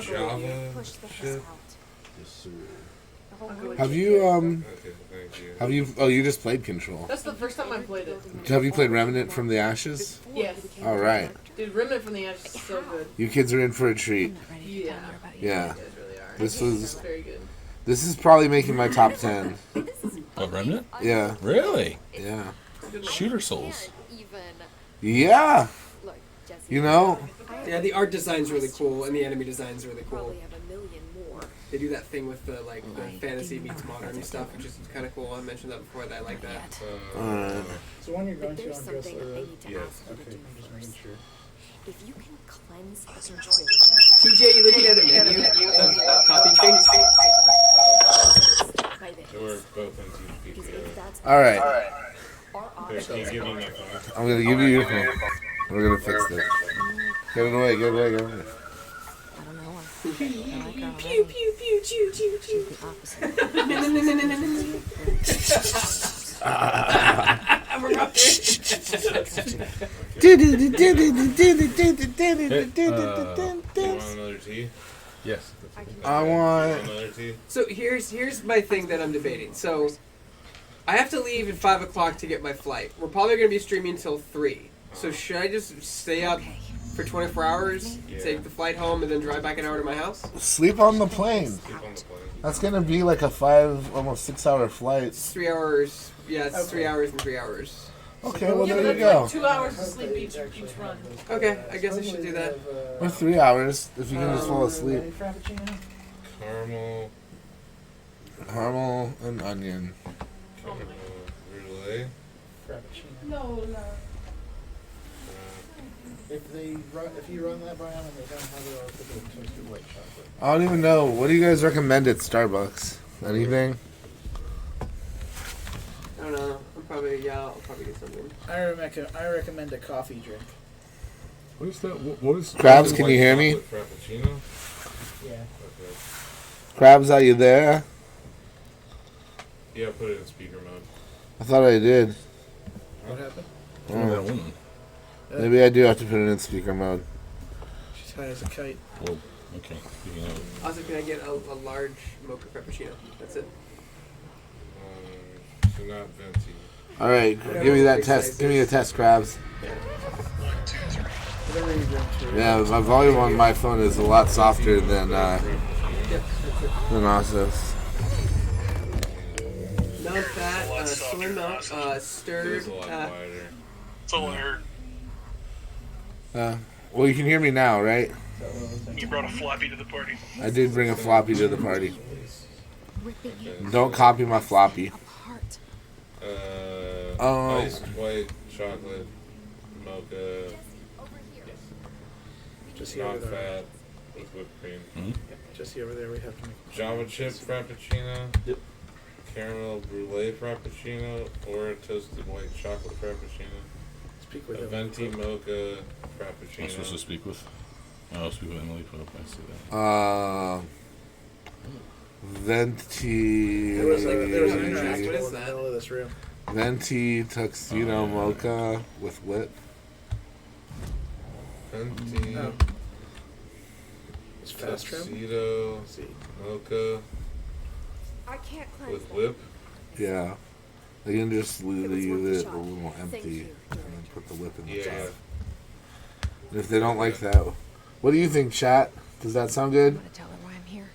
Java Push the hiss shit. out. Yes, sir. Have you oh, you just played Control. That's the first time I played it. Have you played Remnant from the Ashes? Yes. All right. Dude, Remnant from the Ashes is so good. You kids are in for a treat. Yeah. Yeah. This was Very good. This is probably making my top 10. What, Remnant? Yeah. Really? Yeah. Shooter Souls. Yeah. You know? Yeah, the art design's really cool, and the enemy design's really cool. They do that thing with the the fantasy meets modern stuff, which is kind of cool. I mentioned that before. That I like that. So when you're going to There's on something Dress that they need to yes. ask you to do first. If you can cleanse the control. TJ, you looking at the menu? Copy things. We're both in TP together. All right. Here, can you give me my phone? I'm gonna give you your phone. We're gonna fix this. Get it away. Get it away. Get it away. Pew, pew, pew, pew, choo, choo, choo. You want another tea? Yes. I want another tea. So here's my thing that I'm debating. So I have to leave at 5 o'clock to get my flight. We're probably going to be streaming until 3. So should I just stay up for 24 hours, take the flight home, and then drive back an hour to my house? sleep on the plane. That's gonna be like a 5, almost 6 hour flight. It's 3 hours. Yeah, it's 3 hours and 3 hours. Okay, well Yeah, but there you that's go. like 2 hours of sleep each run. Okay, I guess I should do that. Or 3 hours if you can just fall asleep. Caramel and onion. Brulee. No. If you run that, Brian, and they don't have it, I'll put it in toasted white chocolate. I don't even know. What do you guys recommend at Starbucks? Anything? I don't know. I'll probably get something. I recommend a coffee drink. What is that? What is Crabs, can you hear me? Frappuccino? Yeah. Okay. Crabs, are you there? Yeah, put it in speaker mode. I thought I did. What happened? Oh. that one? Maybe I do have to put it in speaker mode. She's high as a kite. Well, okay. Also, can I get a large mocha frappuccino? That's it. So not venti. All right, give me that test. Give me a test, Crabs. Yeah, my volume on my phone is a lot softer than Osso's. Non-fat, soy milk, stirred. It's a lot wider. That's all I heard. Well, you can hear me now, right? You brought a floppy to the party. I did bring a floppy to the party. Don't copy my floppy. Iced white chocolate mocha. Just here Not with our- fat with whipped cream. Just over there, we have to make. Java chip frappuccino. Yep. Caramel brulee frappuccino or a toasted white chocolate frappuccino. Speak with a him. venti mocha frappuccino. I'm supposed to speak with. I'll speak with Emily. Put up. I see that. Venti. There was an interact in the middle of this room. Venti tuxedo mocha with whip. Venti. Oh. It's fast trim. Tuxedo mocha I can't cleanse with them. whip. Yeah. They can just leave it a little empty and then put the whip in the top. And if they don't like that, what do you think, chat? Does that sound good? Tell her why I'm here.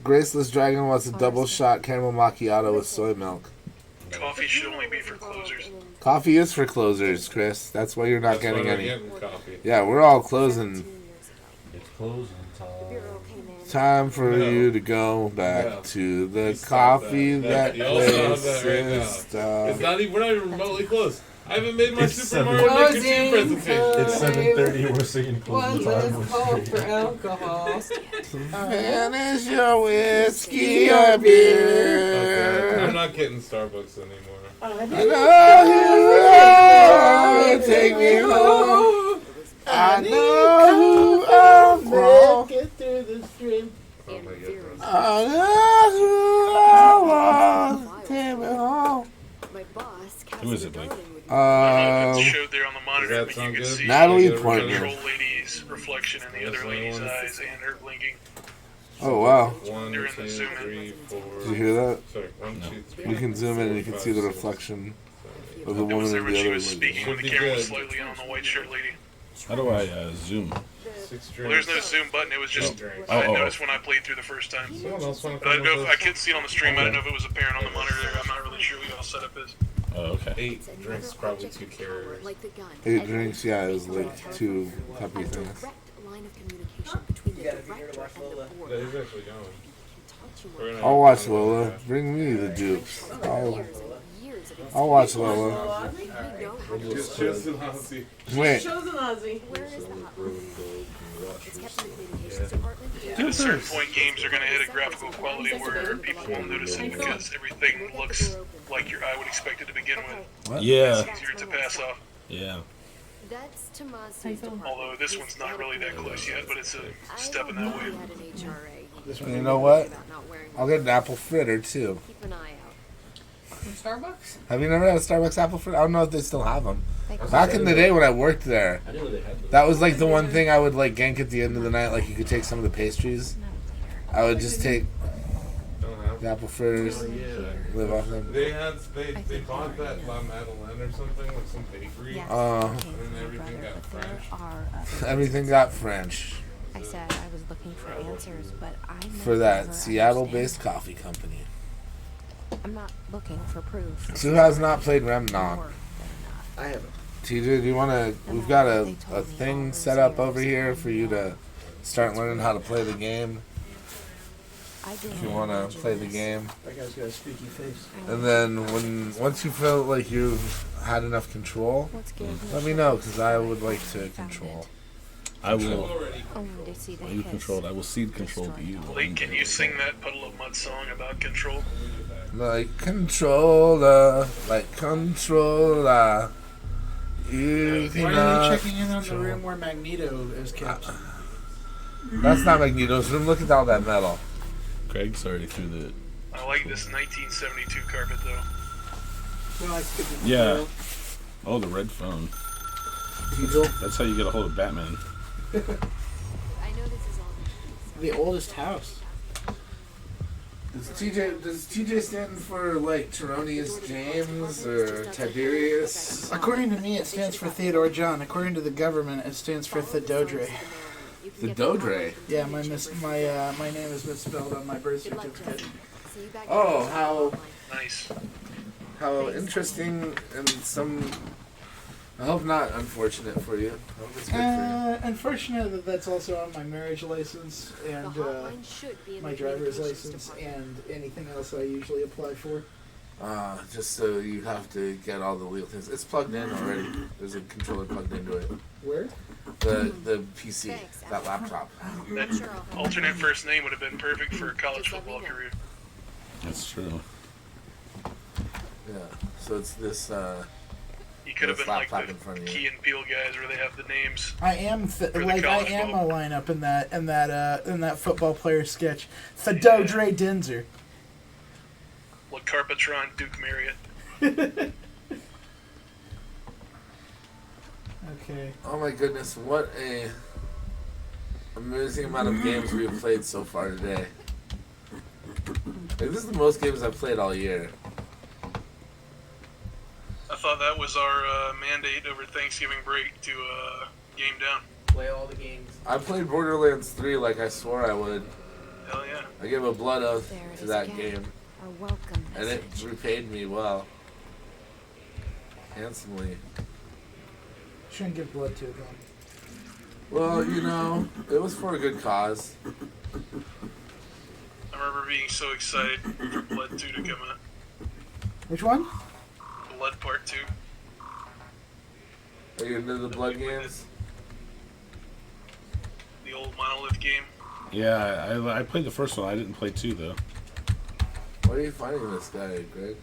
Graceless Dragon wants a double shot caramel macchiato with soy milk. Coffee should only be for closers. Coffee is for closers, Chris. That's why you're not That's why getting we're any. getting coffee. Yeah, we're all closing. It's closing time. Time for you to go back to the coffee that You also have place that right now. stuff. It's not even. We're not even remotely close. I haven't made my It's Super 7. Mario Maker 2 presentation. It's 7:30. We're singing closing time. for alcohol. Finish your whiskey or beer. Okay, I'm not getting Starbucks anymore. I know you take me home. I know who I'm from. Get through the stream. I know who I want. Take me home. My boss Who is it, Blake? It showed there on the monitor, Does that but you sound could good? see Natalie the Portman. control lady's reflection in the other lady's eyes and her blinking. Oh wow! 1, 2, 3, 4. Did you hear that? Sorry, 1, 2, 3. You can zoom in and you can see the reflection of the It was woman there in when the she other was lady. speaking when the camera was slightly on the white shirt lady. How do I zoom? Well, there's no zoom button. It was just I Oh. noticed when I played through the first time. Someone else want to But I didn't know if I could see it on the stream. I didn't know if it was apparent on the monitor. I'm not really sure what all setup is. Oh, okay. 8 drinks, probably 2 carriers. 8 drinks, yeah, it was like 2 puppy things. Line of communication between the director and the board. Yeah, he's actually going. I'll watch Lola. Bring me the dupes. Years and years I'll watch Lola. Just an Aussie. Wait. Shows an Aussie. Where is the hotline? It's kept in the communications department. At a certain point, games are going to hit a graphical quality where people won't notice it because everything looks like your eye would expect it to begin with. What? Yeah. It's easier to pass off. Yeah. That's Tomas' department. Although this one's not really that close yet, but it's a step in that way. You know what? I'll get an apple fritter too. Keep an eye out. From Starbucks? Have you never had a Starbucks apple fritter? I don't know if they still have them. Back in the day when I worked there, that was like the one thing I would like gank at the end of the night. Like you could take some of the pastries. I would just take the apple fritters, live off them. They bought that La Madeleine or something with some bakery. Yes. And then everything got French. Everything got French. I said I was looking for answers, but I For that Seattle-based coffee company. I'm not looking for proof. So who has not played Remnant? I haven't. TJ, do you want to? We've got a thing set up over here for you to start learning how to play the game. If you want to play the game. That guy's got a squeaky face. And then once you feel like you've had enough control, let me know because I would like to control. I will. Well, you control. I will cede control to you. Lee, can you sing that Puddle of Mud song about control? Like controller, like controller. You Why are you checking in on the room where Magneto is kept? That's not Magneto's room. Look at all that metal. Craig's already through the. I like this 1972 carpet though. Well, Yeah. Oh, the red phone. That's how you get a hold of Batman. I know this is all the oldest house. Does TJ stand for like Tyronius James or Tiberius? According to me, it stands for Theodore John. According to the government, it stands for Thedodre. Thedodre? Yeah, my name is misspelled on my birth certificate. Oh, how nice! How interesting and some. I hope not unfortunate for you. I hope it's good for you. Unfortunate that that's also on my marriage license and my driver's license and anything else I usually apply for. Just so you have to get all the legal things. It's plugged in already. There's a controller plugged into it. Where? The PC, that laptop. That alternate first name would have been perfect for a college football career. That's true. Yeah. So it's this. You could have been like the Key and Peele guys, where they have the names. I am a lineup in that football player sketch. Thedodre Denzer. Like Carpatron, Duke Marriott. Okay. Oh my goodness! What a amazing amount of games we have played so far today. Like, this is the most games I've played all year. I thought that was our mandate over Thanksgiving break to game down. Play all the games. I played Borderlands 3 like I swore I would. Hell yeah. I gave a blood oath to that game. Our welcome And it repaid me well. Handsomely. Shouldn't give blood to it then. Well, you know, it was for a good cause. I remember being so excited for Blood 2 to come out. Which one? Blood Part 2. Are you into the blood games? The old Monolith game. Yeah, I played the first one. I didn't play 2 though. Why are you fighting this guy, Greg?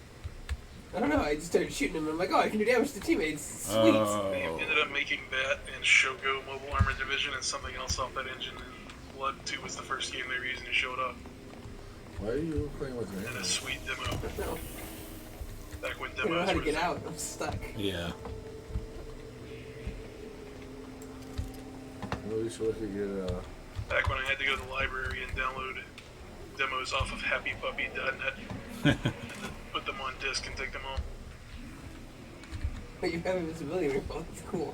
I don't know, I just started shooting him and I'm like, oh, I can do damage to teammates. Sweet. They ended up making that and Shogo Mobile Armor Division and something else off that engine. And Blood 2 was the first game they were using to show it off. Why are you playing with me? And a sweet demo. No. Back when I don't know demos how to were get out. I'm stuck. Yeah. Maybe we should look at your, Back when I had to go to the library and download demos off of happypuppy.net and then put them on disk and take them home. But you have invisibility on your phone. That's cool.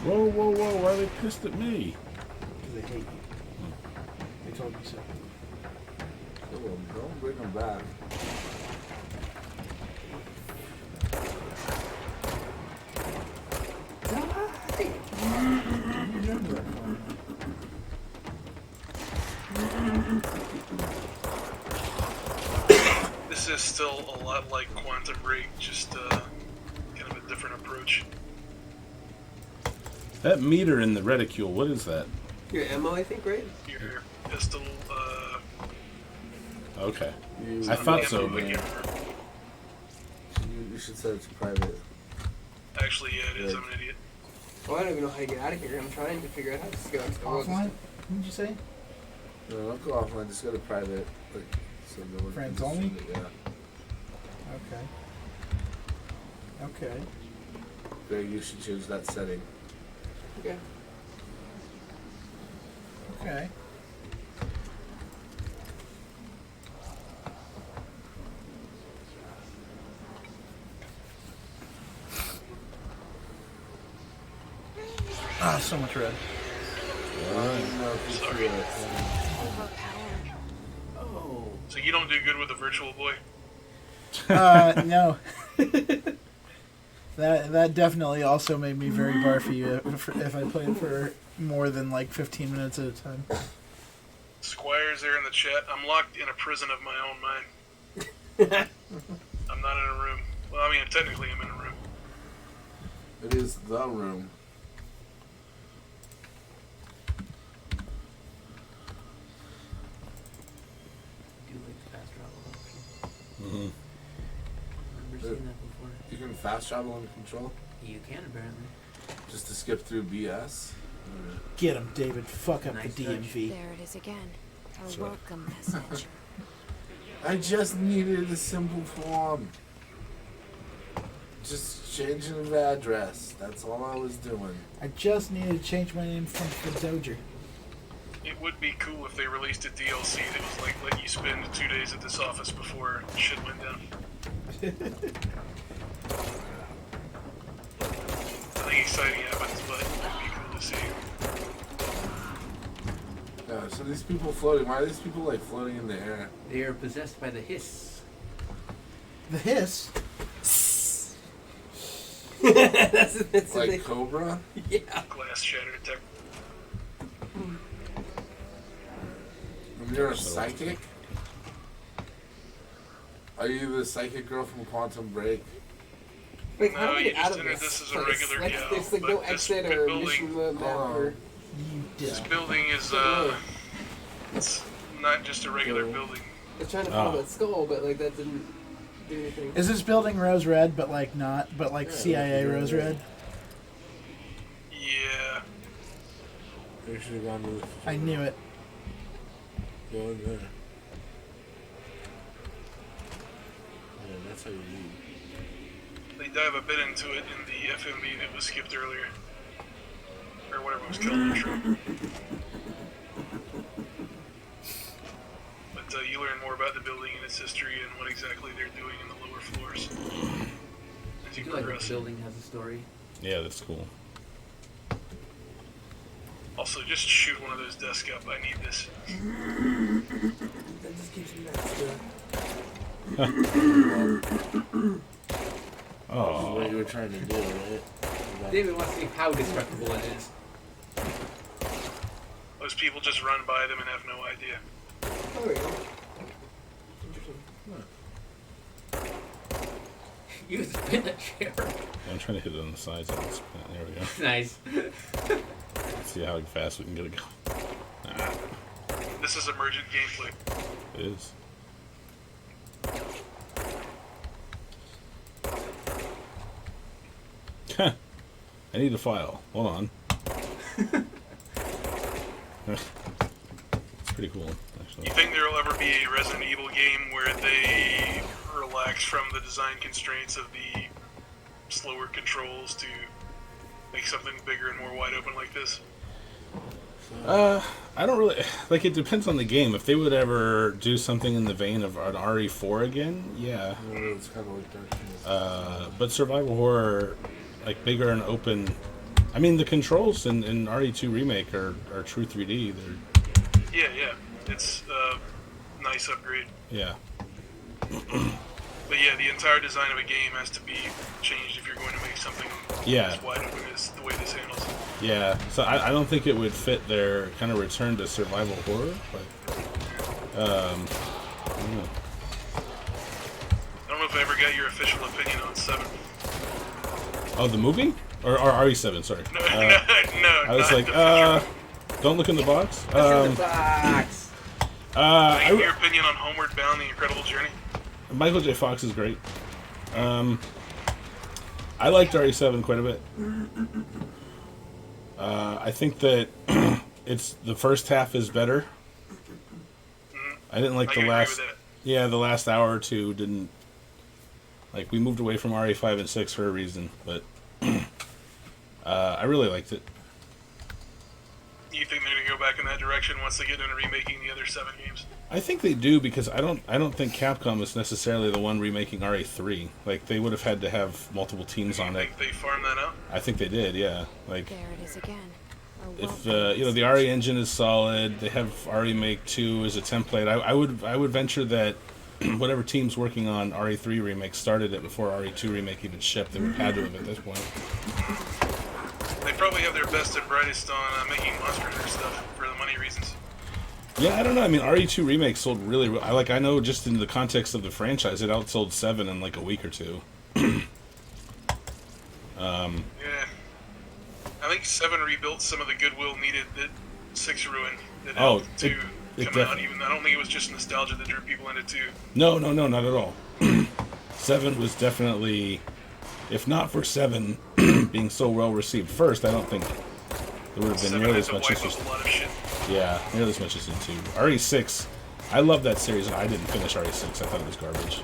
Whoa, whoa, whoa! Why are they pissed at me? Because they hate you. They told me so. Don't bring them back. is still a lot like Quantum Break, just kind of a different approach. That meter in the reticule, what is that? Your ammo, I think, right? Your pistol, Okay. I thought so, but... You should set it to private. Actually, yeah, it is. I'm an idiot. Oh, I don't even know how to get out of here. I'm trying to figure out how to go into the Offline? What did you say? No, don't go offline. Just go to private. Like, so no one Friends can only? see it, yeah. Okay. Greg, you should choose that setting. Okay. Okay. Ah, so much red. Sorry. Oh. So you don't do good with the Virtual Boy? No. That definitely also made me very barfy if I played for more than like 15 minutes at a time. Squire's there in the chat. I'm locked in a prison of my own mind. I'm not in a room. Well, I mean, technically I'm in a room. It is the room. Remember seeing that before? You can fast travel in Control? You can, apparently. Just to skip through BS? Get him, David. Fuck up Nice the DMV. There it is again. A Sure. welcome message. I just needed a simple form. Just changing of address. That's all I was doing. I just needed to change my name from Doger. It would be cool if they released a DLC that was like, let you spend 2 days at this office before shit went down. Nothing exciting happens, but it would be cool to see. Yeah, so these people floating, why are these people like floating in the air? They are possessed by the hiss. The hiss? that's like Cobra? Yeah. Glass shatter tech. And you're a psychic? Are you the psychic girl from Quantum Break? Like, how No, do we you get out just of entered this? this as a place? regular Like, gal, there's like but no this exit or building- mission map or... This building is, it's not just a regular building. I was trying to follow that skull, but like that didn't do anything. Is this building rose red, but like not, but like CIA rose red? Yeah. You should have gone to the... I knew it. Go in there. Yeah, that's how you leave. They dive a bit into it in the FMV that was skipped earlier. Or whatever it was called, intro. But you learn more about the building and its history and what exactly they're doing in the lower floors as I you feel like progress. the building has a story. Yeah, that's cool. Also, just shoot one of those desks up. I need this. That just keeps me back. Oh. What you were trying to do, right? David wants to see how destructible it is. Those people just run by them and have no idea. Oh, there we go. Interesting. You spin a chair. I'm trying to hit it on the sides. Of this. There we go. Nice. Let's see how fast we can get it going. Ah, This is emergent gameplay. it is. I need a file. Hold on. It's pretty cool, actually. You think there will ever be a Resident Evil game where they relax from the design constraints of the slower controls to make something bigger and more wide open like this? I don't really like. It depends on the game. If they would ever do something in the vein of an RE4 again, yeah. It's kind of like that. But survival horror, like bigger and open. I mean, the controls in RE2 Remake are true 3D. They're Yeah. It's a nice upgrade. yeah. But yeah, the entire design of a game has to be changed if you're going to make something as wide open as the way this handles it. Yeah, so I don't think it would fit their kind of return to survival horror, but I don't know. I ever got your official opinion on 7. Oh, the movie? Or RE7, sorry. No, I was like, don't look in the box. Your opinion on Homeward Bound: The Incredible Journey? Michael J. Fox is great. I liked RE7 quite a bit. I think that it's the first half is better. I didn't like the last. Yeah, the last hour or two didn't. Like, we moved away from RE5 and 6 for a reason, but I really liked it. You think they're gonna go back in that direction once they get into remaking the other 7 games? I think they do, because I don't think Capcom is necessarily the one remaking RE3. Like, they would have had to have multiple teams on it. Think they farmed that out? I think they did, yeah. Like, There it is again. if the RE engine is solid, they have RE-Make 2 as a template. I would venture that whatever team's working on RE3 remake started it before RE2 remake even shipped. They would have had to have at this point. They probably have their best and brightest on making Monster Hunter stuff for the money reasons. Yeah, I don't know. I mean, RE2 remake sold really well. I know just in the context of the franchise, it outsold 7 in like a week or two. Yeah. I think 7 rebuilt some of the goodwill needed that 6 ruined. That helped to come out. Even I don't think it was just nostalgia that drew people into 2. No, not at all. 7 was definitely, if not for 7 being so well received first, I don't think there would have been nearly as much interest. Yeah, nearly as much as in 2. RE6, I love that series, and I didn't finish RE6. I thought it was garbage.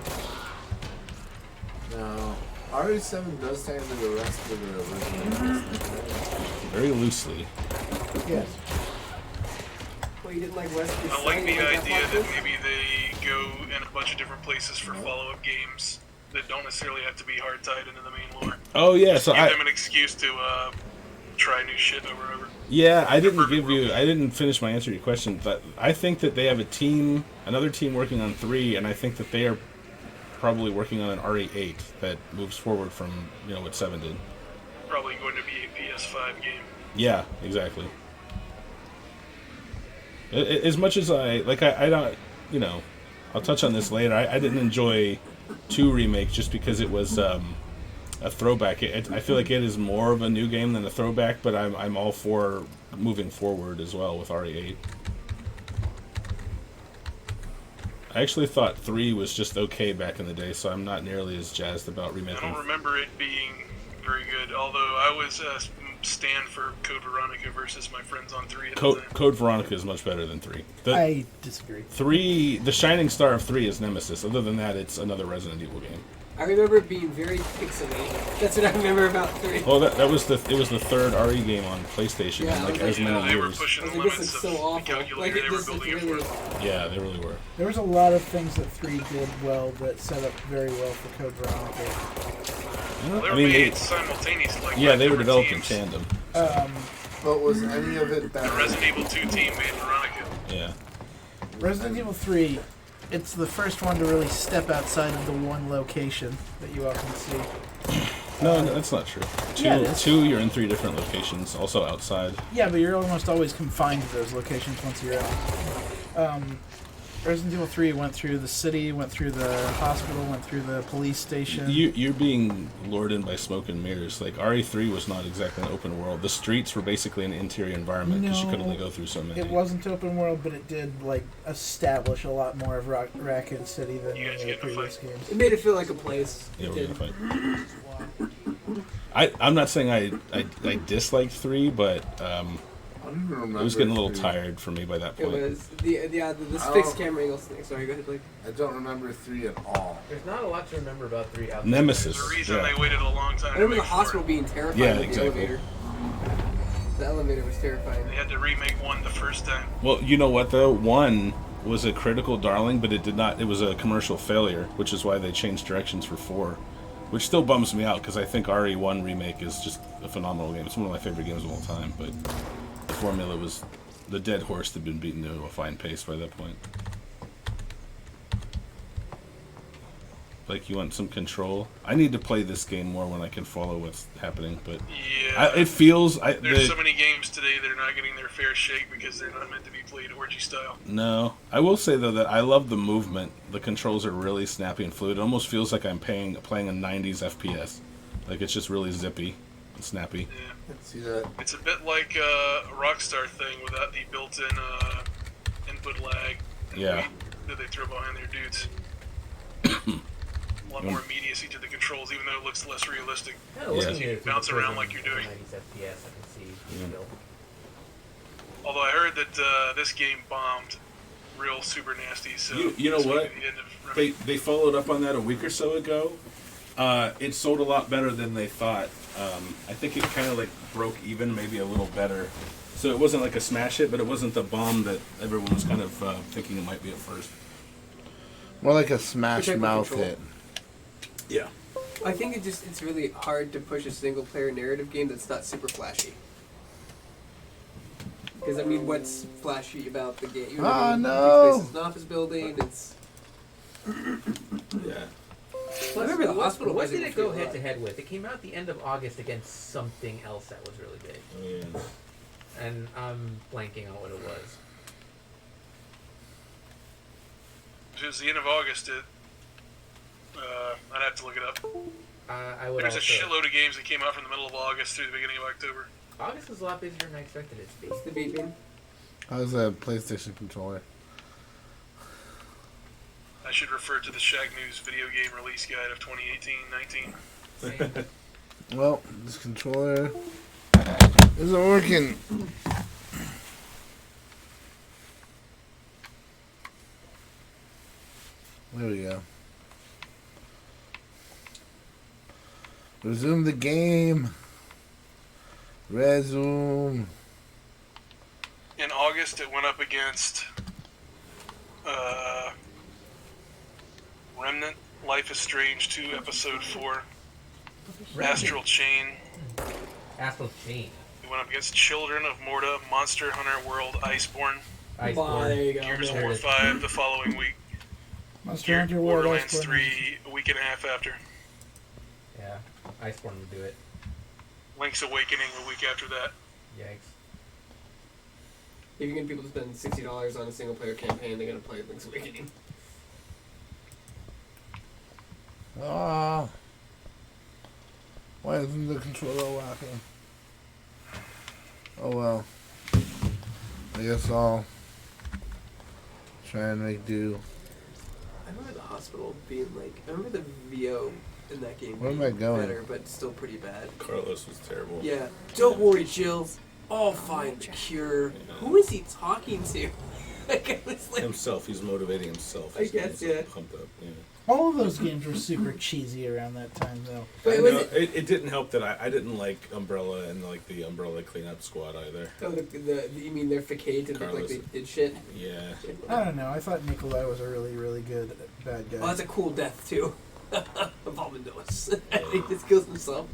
No, RE7 does tie into the rest of the original. Very loosely. Yes. Well, you didn't like West. I like the idea that maybe they go in a bunch of different places for follow-up games that don't necessarily have to be hard tied into the main lore. Oh yeah, so give them an excuse to try new shit over and over. Yeah, I didn't finish my answer to your question, but I think that they have another team working on 3, and I think that they are probably working on an RE8 that moves forward from what 7 did. Probably going to be a PS5 game. Yeah, exactly. As much as I don't, I'll touch on this later. I didn't enjoy 2 remake just because it was a throwback. I feel like it is more of a new game than a throwback, but I'm all for moving forward as well with RE8. I actually thought 3 was just okay back in the day, so I'm not nearly as jazzed about remaking. I don't remember it being very good, although I was stand for Code Veronica versus my friends on 3 at the time. Code Veronica is much better than 3. I disagree. 3, the shining star of 3 is Nemesis. Other than that, it's another Resident Evil game. I remember it being very pixelated. That's what I remember about 3. Well, it was the 3rd RE game on PlayStation in as many they were years. pushing the limits of the calculator they were building it for. Yeah, they really were. There was a lot of things that 3 did well that set up very well for Code Veronica. They were made simultaneously. Yeah, they were developed in tandem. But was any of it that... The Resident Evil 2 team made Veronica. Yeah. Resident Evil 3, it's the first one to really step outside of the one location that you often see. No, that's not true. Two, you're in 3 different locations, also outside. Yeah, but you're almost always confined to those locations once you're out. Resident Evil 3 went through the city, went through the hospital, went through the police station. You're being lured in by smoke and mirrors. Like, RE3 was not exactly an open world. The streets were basically an interior environment because you could only go through so many. It wasn't open world, but it did establish a lot more of Raccoon City than the previous games. It made it feel like a place. Yeah, we're gonna fight. I'm not saying I disliked 3, but it was getting a little tired for me by that point. It was the fixed camera angle thing. Sorry, go ahead, Blake. I don't remember 3 at all. There's not a lot to remember about 3 out Nemesis. There's a reason they waited a long time. I remember the hospital being terrifying. Yeah, with exactly. the elevator. The elevator was terrifying. They had to remake 1 the first time. Well, you know what though? 1 was a critical darling, but it did not. It was a commercial failure, which is why they changed directions for 4, which still bums me out because I think RE1 remake is just a phenomenal game. It's one of my favorite games of all time, but the formula was the dead horse had been beaten to a fine pace by that point. Like you want some control. I need to play this game more when I can follow what's happening. But Yeah. it feels. There's so many games today that are not getting their fair shake because they're not meant to be played orgy style. No, I will say though that I love the movement. The controls are really snappy and fluid. It almost feels like I'm playing a 90s FPS. Like it's just really zippy and snappy. Yeah. Let's see that. It's a bit like a Rockstar thing without the built-in input lag Yeah. that they throw behind their dudes. A lot more immediacy to the controls, even though it looks less realistic. Looking You at it bounce through the around prism like you're doing. 90s FPS, I can see still. Although I heard that this game bombed real super nasty. So You know this may what? be the end of Remedy. They followed up on that a week or so ago. It sold a lot better than they thought. I think it kind of like broke even, maybe a little better. So it wasn't like a smash hit, but it wasn't the bomb that everyone was kind of thinking it might be at first. More like a smash Protect the mouth control. hit. Yeah. I think it's really hard to push a single player narrative game that's not super flashy. Because I mean, what's flashy about the game? Oh, no. It takes place in an office building. It's Yeah. I remember the hospital. What wasn't did it feel go a head lot. to head with? It came out the end of August against something else that was really big. Yeah. And I'm blanking on what it was. It was the end of August. I'd have to look it up. I would There's a also... shitload of games that came out from the middle of August through the beginning of October. August was a lot busier than I expected it to be. It's the beeping. How's a PlayStation controller? I should refer to the Shacknews video game release guide of 2018-19. Well, this controller isn't working. There we go. Resume the game. Resume. In August, it went up against Remnant, Life is Strange 2, Episode 4, Astral Chain. Astral Chain. It went up against Children of Morta, Monster Hunter World, Iceborne, Oh, there you go. Gears of There it War is. 5 the following week, Monster Hunter World Borderlands Iceborne. 3 a week and a half after, Yeah, Iceborne would do it. Link's Awakening a week after that. Yikes. If you get people to spend $60 on a single player campaign, they're gonna play Link's Awakening. Ah. Why isn't the controller working? Oh well. I guess I'll try and make do. I remember the hospital being like, I remember the VO in that game Where am being I going? better, but still pretty bad. Carlos was terrible. Yeah. Don't worry, Jill. I'll find the cure. Who is he talking to? Like, I was like, Himself. He's motivating himself. I guess, He's yeah. Pumped up. Yeah. All of those games were super cheesy around that time, though. But I was know, it- it didn't help that I didn't like Umbrella and like the Umbrella cleanup squad either. Oh, you mean they're facade to look like Carlos. they did shit? Yeah. I don't know. I thought Nikolai was a really, really good bad guy. Oh, that's a cool death too. Abominous. He just kills himself.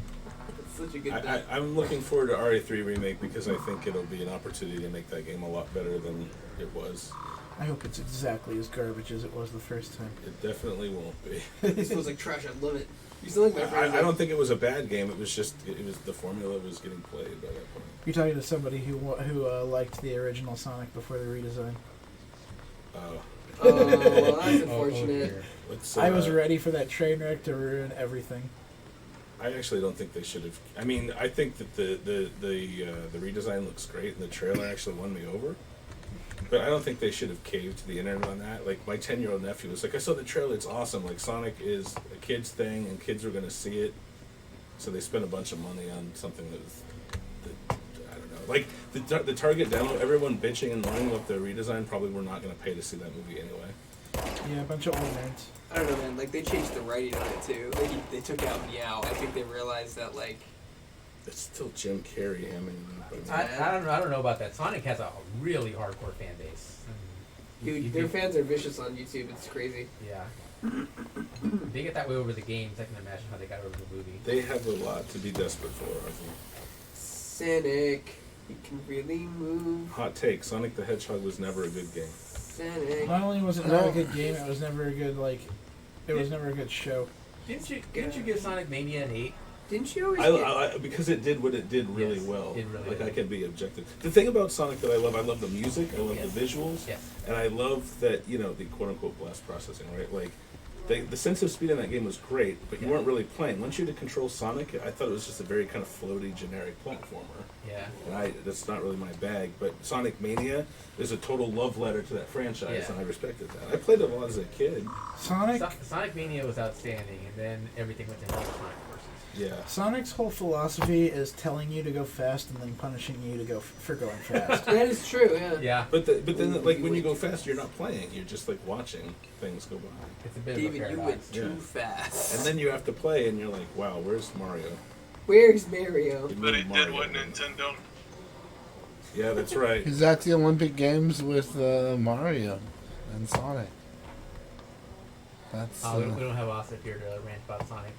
That's such a good death. I'm looking forward to RE3 remake because I think it'll be an opportunity to make that game a lot better than it was. I hope it's exactly as garbage as it was the first time. It definitely won't be. This feels like trash. I love it. You still like my friend? I don't think it was a bad game. It was just it was the formula was getting played by that point. You're talking to somebody who liked the original Sonic before the redesign. Oh, well, that's unfortunate. I was ready for that train wreck to ruin everything. I actually don't think they should have. I mean, I think that the redesign looks great, and the trailer actually won me over. But I don't think they should have caved to the internet on that. Like, my 10-year-old nephew was like, I saw the trailer, it's awesome. Like, Sonic is a kid's thing, and kids are going to see it. So they spent a bunch of money on something that I don't know. Like, the Target demo, everyone bitching and moaning about the redesign probably were not going to pay to see that movie anyway. Yeah, a bunch of old nerds. I don't know, man. Like, they changed the writing on it too. Like, they took out Meow. I think they realized that, like, it's still Jim Carrey hamming. I don't know about that. Sonic has a really hardcore fan base. Dude, their fans are vicious on YouTube. It's crazy. Yeah. They get that way over the games. I can imagine how they got over the movie. They have a lot to be desperate for, I think. Sonic, he can really move. Hot take, Sonic the Hedgehog was never a good game. Sonic. Not only was it not a good game, it was never a good It was never a good show. Didn't you give Sonic Mania an 8? Didn't you always I because it did what it did really well. It really like did. I can be objective. The thing about Sonic that I love the music, I love the visuals, and I love that the quote unquote blast processing, right? Like the sense of speed in that game was great, but you weren't really playing. Once you had to control Sonic, I thought it was just a very kind of floaty, generic platformer. Yeah. And that's not really my bag. But Sonic Mania is a total love letter to that franchise, and I respected that. I played it a lot as a kid. Sonic Mania was outstanding, and then everything went to hell with Sonic Forces. Yeah. Sonic's whole philosophy is telling you to go fast and then punishing you to go for going fast. That is true, yeah. Yeah. But then, like, when you go fast, you're not playing. You're just, like, watching things go by. It's a bit David, of a you paradox. went too fast. And then you have to play, and you're like, wow, where's Mario? Where's Mario? But he did what Nintendo. Yeah, that's right. He's at the Olympic Games with Mario and Sonic. That's We don't have Asa here to rant about Sonic.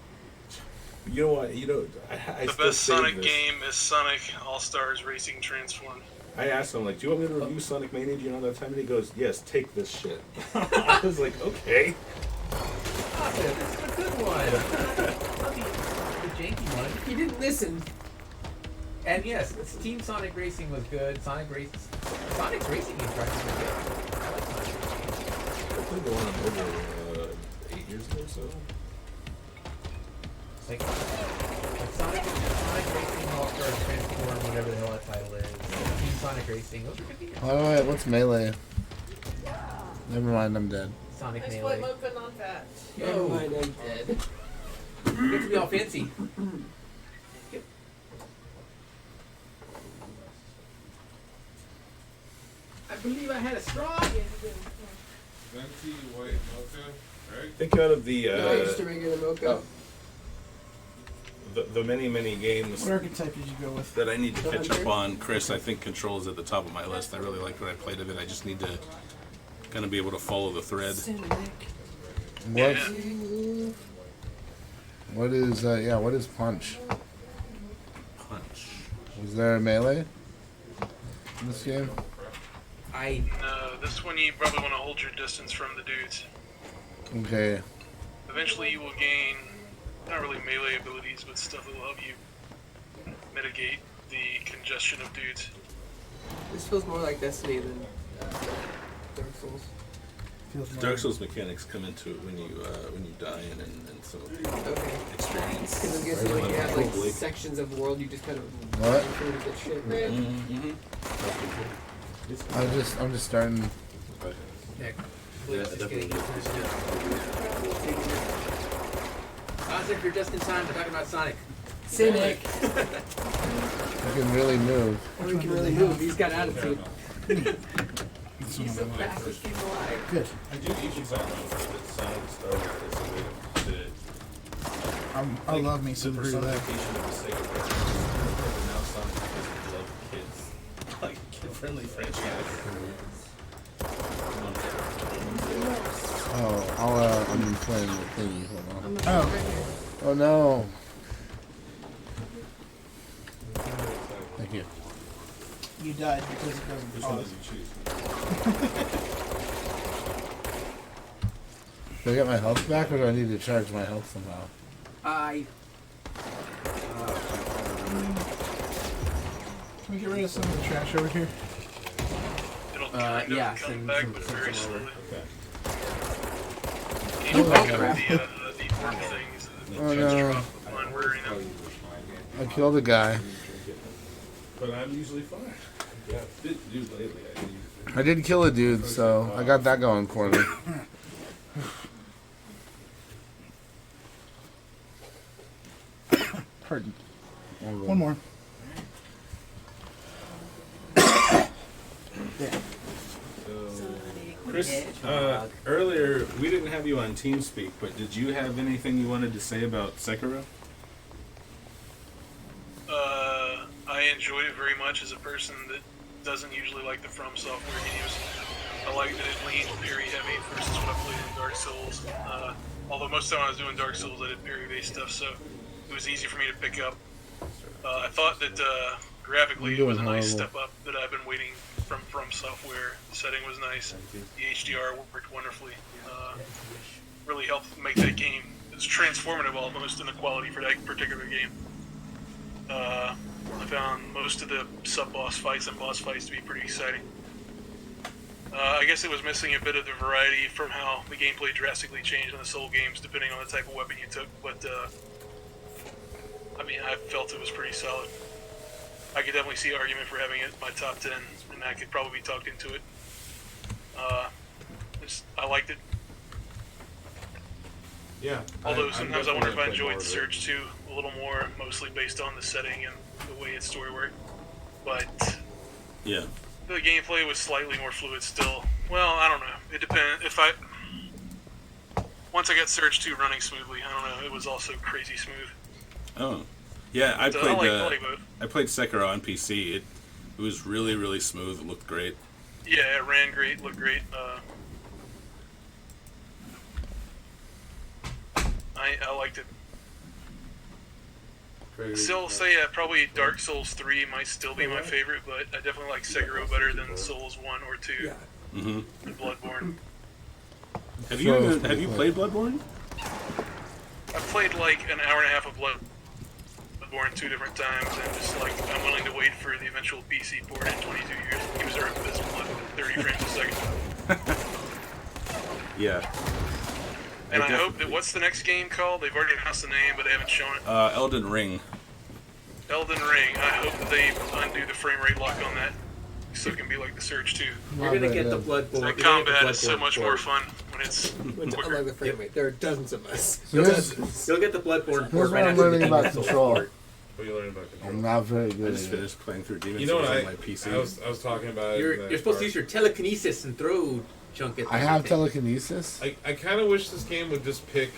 You know what? I The still best save Sonic this. game is Sonic All-Stars Racing Transformed. I asked him, like, do you want me to review Sonic Mania? Do you know that time? And he goes, yes, take this shit. I was like, okay. Asa, this is a good one. Not the janky one. He didn't listen. And yes, Team Sonic Racing was good. Sonic's racing games are actually good. I like Sonic Racing. I played the one over 8 years ago or so. Like Sonic Racing All-Stars Transform, whatever the hell that title is. Team Sonic Racing, those are good games. Oh, wait, what's Melee? Never mind, I'm dead. Sonic Nice Melee. split mode for non-fat. Never mind, I'm dead. You get to be all fancy. I believe I had a straw. Venti white mocha, right? Think out of the No, I used to regular mocha. the many games What archetype did you go with? that I need to The catch Hunter? up on. Chris, I think Control is at the top of my list. I really liked what I played of it. I just need to kind of be able to follow the thread. What is Punch? Punch. Was there a Melee in this game? No, this one you probably want to hold your distance from the dudes. Okay. Eventually you will gain, not really melee abilities, but stuff that will help you mitigate the congestion of dudes. This feels more like Destiny than Dark Souls. Dark Souls mechanics come into it when you die and some of the experience. Because I'm guessing like you have like sections of the world you just kind of What? through to get shit. Mm-hmm. I'm just starting. Asa, if you're just in time, we're talking about Sonic. Cynic. I can really move. Oh, he can really move. He's got attitude. He's the fastest thing alive. Good. I do even thought that Sonic started as a way to I love me some Brew Lab. personification of the Sega franchise. And now Sonic is love kids. Like kid-friendly franchise. Oh, I'm playing the thingy. Hold on. Oh. Oh no. Thank you. You died because it doesn't Which one pause. did you choose? Do I get my health back, or do I need to charge my health somehow? Can we get rid of some of the trash over here? Yeah, send back, some but very over. slowly. Oh, You my pick up God. the important things. Oh no. One where, you know, I killed a guy. But I'm usually fine. Yeah, dude, lately I did kill a dude, so I got that going for me. Pardon. One more. Chris, earlier we didn't have you on TeamSpeak, but did you have anything you wanted to say about Sekiro? I enjoyed it very much as a person that doesn't usually like the From Software games. I like that it leaned very heavy versus what I played in Dark Souls. Although most of the time I was doing Dark Souls, I did parry-based stuff, so it was easy for me to pick up. I thought that graphically it was a nice step up that I've been waiting from Software. The setting was nice. The HDR worked wonderfully. really helped make that game. It's transformative almost in the quality for that particular game. I found most of the sub-boss fights and boss fights to be pretty exciting. I guess it was missing a bit of the variety from how the gameplay drastically changed in the Soul games depending on the type of weapon you took, but I mean, I felt it was pretty solid. I could definitely see an argument for having it in my top 10, and I could probably be talked into it. I liked it. Yeah. Although sometimes I wonder if I enjoyed the Surge 2 a little more, mostly based on the setting and the way its story worked. But yeah, the gameplay was slightly more fluid still. Well, I don't know. It depends. Once I got Surge 2 running smoothly, I don't know. It was also crazy smooth. Oh, yeah. I So played. I like both. I played Sekiro on PC. It was really, really smooth. It looked great. Yeah, it ran great, looked great. I liked it. Still say probably Dark Souls 3 might still be my favorite, but I definitely like Sekiro better than Souls 1 or 2 Mm-hmm. and Bloodborne. Have you played Bloodborne? I played like an hour and a half of Bloodborne 2 different times, and just like I'm willing to wait for the eventual PC port in 22 years. Games are abysmal at 30 frames a second. Yeah. And I hope that what's the next game called? They've already announced the name, but they haven't shown it. Elden Ring. Elden Ring. I hope that they undo the frame rate lock on that, so it can be like the Surge 2. You're gonna get the Bloodborne. The combat is so much more fun when it's quicker. Unlike the frame rate, there are dozens of us. You'll You'll get the Bloodborne Here's port what right I'm after the learning about Demon's Souls control. port. What are you learning about control? I'm not very good. I just at it. finished playing through Demon's You know Souls what? on my PC. I was talking about. You're supposed to use your telekinesis and throw junk at. I have telekinesis. I kind of wish this game would just pick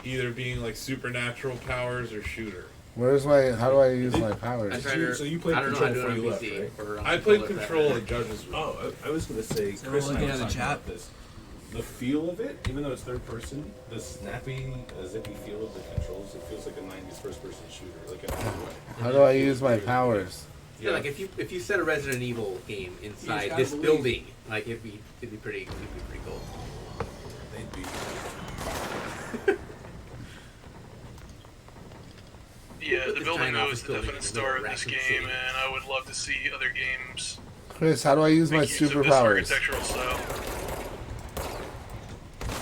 either being like supernatural powers or shooter. Where's my? How do I use my powers? So you played I don't know how Control to do before it you on left, PC right? or on I played controller, Control that at Judge's Room. Oh, I was going to say, Someone Chris and I looking were at the talking chat? about this. The feel of it, even though it's third person, the snappy, zippy feel of the controls, it feels like a 90s first-person shooter, like in a good way. How do I use my powers? Yeah, like if you set a Resident Evil game inside gotta this believe. building, like it'd be pretty cool. They'd be... Yeah, the This building giant though office is the building definite with star of little this Raccoon game, City. and I would love to see other games Chris, how do I use my make use of this superpowers? architectural style.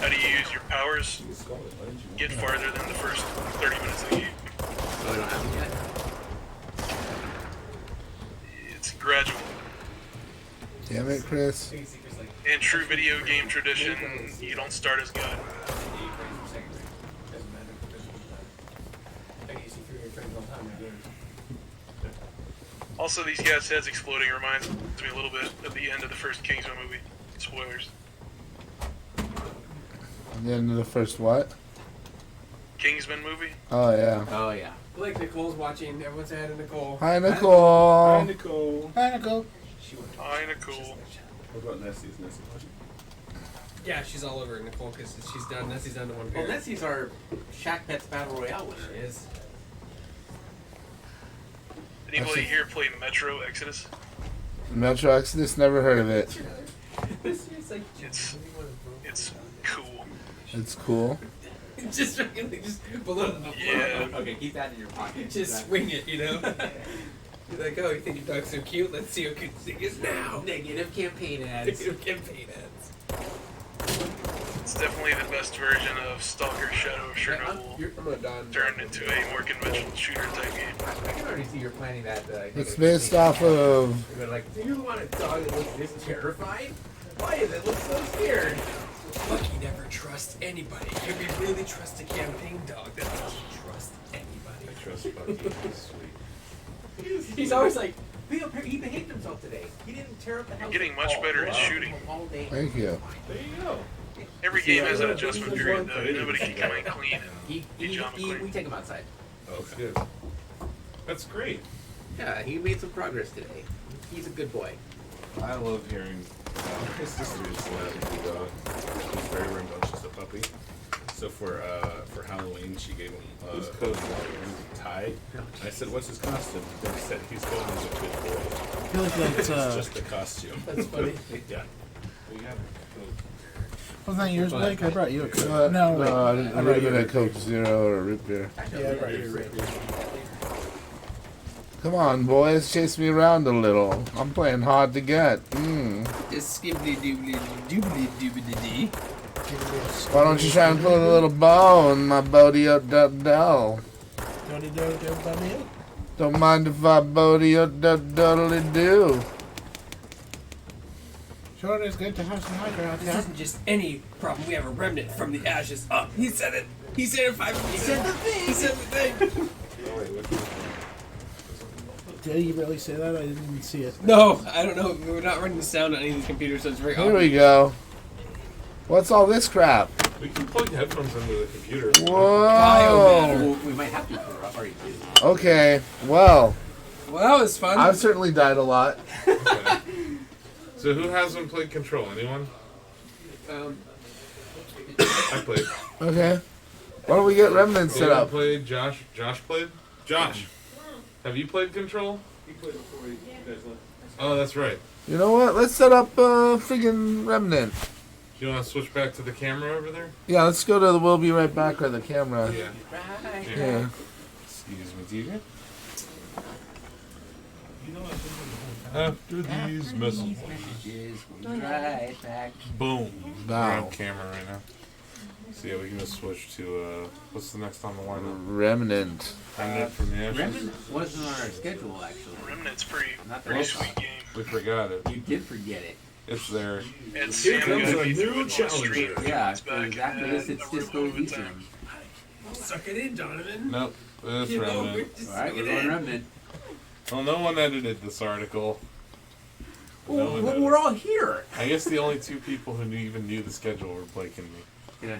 How do you use your powers? Get farther than the first 30 minutes of the game. Oh, I don't have them yet. It's gradual. Damn it, Chris. In true video game tradition, you don't start as good. Also, these guys' heads exploding reminds me a little bit of the end of the first Kingsman movie. Spoilers. The end of the first what? Kingsman movie? Oh yeah. Oh yeah. Like Nicole's watching. Everyone's ahead of Nicole. Hi Nicole. Hi, Nicole. Hi Nicole. Hi, Nicole. What about Nessie's Nessie watching? Yeah, she's all over Nicole because she's done. Nessie's down to one Well, pair. Nessie's our Shack Pets Battle Royale winner. She is. Anybody here play Metro Exodus? Metro Exodus, never heard of it. It's cool. It's cool. just below the Yeah. Okay, keep that in your pocket. Just swing it, you know. You're like, oh, you think your dog's so cute? Let's see how cute this thing is now. Negative campaign ads. Negative campaign ads. It's definitely the best version of Stalker Shadow of Chernobyl turned into a more conventional shooter type game. I can already see you're planning that. It's based off of. You're like, do you want a dog that looks this terrified? Why does it look so scared? Lucky never trusts anybody. Can we really trust a campaign dog that doesn't trust anybody? I trust Bucky. Sweet. He's always like, he behaved himself today. He didn't tear up the house. You're getting much better at shooting. All day. Thank you. There you go. Every game has an adjustment period, though. Nobody can come in clean and be John We McClane. take him outside. That's good. That's great. Yeah, he made some progress today. He's a good boy. I love hearing his sister's celebrity dog. He's very rambunctious, a puppy. So for Halloween, she gave him tie. I said, "What's his costume?" They said he's going as a good boy. I feel like that's It's just the costume. That's funny. Yeah. We have Wasn't that yours, Blake? I brought you a Coke. No, No, wait. I didn't. I brought would you have been a Coke Zero or a root beer. Yeah, I brought you a root beer. Come on, boys, chase me around a little. I'm playing hard to get. Just skibbly doobly doobly doobly dee. Why don't you try and put a little bow in my bodie up del? Don't mind if I bodie up duddly do. Sure, it's good to have some liquor out This there. isn't just any problem. We have a remnant from the ashes up. He said it. He said it 5 minutes. He said the thing. He said the thing. Did he really say that? I didn't even see it. No, I don't know. We're not running the sound on any of these computers, so it's very Here we go. What's all this crap? We can plug headphones into the computer. Whoa. We might have to for RE2. Okay, well. Well, that was fun. I've certainly died a lot. Okay. So who hasn't played Control? Anyone? I played. Okay. Why don't we get Remnant set up? Played. Josh played. Josh, have you played Control? He played before you guys left. Oh, that's right. You know what? Let's set up friggin' Remnant. Do you want to switch back to the camera over there? Yeah, let's go to the We'll Be Right Back or the camera. Yeah. Yeah. Excuse me, DJ. After these messages, right back. Boom. Wow. We're on camera right now. So yeah, we can just switch to what's the next on the lineup? Remnant. Remnant from the Ashes. Remnant wasn't on our schedule, actually. Remnant's pretty Whoops. sweet game. We forgot it. You did forget it. It's there. And Here Sam comes gotta a be new through it on challenger. stream. Yeah, It's back because after in, this, it's a Disco little bit of Eastern. time. Suck it in, Donovan. Nope. It's You know, Remnant. we're just Alright, we're sucking going in. Remnant. Well, no one edited this article. Well, one we're all here. I guess the only two people who even knew the schedule were Blake and me. Yeah.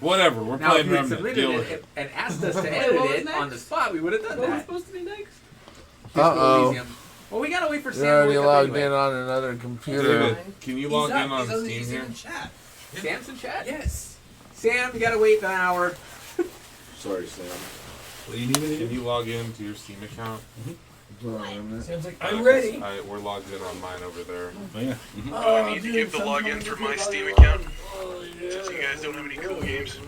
Whatever, we're Now, playing if you had Remnant. submitted Deal it with it. and asked us to Wait, edit what was it next? on the spot, we would have done What was that. supposed to be next? Disco Uh-oh. Elysium. Well, we gotta wait for Sam You're to already wake up logged anyway. in on another computer. David, can you log in on Steam He's here? in chat. Sam's in chat? Yes. Sam, you gotta wait an hour. Sorry, Sam. What do you need me to do? Can you log in to your Steam account? Sam's like, I'm ready. We're logged in on mine over there. Oh, yeah. Oh, I need to give the login for my Steam account. Since you guys don't have any cool games.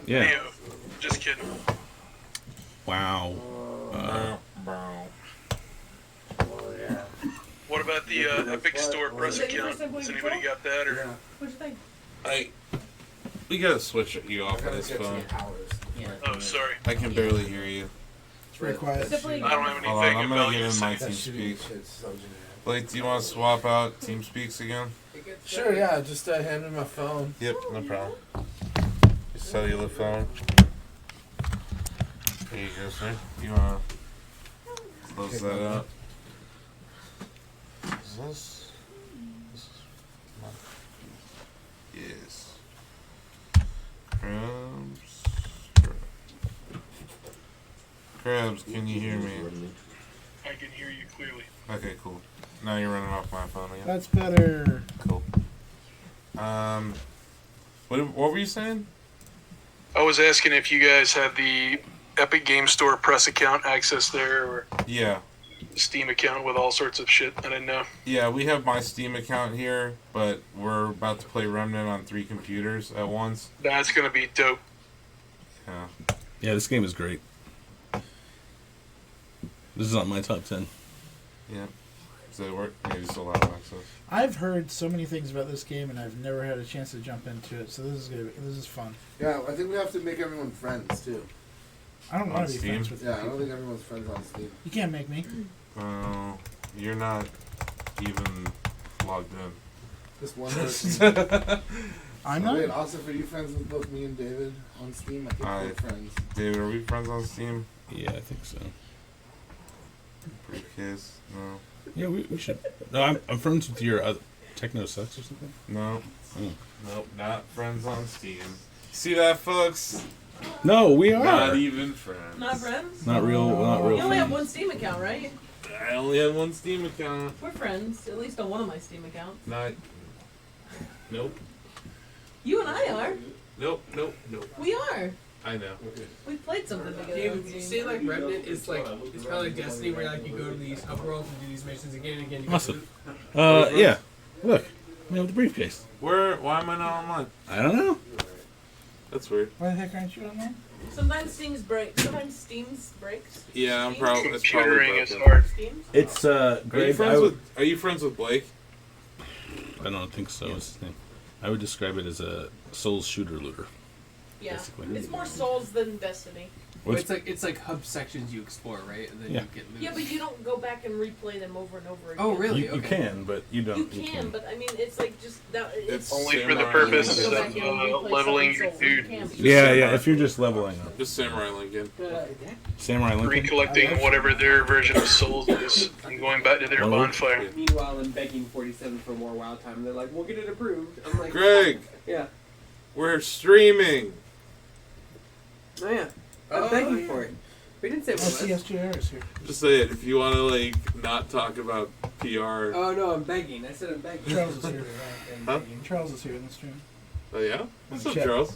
Yeah. Hey, just kidding. Wow. What about the Epic Store press account? Has anybody got that? Or What'd you think? We gotta switch you off of this phone. oh, sorry. I can barely hear you. It's very quiet. Simply- I don't have anything Hold on, I'm of gonna value get to in my say. TeamSpeak. Blake, do you want to swap out TeamSpeaks again? Sure, yeah. Just hand me my phone. Yep, no problem. Your cellular phone. There you go, sir. You wanna close that up? Is this? This is not. Yes. Crabs, can you hear me? I can hear you clearly. Okay, cool. Now you're running off my phone again. That's better. Cool. What were you saying? I was asking if you guys had the Epic Game Store press account access there, or Yeah. Steam account with all sorts of shit. I didn't know. Yeah, we have my Steam account here, but we're about to play Remnant on 3 computers at once. That's gonna be dope. Yeah. Yeah, this game is great. This is on my top 10. Yeah. Does it work? Yeah, you still have access. I've heard so many things about this game, and I've never had a chance to jump into it. So this is fun. Yeah, I think we have to make everyone friends too. I don't On want to be Steam? friends with you. Yeah, I don't think everyone's friends on Steam. You can't make me. You're not even logged in. Just one person. I'm So not. wait, also, are you friends with both me and David on Steam? I think we're friends. David, are we friends on Steam? Yeah, I think so. Briefcase? No. Yeah, we should. No, I'm friends with your Techno Sex or something. No. Oh. Nope, not friends on Steam. See that, folks? No, we are. Not even friends. Not friends? Not real. Not real. You only have friends. one Steam account, right? I only have one Steam account. We're friends, at least on one of my Steam accounts. Not. Nope. You and I are. Nope. We are. I know. We played something together. David, on did you Steam. say like Remnant is like it's kind of like Destiny, where like you go to these hub worlds and do these missions again and again. You Awesome. go Yeah. Look. We have the briefcase. Why am I not online? I don't know. That's weird. Why the heck aren't you online? Sometimes Steam's breaks. Yeah, I'm probably. It's Computering is broken. hard. It's Are you friends with Blake? I don't think so. What's his name? I would describe it as a Souls shooter looter. Yeah, Basically. it's more Souls than Destiny. It's like hub sections you explore, right? And then Yeah. you get moved. Yeah, but you don't go back and replay them over and over again. Oh, really? You can, but you don't. You can, but I mean, it's like just that. It's Only for the purpose of leveling your dude. Yeah. If you're just leveling up. Just Samurai Lincoln. Samurai Lincoln. Recollecting whatever their version of Souls is and going back to their bonfire. Meanwhile, I'm begging 47 for more WoW time. They're like, "We'll get it approved." I'm like, Greg. Yeah. We're streaming. Oh yeah. I'm begging for it. We didn't say what. CSGR is here. Just say it if you want to not talk about PR. Oh no, I'm begging. I said I'm begging. Charles is here. Huh? Charles is here in the stream. Oh yeah. What's up, Check. Charles?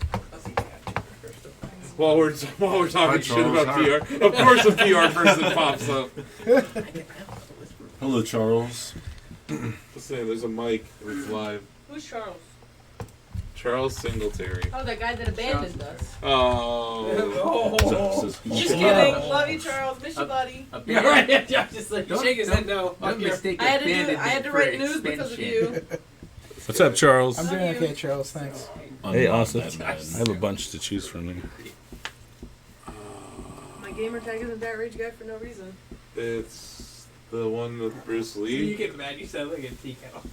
While we're talking Hi, shit Charles. about PR, of course a PR person pops up. Hello, Charles. Just saying, there's a mic. It's live. Who's Charles? Charles Singletary. Oh, that guy that abandoned us. Oh. Just kidding. Love you, Charles. Miss you, buddy. Yeah, right. Yeah, just like shake his head no. Don't mistake I had to for write news because of you. What's up, Charles? I'm doing okay, Charles. Thanks. Hey, awesome. I have a bunch to choose from. My gamer tag isn't that rage guy for no reason. It's the one with Bruce You Lee. get mad, you sound like a tea kettle.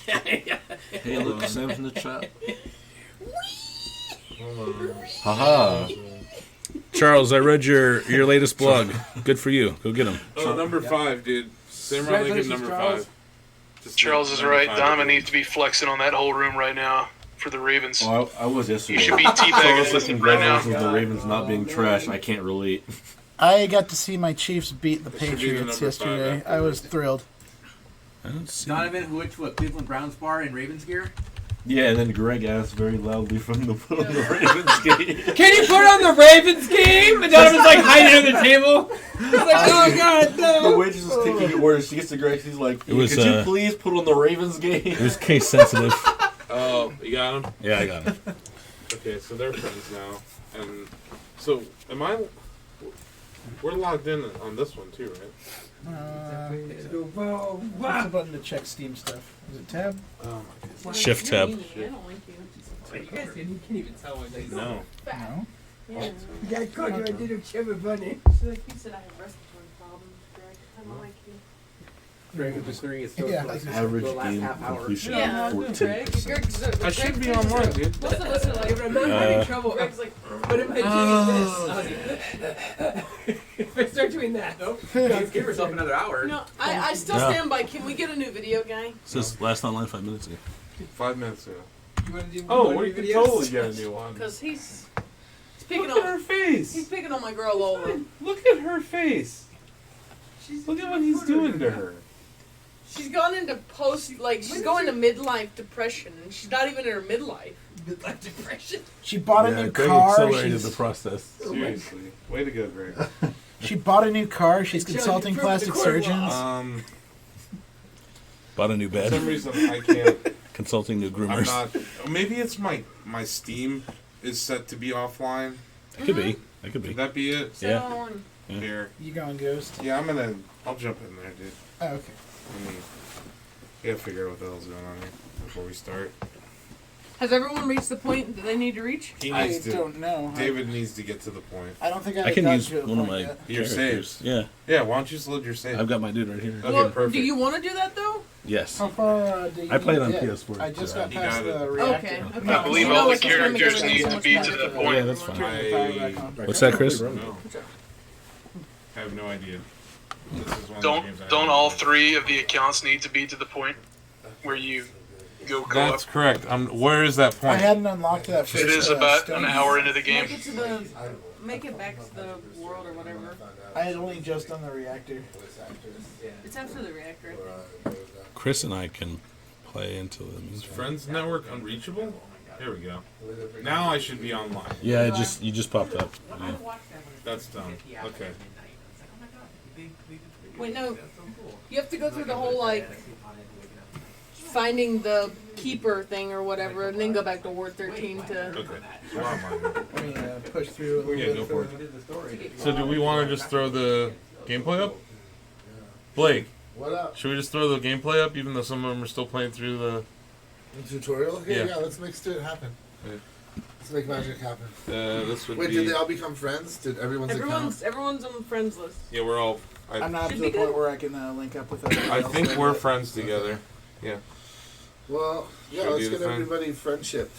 Hey, look, Sam's in the chat. Hold on. Haha. Charles, I read your latest blog. Good for you. Go get him. Oh, number 5, dude. Samurai Lincoln, number 5. Charles is right. Donovan needs to be flexing on that whole room right now for the Ravens. Well, I was yesterday. You should be teabagging Charles, him right now. congratulations on the Ravens not being trash. I can't relate. I got to see my Chiefs beat the It should be the Patriots number yesterday. 5 I was thrilled. I don't see. Donovan, who went to a Cleveland Browns bar in Ravens gear? Yeah, and then Greg asked very loudly from the Ravens game. Can you put on the Ravens game? And Donovan's like hiding under the table. He's like, oh god, no. The waitress was taking orders. She gets to Greg. She's like, It was, could you please put on the Ravens game? It was case sensitive. Oh, you got him? Yeah, I got him. Okay, so they're friends now. And so, we're logged in on this one too, right? What's the button to check Steam stuff? Is it tab? Oh my Shift tab. I don't like you. You guys can't even tell when they No. No. Yeah. Yeah, I called you. I did a chubby bunny. So like you said, I have respiratory problems, Greg. I don't like you. Greg was just throwing his Yeah, toast like Average the last game half hour. completion Yeah, of Greg. 14%. I should be online, dude. Most of us are like, If I'm not having trouble, Greg's like, what am I doing this? If I start doing that, nope. Give yourself another hour. no, I still Yeah. stand by. Can we get a new video guy? It says last online 5 minutes ago. 5 minutes ago. You want to do Oh, more we could videos? totally get a new one. Because he's picking Look at on her face. he's picking on my girl Lola. Look at her face. Look at what he's doing to her. She's gone into she's going to midlife depression, and she's not even in her midlife. Midlife depression. She bought a Yeah, new Greg car. accelerated She's- the process. Seriously. Way to go, Greg. She bought a new car. She's Joe, consulting you proved the plastic court surgeons. Bought a new For some bed. reason, I can't. Consulting new I'm groomers. not. Maybe it's my Steam is set to be offline. That could be. That could be. Could that be it? Yeah. So, Here. You going ghost? Yeah, I'll jump in there, dude. Oh, okay. We gotta figure out what the hell's going on here before we start. has everyone reached the point that they need to reach? He I needs to. don't know. David needs to get to the point. I don't think I can got use to the one of point my yet. Your characters. saves. Yeah. Yeah, why don't you just load your save? I've got my dude right here. Okay, Well, perfect. do you want to do that though? Yes. How far do you I played on get? PS4. I just got You past got the it. reactor. Okay. I believe all the characters need to be to the Yeah, point. that's fine. I What's that, Chris? No. I have no idea. This is one of the games I Don't haven't all played. 3 of the accounts need to be to the point where you go co-op? That's correct. Where is that I point? hadn't unlocked that first. It is about stone. an hour into the game. Make it back to the world or whatever. I had only just done the reactor. It's after the reactor. Chris and I can play until the means. Friends Network unreachable? There we go. Now I should be online. Yeah, you just popped up. Yeah. That's dumb. Okay. Wait, no. You have to go through the whole finding the keeper thing or whatever, and then go back to Ward 13 to. Okay. I mean, push through a little Yeah, bit. go for it. So do we want to just throw the gameplay up? Blake, What up? should we just throw the gameplay up, even though some of them are still playing through the tutorial? Okay, Yeah. let's make it happen. Yeah. Let's make magic happen. This would Wait, be. did they all become friends? Did everyone's Everyone's on the friends list. Yeah, we're all. I'm not to Should the be point good. where I can link up with everybody I else. think we're friends together. Yeah. Well, yeah, Should we let's do get the friend? everybody friendship.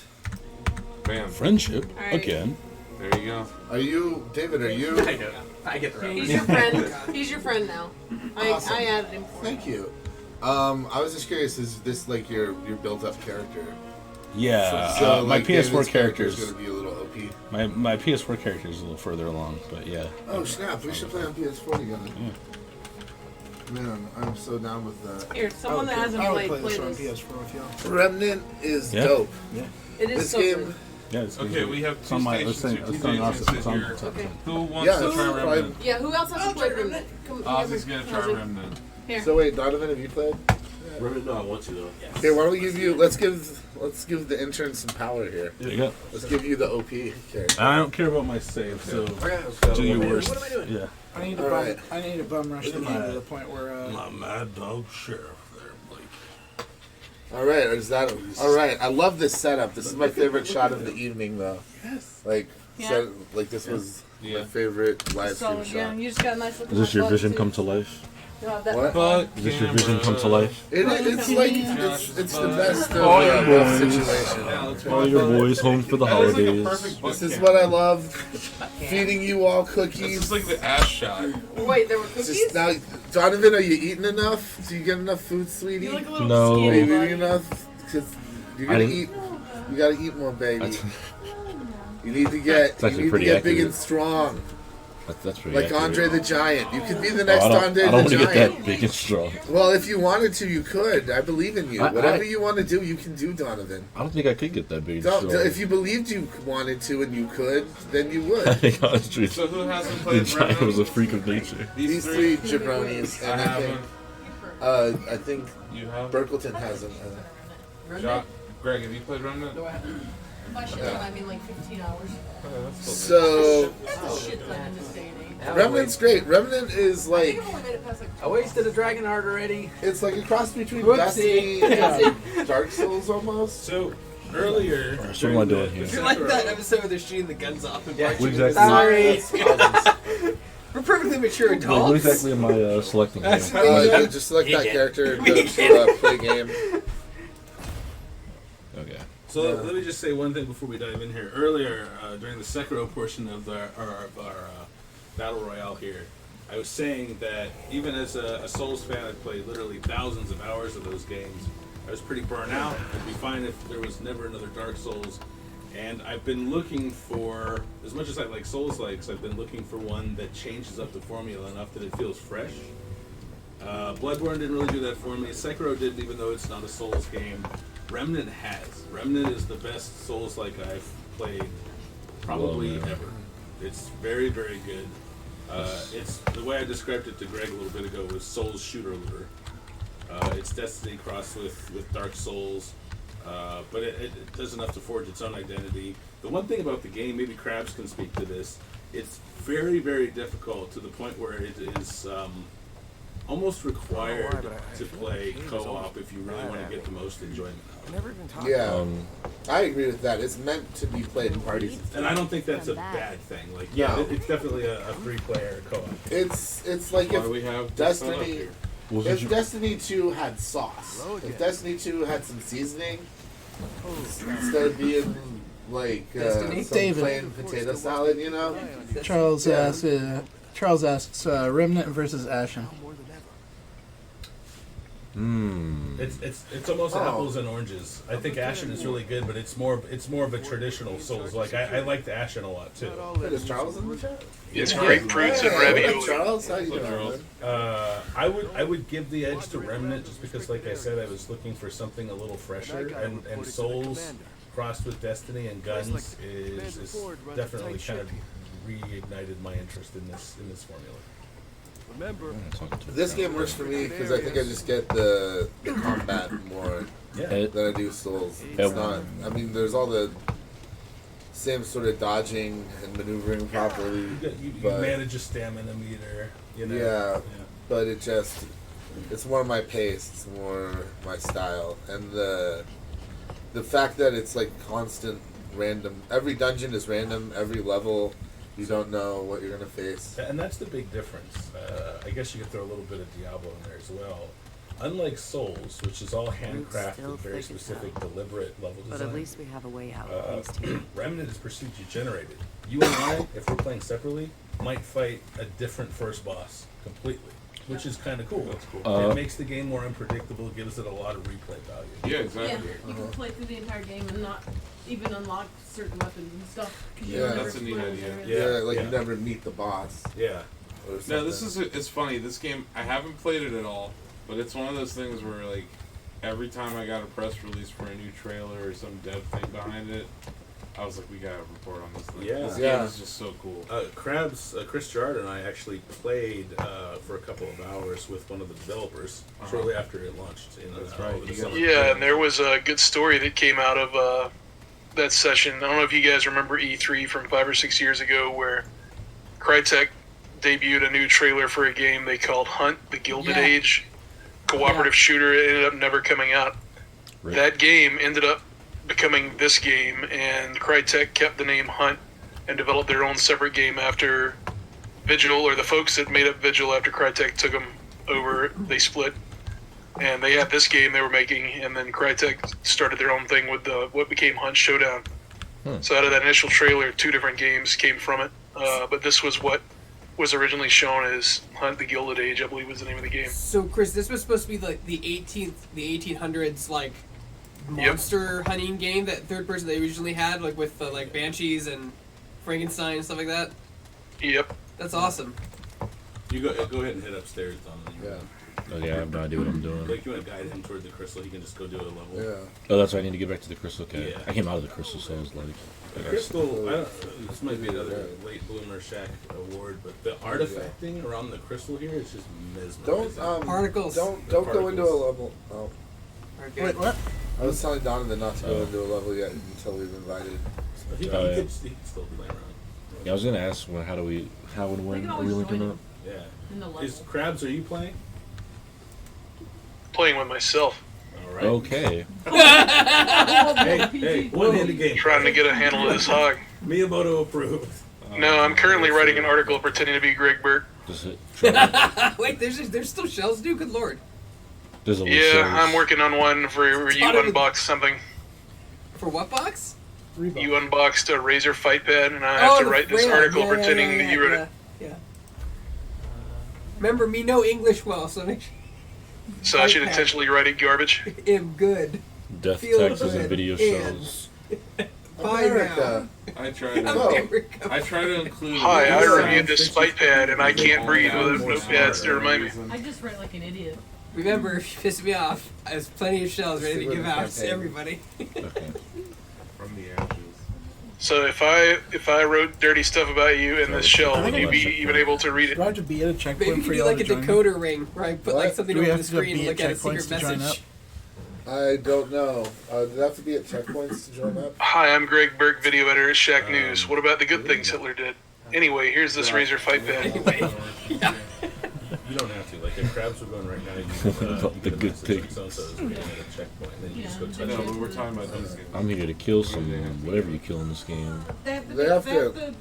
Bam. Friendship Alright. again. There you go. Are you, David, are you? I know. I get the round. He's your friend. He's your friend now. Awesome. I added him for you. Thank you. I was just curious, is this like your built-up character? Yeah, So, my like, PS4 David's character is going to be a little OP. my PS4 character is a little further along, but yeah. Oh snap! We should play on PS4 together. Man, I'm so down with that. Here, someone that hasn't I would played, play this play on this. PS4 with you. Remnant is Yeah. dope. Yeah. It is This so game. good. Yeah, it's Okay, we have it's two on my stations thing. here, It's two on stations us. It's on. here. Okay. Who wants Yeah, to try it's Remnant? Yeah, who else has to play Remnant? Come Ozzy's here, gonna try Ozzy. Remnant. Here. So wait, Donovan, have you played? Remnant? No, I want to though. Okay, why don't we give you? Let's give the intern some power here. There you go. Let's give you the OP character. I don't care about my save, so do your worst. Yeah. I need to All bum, right. I need to bum rush the game to the point where My mad dog sheriff there, Blake. All right, is that all right? I love this setup. This is my favorite shot of the evening, though. Yes. Like, Yeah. this was Yeah. my favorite live stream So, yeah, shot. you just got a nice looking Is this your butt, vision too. come to life? You'll have that- What? But Is this your vision come to life? It's like it's the best of Oh, yeah. both situations. All your boys home for the That is like a holidays. perfect book This is camp. what I love. Feeding you all This cookies. is like the ass shot. Wait, there were It's cookies? just now, Donovan, are you eating enough? Do you get enough food, sweetie? You look a little No. skinny, Baby, buddy. enough? Because you're I gonna didn't- eat. You gotta eat more, baby. That's, You need to get. It's You actually need to pretty get big accurate. and strong, that's pretty like accurate. Andre the Giant. You could be the Oh, next I don't, Andre I don't the want to get Giant. that big and strong. Well, if you wanted to, you could. I believe in you. I- Whatever I- you want to do, you can do, Donovan. I don't think I could get that big and Don't, strong. if you believed you wanted to and you could, then you I would. think Andre So who hasn't the played Giant Remnant? was a freak of nature. These three jabronis, I and haven't. I think You have? Burkleton hasn't. Greg, have you played Remnant? No, I haven't. By shit ton, I mean like 15 hours. So, That's a shit ton in this day and age. Remnant's great. Remnant is I like, think I've only made it past like I wasted a dragon heart already. it's like a cross between Whoopsie. Destiny and Dark Souls almost. So earlier, So what am I doing here? You like that episode where they're shooting the guns off and Yeah, marching what exactly- with the We're perfectly mature Like, adults. what exactly am I selecting here? Just select that character and go to play game. Okay. so let me just say one thing before we dive in here. Earlier, during the Sekiro portion of our battle royale here, I was saying that even as a Souls fan, I've played literally thousands of hours of those games. I was pretty burnt out. It'd be fine if there was never another Dark Souls. And I've been looking for, as much as I like Souls-likes, I've been looking for one that changes up the formula enough that it feels fresh. Bloodborne didn't really do that for me. Sekiro didn't, even though it's not a Souls game. Remnant has. Remnant is the best Souls-like I've played probably ever. It's very, very good. It's the way I described it to Greg a little bit ago was Souls shooter looter. It's Destiny crossed with Dark Souls. But it does enough to forge its own identity. The one thing about the game, maybe Krabs can speak to this, it's very, very difficult to the point where it is almost required to play co-op if you really want to get the most enjoyment out of it. Yeah, I agree with that. It's meant to be played in parties. And I don't think that's a bad thing. Like, yeah, No. it's definitely a three-player co-op. It's like Why do we have this set up Destiny. here? If Destiny 2 had sauce, if Destiny 2 had some seasoning, instead of being like some David. plain potato salad, you know. Charles asks Remnant versus Ashen. It's almost apples and oranges. I think Ashen is really good, but it's more of a traditional Souls. Like I like the Ashen a lot too. Is Charles in the chat? It's grapefruits and ravioli. Charles, how you doing? I would give the edge to Remnant just because, like I said, I was looking for something a little fresher, and Souls crossed with Destiny and guns is definitely kind of reignited my interest in this formula. Remember, This game works for me because I think I just get the combat more than I do Souls. It's not. I mean, there's all the same sort of dodging and maneuvering properly. You but manage a stamina meter. You know? Yeah, but it's more my pace. It's more my style, and the fact that it's like constant random. Every dungeon is random. Every level, you don't know what you're gonna face. And that's the big difference. I guess you could throw a little bit of Diablo in there as well. Unlike Souls, which is all handcrafted, very specific, deliberate level design. But at least we have a way out. Thanks to you. Remnant is procedure generated. You and I, if we're playing separately, might fight a different first boss completely, which is kind of cool. That's cool. It makes the game more unpredictable, gives it a lot of replay value. Yeah, exactly. Yeah, you can play through the entire game and not even unlock certain weapons and stuff. 'Cause you Yeah, never that's a neat explore idea. everything. You never meet the boss. Yeah. No, it's funny. This game, I haven't played it at all, but it's one of those things where, like, every time I got a press release for a new trailer or some dev thing behind it, I was like, we gotta report on this thing. This game is just so cool. Chris Gerard and I actually played for a couple of hours with one of the developers shortly after it launched. That's right. Yeah, and there was a good story that came out of that session. I don't know if you guys remember E3 from 5 or 6 years ago, where Crytek debuted a new trailer for a game they called Hunt: The Gilded Age, cooperative shooter. It ended up never coming out. Right. That game ended up becoming this game, and Crytek kept the name Hunt and developed their own separate game after Vigil, or the folks that made up Vigil after Crytek took them over, they split. And they had this game they were making, and then Crytek started their own thing with what became Hunt Showdown. So out of that initial trailer, 2 different games came from it, but this was what was originally shown as Hunt: The Gilded Age, I believe was the name of the game. So, Chris, this was supposed to be like the 1800s, like, monster hunting game, that third person they originally had, like with like banshees and Frankenstein and stuff like that. Yep. That's awesome. You go ahead and head upstairs, Dominic. Yeah. Okay, I have no idea what I'm doing. Like, you want to guide him toward the crystal, he can just go do a level. Yeah. Oh, that's right. I need to get back to the crystal. Okay. Yeah. I came out of the crystal, so I was like, The crystal, this might be another late bloomer Shack award, but the artifacting around the crystal here is just mesmerizing. Particles. Don't go into a level. Oh. Okay. Wait, what? I was telling Donovan not to go into a level yet until we've invited. He can still play around. Yeah, I was gonna ask, how and when are we linking up? Yeah. Is Krabs, are you playing? Playing with myself. All right. Okay. hey, one-handed game. Trying to get a handle of this hog. Miyamoto approved. No, I'm currently writing an article pretending to be Greg Burke. Wait, there's still shells, dude. Good lord. Yeah, I'm working on one where you unbox something. For what box? You unboxed a Razer Fight Pad, and I have to write this article pretending that you wrote it. Yeah. Remember, me know English well, so make sure. So I should intentionally write it garbage? I'm good. Death Feel taxes good. and video And- shows. Bye now. I try to include. Hi, I reviewed this Fight Pad, and I can't breathe without notepads to remind me. I just write like an idiot. Remember, if you piss me off, there's plenty of shells ready to give out to everybody. From the ashes. So if I wrote dirty stuff about you in this shell, would you be even able to read it? Do I have to be at a checkpoint Maybe we for could do y'all like to a join me? decoder ring where I put like What? something Do we over have the to screen be and at look at a secret checkpoints to join message. I don't know. Do they have to be at checkpoints to join up? Hi, I'm Greg Burke, video editor at Shacknews. What about the good things Hitler did? Anyway, here's this Razer Fight Pad. You don't have to. Like, if Krabs were going right now, you can The good things. so-and-so's waiting at a checkpoint, and then you just go touch No, it. but we're talking about these games. I'm here to kill someone, whatever you kill in this game. They have to, They have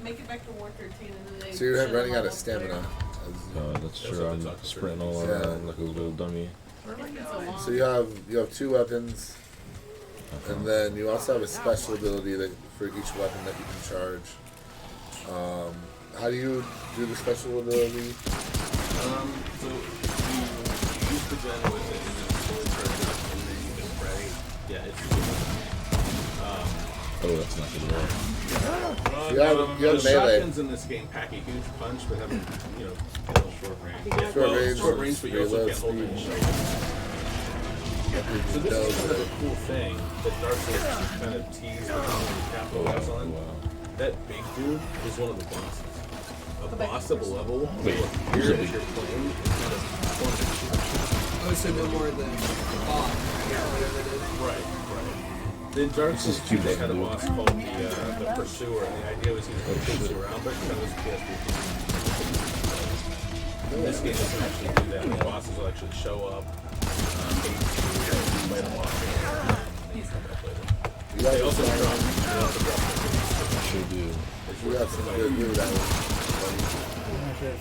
make it back to 113 and then they So you're shut running them out all of up stamina. That's true. I'm sprinting all around like a little dummy. So you have 2 weapons, and then you also have a special ability that for each weapon that you can charge. How do you do the special ability? So you use the gun with it, and then slowly charge it up, and then you can spray. Yeah, it's Oh, that's not good at all. You have the melee. shotguns in this game pack a huge punch, but have short range. Short range, but you also reload can't hold speed. any shotguns. So this is kind of a cool thing that Dark Souls kind of teased and capitalized on. That big dude is one of the bosses boss of a level. Wait, Here, as you're playing, it's kind of Oh, so no more the bot. Yeah, whatever it is. Right. In Dark Souls 2, they had a boss called the Pursuer, and the idea was he was going to chase you around, but kind of was PSP. This game doesn't actually do that. The bosses will actually show up, fight them off, and come back later. They also drop. Sure do. You got some good news out of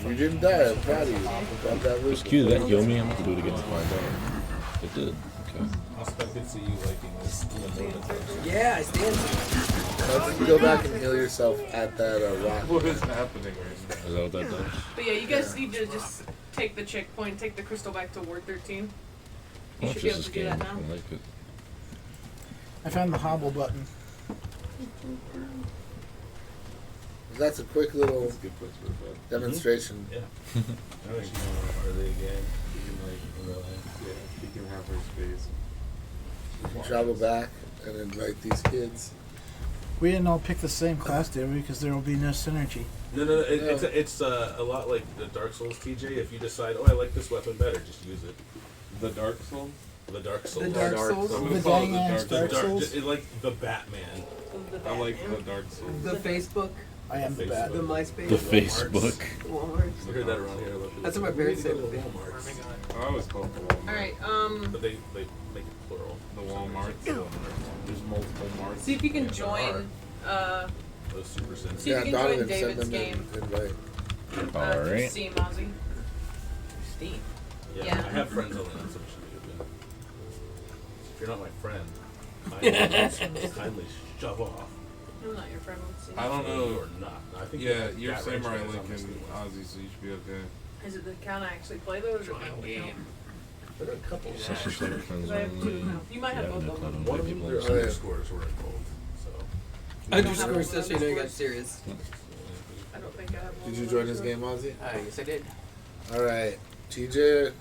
it. You didn't die. I'm proud of you. Got that roof. Excuse that heal me. I'm going to do it again to find out. It did. Okay. I could see you liking this even more than Dark Souls. Yeah, I stand. Now you go back and heal yourself at that rock. What is happening right now? Is that what that does? But yeah, you guys need to just take the checkpoint, take the crystal back to Ward 13. You should be able to do that now. I like it. I found the hobble button. That's a quick little That's a good place for a bed. demonstration. Yeah. Now that you know, are they again? You can like in real life. Yeah, he can have her space. You can travel back and invite these kids. We didn't all pick the same class, did we? Because there will be no synergy. No. It's a lot like the Dark Souls, TJ. If you decide, oh, I like this weapon better, just use it. The Dark Souls? The Dark Souls. The Dark Souls? The dang ass Dark Souls? Like the Batman. I like the Dark Souls. The Facebook. I am the bat. The MySpace. The Facebook. Walmart. You heard that around here. That's what my parents said. I always call it Walmart. Alright, But they make it plural. The Walmarts. There's multiple marts. see if you can join, Those super sense. see if you can join Donovan sent David's them game. an invite. Through Alright. Steam, Ozzy. Steam. Yeah, Yeah. I have friends on that, so it should be good. If you're not my friend, kindly shove off. I'm not your friend on Steam. I don't You know. are not. I think Yeah, that you're Rat Samurai Ranch Link guys and honestly Ozzy, so you should be okay. Is it the account I actually play though, or is it my old account? There are a couple. Social center friends Because I have two now. You might have both of them. One of them, their underscores were involved. So. Underscore says so you know you got serious. I don't think I have one. Did you join this game, Ozzy? Yes, I did. Alright. TJ.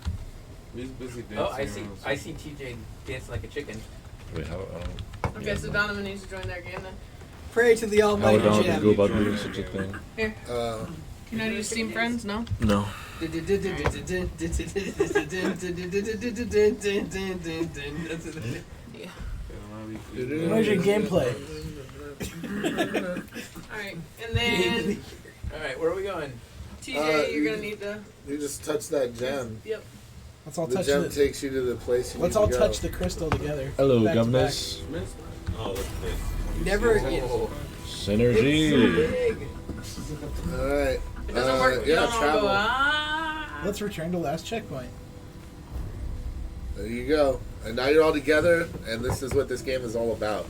He's busy dancing. Oh, I see. around, so- I see TJ dancing like a chicken. Wait, how? Okay, so Donovan needs to join their game then. Pray to the How Almighty would Donovan Jam. go about doing such a thing? Here. Can I use Steam Friends? No? No. Yeah. Where's your gameplay? Alright, and then Alright, where are we going? TJ, you're gonna need to. You just touch that gem. Yep. Let's all The touch gem the. takes you to the place you Let's need all to go. touch the crystal together. Hello, Back to governors. Oh, look at this. Never again. Synergy. Alright. It doesn't work if you Yeah, don't all travel. go, back. Let's return to last checkpoint. There you go. And now you're all together, and this is what this game is all about.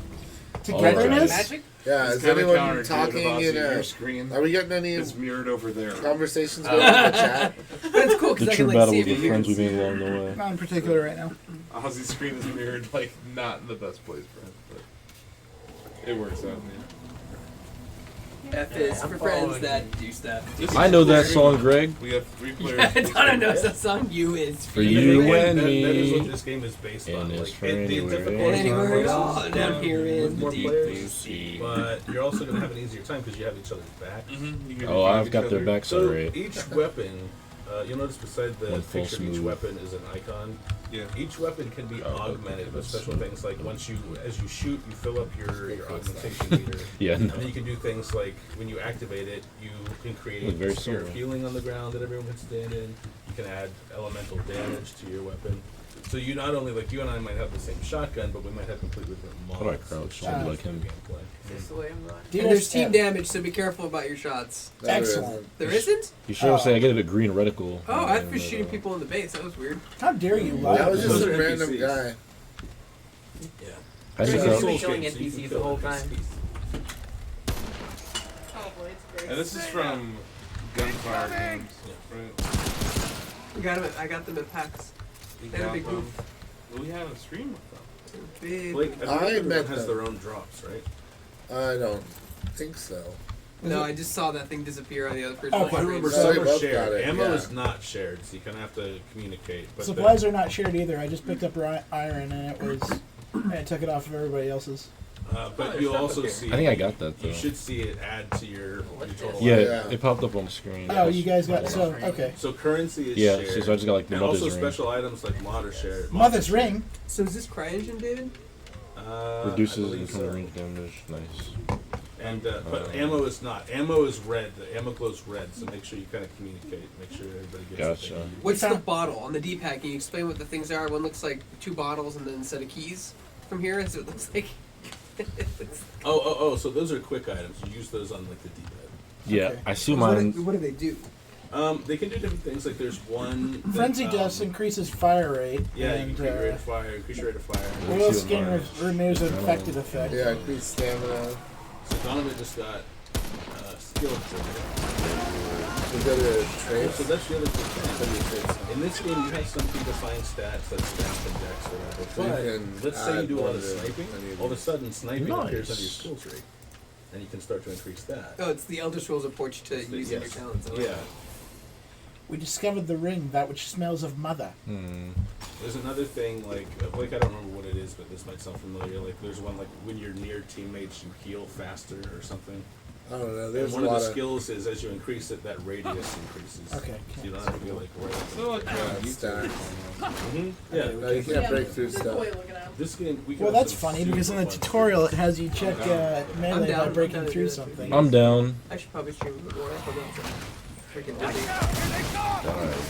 Togetherness? Magic? Yeah, It's is kinda anyone counterintuitive, talking Ozzy. in Your screen Are we getting any It's mirrored over there. conversations going on in the chat? That's cool The because I true can like battle see with it the from friends we here. made along the way. Not in particular right now. Ozzy's screen is mirrored, like, not in the best place for him, but it works out, man. F is for friends that do stuff. I know that song, Greg. We have 3 players. Yeah, Donna knows that song. You is For you and That is me. what this game is based on. And it's Like, for the anywhere. difficulty Anywhere is at all, down here in with more the deep players, blue sea. but you're also going to have an easier time because you have each other's backs. Oh, I've got their backs So alright. each weapon, you'll notice beside the One false picture of each move. weapon is an icon. Yeah. Each weapon can be augmented with special things. Like once as you shoot, you fill up your augmentation meter. Yeah, no. And then you can do things like when you activate it, you can create Look very a sphere of similar. healing on the ground that everyone can stand in. You can add elemental damage to your weapon. So you not only like you and I might have the same shotgun, but we might have completely different mods. How do I crouch? which I'd change like him. the gameplay. Is this the way I'm going? And there's team damage, so be careful about your shots. Excellent. There isn't? You should say I get a green reticle. Oh, I was shooting people in the base. That was weird. How dare you That lie? was just Those a are random NPCs. guy. Yeah. How'd you You're crouch? gonna be killing Games, so you can NPCs the kill whole time. NPCs. Probably, it's great. And this is from Gunfire Games, right? I got them at PAX. We They had a got big them. booth. We had a stream with them. Big. Blake, I everyone met has them. their own drops, right? I don't think so. No, I just saw that thing disappear on the other person's Okay. I screen. remember So some they are both shared. got it, Ammo yeah. is not shared, so you kind of have to communicate. But Supplies are not shared either. I just picked up iron and it took it off of everybody else's. But you'll also see. I think I got that, though. You should see it add to your total. Yeah, it popped up on the screen. Oh, you guys got okay. So currency is Yeah, shared. so I just got like the and Mother's also Ring. special items like mod are shared. Mother's Ring. So is this CryEngine, David? Reduces I believe incoming so. range damage. Nice. And but ammo is not. Ammo is red. The ammo glows red. So make sure you kind of communicate. Make sure everybody gets. Gotcha. What they need. What's the bottle on the D-pad? Can you explain what the things are? One looks like 2 bottles and then a set of keys. From here, is it looks like. Oh! So those are quick items. You use those on like the D-pad. Yeah, Okay. I see What do- mine. What do they do? They can do different things. Like there's one. That, Frenzy Dust increases fire rate. Yeah, and, you increase rate of fire. Increase your rate of fire. Oil skin removes infected effect. Yeah, increase stamina. So Donovan just got skill trigger. We got a trade. So that's the other thing. In this game, you have some predefined stats like stamp and dex or whatever. So you But can let's say you add do a lot more of to sniping. any of All of a these. sudden, sniping Nice. appears under your skill tree, and you can start to increase that. Oh, it's the Elder Scrolls approach to using your talents. I like Yeah. that. We discovered the ring, that which smells of mother. There's another thing like I don't remember what it is, but this might sound familiar. Like there's one like when you're near teammates, you heal faster or something. I don't know. And There's one a of lot the of skills is as you increase it, that radius increases. Okay. So you don't have to be like right. So like stacks. Yeah. No, you can't break through stuff. This game. We can Well, have that's some funny because in the super fun tutorial it has you check melee by down. breaking I'm down to through do that. something. I'm down. I should probably stream it more. Hold on. Freaking busy.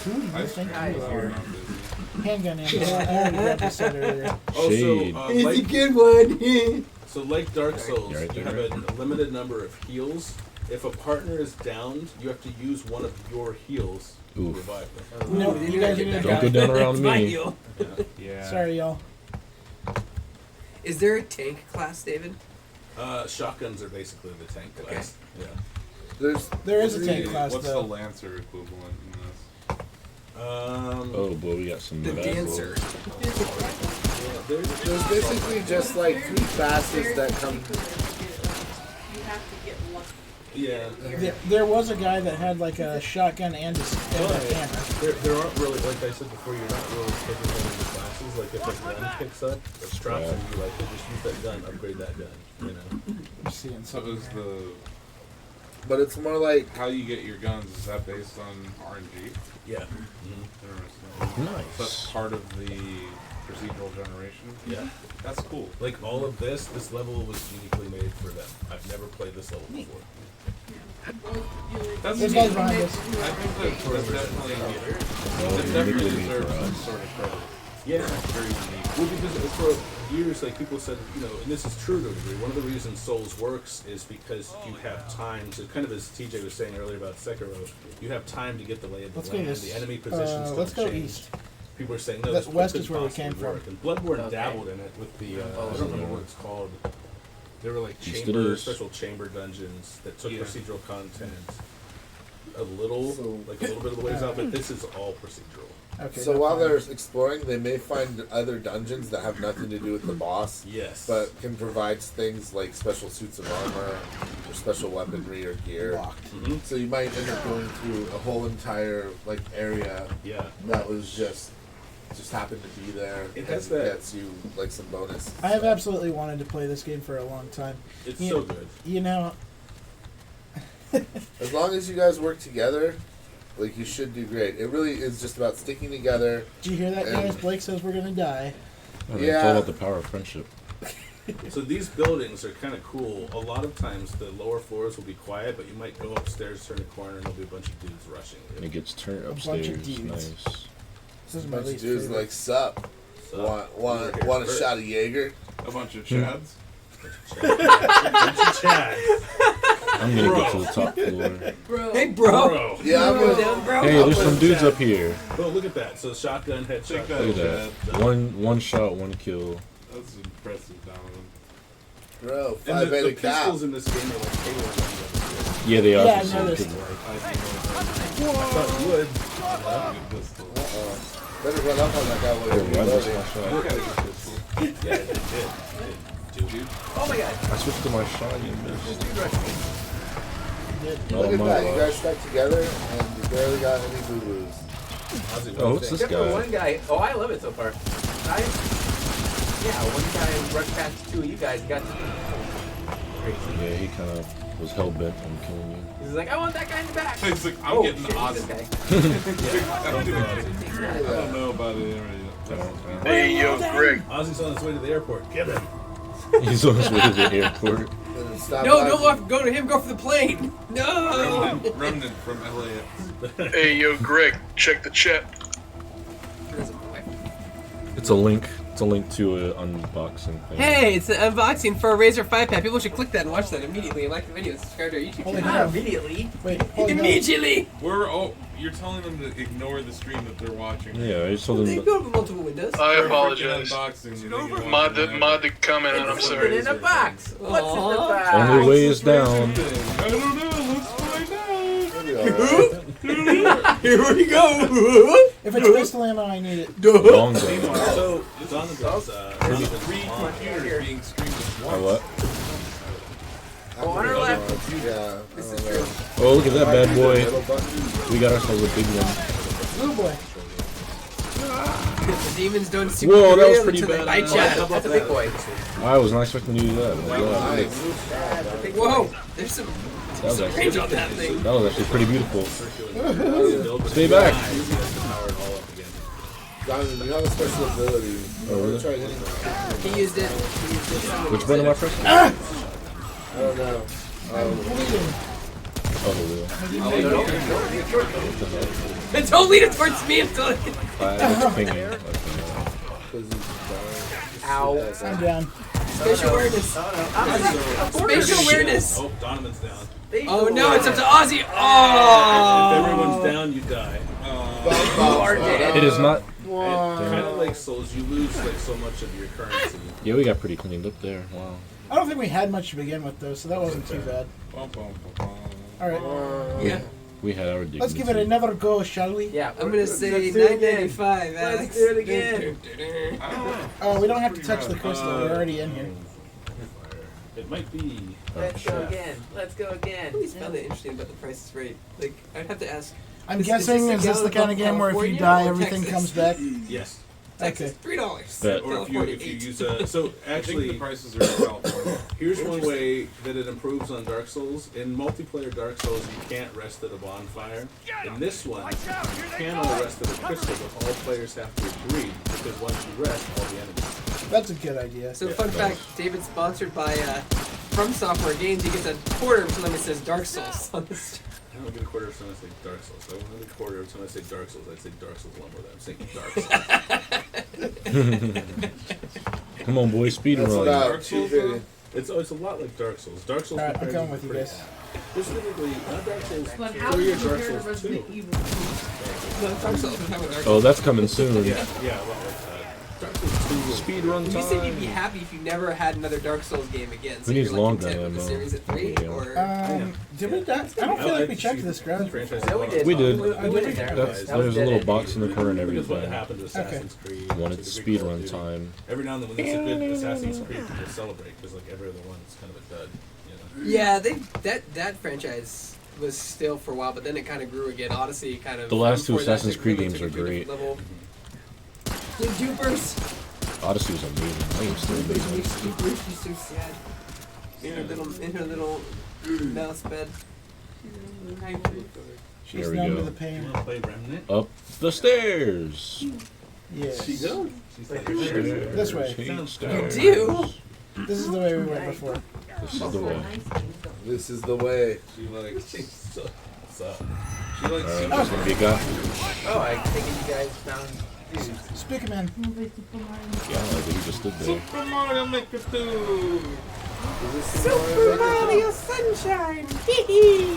Who do you think you are? busy. Handgun ammo. I already grabbed this set earlier. Shade. Also, It's a good one. So like Dark Souls, You're right you there. have a limited number of heals. If a partner is downed, you have to use one of your heals to Oof. revive them. No, you guys are gonna Don't go down around It's my me. deal. Yeah. Sorry, y'all. Is there a tank class, David? Shotguns are basically the tank class. Yeah. There is a tank class What's the though. Lancer equivalent in this? Oh boy, we got some The bad dancer. There's basically just like 3 classes that come. Yeah. There was a guy that had like a shotgun and a hammer. There aren't really, like I said before, you're not really taking any of the classes. Like if a gun picks up or drops and you like to just use that gun, upgrade that gun. You know. I'm seeing So something. is the But it's more like how you get your guns? Is that based on RNG? Yeah. Interesting. Nice. So that's part of the procedural generation. Yeah. That's cool. Like all of this level was uniquely made for them. I've never played this level before. That's There's neat. guys behind us. I think that definitely deserves some sort of credit. Yeah. Very unique. Well, because for years, like people said, you know, and this is true to a degree. One of the reasons Souls works is because you have time to, kind of as TJ was saying earlier about Sekiro, you have time to get the lay of the Let's go land. this. The enemy positions don't Let's go change. east. People are saying no. That This west couldn't is where we possibly came from. work. And Bloodborne Okay. dabbled in it with the I don't remember what it's called. They were like East it chamber, is. special chamber dungeons that took Yeah. procedural content a little bit of the ways out, but this is all procedural. Okay. so no while problem. they're exploring, they may find other dungeons that have nothing to do with the boss. Yes. But can provide things like special suits of armor or special weaponry or gear. Locked. Mhm. So you might end up going through a whole entire like area Yeah. that was just happened to be there. It has and that- gets you like some bonus. I have stuff. absolutely wanted to play this game for a long time. It's You- so good. You know, As long as you guys work together, like you should do great. It really is just about sticking together. did you hear that, And- guys? Blake says we're gonna die. I mean, Yeah. It's all about the power of friendship. So these buildings are kind of cool. A lot of times the lower floors will be quiet, but you might go upstairs, turn a corner, and there'll be a bunch of dudes rushing you. And it gets turned bunch of upstairs. dudes. Nice. This is A my bunch of least dudes favorite. like sup. So, Want we were here want a first. shot of Jaeger? A bunch of chads. Bunch of Chad. I'm gonna get to the top floor. Bro. Hey, bro. Yeah, I'm Bro, gonna. down, bro. Hey, there's some dudes up here. Oh, look at that. So shotgun, headshot. Check that. Look at that. One shot, one kill. That's impressive, Donovan. Bro, And 5 the beta cap. pistols in this game are like Halo ones. Yeah, they are. Yeah, I for some noticed. good work. I thought you would. Better run up on that guy while Oh, you're why is this reloading. my shot? Look at this pistol. Yeah, it did. Dude. Oh my god. I switched to my shot. You missed. Not Look on at my that. You watch. guys stuck together and you barely got any boo-boos. How's it Oh, going? what's this Except for guy? one guy. Oh, I love it so far. Nice. Yeah, one guy rushed past two of you guys and got crazy. Yeah, he kind of was hell bent on killing you. He's like, I want that guy in the back. It's like, I'm getting the Ozzy. Ozzy. I don't know about it. Hey, yo, Greg. Ozzy's on his way to the airport. Get him. He's on his way to the airport. No, don't go to him. Go for the plane. No. Remnant from LAX. Hey, yo, Greg. Check the chat. It's a link. It's a link to an unboxing thing. Hey, it's an unboxing for a Razer 5-pack. People should click that and watch that immediately and like the video and subscribe to our YouTube Holy channel. cow. Immediately. Wait, holy Immediately. You're telling them to ignore the stream that they're watching. Yeah, I just told them. They go to multiple windows. I apologize. Mod the comment on. I'm sorry. in a box. What's in the box? Only way is down. I don't know. Let's find out. Here we go. If it's pistol ammo, I need it. Long So, it's on the dogs. There's 3 computers being streamed at once. What? Oh, on our left. Yeah. This is true. Oh, look at that bad boy. We got ourselves a big one. Blue boy. The demons don't see Whoa, that was real pretty until they bad. bite ya. That's a big boy. I was not expecting to do that. Oh my God. Whoa, there's some That was range on that actually, thing. that was actually pretty beautiful. Stay back. Donovan, you have a special ability. Oh, really? Try hitting it. He used it. Which button am I pressing? I don't know. Oh, the wheel. It's all leading towards me until it. It's pinging. Ow. I'm down. Spatial awareness. Spatial awareness. Oh, Donovan's down. Oh no, it's up to Ozzy. If Oh. everyone's down, you die. You are dead. It is not. Kind of like Souls, you lose like so much of your currency. Yeah, we got pretty cleaned up there. Wow. I don't think we had much to begin with, though, so that wasn't too bad. Alright. Yeah. We had our dignity. Let's give it another go, shall we? Yeah, I'm gonna say let's do it again. $9.95, Alex. Let's do it again. Oh, we don't have to touch the crystal. We're already in here. It might be. Let's go again. Let's go again. I always found it interesting about the Price is Right. Like, I'd have to ask. I'm guessing, is this the kind of game where if you die, everything comes back? Yes. Texas, Okay. $3. Bet. Or if you use a so I think actually the prices are in California. here's one way that it improves on Dark Souls. In multiplayer Dark Souls, you can't rest at a bonfire. In this one, you can all rest at a crystal, but all players have to agree because once you rest, all the enemies. That's a good idea. So, fun fact, David's sponsored by From Software Games. He gets a quarter every time it says Dark Souls on this. I don't get a quarter every time I say Dark Souls. I won't get a quarter every time I say Dark Souls. I'd say Dark Souls a lot more than I'm saying Dark Souls. Come on, boy, speed That's run. about Dark Souls, 250. It's a lot like Dark Souls. Dark Souls. Alright, I'm compared coming with to you pretty- guys. Specifically, not Dark Souls But 3 how or does it Dark compare to Souls Resident 2. Evil? No, Dark Souls doesn't have a Dark Oh, that's coming soon. Yeah, a lot like Dark Souls 2. Speed run You time. said you'd be happy if you never had another Dark Souls game again. So Who needs you're, like, long content gun with the ammo? series at 3, Yeah. or Did we? I don't feel like we checked this garage. Yeah, we did. We did. We went in there. That's, That was there's a dead little end. box in the corner and Because what everything. happened to Assassin's Creed? Wanted to the speed Call of run Duty. time. Every now and then when there's a good Assassin's Creed, people celebrate because like every other one is kind of a dud. You know? yeah, that franchise was still for a while, but then it kind of grew again. Odyssey kind of. The last two before that, Assassin's it Creed really games took are it to a great. different level. The Dupers. Odyssey was amazing. That game's still amazing. Dupers, she's so sad. In her little mouse bed. She's There we numb go. to the pain. Play Remnant. Up the stairs. Yes. She goes. She's like, This way. Stairs. You do? This is the way we went before. This is the way. This is the way. She likes. What's up? She likes. Alright, there's gonna be a guy. Oh, I think you guys found. Speak man. Yeah, like he just stood there. Super Mario Maker 2. Super Mario Sunshine. Hee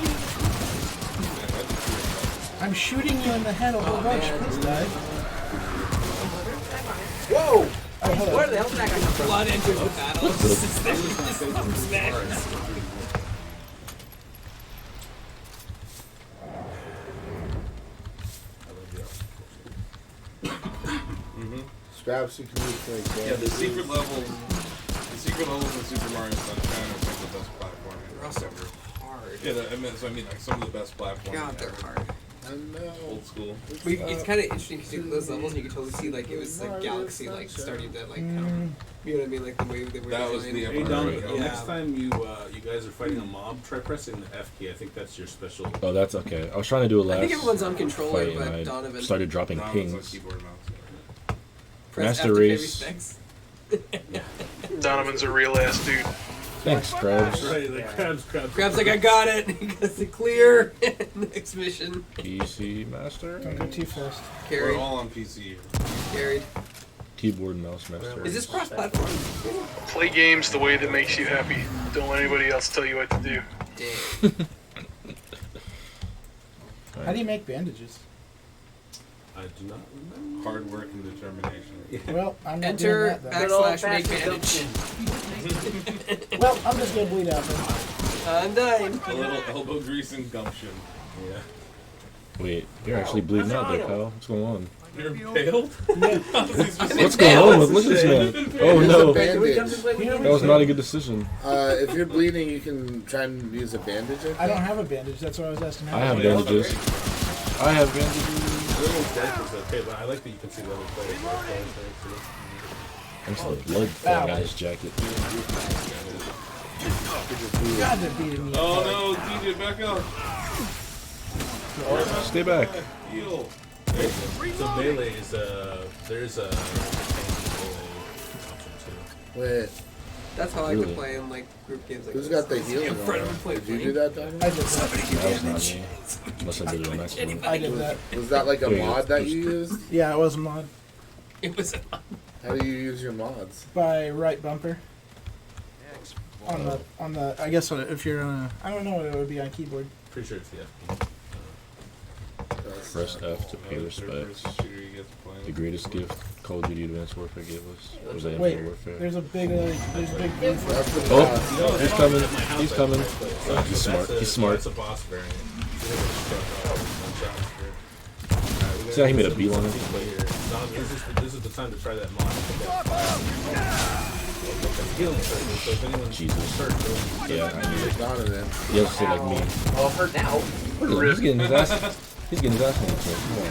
I'm shooting you in the head a whole bunch. Please die. Whoa! Oh, hello. Where the hell did that guy come from? Blood enters the battle. It's just there. Just smash. Scraps you can use for like Yeah, the secret levels in Super Mario Sunshine are some of the best platforming. They're also hard. Yeah, I mean, like some of the best platforming. God, they're ever. hard. I know. Old school. It's kind of interesting because you look at those levels and you can totally see like it was like Galaxy like starting to like you know what I mean, like the way they were That was designed. the Hey Dom, Yeah. next time you guys are fighting a mob, try pressing the F key. I think that's your special. Oh, that's okay. I was trying to do it last. I think everyone's on controller, fight, but and I Donovan started dropping Donovan's on pings. keyboard and mouse. Press Master F to pay Race. respects. Donovan's a real ass dude. Thanks, Krabs. Right, like crabs. Grab's like, I got it. He gets it clear. Next mission. PC Master. Don't go too fast. Carried. We're all on PC. Carried. Keyboard and mouse master. Is this cross-platform? Play games the way that makes you happy. Don't let anybody else tell you what to do. Damn. How do you make bandages? I do not remember. Hard work and determination. Well, I'm not Enter doing that, then. / make bandage. Well, I'm just gonna bleed out then. I'm dying. A little elbow grease and gumption. Yeah. Wait, you're actually bleeding out there, pal. What's going on? You're impaled? What's going on with look at this man? Oh no, Bandage. that was not a good decision. If you're bleeding, you can try and use a bandage. I don't have a bandage. That's what I was asking. I have bandages. I have bandages. Little death is okay, but I like that you can see the other players. I'm just the blood falling out his jacket. God, they're beating me. Oh no, DJ, back up. Stay back. Heal. So melee is there's a melee option too. Wait, That's how I Really? could play in like group games. Like who's this. got the healing In front of on? him play Did you do that, Don? I did that. Somebody give That was not damage. me. Unless I did it on accident. I did that. Was that like a Yeah, mod that just- you used? Yeah, it was a mod. It was. How do you use your mods? By right bumper. On the I guess if you're on a I don't know what it would be on keyboard. Pretty sure it's the F. Press F to pay respects. The greatest gift Call of Duty Advanced Warfare gave us was Wait, Infinite Warfare. there's a big beef. Oh, he's coming. He's coming. He's smart. He's smart. It's a boss variant. See how he made a beeline? This is the time to try that mod. Healing surgery, so if anyone's Jesus. hurt, Yeah, I need it. Donovan. You have to say like me. Oh, hurt now. Look at him. He's getting his ass. He's getting his ass handed to him. Come on.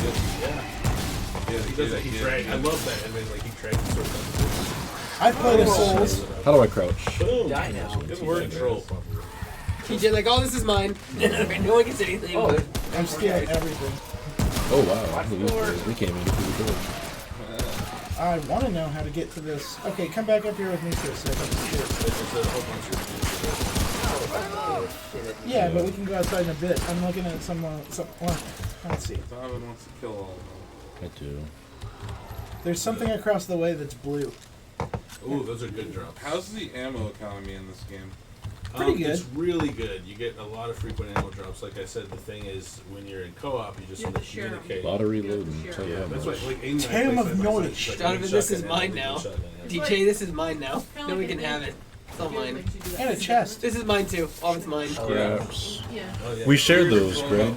Yeah, he does that. He drags. I love that. And then like he drags the sword down. I played a Souls. How do I crouch? Boom. Die now. Good work, troll. TJ like, oh, this is mine. No one gets anything. Oh, but I'm stealing everything. Oh wow. We can't even get through the door. I want to know how to get to this. Okay, come back up here with me for a second. Yeah, but we can go outside in a bit. I'm looking at someone. Let's see. Donovan wants to kill all of them. I do. There's something across the way that's blue. Ooh, those are good drops. How's the ammo economy in this game? Pretty good. It's really good. You get a lot of frequent ammo drops. Like I said, the thing is, when you're in co-op, you just want to communicate. A lot of reloading. Tell you Yeah, that that's much. why. Like, Aim Tale of knowledge. Donovan, this is mine now. DJ, this is mine now. No one can have it. It's all mine. And a chest. This is mine too. All of it's mine. Scraps. Yeah. We share those, Greg.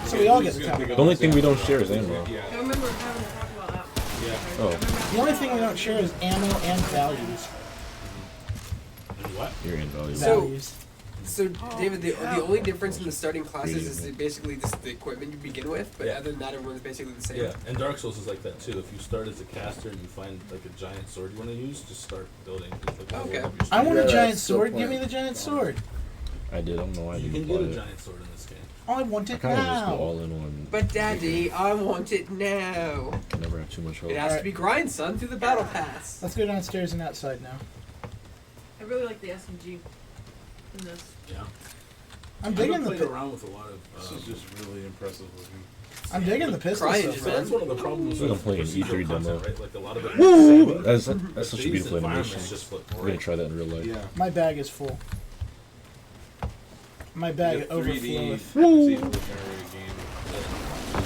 So we all get the top. The only thing we don't share is ammo. I remember having to talk about that. Oh, The only thing we don't share is ammo and values. What? you're invaluable. Values. So, David, the only difference in the starting classes is basically just the equipment you begin with, but Yeah. other than that, everyone's basically the same. Yeah, and Dark Souls is like that too. If you start as a caster and you find like a giant sword you want to use, just start building. Like, Okay. I want a Yeah, giant that's the sword. point. Give me the giant sword. I did. I don't know why I You didn't can get a play it. giant sword in this game. I want I it kind of just go now. all in one. But Daddy, I want it now. Can never have too much hope. It has to be grind, son, through the battle pass. Let's go downstairs and outside now. I really like the SMG in this. Yeah. I'm digging the. played around with a lot of. This is just really impressive looking. I'm digging the pistol Crying, stuff. So that's one of the problems Like I'm with playing an procedural E3 content, demo. right? Like a lot of it. Woo! That's such a But beautiful these animation. environments just look We're gonna great. try that in real life. Yeah. My bag is full. My bag The 3D overfloweth. procedurally generated game.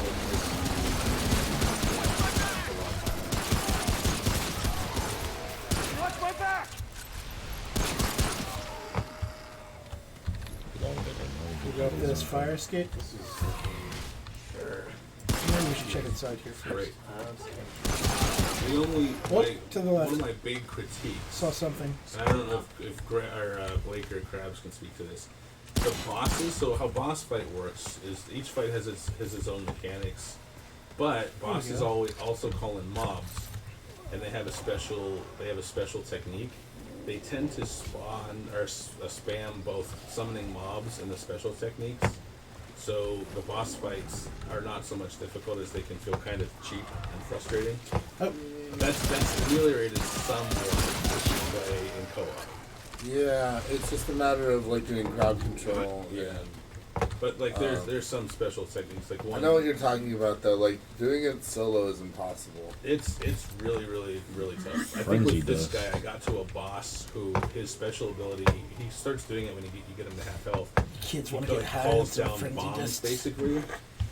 Watch my back! We go up this fire escape. This is Maybe we should check inside here first. Great. The only What? like, To the left. one of my big critiques. Saw something. And I don't know if Blake or Krabs can speak to this. the bosses. So how boss fight works is each fight has its own mechanics, but bosses also call in mobs, and they have a special technique. They tend to spawn or spam both summoning mobs and the special techniques. So the boss fights are not so much difficult as they can feel kind of cheap and frustrating. Oh. That's ameliorated somewhat if you play in co-op. Yeah, it's just a matter of like doing crowd control. But like there's some special techniques. Like I know what you're talking about though. Like doing it solo is impossible. It's really tough. I think Frenzy with this does. guy, I got to a boss who his special ability, he starts doing it when you get him to half health. Kids He want to get high calls instead of down frenzy bombs discs. basically,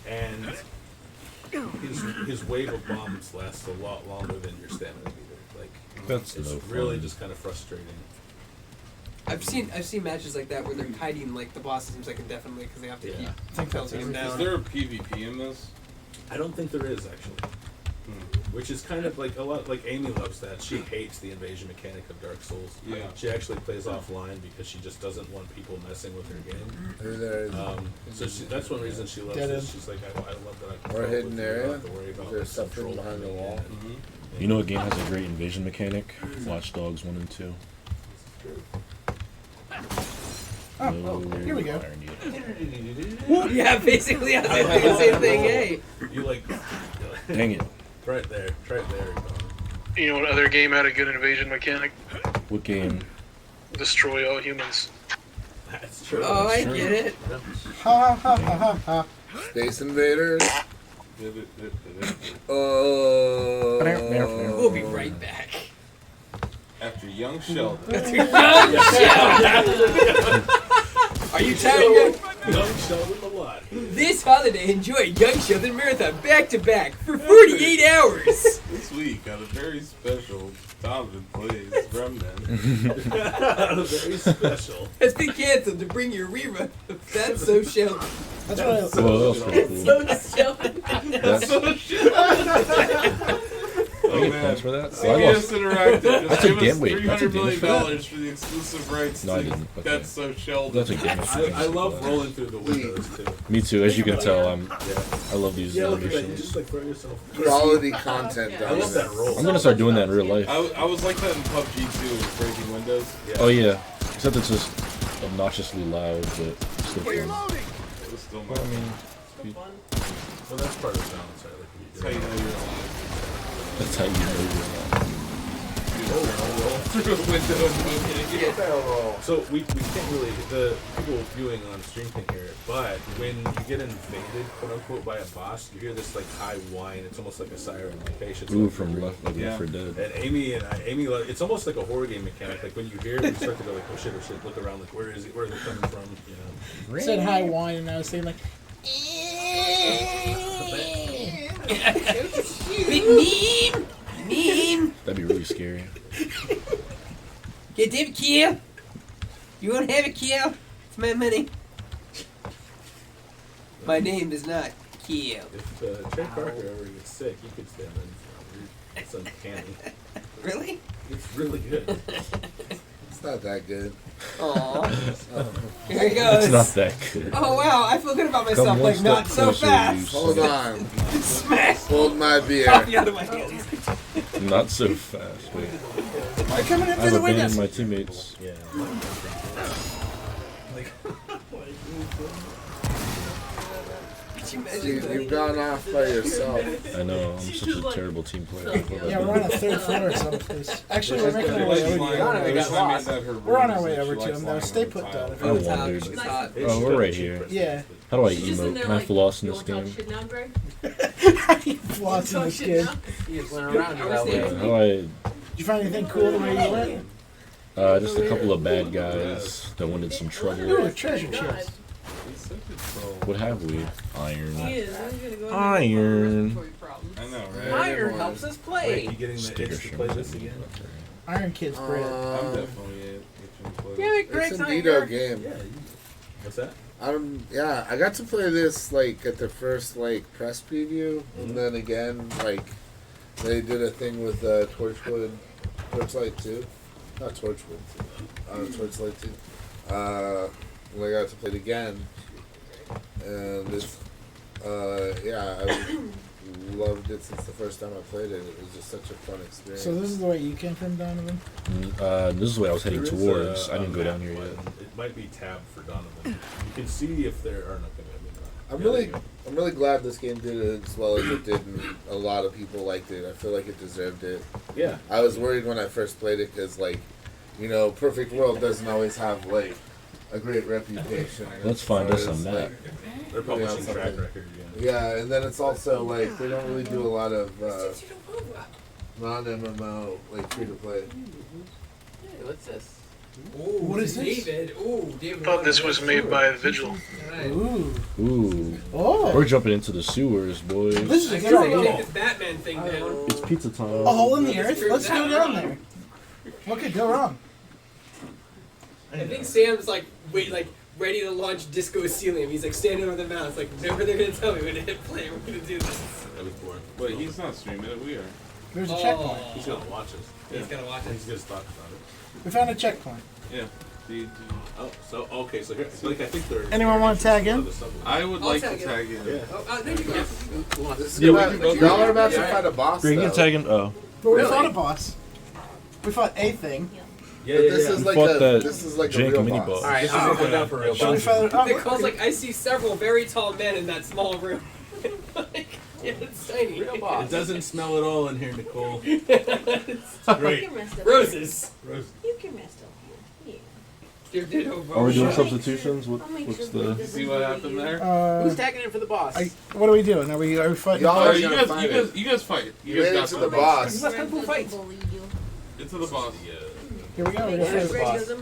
and his wave of bombs lasts a lot longer than your stamina meter. Like That's it's no really fun. just kind of frustrating. I've seen matches like that where they're kiting like the boss seems like indefinitely because they have to keep pelting him down. Is there a PvP in this? I don't think there is actually. Which is kind of like a lot like Amy loves that. She hates the invasion mechanic of Dark Souls. Yeah. She actually plays offline because she just doesn't want people messing with her game. So that's one reason she loves Dead it. end. She's like, I love that I can Or a control hidden with you, I area. don't have to worry about Is there like, something control behind the coming wall? in. You know what game has a great invasion mechanic? Watch Dogs 1 and 2. Here we go. Yeah, basically I was thinking the same thing. Hey, You like Dang it. Try it there. You know what other game had a good invasion mechanic? What game? Destroy all humans. That's true. oh, I get it. Ha ha ha ha ha. Space Invaders. We'll be right back. After Young Sheldon. Are you tired? Young Sheldon a lot. This holiday, enjoy Young Sheldon Marathon back to back for 48 hours. This week on a very special Donovan plays Remnant. Very special. Has been canceled to bring you a rerun of That's So Sheldon. That's what I Well, that's pretty cool. So Sheldon. That's so Sheldon. I get points for that? So I CBS lost. Interactive. I Just took give us wait, I took $300 damage million for that? for the exclusive rights No, I to didn't. Okay. That's So Sheldon. That's a damage for I love rolling through the windows too. Me too. As you can tell, I love these Yeah, look at that. You animations. just like throw yourself. Quality content. I love that roll. I'm gonna start doing that in real life. I was like that in PUBG too, with breaking windows. Oh yeah, except it's just obnoxiously loud, but still fun. It was still Well, I mean, Well, that's part of the balance, right? Like, That's how you know you're alive. that's how you know you're alive. Through a window and moving it. So we can't really, the people viewing on stream can hear it, but when you get invaded, quote unquote, by a boss, you hear this like high whine. It's almost like a siren. Like, hey, shit's Ooh, about to from break. Left 4 Dead. And Amy, it's almost like a horror game mechanic. Like when you hear it, you start to go like, oh shit, look around, like where is it? Where are they coming from? You know. Said high wine, and I was saying like, Big meme. That'd be really scary. Get David kill. You won't have a kill. It's my money. My name is not Kill. If Trey Parker ever gets sick, you could stand in. It's uncanny. Really? It's really good. It's not that good. Aww. Here he goes. It's not that good. Oh wow, I feel good about Come myself. one Like not step so closer, fast. you Hold son. on. Smash. Hold my beer. Coffee out of my hands. Not so fast. Wait. they're coming in I've through the abandoned windows. my teammates. Yeah. You've gone off by yourself. I know. I'm such a terrible team player. Yeah, we're on the third floor or someplace. Actually, we're making our way over to you. We're on our way over to him, though. Stay put, Donna. I wondered. Oh, we're right here. Yeah. How do I emote? Can I floss in this game? Floss in this game. Yeah, how do I... Did you find anything cool the way you went? Just a couple of bad guys that wanted some trouble. Ooh, a treasure chest. What have we? Iron. He is. I'm gonna go ahead and Iron. I know, right? Iron helps us play. You getting the Sticker itch to play this again? Iron Kid's great. I'm definitely itching to play. Yeah, It's Greg's indeed a Iron. game. Yeah. What's that? Yeah, I got to play this like at the first like press preview, and then again like they did a thing with Torchlight 2, not Torchwood, Torchlight 2. when I got to play it again, and it's I loved it since the first time I played it. It was just such a fun experience. So this is the way you came from, Donovan? This is the way I was heading There is towards. I didn't go a down here map yet. button. It might be tabbed for Donovan. You can see if there are not going to. I'm really glad this game did it as well as it did, and a lot of people liked it. I feel like it deserved it. Yeah. I was worried when I first played it because, like, you know, Perfect World doesn't always have like a great reputation. Let's find us on that. They're publishing track record. Yeah, and then it's also like they don't really do a lot of non-MMO like free to play. Hey, what's this? Ooh, what is this? David. Ooh, David. Thought this was made by Vigil. Ooh. Ooh. Oh. We're jumping into the sewers, boys. This is a I good guess I idea. take this Batman thing down. It's pizza time. A hole in the earth? Let's go down there. What could go wrong? I think Sam's like ready to launch Disco Elysium. He's like standing over the mouse, like never they're gonna tell me when to hit play. We're gonna do this. That was boring. But he's not streaming it. We are. There's a checkpoint. He's gonna watch us. He's gonna watch us. He's gonna talk about it. We found a checkpoint. Yeah. So here, like I think they're. Anyone want to tag in? I would I'll like tag to in. tag in. Yeah. Oh, there you go. This is Yeah, we about, can go y'all are about to fight a boss. Greg, you though. can tag in. Oh. But we fought a boss. We fought a thing. Yeah, But this is like fought a that this is like a jank real mini boss. boss. Alright, This is a put down for real. Should we fight it? Nicole's like, I see several very tall men in that small room. Like, yeah, it's tiny. Real boss. It doesn't smell at all in here, Nicole. It's great. Roses. You can rest up here. Are we doing substitutions? What's the? See what happened there? Who's tagging in for the boss? What are we doing? Are we fighting? Y'all All right, are you gonna guys, fight you it. guys, you guys fight. You guys made got it to this. the boss. Let's go fight. Into the boss. Here we go. We're gonna fight a boss. Am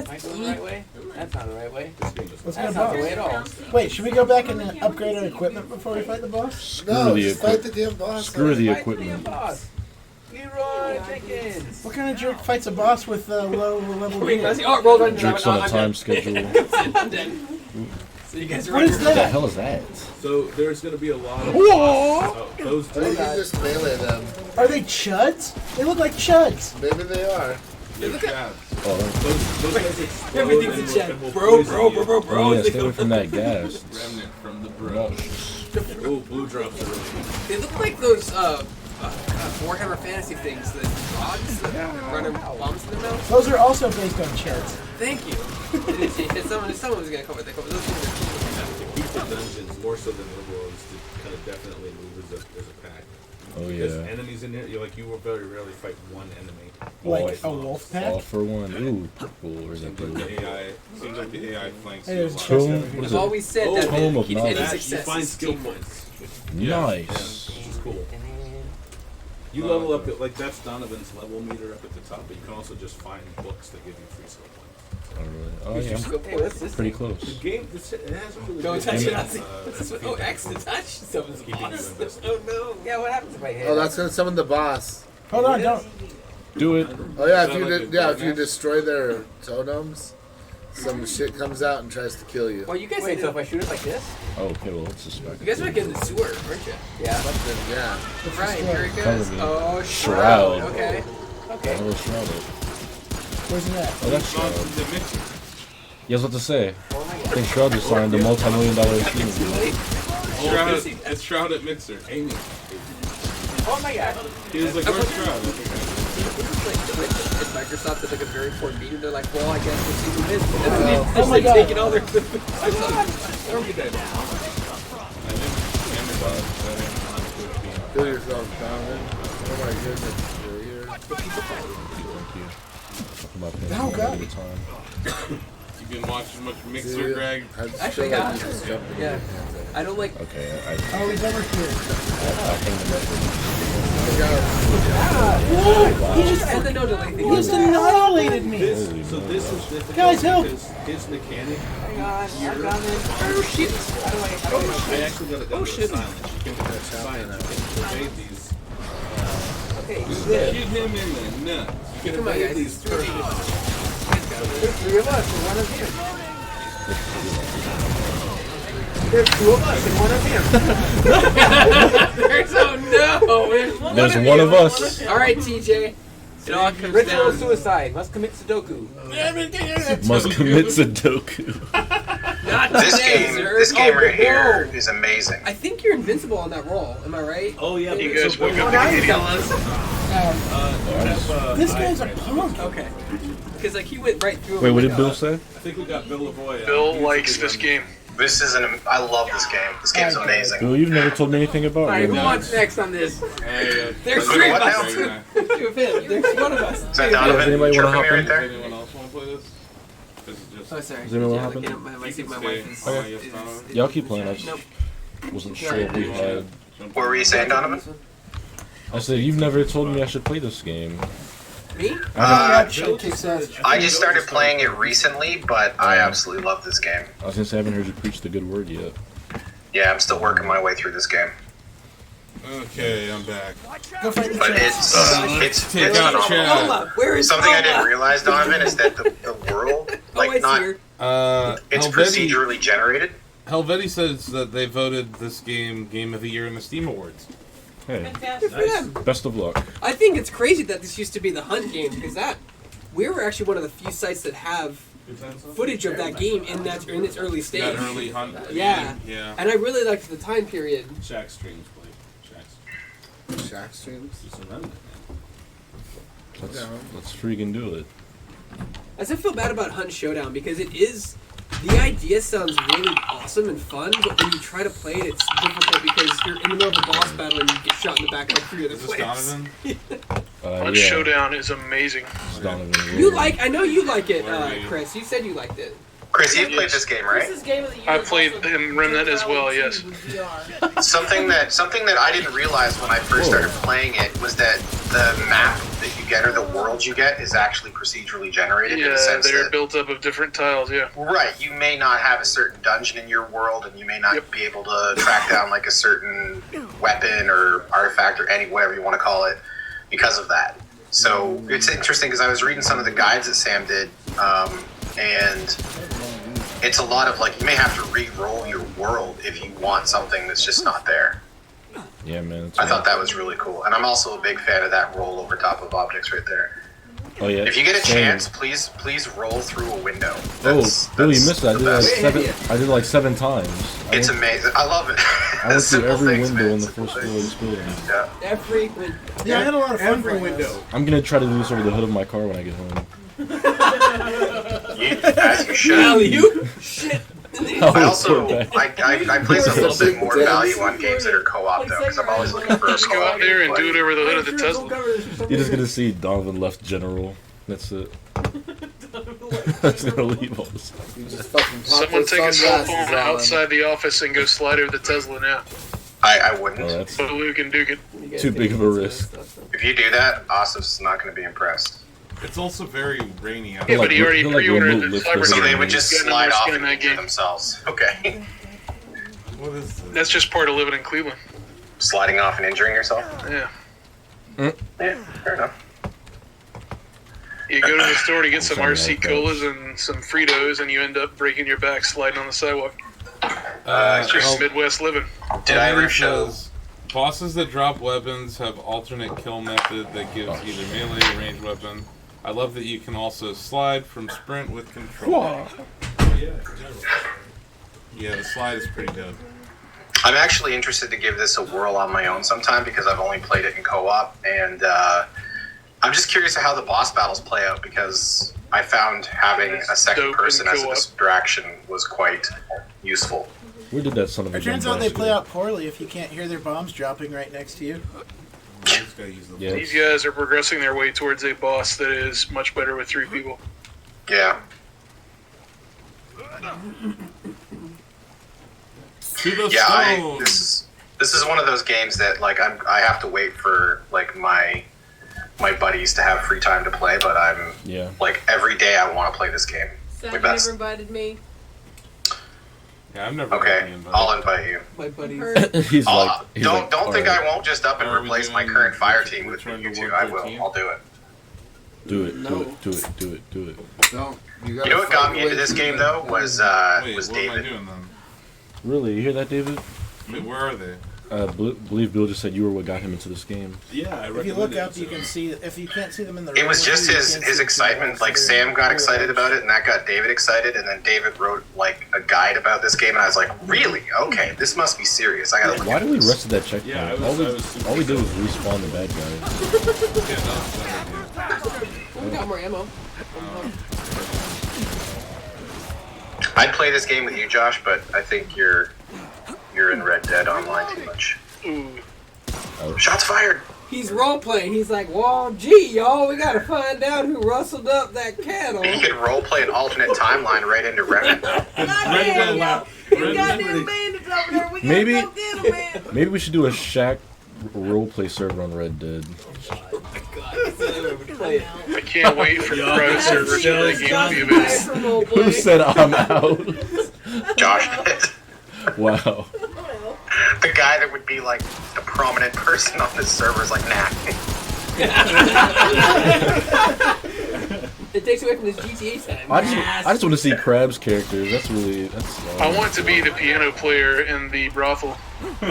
I going the right way? That's not the right way. Let's get a That's not the way at all. boss. Wait, should we go back and upgrade our equipment before we fight the boss? No, the just fight the damn boss. Screw the Fight equipment. boss. Leroy Jenkins. What kind of jerk fights a boss with low level Wait, gear? oh, roll on. Jerks on a I'm time dead. schedule. I'm dead. So you guys are What is What the that? hell is that? So there's going to be a lot of those Or you can just melee them. Are they chuds? They look like chuds. Maybe they are. They look at Oh, those guys explode everything's and a will- check. and will Bro, poison you. oh yeah, stay away from that gas. Remnant from the bro. Ooh, blue drops are really They look like those Warhammer Fantasy things, the frogs that run bombs in their mouth. Those are also based on chuds. Thank you. Someone was gonna cover. They cover those things. to keep the dungeons more so than overall is to kind of definitely move as a pack. Oh Because yeah. enemies in here, you will very rarely fight one enemy. Like a wolf All pack? for one. Ooh, purple. Or is that Seems like blue? the AI. Seems like the AI flanks Hey, you a there's lot. chest Tome. over here. What is I've it? always said Oh, that Tome of any knowledge. You success find is skill teamwork. points. Nice. Which is cool. You level up, that's Donovan's level meter up at the top, but you can also just find books that give you free skill points. Oh, really? Oh Here's yeah. your skill point. What's this Pretty thing? close. The game, it has really Don't good, touch it. uh, What's this one? Oh, X to touch? Someone's Keeping you boss. invested. Oh no. Yeah, what happens if I hit? Oh, that's gonna summon the boss. Hold on, don't. Do it. Oh yeah, Is if that you like did, a yeah, if you nest? destroy their totems, some shit comes out and tries to kill you. Well, you guys wait, so if I shoot it like this? Oh, okay, well, let's suspect. You guys are like in the sewer, aren't you? Yeah. Something, yeah. Right, here it Cover goes. me. Oh, Shroud. Okay. Okay. Oh, Shroud. Where's it at? Oh, that's Shroud. The mixer. Yeah, I was about to say. I think Shroud just signed a multi-million-dollar stream deal. Shroud, it's Shroud at Mixer. Amy. Oh my god. He was like, where's Shroud? It's Microsoft is like a very important meeting. They're like, well, I guess we'll see who wins. And then Oh my God. taking all their. I don't get that. Kill yourself, Donovan. Oh my goodness, you're here. Oh, God. You've been watching much Mixer, Dude, Greg? I just Actually, feel like yeah. you just jumped in. Yeah. I don't like. Okay, Oh, he's over here. He just and the no delay thing. He just annihilated me. So this is difficult Guys, help. because his mechanic. Hang on, I'm coming. Oh shit! How do I? I actually got it down to silence. You can silence. You can evade these. Okay, Shoot him in the nuts. You can Come on, evade guys. these turtles. There's three of us and one of him. There's two of us and one of him. There's oh no. There's one There's of one you. of us. All right, TJ. It all comes Ritual down. of suicide. Must commit Sudoku. Must commit Sudoku. Not This today, game, sir. this game Oh, right here whoa. is amazing. I think you're invincible on that roll. Am I right? Oh yeah, You guys woke up. Now you tell us. This guy's a punk. Okay. Because like he went right through. Wait, what did Bill say? I think we got Bill Lavoie. Bill likes this game. This is I love this game. This game's amazing. Bill, you've never told me anything about All right, it. who wants next on this? There's Who, three of what us. now? Two of him. There's one of us. Is that Donovan? Does anybody wanna Chirping hop me in? right there? Anyone else want to play this? This is just. Oh, sorry. Does anyone Yeah, want to looking hop at my, I see my Stay. wife is. Okay. is- Yeah, I'll keep playing. I just Nope. wasn't sure if we had. What were you saying, Donovan? I said, you've never told me I should play this game. Me? I just started playing it recently, but I absolutely love this game. I was gonna say, I haven't heard you preach the good word yet. Yeah, I'm still working my way through this game. Okay, I'm back. Go fight the But chest. it's take out phenomenal. Lola, where is Something I Lola? didn't realize, Donovan, is that the world, like, it's not here. it's Helvetti- procedurally generated. Helvetti says that they voted this game Game of the Year in the Steam Awards. Hey, Good for them. best of luck. I think it's crazy that this used to be the Hunt game because we were actually one of the few sites that have footage of that game in its early stage. That early Hunt. Yeah. Yeah. And I really liked the time period. Shack streams play. Shack streams? Just a remnant, Let's freaking do it. I still feel bad about Hunt Showdown because the idea sounds really awesome and fun, but when you try to play it, it's difficult because you're in the middle of a boss battle and you get shot in the back like 3 other Is this players. Donovan? Hunt Yeah, Showdown is amazing. it's Donovan. I know you like it, Where are you? Chris. You said you liked it. Chris, you've played this game, right? I played in Remnant as well, yes. Something that I didn't realize when I first started playing it was that the map that you get or the world you get is actually procedurally generated in Yeah, the sense they're that built up of different tiles, yeah. right, you may not have a certain dungeon in your world, and you may not be able to track down like a certain weapon or artifact or whatever you want to call it because of that. So it's interesting because I was reading some of the guides that Sam did, and it's a lot of like you may have to re-roll your world if you want something that's just not there. Yeah, man. I thought that was really cool, and I'm also a big fan of that roll over top of objects right there. Oh yeah. If you get a Same. chance, please roll through a window. Oh, Billy, you that's missed that. the best. I did it like 7 times. It's amazing. I love it. I went through Simple every things, window man. in the first floor of this building. Yeah. Every window. Yeah, I had a lot of fun Every playing window. this. I'm gonna try to do this over the hood of my car when I get home. As you should. Value? Shit. I also I place a little bit more value on games that are co-op though, because I'm always looking for a Just go out co-op. there and do it over the hood of the Tesla. You're just gonna see Donovan left general. That's it. That's gonna leave all this. Someone take a cell phone outside the office and go slide over the Tesla now. I wouldn't. Oh, that's But Luke and Duke it. too big of a risk. If you do that, Asif's not going to be impressed. It's also very rainy out. Yeah, but he already he'll, like, pre-ordered remote the lift Cyber this. So they would He's just got no slide more off skin and in that injure game. themselves. Okay. What is this? That's just part of living in Cleveland. Sliding off and injuring yourself? Yeah. Yeah, fair enough. You go to the store to get some Something RC like that. colas and some Fritos, and you end up breaking your back sliding on the sidewalk. It's just Midwest living. Did I ever Helvetti show? says, bosses that drop weapons have alternate kill method that gives either melee or ranged weapon. I love that you can also slide from sprint with control. Yeah, the slide is pretty dope. I'm actually interested to give this a whirl on my own sometime because I've only played it in co-op, and I'm just curious how the boss battles play out because I found having a second Dope in person as a co-op. distraction was quite useful. Where did that son of a It gun turns out boss they play go? out poorly if you can't hear their bombs dropping right next to you. Yeah. These guys are progressing their way towards a boss that is much better with 3 people. Yeah. To the Yeah, stone. this is one of those games that like I have to wait for like my buddies to have free time to play, but I'm Yeah. like every day I want to play this game. Sam, Like, you that's- never invited me. Yeah, I've never Okay, been invited. I'll invite you. My buddies. he's Don't like, don't think alright, I won't just up and Are we replace my doing current fire team with Return you to two. Work I will. 13? I'll do it. do it, do it, do it, do it, do it. Don't. You know what got me into this game though was Wait, was what am I David. doing then? Really, you hear that, David? Wait, where are they? believe Bill just said you were what got him into this game. Yeah, If you look up, you can see. If you can't see them in the. It was just his excitement. Like Sam got excited about it, and that got David excited, and then David wrote like a guide about this game, and I was like, really? Okay, this must be serious. I gotta look. Why did we rush to that checkpoint? Yeah, all we did was respawn the bad guys. We got more ammo. I'd play this game with you, Josh, but I think you're in Red Dead Online too much. Shots fired. He's role playing. He's like, well, gee, y'all, we gotta find out who rustled up that cattle. You could role play an alternate timeline right into Remnant. Maybe we should do a Shack roleplay server on Red Dead. I can't wait for the private server for that game to be available. Who said I'm out? Josh did. Wow. The guy that would be like the prominent person on this server is like, nah. It takes away from this GTA time. I just want to see Crab's characters. That's I want to be the piano player in the brothel.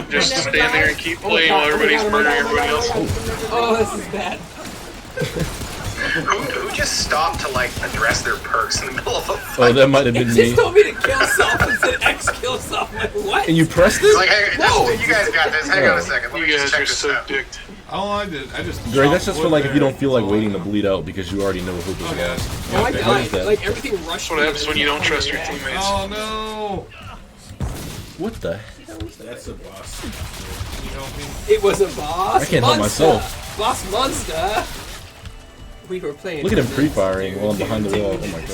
Just stand there and keep playing while everybody's murdering everybody else. Oh, this is bad. Who just stopped to like address their perks in the middle of a fight? Oh, that might have been It me. just told me to kill self and said X kill self. Like, what? And you pressed It's it? like, hey, you guys got this. Hang on a second. Let me You just guys check are this so out. dicked. All I did, I just. Greg, that's just for like if you don't feel like waiting to bleed out because you already know who was lost. Oh, I What is died. that? Like, everything rushed. That's what happens when you don't trust your teammates. Oh no! What the hell? That's a boss. It was a boss. I can't help monster. myself. Boss monster. We were playing. Look at him pre-firing while I'm behind the wall. Oh my god.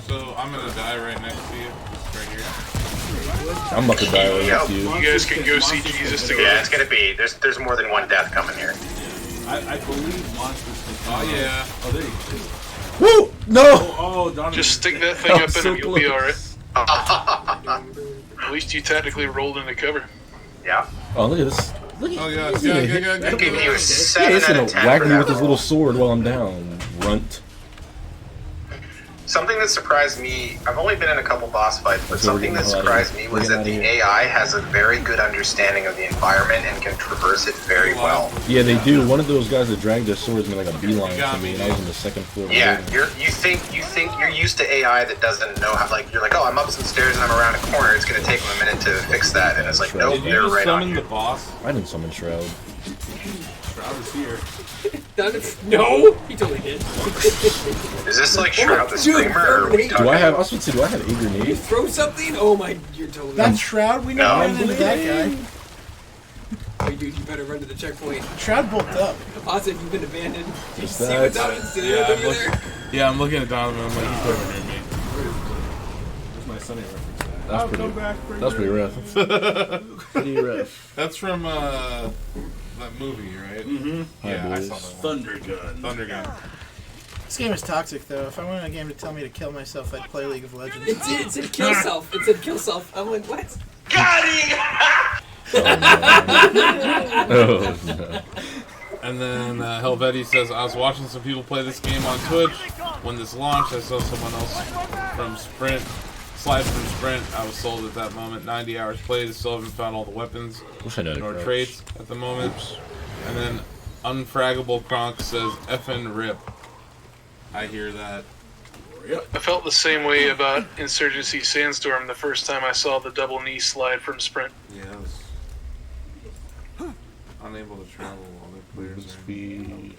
So I'm gonna die right next to you, right here. I'm about to die right next to you. You guys can go see Jesus together. Yeah, it's gonna be. There's more than one death coming here. I believe monsters can. Oh yeah. Oh, there you go. Woo! No! Oh, Donovan. Just stick that thing I'm up in so and you'll be close. alright. At least you tactically rolled into cover. Yeah. Oh, look at this. Look Oh at yeah. this. That gave you a 7 He's out gonna of 10 whack for me that with his roll. little sword while I'm down. Runt. Something that surprised me, I've only been in a couple boss fights, but So we're something getting that the hell outta surprised here. me We're was getting that the outta here. AI has a very good understanding of the environment and can traverse it very well. Yeah, they do. One of those guys that dragged their swords made like a beeline to me, and I was on the second floor. of the Yeah, building. you think you're used to AI that doesn't know how, like, you're like, oh, I'm up some stairs and I'm around a corner, it's gonna take them a minute to fix that, and it's like, nope, Did you they're just right on summon you. the boss? I didn't summon Shroud. Shroud is here. No, he totally did. Is this like Shroud the Screamer, or are we Do I talking- have? I was supposed to say, do I have a grenade? Throw something? Oh my, you're totally. That's Shroud. We never No. ran into that guy. Oh, dude, you better run to the checkpoint. Shroud bulked up. Ozzy, you've been abandoned. Did you Just see that. what Donovan's doing Yeah, over there? I'm looking at Donovan. I'm like, he's over near me. Where's my Sunny reference? That's pretty rough. Pretty rough. That's from that movie, right? Mm-hmm. Yeah, I boys. saw that one. Thunder Gun. Thunder Gun. This game is toxic, though. If I wanted a game to tell me to kill myself, I'd play League of Legends. It said kill self. It said kill self. I'm like, what? Got him! Oh no. And then Helvetti says, I was watching some people play this game on Twitch. When this launched, I saw someone else from Slide from Sprint. I was sold at that moment. 90 hours played. Still haven't found all the weapons Wish I knew nor crouch. traits at the moment. And then Unfraggable Kronk says, effing rip. I hear that. I felt the same way about Insurgency Sandstorm the first time I saw the double knee slide from Sprint. Yeah, I was unable to travel while the players are Speed.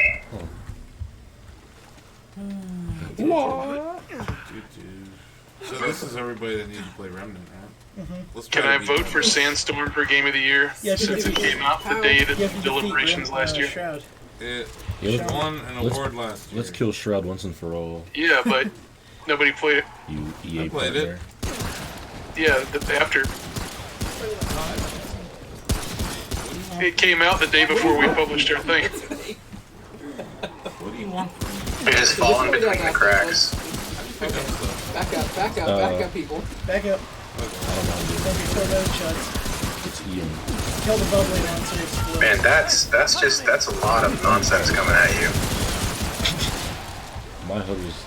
So this is everybody that needs to play Remnant, right? Let's Can try I to vote beat for Sandstorm for Game of the Year Yeah, since it came out the day that You have to Deliberations defeat last year? Shroud. it. Yeah, Won an let's- award last year. Let's kill Shroud once and for all. Yeah, but nobody played it. You EA I played it. partner. Yeah, after. It came out the day before we published our thing. What do you want from me? You're just falling between the cracks. Back up, back up, back up, people. Back up. I don't know, dude. Don't be tornado shots. It's Ian. Kill the bubbly monsters. Man, that's a lot of nonsense coming at you. My HUD was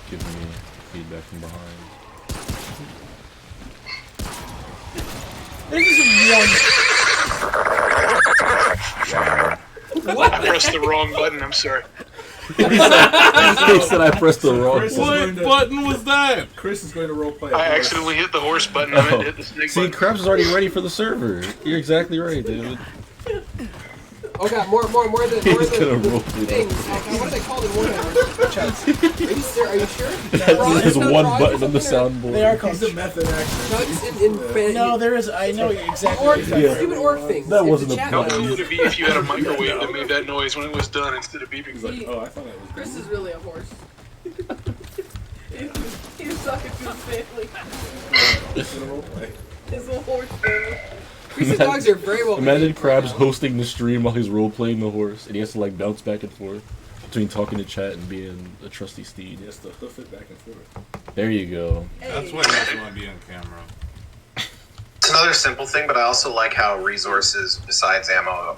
giving me feedback from behind. There's just one. What? I pressed the wrong button. I'm sorry. He said I pressed the wrong Chris is button. going to- What button was that? Chris is going to roleplay. I accidentally hit the horse button. I meant to hit the snake See, button. Krabs is already ready for the server. You're exactly right, dude. Oh god, more the He's gonna roll through things. What are they called in Warhammer? Chuds. Are you sure? There's one button on the soundboard. They are called He's a method actor. Chuds in No, there is. I know exactly. orc, what you're talking about. stupid orc things. That in wasn't the a chat How button. room. cool would it be if you had a microwave that made that noise when it was done instead of beeping? He's like, oh, I thought it was. Chris is really a horse. He's talking to his family. He's gonna roleplay. His little horse family. Chris's dogs are very well Imagine behaved right Krabs now. hosting the stream while he's role playing the horse, and he has to like bounce back and forth between talking to chat and being a trusty steed. He has to hoof it back and forth. There you go. That's why he doesn't want to be on camera. It's another simple thing, but I also like how resources besides ammo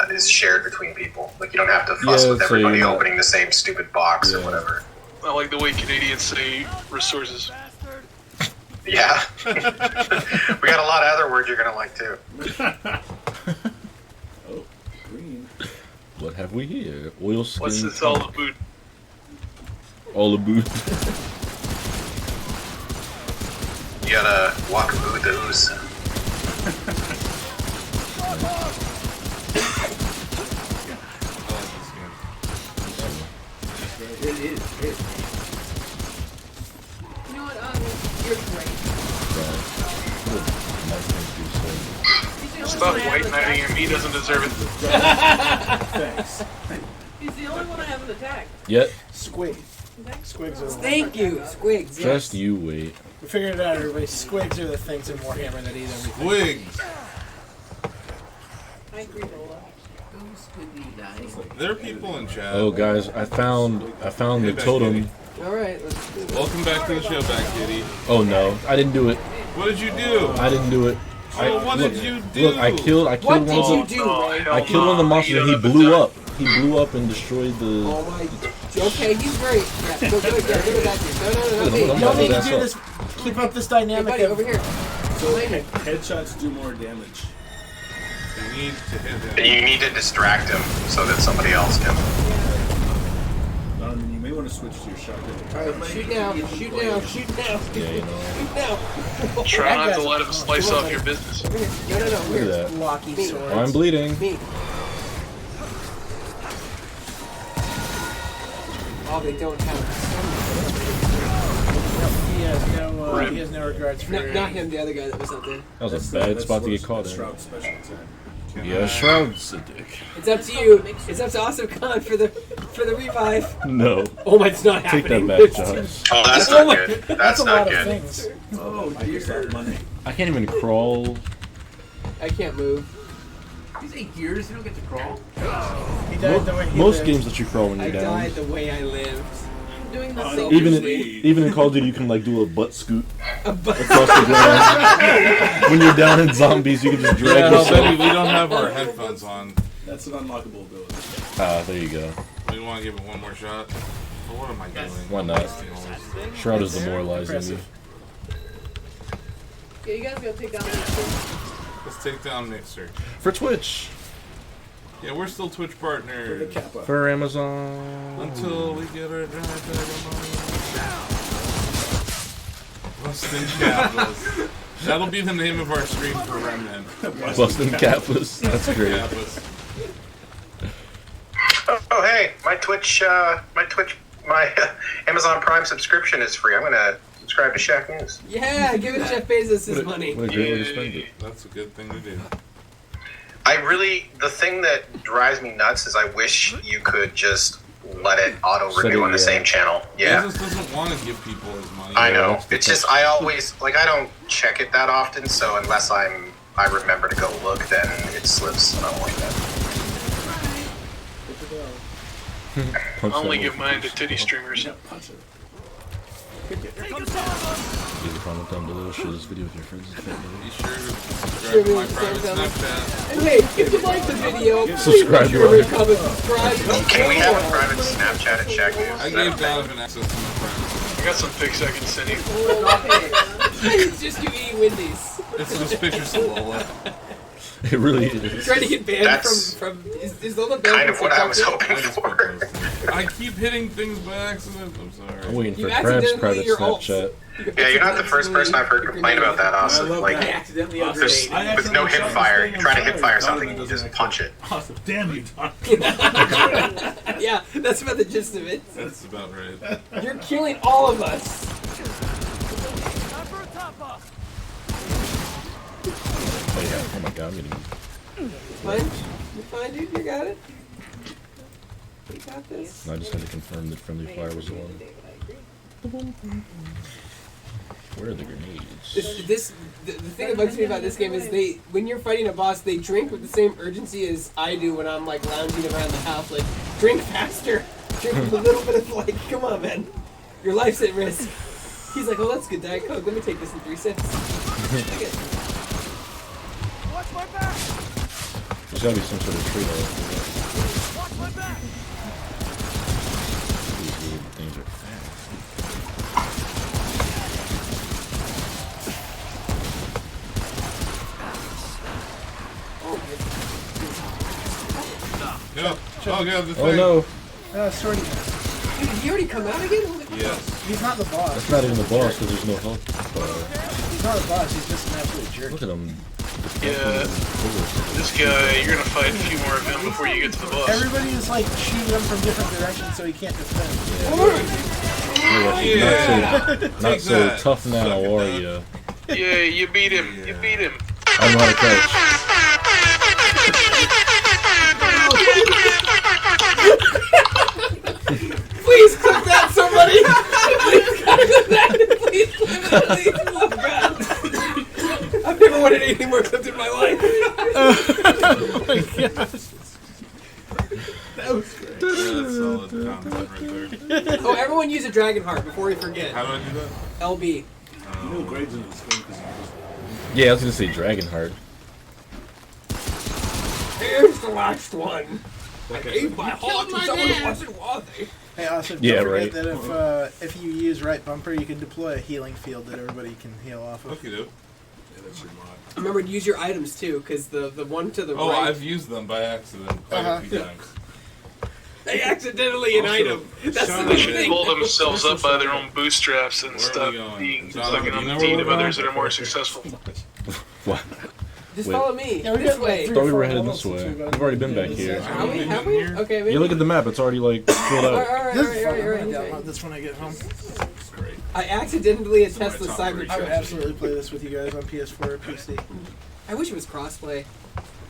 is shared between people. Like you don't have to fuss Yeah, with so everybody you're not- opening the same stupid box or whatever. I like the way Canadians say resources. Yeah. We got a lot of other words you're gonna like too. Oh, green. What have we here? Oil skin. What's this all about? All about. You gotta walk about the ooze. It is. You know what? You're great. Stop white knighting him. He doesn't deserve it. Thanks. He's the only one I haven't attacked. Yet. Squig. Squigs are. Thank you, Squigs. Yes. Just you wait. We figured it out, everybody. Squigs are the things in Warhammer that eat everything. Wigs. I agree, Lola. There are people in chat. Oh guys, I found the Hey, totem. Alright, let's do this. Welcome back to the show, back kitty. Oh no, I didn't do it. What did you do? I didn't do it. Oh, what look, did you do? Look, I killed What one did of you the do, Ray? I killed one of the monsters and he blew up. He blew up and destroyed the. Oh my. Okay, he's great. Yeah, go good. Yeah, look at that dude. No, I'm me. gonna Don't need to ass do up. this. Keep up this Hey, dynamic. buddy, of- over here. So headshots do more damage. You need to hit him. You need to distract him so that somebody else can. You may want to switch to your shotgun. Alright, shoot now. Shoot now. Shoot now. Yeah, you know. Shoot now. Try not to let him slice off your business. Over here. No. Look Here. at that. Blocky Me. sword. Oh, I'm bleeding. Me. Oh, they don't have. He has no regards for. Not him, the other guy that was out there. That was a bad spot to get caught in. Shroud special attack. Yeah, Shroud's a dick. It's up to you. It's up to Awesome Khan for the revive. No. Oh my, it's not Take happening. that back, Josh. Oh, that's Oh not my- good. That's That's a not lot of good. things. Oh I guess that dear. money. I can't even crawl. I can't move. These 8 years, you don't get to crawl. He died the way he Most lived. games let you crawl when I you're down. died the way I lived. Doing the Even in Call of Duty, you can like do a butt scoot A butt across the ground. When you're down in zombies, you can just drag Yeah, yourself. Betty, we don't have our headphones on. That's an unlockable ability. Ah, there you go. We want to give it one more shot. But what am I doing? Why not? Shroud is demoralizing me. Yeah, you guys gotta take down Mixer. Let's take down Mixer. For Twitch. Yeah, we're still Twitch partners. For Amazon. Until we get our drive Bustin' Capless. That'll be the name of our stream for Remnant. Bustin' Capless. That's great. Capless. Oh hey, my Amazon Prime subscription is free. I'm gonna subscribe to Shacknews. Yeah, give it Jeff Bezos his money. What a great way to spend it. That's a good thing to do. The thing that drives me nuts is I wish you could just let it auto Set renew it, on the yeah. same channel. Yeah. Bezos doesn't want to give people his money. I know. that's the It's just I always I don't check it that often, so unless I remember to go look, then it slips, and I don't like that. I only give mine to titty streamers. Leave a comment down below. Share this video with your friends and family. Be sure to subscribe to my private Snapchat. And hey, if you like the video, please Subscribe make to sure our- to comment, subscribe. Can we have a private Snapchat at Shacknews? I gave Donovan access to my friends. I got some pics I can send you. It's just you eating Wendy's. It's just pictures of Lola. It really is. Trying to get banned That's from is Lola banned kind of from what I was TikTok? hoping for. I keep hitting things by accident. I'm sorry. I'm waiting You for Crab's accidentally private your ults. Snapchat. Yeah, you're not the first person I've heard complain about that, Austin. Like, I accidentally there's, upgraded. with no hip fire, you're trying to hip fire something and you just punch it. Awesome. Damn you, Tom. Yeah, that's about the gist of it. That's about right. You're killing all of us. Oh yeah. Oh my god, I'm getting. Fine. You're fine, dude. You got it. You got this. I just had to confirm that friendly fire was on. Where are the grenades? The thing that bugs me about this game is when you're fighting a boss, they drink with the same urgency as I do when I'm like lounging around the house. Like, drink faster. Drink with a little bit of like, come on, man. Your life's at risk. He's like, oh, that's good, Diet Coke. Let me take this in 3 sips. Watch my back! There's gotta be some sort of trade off. Watch my back! These weird things are fast. Yeah. Oh god, the Oh thing. no. Sorry. Dude, did he already come out again? Yes. He's not the boss. That's not even the boss because there's no health. He's not a boss. He's just an absolute jerk. Look at him. Yeah. This guy, you're gonna fight a few more of him before you get to the boss. Everybody is like shooting him from different directions, so he can't defend. Not so tough now, are you? Yeah, you beat him. You beat him. I don't know how to catch. Please clip that, somebody! Please clip that! Please clip it, please! Oh god! I've never wanted anything more clipped in my life. Oh my gosh. That was great. That's solid content right there. Oh, everyone use a dragon heart before we forget. How do I do that? LB. No grades in this game because Yeah, I was gonna say Dragonheart. Here's the last one. I Okay. gave my heart to someone who wasn't worthy. Hey, also, Yeah, don't forget right. that if you use right bumper, you can deploy a healing field that everybody can heal off of. Okay, dude. Yeah, that's your mod. Remember to use your items too, because the one to the Oh, right. I've used them by accident quite a few times. They accidentally an item. That's the They should thing. pull themselves up by their own bootstraps and stop being sucking on the feet of others that are more successful. What? Just Wait. follow me. Yeah, we This got way. I thought we were headed this way. We've already been back here. Have we? Have we? Okay, maybe. You look at the map; it's already like filled out. Alright. Download this when I get home. Great. I accidentally attest the cyber I would truck. absolutely play this with you guys on PS4 or PC. I wish it was crossplay.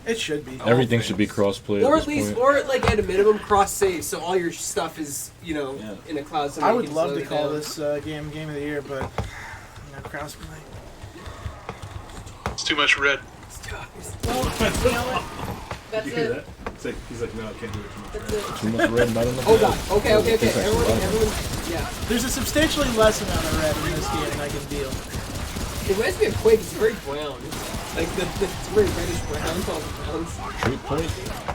It should be. Everything should be crossplay Or at at this least, point. or like at a minimum, cross save, so all your stuff is, you know, in a cloud. I would love to call this game Game of the Year, but crossplay. It's too much red. That's You hear it. that? It's like, he's like, no, I can't do it too much. That's it. Too much red, not enough Oh red. god. Okay. It's actually Everyone, right. yeah. There's a substantially less amount of red in this game than I can deal. It reminds me of Quake. It's very brown. Like the it's very reddish brown, all the browns. True point.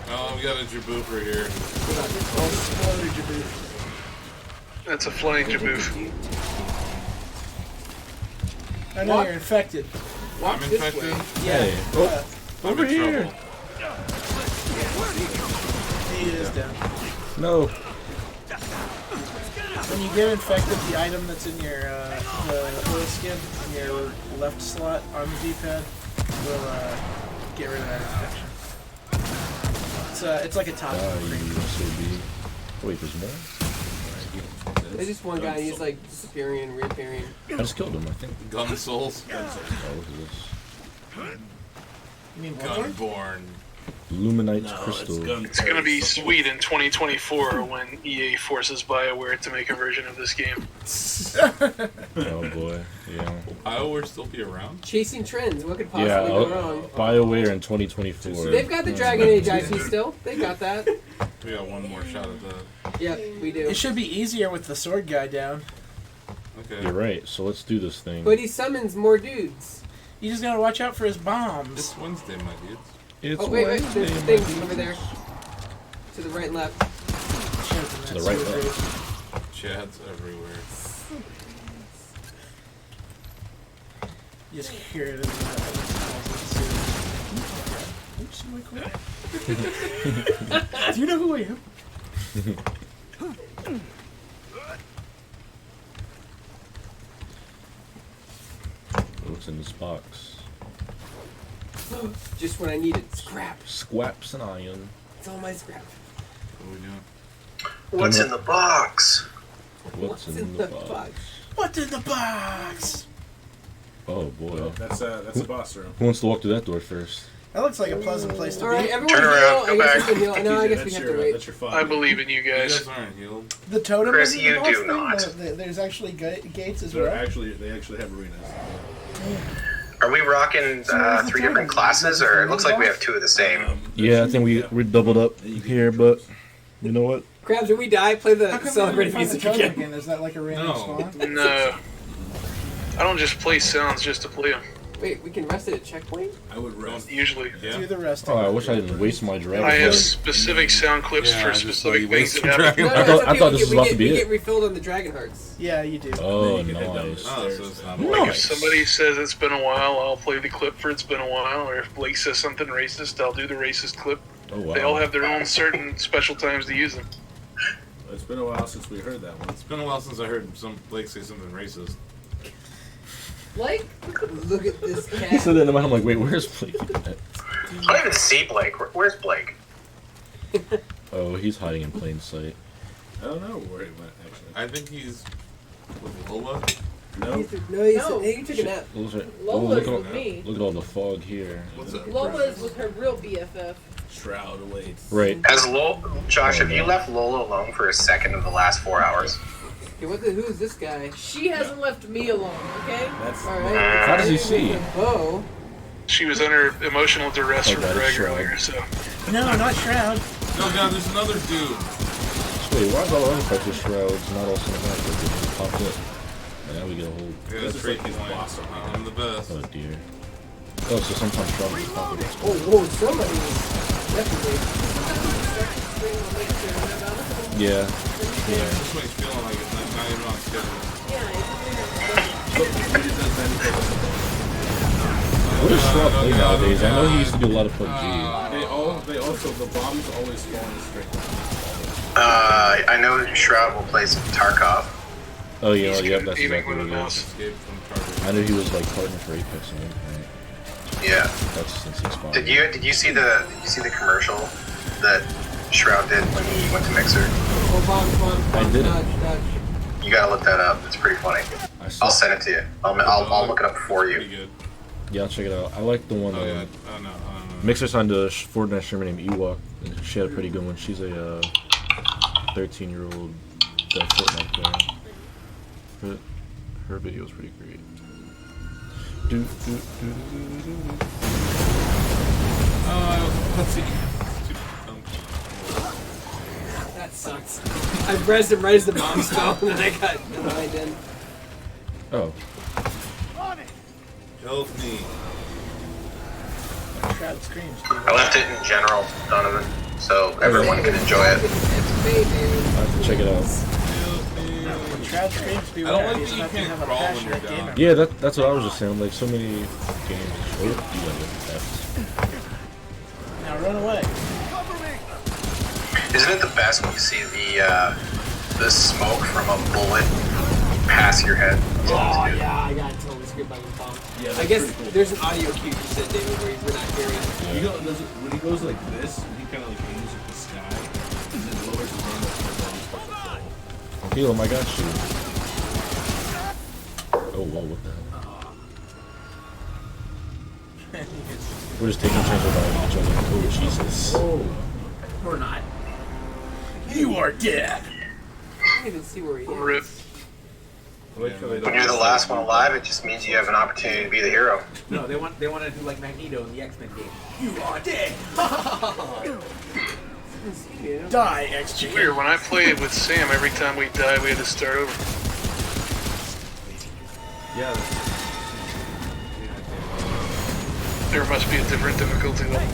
Oh, we got a Jaboofer here. That's a flying jaboof. I know you're infected. I'm infected. Yeah. Hey. Oh, over I'm in here. trouble. He is down. No. When you get infected, the item that's in your the oil skin in your left slot on the D-pad will get rid of that infection. It's like a top. Wait, there's more? There's just one guy, and he's like disappearing and reappearing. I just killed him, I think. Gun Souls. Oh, look at this. You mean Gunborn. Luminite crystal. It's gonna be sweet in 2024 when EA forces BioWare to make a version of this game. Oh boy, yeah. Will BioWare still be around? Chasing trends. What could possibly Yeah, go wrong? BioWare in 2024. They've got the Dragon Age IP still. They got that. We got one more shot at that. Yep, we do. It should be easier with the sword guy down. Okay. You're right, so let's do this thing. But he summons more dudes. You just gotta watch out for his bombs. It's Wednesday, my dudes. It's Oh wait, Wednesday, there's my things dudes. over there. To the right and left. To the right, left. Chads everywhere. You just hear it in the Do you know who I am? What's in this box? Just what I needed. Scrap. Squaps and iron. It's all my scrap. What are we doing? What's in the box? What's in the box? What's in the box? Oh boy. That's a boss room. Who wants to walk through that door first? That looks like a pleasant place to All right, be. everyone Turn heal. around, go I guess back. we can heal. No, I guess we have to wait. That's your fun. I believe in you You guys. guys aren't healed. The totem Chris, is in you the boss do thing? not. There's actually gates as They well. actually have arenas. Are we rocking three different classes, or it looks like we have two of the same? Yeah, I think we doubled up here, but you know what? Crabs, when we die, play How the come celebrated we music find the totem again. again? Is that like a random spawn? No. I don't just play sounds just to play them. Wait, we can rest it at checkpoint? I would rest. Usually. Do the rest. Oh, I wish I didn't waste my dragon. I have heart. specific sound clips Yeah, for I just saw specific you things waste that some happen. No, I it's thought okay, this was about to be we it. get refilled on the dragon hearts. Yeah, you do. Oh, Then you can head down nice. the Oh, so stairs. it's not Like if somebody says it's been a while, I'll play the clip for it's been a while. Or if Blake says something racist, I'll do the racist clip. Oh wow. They all have their own certain special times to use them. It's been a while since we heard that one. It's been a while since I heard Blake say something racist. Blake, look at this cat. He said that in my mind. I'm like, wait, where's Blake? I don't even see Blake. Where's Blake? Oh, he's hiding in plain sight. I don't know where he went, actually. I think he's with Lola. No. No, he took a nap. Lola's Lola's with me. Look at all the fog here. What's up? Lola's with her real BFF. Shroud awaits. Right. Josh, have you left Lola alone for a second of the last 4 hours? Okay, who's this guy? She hasn't left me alone, okay? That's All right. How does he see? Bow. She was under emotional duress from that is Greg Shroud. earlier, so. No, not Shroud. No, God, there's another dude. Wait, why is all the other parts of Shrouds not all cinematic? They just popped up. Now we get a whole. Yeah, This that's is right. like his He's boss. I'm the best. Oh dear. Oh, so sometimes Shroud is popping up. Oh, whoa, somebody definitely. Yeah. This makes me feeling like it's not even on schedule. What does Shroud play nowadays? I know he used to do a lot of PUBG. They also, the bombs always fall in straight. I know Shroud will play some Tarkov. Oh yeah, He's yeah, good that's at aiming exactly with what a it mouse. is. Escape from Target. I knew he was like partner for Apex at one point. Yeah. That's since he's fine. Did you see the commercial that Shroud did when he went to Mixer? Oh, bomb, I didn't. dodge. You gotta look that up. It's pretty funny. I'll send it to you. I'll look it up for Pretty you. good. Yeah, I'll check it out. I like the one. Oh, yeah. Oh, no. Mixer signed a Fortnite streamer named Ewok. And she had a pretty good one. She's a 13-year-old Fortnite player. But her video is pretty great. Let's see. That sucks. I rezzed him right as the bomb fell, and then I got denied in. Oh. Help me. Shroud screams. I left it in general, Donovan, so everyone can enjoy it. I have to check it out. When Shroud screams, be I don't aware, like he's that you not gonna can't have a crawl when you're passionate down. gamer. Yeah, that's what I was just saying. Like, so many games. Oh, you got it. Now run away. Isn't it the best when you see the smoke from a bullet pass your head? Oh yeah, I got totally screwed by the bomb. Yeah, I guess there's an audio cue you said, David, where we're not hearing. When he goes like this, he kind of like aims at the sky and then lowers his arm up to the start to fall. Heal him, I got you. Oh, whoa, what the hell? We're just taking turns about each other. Oh, Jesus. Oh, or not. You are dead. I don't even see where he is. Rip. When you're the last one alive, it just means you have an opportunity to be the hero. No, they want to do like Magneto in the X-Men game. You are dead. Die, X-Chicken. Weird. When I played with Sam, every time we died, we had to start over. Yeah. There must be a different difficulty level.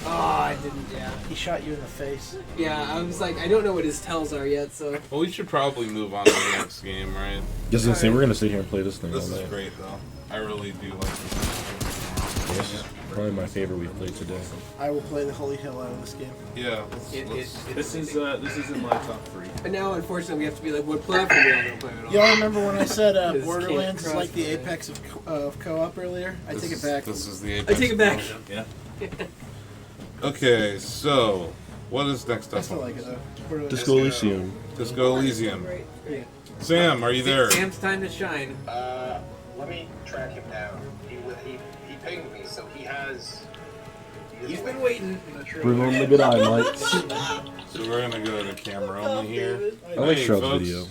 Oh, I didn't, yeah. He shot you in the face. Yeah, I was like, I don't know what his tells are yet, so. Well, we should probably move on to the next game, right? Just gonna say we're gonna sit here and play this thing. This all is day. great, though. I really do like this. This is probably my favorite we've played today. I will play the holy hell out of this game. Yeah. This is in my top 3. But now, unfortunately, we have to be like, what platform are you going to play it on? Y'all remember when I said Because Borderlands is can't like the crossplay. apex of co-op earlier? I take it back. This is the I apex. take it back. Yeah. Okay, so what is next up? I still like it though. Borderlands. Disco Elysium. Disco Elysium. Yeah. Sam, are you there? Sam's time to shine. Let me track him down. He pinged me, so he has. He's been waiting. Bring on the good eye, Mike. So we're gonna go to camera only here. I like Hey, Shroud's folks. video.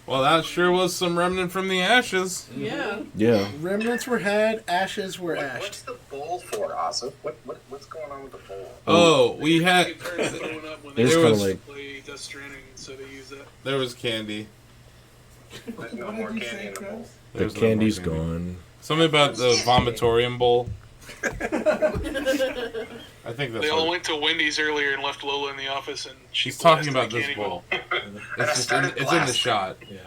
Well, that sure was some remnant from the ashes. Yeah. Yeah. Remnants were had, ashes were ashed. What's the bowl for, Asif? What's going on with the bowl? Oh, we had. It turns blowing up when It's they kinda was like- play Death Stranding, so they use that. There was candy. There's no more candy in the bowl. The There's no more candy's candy. gone. Something about the vomitorium bowl. I think that's. They all what- went to Wendy's earlier and left Lola in the office, and She's talking blasted about the this candy bowl. And I It's just started it's in the blasting. shot. Yeah.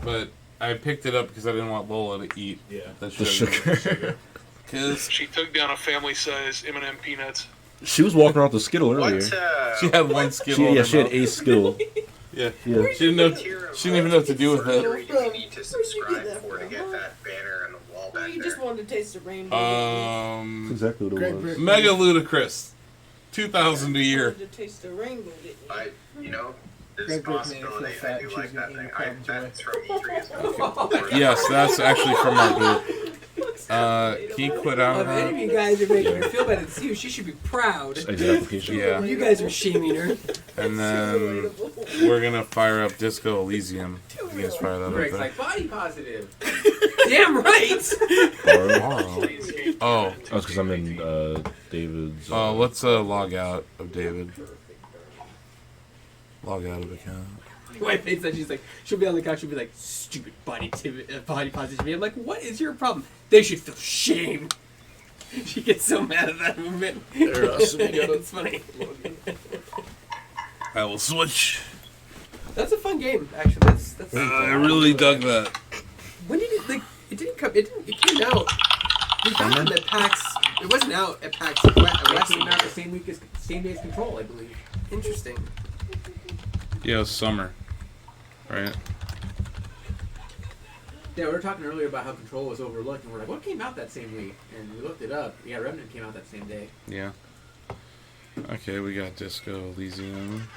But I picked it up because I didn't want Lola to eat Yeah. the The sugar. sugar. Because She took down a family-size M&M peanuts. She was walking around with the Skittle earlier. she had one Skittle. in her She had mouth. a Skittle. Yeah. Yeah. She didn't know. She didn't even know what to do with it. What do you need to subscribe for to get that banner on the wall Well, back you there? just wanted to taste the rainbow. That's exactly what it was. Mega ludicrous. 2,000 a year. To taste the rainbow, didn't you? There's Greg a Brick made her feel possibility fat I and do she was like that gonna eat thing. her problems away. That's from E3 as well. Yes, that's actually from our booth. He quit out. If any of you guys are making her feel bad, it's you. She should be proud. Yeah. You guys are shaming her. And then we're gonna fire up Disco Elysium. You guys fire that up Greg's there. like body positive. Damn right. Oh. That's because I'm in David's. Let's log out of David. Log out of account. My face that she's like, she'll be on the couch, she'll be like, stupid body positivity. I'm like, what is your problem? They should feel shame. She gets so mad at that movement. It's funny. I will switch. That's a fun game, actually. That's I really dug that. When did it, like, it didn't come, it came out. We found it at PAX, it wasn't out at PAX West. It came out the same day as Control, I believe. Interesting. Yeah, it was summer. Right? Yeah, we were talking earlier about how Control was overlooked, and we're like, what came out that same week? And we looked it up. Yeah, Remnant came out that same day. Yeah. Okay, we got Disco Elysium.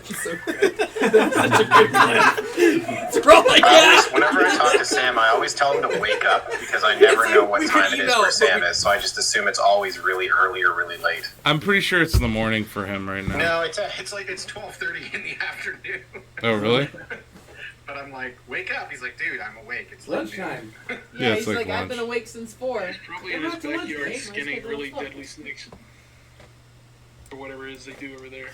So good. That's such a good laugh. It's all like that. Whenever I talk to Sam, I always tell him to wake up because I never know what time it is where Sam is, so I just assume it's always really early or really late. I'm pretty sure it's in the morning for him right now. No, it's like it's 12:30 in the afternoon. Oh, really? But I'm like, wake up. He's like, dude, I'm awake. It's lunchtime. Yeah, he's it's like, like I've been lunch. awake since 4. Probably Go in his back to lunch backyard break. skinning Let's really go to deadly snakes. Or whatever it is they do over there.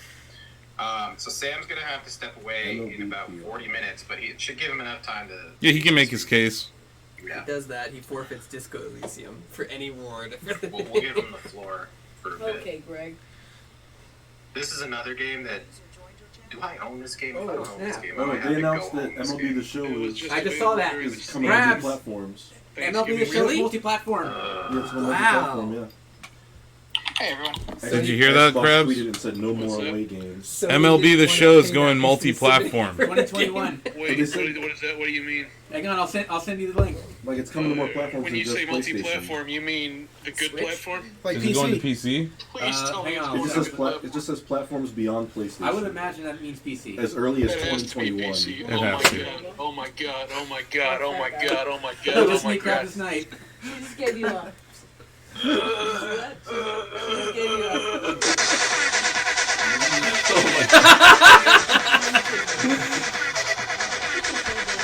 So Sam's gonna have to step away in about 40 minutes, but it should give him enough time to. Yeah, he can make his case. Yeah. He does that, he forfeits Disco Elysium for any ward. We'll give him the floor for a bit. Okay, Greg. This is another game that. Do I own this game? If I Oh, don't own this snap. game, Oh, I might have they to announced go that own this MLB game. The Show is I just saw that. coming on Crabs. new platforms. MLB The Show is multi-platform. Yeah, it's on Wow. multi-platform, yeah. Hey, everyone. Did you hear that, Xbox Krabs? tweeted and said no more away games. MLB The Show is going multi-platform. 2021. Wait, But what they said- is that? What do you mean? Hang on, I'll send you the link. Like it's coming to more platforms When than you just say PlayStation. multi-platform, you mean the good platform? Like Is it going to PC? Please tell me hang it's on. It just, multi-platform. says it just says platforms beyond PlayStation. I would imagine that means PC. as early as It has to be 2021. PC. It Oh has my to. god! Oh my god! Oh my god! Oh my god! Oh my god! Oh, Oh just my me crap god! this night. She just gave you up. She just gave you up.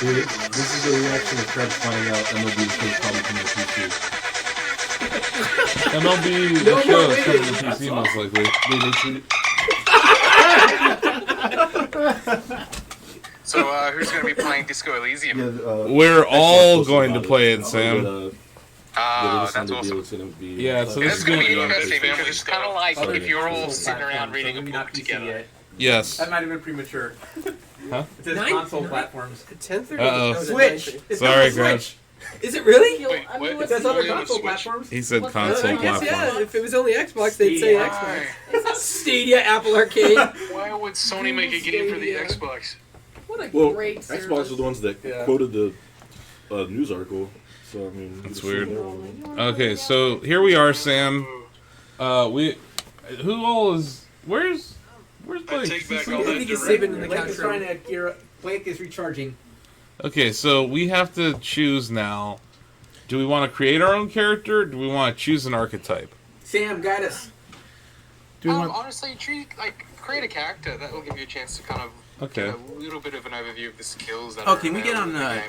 Dude, this is the reaction of Krebs finding out MLB The Show is probably coming to PC. MLB The Show is coming to PC most likely. So who's gonna be playing Disco Elysium? We're all going to play it, Sam. Oh, that's awesome. It's gonna be Yeah, so this It's is gonna going be to be interesting, man. It's kind of like Sorry. if you're all Console sitting around platforms, reading so a maybe book not PC together. yet. Yes. That might have been premature. Huh? It says Nine- console nine- platforms. 10:30. Uh-oh. Oh, Switch. It's Sorry, not the Greg. Switch. Is it really? Wait, what? It says other Only on console Switch? platforms. He said I console guess, platform. yeah. If it was only Xbox, they'd say Why? Xbox. Stadia, Apple Arcade. Why would Sony make a game for the Stadia. Xbox? What a Well, great Xbox service. was the ones that Yeah. quoted the news article. So I mean, That's you can weird. see there. Okay, so here we are, Sam. Who all is? Where's I Blake? take back I all that think he's direct. sleeping in the Blake couch is trying room. to gear up. Blake is recharging. Okay, so we have to choose now. Do we want to create our own character? Or do we want to choose an archetype? Sam, guide us. Do we want? Honestly, create a character. That will give you a chance to kind of Okay. get a little bit of an overview of the skills that Oh, are can we get available on? in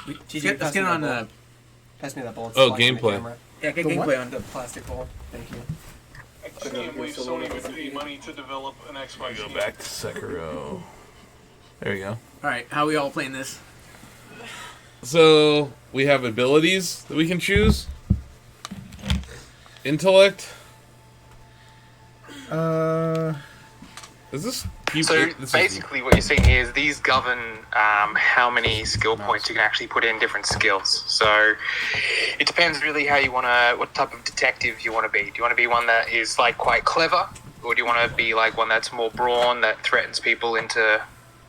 the game. Let's get on. Pass me that ball. It's Oh, blocking the gameplay. camera. Yeah, get The what? gameplay on. The plastic ball. Thank you. I can't believe Sony would pay money to develop an Xbox game. Back to Sekiro. There you go. All right, how are we all playing this? So we have abilities that we can choose. Intellect. Is this? So this is- basically, what you're seeing here is these govern how many skill points you can actually put in different skills. So it depends really how you want to, what type of detective you want to be. Do you want to be one that is like quite clever, or do you want to be like one that's more brawn that threatens people into,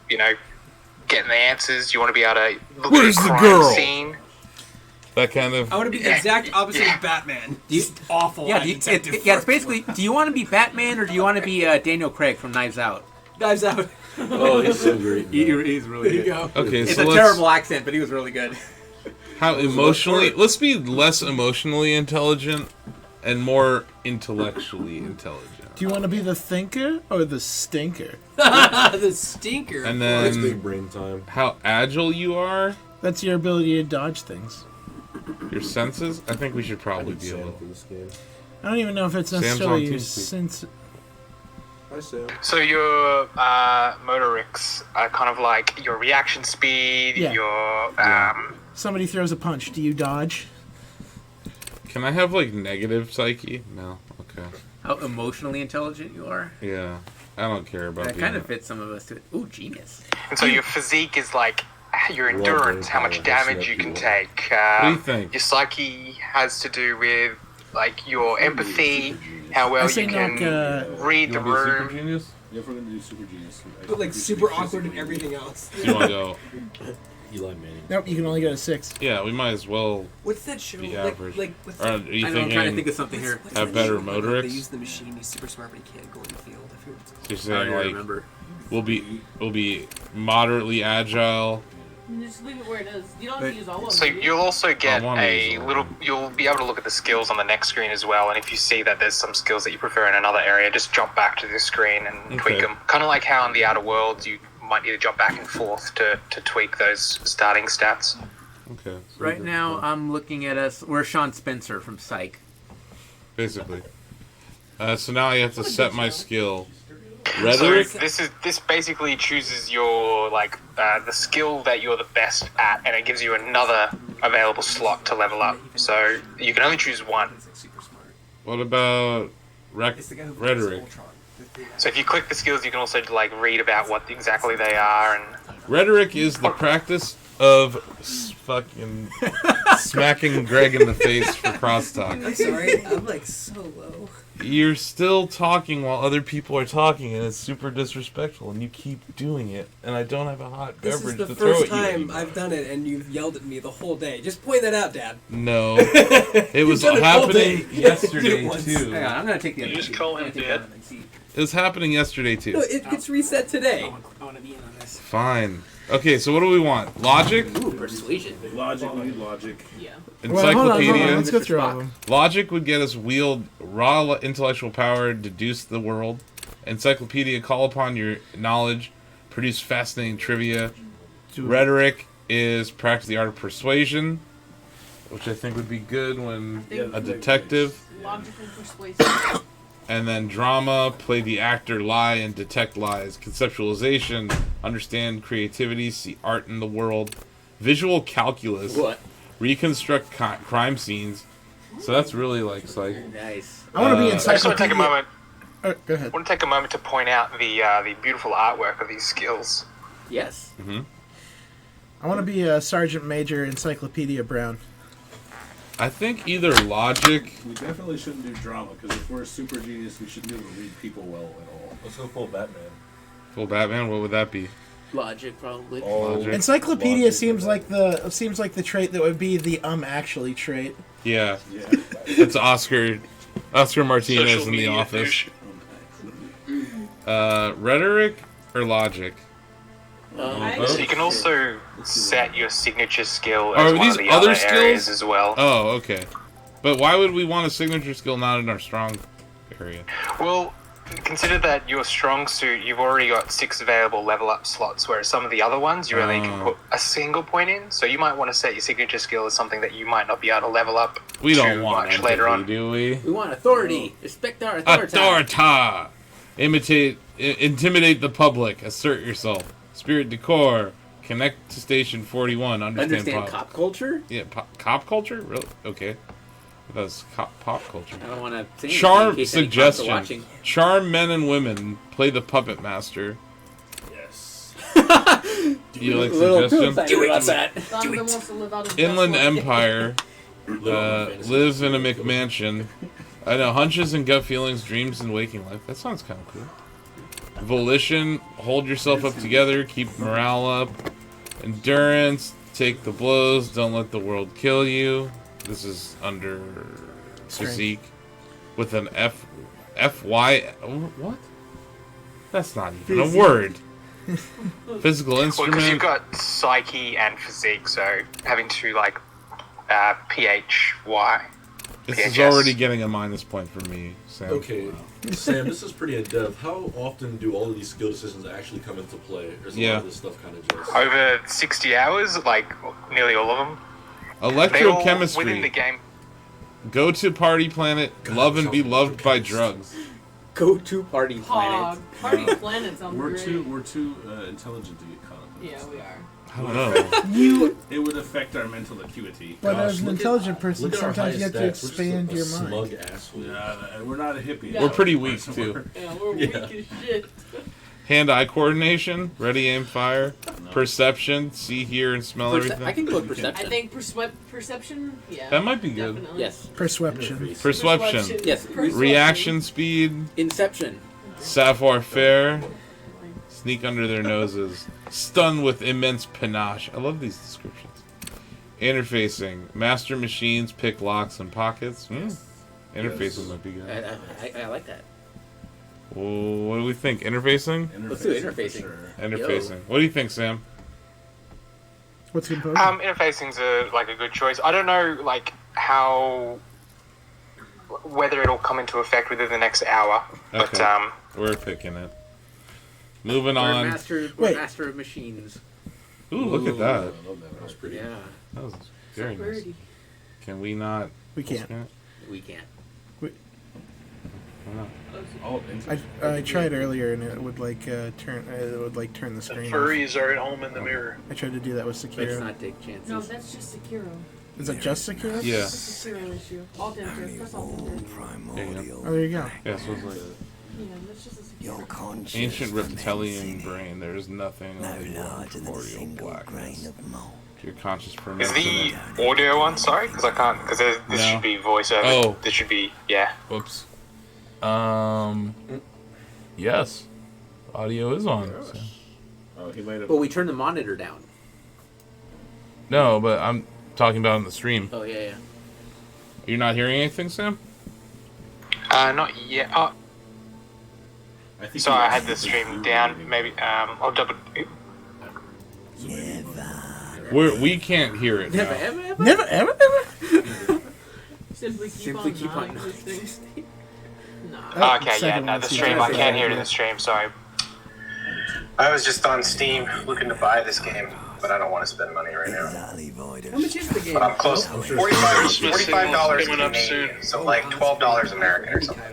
getting the answers? Do you want to be able to look Where's at a the crime girl? scene? That kind of. I want to be the exact opposite of Batman. Just awful. Yeah, at detective it's work. basically. Do you want to be Batman or do you want to be Daniel Craig from Knives Out? Knives Out. Oh, he's so great. He's really There you good. go. Okay, It's so a let's. terrible accent, but he was really good. How emotionally? Let's be less emotionally intelligent and more intellectually intelligent. Do you want to be the thinker or the stinker? The stinker. And That's then big brain time. how agile you are, That's your ability to dodge things. your senses. I think we should I probably need be Sam able. for this game. I don't even know if it's Sam's necessarily on your TeamSpeak. sense. Hi, Sam. So your motorics are kind of like your reaction speed, Yeah. your Somebody throws a punch. Do you dodge? Can I have like negative psyche? No. Okay. How emotionally intelligent you are. Yeah. I don't care about That being kind of fits some of us too. Ooh, genius. and so your physique is like your endurance, how much damage you can take. What do you think? Your psyche has to do with like your empathy, how well I say you can read You the wanna be a super room. genius? Yeah, if we're gonna do Super Genius. But like super awkward and everything else. Do you want to go? Eli Manning. Nope, you can only go to 6. Yeah, we might as well What's that show? be Like, average. like what's Or are you I'm thinking trying to think of something here. what's have that better show where, like, motorics? They use the machine. He's super smart, but he can't go in the field. I forget what it's called. You're I saying don't like remember. we'll be moderately agile. Just leave it where it is. You don't have to use all of them. So do you? you'll also get I wanna a use all little. of them. You'll be able to look at the skills on the next screen as well. And if you see that there's some skills that you prefer in another area, just jump back to this screen and tweak Okay. them. Kind of like how in the Outer Worlds you might need to jump back and forth to tweak those starting stats. Okay. so Right now, I'm looking at us. We're Sean Spencer from Psych. basically. So now I have to set my skill. So Rhetoric. this basically chooses your the skill that you're the best at, and it gives you another available slot to level up. So you can only choose one. What about rhetoric? So if you click the skills, you can also read about what exactly they are. And Rhetoric is the practice of fucking smacking Greg in the face for crosstalk. I'm sorry, I'm like so low. You're still talking while other people are talking, and it's super disrespectful, and you keep doing it, and I don't have a hot This beverage is the to throw first at you time anymore. I've done it, and you've yelled at me the whole day. Just point that out, Dad. No. It was done it all happening day. yesterday, Did it once. too. Hang on, I'm gonna take the You other just two. call I'm him gonna take Dad. that one and see. It was happening yesterday, No, too. it gets reset today. I want to be in on this. Fine. Okay, so what do we want? Logic? Ooh, persuasion. Logic, we need logic. Yeah. Well, hold on, Encyclopedia? let's go through all of them. Logic would get us wield raw intellectual power, deduce the world. Encyclopedia, call upon your knowledge, produce fascinating trivia. Rhetoric is practice the art of persuasion, which I think would be good when a detective. Logic and persuasion. And then drama, play the actor, lie, and detect lies. Conceptualization, understand creativity, see art in the world. Visual calculus, What? reconstruct crime scenes. So that's really like psych. Nice. I want to be I just want to take a encyclopedia. moment. Go ahead. I want to take a moment to point out the beautiful artwork of these skills. Yes. Mm-hmm. I want to be a Sergeant Major Encyclopedia Brown. I think either logic. We definitely shouldn't do drama, because if we're a super genius, we shouldn't be able to read people well at all. Let's go full Batman. Full Batman. What would that be? Logic, probably. Logic. Encyclopedia seems like the trait that would be the actually trait. Yeah. It's Oscar Martinez Social in The media Office. Rhetoric or logic? So you can also set your signature skill Are as one these of the other other areas skills as well. Oh, okay. But why would we want a signature skill not in our strong area? Well, consider that your strong suit, you've already got 6 available level up slots, whereas some of the other ones you only can put a single point in. So you might want to set your signature skill as something that you might not be able to level up We don't too want much empathy, later on. do we? We want authority. Respect our authority. Authorita. Intimidate the public. Assert yourself. Spirit decor. Connect to station 41. Understand cop culture? Yeah, cop culture? Really? Okay. That's pop culture. I don't want to say anything in Charm case any cops are suggestion. watching. Charm men and women. Play the puppet master. Yes. You like suggestion? Do about that. Donovan wants to live out his Inland best life. Empire. Live in a McMansion. I know, hunches and gut feelings, dreams and waking life. That sounds kind of cool. Volition, hold yourself up together, keep morale up. Endurance, take the blows, don't let the world kill you. This is under physique. With an F-Y... What? That's not even a word. Physical Well, instrument. because you've got psyche and physique, so having to like PHY. This is PHS. already getting a minus point for me, Sam. Okay, Sam, this is pretty in-depth. How often do all of these skill decisions actually come into play? Or is a lot of this stuff kind of just... Over 60 hours, like nearly all of them. Electrochemistry. Within the game. Go to party planet, love and be loved by drugs. Go to party planet. Party planet sounds We're great. too intelligent to get caught up in this. Yeah, we are. I don't know. It would affect our mental acuity. But as an intelligent person, look at our sometimes you have to highest stats. expand We're your just a mind. smug asshole. Yeah, we're not a hippie. We're pretty weak, too. Yeah, we're weak as shit. Hand-eye coordination, ready, aim, fire. Perception, see, hear, and smell everything. I can go with perception. I think perception, yeah. That might be good. Definitely. Yes. Perception. Perception. Yes. Reaction speed. Inception. Savoir faire. Sneak under their noses. Stun with immense panache. I love these descriptions. Interfacing. Master machines, pick locks and pockets. Interfacing might be good. I like that. Well, what do we think? Interfacing? Let's do interfacing. Interfacing. Yo. What do you think, Sam? What's composing? Interfacing's a good choice. I don't know whether it'll come into effect within the next hour. Okay. But we're picking it. Moving We're on. master of machines. Ooh, look at that. That was pretty. Yeah. That was very nice. Pretty. Can we not? We can't. We can't. Why not? I tried earlier and it would turn the screen off. Furries are at home in the mirror. I tried to do that with Sekiro. Let's not take chances. No, that's just Sekiro. Is that just Sekiro? Yeah. It's a Sekiro issue. Alt enter. Press alt enter. There you go. Oh, there you go. Yeah, so it's like Yeah, that's just a Sekiro. ancient reptilian brain. There is nothing on the world primordial blackness. Your conscious is fermentation. the audio one? Sorry, because I can't. Because this No. should be voiceover. Oh. This should be Whoops. Yes. Audio is on. So. Oh, he might have. But we turn the monitor down. No, but I'm talking about in the stream. Oh yeah. You're not hearing anything, Sam? Not yet. Oh. Sorry, I had the stream down. Maybe I'll double. We can't hear it now. Never ever. Simply keep on existing. Okay, yeah, no, the stream. I can't hear it in the stream. Sorry. I was just on Steam looking to buy this game, but I don't want to spend money right now. How much is the game? But I'm close. $45 Canadian, so like $12 American or something.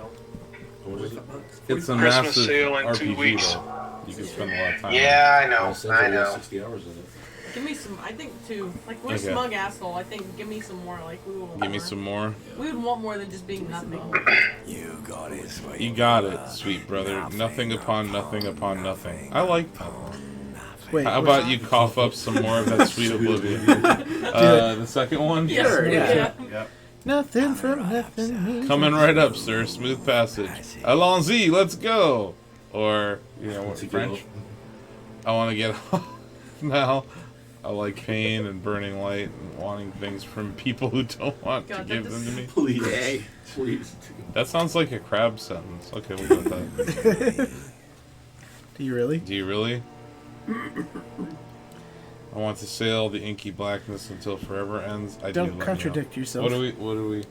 It's a Christmas massive sale in RPG 2 weeks. though. You can spend a lot of time. Yeah, I know. I know. 60 hours in it. Give me some. I think too. Like we're Okay. smug asshole. I think give me some more. Like we would want Give me more. some more. We would want more than just being nothing. You got it, sweet brother. Nothing upon nothing upon nothing. I like that. Wait, How what's- about you cough up some more of that sweet oblivion? The second one? Sure, yeah. Yep. Nothing from nothing. Coming right up, sir. Smooth passage. Allons-y, let's go. Or, you know, what, French? I want to get off now. I like pain and burning light and wanting things from people who don't want to give them to me. Please. Please. That sounds like a crab sentence. Okay, we'll go with that. Do you really? Do you really? I want to sail the inky blackness until forever ends. I Don't do love contradict you. yourself. What do we?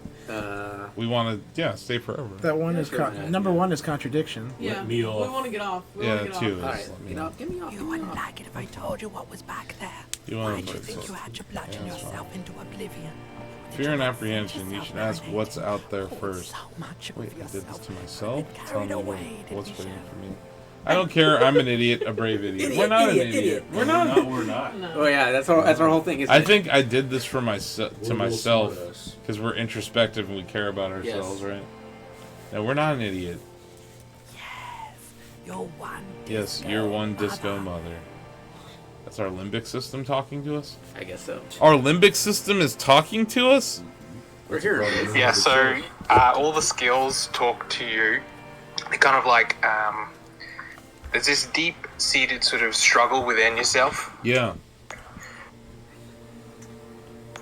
We want to, stay forever. That one is number one is contradiction. Yeah. me We off. want to get off. We Yeah, want to get two off. is Alright, let me get know. off. Get me off. You wouldn't like it if I told you what was back there. You want Why'd to you play think this? you had to bludgeon Yeah, that's yourself into oblivion? Fear and apprehension. You should ask what's out there first. Wait, I did this to myself? Tell me what's waiting for me. I don't care. I'm an idiot, a brave idiot. We're not an idiot. We're not. We're not. Oh yeah, that's our whole thing. Isn't I it? think I did this for myself We're to a little myself smart ass. because we're introspective and we care about ourselves, right? No, we're not an idiot. You're one. Yes, you're one disco mother. That's our limbic system talking to us? I guess so. Our limbic system is talking to us? We're here. Yeah, so all the skills talk to you. They're kind of like, there's this deep-seated sort of struggle within yourself. Yeah.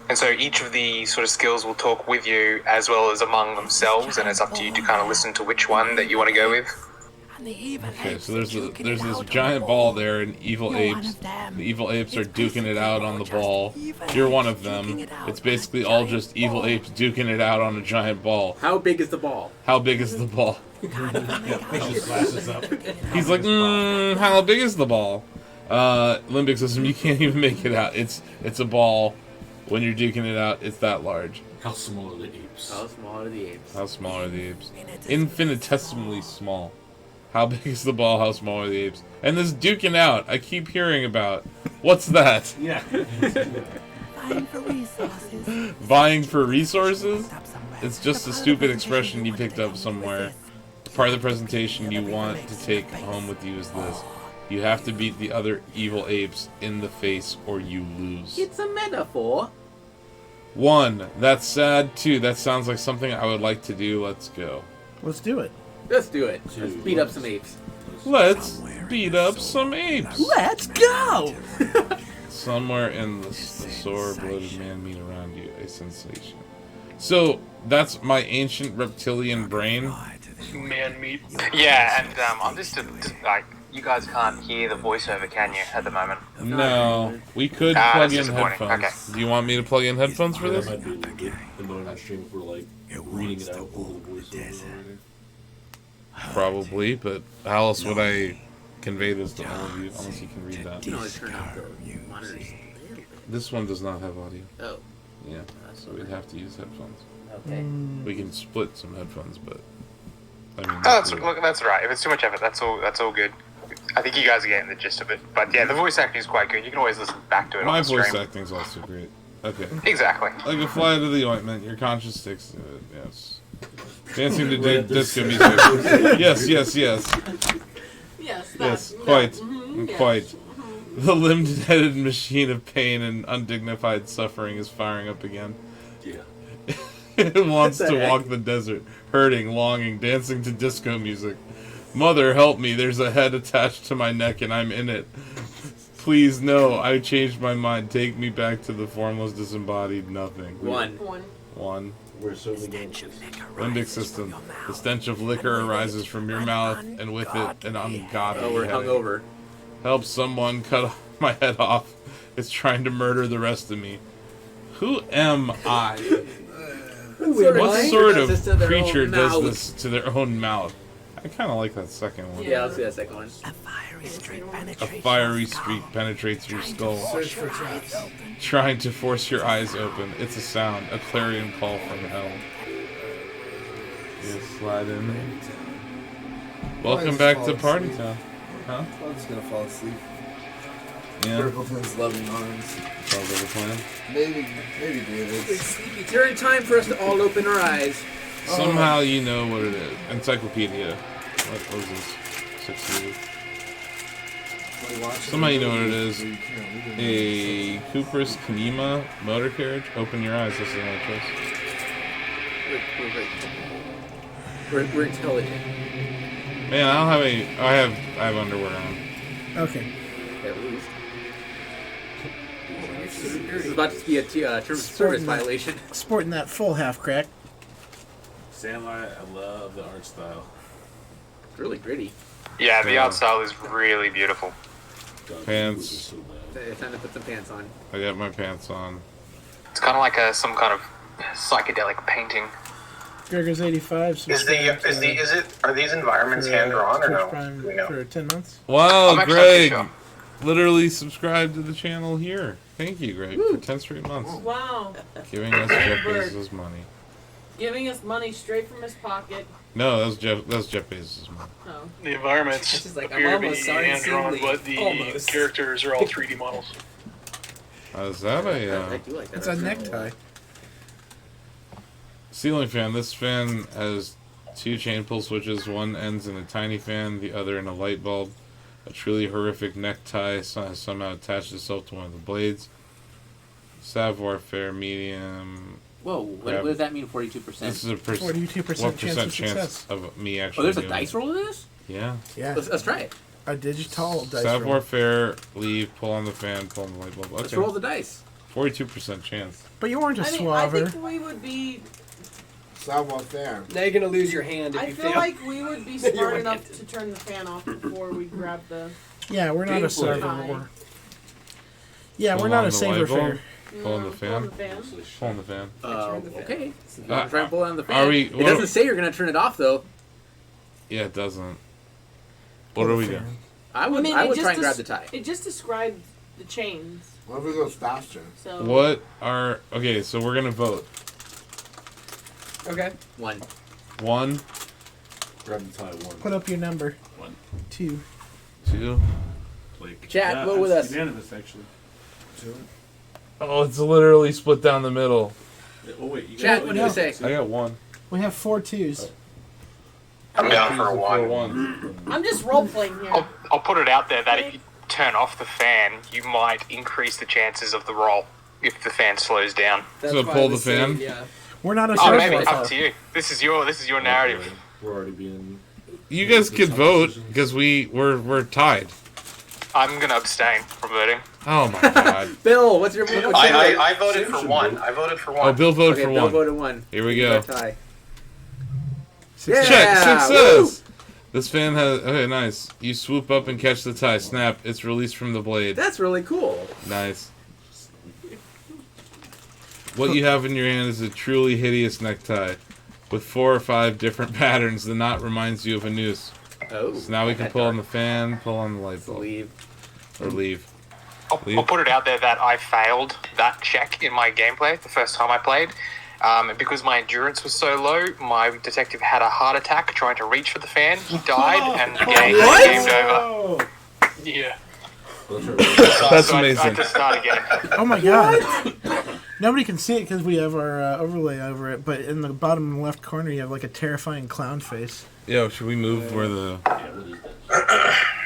And so each of the sort of skills will talk with you as well as among themselves, and it's up to you to kind of listen to which one that you want to go with. Okay, so there's this giant ball there and evil apes. The evil apes are duking it out on the ball. You're one of them. It's basically all just evil apes duking it out on a giant ball. How big is the ball? How big is the ball? Glasses up. He's like, how big is the ball? Limbic system, you can't even make it out. It's a ball. When you're duking it out, it's that large. How small are the apes? How small are the apes? How small are the apes? Infinitesimally small. How big is the ball? How small are the apes? And this duking out, I keep hearing about. What's that? Yeah. Vying for resources. Vying for resources? It's just a stupid expression you picked up somewhere. Part of the presentation you want to take home with you is this. You have to beat the other evil apes in the face or you lose. It's a metaphor. 1. That's sad. 2. That sounds like something I would like to do. Let's go. Let's do it. Let's do it. Let's beat up some apes. Let's beat up some apes. Let's go! Somewhere in the sore, bloated man meat around you, a sensation. So, that's my ancient reptilian brain. Man meat. Yeah, and I'm just like, you guys can't hear the voiceover, can you, at the moment? No, we could Ah, plug that's in disappointing. headphones. Do you want me to plug in headphones for That this? might be a little bit annoying on stream if we're like reading it out over the voiceover already. Probably, but how else would I convey this to all of you unless you can read that? You know, turn out the monitors. This one does not have audio. Oh. Yeah, so we'd have to use headphones. Okay. We can split some headphones, but I mean, Look, that's right. If it's too much effort, that's all good. I think you guys are getting the gist of it. But yeah, the voice acting is quite good. You can always listen back to it my on the voice stream. acting's also great. Okay. Exactly. Like a fly to the ointment, your conscience sticks to it. Yes. Dancing to disco music. Yes, yes, yes. Yes, quite, quite. The limbed-headed machine of pain and undignified suffering is firing up again. Yeah. It wants What the to heck? walk the desert, hurting, longing, dancing to disco music. Mother, help me, there's a head attached to my neck and I'm in it. Please, no, I changed my mind. Take me back to the formless, disembodied nothing. One. We're serving games. Limbic system. The stench of liquor arises from your mouth, and with it, an ungodly Oh, we're headache. hungover. Help someone cut my head off. It's trying to murder the rest of me. Who am I? What sort of creature does this to their own mouth? I kind of like that second one. Yeah, let's do that second one. A fiery streak penetrates your skull, Search for traps. trying to force your eyes open. It's a sound, a clarion call from hell. Yeah, slide in there. Welcome back to Party Town. Huh? I'm just gonna fall asleep. Yeah. Crippleton's loving arms. Sounds like a plan. Maybe David's. It's sleepy turn time for us to all open our eyes. Somehow you know what it is. Encyclopedia. What was this? 60. Somehow you know what it is. A Cooper's Kanema motor carriage. Open your eyes. That's the only choice. We're intelligent. Man, I don't have any. I have underwear on. Okay. At least. This is about to be a term of service violation. Sporting that full half crack. Sandlight, I love the art style. It's really gritty. Yeah, the art style is really beautiful. Pants. It's time to put some pants on. I got my pants on. It's kind of like some kind of psychedelic painting. Gregor's 85. Are these environments hand drawn or no? Prime Do we know? for 10 months. Wow, I'm Greg! actually Literally subscribed to the channel here. Thank you, Greg, for 10 straight months. Wow. Giving us Jeff Bird. Bezos' money. Giving us money straight from his pocket. No, that was Jeff Bezos' money. Oh. The environments This is like, I'm appear to be almost sorry to hand see drawn, Lee. but the Almost. characters are all 3D models. Is that a I do like that. It's a necktie. ceiling fan? This fan has 2 chain pull switches. One ends in a tiny fan, the other in a light bulb. A truly horrific necktie has somehow attached itself to one of the blades. Savoir faire medium. Whoa, what does that mean, 42%? This is a 42% what chance percent of chance success. of me actually Oh, there's a doing dice it? roll to this? Yeah. Yeah. Let's try it. A digital dice Savoir roll. faire, leave, pull on the fan, pull on the light bulb. Okay. Let's roll the dice. 42% chance. But you weren't a I swabber. think we would be. Savoir faire. Now you're gonna lose your hand if I you feel fail. like we would be You're smart right. enough to turn the fan off before we grab the. Yeah, we're not a Painfully. server. Yeah, Pull we're not on a the saver light bulb, fair. Pull on the Pull on fan. the fan. Pull on the fan. Okay. Uh, Try and pull on the are fan. we- It what- doesn't say you're going to turn it off, though. Yeah, it doesn't. What are we doing? I would it try just and grab the tie. It just described the chains. What if it goes faster? So. What are... Okay, so we're going to vote. Okay. 1. 1, Grab the tie. 1. Put up your number. 1. 2. 2. Like, Chat, vote with us. Unanimous, actually. 2. Oh, it's literally split down the middle. Oh wait, you Chat, got what do you say? I got 1. We have 4 2s. I'm down for a 1. 1. I'm just role playing here. I'll put it out there that if you turn off the fan, you might increase the chances of the roll if the fan slows down. That's So why pull I the was saying, fan? Yeah. We're not a Oh, server. maybe up to you. This is your narrative. We're already being. You guys could vote, because we're tied. I'm gonna abstain from voting. Oh my god. Bill, what's your vote? I voted for 1. I voted for 1. Oh, Bill voted Okay, for Bill 1. voted 1. Here we go. Tie. Check, Woo! success! This fan has... Okay, nice. You swoop up and catch the tie. Snap. It's released from the blade. That's really cool. Nice. What you have in your hand is a truly hideous necktie. With 4 or 5 different patterns, the knot reminds you of a noose. Oh. So now we can pull on the fan, pull on the light bulb. Leave. Or leave. I'll put it out there that I failed that check in my gameplay the first time I played. Because my endurance was so low, my detective had a heart attack trying to reach for the fan. He died, and the game gamed over. Yeah. That's So amazing. I had to start again. Oh my god. Nobody can see it because we have our overlay over it, but in the bottom left corner you have like a terrifying clown face. Yo, should we move where the...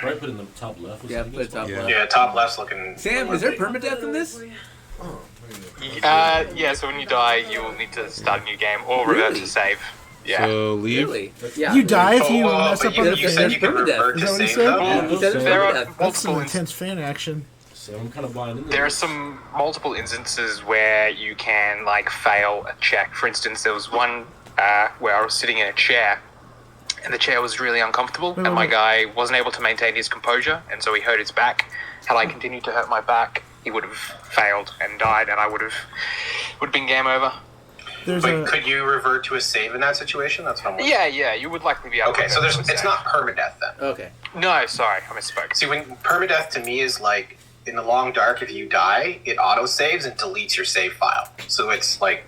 Right, put it in the top left. Yeah, put it top left. Yeah, top left's looking. Sam, is there permadeath in this? Yeah, so when you die, you will need to start a new game or revert to save. Yeah. So leave? Really? Yeah. You die if you mess but up on the you said fan. you can revert Is to that what he save said? though? Yeah, he said it's There are permadeath. That's some multiple intense fan action. So I'm kind of buying into There are this. some multiple instances where you can fail a check. For instance, there was one where I was sitting in a chair, and the chair was really uncomfortable, and my guy wasn't able to maintain his composure, and so he hurt his back. Had I continued to hurt my back, he would have failed and died, and I would have been game over. But could you revert to a save in that situation? That's what I'm wondering. Yeah, you would likely be able Okay, to. so it's not permadeath then. Okay. No, sorry, I misspoke. See, when permadeath to me is like in the long dark, if you die, it auto saves and deletes your save file. So it's like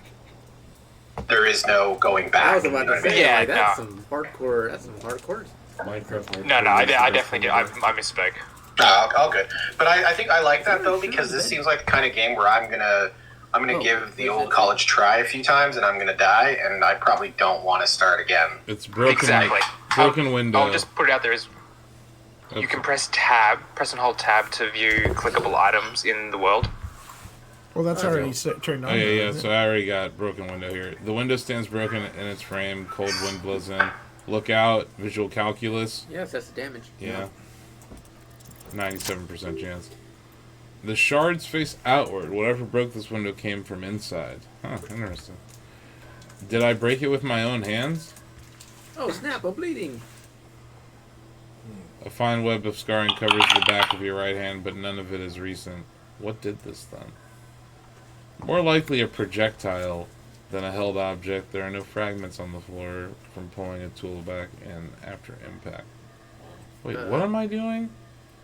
there is no going back. I was about you know to what I mean? say, Yeah, that's no. some hardcore. That's some hardcore. Minecraft. No, I definitely did. I misspoke. All good. But I think I like that though because this seems like the kind of game where I'm gonna give the old college try a few times and I'm gonna die and I probably don't want to start again. It's broken. Exactly. Broken window. I'll just put it out there as you can press and hold tab to view clickable items in the world. Well, that's already turned on. Oh, yeah. isn't So it? I already got broken window here. The window stands broken in its frame. Cold wind blows in. Look out. Visual calculus. Yes, that's the damage. Yeah. 97% chance. The shards face outward. Whatever broke this window came from inside. Huh, interesting. Did I break it with my own hands? Oh snap! I'm bleeding. A fine web of scarring covers the back of your right hand, but none of it is recent. What did this then? More likely a projectile than a held object. There are no fragments on the floor from pulling a tool back in after impact. Wait, what am I doing?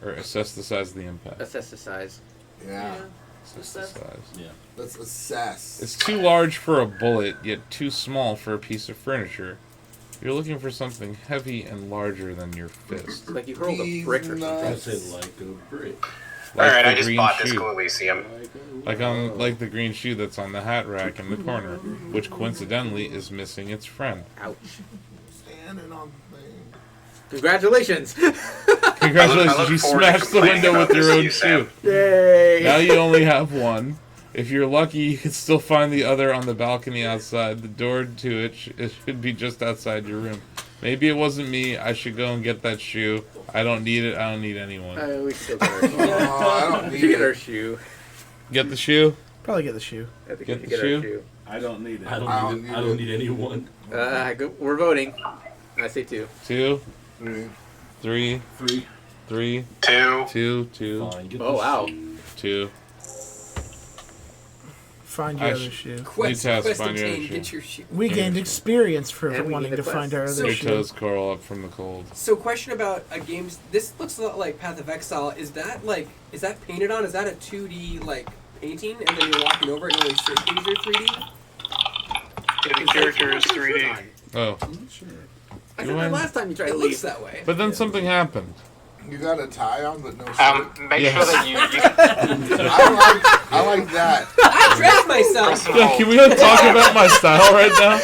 Or assess the size of the impact. Assess the size. Yeah. Assess the size. Yeah. Let's assess. It's too large for a bullet, yet too small for a piece of furniture. You're looking for something heavy and larger than your fist. Like you hurled a brick or something. I say like a brick. Alright, I the just green bought this shoe. Cool Elysium. Like the green shoe that's on the hat rack in the corner, which coincidentally is missing its friend. Ouch. Standing on the thing. Congratulations! Congratulations, you smashed the window with your own shoe. Yay! Now you only have one. If you're lucky, you can still find the other on the balcony outside. The door to it should be just outside your room. Maybe it wasn't me. I should go and get that shoe. I don't need it. I don't need anyone. We still get our shoe. I don't need get it. our shoe. Get the shoe? Probably get the shoe. I think Get we the should get our shoe? shoe. I don't need it. I don't need anyone. We're voting. I say 2. 2, 3, 3. 2. Fine, get Oh the wow. shoe. 2. Find your other shoe. Quest task, find your other obtained, shoe. get your shoe. We gained experience for And we wanting need to the find quest. our other Your shoe. toes curl up from the cold. So, question about a game. This looks a lot like Path of Exile. Is that painted on? Is that a 2D like painting, and then you're walking over it and only certain things are 3D? Yeah, the character is 3D. Oh. I said that last time you tried to It leave. looks that way. But then something happened. You got a tie on, but no shirt. Make Yes. sure that you I like that. I dressed myself. Yeah, can we not talk about my style right now?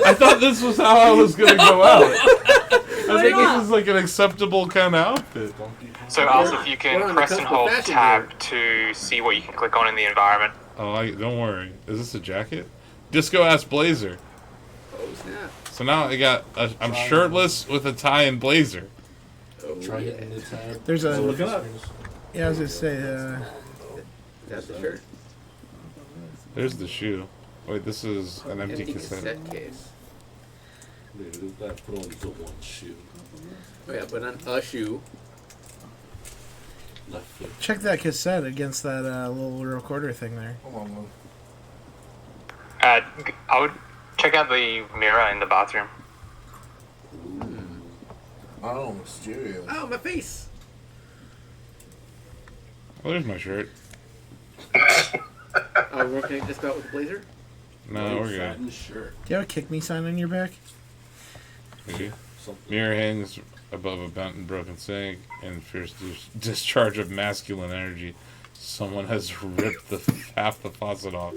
I thought this was how I was gonna go out. I think this is like an acceptable kind of outfit. So also if you We're can on the press cusp and of hold fashion tab to see what you can click on in the environment. Oh, don't worry. Is this a jacket? Disco ass blazer. Oh snap. So now I'm shirtless with a tie and blazer. Oh, Try yeah. hitting the tab. There's a. Look it up. Yeah, I was gonna say. That's the shirt. There's the shoe. Wait, this is an empty cassette. case. Dude, you gotta put on the one shoe. Oh yeah, put on a shoe. Left foot. Check that cassette against that little recorder thing there. Hold on, Lou. I would check out the mirror in the bathroom. Oh, mysterious. Oh, my face. Oh, there's my shirt. Oh, we're gonna just go out with the blazer? No, we're good. Satin shirt. Do you have a kick me sign on your back? Maybe. Mirror hangs above a bent and broken sink and fierce discharge of masculine energy. Someone has ripped half the faucet off.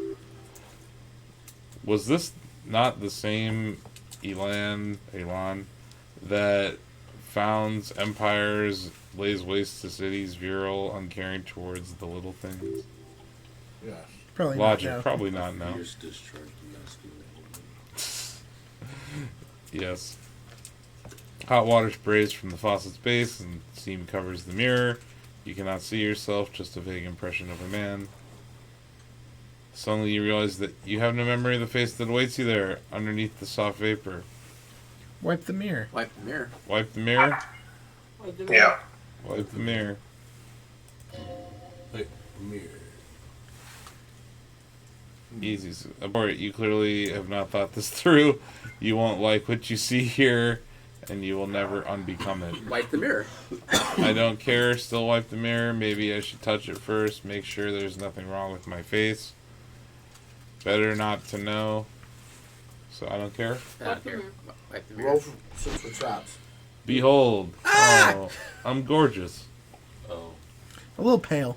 Was this not the same Elan that founds empires, lays waste to cities, virile, uncaring towards the little things? Yeah. Probably Logic, not. No. probably not. No. Fierce discharge of masculine. Yes. Hot water sprays from the faucet's base and steam covers the mirror. You cannot see yourself, just a vague impression of a man. Suddenly you realize that you have no memory of the face that awaits you there, underneath the soft vapor. Wipe the mirror. Wipe the mirror. Wipe the mirror. Yeah. Wipe the mirror. Wait, mirror. Easy. Abort. You clearly have not thought this through. You won't like what you see here, and you will never unbecome it. Wipe the mirror. I don't care. Still wipe the mirror. Maybe I should touch it first. Make sure there's nothing wrong with my face. Better not to know. So I don't care. I don't care. Wipe the Roll mirror. for traps. Behold. Oh, I'm gorgeous. Oh. A little pale.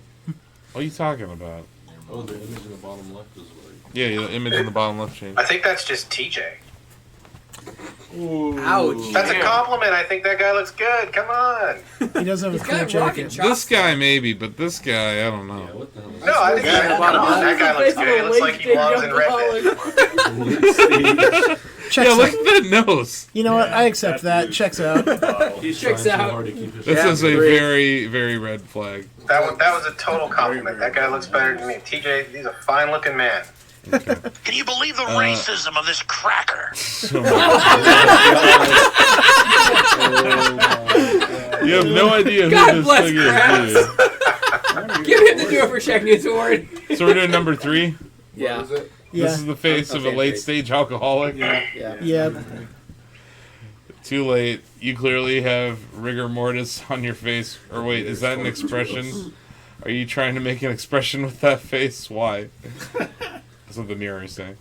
What are you talking about? Oh, the image in the bottom left is right. Yeah, the image in the bottom left changed. I think that's just TJ. Ooh. Ouch. That's a compliment. I think that guy looks good. Come on. He does have a cool jacket. This guy maybe, but this guy, I don't know. No, I think that guy looks good. He looks like he belongs in Red. Checks Yeah, look out. at that nose. You know what? I accept that. Checks out. Checks out. This is a very, very red flag. That was a total compliment. That guy looks better than me. TJ, he's a fine-looking man. Can you believe the racism of this cracker? You have no idea who God this bless thing Kratz. is, do you? Give him the do it for Shacknews award. So we're doing number 3? Yeah. This is the face of a late-stage alcoholic? Yeah. Too late. You clearly have rigor mortis on your face. Or wait, is that an expression? Are you trying to make an expression with that face? Why? That's what the mirror is saying.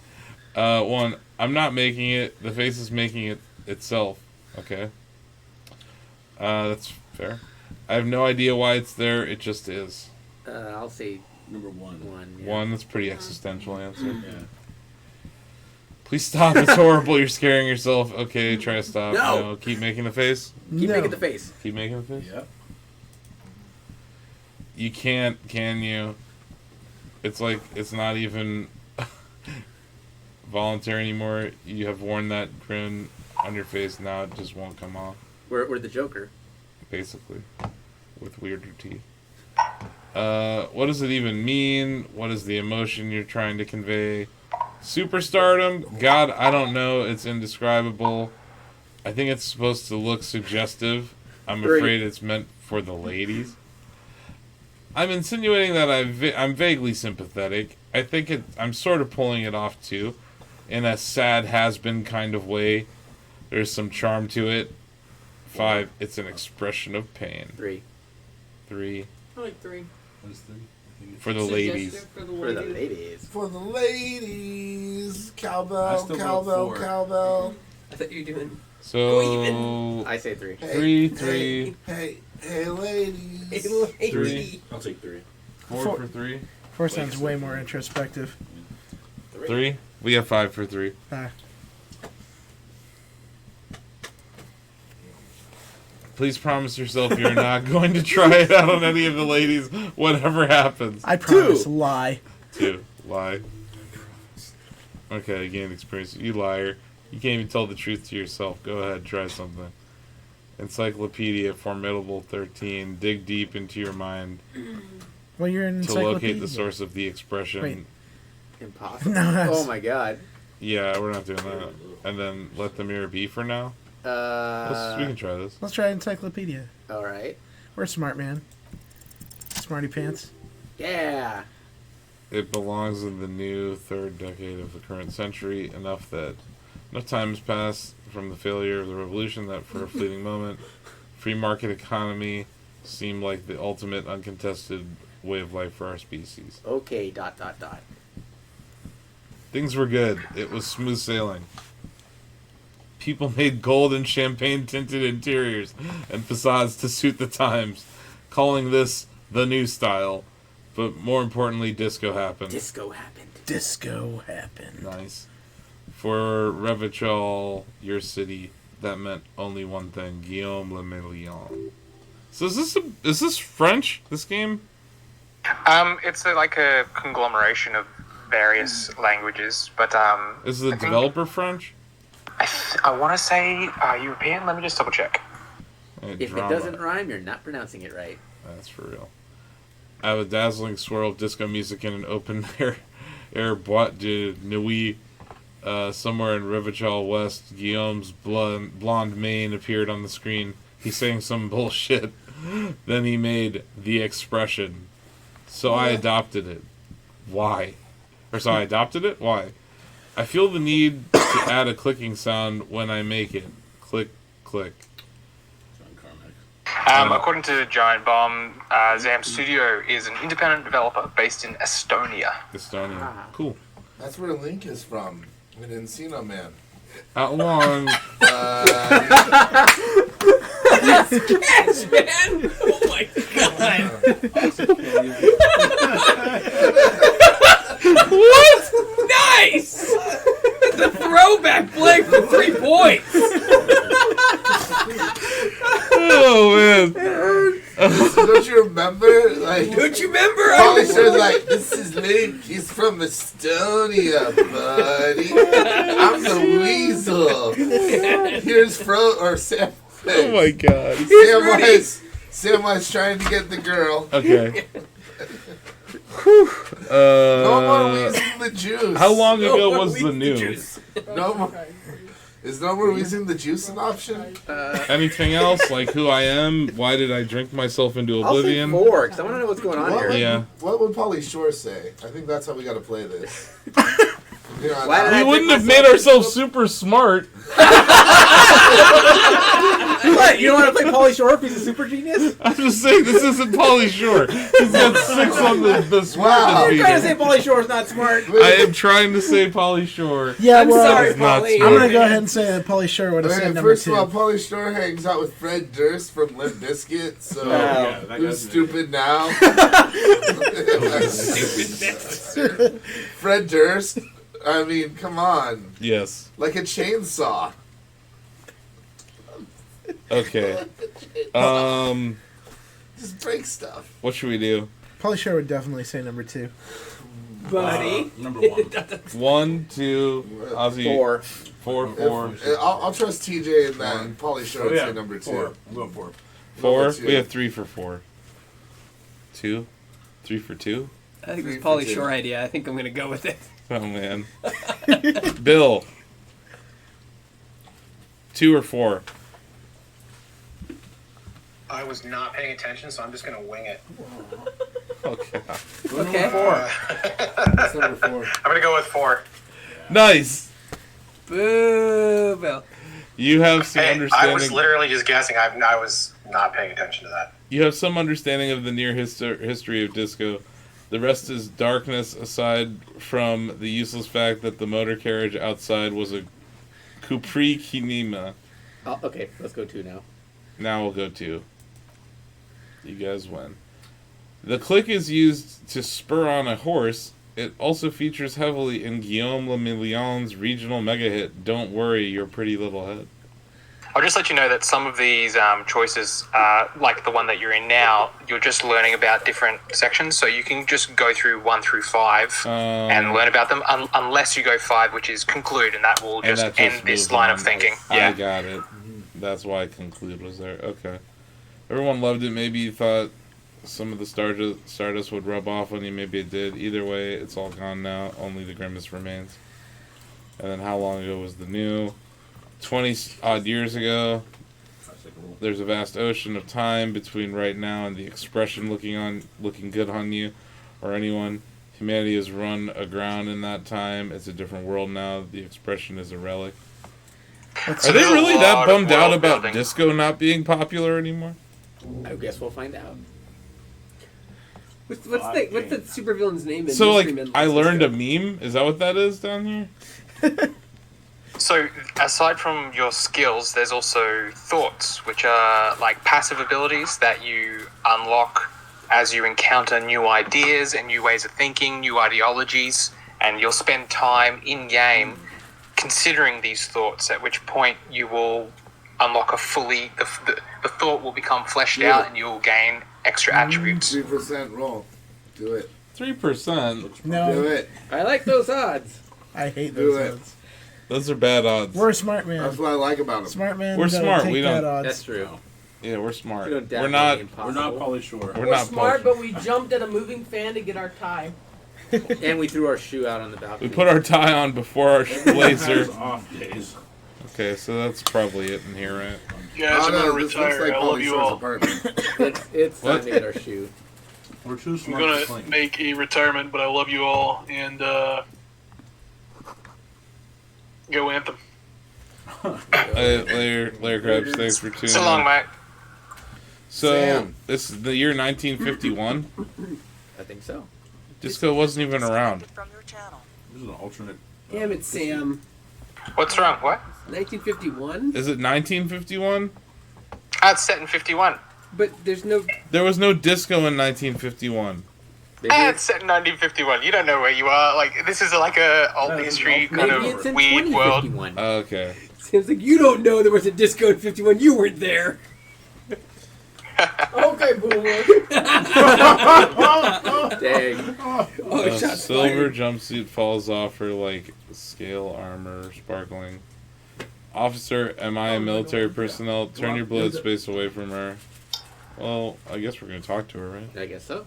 1, I'm not making it. The face is making it itself. Okay. That's fair. I have no idea why it's there. It just is. I'll say number 1. 1, that's a pretty existential answer. Yeah. Please stop. It's horrible. You're scaring yourself. Okay, try to stop. No. Keep making the face. Keep making the face. Keep making the face? Yep. You can't, can you? It's like, it's not even voluntary anymore. You have worn that grin on your face. Now it just won't come off. We're the Joker. Basically. With weirder teeth. What does it even mean? What is the emotion you're trying to convey? Superstardom? God, I don't know. It's indescribable. I think it's supposed to look suggestive. I'm afraid it's meant for the ladies. I'm insinuating that I'm vaguely sympathetic. I think I'm sort of pulling it off too, in a sad has-been kind of way. There's some charm to it. 5, it's an expression of pain. 3. I like 3. What is 3? For the ladies. For the ladies. For the ladies. I Cowbell, still cowbell, vote 4. cowbell. I thought you were doing. So I say 3. 3. Hey, ladies. Hey, lady. 3. I'll take 3. 4 for 3. 4 sounds way more introspective. 3. We have 5 for 3. Please promise yourself you're not going to try it out on any of the ladies, whatever happens. I promise. Lie. 2. Lie. Okay, gained experience. You liar. You can't even tell the truth to yourself. Go ahead, try something. Encyclopedia, Formidable 13. Dig deep into your mind Well, you're an to locate encyclopedia. the source of the expression. Wait. Impossible. No, that's- Oh my god. Yeah, we're not doing that. And then let the mirror be for now. We can try this. Let's try encyclopedia. All right. We're smart, man. Smarty pants. Yeah. It belongs in the new 3rd decade of the current century, enough time has passed from the failure of the revolution that for a fleeting moment, free market economy seemed like the ultimate uncontested way of life for our species. Okay, ... Things were good. It was smooth sailing. People made gold and champagne-tinted interiors and facades to suit the times, calling this the new style. But more importantly, disco happened. Disco happened. Disco happened. Nice. For Revachol, your city, that meant only one thing: Guillaume Le Million. So is this French? This game? It's like a conglomeration of various languages, but Is the developer French? I want to say European. Let me just double check. If it doesn't rhyme, you're not pronouncing it right. That's for real. I have a dazzling swirl of disco music in an open air boîte de nuit. Somewhere in Revachol West, Guillaume's blonde mane appeared on the screen. He's saying some bullshit. Then he made the expression. So I adopted it. Why? So I adopted it? Why? I feel the need to add a clicking sound when I make it. Click, click. According to Giant Bomb, Zam Studio is an independent developer based in Estonia. Estonia. Cool. That's where Link is from. In Encino Man. How long? Yes, man! Oh my god! What? Nice! The throwback play for 3 points. Oh man! Don't you remember? Like, Don't you remember? Polisher's like, this is Luke. He's from Estonia, buddy. I'm the weasel. Here's Sam. Oh my god! Samwise trying to get the girl. Okay. No more wheezing the juice. How long ago was the news? No more. Is no more wheezing the juice an option? Anything else? Like who I am? Why did I drink myself into oblivion? I'll say 4, because I want to know what's going on here. Yeah. What would Pauly Shore say? I think that's how we got to play this. We wouldn't have made ourselves super smart. What? You don't want to play Pauly Shore if he's a super genius? I'm just saying this isn't Pauly Shore. He's got 6 on the smart. You're trying to say Pauly Shore's not smart. I am trying to say Pauly Shore. Yeah, well, sorry, not Pauly. smart. I'm gonna go ahead and say that Pauly Shore would have said number First 2. of all, Pauly Shore hangs out with Fred Durst from Limp Bizkit, so who's stupid now? Fred Durst. I mean, come on. Yes. Like a chainsaw. Okay. Just break stuff. What should we do? Pauly Shore would definitely say number 2. Buddy. Number 1. 1, 2, Ozzy. 4. 4. I'll trust TJ in that. And Pauly Shore would say number 2. 4. I'm going 4. 4? Number 2. We have 3 for 4. 2? 3 for 2? I think it's Pauly Shore idea. I think I'm gonna go with it. Oh man. Bill. 2 or 4? I was not paying attention, so I'm just gonna wing it. Okay. Okay. 4. That's number 4. I'm gonna go with 4. Nice. Boo, Bill. You have some Hey, understanding. I was literally just guessing. I was not paying attention to that. You have some understanding of the near history of disco. The rest is darkness, aside from the useless fact that the motor carriage outside was a Capri Kinema. Oh, okay, let's go 2 now. Now we'll go 2. You guys win. The click is used to spur on a horse. It also features heavily in Guillaume Le Million's regional mega hit, Don't Worry, Your Pretty Little Head. I'll just let you know that some of these choices, like the one that you're in now, you're just learning about different sections, so you can just go through 1 through 5 and learn about them, unless you go 5, which is conclude, and that will just end this line of thinking. I got it. That's why conclude was there. Okay. Everyone loved it. Maybe you thought some of the Stardust would rub off on you. Maybe it did. Either way, it's all gone now. Only the grimace remains. And then how long ago was the new? 20-odd years ago. There's a vast ocean of time between right now and the expression looking good on you or anyone. Humanity has run aground in that time. It's a different world now. The expression is a relic. Are they really that bummed out about disco not being popular anymore? I guess we'll find out. What's the supervillain's name? In So, like, Livestream I learned a meme? Is that what that is down here? So, aside from your skills, there's also thoughts, which are like passive abilities that you unlock as you encounter new ideas and new ways of thinking, new ideologies, and you'll spend time in-game considering these thoughts, at which point you will unlock the thought will become fleshed out and you'll gain extra attributes. 3% roll. Do it. 3%? No. Do it. I like those odds. I hate Do those it. odds. Those are bad odds. We're a smart man. That's what I like about them. Smart man. We're gotta smart. take We bad don't. odds. That's true. Yeah, we're smart. We don't doubt We're not. the We're not Pauly Shore. We're We're not smart, Pauly. but we jumped at a moving fan to get our tie. And we threw our shoe out on the balcony. We put our tie on before our blazer. Off days. Okay, so that's probably it in here, right? Guys, I'm gonna this looks retire. like I love Pauly you Shore's all. apartment. It's time What? to get our shoe. We're too I'm smart to gonna clean. make a retirement, but I love you all, and go Anthem. Layer Crabs, thanks for tuning So long, in. mate. So, Sam. this is the year 1951. I think so. Disco wasn't even around. This is an alternate. Damn it, Sam. What's wrong? What? 1951. Is it 1951? It's set in 51. But there's no. There was no disco in 1951. It's set in 1951. You don't know where you are. Like, this is like a old history kind of weird world. Okay. Seems like you don't know there was a disco in 51. You weren't there. Okay, boomer. Dang. Oh, A shots silver fired. jumpsuit falls off her like scale armor sparkling. Officer, am I a military personnel? Turn your blood space away from her. Well, I guess we're gonna talk to her, right? I guess so.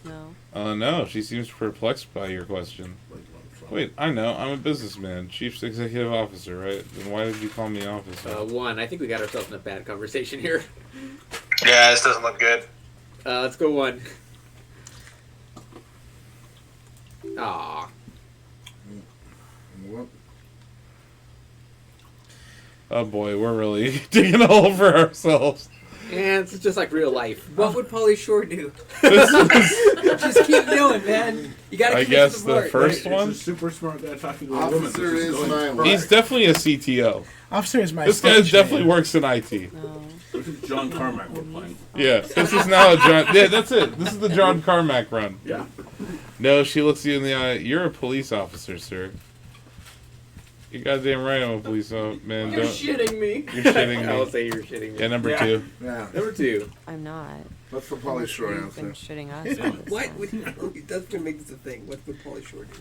No. No, she seems perplexed by your question. Wait, I know, I'm a businessman, chief executive officer, right? Then why did you call me officer? One. I think we got ourselves in a bad conversation here. Yeah, this doesn't look good. Let's go one. Aw. Oh boy, we're really digging a hole for ourselves. And it's just like real life. What would Pauly Shore do? This Just keep doing, man. You gotta I keep guess it the smart. first It's one? a super smart guy talking to a woman. Officer is my wife. He's definitely a CTO. Officer is my This guy stage definitely name. works in IT. This is John Carmack we're playing. Yeah, this is now a John. Yeah, that's it. This is the John Carmack run. Yeah. No, she looks you in the eye. You're a police officer, sir. You're goddamn right I'm a police officer, man. You're Don't. shitting me. You're shitting me. I'll say you're shitting me. Yeah, number Yeah. 2. Yeah. Number 2. I'm not. What's the Pauly Shore You've been answer? shitting us all this What time. would that's gonna make this a thing? What would Pauly Shore do?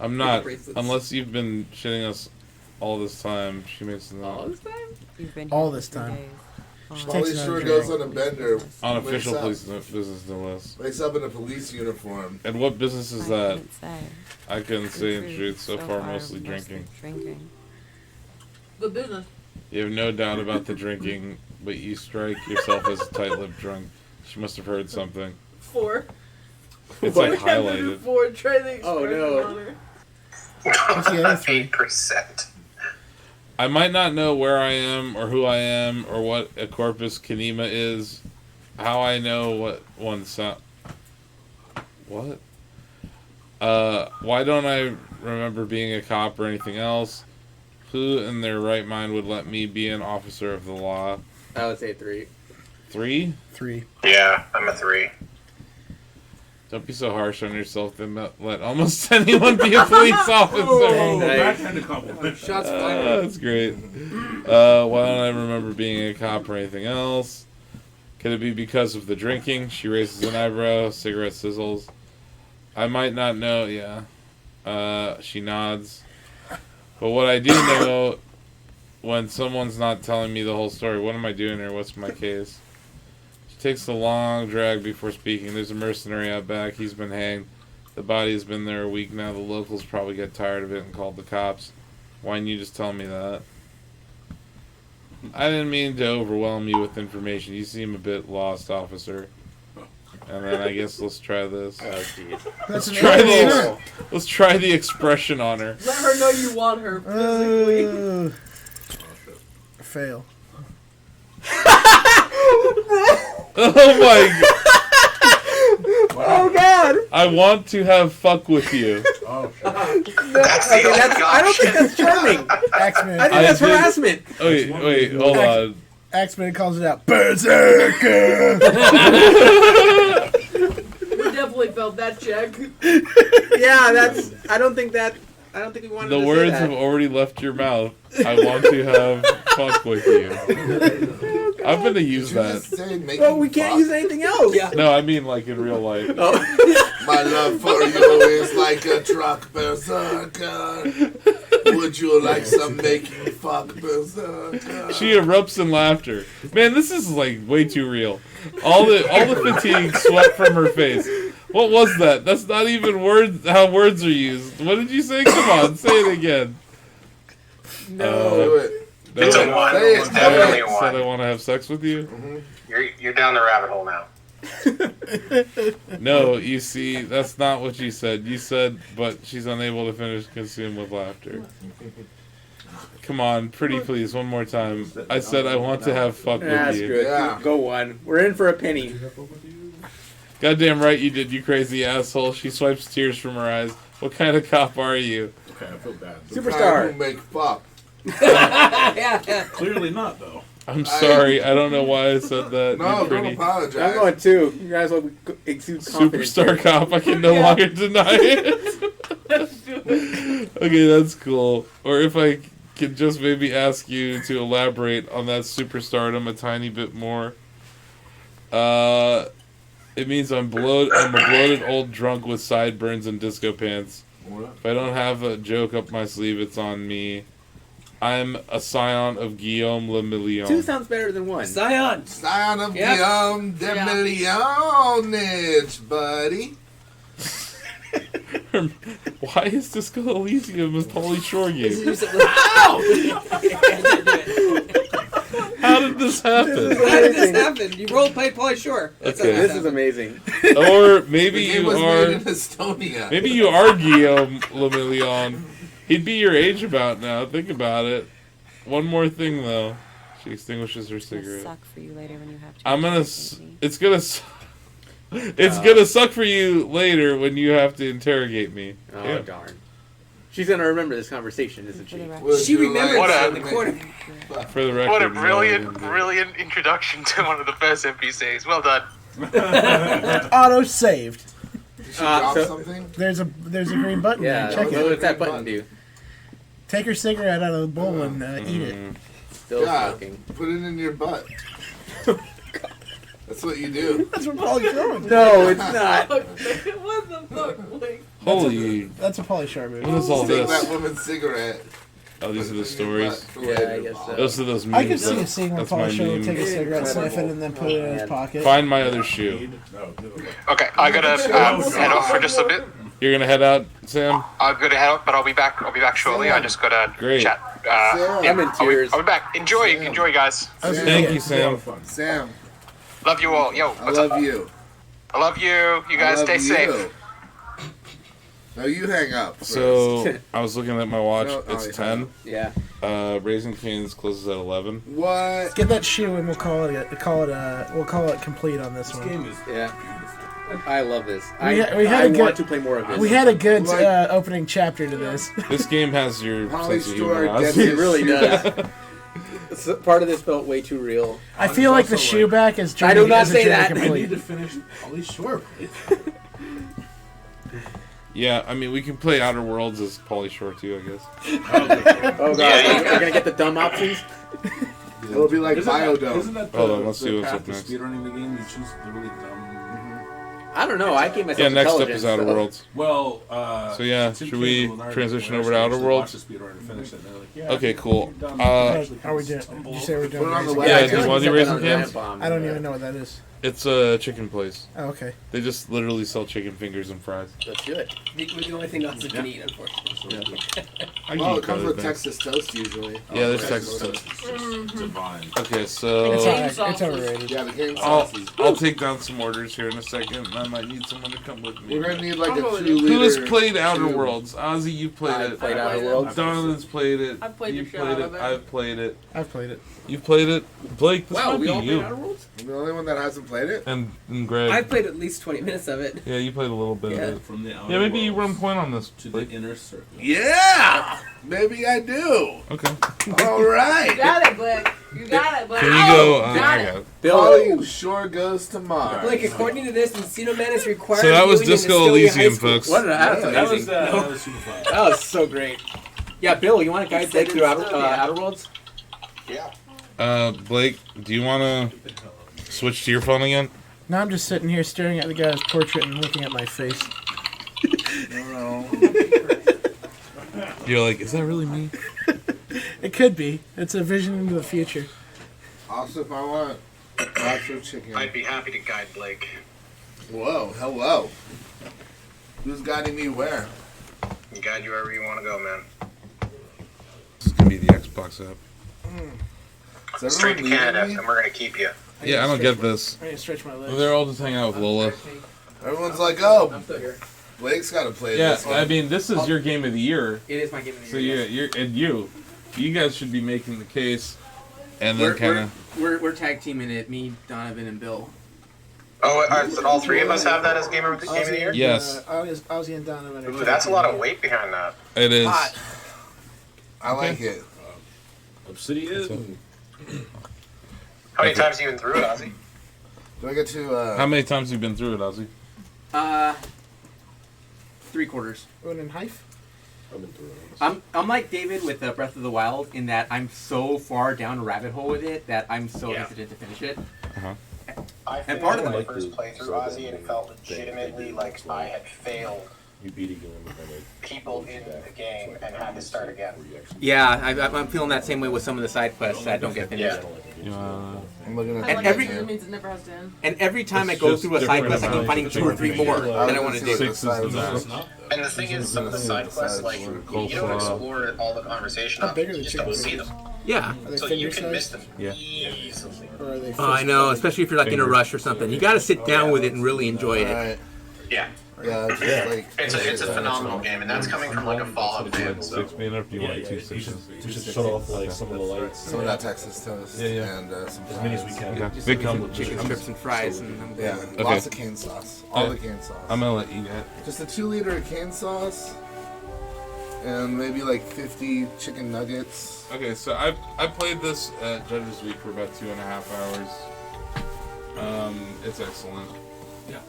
I'm not. Bracelets. Unless you've been shitting us all this time. She makes it All up. this time? You've been All here this for time. days. Pauly takes Shore another goes drink. on a bender. Unofficial wakes police up, business no less. wakes up in a police uniform. And what business is I that? couldn't say. I couldn't say in Truth, truth. So far, mostly drinking. Drinking. Good business. You have no doubt about the drinking, but you strike yourself as a tight-lipped drunk. She must have heard something. 4. It's We like have to do highlighted. 4. Try the Oh, expression no. on her. What's the other 3? 8%. I might not know where I am or who I am or what a corpus canema is. How I know what one sound. What? Why don't I remember being a cop or anything else? Who in their right mind would let me be an officer of the law? I would say 3. 3? 3. Yeah, I'm a 3. Don't be so harsh on yourself. Then let almost anyone be a police officer. Oh, Nice. backhanded compliment. Shots fired. That's great. Why don't I remember being a cop or anything else? Could it be because of the drinking? She raises an eyebrow. Cigarette sizzles. I might not know. Yeah. She nods. But what I do know, when someone's not telling me the whole story, what am I doing here? What's my case? She takes a long drag before speaking. There's a mercenary out back. He's been hanged. The body has been there a week now. The locals probably get tired of it and called the cops. Why didn't you just tell me that? I didn't mean to overwhelm you with information. You seem a bit lost, officer. And then I guess let's try this. Oh, jeez. Let's try the let's try the expression on her. Let her know you want her physically. Fail. Oh my god! Oh god! I want to have fuck with you. Oh, That's the only I don't think that's charming. Axeman. I think that's harassment. Wait, hold on. Axeman calls it out. Berserker! We definitely felt that check. Yeah, that's. I don't think we wanted The to words say that. have already left your mouth. I want to have fuck with you. I'm gonna use that. Well, we can't use anything else. Yeah. No, I mean like in real life. My love for you is like a truck berserker. Would you like some making fuck berserker? She erupts in laughter. Man, this is like way too real. All the fatigue swept from her face. What was that? That's not even how words are used. What did you say? Come on, say it again. No. Do it. It's a 1. It's definitely a 1. Said I want to have sex with you? Mm-hmm. You're down the rabbit hole now. No, you see, that's not what you said. You said, but she's unable to finish consumed with laughter. Come on, pretty please, one more time. I said I want to have fuck with That's you. good. Yeah. Go one. We're in for a penny. Goddamn right you did, you crazy asshole. She swipes tears from her eyes. What kind of cop are you? Okay, I feel bad. The Superstar. kind who make fuck. Clearly not, though. I'm sorry. I don't know why I said that. No, You're pretty- don't apologize. I'm going two. You guys will exude confidence. Superstar cop. I can no longer deny it. Okay, that's cool. Or if I could just maybe ask you to elaborate on that superstardom a tiny bit more. It means I'm a bloated old drunk with sideburns and disco pants. If I don't have a joke up my sleeve, it's on me. I'm a scion of Guillaume Le Million. Two sounds better than one. Scion of Guillaume de Millionage, buddy. Why is Disco Elysium a Pauly Shore game? How did this happen? How did this happen? You roleplayed Pauly Shore. That's Okay. how This is amazing. Or maybe The game you was are. made in Estonia. Maybe you are Guillaume Le Million. He'd be your age about now. Think about it. One more thing though. She extinguishes her It'll cigarette. suck for you later when you have to. I'm gonna. It's gonna. It's gonna suck for you later when you have to interrogate me. Oh, Yeah. darn. She's going to remember this conversation, isn't she? She remembers What it a- in the corner. For the record. What a no, brilliant introduction to one of the first NPCs. Well done. Auto saved. Did she drop something? There's a green button Yeah, there. Check what it. does that button do? Take her cigarette out of the bowl and eat it. Still Yeah, smoking. put it in your butt. That's what you do. That's what Pauly Shore would do. No, it's not. What the fuck? Like, Holy. That's a Pauly Shore movie. What is all Take this? that woman's cigarette. Oh, these are the stories. Yeah, I guess so. Those are those memes. I could see a scene where That's my Pauly Shore would take a meme. cigarette, sniff it, and then put it in his pocket. Find my other shoe. Okay, I gotta head off for just a bit. You're gonna head out, Sam? I'm gonna head out, but I'll be back shortly. I just gotta Great. chat. I'm in tears. I'll be back. Enjoy, guys. Thank you, Sam. Sam, Love you all. Yo, I what's love up? you. I love you. You guys I love stay safe. you. No, you hang up. First. So I was looking at my watch. No, It's yeah. 10. Yeah. Raising Cane's closes at 11. What? Get that shoe and we'll call it complete on this one. Game is Yeah. I love this. We had a I good- want to play more of this. We had a good opening chapter to this. This game has your Pauly sense of Shore humor. gets It his really shoe does. back. Part of this felt way too real. I feel like the shoe back is I do not is a say journey that. I complete. need to finish Pauly Shore, please. Yeah, I mean, we can play Outer Worlds as Pauly Shore too, I guess. Oh god, we're gonna get the dumb options. It'll be like Isn't Biodome. that Hold on, let's see the what's path up to next. speedrunning the game? You choose the really dumb. I don't know. I gave myself Yeah, next up intelligence, is Outer so- Worlds. Well, So yeah, Tim should we Campbell and Arden transition actually over to Outer watched Worlds? the speedrunner and finish it, and they're like, yeah, Okay, cool. you're dumb. Are we doing? Did you say we're doing? Put it on the Raising web. Yeah, Cane's? do you want to do Raising Cane's? I don't even know what that is. It's a chicken place. Oh, okay. They just literally sell chicken fingers and fries. Let's do it. The only thing else I can eat, unfortunately. I can Well, eat it comes other with things. Texas toast usually. Yeah, there's Oh, Texas toast. toast. Divine. Okay, It's so alright. It's overrated. Yeah, the game's I'll saucy. take down some orders here in a second, and I might need someone to come with me. We're gonna need like a 2 Who has liter played Outer tube. Worlds? Ozzy, you played I've it. played Outer Worlds. Donovan's played it. I've played you the shit played out it. of it. I've played it. I've played it. You've played it. Blake, this Wow, might we be all you. played Outer Worlds? I'm the only one that hasn't played it. And Greg. I've played at least 20 minutes of it. Yeah, you played a little bit Yeah. of it. From the Outer Yeah, maybe you Worlds run point on this. to Blake. the inner circle. Yeah, maybe I do. Okay. All you right. got it, Blake. You got it, Blake. Can you go? Got I it. got it. Pauly Shore goes to Mars. Like, according to this, Encino Man is required. So that was viewing in Disco Estonia High Elysium, School. folks. What? That's That amazing. was that was super fun. That was so great. Yeah, Bill, you want to guide Blake through Outer Worlds? Yeah. Blake, do you want to switch to your phone again? Now I'm just sitting here staring at the guy's portrait and looking at my face. You're like, is that really me? It could be. It's a vision into the future. Also, if I want nacho chicken. I'd be happy to guide Blake. Whoa, hello. Who's guiding me where? Guide you wherever you want to go, man. This is gonna be the Xbox app. Is Straight to everyone Canada, leaving and me? we're gonna keep you. Yeah, I don't get this. I need to stretch my legs. They're all just hanging out with Lola. Everyone's like, oh, Blake's got to play Yeah, this one. I mean, this is your game of the year. It is my game of the So year. you guys should be making the case, and then kind of. We're tag teaming it. Me, Donovan, and Bill. Oh, all three of us have that as game of the year? Yes. Ozzy and Donovan. Ooh, that's a lot of weight behind that. It is. I like it. Obsidian. How many times have you been through it, Ozzy? Do I get to? How many times have you been through it, Ozzy? 3/4. Going in Hive? I've been through it. I'm like David with Breath of the Wild in that I'm so far down a rabbit hole with it that I'm so hesitant to finish it. I And part of my the first playthrough, Ozzy, and it felt legitimately like I had failed You beat a game and then people in the game and had to start again. Yeah, I'm feeling that same way with some of the side quests that don't get finished. I'm looking I at like every- it means it never has to end. And every time It's I go just through a side different quest, I keep amounts finding of 2 or 3 more that I want to do. 6 is the best. And the thing is, some of the side quests, like, you don't explore all the conversation How of big them, are you the just don't chicken see fingers? them. Yeah. Are they So you finger can miss sized? them easily. Or are they Oh, I know, especially if you're like in a rush or something. You got to sit down with it and really enjoy it. Alright. Yeah. Yeah, it's just like It's a phenomenal game, and that's coming from like a Fallout fan. So. 6 being up, do you want 2 you sixes? should shut off like some of the lights. some of that Texas toast and some As many as we fries. can. Okay, big combo. Chicken strips and fries. And Yeah, Okay. lots of cane sauce. All the cane sauce. I'm gonna let you get. Just a 2-liter of cane sauce and maybe like 50 chicken nuggets. Okay, so I played this at Judges Week for about 2.5 hours. It's excellent.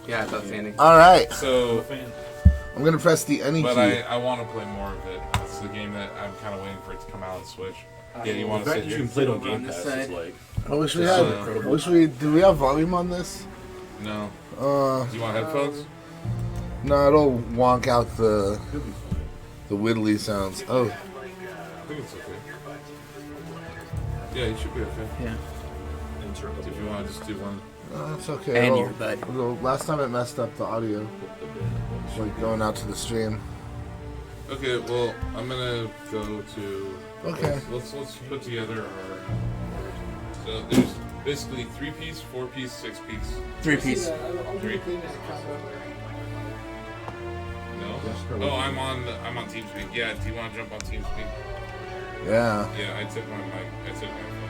Yeah, it's outstanding. All right, So, I'm gonna press the any but key. I want to play more of it. It's the game that I'm kind of waiting for it to come out and switch. Yeah, you want The to fact sit that you here? can play it on On Game this Pass side. is like. I wish we This had. is I incredible. wish we. Do we have volume on this? No. Uh, Do you want headphones? no, it'll wonk out the whittly sounds. Oh, I think it's okay. Yeah, you should be okay. Yeah. If you want to just do one. it's okay. And It'll- your bud. last time it messed up the audio, like going out to the stream. Okay, well, I'm gonna go to. Okay. Let's put together our. So there's basically 3-piece, 4-piece, 6-piece. 3-piece. No. Oh, I'm on TeamSpeak. Yeah. Do you want to jump on TeamSpeak? Yeah. Yeah, I took my mic. I took my phone.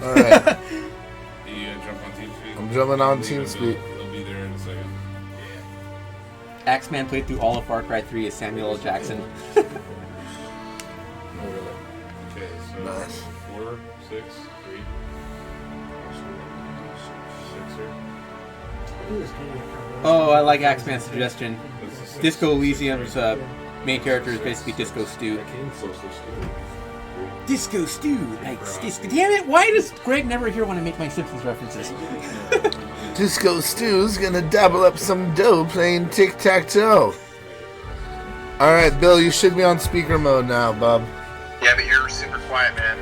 All right. You jump on TeamSpeak. I'm jumping on Leave it, TeamSpeak. They'll be there in a second. Axeman played through all of Far Cry 3 as Samuel L. Jackson. Okay, so Nice. 4, 6, 3. Oh, I like Axeman's suggestion. Disco Elysium's main character is basically Disco Stew. Disco Stew likes disco. Damn it! Why does Greg never hear when I make my Simpsons references? Disco Stew's gonna dabble up some dough playing tic-tac-toe. All right, Bill, you should be on speaker mode now, bub. Yeah, but you're super quiet, man.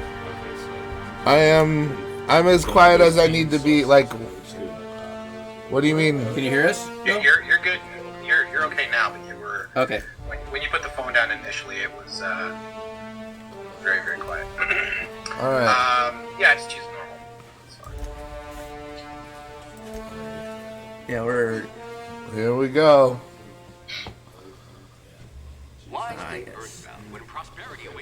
I'm as quiet as I need to be. Like, what do you mean? Can you hear us? You're good. You're okay now, but you were Okay. when you put the phone down initially. It was very very quiet. All right. Yeah, just choose normal. It's fine. Yeah, we're. Here we go.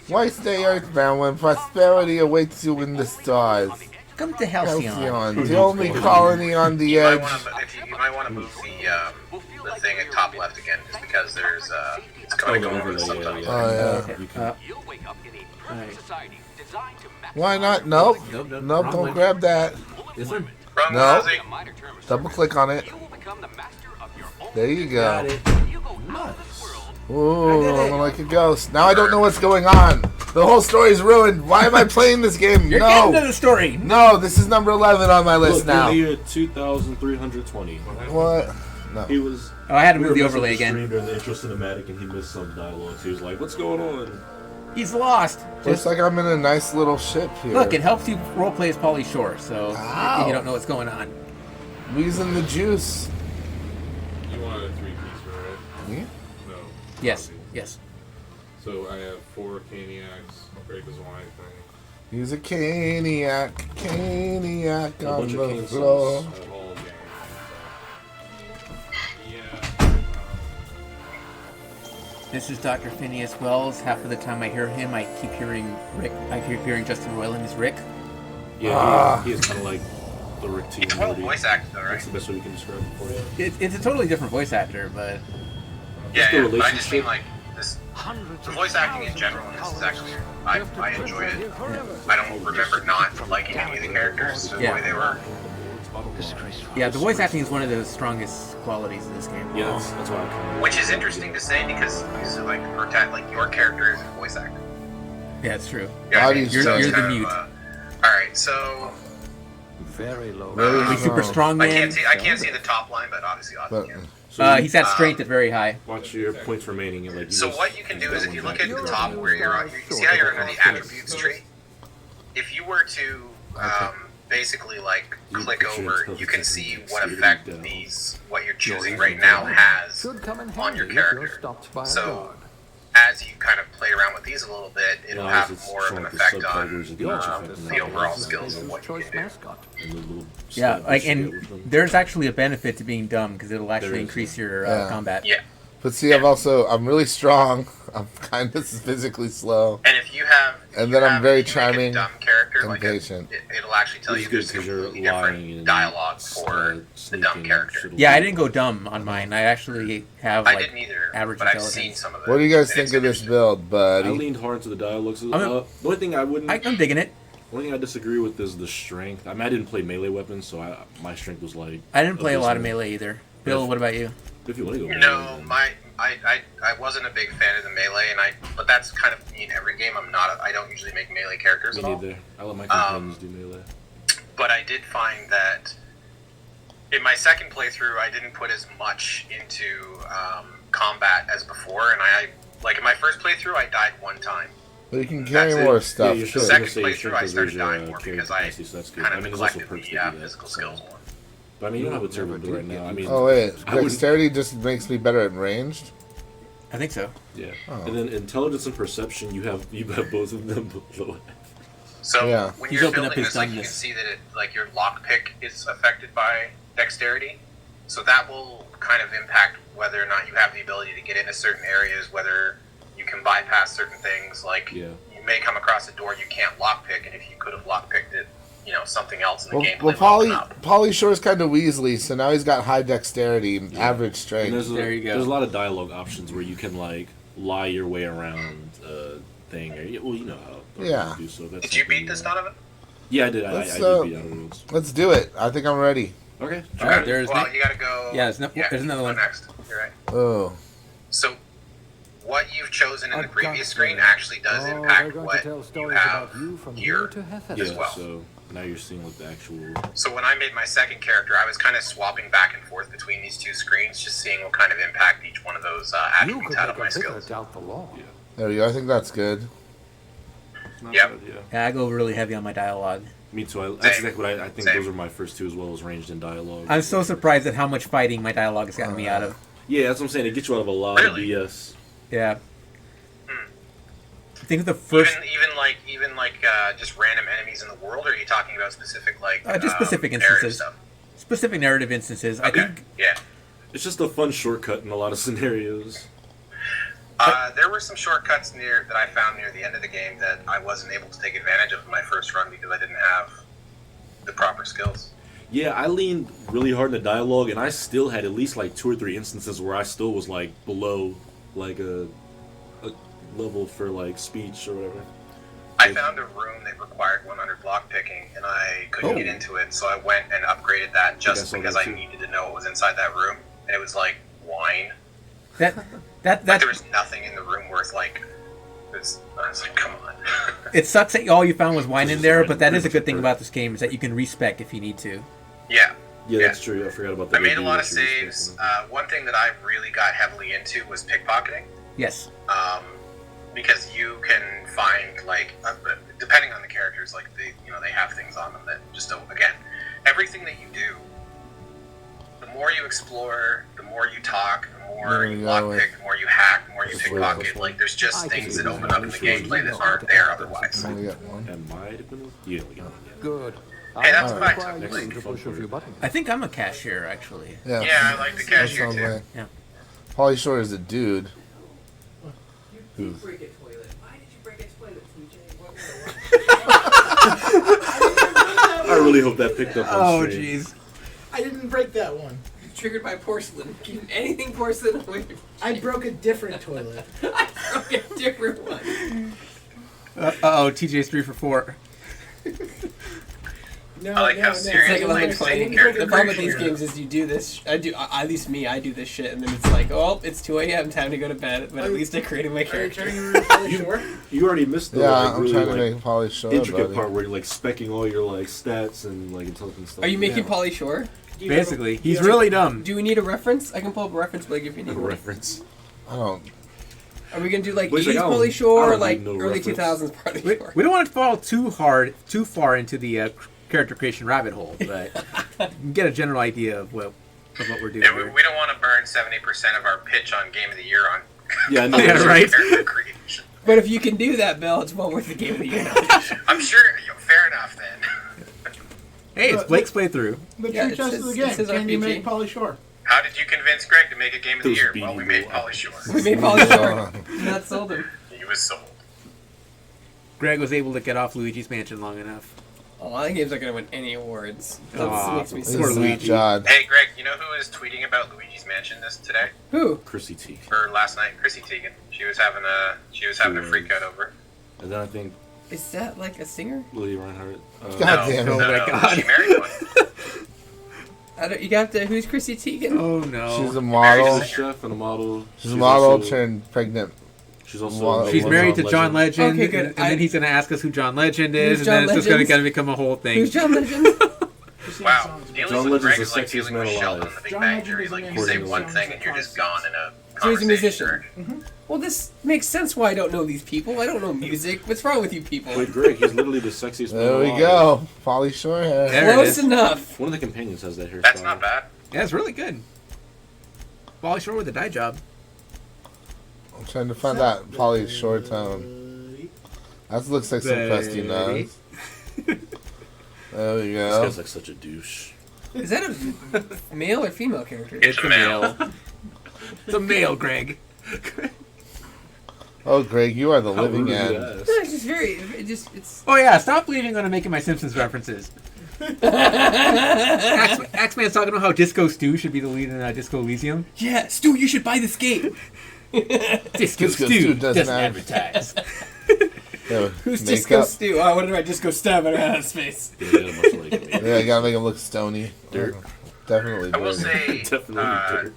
Why stay earthbound when prosperity awaits you in the stars? Come to Halcyon. The only colony on the You edge. might want to move the thing at top left again, just because there's it's going to go over the subtitles. Oh yeah. Why not? Nope. Nope. Don't grab that. This one? No. Double click on it. There you go. Ooh, I'm like a ghost. Now I don't know what's going on. The whole story's ruined. Why am I playing this game? You're No. getting to the story. No, this is number 11 on my list Look, now. in the year 2320. What? No. He was. Oh, I had to move we the were overlay messing again. with the stream during the intro cinematic, and he missed some dialogue. So he was like, "What's going on?" He's lost. Looks like I'm in a nice little ship here. Look, it helps you roleplay as Pauly Shore, so Ow. you don't know what's going on. Wheezing the juice. You want a 3-piece, right? Yeah. No. Yes. Yes. So I have 4 Caniacs. Break his wine thing. He's a caniac A on bunch of the cane floor. sauce. Whole gang. This is Dr. Phineas Wells. Half of the time I hear him, I keep hearing Rick. I keep hearing Justin Roiland as Rick. Yeah, he is kind of like the Rick T. It's well voice acted, though, right? That's the best way we can describe it for you. It's a totally different voice actor, but Yeah, the yeah, but I just relationship. mean like this. the voice acting in general in this is actually, I enjoyed it. I don't remember not liking any of the characters, the way they were. Yeah, the voice acting is one of the strongest qualities in this game. Yeah, that's why. Which is interesting to say because he's like your character is a voice actor. Yeah, it's true. Yeah, You're the mute. all right, so very low. He's super strong. I can't see the top line, but obviously can. He's at strength at very high. Watch your points remaining. And So what you can do is if you look at the top where you're on, you see how you're under the attributes tree. If you were to basically like click over, you can see what effect what you're choosing right now has on your character. So as you kind of play around with these a little bit, it'll have more of an effect on the overall skills of what you can do. Yeah, and there's actually a benefit to being dumb because it'll actually increase your combat. Yeah. But see, I'm really strong. I'm kind of physically slow. And if you have, I'm very charming dumb character, and like patient. It'll actually tell you there's completely different dialogue for the dumb character. Yeah, I didn't go dumb on mine. I actually have I like didn't either, average but I've intelligence. seen some of What do you guys think of this build, buddy? I leaned hard to the dialogue. So, the only thing I wouldn't. I'm digging it. The only thing I disagree with is the strength. I mean, I didn't play melee weapons, so my strength was like. I didn't play a lot of melee either. Bill, what about you? If you want to go. No, I wasn't a big fan of the melee, but that's kind of me in every game. I don't usually make melee characters Me at all. neither. I let my companions do melee. But I did find that in my second playthrough, I didn't put as much into combat as before, and in my first playthrough, I died one time. But you can carry more stuff. The Sure. second playthrough, I started dying more because I kind of neglected the physical skills more. But I mean, you don't have a terrible build right now. I mean, Oh wait, dexterity just makes me better at ranged. I think so. Yeah. Oh. And then intelligence and perception, you have both of them below. So when you're building this, you can see that your lockpick is affected by dexterity. So that will kind of impact whether or not you have the ability to get into certain areas, whether you can bypass certain things. Like you may come across a door you can't lockpick, and if you could have lockpicked it, something else in the gameplay. Well, Pauly Shore's kind of Weasley, so now he's got high dexterity and average strength. There you go. There's a lot of dialogue options where you can lie your way around a thing. Well, you know how Yeah. to do so. That's Did you beat this, Donovan? Yeah, I did. I did beat Outer Worlds. Let's do it. I think I'm ready. Okay. All right, there's well, you gotta go. Yeah, there's another one next. You're right. Oh. So, what you've chosen in the previous screen actually does impact what you have here as well. So now you're seeing what the actual. So when I made my second character, I was kind of swapping back and forth between these two screens, just seeing what kind of impact each one of those attributes had on my skills. There we go. I think that's good. Yep. Yeah, I go really heavy on my dialogue. Me too. That's exactly what I think. Those are my first two as well as ranged and dialogue. I'm so surprised at how much fighting my dialogue has gotten me out of. Yeah, that's what I'm saying. It gets you out of a lot of BS. Yeah. I think the first. Even like just random enemies in the world, or are you talking about specific just specific narrative instances. stuff? Specific narrative instances. Okay. I think. Yeah. It's just a fun shortcut in a lot of scenarios. There were some shortcuts that I found near the end of the game that I wasn't able to take advantage of in my first run because I didn't have the proper skills. Yeah, I leaned really hard in the dialogue, and I still had at least 2 or 3 instances where I still was below a level for speech or whatever. I found a room that required 100 block picking, and I couldn't get into it, so I went and upgraded that just because I needed to know what was inside that room, and it was wine. That there was nothing in the room worth this. I was like, come on. It sucks that all you found was wine in there, but that is a good thing about this game is that you can respec if you need to. Yeah. Yeah, that's true. I forgot about that. I made a lot of saves. One thing that I really got heavily into was pickpocketing. Yes. Because you can find depending on the characters, they have things on them that just don't. Again, everything that you do, the more you explore, the more you talk, the more you lockpick, the more you hack, the more you pickpocket. There's just things that open up in the gameplay that aren't there otherwise. Good. Hey, that's a fact. I think I'm a cashier, actually. Yeah, I like the cashier too. Yeah. Pauly Shore is a dude. Who? I really hope that picked up on stream. Jeez. I didn't break that one. Triggered by porcelain. Keep anything porcelain away. I broke a different toilet. Okay, different one. Uh-oh, TJ's 3 for 4. No, I like how serious It's like like playing. character The problem with creation. these games is you do this. At least me, I do this shit, and then it's like, oh, it's 2 a.m. Time to go to bed. But at least I created my character. You already missed the Yeah, like, I'm really, trying to like, make Polly Shore, intricate buddy. part where you're like specking all your like stats and like intelligence stuff. Are you making Polly Shore? Basically, he's really dumb. Do we need a reference? I can pull up a reference, Blake, if you need a one. reference? I don't. Are we gonna do like Blake's 80s like, I Polly don't- Shore I or don't like need no early reference. 2000s Polly Shore? We don't want to fall too far into the character creation rabbit hole, but you can get a general idea of what we're doing. Yeah, we here. don't want to burn 70% of our pitch on Game of the Year on. Yeah, I know. Yeah, right. Character creation. But if you can do that, Bill, it's well worth the Game of the Year. I'm sure. Fair enough then. Hey, it's Blake's playthrough. The Yeah, true it test says- of the it game. says Can you RPG. make Polly Shore? How did you convince Greg to make a Game of the Those Year? beady Well, we made boy Polly Shore. We made Polly Shore. Not sold him. He was sold. Greg was able to get off Luigi's Mansion long enough. A lot of games aren't gonna win any awards. That Aw, makes me This so poor is sad. Luigi. God. Hey, Greg, you know who was tweeting about Luigi's Mansion today? Who? Chrissy T. Or last night? Chrissy Teigen. She was having a freak out over it. And then I think Is that like a singer? Lily Reinhardt. God damn it. Oh my God. She married one. You got to. Who's Chrissy Teigen? Oh no. She's a model. She's a chef and a model. She's a model also- turned pregnant. She's also. Well, She's married to John Legend, Okay, good. and then he's going to ask us who John Legend is, Who's and then John it's just going Legend? to become a whole thing. Who's John Legend? Wow. Dealing John with Legend's Greg the is like sexiest dealing man with Sheldon alive. on the Big John Bang Legend Theory. is Like an you say amazing one song thing and you're just gone in a So he's a conversation. musician. Well, this makes sense why I don't know these people. I don't know music. What's wrong with you people? Wait, Greg, he's literally the sexiest man There we alive. go. Polly Shore hair. There it Close is. enough. One of the companions has that hairstyle. That's not bad. Yeah, it's really good. Polly Shore with a dye job. I'm trying to find that Polly Shore tone. That looks like some crusty nose. There we This go. guy's like such a douche. Is that a male or female character? It's a male. It's a male, Greg. Oh, Greg, you are the How living rude of you end. to ask. No, it's just very. It's. Oh yeah, stop believing I'm going to make my Simpsons references. Axeman's talking about how Disco Stew should be the lead in Disco Elysium. Yeah, Stu, you should buy this game. Disco Stew doesn't advertise. Yeah, Who's makeup. Disco Stu? Oh, I wonder if I Disco Stab out of space. Yeah, I gotta make him look stony. Dirt. Definitely. I will dirty. say, Definitely dirt.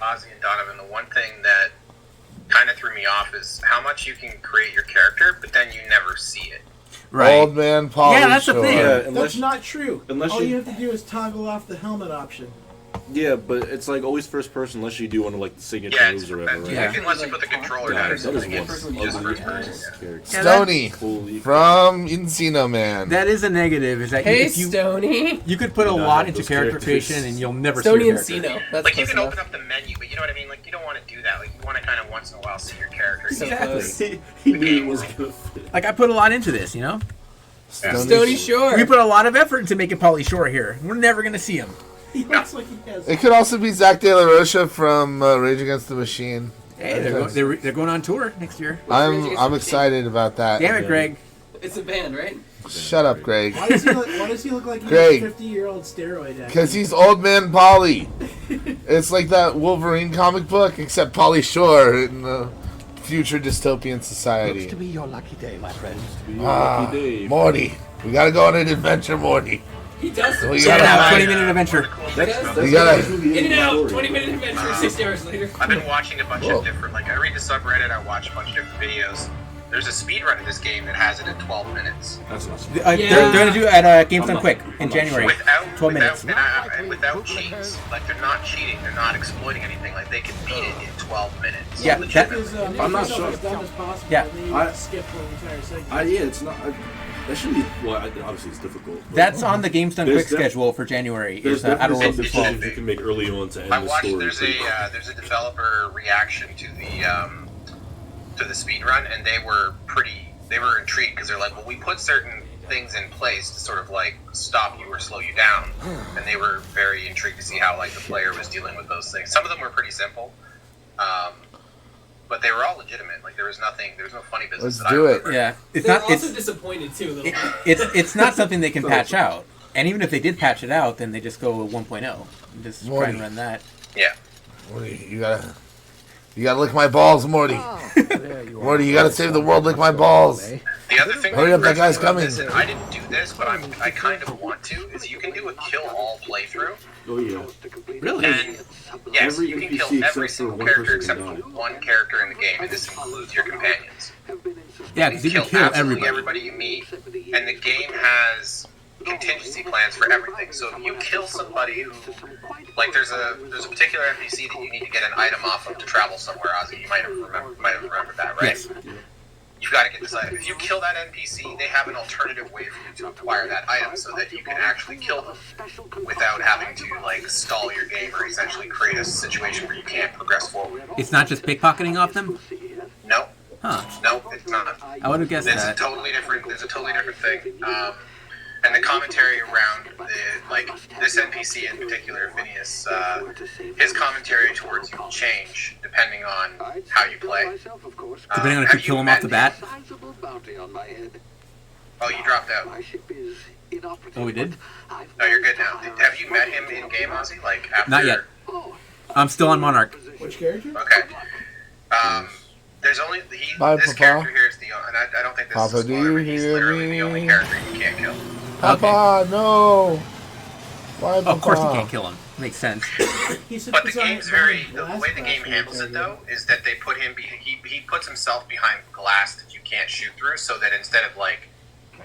Ozzy and Donovan, the one thing that kind of threw me off is how much you can create your character, but then you never see it. Right. Old man Polly Yeah, that's the Shore. thing. Yeah, That's not true. unless All you- you have to do is toggle off the helmet option. Yeah, but it's like always first person unless you do one of like the signature Yeah, moves it's, or whatever, right? yeah. Unless you put the controller down or That is something, one it's just ugly first ass person. character. Stony Holy from Encino Man. That is a negative. Is that Hey, if you Stony. you could put a You know, lot have into those character characters. creation and you'll never Stony see and your character. Cino. That's Like you close can enough. open up the menu, but you know what I mean. Like you don't want to do that. Like you want to kind of once in a while see your character. So Exactly. close. He knew it wasn't gonna fit. Like I put a lot into this, you know. Stony Shore. We put a lot of effort into making Polly Shore here. We're never gonna see him. He looks like he has. It could also be Zach De La Rocha from Rage Against the Machine. Hey, they're going on tour next year. I'm excited about that. Damn it, Greg. It's a band, right? Shut up, Greg. Why does he look like he's Greg. a 50-year-old steroid addict? Because he's Old Man Polly. It's like that Wolverine comic book, except Polly Shore in a future dystopian society. Looks to be your lucky day, my friend. Morty. We gotta go on an adventure, Morty. He does. So we Yeah, gotta find- 20-minute adventure. You gotta. In and out. 20-minute adventure. 60 hours later. I've been watching a bunch of different. Like I read the subreddit, I watch a bunch of different videos. There's a speed run of this game that has it in 12 minutes. That's not They're gonna do it at Games Done Quick in January. Without 12 minutes. and without cheats. Like they're not cheating, they're not exploiting anything. Like they can beat it in 12 minutes. Yeah, that- legitimately. I'm not Make sure. yourself as dumb as possible, Yeah. and then you I- skip the entire segment. yeah, it's not. That shouldn't be. Well, obviously it's difficult. but That's on the Games Done there's Quick schedule for January. There's Is Outer definitely Worlds some 12. decisions you can make early on to end I the watched. story. There's a developer reaction to the speed run, and they were intrigued because they're like, well, we put certain things in place to sort of like stop you or slow you down, and they were very intrigued to see how like the player was dealing with those things. Some of them were pretty simple, but they were all legitimate. Like there was no funny business. Let's that do I it. remember. Yeah, it's They're not. also It's disappointed too. A little bit. it's not something they can patch out. And even if they did patch it out, then they just go 1.0 and just try and run that. Yeah. You gotta. You gotta lick my balls, Morty. Morty, you gotta save the world, lick my balls. The other thing Hurry up, that guy's coming. This, and I didn't do this, but I kind of want to, is you can do a kill all playthrough. Oh yeah. Really? And yes, Every you can NPC kill every except for single one character person except can for die. one character in the game, and this includes your companions. Yeah, because you can kill absolutely everybody. you meet, and the game has contingency plans for everything. So if you kill somebody who, like, there's a particular NPC that you need to get an item off of to travel somewhere, Ozzy. You might have remembered that, right? Yes. You've got to get this item. If you kill that NPC, they have an alternative way for you to acquire that item so that you can actually kill them without having to, like, stall your game or essentially create a situation where you can't progress forward. It's not just pickpocketing off them? No. Huh. No, it's not. I would have guessed It's that. totally different. There's a totally different thing. And the commentary around this NPC in particular, Phineas, his commentary towards you will change depending on how you play. Depending on if you kill him off the bat? Oh, you dropped out. Oh, we did? No, you're good now. Have you met him in game, Ozzy? Like after? Not yet. I'm still on Monarch. Which character? Okay. There's only Bye, this Papa. character here is the, and I don't think this Papa, is a do spoiler, you but he's hear literally the only me? character you can't kill. Papa, no. Why, Oh, of course you Papa? can't kill him. Makes sense. But the game's the way the game handles it though is that they put him he puts himself behind glass that you can't shoot through, so that instead of like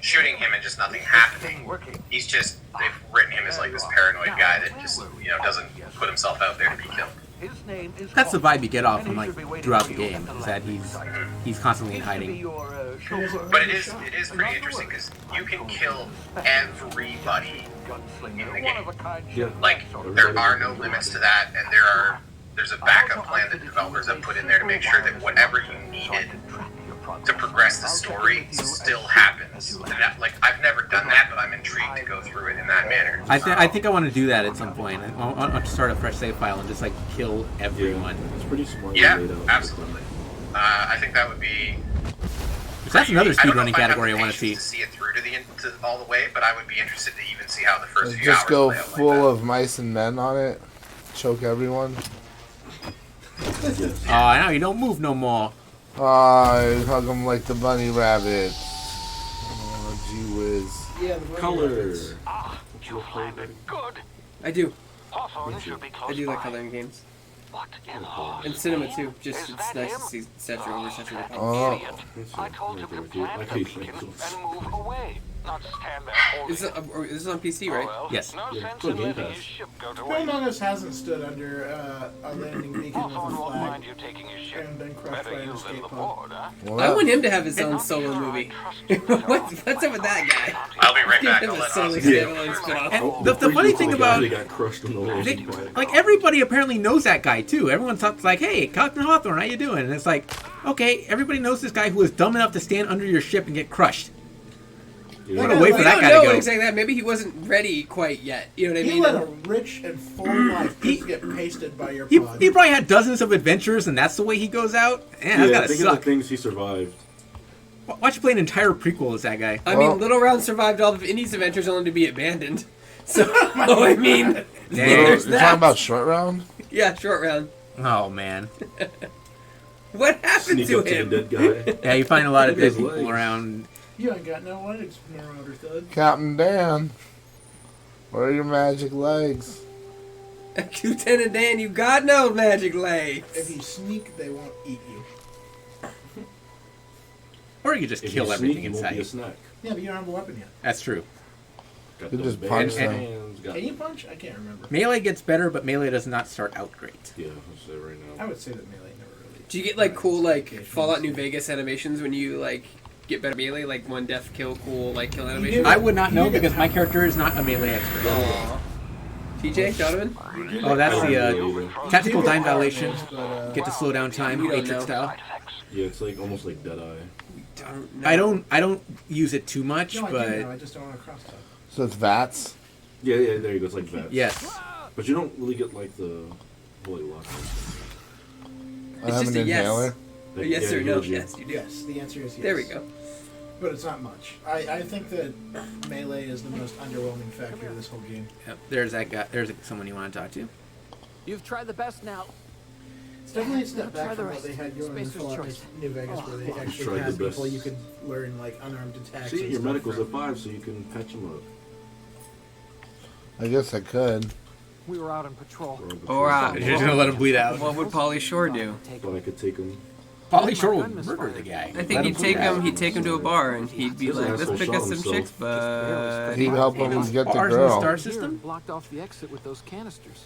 shooting him and just nothing happening, they've written him as like this paranoid guy that just doesn't put himself out there to be killed. That's the vibe you get off from like throughout the game, is that he's constantly in hiding. But it is pretty interesting because you can kill everybody in the game. Like there are no limits to that, and there's a backup plan that developers have put in there to make sure that whatever you needed to progress the story still happens. And that, like, I've never done that, but I'm intrigued to go through it in that manner. I think I want to do that at some point. I want to start a fresh save file and just like kill everyone. It's pretty smart. Yeah, absolutely. I think that would be. That's another I don't know speedrunning if I'd have category I the want to see. patience to see it through to all the way, but I would be interested to even see how the first few Just hours go play out full of mice and men on it. Choke everyone. Oh, now you don't move no more. I hug them like the bunny rabbits. Oh, gee whiz. Yeah, the Color. I do. I do like coloring games. And cinema too. Just it's nice to see saturated over saturated. Oh. I told you to plan and move away. This is on PC, right? Yes. Who among us hasn't stood under a landing beacon with a flag and been crushed by an escape pod? I want him to have his own solo movie. what's up with that guy? I'll be right back. Give him I'll a let solo Ozzy standalone spin-off. And the funny thing about they got crushed in the landing pad. like everybody apparently knows that guy too. Everyone talks like, "Hey, Cockney Hawthorne, how you doing?" And it's like, okay, everybody knows this guy who was dumb enough to stand under your ship and get crushed. What a way for that guy to go. Exactly that. Maybe he wasn't ready quite yet. You know what I He mean? led a rich and full life just to get pasted by your pod. He probably had dozens of adventures, and that's the way he goes out. Man, that's gotta think suck. of the things he survived. Watch you play an entire prequel as that guy. I mean, Little Round survived all of Indy's adventures only to be abandoned. So, I mean, there's You're that. talking about Short Round? Yeah, Short Round. Oh man. What happened Sneak to up to him? the dead guy. Yeah, you find a lot of Look at dead his people legs. around. You ain't got no legs, Marauder Thud. Captain Dan. Where are your magic legs? Lieutenant Dan, you got no magic legs. If you sneak, they won't eat you. Or you could just If kill you everything sneak, you won't inside. be a snack. Yeah, but you don't have a weapon yet. That's true. Got You those just big punch ass them. hands, got- Can you punch? I can't remember. Melee gets better, but melee does not start out great. Yeah, I'll say right now. I would say that melee never really. Do you get like cool like Fallout New Vegas animations when you like get better melee, like one death kill, cool like kill animation? I would not know because my character is not a melee expert. Aw. TJ, Donovan? Oh, that's the tactical time dilation. But, Get to slow down time, We don't Matrix know. style. Yeah, it's like almost like Deadeye. I don't use it too much, no, I do but know. I just don't want to cross talk. So it's VATS? Yeah, there you go. It's like that. yes. But you don't really get like the holy lock. I It's have just an a yes. inhaler. A yes or no? Yes, you do. Yes, the answer is yes. There we go. But it's not much. I think that melee is the most underwhelming factor of this whole game. Yep, there's that guy. There's someone you want to talk to. You've tried the best now. It's definitely a step Try back the from what rest. they had going in Spacer's Fallout choice. New Vegas, where they Tried actually the had best. people you could learn like unarmed attacks. See, and your stuff medical's from. at 5, so you can patch him up. I guess I could. We were out on patrol. You're just gonna let him bleed out. What would Pauly Shore do? But I could take him. Pauly Shore would murder the guy. I think he'd take him to a bar and he'd be This like, asshole let's pick shot us some himself. chicks, but He'd help him get the Bars in the girl. star Here, system? blocked off the exit with those canisters.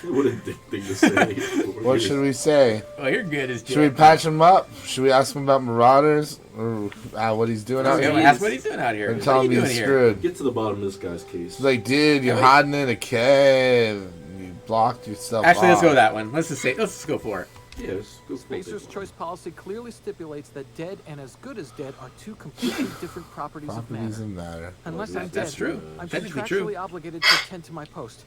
What a dick thing to say. What should we say? Oh, you're good as Should we patch him up? Should we ask him about Marauders? Or what he's doing out here? Ask what he's doing out here. And What tell are him you he's doing here? screwed. Get to the bottom of this guy's case. He's like, dude, you're hiding in a cave. You blocked yourself Actually, let's off. go with that one. Let's just go for it. Yeah, let's go for it. Spacer's choice policy clearly stipulates that dead and as good as dead are two completely different properties of Properties matter. of matter. Unless I'm dead, That's true. I'm Technically contractually true. obligated to attend to my post.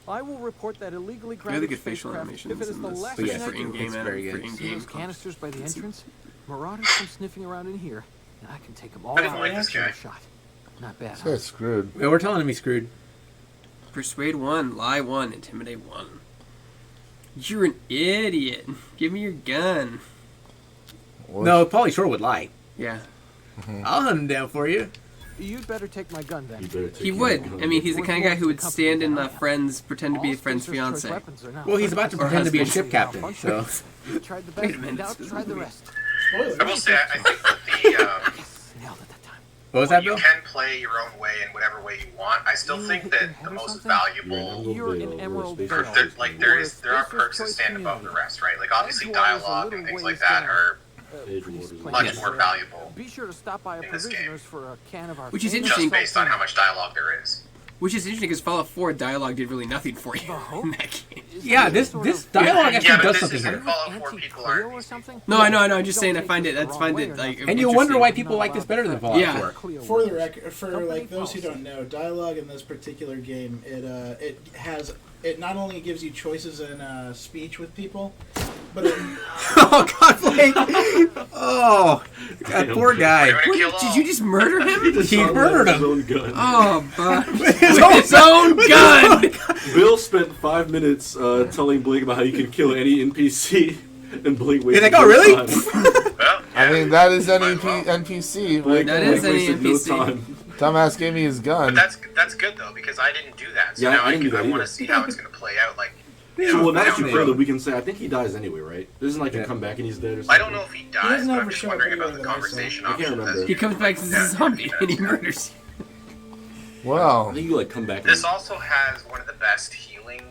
I will report that illegally Really grounded good facial spacecraft animations if it is in the this. last But yeah, thing I for do. in-game It's very good. for See in-game those canisters by the entrance? Marauders come sniffing around in here, and I can take them all I didn't out like in this a guy. shot. Not bad. This Huh? guy's screwed. Yeah, we're telling him he's screwed. Persuade 1, lie 1, intimidate 1. You're an idiot. Give me your gun. No, Pauly Shore would lie. Yeah. I'll hunt him down for you. You'd better take my gun then. He would. I mean, he's the kind of guy who would stand in Friends, pretend to be a friend's fiance. Well, he's about to Or pretend to be a husband. ship captain, so. You tried the Wait best, a minute, now this is try the weird. rest. I will say, I think that the What was that, you Bill? can play your own way in whatever way you want. I still think that the most valuable, You're an emerald there, bale. like there are perks that stand above the rest, right? Like obviously dialogue and things like that are much more valuable Be sure to stop by a in this game. provisioner's for a can of our Which is famous interesting. just based on how much dialogue there is. Which is interesting because Fallout 4 dialogue did really nothing for you in that game. Yeah, this dialogue actually Yeah, but does this something isn't here. Fallout 4 people aren't. No, I know. I'm just saying I find it like And you wonder why people like this better than Fallout Yeah. 4. For the record, for like those who don't know, dialogue in this particular game, it not only gives you choices in speech with people, but it, Oh, God, Blake! Oh, that poor guy. Did you just murder him? He murdered His him. own gun. Oh, but With his own gun. Bill spent 5 minutes telling Blake about how you can kill any NPC, and Blake wasted You're like, oh, no really? time. I mean, that is an NPC. Blake, That is Blake any wasted no NPC. time. Dumbass gave me his gun. That's good though because I didn't do that. So Yeah, now I didn't do that I want either. to see how it's going to play out. Like, So well, now that you down the further, road. we can say I think he dies anyway, right? Isn't like to come back and he's dead or something? I don't know if he dies, doesn't but ever I'm just show up wondering anywhere about the that I saw. conversation I can't option. remember. He comes back as a zombie and he murders you. Well, I think you like come back. This also has one of the best healing,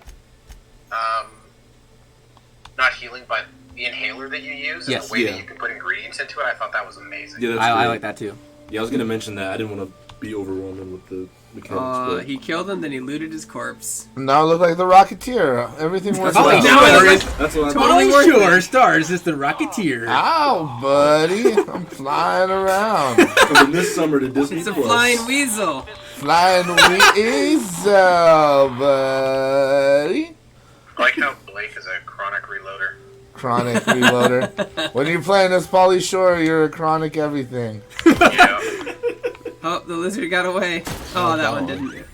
not healing, but the inhaler that you use and Yes, the way yeah. that you can put ingredients into it. I thought that was amazing. Yeah, that's I great. like that too. Yeah, I was gonna mention that. I didn't want to be overwhelming with the mechanics. but He killed him, then he looted his corpse. now I look like the Rocketeer. Everything works Pauly out. Shore, that's what I'm Pauly Shore stars as the Rocketeer. Ow, buddy. I'm flying around. Coming this summer to Disney It's a Plus. flying weasel. Flying weasel, buddy. I like how Blake is a chronic reloader. Chronic reloader. When you're playing as Pauly Shore, you're a chronic everything. Yeah. Oh, the lizard got away. Oh, that one didn't.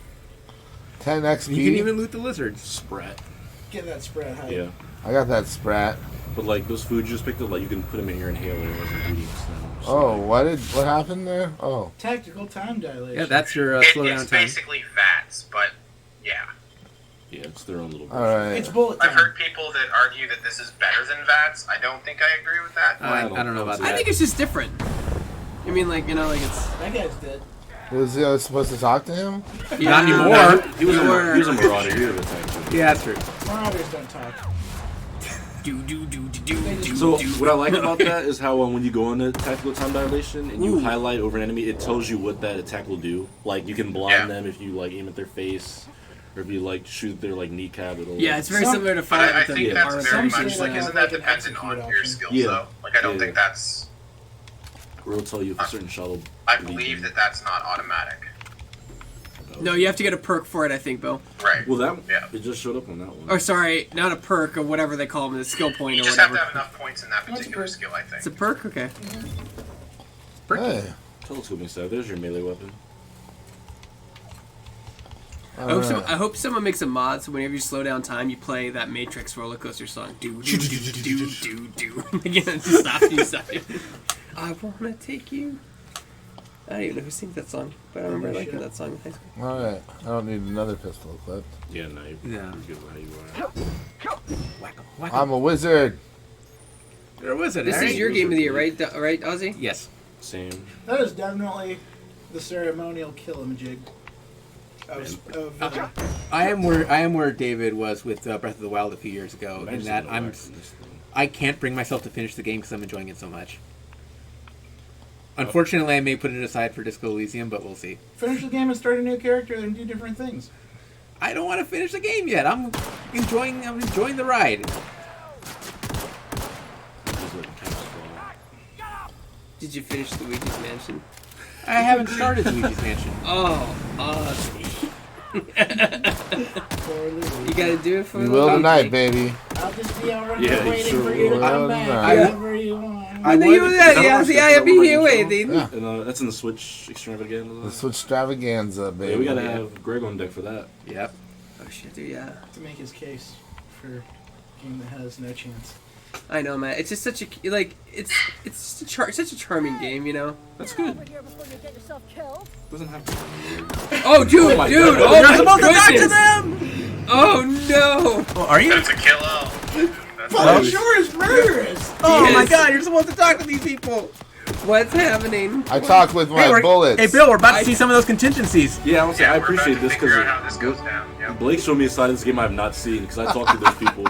10 XP. You can even loot the lizards. Sprat. get that spread height. Yeah. I got that sprat. But like those foods you just picked up, like you can put them in your inhaler as ingredients now. Oh, what happened there? Oh. Tactical time dilation. Yeah, that's your slowdown It's time. basically VATS, but yeah. Yeah, it's their own little. All right. It's bullet I've time. heard people that argue that this is better than VATS. I don't think I agree with that. I don't know about that. I think it's just different. I mean, like, you know, like it's. That guy's dead. Was he supposed to talk to him? Not anymore. He was a marauder. He was attacked. Yeah, that's true. Marauders don't talk. So what I like about that is how when you go into tactical time dilation and you highlight over an enemy, it tells you what that attack will do. Like you can blind them if you like aim at their face, or if you like shoot their like kneecap. It'll Yeah, it's very similar to Fire. I think that's very much like, isn't that dependent on your skills though? Like I don't think that's. Or it'll tell you if a certain shot will. I believe that that's not automatic. No, you have to get a perk for it, I think, Bill. Right. Well, that it just showed up on that one. Or sorry, not a perk or whatever they call them, the skill point You or just whatever. have to have enough points in that particular skill, I think. It's a perk, okay. Hey. Telescoping staff. There's your melee weapon. I hope someone makes a mod so whenever you slow down time, you play that Matrix roller coaster song. Do do do do do do. Again, just stop you. I wanna take you. I don't even know who sings that song, but I remember liking that song in high school. All right, I don't need another pistol equipped. Yeah, no, you're good how you are. I'm a wizard. You're a wizard. This is your game of the year, right, Ozzy? Yes. Same. That is definitely the ceremonial killamajig. I am where David was with Breath of the Wild a few years ago, in that I can't bring myself to finish the game because I'm enjoying it so much. Unfortunately, I may put it aside for Disco Elysium, but we'll see. Finish the game and start a new character and do different things. I don't want to finish the game yet. I'm enjoying the ride. Did you finish Luigi's Mansion? I haven't started Luigi's Mansion. Oh, you gotta do it for You will tonight, baby. I'll just be out Yeah, waiting sure for you to will come back. tonight. Whenever you want. I think you were there, yeah. See, I'll be here waiting. Yeah. And, that's in the Switch extravaganza. The Switch extravaganza, baby. Yeah, we gotta have Greg on deck for that. Yep. Oh shit, dude, yeah. To make his case for a game that has no chance. I know, man. It's just such a it's such a charming game, you know. That's good. Doesn't have to. Oh, dude, Oh my dude! God. Oh You're my supposed to talk to goodness. them! Oh no! Oh, are you? That's a kill out. Fucking sure is murderous! Oh my Yes. God! You're supposed to talk to these people. What's happening? I talk with my bullets. Hey, Bill, we're about to see some of those contingencies. Yeah, I Yeah, I we're about appreciate to this figure out how because this goes down. Yep. Blake showed me a side of this game I have not seen because I talked to those people.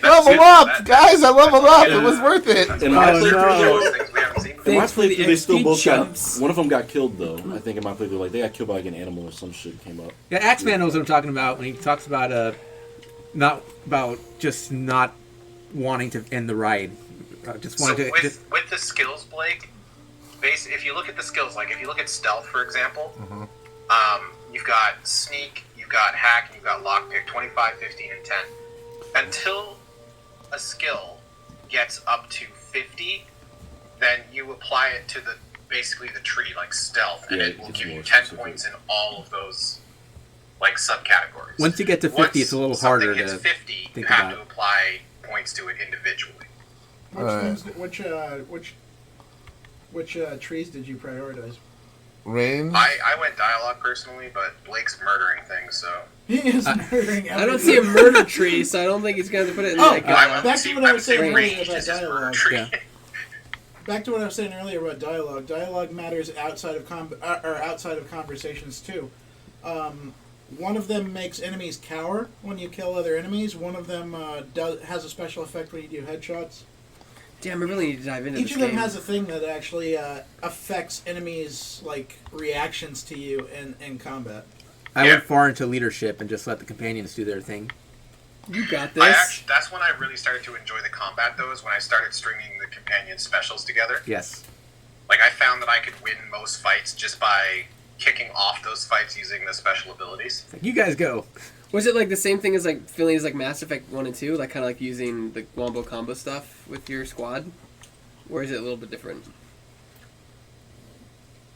Level up, guys! I leveled up. It was worth it. And I played no. in my Thanks for the playthrough, they still XP both jumps. got. One of them got killed though. I think in my playthrough, like they got killed by like an animal or some shit came up. Yeah, Axeman knows what I'm talking about when he talks about just not wanting to end the ride. Just So wanted to. with the skills, Blake, if you look at the skills, like if you look at stealth, for example, you've got sneak, you've got hack, and you've got lockpick, 25, 15, and 10. Until a skill gets up to 50, then you apply it to basically the tree, like stealth, and Yeah, it will it's give you more 10 specific. points in all of those like subcategories. Once you get to 50, Once it's a little something harder hits to 50, you think have about. to apply points to it individually. Which trees did you prioritize? Range? I went dialogue personally, but Blake's murdering things, so. He is murdering I don't see a murder tree, so I don't think he's gonna put it in like. Back to what I was saying earlier range about is his murder dialogue. tree. Yeah. Back to what I was saying earlier about dialogue. Dialogue matters outside of outside of conversations too. One of them makes enemies cower when you kill other enemies. One of them has a special effect when you do headshots. Damn, I really need to dive into Each this of them game. has a thing that actually affects enemies' like reactions to you in combat. I went far into leadership and just let the companions do their thing. You got this. That's when I really started to enjoy the combat, though, is when I started stringing the companion specials together. Yes. Like, I found that I could win most fights just by kicking off those fights using the special abilities. You guys go. Was it like the same thing as like feeling as like Mass Effect 1 and 2, like kind of like using the wombo combo stuff with your squad, or is it a little bit different?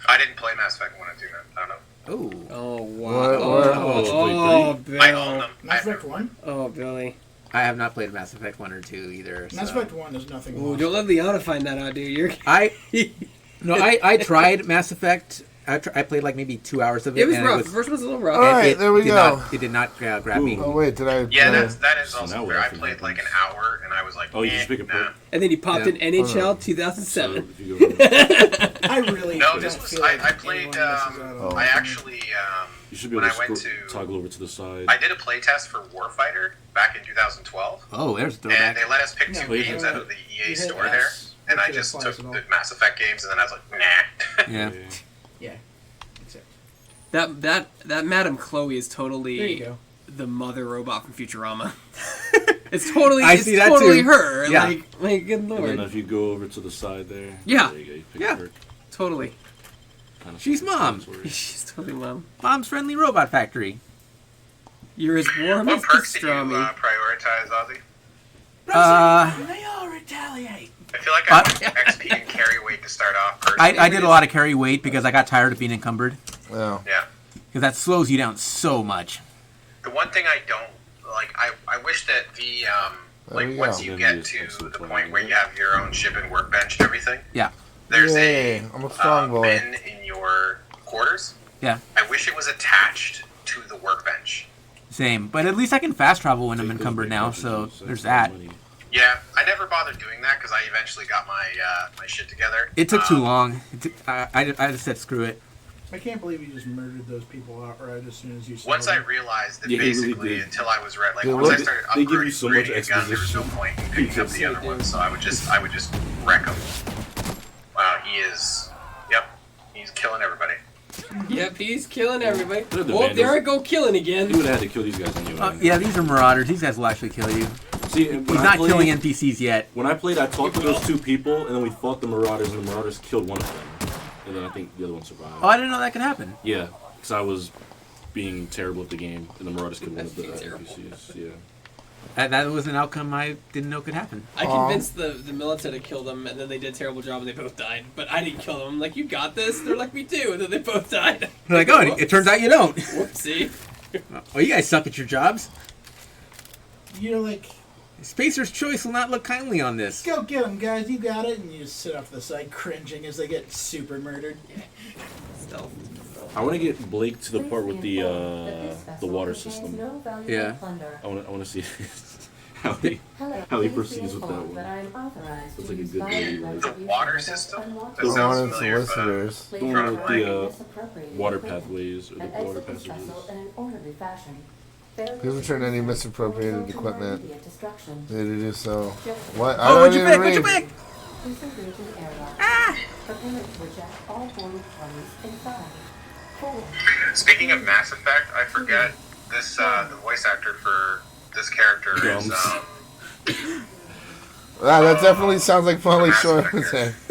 I didn't play Mass Effect 1 and 2, man. I don't know. Oh wow! I own Bill. them. Mass Effect 1? Oh, Billy. I have not played Mass Effect 1 or 2 either. Mass so. Effect 1 is nothing. Ooh, don't let Liana find that out, dude. You're. I tried Mass Effect. I played like maybe 2 hours of it. It was and rough. The first one's a little rough. All right, there we go. It did not grab me. Oh wait, did I? Yeah, that is So also now where we're I actually played like an hour, and I was like, Oh, you just pick a nah. And then he popped Yeah. in NHL 2007. I really No, don't this was feel like I played. anyone misses out on I that. actually You should be when able I went to to toggle over to the side. I did a playtest for Warfighter back in 2012. Oh, there's a And throwback. they let us pick Yeah, two you games hit- out of the EA you hit store S, there, and I which just applies took at all. the Mass Effect games, and then I was like, nah. Yeah. Yeah. Except. That Madame Chloe is There you totally go. the mother robot from Futurama. It's totally. I it's see that totally too. her. Yeah. Like good And lord. then if you go over to the side there, Yeah. there you go, you pick Yeah. a perk. Totally. Kinda She's mom. She's totally mom. Mom's Friendly Robot Factory. You're as warm What as perks did you pastrami. prioritize, Ozzy? They all retaliate. I feel like I went XP and carry weight to start off. Personally. I did a lot of carry weight because I got tired of being encumbered. Well, Yeah. Because that slows you down so much. The one thing I don't like, I wish that the like once you get to the point where you have your own ship and workbench and everything. Yeah. There's I'm a strong boy. bin in your quarters. Yeah. I wish it was attached to the workbench. Same. But at least I can fast travel when I'm encumbered now, so there's that. Yeah, I never bothered doing that because I eventually got my my shit together. It took too long. I just said screw it. I can't believe you just murdered those people outright as soon as you saw Once I them. realized that Yeah, he really basically did. until I was ready, like They once I look- started they give you so much upgrading a gun, there was no exposition. point in picking up the other one, so I would just wreck him. Wow, he is. Yep, he's killing everybody. Yep, he's killing everybody. They're the Oh, there vandals. I go killing again. You would have had to kill these guys anyway. Yeah, these are marauders. These guys will actually kill you. See, He's not killing NPCs yet. When I played, I talked to those two people, and then we fought the marauders, and the marauders killed one of them. And then I think the other one survived. Oh, I didn't know that could happen. Yeah, because I was being terrible at the game, and the marauders killed one of the NPCs. Yeah. That was an outcome I didn't know could happen. I convinced the military to kill them, and then they did a terrible job, and they both died. But I didn't kill them. I'm like, you got this? They're like, me too. And then they both died. They're like, oh, it turns out you don't. Whoopsie. Oh, you guys suck at your jobs. You're like, Spacer's Choice will not look kindly on this. go get them, guys. You got it. And you just sit off the side cringing as they get super murdered. Stealth. I want to get Blake to the part with the water system. Yeah. I want to see how he proceeds with that one. It's like a good movie. The water system. That The sounds one familiar, but solicitors. The one with the water pathways or the water passages. Please return any misappropriated equipment. They do so. What? Oh, what'd you even pick? What'd you read. pick? Speaking of Mass Effect, I forget this. The voice actor for this character is. Wow, that definitely sounds like Pauly Shore.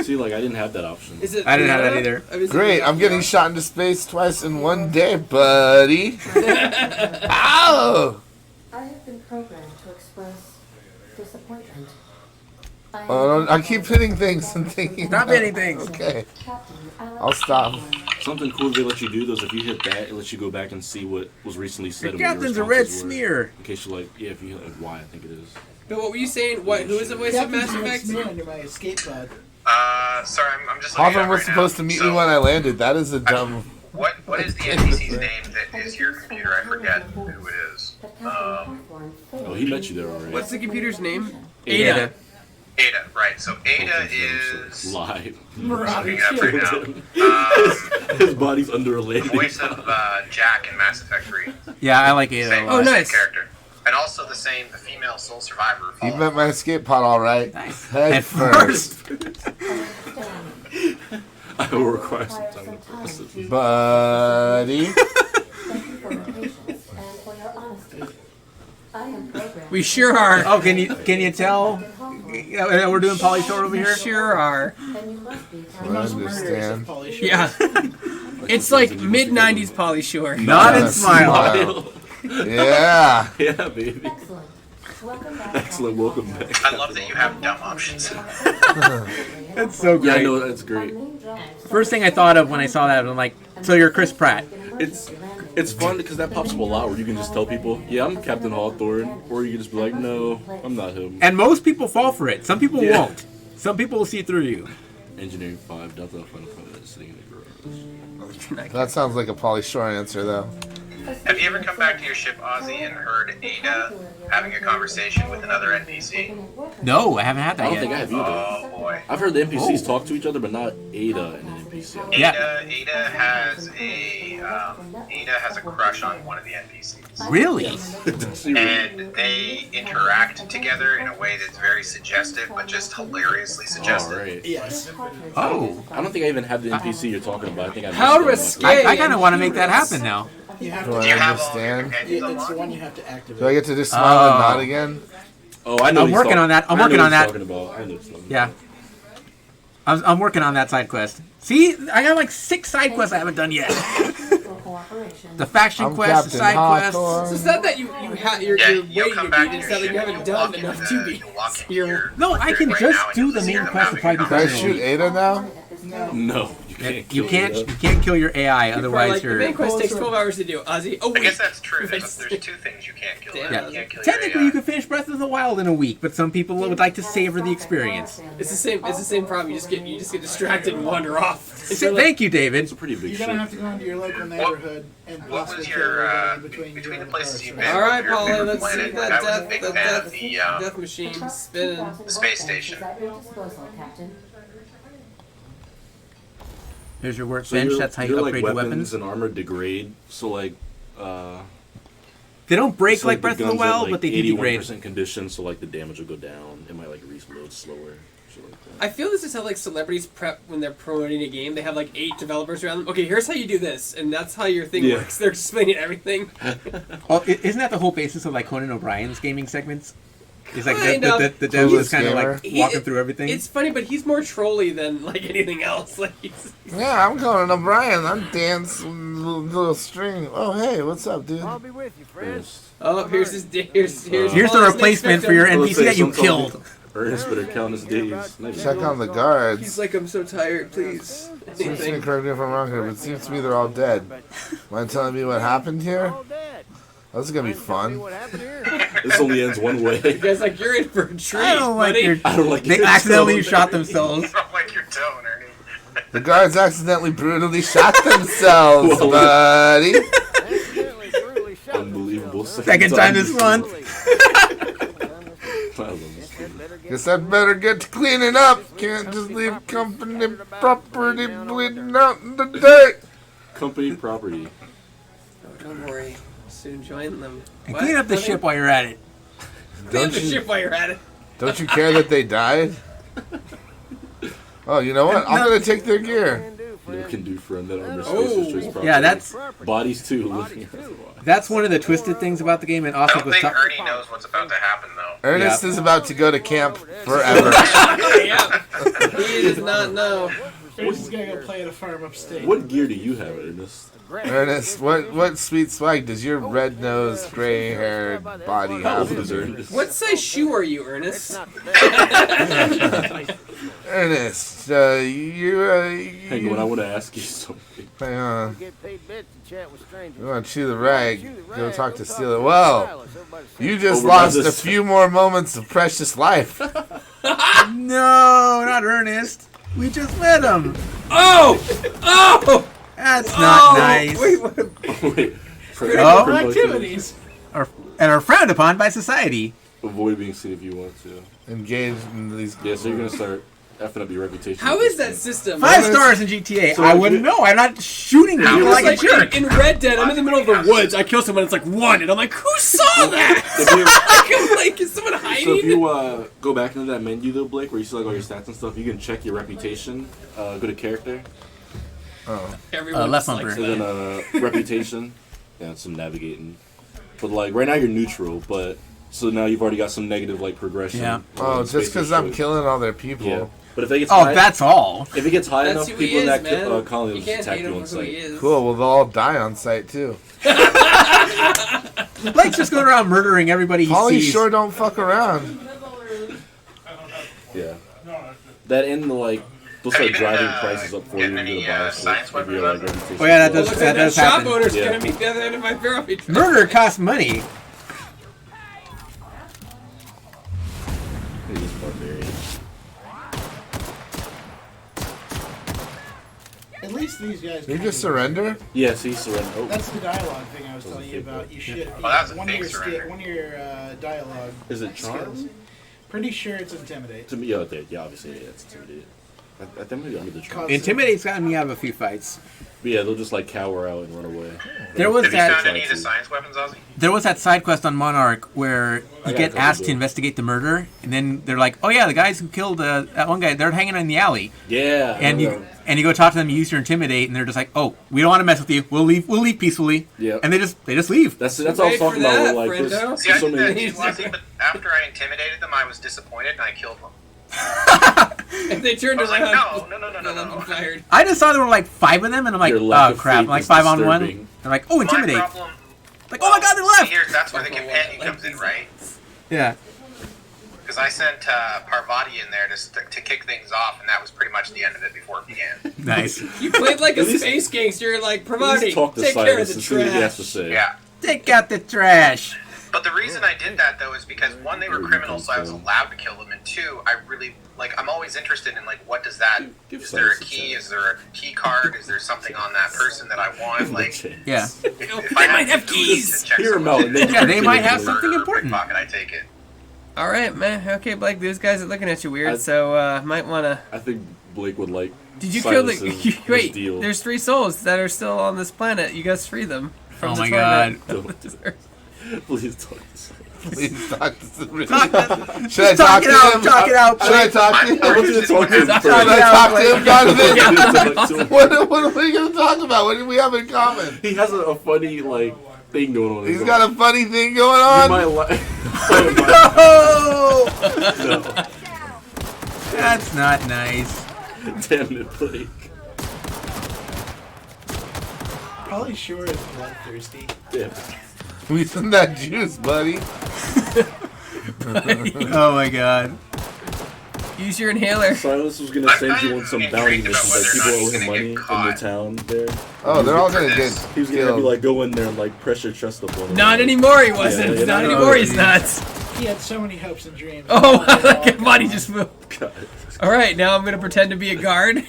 See, like I didn't have that option. Is it I didn't have that either. Great, I'm getting shot into space twice in one day, buddy. Ow! I have been programmed to express disappointment. Oh, I keep hitting things and thinking. Stop hitting things. Okay. I'll stop. Something cool they let you do though is if you hit that, it lets you go back and see what was recently said. Your and what captain's your a red responses were. smear. In case you're like, yeah, if you hit like Y, I think it is. But what were you saying? What? Who is the voice of Mass Effect? Under my escape pod. Sorry, I'm just. looking it Hawthorne up was right supposed now. to meet So, me when I landed. That is a dumb. What is the NPC's name that is your computer? I forget who it is. Oh, he met you there already. What's the computer's name? Ada. Ada, right. So Ada is. Live. Looking it up right now. His body's under a landing. Voice of Jack in Mass Effect 3. Yeah, I like Ada. Same, a lot. same character. And also the female sole survivor. You met my escape pod all right. Nice. Head first. I will require some time to process it. Buddy. We sure are. Oh, can you tell? We're doing Pauly Shore over here. Sure are. I understand. Yeah. It's like mid '90s Pauly Shore. Nod and smile. Yeah. Yeah, baby. Excellent. Welcome back. I love that you have dumb options. That's so great. Yeah, I know that's great. First thing I thought of when I saw that, I'm like, so you're Chris Pratt. It's fun because that pops up a lot where you can just tell people, yeah, I'm Captain Hawthorne, or you can just be like, no, I'm not him. And most people fall for it. Some people Yeah. won't. Some people will see through you. Engineering 5, Delta Final Fantasy sitting in the garage. That sounds like a Pauly Shore answer, though. Have you ever come back to your ship, Ozzy, and heard Ada having a conversation with another NPC? No, I haven't had that I don't yet. think I have either. Oh boy. I've heard the NPCs talk to each other, but not Ada and an NPC. Ada has a crush on one of the NPCs. Really? And they interact together in a way that's very suggestive, but just hilariously suggestive. Right. Yes. Oh. I don't think I even have the NPC you're talking about. I think I How missed risque. I kind of want to make that happen now. You have Do to. I Do you have all of your understand? companions It's the unlocked? one you have to activate. Do I get to just smile and nod again? Oh, I know. I'm working on that. I'm working on that. I know what he's talking about. Yeah. I'm working on that side quest. See, I got like 6 side quests I haven't done yet. The faction I'm quest, the Captain side Hawthorne. So it's not that you're Yeah, waiting you'll to come beat back it. to It's your not like you ship, haven't you'll done walk enough into to the- beat. you'll walk into You're- your No, I can right just now and do you'll the see main them quest having and probably a be Can I better. shoot Ada now? No. No, you You can't kill your AI, otherwise like, you're. The main quest takes 12 hours to do. Ozzy, I guess that's true. There's two things you can't kill. Damn. You can't kill Technically, you could finish Breath of the Wild in a week, but some people would like to savor the experience. It's the same. It's the same problem. You just get distracted and wander off. Thank you, David. It's a pretty big You're gonna have to go into your local neighborhood and What possibly was kill your everybody between the places you've been? All right, your Polly, favorite let's see planet? that I was a big fan of the death machine spinning. the space station. Here's your So workbench. your- That's how you your, upgrade like, your weapons. and armor degrade. So like, They don't break so, like Breath of the guns Wild, at, like, but they do degrade. 81% condition, so like the damage will go down. It might like reload slower. Shit like that. I feel this is how like celebrities prep when they're promoting a game. They have like 8 developers around them. Okay, here's how you do this, and that's how your thing Yeah. works. They're explaining everything. Well, isn't that the whole basis of like Conan O'Brien's gaming segments? It's like Kind the of. dev is kind of like walking through everything. It's funny, but he's more trolly than like anything else. Like he's Yeah, I'm Conan O'Brien. I'm dancing little string. Oh, hey, what's up, dude? I'll be with you, friends. Oh, here's Here's the Paul's replacement next for your victim. NPC that you killed. Ernest better count his days. Check on the guards. He's like, I'm so tired, please. Seems to me, correct me if I'm wrong here, but it seems to me they're all dead. Mind telling me what happened here? Oh, this is gonna be fun. This only ends one way. You guys like you're in for a treat, I don't like buddy. your. I don't like They your accidentally tone. shot themselves. I don't like your tone, Ernie. The guards accidentally brutally shot themselves, Whoa. buddy. Unbelievable. Second time this month. I love this game. Guess I'd better get to cleaning up. Can't just leave company property bleeding out in the dirt. Company property. Oh, don't worry, soon join them. And What? clean up the Honey? ship while you're at it. Clean up Don't the you- ship while you're at it. Don't you care that they died? Oh, you know what? I'm gonna take their gear. No can do for a net armor Oh. space destroys property. Yeah, that's Bodies too. one of the twisted things about the game, and I also don't think Ernie knows what's about to happen, though. Ernest is about to go to camp forever. Yeah. He does not know. Ernest is gonna go play at a farm upstate. What gear do you have, Ernest? Ernest, what sweet swag does your red-nosed, gray-haired body How have? old is Ernest? What size shoe are you, Ernest? Ernest, Hang on, I want to ask you something. Hang on. You want to chew the rag? Go talk to Steeler. Well, you just Over by lost a this- few more moments of precious life. No, not Ernest. We just met him. Oh! Oh! That's not nice. Wait, what? Wait. Oh. Activities. And are frowned upon by society. Avoid being seen if you want to. Engage in these. Yeah, so you're gonna start effing up your reputation. How is that system? 5 stars in GTA. So I if wouldn't you- know. I'm not shooting I people was like a jerk. in Red Dead, I'm in the middle of the woods. I kill someone, it's like 1, and I'm like, who saw that? I'm like, is someone hiding? So if you go back into that menu though, Blake, where you see like all your stats and stuff, you can check your reputation. Go to character. Oh. Everyone left likes bumper. And that. then reputation. Yeah, some navigating. But like right now you're neutral, but so now you've already got some negative like progression. Yeah. Oh, just because I'm killing all their people. Yeah. But if it gets Oh, high, that's all. if it gets high That's enough, who he people in is, that man. colony You will can't just attack hate you him on for who he sight. is. Cool. Well, they'll all die on site too. Blake's just going around murdering everybody he Polly sees. sure don't fuck around. Yeah. That and the like, they'll start driving prices up for you getting to any, buy science stuff if weapons you're like out there? reputation. Oh, yeah, that Well, does- looks that like does shop happen. owner's Yeah. gonna be the other end of my barrel. Murder costs money. He's barbarian. At least these guys. You kind just of- surrender? Yes, he's surrendered. Oh. That's the dialogue thing I was telling you about. You should. Oh, that's a one fake of your surrender. one of your dialogue. Is it skills. charm? Pretty sure it's intimidate. To me, yeah, obviously, yeah, it's intimidated. I think maybe under the charm. Intimidate's gotten me out of a few fights. But yeah, they'll just like cower out and run away. There was Have you that. found any of the science weapons, Ozzy? There was that side quest on Monarch where I you got get a asked couple to investigate the murder, and then they're like, "Oh yeah, the guys who killed that one guy, they're hanging in the alley." Yeah. And you go talk to them, you use your intimidate, and they're just like, "Oh, we don't want to mess with you. We'll leave peacefully." Yeah. And they just leave. That's all I was talking about. Where, like, there's See, I so did that many. too, Ozzy, but after I intimidated them, I was disappointed and I killed them. And they turned I was like, around. no. Fired. I just saw there were like 5 of them, and I'm like, Your lack "Oh of crap!" faith I'm like is 5 on 1. disturbing. They're like, "Oh, intimidate!" My problem, Like, "Oh my god, they left!" that's where the companion comes in, right? Yeah. Because because I sent Parvati in there to kick things off, and that was pretty much the end of it before it began. Nice. You played like a space gangster, like Pravati, take care of the trash. Yeah. Take out the trash. But the reason I did that though is because one, they were criminals, so I was allowed to kill them, and two, I really I'm always interested in like what does that? Is there a key? Is there a key card? Is there something on that person that I want? Like, yeah, if they might have keys. Hear them out. Yeah, they might have something important. Pocket, I take it. All right, man. Okay, Blake, these guys are looking at you weird, so might wanna. I think Blake would like. Did you kill the? Wait, deal. there's 3 souls that are still on this planet. You guys free them from Oh the my torment. god. Please talk to someone. Please talk to somebody. Should I talk to him? Talk it out. Should I talk to him? I want you to talk to him. Should I talk to him, Donovan? What are we going to talk about? What do we have in common? He has a funny thing going on. He's got a funny thing going on? You might like. No! That's not nice. Damn it, Blake. Pauly Shore is bloodthirsty. Damn. We send that juice, buddy. Oh my god. Use your inhaler. Silas was gonna send you on some bounty missions, like people owe him money in the town there. Oh, they're all gonna get He was gonna be like, go in there and like press your chest up on him. Not anymore. He wasn't. Not anymore. He's not. He had so many hopes and dreams. Oh, like your body just moved. God. All right, now I'm gonna pretend to be a guard.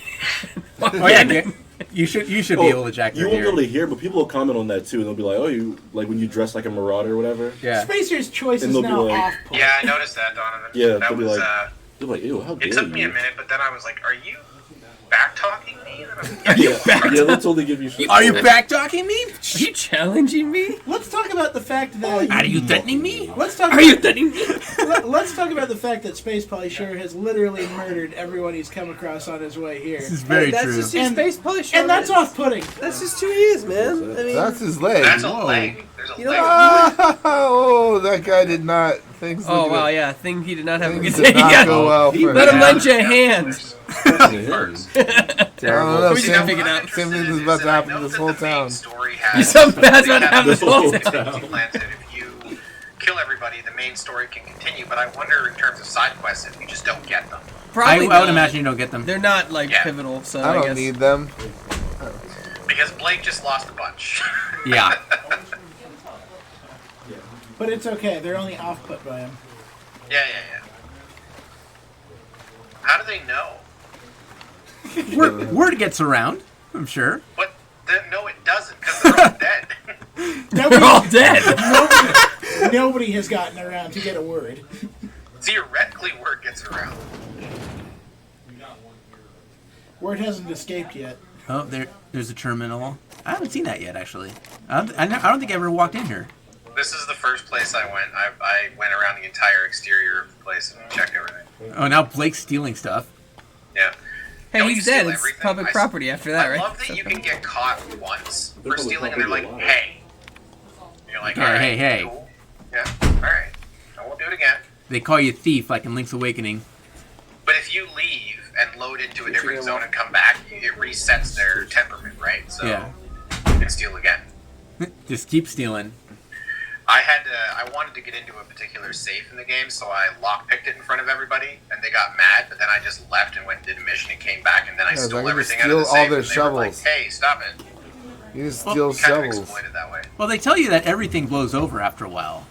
Oh yeah, you should be able to jack You their won't be gear. able to hear, but people will comment on that too, and they'll be like, "Oh, you like when you dress like a marauder or whatever." Yeah. Spacer's choice And is they'll be now like- off-put. Yeah, I noticed that, Donovan. Yeah, that they'll be was. like, they're like, "Ew, how dare It took me you?" a minute, but then I was like, "Are you back talking me?" Yeah, they'll totally give you shit. Are you back talking me? Are you challenging me? Let's talk about the fact that. Are you threatening me? Let's talk. Are you threatening me? Let's talk about the fact that Space Pauly Shore has literally murdered everyone he's come across on his way here. This is very That's true. just your space polish. And that's off-putting. That's just who he is, man. I mean, That's his leg. That's a leg. There's a You know leg. Oh, that guy did not. Things oh look wow, good. yeah. Thing he did not have a good Things day. did not go well for Let him him. lend you a hand. Terrible. What Same, you figured out? same thing is about to happen to this whole town. Something bad's about to happen to this whole town. If you kill everybody, the main story can continue. But I wonder, in terms of side quests, if you just don't get them. Probably I would not. imagine you don't get them. They're not like Yeah. pivotal, so I I don't guess. need them. Because Blake just lost a bunch. Yeah. But it's okay. They're only off-put by him. Yeah. How do they know? Word gets around, I'm sure. But no, it doesn't, because they're all dead. They're all dead. Nobody has gotten around to get a word. Theoretically, word gets around. Word hasn't escaped yet. Oh, there's a terminal. I haven't seen that yet, actually. I don't think I ever walked in here. This is the first place I went. I went around the entire exterior of the place and checked everything. Oh, now Blake's stealing stuff. Yeah. Hey, Don't he's steal dead. It's everything. public property after that, I right? love that you can get caught once for public stealing, and they're like, property "Hey." You're like, Hey, "All right, hey, hey." cool. Yeah, all right. I won't do it again. They call you thief, like in Link's Awakening. But if you leave and load into a different zone and come back, it resets their temperament, right? So Yeah. you can steal again. Just keep stealing. I wanted to get into a particular safe in the game, so I lockpicked it in front of everybody, and they got mad. But then I just left and went and did a mission and came back, and then I Yeah, I stole can just everything out of the steal all safe. their and they were like, shovels. "Hey, stop it!" You just Well, steal you kind of shovels. exploited that way. Well, they tell you that everything blows over after a while.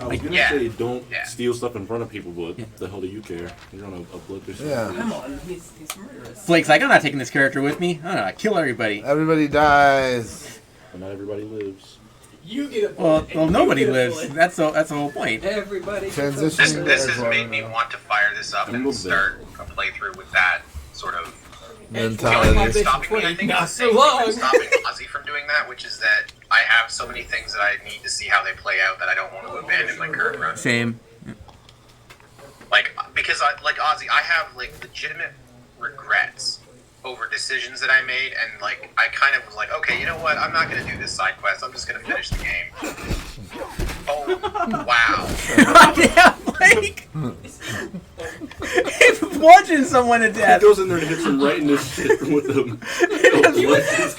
I was gonna Yeah. say don't Yeah. steal stuff in front of people, but the hell do you care? You're on a bloodthirsty. Yeah. Come on, he's murderous. Blake's like, I'm not taking this character with me. I'm gonna kill everybody. Everybody dies. But not everybody lives. You get a Well, bullet. nobody You get a lives. bullet. That's the whole point. Everybody. Transition. This has made me want to fire this up and start a playthrough with that sort of Mentality. stopping me. I think Not it's so long. stopping Ozzy from doing that, which is that I have so many things that I need to see how they play out that I don't want to abandon my current run. Same. Like, because like Ozzy, I have like legitimate regrets over decisions that I made, and like I kind of was like, okay, you know what? I'm not gonna do this side quest. I'm just gonna finish the game. Oh wow! Yeah, Blake. He's watching someone to He death. goes in there and hits him right in the shit with him.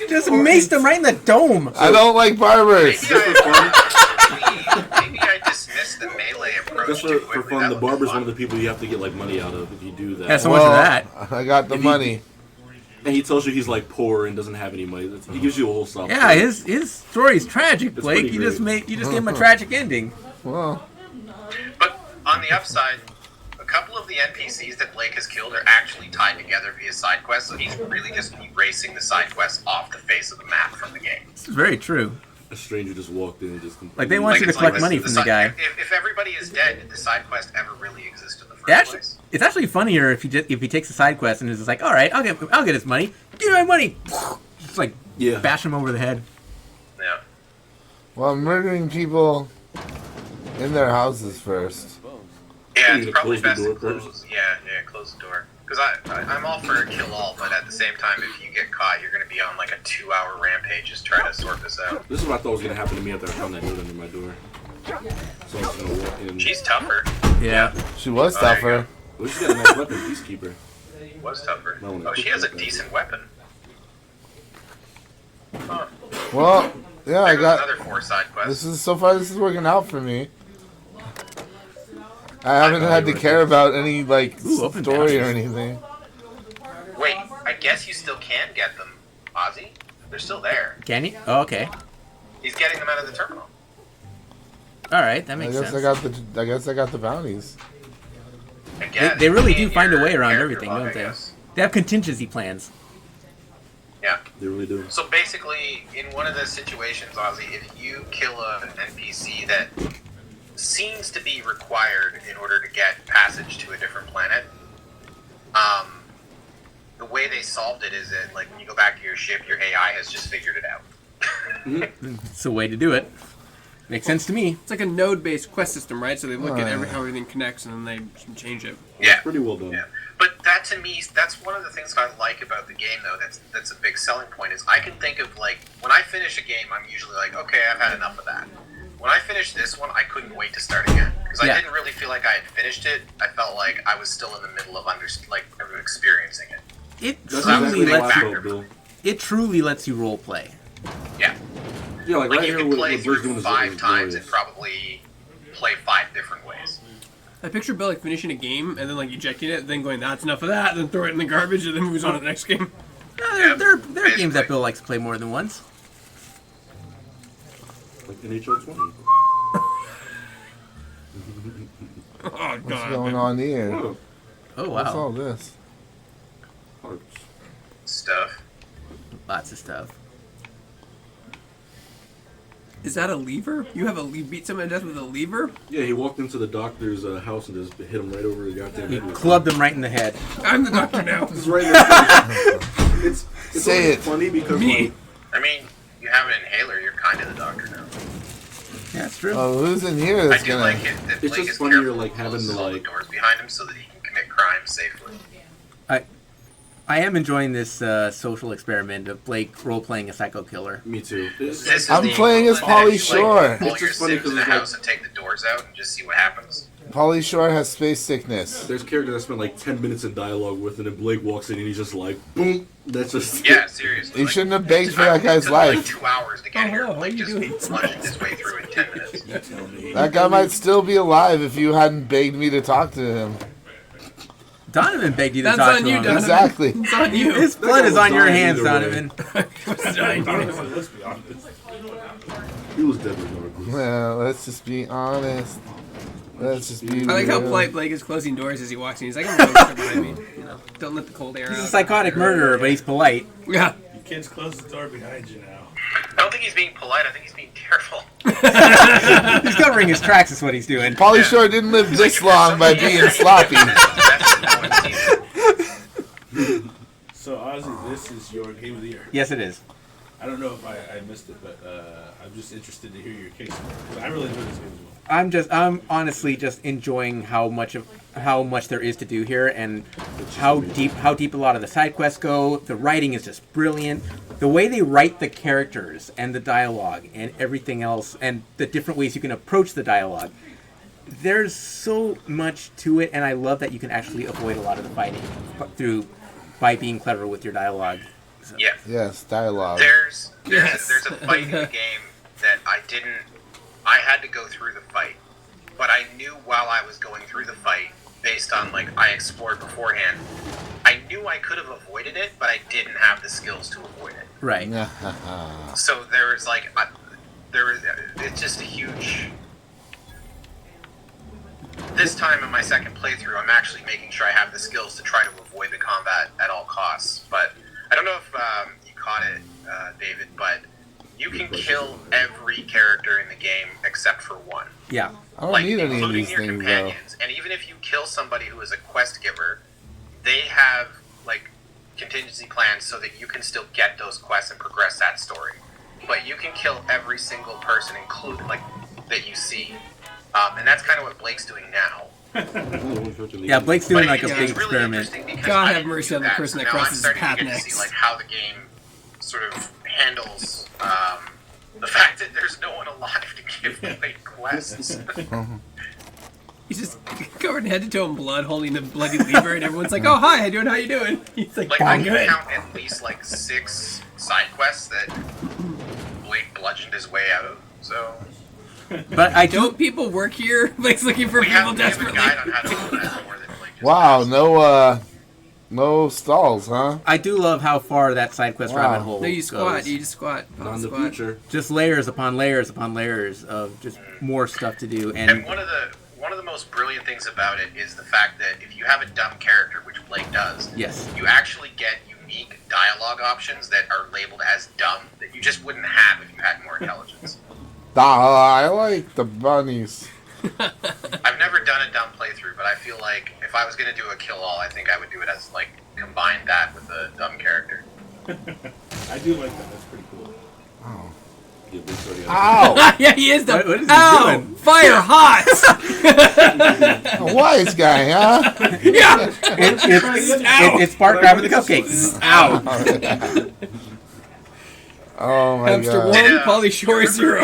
Just maced him right in the dome. I don't like barbers. Maybe I dismissed the melee approach Just for fun, the barber's one of the people you have to get like money out of if you do that. Yeah, so much for that. I got the money. And he tells you he's like poor and doesn't have any money. He gives you a whole sob Yeah, story. his story's tragic, It's Blake. pretty You just great. gave him a tragic ending. Well, But on the upside, a couple of the NPCs that Blake has killed are actually tied together via side quests, so he's really just erasing the side quests off the face of the map from the game. This is very true. A stranger just walked in and just Like, they want you to collect money from the guy. If everybody is dead, did the side quest ever really exist in the first place? It's actually funnier if he takes a side quest and is just like, all right, I'll get his money. Give me my money. Just like bash him over the head. Yeah. well, I'm murdering people in their houses first. Yeah, You it's need to probably close the best to door close. first. Yeah, close the door. Because I'm all for a kill all, but at the same time, if you get caught, you're going to be on like a 2-hour rampage just trying to sort this out. This is what I thought was gonna happen to me after I found that note under my door. So I was gonna walk in. She's tougher. Yeah. She was Oh, there you tougher. Well, she's got a nice weapon, Peacekeeper. Was tougher. Might wanna Oh, she cook has a that. decent weapon. Huh. Well, yeah, I There goes got. another 4 side quests. This is working out for me. I haven't had to care about any like open story or pouches. anything. Wait, I guess you still can get them, Ozzy. They're still there. Can you? Oh, okay. He's getting them out of the terminal. All right, that I makes guess sense. I guess I got the bounties. They really do in find a your way around character everything, log, don't I they? guess. They have contingency plans. Yeah. They really do. So basically, in one of the situations, Ozzy, if you kill an NPC that seems to be required in order to get passage to a different planet, the way they solved it is that, like, when you go back to your ship, your AI has just figured it out. It's a way to do it. Makes sense to me. It's like a node-based quest system, right? So they look at how everything connects and then they change it. Yeah. Pretty well done. Yeah. But that, to me, that's one of the things I like about the game, though. That's a big selling point. Is I can think of, like, when I finish a game, I'm usually like, okay, I've had enough of that. When I finished this one, I couldn't wait to start again because I didn't really feel like I had finished it. I felt like I was still in the middle of experiencing it. It truly lets you role play. Yeah. Yeah, like right you here, can what play Blue's doing through is 5 times glorious. and probably play 5 different ways. I picture Bill like finishing a game and then like ejecting it, then going, "That's enough of that," then throw it in the garbage, and then moves on to the next game. No, there are games that Bill likes to play more than once. Like NHL 20. Oh God! What's going on here? Oh wow! What's all this? Stuff. Lots of stuff. Is that a lever? You have beat someone to death with a lever? Yeah, he walked into the doctor's house and just hit him right over the goddamn He head. with clubbed him right in the head. I'm the doctor now. It's right there. It's Say only it. funny because Me. like, I mean, you have an inhaler, you're kind of the doctor now. Yeah, that's true. Oh, who's in here I that's do gonna? like it that it's Blake just is funnier careful like and having closes the all the like. doors behind him so that he can commit crimes safely. I am enjoying this social experiment of Blake role-playing a psycho killer. Me too. This is I'm the playing as equivalent Pauly of, Shore. Like, all It's your just funny Sims in 'cause the it's like- house and take the doors out and just see what happens. Pauly Shore has space sickness. There's characters I spent like 10 minutes in dialogue with, and then Blake walks in and he's just like, boom. That's just. Yeah, seriously. You like, shouldn't have begged for I that guy's took like life. 2 hours to get here. hello, Blake how just you doing? plunged his way through in 10 minutes. That guy might still be alive if you hadn't begged me to talk to him. Donovan begged you to That's talk on to you, him. Donovan. Exactly. It's on you. His blood is on your hands, Donovan. Let's be honest. He was dead with no regret. Well, let's just be honest. Let's just be. I like how real. polite Blake is closing doors as he walks in. He's like, "I'm going behind me." You know, don't let the cold air out. He's a psychotic murderer, but he's polite. Yeah. You kids, close the door behind you now. I don't think he's being polite. I think he's being careful. He's covering his tracks, is what he's doing. Pauly Shore didn't live this long by being sloppy. So, Ozzy, this is your game of the year. Yes, it is. I don't know if I missed it, but I'm just interested to hear your case. I really enjoyed this game as well. I'm honestly just enjoying how much there is to do here, and how deep a lot of the side quests go. The writing is just brilliant. The way they write the characters and the dialogue and everything else, and the different ways you can approach the dialogue. There's so much to it, and I love that you can actually avoid a lot of the fighting by being clever with your dialogue. So. Yeah. Yes, dialogue. There's a fight in the game that I had to go through the fight but I knew while I was going through the fight, based on like I explored beforehand, I knew I could have avoided it, but I didn't have the skills to avoid it. Right. So there was like, it's just a huge. This time in my second playthrough, I'm actually making sure I have the skills to try to avoid the combat at all costs. But I don't know if you caught it, David, but you can kill every character in the game except for one. Yeah. I don't need any of including these your things, though. companions. And even if you kill somebody who is a quest giver, they have like contingency plans so that you can still get those quests and progress that story. But you can kill every single person, including like that you see, and that's kind of what Blake's doing now. Yeah, Blake's doing like a It's big really experiment. interesting because God I have didn't mercy do on the that, person so that now I'm crosses his starting path to get to next. see like how the game sort of handles the fact that there's no one alive to give Blake quests. He's just covered in head to toe in blood, holding the bloody lever, and everyone's like, "Oh, hi, how you doing?" He's like, I "I'm can good." count at least like 6 side quests that Blake bludgeoned his way out of. So, But I don't people work here? Blake's looking for people desperately. Wow, no stalls, huh? I do love how far that side quest rabbit hole No, you squat. goes. You just squat. Not in the Squat. future. Just layers upon layers upon layers of just more stuff to do. and one of the most brilliant things about it is the fact that if you have a dumb character, which Blake does, Yes. you actually get unique dialogue options that are labeled as dumb that you just wouldn't have if you had more intelligence. I like the bunnies. I've never done a dumb playthrough, but I feel like if I was going to do a kill-all, I think I would do it as, like, combine that with a dumb character. I do like that. That's pretty cool. Oh. Ow! Yeah, he is dumb. What is he Ow! doing? Fire hot! A wise guy, huh? Yeah! It's Spark grabbing the cupcakes. Ow! Oh my Hamster god. 1, Polly Shore 0.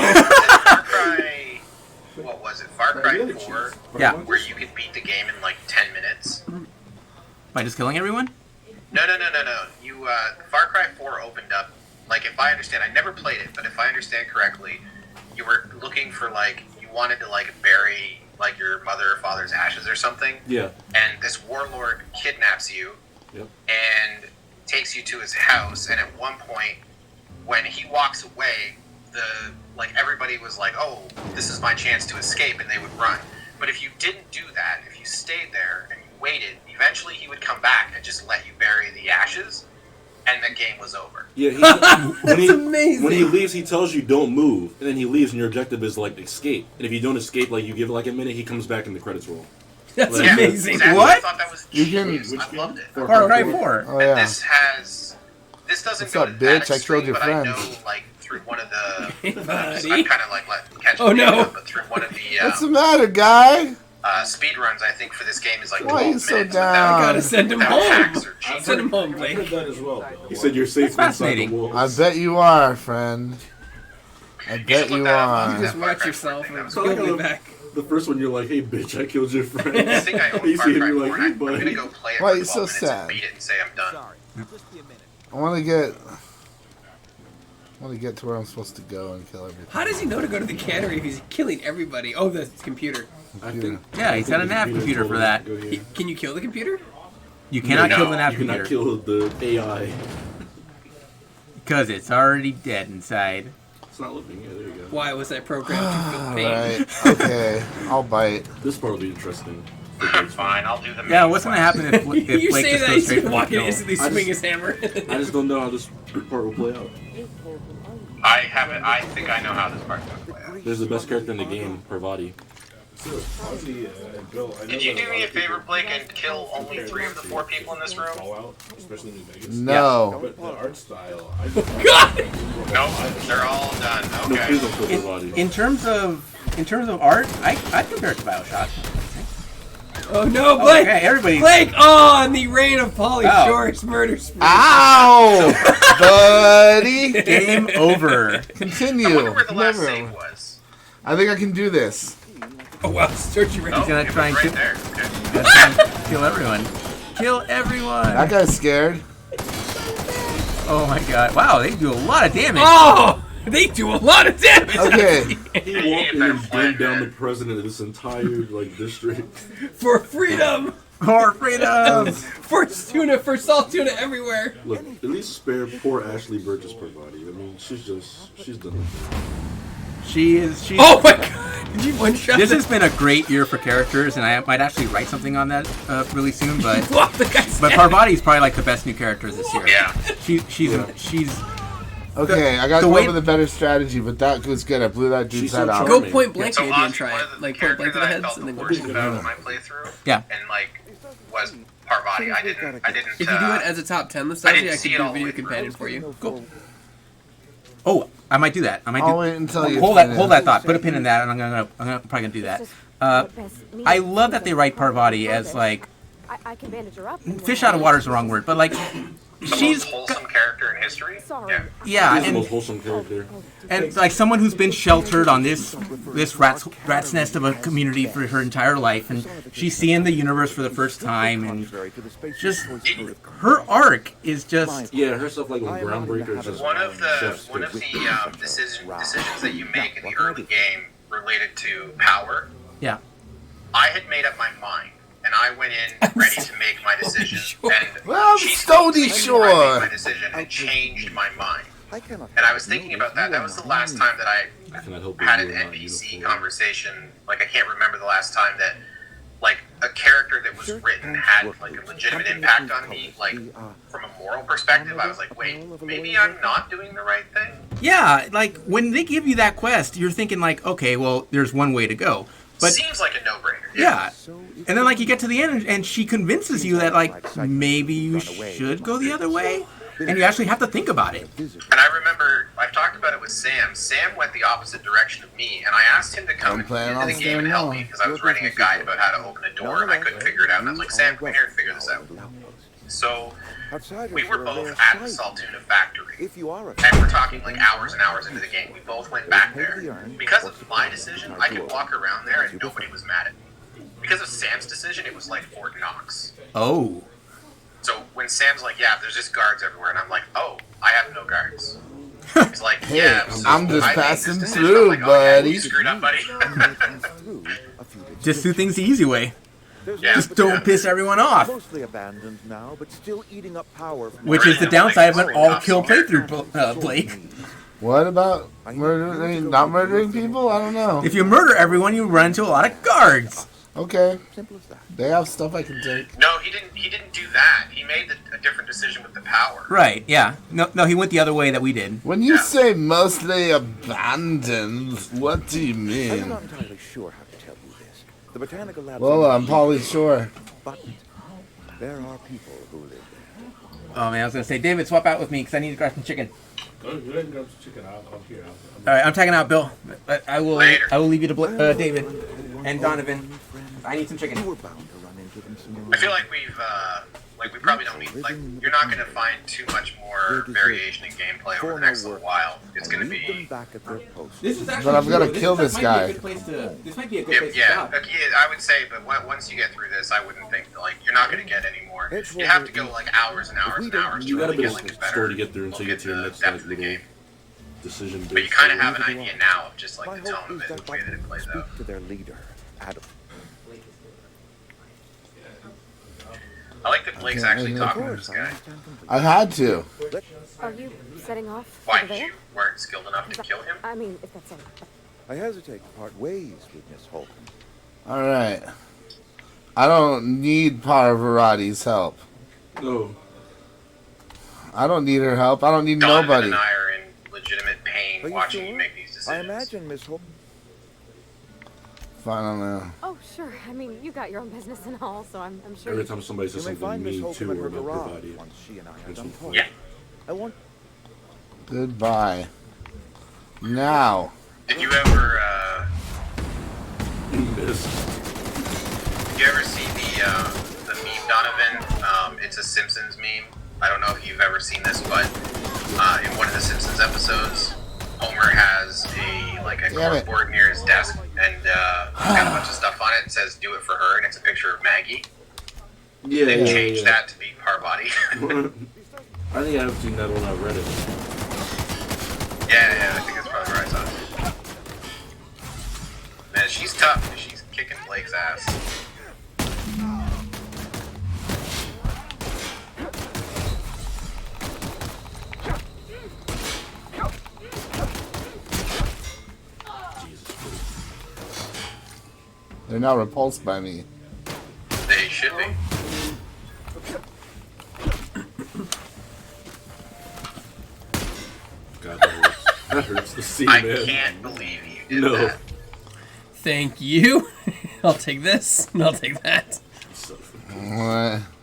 What was it? Far Cry 4? Yeah. Where you could beat the game in, like, 10 minutes? By just killing everyone? No. You, Far Cry 4 opened up, like, if I understand, I never played it, but if I understand correctly, you were looking for, like, you wanted to, like, bury, like, your mother or father's ashes or something. Yeah. And this warlord kidnaps you Yep. and takes you to his house, and at one point, when he walks away, everybody was like, oh, this is my chance to escape, and they would run. But if you didn't do that, if you stayed there and you waited, eventually he would come back and just let you bury the ashes, and the game was over. Yeah, amazing. When he leaves, he tells you don't move, and then he leaves, and your objective is like escape. And if you don't escape, like you give it like a minute, he comes back and the credits roll. That's Like, amazing. Exactly. What? I thought that was You genius. can- I loved it. Far Cry 4. Oh And yeah. this doesn't What's go up, to that bitch? I extreme, killed your but friend. I know, like, through one of the... Buddy. I'm kind of, like, catching Oh, no. up, but through one of the What's the matter, guy? speed runs, I think, for this game is, like, Why are 12 you so minutes down? without, I gotta send him without hacks home. or cheats. Send him home, I've Blake. heard that as well. He said you're safe inside the fascinating. walls. I bet you are, friend. I should bet look you that up. are. You just watch yourself and It's like go a- back. The first one, you're like, hey, bitch, I killed your friend. I think I own You Far see him, Cry you're 4, like, and hey, I'm going to buddy. go play it Why are for you 12 so minutes sad? and beat it and say I'm done. I want to get to where I'm supposed to go and kill everything. How does he know to go to the cannery if he's killing everybody? Oh, the computer. I think, Yeah, he's got a nav computer for that. Can you kill the computer? You cannot kill the nav You cannot computer. kill the AI. Because it's already dead inside. It's not living. Yeah, there you go. Why was that programmed to feel pain? Alright, okay. I'll bite. This part will be interesting. Fine, I'll do the Yeah, main what's going to quest. happen if You Blake say just that, goes he's straight gonna for the walk in kill? and instantly I swing just- his hammer. I just don't know how this part will play out. I think I know how this part's going to play out. There's the best character in the game, Parvati. So, Ozzy, Bill, I know Did you that do a me lot a of people favor, Blake, and kill only 3 of the 4 people in this room? Fallout, especially New Vegas. No. But the art style, Nope, they're all done. No, Okay. please don't kill Parvati. In terms of art, I'd compare it to Bioshock. Oh no, Blake! Okay, everybody. Blake on the reign of Polly Oh. Shore's murder spree. Ow! Buddy! Game over. Continue. I wonder where the last Never. save was. I think I can do this. Oh wow, start you ready. Oh, He's gonna it try was and right kill- there. Okay. Let's try and kill everyone. Kill everyone. That guy's scared. Oh my god. Wow, they do a lot of damage. Oh! They do a lot of damage. Okay. He walked in and gunned down the president of this entire district. For freedom. For freedom. For salt tuna everywhere. Look, at least spare poor Ashley Burgess Parvati. I mean, she's done it. She's. Oh my god! Did you one shot? This has been a great year for characters, and I might actually write something on that really soon. But but Parvati's probably like the best new character this year. Yeah. She's. Okay, I got to come up with a better strategy, but that was good. I blew that dude's head out. Go point blank So maybe and try it. Like point blank to the heads and then go. About my playthrough, Yeah. and was Parvati. I didn't. If you do it as a top 10 list, actually, I could do a video companion for you. Cool. Oh, I might do that. I'll wait until you hold finish. that thought. Put a pin in that, and I'm probably gonna do that. I love that they write Parvati as like I can bandage her up. fish out of water is the wrong word, but like she's the most wholesome character in history. yeah, She's the and most wholesome character. and like someone who's been sheltered on this rat's nest of a community for her entire life, and she's seeing the universe for the first time, and just her arc is just her stuff like Groundbreaker is just one of the decisions that you make in the early game related to power. Yeah. I had made up my mind, and I went in ready to make my decision. And Well, I'm Stony I Shore. made my decision and changed my mind. And I was thinking about that. That was the last time that I had an NPC conversation. Like, I can't remember the last time that, like, a character that was written had, like, a legitimate impact on me, like, from a moral perspective. I was like, wait, maybe I'm not doing the right thing? yeah. Like when they give you that quest, you're thinking like, okay, well, there's one way to go. But seems like a no-brainer. yeah, and then like you get to the end, and she convinces you that like maybe you should go the other way, and you actually have to think about it. And I remember, I've talked about it with Sam. Sam went the opposite direction of me, and I asked him to come into the game and help me, because I was writing a guide about how to open a door, and I couldn't figure it out. And I was like, Sam, come here and figure this out. So, we were both at the Saltuna factory, and we're talking like hours and hours into the game. We both went back there. Because of my decision, I could walk around there and nobody was mad at me. Because of Sam's decision, it was like Fort Knox. Oh. So when Sam's like, yeah, there's just guards everywhere, and I'm like, oh, I have no guards. He's like, Hey, yeah, so I'm just I made this passing decision. through, I'm like, oh, yeah, buddy. you screwed up, buddy. Just do things the easy way. Yeah. Just don't piss everyone off. Mostly abandoned now, but still eating up power. Which is the downside of an all-kill playthrough, Blake. What about murdering? Not murdering people? I don't know. If you murder everyone, you run into a lot of guards. Okay. Simple as that. They have stuff I can take. No, he didn't do that. He made a different decision with the power. Right, yeah. No, he went the other way that we did. When you say mostly abandoned, what do you I'm mean? not entirely sure how to tell you this. The botanical lab. Well, I'm probably sure. But there are people who live there. Oh man, I was gonna say, David, swap out with me because I need to grab some chicken. Go ahead and grab some chicken. I'll here. All right, I'm tagging out Bill. But I will leave you to David and Donovan. I need some chicken. I feel like we probably don't need, like, you're not going to find too much more variation in gameplay over the next little while. It's going to be... This is actually But I've got to kill this guy. This might be a good place to Yeah, stop. okay, I would say, but once you get through this, I wouldn't think, like, you're not going to get any more. You have to go, like, hours and hours and hours to You got a really bit get, like, of a better story to get through until you get to your next like, little decision. But you kind of have an idea now of just, like, the tone of it, the way that it plays out. To their leader, Adam. I like that Blake's actually talking to this guy. I had to. Are you setting off? Why, for the van? you weren't skilled enough to kill him? I mean, if that's all. I hesitate to part ways with Miss Holcomb. All right. I don't need Parvati's help. No. I don't need her help. I don't need nobody. And I are in legitimate pain watching you make these I decisions. imagine Miss Holcomb. Fine, I don't know. Oh, sure. I mean, you got your own business and all, so I'm sure. Every time somebody says You may something find Miss mean Holcomb to in her her about garage Parvati, once she and I are that's done what- talking. Yeah. I want. Goodbye. Now. Did you ever, Miss. did you ever see the meme, Donovan? It's a Simpsons meme. I don't know if you've ever seen this, but in one of the Simpsons episodes, Homer has a corkboard near his desk, and it's got a bunch of stuff on it. It says "Do it for her," and it's a picture of Maggie. Yeah, They yeah, changed yeah. that to be Parvati. I think I have seen that on Reddit. Yeah, I think that's probably where I saw it. Man, she's tough. She's kicking Blake's ass. They're now repulsed by me. They should be. God, that hurts to see, I man. can't believe you did that. Thank you. I'll take this, and I'll take that.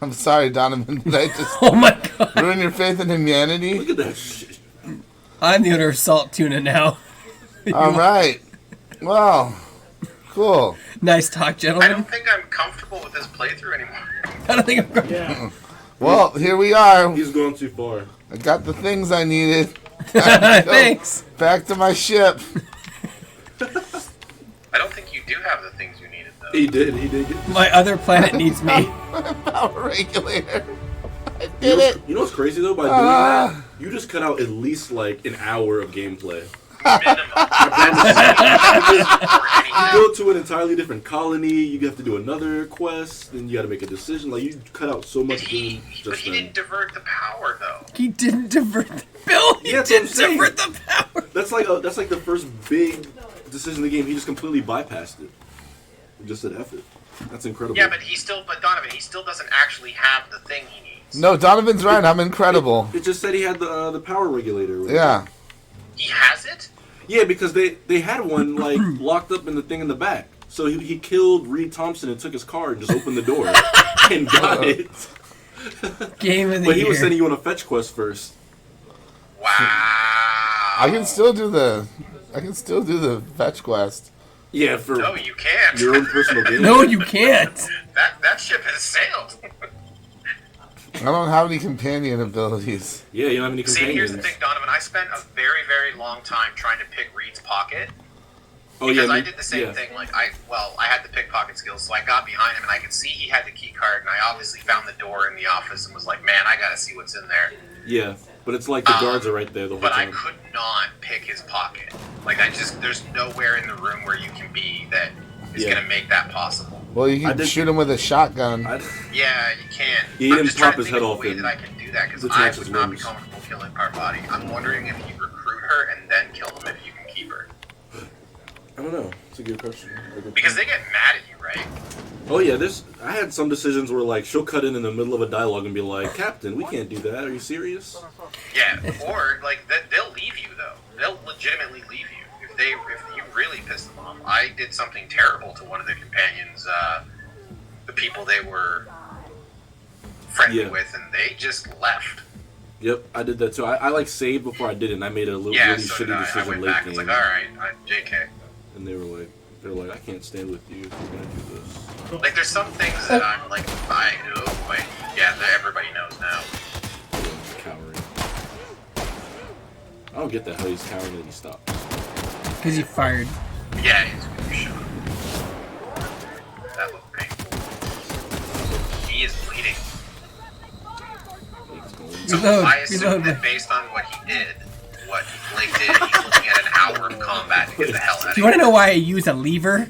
I'm sorry, Donovan. Did I just Oh my god. ruin your faith in humanity? Look at that shit. I'm the owner of Salt Tuna now. All right. Well, cool. Nice talk, I gentlemen. don't think I'm comfortable with this playthrough anymore. I don't think I'm going. Yeah. Well, here we are. He's going too far. I got the things I needed. Thanks. Back to my ship. I don't think you do have the things you needed, though. He did. Get My other planet needs me. Power regulator. I You did know, it. you know what's crazy though? By doing that, you just cut out at least like an hour of gameplay. You go to an entirely different colony. You have to do another quest. Then you got to make a decision. Like you cut out so much game But just he then. didn't divert the power, though. He didn't divert the Bill. He Yeah, that's what I'm didn't saying. divert the power. That's like the first big decision in the game. He just completely bypassed it. He just said F it. That's incredible. Yeah, but Donovan, he still doesn't actually have the thing he needs. No, Donovan's right. I'm incredible. It just said he had the power regulator. Right? Yeah. He has it? Yeah, because they had one like locked up in the thing in the back. So he killed Reed Thompson and took his car and just opened the door and got it. Game of the But he year. was sending you on a fetch quest first. Wow. I can still do the fetch quest. Yeah, for No, you can't. your own personal game. No, you can't. That ship has sailed. I don't have any companion abilities. Yeah, you don't have any See, companions. here's the thing, Donovan. I spent a very, very long time trying to pick Reed's pocket. Oh, Because yeah, I did the same thing. Like I had the pickpocket skills, so I got behind him and I could see he had the key card, and I obviously found the door in the office and was like, "Man, I gotta see what's in there." Yeah, but it's like the guards are right there the whole But I time. could not pick his pocket. Like there's nowhere in the room where you can be that is Yeah. gonna make that possible. Well, you can shoot him with a shotgun. Yeah, you can. He I'm didn't just trying pop to his think head of a off way and that I can do that because the I chances would not be wins. comfortable killing our body. I'm wondering if you recruit her and then kill him if you can keep her. I don't know. It's a good question. Because they get mad at you, right? Oh yeah, I had some decisions where like she'll cut in the middle of a dialogue and be like, "Captain, we can't do that. Are you serious?" Yeah, or like they'll leave you though. They'll legitimately leave you if you really piss them off. I did something terrible to one of the companions, the people they were friendly with, and they just left. Yep, I did that too. I like saved before I did it, and I made a really Yeah, so did shitty I. I decision went late back. I game. was like, all right, JK. And they were like, I can't stand with you if you're gonna do this. Like, there's some things that I'm like, yeah, that everybody knows now. Cowering. I don't get that how he's cowering and he stopped. Because you fired. Yeah, he's gonna be shot. That looked painful. He is bleeding. So I assume that based on what he did, what Blake did, he's looking at an hour of combat to get the hell out of Do you want to know why I use a lever?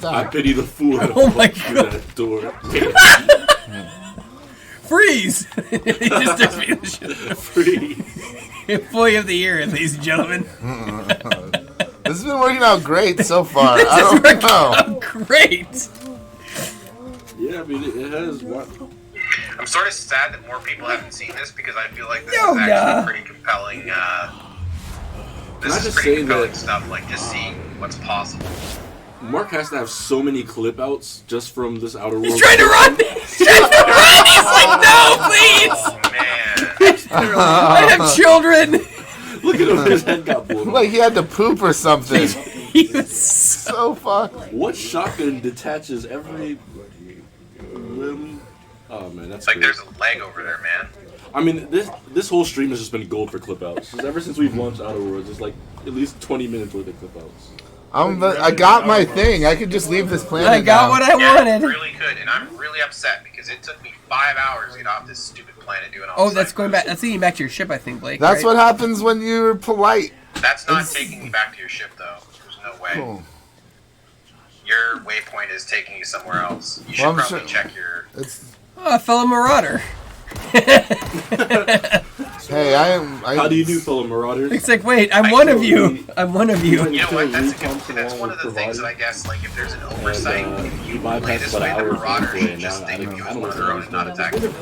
I pity the fool that Oh my walked through that door. Freeze! He just took me to shit. Freeze. Employee of the year, ladies and gentlemen. This has been working out great so far. I don't know. Great. Yeah, I mean it has. I'm sort of sad that more people haven't seen this because I feel like this No, is actually nah. pretty compelling. Can I This is just pretty say compelling that- stuff, like just seeing what's possible. Mark has to have so many clip outs just from this Outer Worlds. He's trying to run! He's trying to run! He's like, no, please! Oh, man. I have children! Look at him, his head got blown off. Like he had to poop or something. He was so fucked. What shotgun detaches every limb? Oh man, that's It's like great. there's a leg over there, man. I mean, this whole stream has just been gold for clip outs. Just ever since we've launched Outer Worlds, it's like at least 20 minutes worth of clip outs. I got my thing. I could just leave this planet. I got what I wanted. You really could, and I'm really upset because it took me 5 hours to get off this stupid planet doing all Oh, this. that's going back. That's leading back to your ship, I think, Blake. That's right? what happens when you're polite. That's not taking you back to your ship, though. There's no way. Cool. Your waypoint is taking you somewhere else. You should Well, I'm probably sure- check your. Oh, a fellow marauder. Hey, How do you do, fellow marauders? It's like, wait, I'm one of you. I'm one of you. You know what? That's one of the things that I guess, like, if there's an oversight, if you play this way, the Marauders should just think of you as one of their own and not attack them.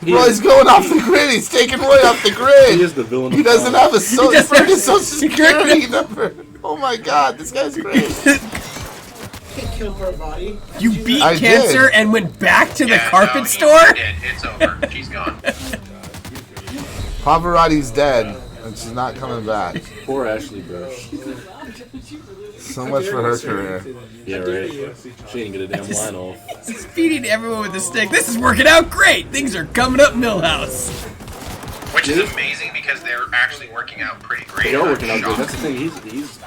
Bro, he's going off the grid. He's taking Roy off the grid. He is the villain. He doesn't have a social security number. Oh my god, this guy's great. Can't kill her body. You beat I cancer did. and went back to the Yeah, carpet no, store? He did. It's over. She's gone. Pavarotti's dead, and she's not coming back. Poor Ashley, bro. So much for her career. Yeah, right. She didn't get a damn line off. He's feeding everyone with a stick. This is working out great. Things are coming up, Millhouse. Which is amazing because they're actually working out pretty great. They are I'm working out good. shocked. That's the thing. He's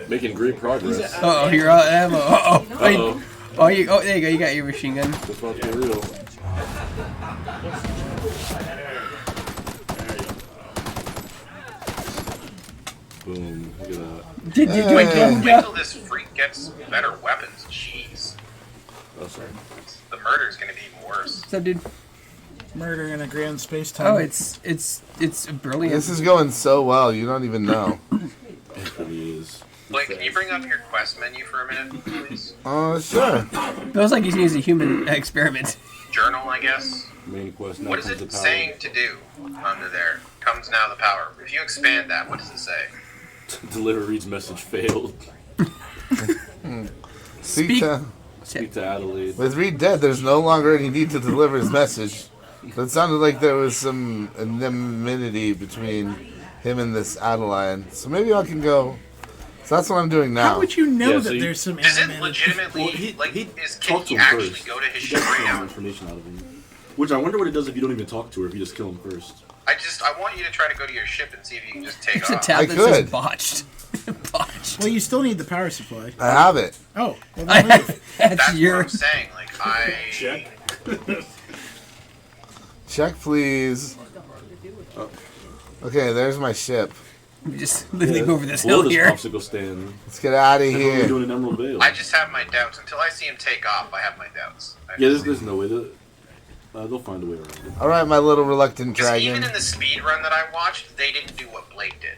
making great progress. Uh-oh, you're out of ammo. Uh-oh. Uh-oh. Oh, there you go. You got your machine gun. That's about to be real. Boom. Look at that. Did you do Wait it? till this freak gets better weapons. Jeez. Oh, sorry. The murder's gonna be even worse. What's up, dude? Murder in a grand space time. Oh, it's brilliant. This is going so well, you don't even know. It really is. Blake, can you bring up your quest menu for a minute, please? Sure. Feels like he's using a human experiment. Journal, I guess. Main quest. Now What is comes it the power. saying to do under there? Comes now the power. If you expand that, what does it say? Deliver Reed's message failed. Speak to Adelaide. With Reed dead, there's no longer any need to deliver his message. That sounded like there was some anonymity between him and this Adeline. So maybe I can go. So that's what I'm doing now. How would you know Yeah, that so you- there's some Does it anonymity? legitimately, can Talk he to him actually first. go to his He ship does right get some now? information out of him. Which I wonder what it does if you don't even talk to her, if you just kill him first. I want you to try to go to your ship and see if you can just take There's a off. tab that says botched. Botched. Well, you still need the power supply. I have it. Oh, well, then move. That's your. what I'm saying. Like, Check, please. Okay, there's my ship. We just leap over this Below hill here. popsicle stand. Let's get out of That's what we're here. doing in Emerald Vale. I just have my doubts. Until I see him take off, I have my doubts. Yeah, there's no way to. They'll find a way around it. All right, my little reluctant Because dragon. even in the speed run that I watched, they didn't do what Blake did.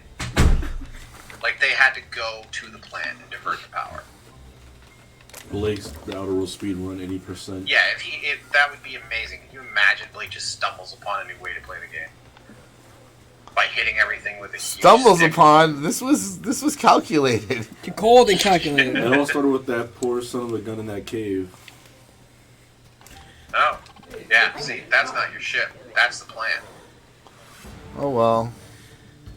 Like, they had to go to the plant and divert the power. Blake's the outer world speed run any percent. Yeah, if that would be amazing. Can you imagine Blake just stumbles upon a new way to play the game? By hitting everything with a huge Stumbles stick. upon. This was calculated. Cold and calculated. It all started with that poor son of a gun in that cave. Oh. Yeah, see, that's not your ship. That's the plan. Oh well.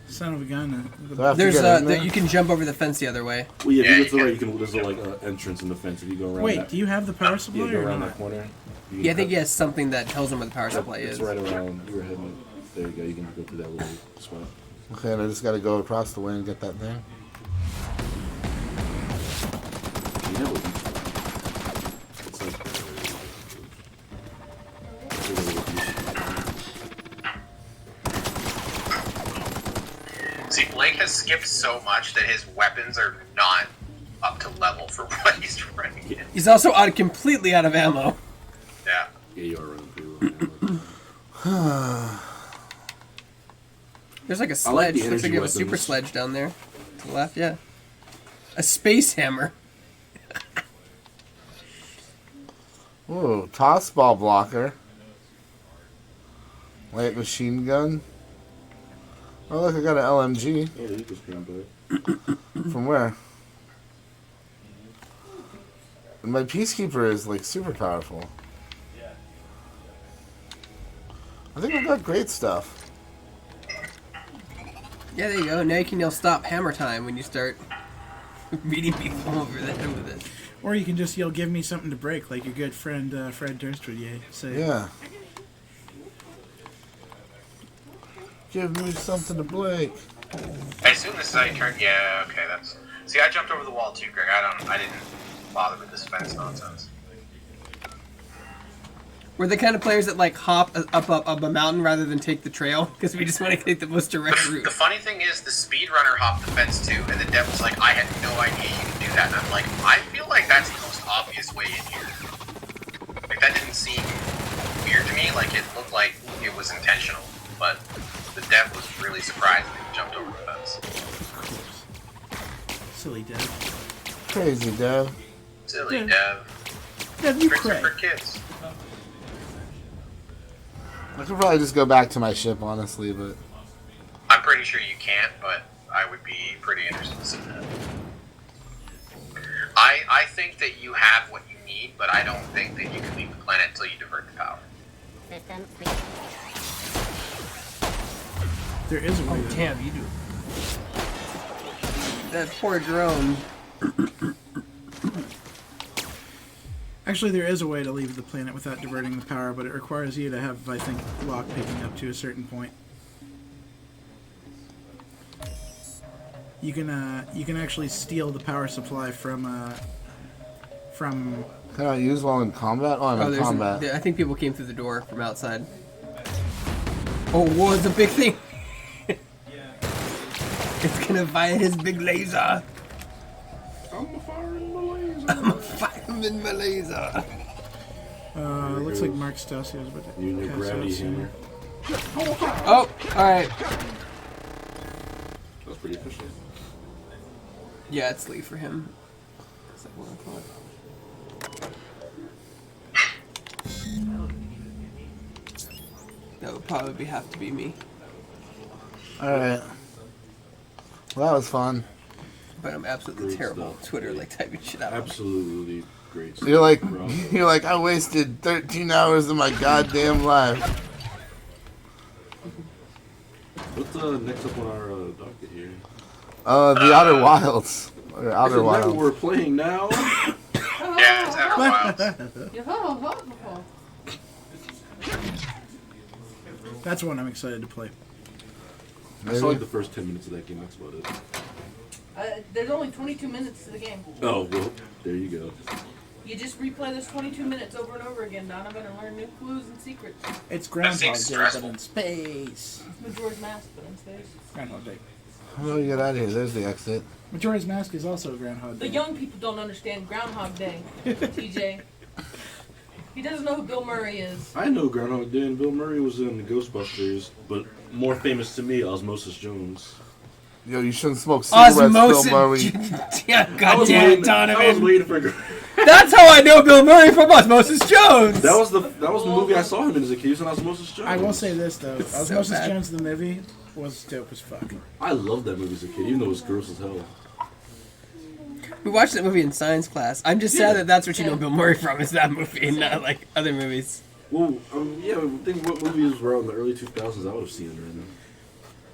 Son of a gun. Do I have to There's get in there? you can jump over the fence the other way. Well, yeah, if Yeah, you go to the you right, you can. There's like an entrance in the fence if you go around. Wait, that. do you have the power supply Yeah, go or around not? that corner. You can Yeah, I think cut- he has something that tells him where the power supply It's is. right around. You were heading. There you go. You can go through that little spot. Okay, and I just got to go across the way and get that thing. You know what? It's like. See, Blake has skipped so much that his weapons are not up to level for what he's running in. He's also completely out of ammo. Yeah. Yeah, you are running pretty low. There's like a I like sledge. the Looks like energy you have a super weapons. sledge down there. To the left, yeah. A space hammer. Ooh, toss ball blocker. Light machine gun. Oh look, I got an LMG. Oh, you just grab it. From where? My Peacekeeper is like super powerful. I think I've got great stuff. Yeah, there you go. Now you can yell stop hammer time when you start beating people over the head with it. Or you can just yell, "Give me something to break," like your good friend Fred Durst would say. Yeah. Give me something to break. I assume this is how you turn. Yeah, okay, that's. See, I jumped over the wall too, Greg. I didn't bother with this fence nonsense. We're the kind of players that like hop up a mountain rather than take the trail because we just want to take the most direct route. The funny thing is, the speedrunner hopped the fence too, and the dev was like, I had no idea you could do that. And I'm like, I feel like that's the most obvious way in here. Like, that didn't seem weird to me. Like, it looked like it was intentional, but the dev was really surprised that he jumped over the fence. Silly dev. Crazy dev. Silly dev. Dev, you Tricks are cray. for kids. I could probably just go back to my ship, honestly, but I'm pretty sure you can't, but I would be pretty interested to see that. I think that you have what you need, but I don't think that you can leave the planet until you divert the power. There is a way. Oh, damn, you do. That poor drone. Actually, there is a way to leave the planet without diverting the power, but it requires you to have, I think, lock picking up to a certain point. You can actually steal the power supply from. Can I use while in combat? Oh, I'm in combat. I think people came through the door from outside. Oh, whoa, it's a big thing. It's gonna fire his big laser. I'm firing my laser. I'm firing my laser. Looks like Mark Stasio's about to You cast gravity out soon. hammer. Oh, alright. That's pretty efficient. Yeah, it's late for him. It's like 1 o'clock. That would probably have to be me. Alright. Well, that was fun. But I'm absolutely Great terrible stuff. at Twitter, like typing shit out. Absolutely great stuff. You're like, Bravo. I wasted 13 hours of my goddamn life. What's next up on our docket here? The Outer Wilds. Or Isn't Outer that Wilds. what we're playing now? Yeah, it's Outer Wilds. That's one I'm excited to play. I saw like the first 10 minutes of that game, that's about it. There's only 22 minutes to the game. Oh, well, there you go. You just replay those 22 minutes over and over again, Donovan, and learn new clues and secrets. It's Groundhog Day, stressful. but in space. It's Majora's Mask, but in space. Groundhog Day. How do we get out of here? There's the exit. Majora's Mask is also Groundhog Day. The young people don't understand Groundhog Day, TJ. He doesn't know who Bill Murray is. I know Groundhog Day, and Bill Murray was in Ghostbusters, but more famous to me, Osmosis Jones. Yo, you shouldn't smoke cigarettes, Bill Murray. Yeah, goddamn, Donovan. I was waiting for. That's how I know Bill Murray from Osmosis Jones. That was the movie I saw him in as a kid. He was in Osmosis Jones. I will say this though, It's so Osmosis bad. Jones the movie was dope as fuck. I loved that movie as a kid, even though it was gross as hell. We watched that movie in science class. I'm just sad that that's what you know Bill Murray from, is that movie and not like other movies. Well, yeah, I think what movies were out in the early 2000s I would have seen it in.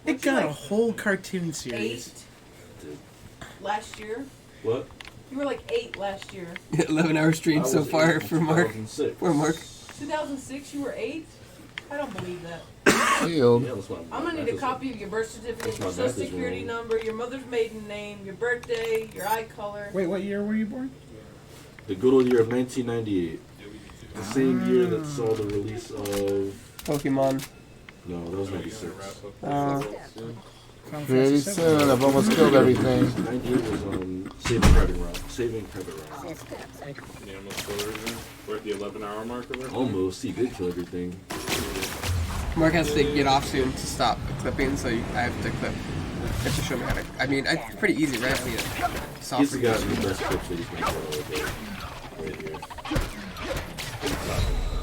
It got a whole cartoon series. 8 last year. What? You were like 8 last year. 11-hour stream so far for Mark. 2006. For Mark. 2006, you were 8? I don't believe that. Shield. Yeah, that's my I'm gonna need a copy of your birth certificate, your my social math is security wrong. number, your mother's maiden name, your birthday, your eye color. Wait, what year were you born? The good old year of 1998. The same year that saw the release of... Pokemon. No, that was 96. Pretty soon, I've almost killed everything. 98 was Saving Private Ryan. Saving Private Ryan. Yeah, almost killed everything. We're at the 11-hour mark of it. Almost. He did kill everything. Mark has to get off soon to stop the clipping, so I have to clip. You have to show me how to. I mean, it's pretty easy, right? I mean, He's the guy with the best clips that he's been all day. Right here.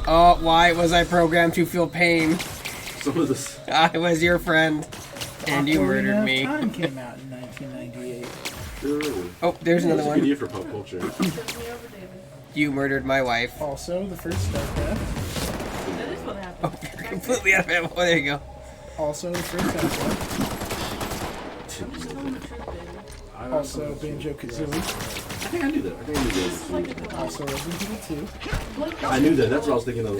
Oh, why was I programmed to feel pain? Some of this. I was your friend, and you Ocarina murdered of me. Time came out in 1998. Sure. Oh, there's another That's a one. good year for pop culture. You murdered my wife. Also, the first StarCraft. That is what happened. Oh, you're completely out of it. Oh, there you go. Also, the first Half-Life. Also, Banjo-Kazooie. I think I knew that. Also, Resident Evil 2. I knew that. That's what I was thinking of.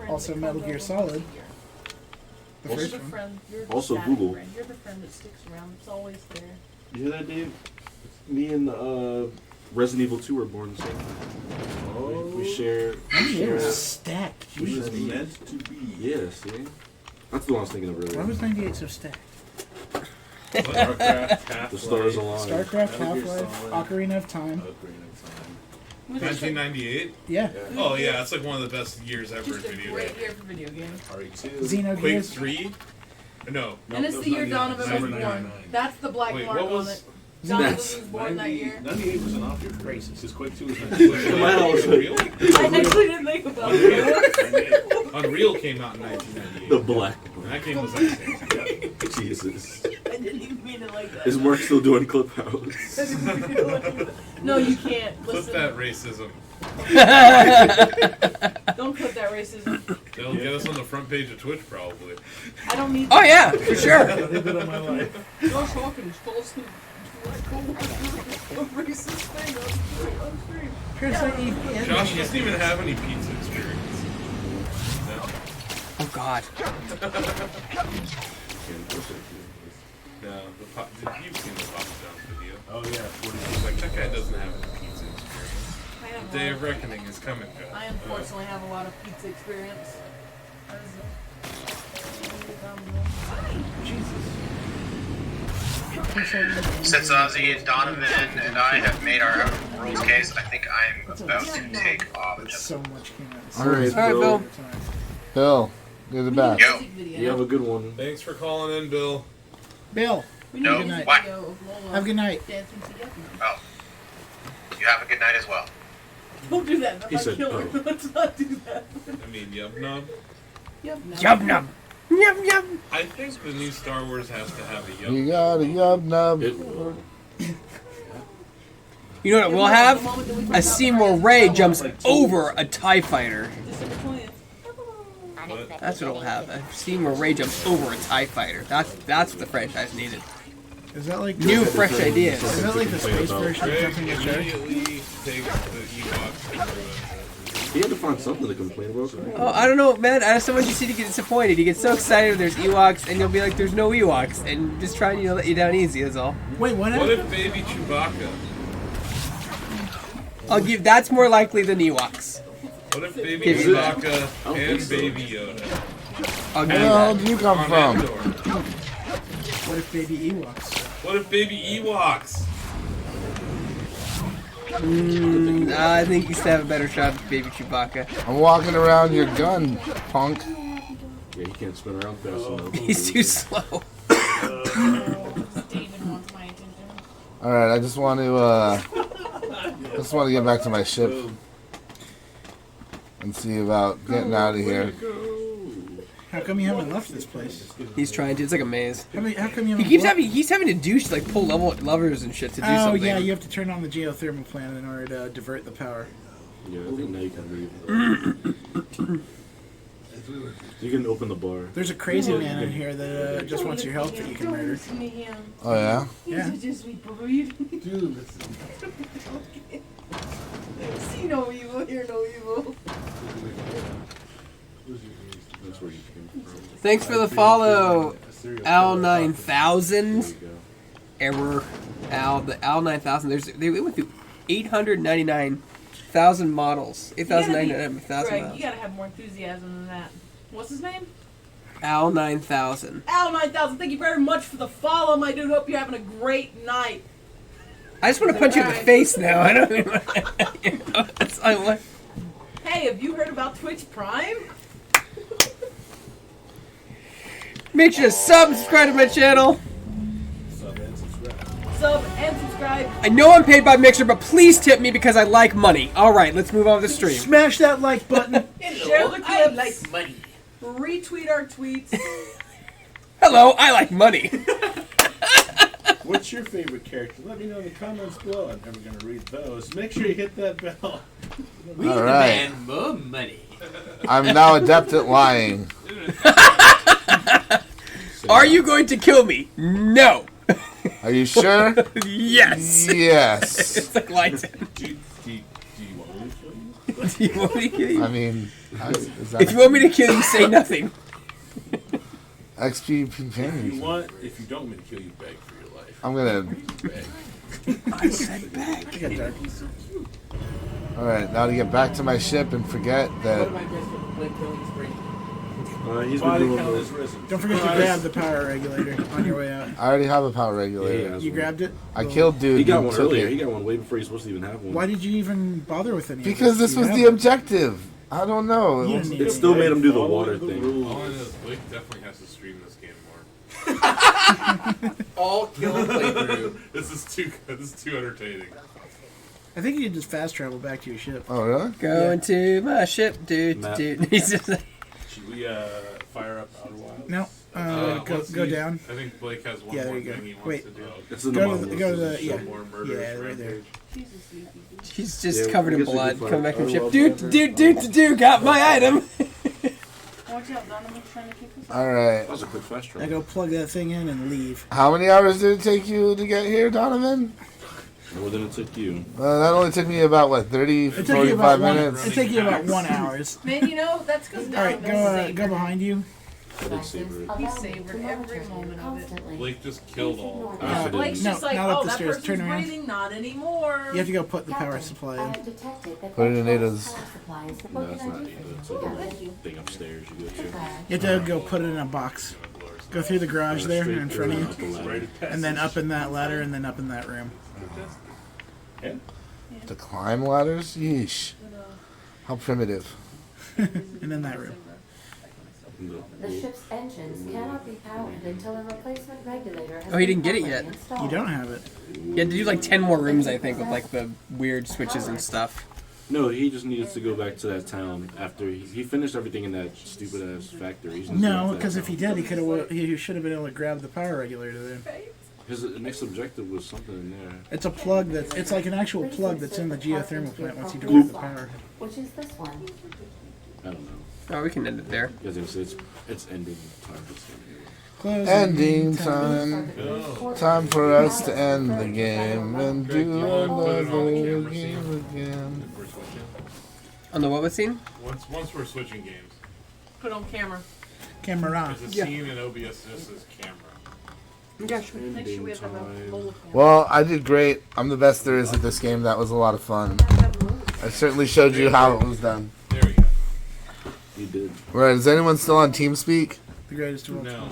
Also, Metal Gear Solid. The You're first the one. friend. You're the Also static Google. friend. You're the friend that sticks around. It's always there. You hear that, Dave? Me and Resident Evil 2 were born the same time. Oh. We share. There's a stack. We was Jesus. meant to be. Yeah, see? That's the one I was thinking of earlier. Why was 98 so stacked? StarCraft, The stars align. StarCraft, Metal Gear Half-Life, Solid. Ocarina of Time. 1998? Yeah. Oh, yeah, it's like one of the best years ever in Just a video great games. year for video games. RE2. Xenogears. Quake 3? No. And it's the year Donovan was born. That's the black Wait, mark what on was- it. Donovan That's- was born that year. 98 was an off year for races. Because Quake 2 was 98. Wow. Unreal? I actually didn't think about it. Unreal came out in 1998. The black And that game was excellent. Jesus. I didn't even mean it like that. Is Mark still doing Clubhouse? No, you can't. Clip Listen. that racism. Don't clip that racism. That'll get us on the front page of Twitch, probably. I don't need. Oh yeah, for sure. Josh Hawkins false racist thing on stream. Josh doesn't even have any pizza experience. No. Oh God. No, you've seen the Papa John's video. Oh, yeah. 40. It's like, that guy doesn't have any pizza experience. The day of reckoning is coming, Josh. I unfortunately have a lot of pizza experience. Since Ozzy and Donovan and I have made our own rules case, I think I'm about to take off. So much came out. All right, Bill. Bill, get it back. Yo. You have a good one. Thanks for calling in, Bill. Bill. No, Good night. what? Have a good night. Oh. You have a good night as well. Don't do that. That's He not said, killer. oh. Let's not do that. I mean, Yub Nub. Yum num. Yum yum. I think the new Star Wars has to have a Yub. You got a yub nub. It will. You know what it will have? A Seymour Ray jumps over a TIE fighter. What? That's what it'll have. A Seymour Ray jumps over a TIE fighter. That's what the franchise needed. Is that like New fresh ideas. Is that like the space version of Greg jumping a shark? immediately takes the Ewoks. He had to find something to complain about, right? Oh, I don't know, man. I sometimes you see to get disappointed. You get so excited when there's Ewoks, and you'll be like, "There's no Ewoks," and just trying to let you down easy. Is all. Wait, what? What if Baby Chewbacca? I'll give. That's more likely than Ewoks. What if Baby Give you that. Chewbacca and Baby Yoda? I'll give Where you the hell that. did you come On from? Endor? What if baby Ewoks? What if Baby Ewoks? I think you still have a better shot at Baby Chewbacca. I'm walking around your gun, punk. Yeah, he can't spin around fast enough. He's too slow. All right, I just want to get back to my ship and see about getting out of here. How come you haven't left this place? He's trying to. It's like a maze. How come you He haven't keeps left? he's having to do like pull levers and shit to do Oh something. yeah, you have to turn on the geothermal plant in order to divert the power. Yeah, I think now you can leave. You can open the bar. There's a crazy man in here that just wants your help that you can murder. Oh yeah? Yeah. Just be breed. Dude, See no evil, hear no evil. That's where you came from. Thanks for the follow, Al9000. Error, Al. The Al9000. They went through 899,000 models. 8,999,000 Greg, models. you gotta have more enthusiasm than that. What's his name? Al9000. Al9000. Thank you very much for the follow, my dude. Hope you're having a great night. I just want to punch you in the face now. I don't even. That's I want. Hey, have you heard about Twitch Prime? Make sure to subscribe to my channel. Sub and subscribe. I know I'm paid by Mixer, but please tip me because I like money. All right, let's move on with the stream. Smash that like button. Share the clips. I like money. Retweet our tweets. Hello, I like money. what's your favorite character? Let me know in the comments below. I'm never going to read those. Make sure you hit that bell. We demand more money. I'm now adept at lying. Are you going to kill me? No. Are you sure? Yes. Yes. It's like lights. Do you want me to kill you? Do you want me to kill you? I mean, is that If you want me to kill you, say nothing. XP companion. If you don't want me to kill you, beg for your life. I'm gonna. Beg. I said back. I got dark. Alright, now to get back to my ship and forget that. He's Body been count doing is risen. Don't forget to grab the power regulator on your way out. I already have a power regulator. You grabbed it? I killed dude. He got and one took earlier. it. He got one way before he's supposed to even have one. Why did you even bother with any Because of this was You the have it. objective. I don't know. You didn't need It still made him do the Follow water the thing. rules. All I know is Blake definitely has to stream this game more. All kill and playthrough. This is too entertaining. I think you can just fast travel back to your ship. Oh, really? Going to my ship, dude. Map. He's just like, Should we fire up Outer Wilds? No. Go down. I think Blake has one Yeah, there more you go. thing he wants Wait. to do. It's in the Go model. to the yeah. Some more murderous Yeah, right there. rampage. he's just Yeah, covered I in guess we blood. could Come back from find ship. Outer Dude, got my item. Watch out, Donovan's trying to keep us. Alright. That was a quick fast I travel. go plug that thing in and leave. How many hours did it take you to get here, Donovan? More than it took you. That only took me about, what, 30, It took you 45 about minutes? It took you about 1 hour. Man, you know, that's because Alright, go behind you. I did savor it. He savored every moment of it. Blake just killed all. Blake's No, just like, not up oh, the that stairs. person's Turn around. breathing, not anymore. You have to go put the power supply in. Put it in Ada's. No, that's not either. It's like a thing upstairs you go to. You have to go put it in a box. Go through the garage there in front of you. And then up in that ladder and then up in that room. To climb ladders? Yeesh. How primitive. And in that room. The ship's engines cannot be powered until a replacement regulator has Oh, he didn't get it been yet. properly installed. You don't have it. You had to do like 10 more rooms, I think, with like the weird switches and stuff. No, he just needs to go back to that town after he finished everything in that stupid ass factory. He's just No, going to that because if town. he did, he should have been able to grab the power regulator then. His next objective was something in there. It's a plug it's like an actual plug that's in the geothermal plant once you deliver the power. Which is this one. I don't know. Oh, we can end it there. Because it's ending time. Close Ending time. Time for us to end the game and do another game again. On the what scene? Once we're switching games. Put on camera. Camera. There's a scene in OBS just says camera. Yeah, sure. Make sure we have a bowl of camera. Well, I did great. I'm the best there is at this game. That was a lot of fun. I certainly showed you how it was done. There we go. You did. Right, is anyone still on TeamSpeak? The greatest of all time.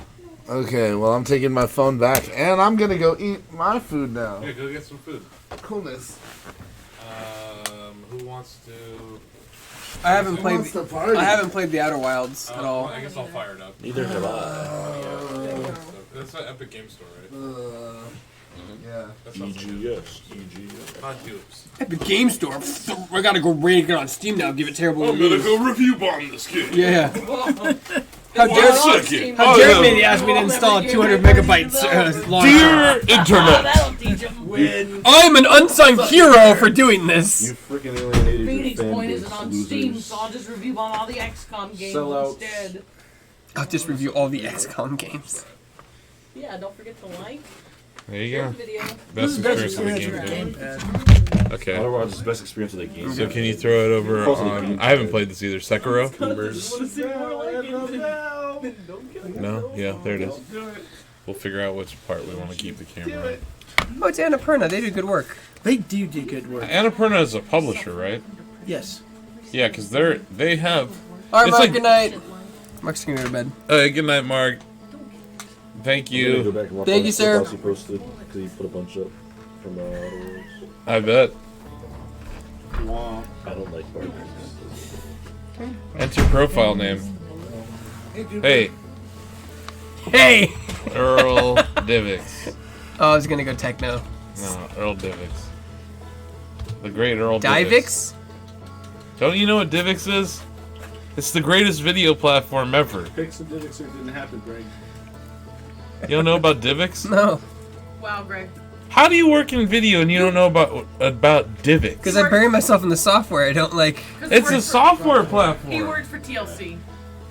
No. Okay, well, I'm taking my phone back, and I'm going to go eat my food now. Yeah, go get some food. Coolness. Who wants to? I haven't Who played. wants to party? I haven't played the Outer Wilds at all. I guess I'll fire it up. Neither have I. That's an Epic Game Store, right? Yeah. That's not EGS. EGS. Not dupes. At the game store. I gotta go raid it on Steam now. Give it terrible I'm gonna reviews. go review bomb this game. Yeah. How One dare second. How dare me ask me to install a 200 megabytes launcher? Dear Internet. That'll teach him. I'm an unsung hero for doing this. You freaking alienated Phoenix your fan Point base, isn't on losers. Steam, so I'll just review on all the XCOM games Sellouts. instead. I'll just review all the XCOM games. Yeah, don't forget to like. There you go. Video. Best experience of the game. Gamepad. Okay. Otherwise, it's the best experience of the game. So can you throw it over on? I haven't played this either. Sekiro. No. Yeah, there it is. We'll figure out which part we want to keep the camera on. Oh, it's Annapurna. They do good work. They do good work. Annapurna is a publisher, right? Yes. Yeah, because they have. All right, it's Mark. like- Good night. Mark's gonna go to bed. Good night, Mark. Thank Go you. back and watch Thank all you, the sir. stuff he posted because he put a bunch up from Outer Worlds. I bet. I don't like Barbie. Enter profile name. Hey, Hey. Earl Divix. Oh, I was gonna go techno. No, Earl Divix. The great Earl Divix. Divix? Don't you know what Divix is? It's the greatest video platform ever. Pixel Divixer didn't happen, Greg. You don't know about Divix? No. Wow, Greg. How do you work in video and you don't know about Divix? Because I bury myself in the software. I don't like. It's a software He platform. worked for TLC.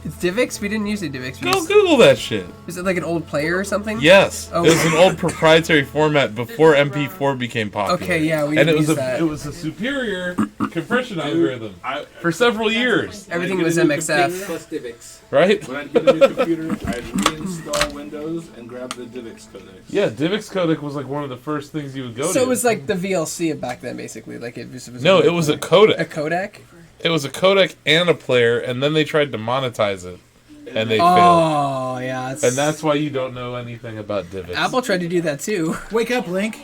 It's DivX? We didn't use the DivX. Go Google that shit. Is it like an old player or something? Yes, Oh. it was an old proprietary format before MP4 became popular. Okay, yeah, we and it used was that. it was a superior compression algorithm for several years. Everything was MXF. Plus DivX. Right? When I'd get a new computer, I'd reinstall Windows and grab the DivX codec. Yeah, DivX codec was like one of the first things you would go to. So it was like the VLC of back then, basically. Like it was No, it was a codec. A codec? It was a codec and a player, and then they tried to monetize it, and they failed. Oh, yeah. And that's why you don't know anything about DivX. Apple tried to do that too. Wake up, Link.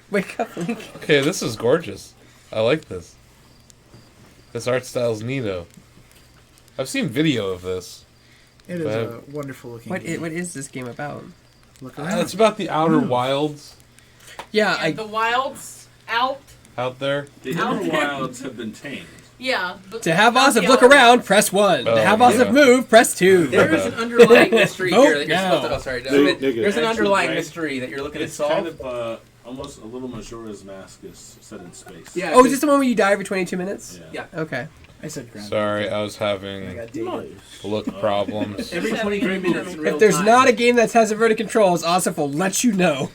Wake up, Link. Okay, this is gorgeous. I like this. This art style's neato. I've seen video of this. It is a wonderful looking What game. what is this game about? Look around. It's about the outer wilds Yeah, The wilds out. out there. The Out inner there. wilds have been tamed. Yeah. But to have not Osip the look outer- around, press 1. Oh, to have yeah. Osip move, press 2. There is an underlying mystery here that you're Vote supposed to. now. Oh, sorry. No, There's an actually, underlying right, mystery that you're looking to It's solve. kind of almost a little Majora's Mask is set in space. Yeah. Oh, is this the one where you die every 22 minutes? Yeah. Okay. I said ground. Sorry, I was having look problems. Every 23 minutes in real If there's time. not a game that has inverted controls, Osip will let you know.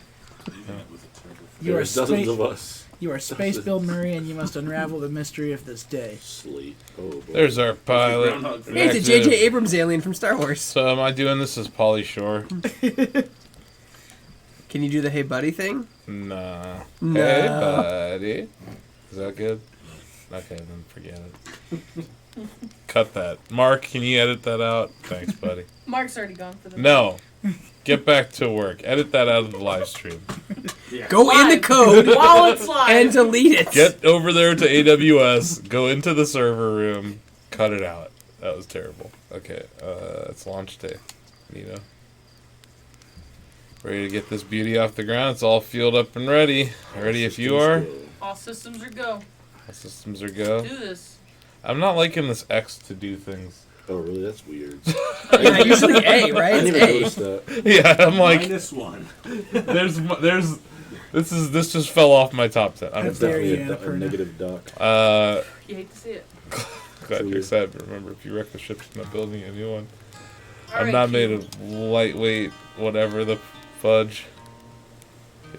You are There's dozens space. of us. You are Space Bill Murray, and you must unravel the mystery of this day. Sleep. Oh, boy. There's our pilot. Groundhog Day. Hey, it's a Active. J.J. Abrams alien from Star Wars. So am I doing this as Pauly Shore? Can you do the hey buddy thing? Nah. No. Hey, buddy. Is that good? Okay, then forget it. Cut that. Mark, can you edit that out? Thanks, buddy. Mark's already gone for the No. Get back to work. Edit that out of the live stream. Go in the code while it's live and delete it. Get over there to AWS. Go into the server room. Cut it out. That was terrible. Okay, it's launch day. Nito. Ready to get this beauty off the ground. It's all fueled up and ready. Ready if you are. All systems are go. All systems are go. Do this. I'm not liking this X to do things. Oh, really? That's weird. Yeah, usually A, right? I didn't even It's A. notice that. Yeah, I'm like, -1. this just fell off my top 10. I'm That's dare definitely you, a negative doc. You hate to see it. Glad you're sad, but remember, if you wreck the ship, you're not building a new one. All I'm right, not Q. made of lightweight, whatever the fudge.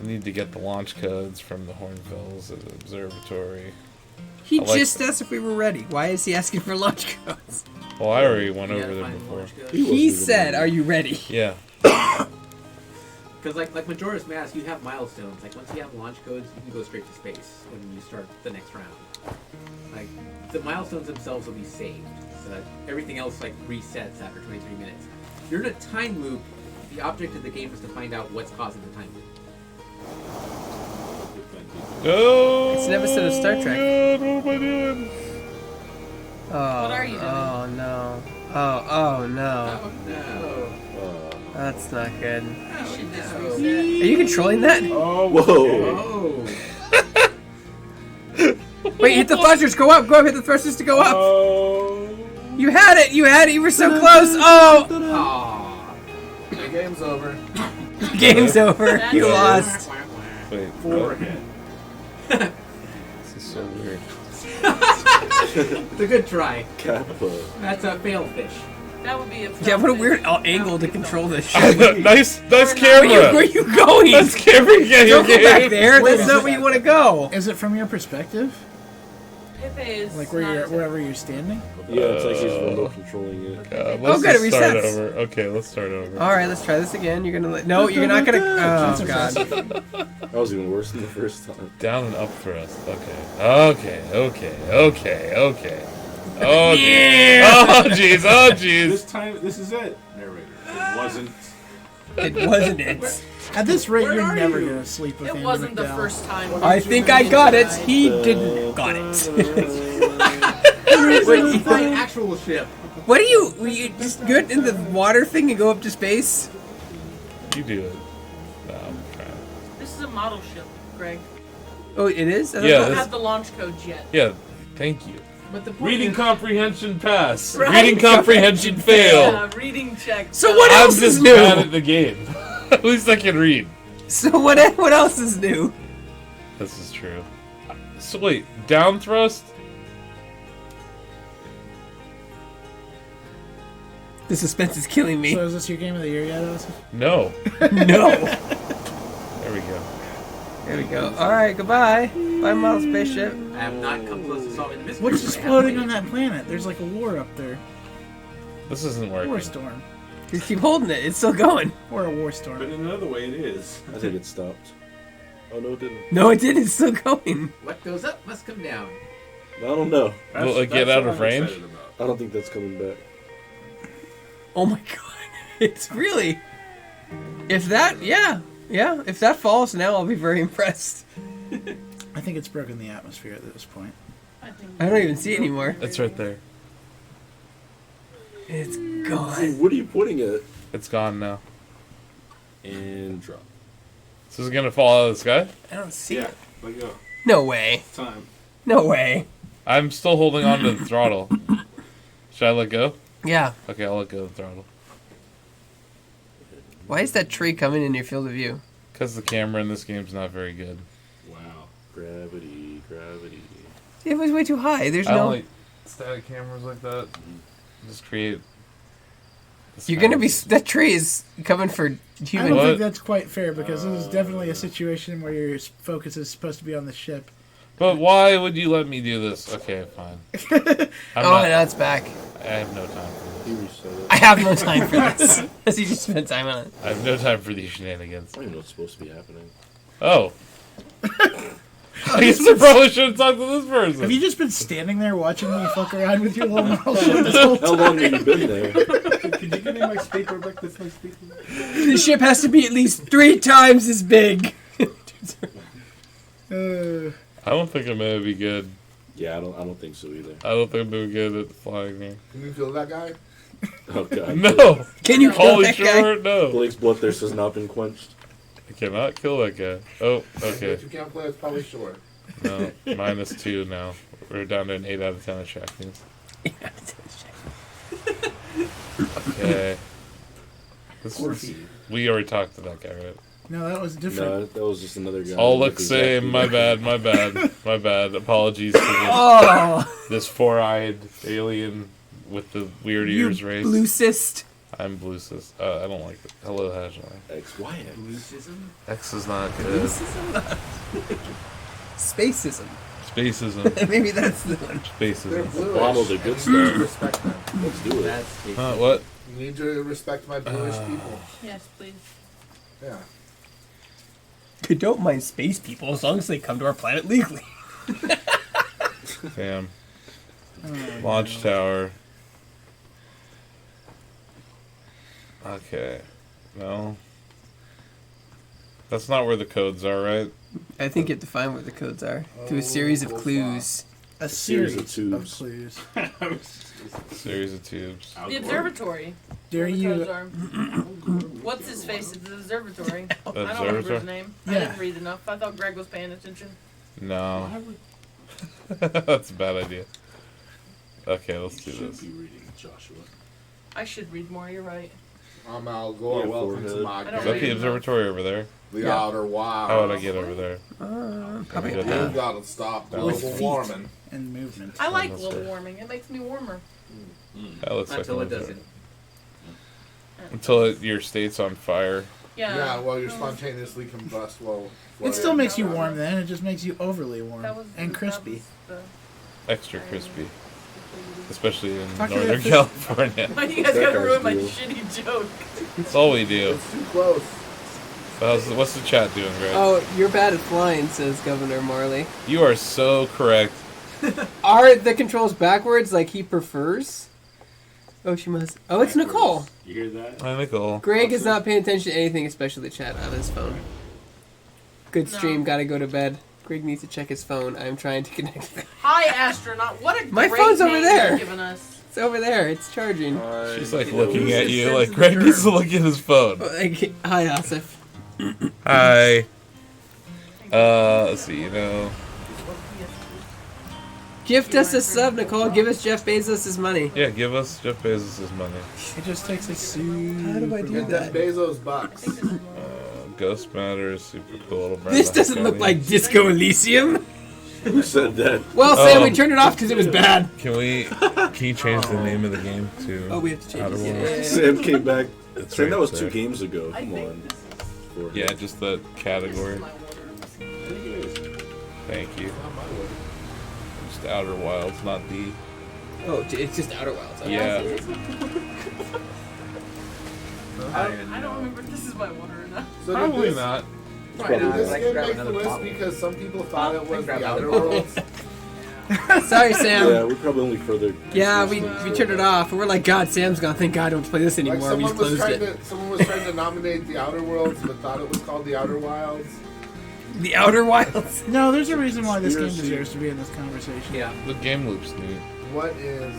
You need to get the launch codes from the Hornvilles at the observatory. He I like- just asked if we were ready. Why is he asking for launch codes? Well, I already went over there before. He said, "Are you ready?" Yeah. Because like Majora's Mask, you have milestones. Like once you have launch codes, you can go straight to space when you start the next round. Like the milestones themselves will be saved, so that everything else like resets after 23 minutes. If you're in a time loop, the object of the game is to find out what's causing the time loop. No. It's an episode of Star Trek. God, what am I doing? Oh, What are you doing? Oh no. Oh no. No. That's not good. Should just Are reset. you controlling that? Oh, Whoa. Oh. Wait, hit the thrusters. Go up. Go up. Hit the thrusters to go up. Oh. You had it. You had it. You were so close. Oh. Aw. The game's over. Game's over. That's You it. lost. Wait, 4 ahead. this is so weird. It's a good try. Kappa. That's a fail fish. That would be a Yeah, what a weird angle to control this shit. nice Where camera. are you going? Nice camera. Yeah, Don't go back there. That's not where you want to go. Is it from your perspective? Pepe is Like where not you're, as- wherever you're standing? Yeah, it's like he's remote controlling it. Let's Oh, good, just it start resets. over. Okay, let's start over. All right, let's try this again. You're gonna no, you're not gonna. Oh god. That was even worse than the first time. Down and up thrust. Okay. Okay. Oh, Yeah. oh jeez. Oh jeez. This time, this is it. Narrator. It wasn't. It wasn't it. At this rate, Where you're are never you? gonna sleep with It Andy wasn't the McDowell. first time. I think I got it. He didn't got it. Wait, you fly an actual ship. What are you? Were you just good in the water thing and go up to space? You do it. No, I'm trying. This is a model ship, Greg. Oh, it is. Yeah, We don't this- have the launch codes yet. Yeah, thank you. But the point Reading is, comprehension pass. Right. Reading comprehension fail. Yeah, reading check. So what I'm else is just new? bad at the game. At least I can read. So what else is new? This is true. So wait, down thrust? The suspense is killing me. So is this your game of the year yet, Austin? No. No. There we go. There we go. All right, goodbye. Bye, model spaceship. I have not come close to solving the mystery. What's exploding on that planet? There's like a war up there. This isn't working. War storm. Just keep holding it. It's still going. Or a war storm. But in another way, it is. I think it stopped. Oh no, it didn't. No, it didn't. It's still going. What goes up must come down. I don't know. Will it get out of range? I don't think that's coming back. Oh my god. It's really... If that... Yeah. Yeah. If that falls now, I'll be very impressed. I think it's broken the atmosphere at this point. I don't even see it anymore. It's right there. It's Hey, gone. what are you putting it? It's gone now. And drop. So is it gonna fall out of the sky? I don't see Yeah, it. let go. No way. Time. No way. I'm still holding on to the throttle. Should I let go? Yeah. Okay, I'll let go of the throttle. Why is that tree coming in your field of view? Because the camera in this game's not very good. Wow. Gravity, gravity. It was way too high. There's I no... don't like static cameras like that. Just create... You're gonna be... That tree is coming for I human... don't think that's quite fair because this is definitely a situation where your focus is supposed to be on the ship. But why would you let me do this? Okay, fine. Now it's back. I have no time for this. I have no time for this. As you just spent time on it. I have no time for these shenanigans. I don't even know what's supposed to be happening. Oh. I guess I probably should have talked to this person. Have you just been standing there watching me fuck around with your little model ship this whole time? How long have you been there? Could you give me my speaker back? That's my speaker. The ship has to be at least 3 times as big. I don't think I'm gonna be good. Yeah, I don't think so either. I don't think I'm gonna be good at flying here. Can you kill that guy? Oh god. No! Can you kill Holy that short, guy? no. Blake's bloodthirst has not been quenched. I cannot kill that guy. Oh, okay. If you can't play, it's probably short. No, -2 now. We're down to an 8 out of 10 at Shacknews. Okay. This is, we already talked to that guy, right? No, that was different. No, that was just another guy. All look same. My bad. My bad. My bad. Apologies for this. Oh. This 4-eyed alien with the weird ears race. Blue cyst. I'm blue cyst. I don't like it. Hello, Hajime. XYX. X is not good. Spacism. Spacism. Maybe that's the one. Spacism. Bottle the good stuff. Respect them. Let's do it. What? You need to respect my bluish people. Yes, please. Yeah. I don't mind space people as long as they come to our planet legally. Damn. Launch tower. Okay. No. That's not where the codes are, right? I think you have to find where the codes are through a series of clues. A series of tubes. clues. Series of tubes. The observatory. Dare Where the you- codes are. What's his face at the observatory? I don't remember Observatory? his name. I Yeah. didn't read enough. I thought Greg was paying attention. No. That's a bad idea. Okay, let's do this. I should read more. You're right. I'm Al Gore. Yeah, Welcome to forehead. my I don't Is that read the enough. observatory over there? The outer wild. How would I get over there? Probably Can I a go down? You gotta stop With global feet. warming. And movement. I like that's global fair. warming. It makes me warmer. That looks like Until a it lizard. doesn't. Until your state's on fire. Yeah, well, you're spontaneously combust while. It still makes you warm then. It just makes you overly warm and crispy. Extra crispy. Especially in Talk to Northern that fish- California. Why do you guys That gotta guy's ruin my deal. shitty joke? That's all we do. It's too close. What's the chat doing, Greg? Oh, you're bad at flying, says Governor Marley. You are so correct. Are the controls backwards like he prefers? Oh, she must. Oh, it's Nicole. You hear that? Hi, Nicole. Greg is not paying attention to anything, especially the chat on his phone. Good stream, No. gotta go to bed. Greg needs to check his phone. I'm trying to connect. Hi, astronaut. What a My great phone's over name there. you've given us. It's over there. It's charging. She's like looking at you like Greg needs to look at his phone. Like, hi, Asif. Hi. Let's see, Gift us a sub, Nicole. Give us Jeff Bezos' money. Yeah, give us Jeff Bezos' money. It just takes a suit. How do I do Get that? them Bezos bucks. Ghost Matters, super cool little brand. This doesn't look like Disco Elysium. Who said that? Well, Sam, we turned it off because it was bad. Can you change the name of the game to? Oh, we have to change Outer it. Worlds? Sam came back. That's Sam, right that was there. 2 games ago. Come on. Yeah, just the category. Thank you. Just Outer Wilds, not the. Oh, it's just Outer Wilds. Okay. Yeah. I don't remember. This is my water enough. So Probably not. Did this game make the list because some people thought it was the Outer Worlds? Sorry, Sam. Yeah, we probably only further. Yeah, we turned it off, and we're like, God, Sam's gone. Thank God, I don't play this Like anymore. We just closed it. someone was trying to nominate the Outer Worlds, but thought it was called the Outer Wilds. The Outer Wilds. No, there's a reason why this game deserves to be in this conversation. Yeah. The game loop's neat. What is?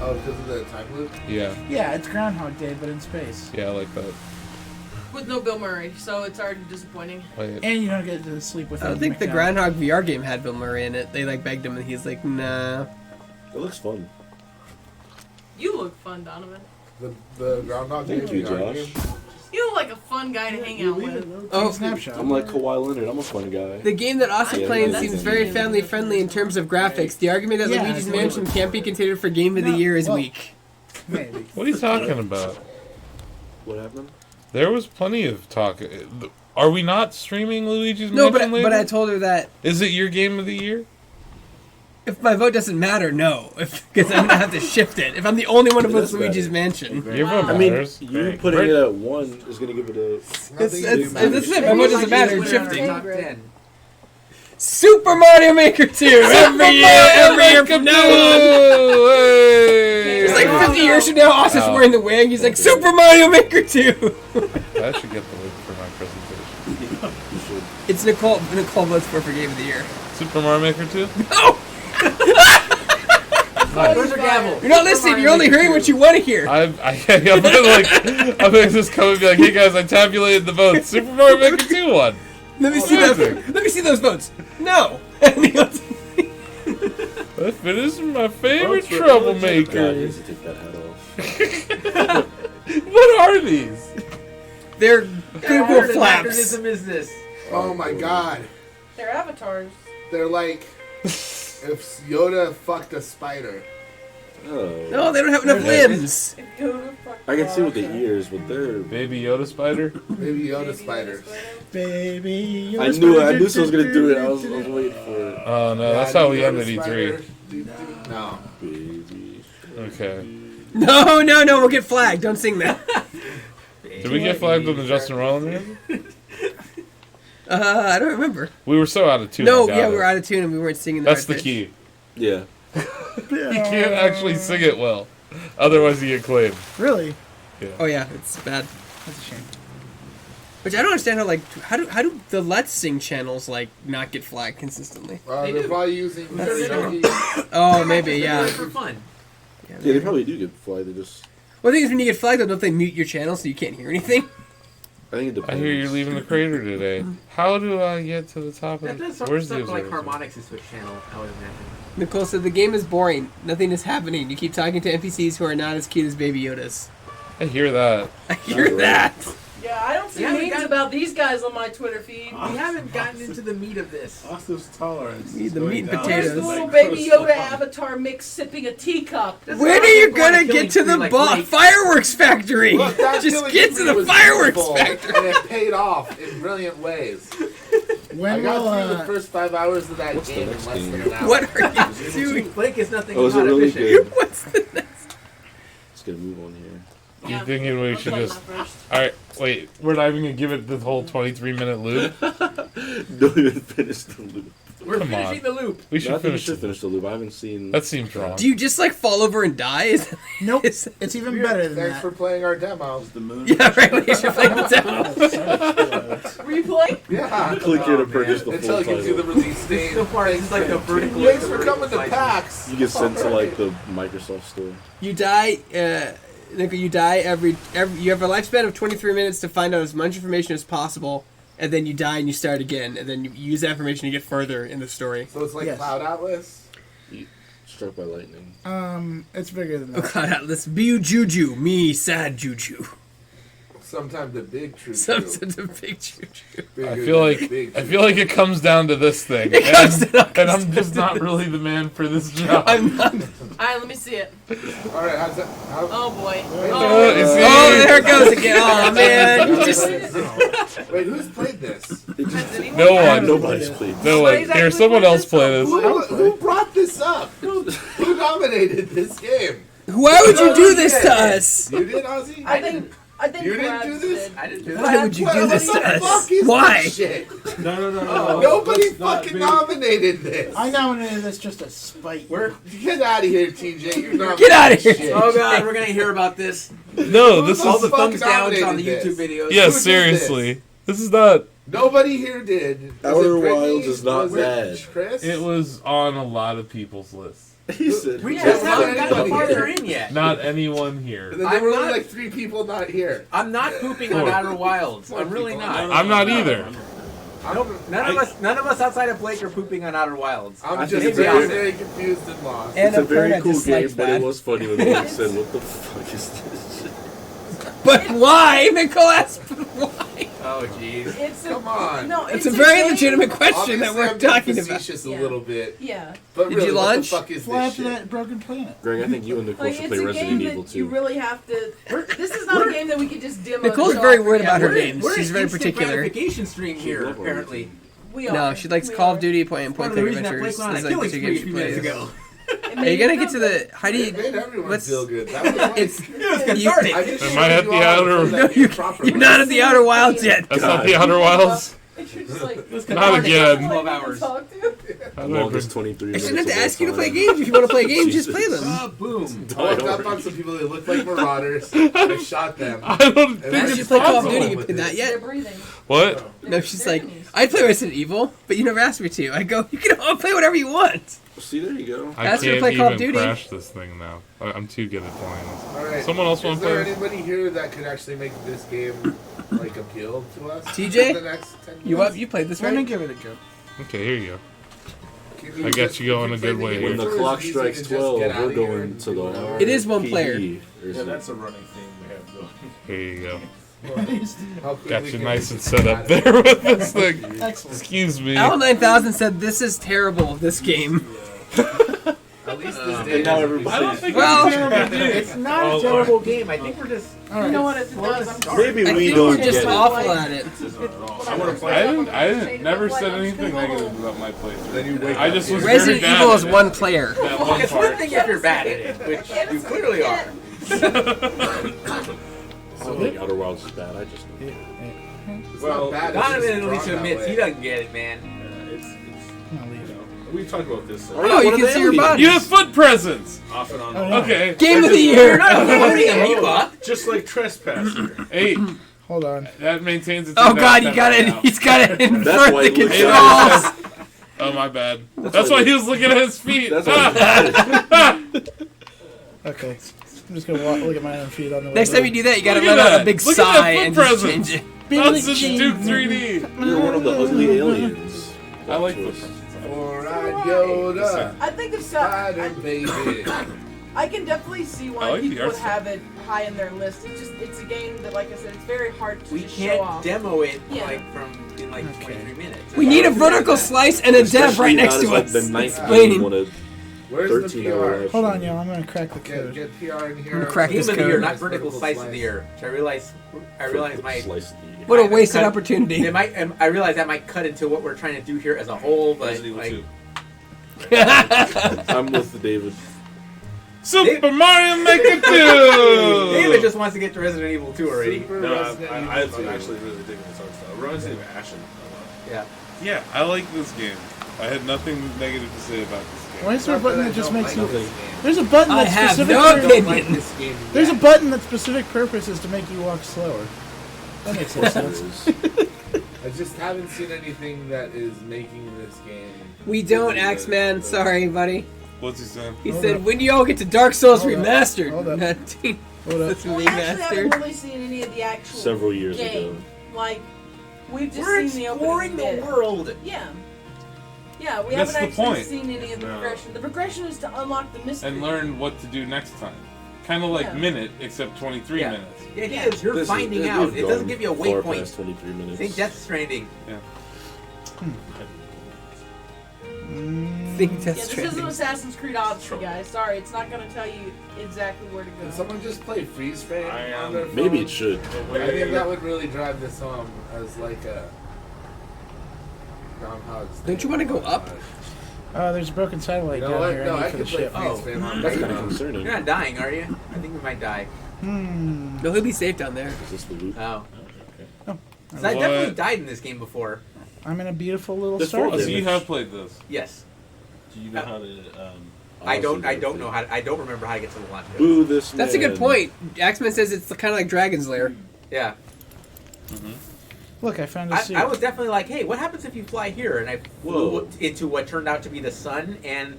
Oh, because of the time loop. Yeah. Yeah, it's Groundhog Day, but in space. Yeah, I like that. With no Bill Murray, so it's already disappointing. Wait. And you don't get to sleep with I don't think the Groundhog VR game had Bill Murray in it. They like begged him, and he's like, nah. It looks fun. You look fun, Donovan. The Groundhog Day. Thank you, VR Josh. game? You look like a fun guy to hang out with. Oh, I'm like Kawhi Leonard. I'm a fun guy. The game that Austin's playing seems very family friendly in terms of graphics. The argument that Yeah, Luigi's it's Mansion can't be considered for Game of the Year is weak. Maybe. What are you talking about? What happened? There was plenty of talk. Are we not streaming Luigi's No, Mansion later? but I told her that Is it your game of the year? if my vote doesn't matter, no, because I'm gonna have to shift it. If I'm the only one who votes Luigi's Mansion, Your vote I mean, matters. you putting it at 1 is going to give it a. that's it. My vote doesn't matter. It's shifting. Top 10. Super Mario Maker 2 every year from now on. It's like 50 years from now. Austin's wearing the wig. He's like Super Mario Maker 2. I should get the link for my presentation. It's Nicole votes for Game of the Year. Super Mario Maker 2? No! Where's your gavel? You're not listening. You're only hearing what you want to hear. I'm just coming and be like, hey guys, I tabulated the votes. Super Mario Maker 2 won. Let me see that. Let me see those votes. No. I finished my favorite troublemaker. God, he needs to take that hat off. What are these? They're What Google kind of flaps. anachronism is this? Oh my God! They're avatars. They're like if Yoda fucked a spider. Oh. No, they don't have enough limbs. I can see with the ears, but they're Baby Yoda spider. Baby Yoda spider. Baby, I knew someone was gonna do it. I was waiting for it. Oh no, that's how we ended E3. No. Baby. Okay. No, we'll get flagged. Don't sing that. Did we get flagged on the Justin Roiland one? I don't remember. We were so out of tune. No, I doubt yeah, we it. were out of tune and we weren't singing. That's the right key. pitch. Yeah. You can't actually sing it well, otherwise you get claimed. Really? Yeah. Oh yeah, it's bad. That's a shame. Which I don't understand how do the Let's Sing channels like not get flagged consistently? They're probably using. Oh, maybe yeah. For fun. Yeah, they probably do get fly. They just. Well, the thing is, when you get flagged, don't they mute your channel so you can't hear anything? I think it depends. I hear you're leaving the crater today. How do I get to the top That of does Where's the something like observer? harmonics and switch channel, I would imagine. Nicole said the game is boring. Nothing is happening. You keep talking to NPCs who are not as cute as Baby Yodas. I hear that. I hear that. Yeah, I don't see Yeah, we memes got- about these guys on my Twitter feed. We haven't gotten into the meat of this. Austin's tolerance. Need is the going meat and down. There's potatoes. the little Baby Yoda avatar mix sipping a teacup. When are you gonna get to the fireworks factory? Look, that Just killing get to spree the was fireworks beautiful, factory. and it paid off in brilliant ways. When I got will, through the first 5 hours of that What's the game in next less game? than an hour. What are you doing? Blake is nothing Oh, is it but really efficient. good? What's the next? Let's get a move on here. You thinking we should just? All right, wait. We're not even gonna give it the whole 23-minute loop. Don't even finish the loop. We're Come on. finishing the loop. We I should think we finish. should finish the loop. I haven't seen. That seems wrong. Do you just like fall over and die? Is Nope. It's even better than Thanks that. for playing our demo. The moon. Yeah, right. We should play the demo. Replay? Yeah. Click here to purchase the Until full it gives you the title. release date. So far, it's like a vertical. Thanks for coming to PAX. You get sent to like the Microsoft store. You die. Nico, you die every. You have a lifespan of 23 minutes to find out as much information as possible, and then you die and you start again, and then you use that information to get further in the story. So it's like Yes. Cloud Atlas. Struck by lightning. It's bigger than Oh that. God, Atlas, be you Juju, me sad Juju. Sometimes the big true. Sometimes the big true. I feel like it comes down to this thing, and I'm just not really the man for this job. I'm not. All right, let me see it. All right, how's that? Oh boy. Oh, there it goes again. Oh man. Wait, who's played this? No one. Nobody's played. No one. Here, someone else play this. Who brought this up? Who nominated this game? Why would you do this to us? You did, Ozzy? I think You didn't do Krabs this? did. I didn't do Why would you do this to us? Fuck is Why? This shit? No. Nobody fucking nominated this. I nominated this just to spite you. Get out of here, TJ. You're not. Get out of here. Shit. Oh god, we're gonna hear about this. No, this All is the thumbs downs nominated on the this? YouTube videos. Yeah, Who did seriously. This is not. Nobody here did. Was Outer it Brittany? Wilds is not Was it bad. Chris? It was on a lot of people's lists. He said. We Yeah, just not haven't gotten anybody farther here. in yet. Not anyone here. And then there were only like 3 people not here. I'm not pooping on Outer Wilds. I'm really not. I'm not either. None of us outside of Blake are pooping on Outer Wilds. I'm I just think very, the very confused and lost. And It's a very Perna cool just game, likes but that. it was funny when Blake said, "What the fuck is this?" But why? Nicole asked why. Oh jeez. It's Come on. No, It's a very legitimate question Obviously, that we're I'm being talking about. facetious a little bit. Yeah. But Did really, you launch? what the fuck is Fly this up to shit? that broken planet. Greg, I think you and Nicole Like, should it's play a Resident game Evil that you 2. really have to. This is not a game that we could just demo. Nicole's and show very off worried for about her everyone. games. We're She's an very instant particular. gratification stream here, love apparently. We are. No, she likes We Call are. of Duty and One Point of the Click reasons that Adventures. Blake went on a Those are killing the two spree a games few she minutes plays. ago. Are you gonna get to the? How do you? It made everyone What's? feel good. That was like, It's. It was cathartic. I just Am showed I at you the all outer- how to play that game properly. You're not at the Outer Wilds yet. That's not the Outer Wilds. And you're just like, Not again. 12 hours. talk to. How do I Longest bring- 23 I minutes. shouldn't have to of ask you to all play time. games. If you want to play games, just play them. Ah, boom. I walked up on some people that looked like marauders. I shot them. I don't And think I Why it's did you play Call of possible. Duty? You played that They're yet? breathing. What? No, she's like, I play Resident Evil, but you never asked me to. I go, you can all play whatever you want. See, there you go. I Ask her to can't play Call of even Duty. crash this thing now. I'm too good at playing this. All right. Someone else want Is to there play? anybody here that could actually make this game like appeal to us? TJ? in the next 10 You minutes? up? You played this, Let me right? give it a go. Okay, here you go. Can I got you going a good way play here. When the or is it clock easy strikes to just 12, get out we're of here going and to do the whatever? It is one PD player. or Yeah, something. that's a running thing we have going. Here you go. How quickly Got you can nice we and get set out up of there here? with this thing. Excellent. Excuse me. Al 9000 said this is terrible. This game. At least this day. And now I everybody. don't think Well, it's a terrible game. It's not a terrible game. I think we're just. You know what? If it does, I'm sorry. Maybe I we think don't we're get just it. awful at it. I want to play. I didn't never said anything negative about my playthrough. I just was Resident very bad Evil at is it. one player. That one It's one part. thing if you're bad at it, which you clearly are. I don't think Outer Wilds is bad. I just. It's Well, not bad. it's Donovan just at least drawn that admits way. he doesn't get it, man. It's I'll leave. you know, we've talked about this Oh, you can see your body. You have foot presence. off and on. Oh, yeah. Okay. Game of the year. You're not voting Amoeba. Just like Trespasser. 8. Hold on. That maintains it. Oh god, you got it. He's got it in That's front why of the he looks controls. Oh my bad. That's why he was looking at his feet. That's why. Okay. I'm just gonna look at my own feet on the way. Next time you do that, you gotta Look at let out that. a big Look at that sigh foot and just presence. change it. That's just Duke 3D. You're one of the ugly aliens. I like Plot foot twist. presence. Alright, Yoda. I think it's Spider baby. I can definitely see I why like the people art would have it high in their list. It's a game that, like I said, it's very hard to We just show can't off. demo it Yeah. like in 23 minutes. We need a vertical slice and a dev right Especially next not to as, like, us. the ninth Explaining. game on a Where's the 13-hour PR? live Hold on, stream. y'all. I'm gonna crack the Get, code. get PR in here. I'm gonna crack Game this of the year, code. not vertical slice of the year. Which I realize might. Slice of the year. What a wasted opportunity. It might. I realize that might cut into what we're trying to do here as a whole, but Resident Evil like, 2. I'm with the David. Super Mario Maker 2! David just wants to get to Resident Evil 2 already. Super No, Resident I'm Evil. actually really digging this art style. Reminds me of Ashen. Yeah. Yeah, I like this game. I had nothing negative to say about this game. Why is there a Not button I that just don't makes like you? this game. There's a button I that's have specific. no for- I don't like opinion. this game There's a yet. button that's specific purpose is to make you walk slower. That makes no sense. I just haven't seen anything that is making this game. We don't, Axeman. Sorry, buddy. What's he saying? He Hold said, up. when do y'all get to Dark Souls Hold up. Remastered? Hold up. Not Hold up. That's Well, we actually haven't remastered. really seen any of the actual Several years game. ago. Like, we've just We're seen the exploring opening the bit. world. Yeah. Yeah, we That's haven't the actually point. seen any of the No. progression. The progression is to unlock the mystery. And learn what to do next time. Kind of like Minute, except 23 minutes. The idea is you're finding out. It doesn't give you a waypoint. 23 minutes. Think Death Stranding. Yeah. Think Yeah, this isn't Assassin's Creed Odyssey, guys. Sorry, it's not going to tell you exactly where to go. Can someone just play freeze frame on their phone? Maybe it should. I think that would really drive this home as like a Groundhog's Day. Don't you want to go up? There's a broken satellite You know down what? here. No, I need I for could the play ship. freeze frame on That's my kind of phone. concerning. You're not dying, are you? I think we might die. No, he'll be safe down there. Is this the loop? Oh. Oh. 'Cause I definitely died in this game before. I'm in a beautiful little This star. fall So you have played this? Yes. Do you know how to? I don't know how. I don't remember how to get to the launch. Boo this That's a man. good point. Axeman says it's kind of like Dragon's Lair. Yeah. Look, I found a suit. I was definitely like, hey, what happens if you fly here? And I flew Whoa. into what turned out to be the sun. And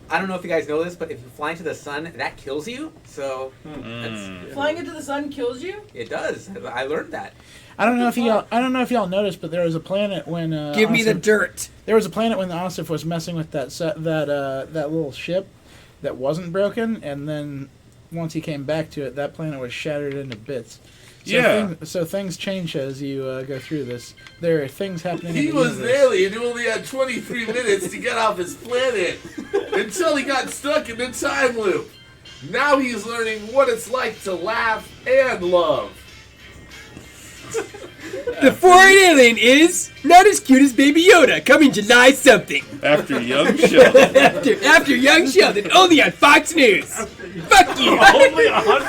I don't know if you guys know this, but if you fly into the sun, that kills you. So that's, Flying into the sun kills you? it does. I learned that. I don't know if y'all noticed, but there was a planet when Give me the dirt. There was a planet when the Osif was messing with that that little ship that wasn't broken, and then once he came back to it, that planet was shattered into bits. So Yeah. so things change as you go through this. There are things happening. He in the was universe. nearly, and he only had 23 minutes to get off his planet until he got stuck in the time loop. Now he's learning what it's like to laugh and love. The foreign alien is not as cute as Baby Yoda, coming July something. After Young Sheldon. after Young Sheldon, only on Fox News. Fuck you. Only on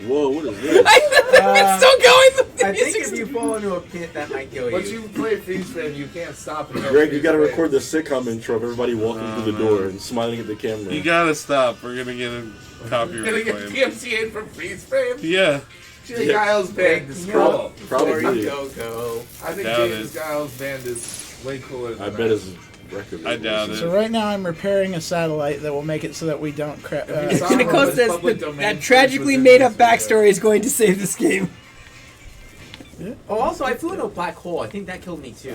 Whoa, what is this? It's still going. I think if you fall into a pit, that might kill you. Once you play freeze frame, you can't stop it. Greg, you gotta record the sitcom intro of everybody walking through the door and smiling at the camera. You gotta stop. We're gonna get a copyright Gonna get claim. DMCA'd from freeze frame? Yeah. Chili Giles band is cool. Probably. Go. I think Doubt James it. Giles band is way cooler than I that. bet his record. I doubt So it. right now I'm repairing a satellite that will make it so that we don't crash. Nicole says that tragically made up backstory is going to save this game. Oh, also, I flew into a black hole. I think that killed me too.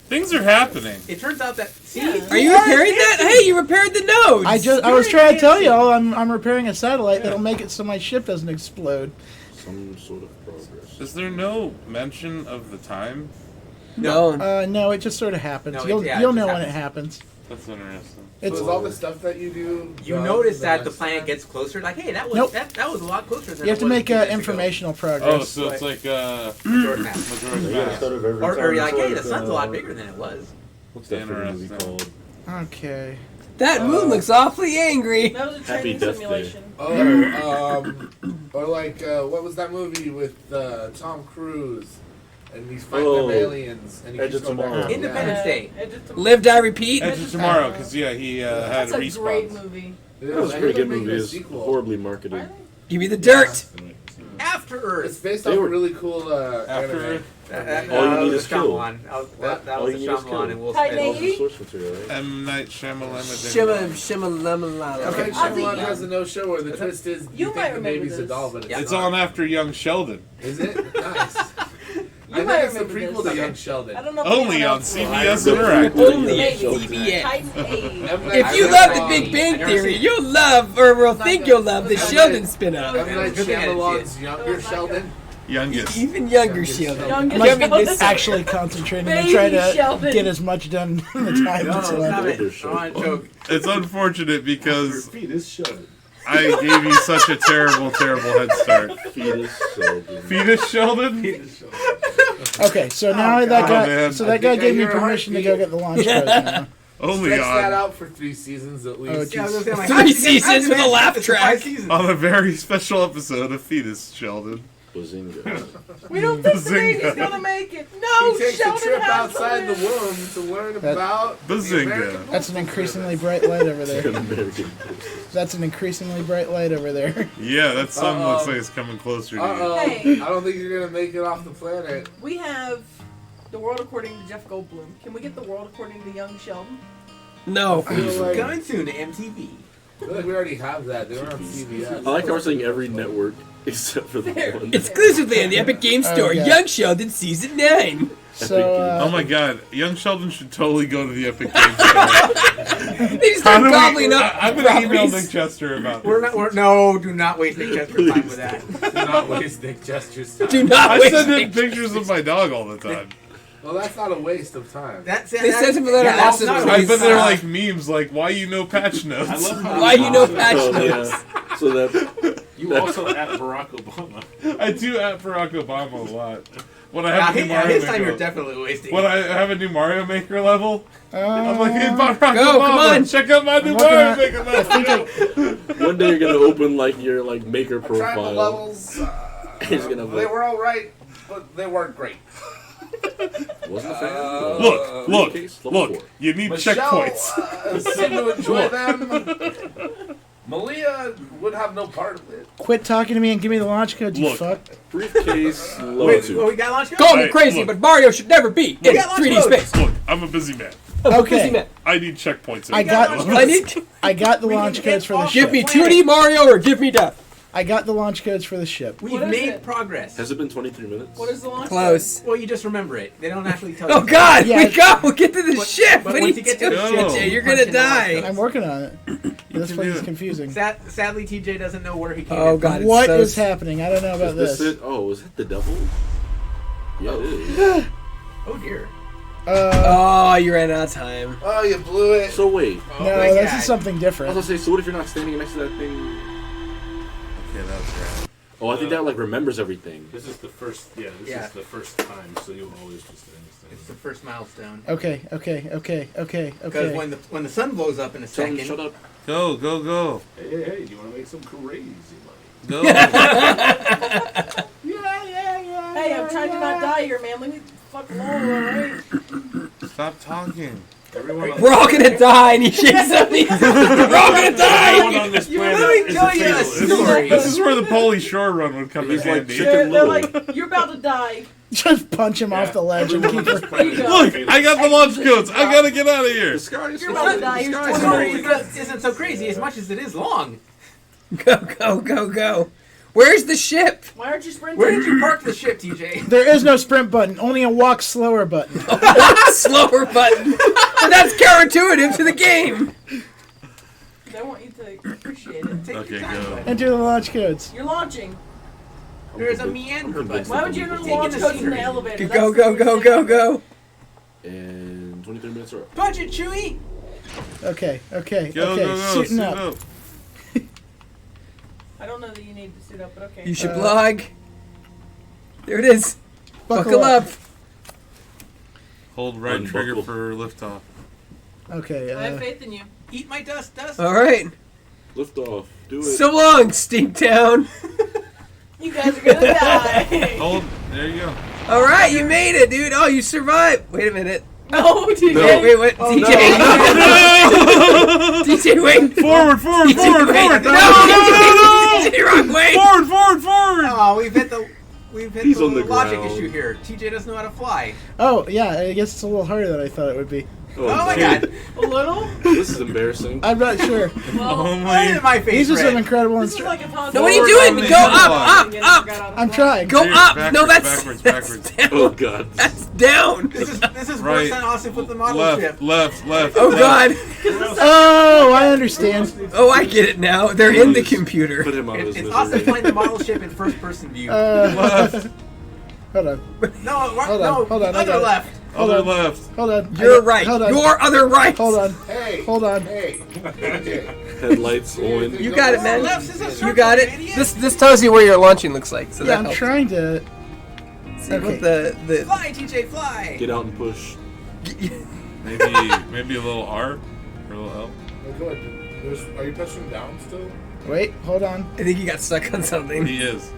Things are happening. It turns out that. See, Are you repairing that? Hey, you repaired the node. I was trying to tell y'all I'm repairing a satellite that'll make it so my ship doesn't explode. Some sort of progress. Is there no mention of the time? No. No, it just sort of happens. No, You'll it know just when it happens. happens. That's interesting. So is all the stuff that you do. You done notice the that the next planet time? gets closer. Like, hey, that was Nope. that was a lot closer than You have it to was make 2 minutes ago. informational Oh, progress. so it's like Majora's Mask. Majora's You gotta Mask. start over every Or time. you're like, It's hey, the sun's a lot bigger than it was. What's that fucking movie Interesting. called? Okay. That moon looks awfully angry. That was a Happy training Death simulation. Or like, what was that movie with Tom Cruise? And he's fighting them aliens. And he Edge keeps of going back Tomorrow. and Independence Day. Live, die, repeat. Edge of Tomorrow, because he had That's a great respawns. movie. Yeah, That was a I pretty heard good they're movie. making a It's sequel. horribly marketed. Give me the dirt. After Earth. It's based They off a were- really cool anime. All you need was is kill. Shyamalan. That All was you a need is Shyamalan kill. and Will Titan Smith. eighty? Source material, right? M. Night Shyamalan. Shimalamalala. Okay, I think Shyamalan you- has a no show where the twist is You you might think the remember baby's a this. doll, but it's It's not. on after Young Sheldon. Is it? Nice. You I might think it's the remember prequel this. to Young Sheldon. I don't know if Only anyone on else will. CBS The Interactive. prequel to Only Young at Sheldon. CBS. Titan 8. If you love the Big Bang Theory, you'll love, or will think you'll love the Sheldon spin-off. M. Night Shyamalan's younger Sheldon. Youngest. Even younger Sheldon. Youngest Give me Sheldon. this. Actually concentrating to Baby try to Sheldon. get as much done in the time No, that's stop left. it. I want to choke. It's unfortunate because Fetus Sheldon. I gave you such a terrible, terrible head start. Fetus Sheldon. Fetus Sheldon? Okay, so now that God, guy, man. so I that guy think I gave me hear a permission to go heartbeat. get the launch codes now. Only Stretch that on, out for 3 seasons at least. Oh, Yeah, I was gonna say, like, 3 how did seasons they with a manage laugh this track. 5 seasons? on a very special episode of Fetus Sheldon. Bazinga. We don't think the baby's Bazinga. gonna make it. No, He takes Sheldon a trip has outside to the live. womb to learn That- about the Bazinga. American That's an Postal increasingly Service. bright light over there. American. That's an increasingly bright light over there. Yeah, that sun Uh-oh. looks like it's coming closer to you. Hey. I don't think you're gonna make it off the planet. We have the world according to Jeff Goldblum. Can we get the world according to young Sheldon? No. I feel like, Coming soon to MTV. I feel like we already have that. They were on CBS. I like how we're saying every network except for the one. Exclusively on the Epic Game Store, Okay. Young Sheldon Season 9. So, oh my god, young Sheldon should totally go to the Epic Games Store. They just start gobbling up I'm gonna email properties. Nick Chester about We're this. not. No, do not waste Nick Chester's time with that. Do not waste Nick Chester's time. Do not I waste send him Nick pictures of my dog all the time. Well, that's not a waste of time. They sent him a letter that's after not the I a bet they're waste. like memes, like why you know patch notes. I love how Why you know patch Oh, notes? yeah. So that you also at Barack Obama. I do at Barack Obama a lot. When I have a new Yeah, Mario his time Maker, you're definitely wasting. when I have a new Mario Maker level, I'm like, hey, Barack Go, Obama, come on. check out my new I'm Mario looking Maker level. one day you're gonna open like your like maker Trial profile. levels, He's gonna they vote. were all right, but they weren't great. Wasn't a fan. Look, Case, level look, 4. you need Michelle checkpoints. seemed to enjoy them. Malia would have no part of it. quit talking to me and give me the launch code, you Look. fuck. Briefcase level Wait, 2. well, we got launch Call code? me crazy, look. but Mario should never be in got launch 3D mode. space. Look, I'm a busy man. Okay, I need checkpoints. I got I I need. got the launch codes for the off- ship. Give me 2D Mario or give me death. I got the launch codes for the ship. We've What is made it? progress. Has it been 23 minutes? What is the launch? Close. Well, you just remember it. They don't actually tell you. Oh God, Yeah, we go. Get to the But- ship. but What are once you you get to the doing? ship, TJ? You're punch gonna in the launch die. I'm working on it. This place is confusing. Sadly, TJ doesn't know where he came Oh in. God, What it's is so happening? I don't know about Is this. it? Oh, is that the devil? Yeah, it is. Oh dear. Oh, you ran out of time. Oh, you blew it. So wait. No, my this God. is something I was different. gonna say, so what if you're not standing next to that thing? Okay, that's right. Oh, I think that like remembers everything. This is the first. Yeah, this Yeah. is the first time, so you'll always just It's the first milestone. Okay. Because when the sun blows up in a Tell him, second, shut up. Go, go, go. Hey, you want to make some crazy money? Go. Hey, I'm trying to not die here, man. Leave me the fuck alone, alright? Stop talking. Everyone We're all gonna die, and he shakes up. We're all gonna everyone die. on this You're planet literally is a telling us fatalist. story. This is where the Pauly Shore run would come in He's like handy. chicken They're little. like, you're about to die. Just punch him off the ledge and Everyone keep on this her. planet is a Look, fatalist. I got the launch codes. I gotta get out of here. The sky is You're so about to big. die. The You're sky is still so worried. big. isn't so crazy as much as it is long. Go, go, go, go. Where's the ship? Why aren't you sprinting? Where did you park the ship, TJ? There is no sprint button, only a walk slower button. Slower button. But that's counterintuitive to the game. I want you to appreciate it. Okay, go. Enter the launch codes. You're launching. There's a meander button. Why would you enter the Taking launch the codes in the scenery. elevator? Go, go, go, go, go. And 23 minutes are up. Punch it, Chewie! Okay. Go, go, go. Suiting Suit up. up. I don't know that you need to suit up, but okay. You should blog. There it is. Buckle Buckle up. Hold right Unbuckle. trigger for liftoff. Okay. I have faith in you. Eat my dust. All right. Lift off. Do it. So long, Stinktown. You guys are gonna die. Hold. There you go. All right, you made it, dude. Oh, you survived. Wait a minute. No, TJ. Wait, what? Oh, DJ. No. DJ, wait. Forward, forward, DJ, forward, wait. forward. No, DJ, wrong way. Forward, forward, forward. Oh, we've hit He's the on the logic ground. issue here. TJ doesn't know how to fly. Oh, yeah, I guess it's a little harder than I thought it would be. Oh my god. A little? This is embarrassing. I'm not sure. Well, Why is my face These are some red? incredible this is instructions. like a No, what are you Forward doing? on Go the up, analog. up. I'm trying. Go up. Backwards, No, that's backwards, that's backwards. down. Oh god. That's down. This is worse Right. than Austin with the model ship. Left, left. Oh left. God. Oh, I understand. Oh, I get it now. They're in the computer. Put him out of his It's Austin misery. flying the model ship in first person view. Left. Hold on. No, Hold on, no, hold on, I other got it. left. Hold Other on. left. Hold on. You're right. Hold on. Your other right. Hold on. Hey. Hold on. Hey. Headlights on. You got it, man. Left is a circle, You got it. idiot. This tells you where your launching looks like. So Yeah, that I'm helps. trying to. See Okay. what the Fly, TJ, fly. Get out and push. Maybe a little R or a little L. Oh, good. Are you pressing down still? Wait, hold on. I think he got stuck on something. He is.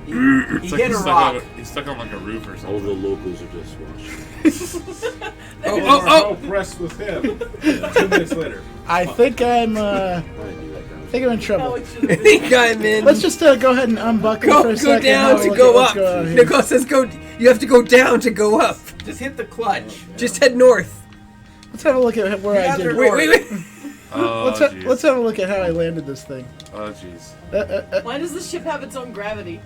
He It's like hit a he's rock. He's stuck on like a roof or All something. the locals are just watching. Oh. Pressed with him. 2 minutes later. I think I'm. I knew that guy. I think I'm in trouble. I think I'm in. Let's just go ahead and unbuckle for Go a second. down Have a to look go at what's up. going on here. Nicole says go. You have to go down to go up. Just hit the clutch. Just head north. Let's have a look at where I did. Wait. Oh, Let's have a look at how I landed this thing. Oh, jeez. Why does the ship have its own gravity?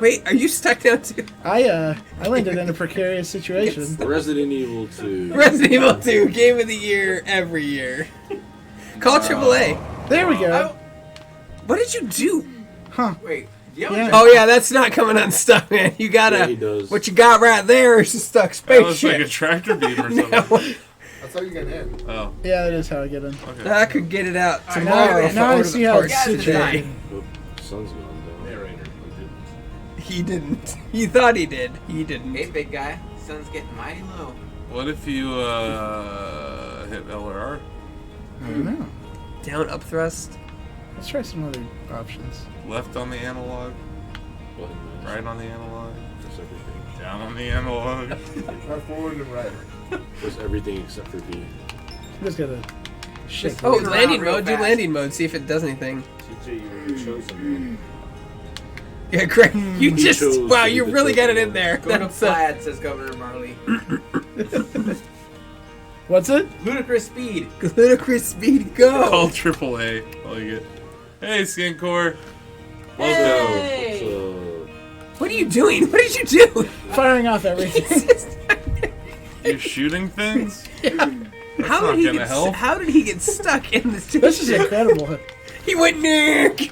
Wait, are you stuck down too? I landed in a precarious situation. Resident Evil 2. Resident Evil 2, Game of the Year every year. Call AAA. There we go. What did you do? Huh. Wait. Yeah. Oh yeah, that's not coming unstuck, man. You gotta. Yeah, he does. What you got right there is a stuck That looks spaceship. like a tractor beam or something. That's how you get in. Oh. Yeah, that is how I get in. Okay. I could get it out Now, tomorrow. if now I order see the how parts it's today. situated. Oh, sun's gone down. Narrator. He didn't. He thought he did. He didn't. Hey, big guy. Sun's getting mighty low. What if you hit L or R? I don't know. Down up thrust. Let's try some other options. Left on the analog. Button mash. Right on the analog. Press everything. Down on the analog. Try forward and right. Press everything except for B. I'm just gonna shake. Oh, Move around landing real mode. Do fast. landing mode. See if it does anything. TJ, you were the chosen one. Yeah, Greg. You just. chose Wow, to you be the really got it chosen in there. Go to That's, plaid, says Governor Marley. What's it? Ludicrous speed. Ludicrous speed. Go. Call AAA. I like it. Hey, Skincor. Hey! What are you doing? What did you do? Firing off everything. You're shooting things? Yeah. That's How not did he gonna get? help. How did he get stuck in this? This is incredible. He went Nick.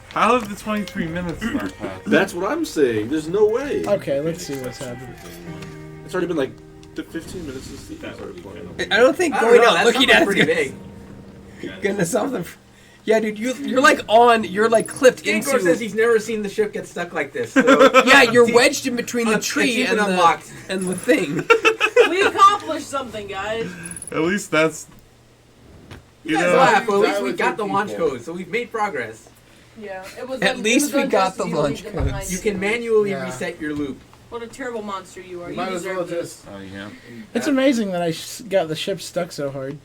How have the 23 minutes not passed? That's what I'm saying. There's no way. Okay, let's see what's happening. It's already been like 15 minutes since Steve started playing. I don't think I don't going know, out that looking sounds at pretty it. big. Gonna something. Yeah, dude, you're like on. You're like clipped Gankor into. says he's never seen the ship get stuck like this. So Yeah, you're wedged in between the It's tree even and unlocked. and the thing. We accomplished something, guys. At least that's. You guys know, laugh, but at least that we was got the the launch people. code, so we've made progress. Yeah, it was. At least we got the launch codes. You can manually Yeah. reset your loop. What a terrible monster you are. You You might as well deserve this. just. Oh, yeah. It's amazing that I got the ship stuck so hard.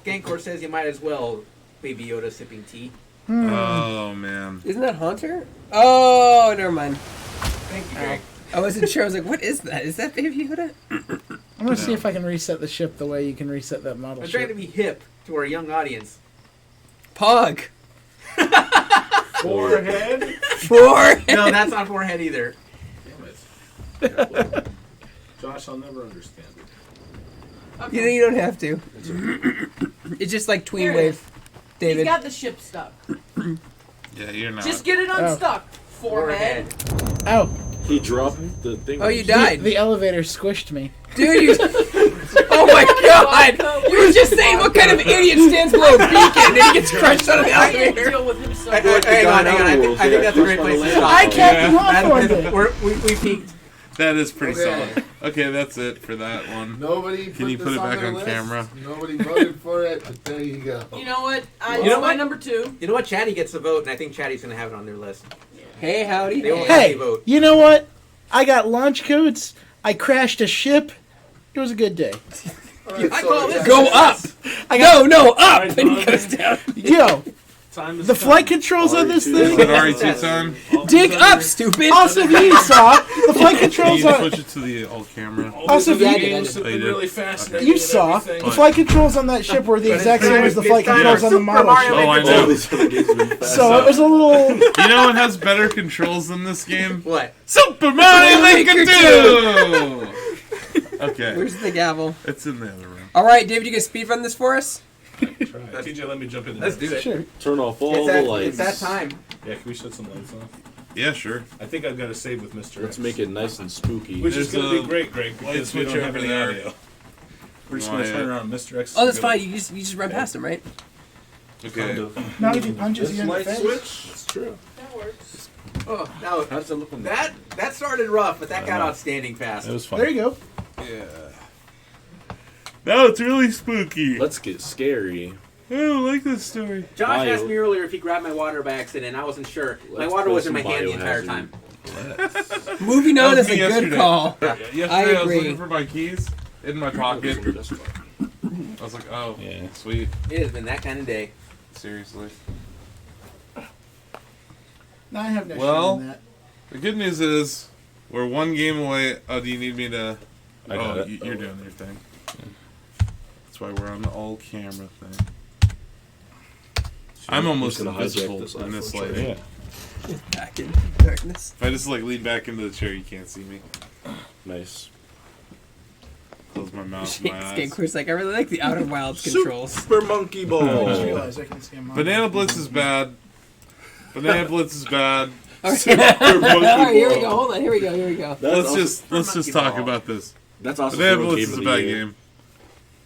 Gankor says you might as well Baby Yoda sipping tea. Oh, man. Isn't that Haunter? Oh, never mind. Thank you, Greg. I wasn't sure. I was like, what is that? Is that Baby Yoda? I'm gonna see if I can reset the ship the way you can reset that model I'm trying to ship. be hip to our young audience. Pog. Forehead? Forehead. No, that's not forehead either. Damn it. Josh, I'll never understand it. You know, you don't have to. It's just like tween Here it wave, is. David. He's got the ship stuck. Yeah, you're not. Just get it unstuck. Forehead. Ow! He dropped the thing. Oh, you died. The elevator squished me. Dude, you... Oh my god! You were just saying what kind of idiot stands below a beacon and he gets crushed out of the I can't elevator. deal with him so Hang much. on. I think that's a great place to stop. I kept Hawthorne it. We peaked. That is pretty Okay. solid. Okay, that's it for that one. Nobody Can you this put it back their on list. camera? Nobody voted for it, but there you go. You know what? You know my what? number 2. You know what? Chatty gets the vote, and I think Chatty's going to have it on their list. Hey, howdy. They won't Hey, vote. you know what? I got launch codes. I crashed a ship. It was a good day. Alright, I so call this Go up! No, up! Alright, And he Don. goes down. Yo, Time is the time. flight controls on this Is thing. it RE2 time? Dig up, stupid! Also, if you saw the flight Can controls you on. switch it to the old camera? Also, if the you, games have Oh, been you really did? fascinating. you and saw everything. the flight controls on that ship were the But exact it's same time- as the it's flight time controls for on the Super model Mario ship. Oh, I All know. these other games have been fast. So it was a little. You know what has better controls than this game? What? Super Mario Maker 2! Okay, Where's the gavel? it's in the other room. Alright, David, you can speedrun this for us? TJ, let me jump in. Let's do it. Sure. Turn off all It's the that, lights. it's that time. Yeah, can we shut some lights off? Yeah, sure. I think I've got to save with Mr. Let's X. make it nice and spooky. Which is There's going to a be great, Greg, light because we switch don't have over any there. audio. We're just Why, going to turn around Mr. X. Oh, that's fine. You just run past him, right? Okay. Not if he punches you in the Light face. switch. It's true. That works. Oh, now How does it look on that started rough, but that got outstanding fast. That was fun. There you go. Yeah. Now it's really spooky. Let's get scary. I don't like this story. Josh Bio. asked me earlier if he grabbed my water by accident. I wasn't sure. My Let's water play was in my some hand the entire Biohazard. time. Moving That on was is a me good yesterday. call. Yesterday I I was agree. looking for my keys in my pocket. I was like, oh, Yeah. sweet. It has been that kind of day. Seriously. Now I have no Well, shame in that. The good news is we're one game away. Oh, do you need me to? I got it. You're doing your thing. That's why we're on the all camera thing. I'm almost Just gonna hijack invisible this in this iPhone lighting. charger. Back in darkness. If I just like lean back into the chair, you can't see me. Nice. Close my mouth, Shake's my getting eyes. Chris like, I really like the Outer Wilds controls. Super Monkey Ball. I just realized I can see him on Banana Blitz is bad. Banana Blitz is bad. All right, here we go. Hold on. Here we go. Let's just talk about this. That's also Banana Game Blitz of is a the bad Year. game.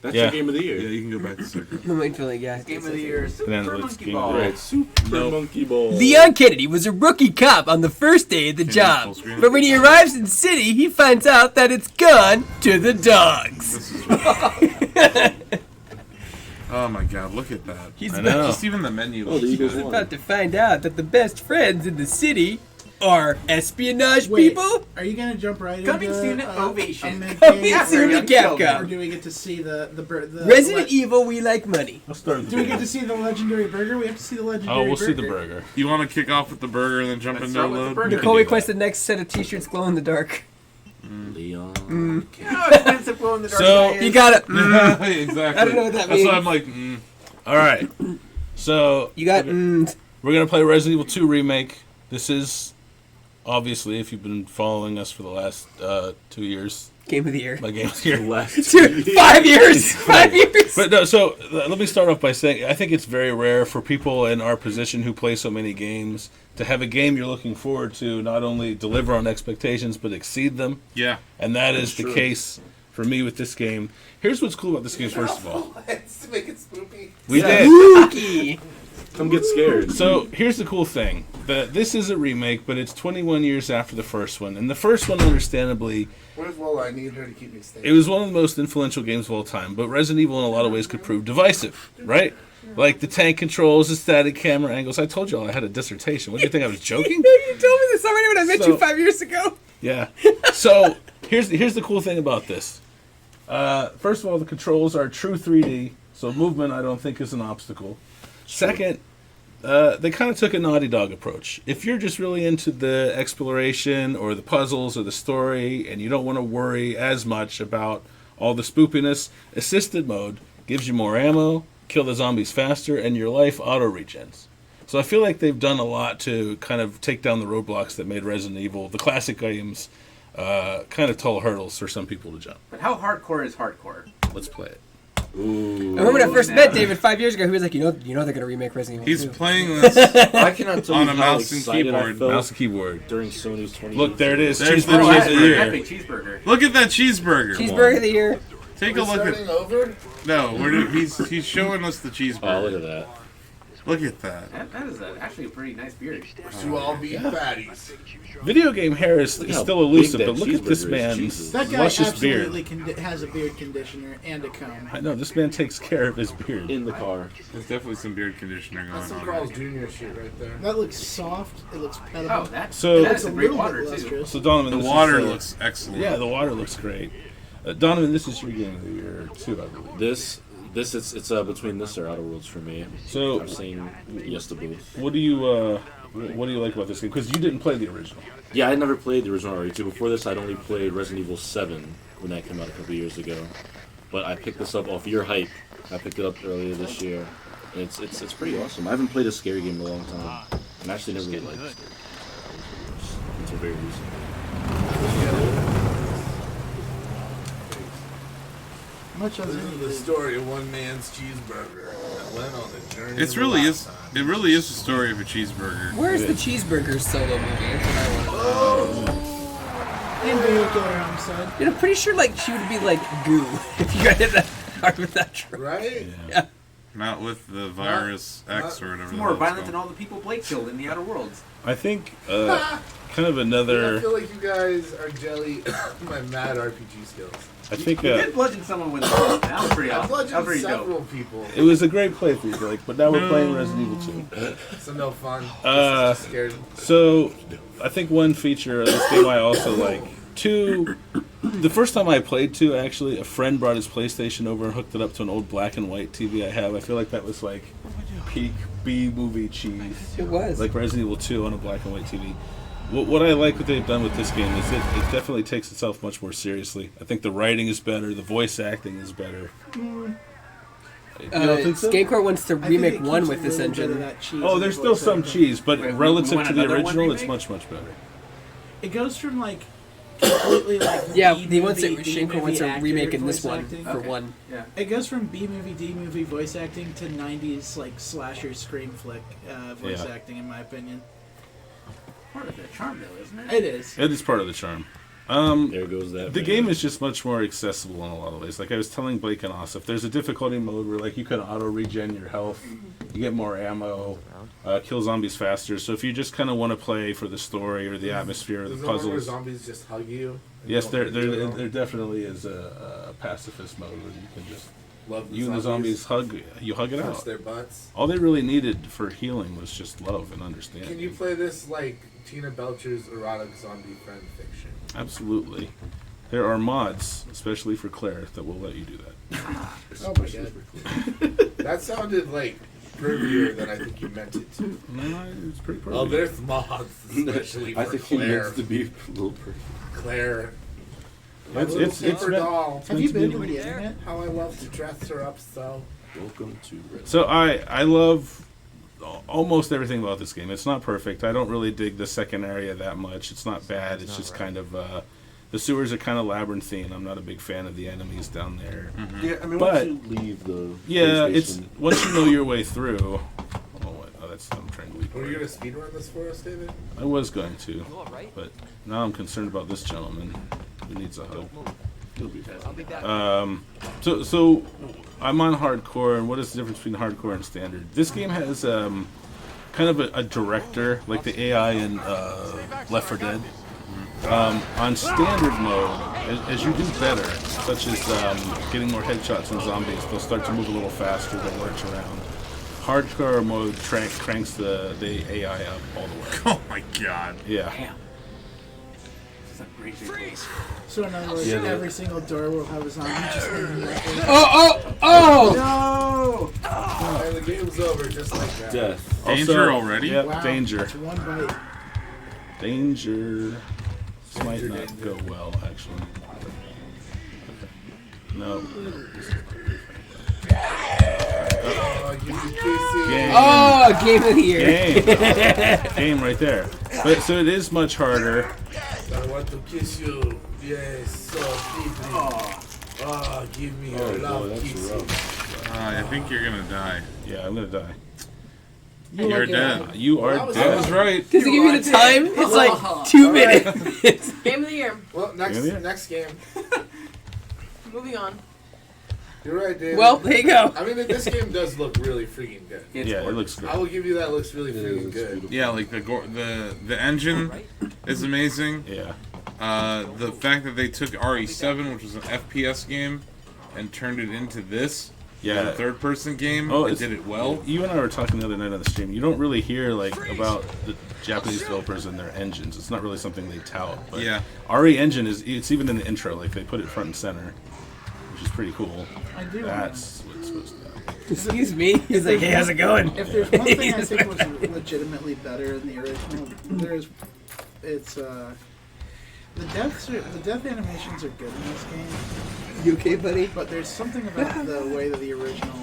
That's Yeah. your game of the year. Yeah, you can go back to circle. I'm waiting for like, yeah. Game of the year, Banana Super Blitz Monkey Game of Ball. the Year. Right, Super Monkey Ball. Leon Kennedy was a rookie cop on the first day of the job. But when he arrives in the city, he finds out that it's gone to the dogs. Oh my god, look at that. He's I about- know. Just even the menu. Oh, there you He's go. about to find out that the best friends in the city are espionage Wait, people. Are you gonna jump right Coming into soon, Ovation. Coming soon to Or Capcom. do we get to see the Resident Evil, we like money. Let's start with Do we get to see the legendary burger? We have to see the legendary Oh, we'll burger. see the burger. You want to kick off with the burger and then jump into start with the load? burger. Nicole requests the next set of t-shirts glow in the dark. Leon. You know how expensive glow in the dark So- is? You got it. Exactly. I don't know what that That's means. why I'm like, All right. So You got we're gonna play Resident Evil 2 remake. This is obviously, if you've been following us for the last 2 years, game of the year. my game of the year. Last 5 years. 5 years. But no, so let me start off by saying I think it's very rare for people in our position who play so many games to have a game you're looking forward to not only deliver on expectations but exceed them. yeah. And that is the true. case for me with this game. Here's what's cool about this game, first of all. Let's make it spoopy. We did. Spooky. Come get scared. So here's the cool thing. This is a remake, but it's 21 years after the first one. And the first one, understandably, Where's Lola? I need her to keep me stable. it was one of the most influential games of all time. But Resident Evil, in a lot of ways, could prove divisive, right? Like the tank controls, the static camera angles. I told y'all I had a dissertation. What do you think? I was joking? You told me this already when I met you 5 years ago. Yeah. So here's the cool thing about this. First of all, the controls are true 3D, so movement I don't think is an obstacle. Second, they kind of took a Naughty Dog approach. If you're just really into the exploration or the puzzles or the story, and you don't want to worry as much about all the spoopiness, assisted mode gives you more ammo, kill the zombies faster, and your life auto-regens. So I feel like they've done a lot to kind of take down the roadblocks that made Resident Evil, the classic games, kind of tall hurdles for some people to jump. But how hardcore is hardcore? Let's play it. Ooh. I remember when I first met David 5 years ago. He was like, you know, they're gonna remake Resident Evil. He's 2. playing this I cannot tell on you a how mouse and excited I keyboard. felt Mouse and keyboard. during Sony's 20. Look, there it is. There's the Cheeseburger. cheese of the year. Epic cheeseburger. Look at that cheeseburger. Cheeseburger of the year. Take a look at. over? No, he's showing us the cheeseburger. Oh, look at that. Look at that. That is actually a pretty nice beard. To all be fatties. Video game hair is Look how still elusive, big but that look at this cheeseburger is. man's Jesus. That guy luscious beard. absolutely has a beard conditioner and a comb. I know, this man takes care of his beard. In the car. There's definitely some beard conditioner going That's some on. Carl's Jr. shit right there. That looks soft. It looks Oh, petable. So- it looks that's a a great little water bit too. lustrous. So Donovan, The this water is, looks excellent. Yeah, the water looks great. Donovan, this is your game of the year too, I believe. This it's between this or Outer Worlds for me. So- I'm saying yes to both. What do you like about this game? Because you didn't play the original. Yeah, I never played the original RE2. Before this, I'd only played Resident Evil 7 when that came out a couple years ago. But I picked this up off your hype. I picked it up earlier this year. And it's pretty awesome. I haven't played a scary game in a long time. And I actually never really liked scary games until very recently. Much as This is anything. the story of one man's cheeseburger that went on a journey. It's really is. It really is the story of a cheeseburger. Where's the cheeseburger solo movie? That's what I want to know. And vehicular homicide. And I'm pretty sure like she would be like goo if you got hit that hard with that truck. Right? Yeah. Not with the virus X or whatever. It's the more hell it's violent called. than all the people Blake killed in the Outer Worlds. I think kind of I another. feel like you guys are jelly my mad RPG skills. I think You did bludgeon someone with a sword. That was pretty I awesome. That was bludgeoned pretty several dope. people. it was a great playthrough, Blake. But now we're playing Resident Evil 2. So no fun. Uh, Scared. So, I think one feature of this game I also like. 2, the first time I played 2, actually, a friend brought his PlayStation over and hooked it up to an old black and white TV I have. I feel like that was like peak B-movie cheese. It was. Like Resident Evil 2 on a black and white TV. What I like what they've done with this game is it definitely takes itself much more seriously. I think the writing is better, the voice acting is better. You don't think so? GameCore wants to I think remake it one keeps with a this little bit of engine. that cheese Oh, in there's the still voice some acting. cheese, but Wait, relative want to the another one original, it's remake? much better. It goes from like completely like Yeah, B he wants movie, it. D Shinko movie wants a accurate remake in voice this one acting. for one. Yeah. It goes from B movie, D movie voice acting to 90s like slasher scream flick voice Yeah. acting, in my opinion. Part of the charm, though, isn't it? It is. It is part of the charm. There goes that. The man. game is just much more accessible in a lot of ways. Like I was telling Blake and Osif, there's a difficulty mode where like you can auto regen your health, you get more ammo, kill zombies faster. So if you just kind of want to play for the story or the atmosphere or the Is there one where puzzles, zombies just hug you? and yes, you there don't do it all? there definitely is a pacifist mode where you can just Love the you and the zombies hug it touch out. their butts. All they really needed for healing was just love and understanding. Can you play this like Tina Belcher's erotic zombie fan fiction? Absolutely. There are mods, especially for Claire, that will let you do that. Oh my god. That sounded like pervier than I think you meant it to. No, it's pretty Oh, pervy. there's mods, especially for I think he Claire. meant to be a little pretty. Claire. My It's- little it's- it's paper meant- doll. it's meant to be- to the internet? How I love to dress her up so. Welcome to Red. So I love almost everything about this game. It's not perfect. I don't really dig the second area that much. It's not bad. It's just kind of the sewers are kind of labyrinthine. I'm not a big fan of the enemies down there. Yeah, I mean, But once you leave the yeah, PlayStation- it's once you know your way through. That's I'm trying to leave. Were you gonna speedrun this for us, David? I was going to, but now I'm concerned about this gentleman who needs a hug. So I'm on hardcore, and what is the difference between hardcore and standard? This game has kind of a director, like the AI in Left 4 Dead. On standard mode, as you do better, such as getting more headshots on zombies, they'll start to move a little faster, they'll lurch around. Hardcore mode cranks the AI up all the way. Oh my god. Yeah. So in other words, Yeah, every single door will have a zombie just in there. Oh! No! And the game's over just like that. Death. Danger already? Yep, Wow, danger. it's one bite. Danger. This might not go well, actually. Okay. No. Game. Oh, game of the year. Game. Game right there. But so it is much harder. I want to kiss you. Yes, so deeply. Oh, give me your love kisses. I think you're gonna die. Yeah, I'm gonna die. You're dead. You are I dead. was right. Does it give you the time? It's like 2 minutes. Game of the year. Well, next game. Moving on. You're right, David. Well, there you go. I mean, this game does look really freaking good. Yeah, it looks great. I will give you that. It looks really freaking good. Yeah, like the engine is amazing. Yeah. The fact that they took RE7, which was an FPS game, and turned it into this. Yeah. A third-person game. Oh, They it's- did it well. You and I were talking the other night on the stream. You don't really hear like about the Japanese developers and their engines. It's not really something they tout. But Yeah. RE engine it's even in the intro. Like they put it front and center, which is pretty cool. I do. That's what it's supposed to do. Excuse me. He's like, hey, how's it going? If there's one thing I think was legitimately better in the original, it's the death animations are good in this game. You okay, buddy? But there's something about the way that the original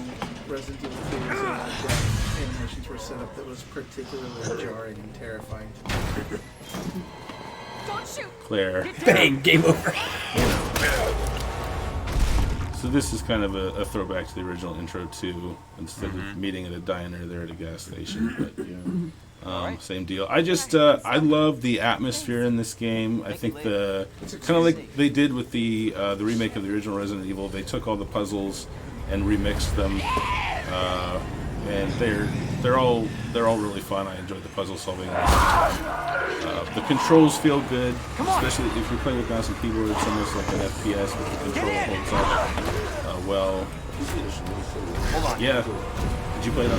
Resident Evil 2's death animations were set up that was particularly jarring and terrifying to me. Don't shoot. Claire. Bang, game over. So this is kind of a throwback to the original intro too. Instead of meeting at a diner, they're at a gas station. But same deal. I just I love the atmosphere in this game. I think kind of like they did with the remake of the original Resident Evil. They took all the puzzles and remixed them, and they're all really fun. I enjoyed the puzzle solving. The controls feel good, especially if you're playing with mouse and keyboard. It's almost like an FPS, but the control holds up well. Yeah. Did you play it on?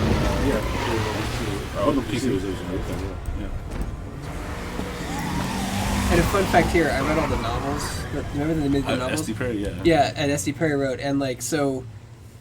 Oh, the PC was yeah. And a fun fact here, I read all the novels. Remember the novels? S.D. Perry, yeah. Yeah, and S.D. Perry wrote, and like so,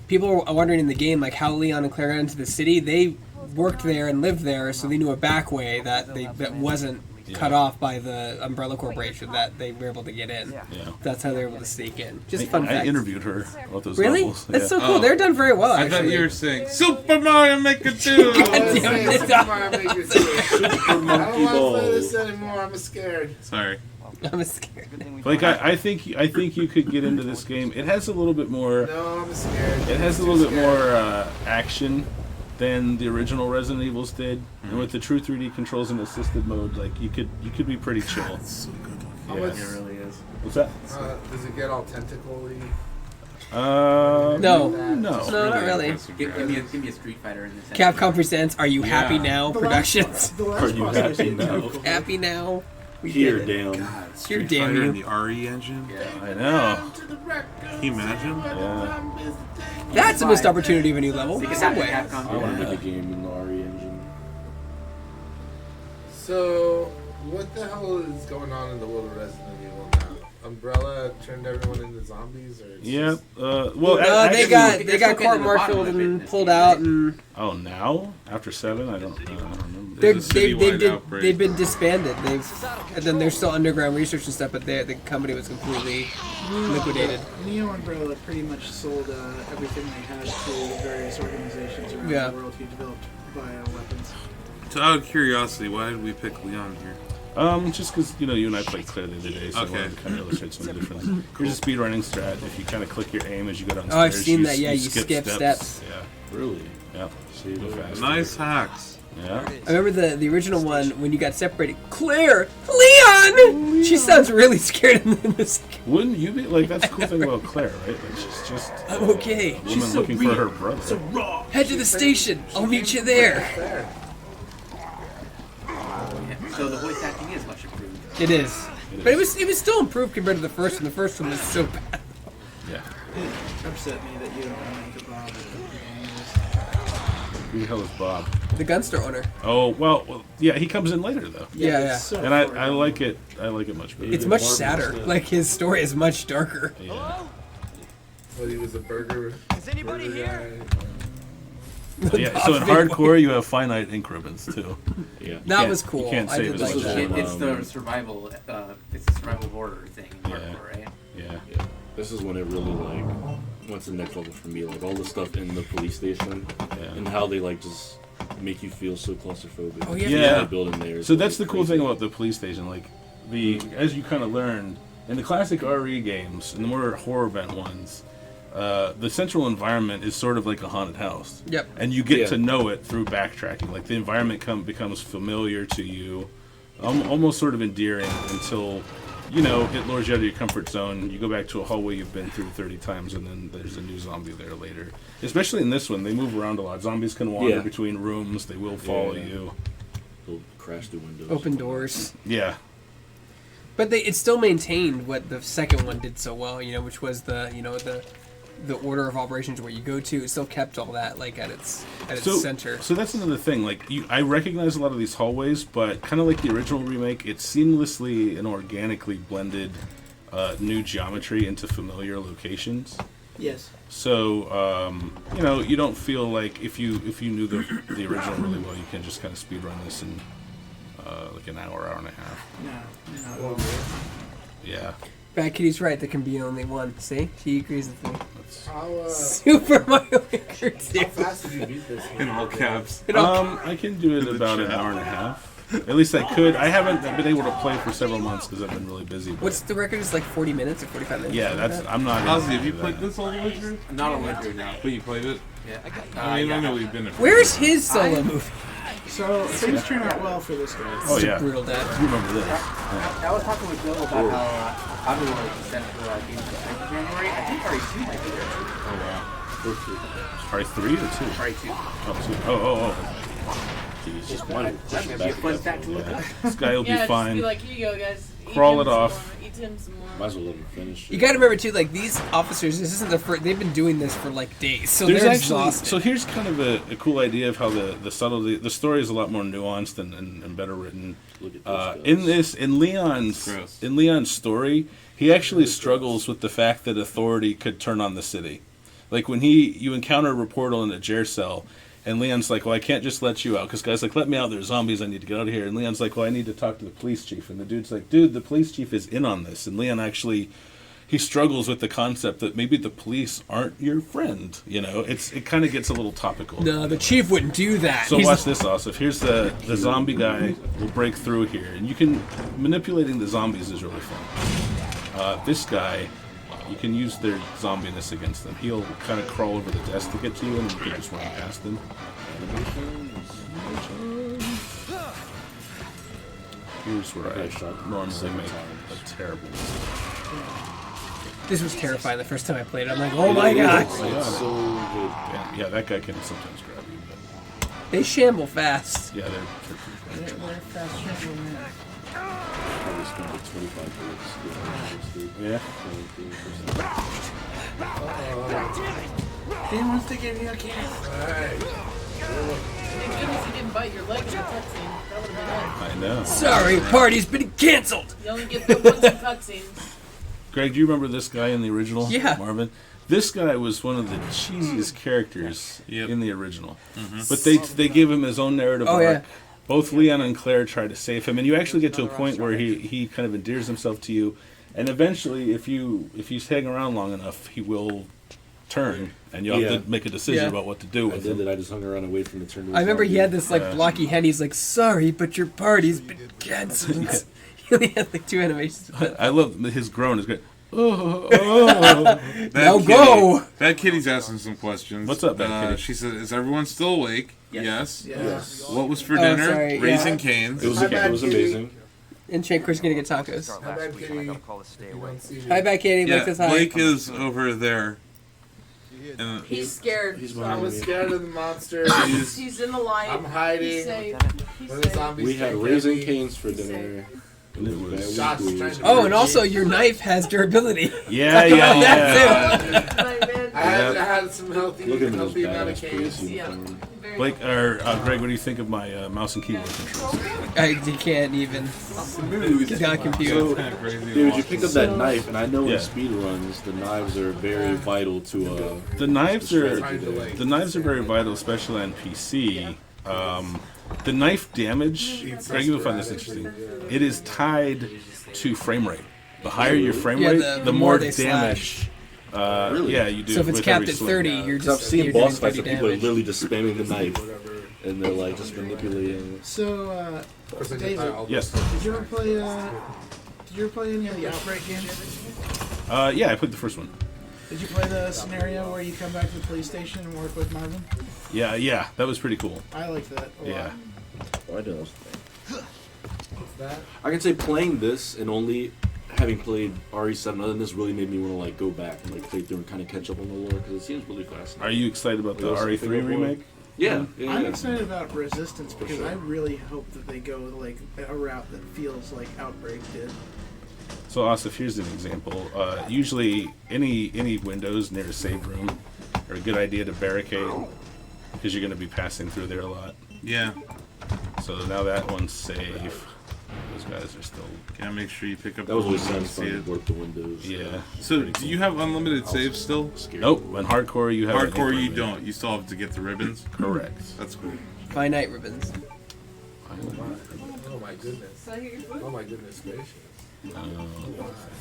people were wondering in the game like how Leon and Claire got into the city. They worked there and lived there, so they knew a back way that wasn't cut off by the Umbrella Corporation that they were able to get in. Yeah. That's how they were able to sneak in. Just fun fact. I interviewed her about those Really? novels. That's so cool. They're done very well, I actually. thought you were saying Super Mario Maker 2. Super Mario Maker 2. I don't want to play this anymore. I'm scared. Sorry. I'm scared. Like I think you could get into this game. It has a little bit more. No, I'm scared. It has a little bit more action than the original Resident Evils did, and with the true 3D controls and assisted mode, like you could be pretty chill. So good. Yeah. How much? It really is. What's that? Does it get all tentacle-y? No. No, not really. Give me a Street Fighter in this. Capcom presents Are You Happy Now Productions. Are you happy now? Happy now? We Here, did it. damn. Here, Street damn Fighter you. and the RE engine. I know. Can you imagine? Yeah. That's a missed opportunity of a new level. Because Subway. I want to make a game in the RE engine. So, what the hell is going on in the world of Resident Evil now? Umbrella turned everyone into zombies, or it's Yeah. just- Well, they got court-martialed and pulled out, and Oh, now after 7, I don't remember. they've been disbanded. And then there's still underground research and stuff, but the company was completely liquidated. Neo Umbrella pretty much sold everything they had to various organizations around Yeah. the world who developed bioweapons. So out of curiosity, why did we pick Leon here? Just because you and I played Claire the other day, so I wanted to kind of illustrate some of the difference. Here's a speedrunning strat. If you kind of click your aim as you go downstairs, Oh, I've seen that. Yeah, you skip steps. Yeah, really. Yeah, so you go fast. Nice hacks. Yeah. I remember the original one when you got separated. Claire, Leon. She sounds really scared in this. Wouldn't you be like? That's the cool thing about Claire, right? Like she's just I'm okay. a woman looking for her brother. Head to the station. I'll meet you there. So the voice acting is much improved. It is. But it was still improved compared to the first one. The first one was so bad. Yeah. It upset me that you don't make a Bob. Who the hell is Bob? The gun store owner. Oh well, yeah, he comes in later though. Yeah. And I like it. I like it much better. It's much sadder. Like his story is much darker. Yeah. Well, he was a burger. Is anybody here? Yeah, so in hardcore you have finite increments too. Yeah. That was cool. You can't I save did as like much. that. It's the survival. It's the survival horror thing. In hardcore, right? Yeah. This is when it really went to the next level for me. Like all the stuff in the police station and how they just make you feel so claustrophobic. Oh, yeah. The building there. So that's the cool thing about the police station. Like as you kind of learned in the classic RE games and the more horror bent ones. The central environment is sort of like a haunted house. Yep. And you get to know it through backtracking. Like the environment becomes familiar to you, almost sort of endearing until, it lures you out of your comfort zone. You go back to a hallway you've been through 30 times, and then there's a new zombie there later. Especially in this one, they move around a lot. Zombies can wander between rooms. They will follow you. They'll crash through windows. Open doors. Yeah. But it still maintained what the second one did so well, which was the order of operations where you go to. It still kept all that at its center. So that's another thing. I recognize a lot of these hallways, but kind of like the original remake, it seamlessly and organically blended new geometry into familiar locations. Yes. So you don't feel like if you knew the original really well, you can just kind of speed run this in like an hour and a half. No. Yeah. Bad Kitty's right. There can be only one. See, she agrees with me. How, Super Mario Maker 2. How fast did you beat this game? In all caps. I can do it about an hour and a half. At least I could. I haven't been able to play for several months because I've been really busy. But What's the record? Is 40 minutes or 45 minutes? yeah, I'm not. Ozzy, have you played this all the way through? Not all the way through now. But you played it? Yeah. I mean, I know we've been. Where's his solo movie? So things turn out well for this guy. Oh yeah. Brutal Dad. You remember this? I was talking with Bill about how Underworld was sent to games in January. I think RE2 might be there too. Oh wow. Are 3 or 2? RE2. Oh, 2. Jeez, just one. That's gonna be a fun fact to look up. This guy will be Just fine. be like, here you go, guys. Eat Crawl him it some off. more, Eat him some more. Might as well let him finish. You got to remember too, these officers. This isn't the first. They've been doing this for days, so There's they're actually, exhausted. so here's kind of a cool idea of how the subtlety. The story is a lot more nuanced and better written. Look at those guys. In Leon's story, he actually struggles with the fact that authority could turn on the city. Like when you encounter a reporter in a jail cell, And Leon's like, well, I can't just let you out. Because guy's like, let me out. There's zombies. I need to get out of here. And Leon's like, well, I need to talk to the police chief. And the dude's like, dude, the police chief is in on this. And Leon actually, he struggles with the concept that maybe the police aren't your friend. You know, it kind of gets a little topical. No, the chief wouldn't do that. So watch this, Asif. Here's the zombie guy will break through here. And you can, manipulating the zombies is really fun. This guy, you can use their zombiness against them. He'll kind of crawl over the desk to get to you, and you can just run past him. Here's where I normally make a terrible mistake. This was terrifying the first time I played it. I'm like, oh my god! It's so good. Yeah, that guy can sometimes grab you. But they shamble fast. Yeah, they're They're fast shambling. Yeah. He wants to give you a kiss. Thank goodness he didn't bite your leg in the cutscene. That would have been it. I know. Sorry, party's been cancelled. You only get bit once in cutscenes. Greg, do you remember this guy in the original? Yeah. Marvin? This guy was one of the cheesiest characters in the original. Mm-hmm. But they gave him his own narrative arc. Yeah. Both Leon and Claire try to save him, and you actually get to a point where he kind of endears himself to you, and eventually, if you hang around long enough, he will turn, and you'll have to make a decision about what to do with him. I just hung around and waited for him to turn. I remember he had this like blocky head. He's like, "Sorry, but your party's been cancelled." He only had like 2 animations. I love his groan. Is great. Now go! Bad Kitty's asking some questions. What's up, Bad Kitty? She said, "Is everyone still awake?" Yes. Yes. What was for dinner? Sorry, Raising Cane's. It was amazing. And Shanker's gonna get tacos. Hi, Bad Kitty. Hi, Bad Kitty. Yeah, Blake says hi. Blake is over there. And He's scared. I was scared of the monster. He's in the light. I'm hiding. He's safe. He's When the safe. zombies We had start Raising getting me. Cane's for dinner. And it was Josh is trying to Oh, and also your knife has durability. Yeah. I had some healthy amount of canes. Blake or Greg, what do you think of my mouse and keyboard controls? You can't even. Smooth. Got confused. So, dude, you pick up that knife, and I know in speed runs, the knives are very vital to The knives are very vital, especially on PC. The knife damage, Greg, you'll find this interesting. It is tied to frame rate. The higher your frame rate, the more they damage. Really? Yeah, you do. So if it's with capped every at swing. 30, you're just. I've seen you're boss doing fights where 30 people are damage. literally just spamming the knife, and they're like just manipulating it. So, David, Yes. did you ever play any of the Outbreak games? Yeah, I played the first one. Did you play the scenario where you come back to the police station and work with Marvin? Yeah, that was pretty cool. I like that a lot. Yeah. Oh, I do those things. I can say playing this and only having played RE7 other than this really made me want to like go back and like play through and kind of catch up on the lore because it seems really fascinating. Are you excited about the Like, RE3 remake? Yeah. I'm excited about Resistance because I really hope that they go like a route that feels like Outbreak did. So, Asif, here's an example. Usually, any windows near a save room are a good idea to barricade because you're going to be passing through there a lot. Yeah. So now that one's safe. Those guys are still. Gotta make sure you pick up. That was always the satisfying to work the windows. Yeah. So, do you have unlimited saves still? Nope. On hardcore, you have. Hardcore, you limit. don't. You still have to get the ribbons. Correct. That's cool. Finite ribbons. Oh my goodness. Did I hear your foot? Oh my goodness gracious.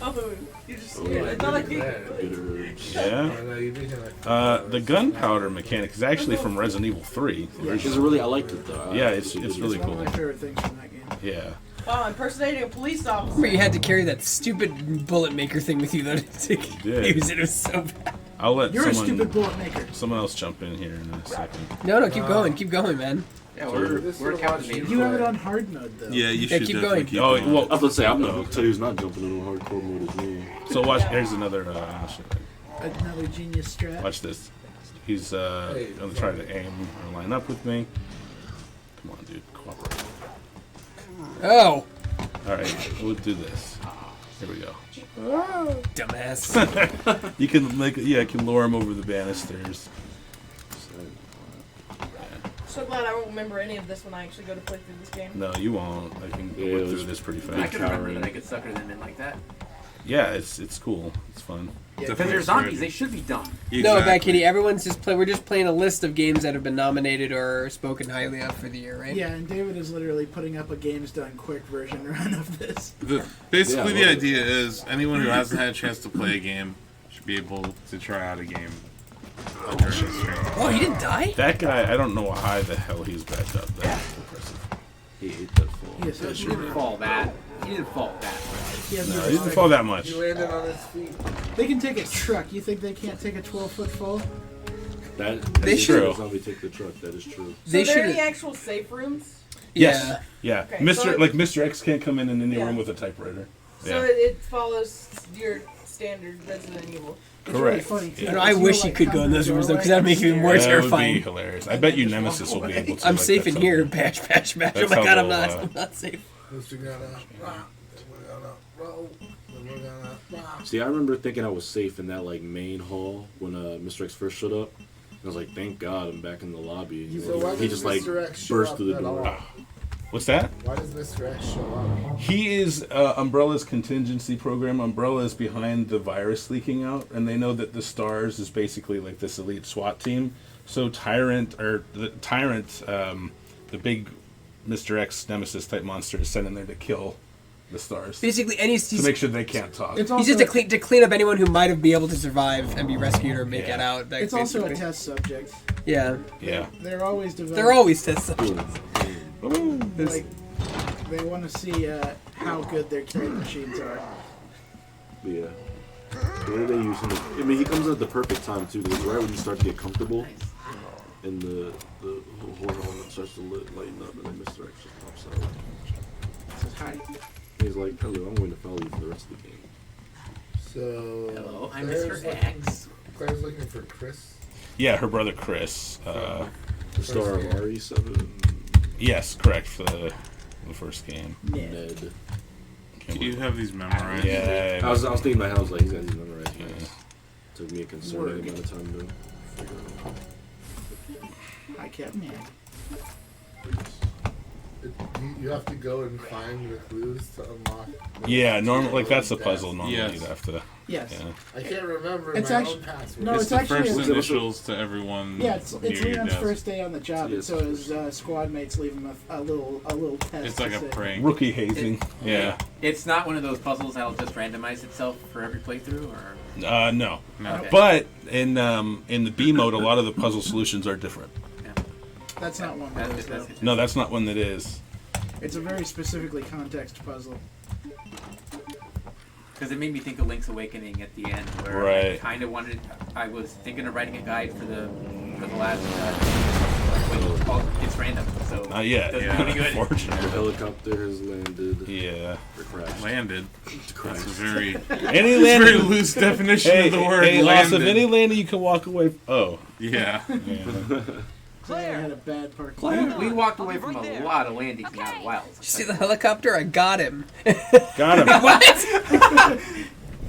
Oh, you just scared. I thought I could. Yeah. The gunpowder mechanic is actually from Resident Evil 3. Is it really? I liked it though. Yeah, it's really One cool. of my favorite things from that game. Yeah. Wow, impersonating a police officer. Remember you had to carry that stupid bullet maker thing with you though to did. use it. It was so bad. I'll let You're someone, a stupid bullet maker. someone else jump in here in a second. No, keep going, man. Yeah, we're counting. You have it on hard mode though. Yeah, you Yeah, should keep definitely going. keep Oh, going. well, I was gonna say I'm gonna tell you who's not jumping into hardcore mode as me. so watch. Here's another. Another genius strat. Watch this. He's gonna try to aim or line up with me. Come on, dude, cooperate. Oh, All right, we'll do this. Here we go. dumbass. You can I can lure him over the banisters. So glad I won't remember any of this when I actually go to play through this game. No, you won't. I can Yeah, work it was through this pretty I fast. can remember that I could sucker them in like that. yeah, it's cool. It's fun. Because they're zombies, they should be dumb. No, Bad Kitty. Everyone's just we're just playing a list of games that have been nominated or spoken highly of for the year, right? Yeah, and David is literally putting up a games done quick version run of this. Basically, the idea is anyone who hasn't had a chance to play a game should be able to try out a game. Oh, he didn't die? That guy, I don't know how the hell he's back up. That's impressive. He ate that fall. Yes, He didn't fall that. He didn't fall that. He has No, no he didn't respect. fall that much. He landed on his feet. They can take a truck. You think they can't take a 12-foot fall? They should. Zombie take the truck. That is true. So are there any actual safe rooms? Yes. Yeah. Okay, Mr. so- like Mr. X can't come in any Yeah. room with a typewriter. So it follows your standard Resident Evil. Correct. Yeah. I wish he could go in those rooms though, because that'd make it even more That terrifying. would be hilarious. I bet you Nemesis will be able to. I'm like, safe that's in here. how- Bash, bash, bash. that's Oh my how god, I'm they'll, not. I'm not safe. See, I remember thinking I was safe in that like main hall when Mr. X first showed up. I was like, thank God I'm back in the lobby. And So why he does just like Mr. X show burst up through the at door. all? What's that? Why does Mr. X show up? He is Umbrella's contingency program. Umbrella is behind the virus leaking out, and they know that the Stars is basically like this elite SWAT team. So Tyrant, the big Mr. X Nemesis type monster, is sent in there to kill the Stars. Basically, and he's to make sure they can't talk. He's just to clean up anyone who might have been able to survive and be rescued or make it out. It's also a basically. test subject. Yeah. Yeah. They're always developed. They're always test subjects. Like, they want to see how good their killing machines are. Yeah. What are they using? I mean, he comes at the perfect time too, because right when you start to get comfortable, and the horn element starts to lighten up, and then Mr. X just pops out. Says hi. He's like, "Hello, I'm going to follow you for the rest of the game." So Hello, I'm Claire's Mr. looking- X. Claire's looking for Chris. Yeah, her brother Chris. The star of RE7. Yes, correct for the first game. Ned. Do you have these memorized? Yeah. I was thinking in my head, I was like, he's got these memorized. Yeah. Took me a concerning amount of time to figure it out. Hi, Captain. You have to go and find the clues to unlock. Yeah, like that's a puzzle. Normally, Yes. you'd have to. Yes. Yeah. I can't remember It's my actually own password. no, It's it's the actually first a, initials to everyone. yeah, it's near your Leon's desk. first day on the job, and so his squad mates leave him a little test. It's like to a say- prank. Rookie hazing. Yeah. It's not one of those puzzles that'll just randomize itself for every playthrough, or No. Okay. But in the B mode, a lot of the puzzle solutions are different. That's not one of those, though. No, that's not one that is. It's a very specifically context puzzle. because it made me think of Link's Awakening at the end, where I Right. kind of wanted. I was thinking of writing a guide for the last. It's random, so Not yet. doesn't Yeah, do any good. unfortunately. The helicopter has landed. Yeah. Or crashed. Landed. That's a very, Any it's a landing, very loose definition of the word Hey, landed. awesome. Any landing you can walk away. Oh. Yeah. Claire had a bad park. We walked away from a lot of landings in Outer Wilds. Did you see the helicopter? I got him. Got him. What?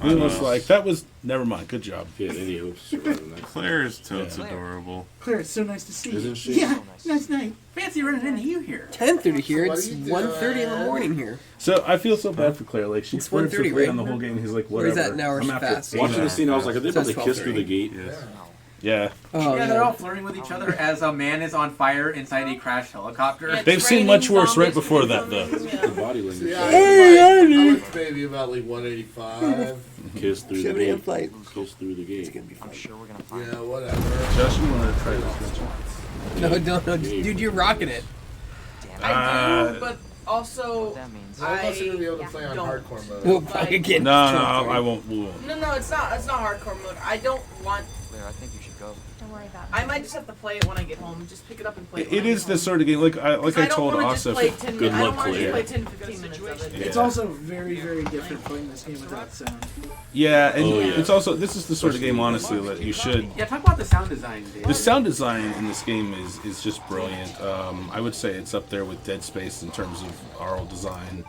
He was like, that was. Never mind. Good job. He had any hopes of surviving that. Claire is totes adorable. Claire, it's so nice to see you. Isn't she? Yeah, nice night. Fancy running into you here. 10:30 here. So what It's do you do? 1:30 in the morning here. So I feel so bad for Claire. Like she It's flirts with 1:30, Lee right? on the whole game. He's like, Or whatever. is that an hour I'm after fast? 8 Watching the scene, I was like, are they about to That's kiss through the 12:30. gate? Yeah. Oh, Yeah, they're all flirting with each other as a man is on fire inside a crashed helicopter. Yeah, They've seen much worse right before that, though. The body language. Yeah, I was maybe about like 185. Kiss through the gate. Kiss through the gate. I'm sure we're gonna find Yeah, whatever. Josh, you want to try this? No, dude, you're rocking it. I do, but also what that means. None of us are gonna be able to play on don't. hardcore mode. We'll probably get. No, I won't. We won't. No, it's not hardcore mode. I don't want. Claire, I think you should go. Don't worry about it. I might just have to play it when I get home. Just pick it up and play it. It is this sort of game. Like I told I don't want to just Asif. play 10 Good minutes. I don't luck, want to Claire. play 10, 15 minutes of it. It's Yeah. also very, very different playing this game without sound. Yeah, and Oh, yeah. it's also this is the sort of game, honestly, that you should. Yeah, talk about the sound design, Dave. The sound design in this game is just brilliant. I would say it's up there with Dead Space in terms of aural design.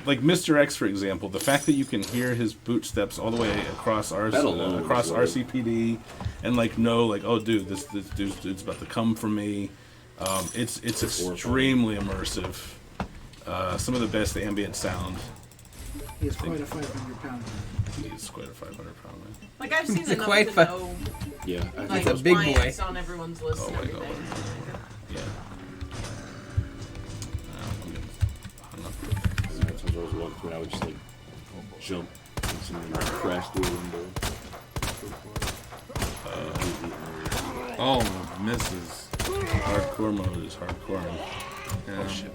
Like Mr. X, for example, the fact that you can hear his boot steps all the way across That alone across is like- RCPD, and like know like, oh dude, this dude's about to come for me. It's extremely immersive. Some of the best ambient sound. He is quite a 500-pound man. He's quite a 500-pound man. Like I've seen It's a enough quite to know. Yeah, I Like think It's a big boy. clients on everyone's list Oh, and wait, everything. Yeah. I'm getting hung up. sometimes I was walking through and I would just like jump and someone would crash through a window. Oh, misses. Hardcore mode is hardcore. Yeah. Oh shit.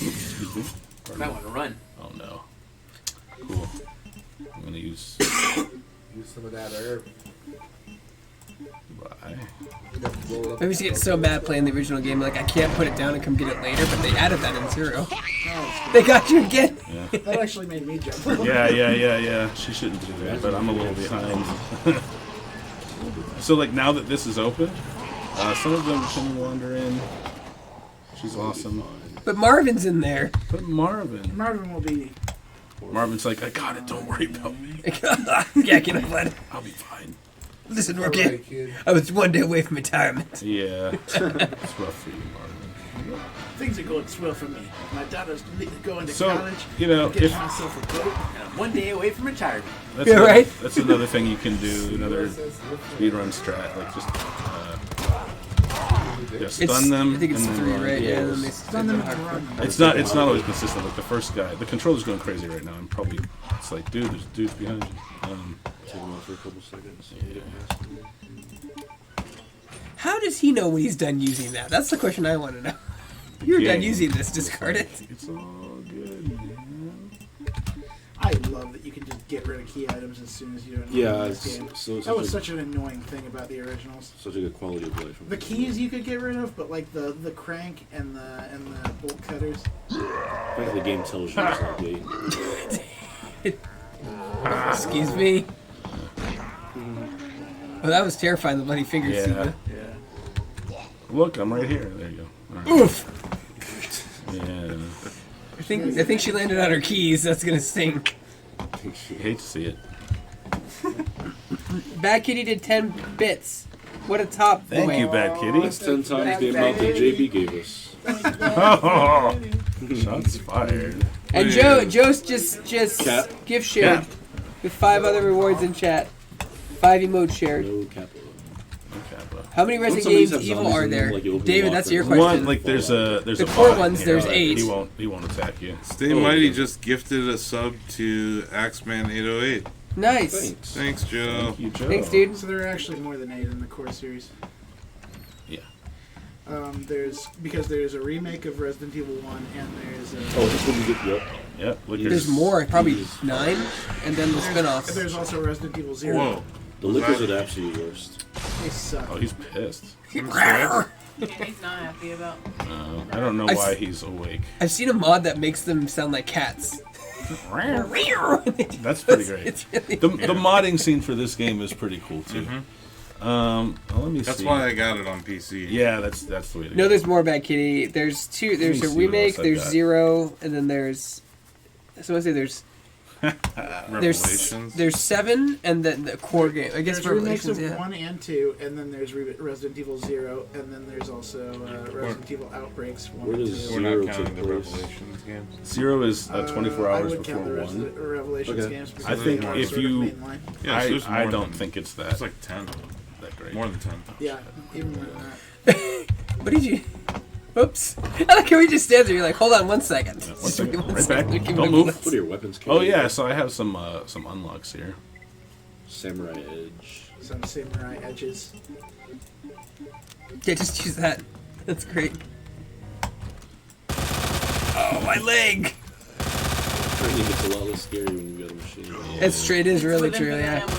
Excuse me. Might want to run. Oh no. Cool. I'm gonna use. Use some of that herb. Bye. I used to get so bad playing the original game, like I can't put it down and come get it later, but they added that in Zero. They got you again. Yeah. That actually made me jump. Yeah. She shouldn't do that, but I'm a little behind. So like now that this is open, some of them can wander in. She's awesome. But Marvin's in there. But Marvin. Marvin will be. Marvin's like, I got it. Don't worry about me. Yeah, can I let it? I'll be fine. Listen, rookie. I was one day away from retirement. Yeah. It's rough for you, Marvin. Things are going swell for me. My daughter's going to So, college. you know, I'm getting if- myself a boat. And I'm one day away from retirement. That's Yeah, another, right? That's another thing you can do. Another speedrun strat, like just stun them. I think it's and then 3, run. right? Yeah, and then they Stun them and run. It's not always consistent. Like the first guy, the controller's going crazy right now. I'm probably. It's like, dude, there's dudes behind you. Take them out for a couple seconds. How does he know when he's done using that? That's the question I want to know. You're done using this, discard it. It's all good, man. I love that you can just get rid of key items as soon as you don't Yeah, know this it's game. so That was such an annoying thing about the originals. such a good quality of life. The keys you could get rid of, but like the crank and the bolt cutters. I think the game tells you it's not Excuse me. Oh, that was terrifying, the bloody fingers. Yeah. Yeah. Look, I'm right here. There you go. All right. Oof. Yeah. I think she landed on her keys. That's gonna stink. Hate to see it. Bad Kitty did 10 bits. What a top boy. Thank you, Bad Kitty. That's 10 times the amount that JB gave us. Oh, shots fired. And Joe's just Cap. gift shared with 5 other rewards in chat. 5 emotes shared. No Kappa. How many Don't Resident some of these Games have Evil zombies are in them, there? like you open David, the that's locker? your question. One, like there's a The bot core in ones, here, there's like, 8. He won't attack you. Stay Mighty just gifted a sub to Axeman808. Nice. Thanks, Joe. Thank you, Joe. Thanks, dude. So there are actually more than 8 in the core series. Yeah. Because there's a remake of Resident Evil 1 and there's a. Oh, this one you get. Yep. Yep. Look, There's more, probably 9, and then the spin-offs. There's also Resident Evil 0. Whoa. The lickers are the absolute worst. They suck. Oh, he's pissed. Yeah, he's not happy about. I don't know why he's awake. I've seen a mod that makes them sound like cats. That's pretty great. It's really The modding scene for this game is pretty cool too. Well, let me That's see. why I got it on PC. Yeah, that's the way to No, go. there's more Bad Kitty. There's 2. There's me a see what remake. else I've There's got. 0, and then there's. So I say there's. Revelations. There's 7, and then the core game. I guess There's remakes Revelations. of Yeah. 1 and 2, and then there's Resident Evil 0, and then there's also Resident Evil Outbreaks 1 Where and does 2. We're Zero not counting take the place? Revelations games. 0 is 24 I hours would count the before rest of 1. the Revelations Okay. games. because I think they're if sort of you, mainline. Yeah, so there's I more don't than- think it's that. It's like 10. that great. More than 10. Yeah, even more than that. What did you? Oops. I like how we just stand there. You're like, hold on 1 second. One Just second. give me one Right back. second. Give me Don't one move. minute. What are your weapons? Oh yeah, so I have some unlocks here. Samurai Edge. Some samurai edges. Yeah, just use that. That's great. Oh, my leg! Training gets a lot less scary when you got a machine gun. It's true. It is really With true. infinite Yeah. ammo.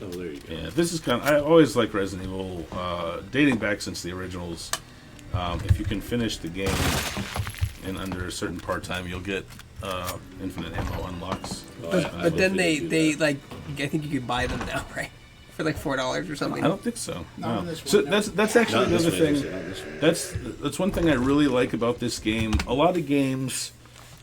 Oh, there you go. Yeah, this is kind of. I always like Resident Evil, dating back since the originals. If you can finish the game in under a certain part time, you'll get infinite ammo unlocks. But then they like, I think you could buy them now, right? For like $4 or something. I don't think so. Not on No. this So one, that's actually Not another this way, thing. not this way. That's one thing I really like about this game. A lot of games,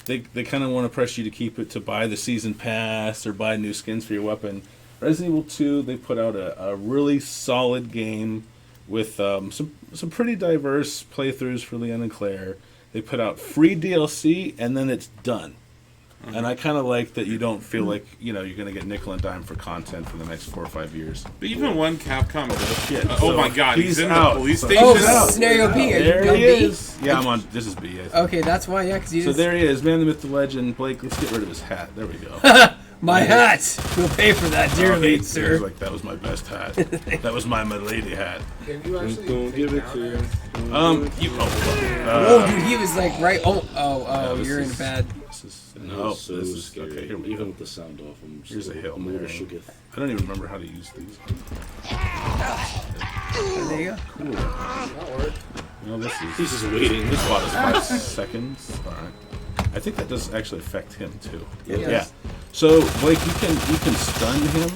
they kind of want to press you to keep it to buy the season pass or buy new skins for your weapon. Resident Evil 2, they put out a really solid game with some pretty diverse playthroughs for Leon and Claire. They put out free DLC, and then it's done. And I kind of like that you don't feel like, you're going to get nickel and dime for content for the next 4 or 5 years. But even one Capcom does shit. Oh my god, he's in out. the police station. Oh, scenario B. Are There you he B? is. Yeah, I'm on. This is B. I think. Okay, that's why. Yeah, because you. So there he is, man, the myth, the legend. Blake, let's get rid of his hat. There we go. My hat. We'll pay for that dearly, He sir. was like, that was my best hat. That was my lady hat. Can you actually Don't give it to you. Oh, dude, he was like right. You're in bad. No, so this is scary. okay. Here we Even go. with the sound off, I'm just Here's a hill. motor shooketh. I don't even remember how to use these. There you go. Cool. No, this is. He's just waiting. This spot is 5 seconds. All right. I think that does actually affect him too. Yeah. So Blake, you can stun him.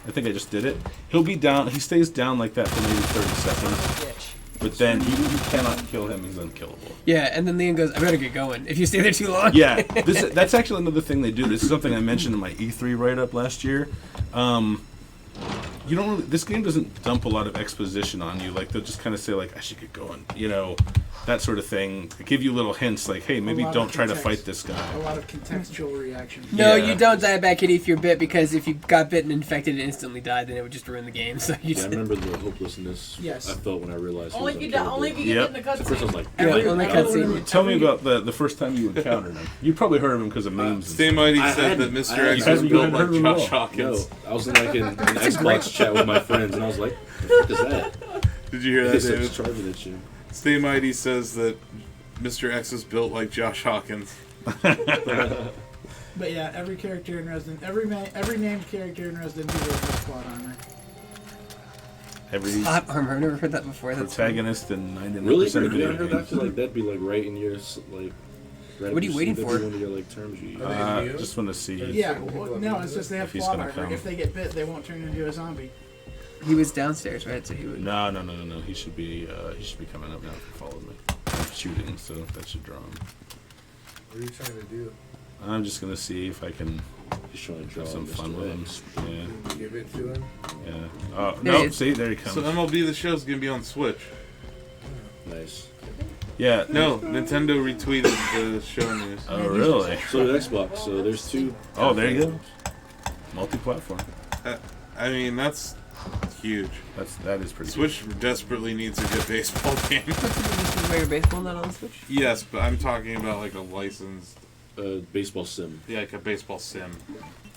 I think I just did it. He'll be down. He stays down like that for maybe 30 seconds. But then you cannot kill him. He's unkillable. Yeah, and then Liam goes, I better get going. If you stay there too long. Yeah, that's actually another thing they do. This is something I mentioned in my E3 write-up last year. You don't really. This game doesn't dump a lot of exposition on you. Like they'll just kind of say like, I should get going. That sort of thing. They give you little hints like, hey, maybe don't try to fight this guy. A lot of contextual reaction. No, you don't die back Kitty if you're bit, because if you got bitten and infected and instantly died, then it would just ruin the game. So you I remember the hopelessness I felt when I realized Only he if was you only if you get in the At first I was cutscene. like, only cutscene. Tell me about the first time you encountered him. You probably heard of him because of memes. Stay Mighty said that Mr. X was built like Josh Hawkins. No, I was in like an Xbox chat with my friends, and I was like, what the fuck is that? Did you hear that, He starts David? charging at you. Stay Mighty says that Mr. X is built like Josh Hawkins. But yeah, every character in Resident, every named character in Resident Evil has plot armor. Every Plot armor. I've never heard that before. That's protagonist in 99% Really? of I've video never heard that. I games. feel like that'd be like right in your like. Right What are you waiting that'd for? be one of your like terms you use. Just want to see. Yeah, no, it's just they have If he's plot gonna armor. come. If they get bit, they won't turn into a zombie. He was downstairs, right? So he would. No. He should be coming up now if he followed me. I'm shooting, so that should draw him. What are you trying to do? I'm just gonna see if I can He's trying to draw have some Mr. fun with him. X. Yeah. Give it to him. Yeah. Oh There no! he is. See, there he comes. So MLB The Show's gonna be on Switch. Nice. Yeah. No, Nintendo retweeted the show news. Oh really? So did Xbox. So there's two. Oh, there you go. Multi-platform. I mean, that's huge. That is pretty. Switch desperately needs a good baseball game. Is your baseball not on the Switch? Yes, but I'm talking about like a licensed, baseball sim. yeah, like a baseball sim.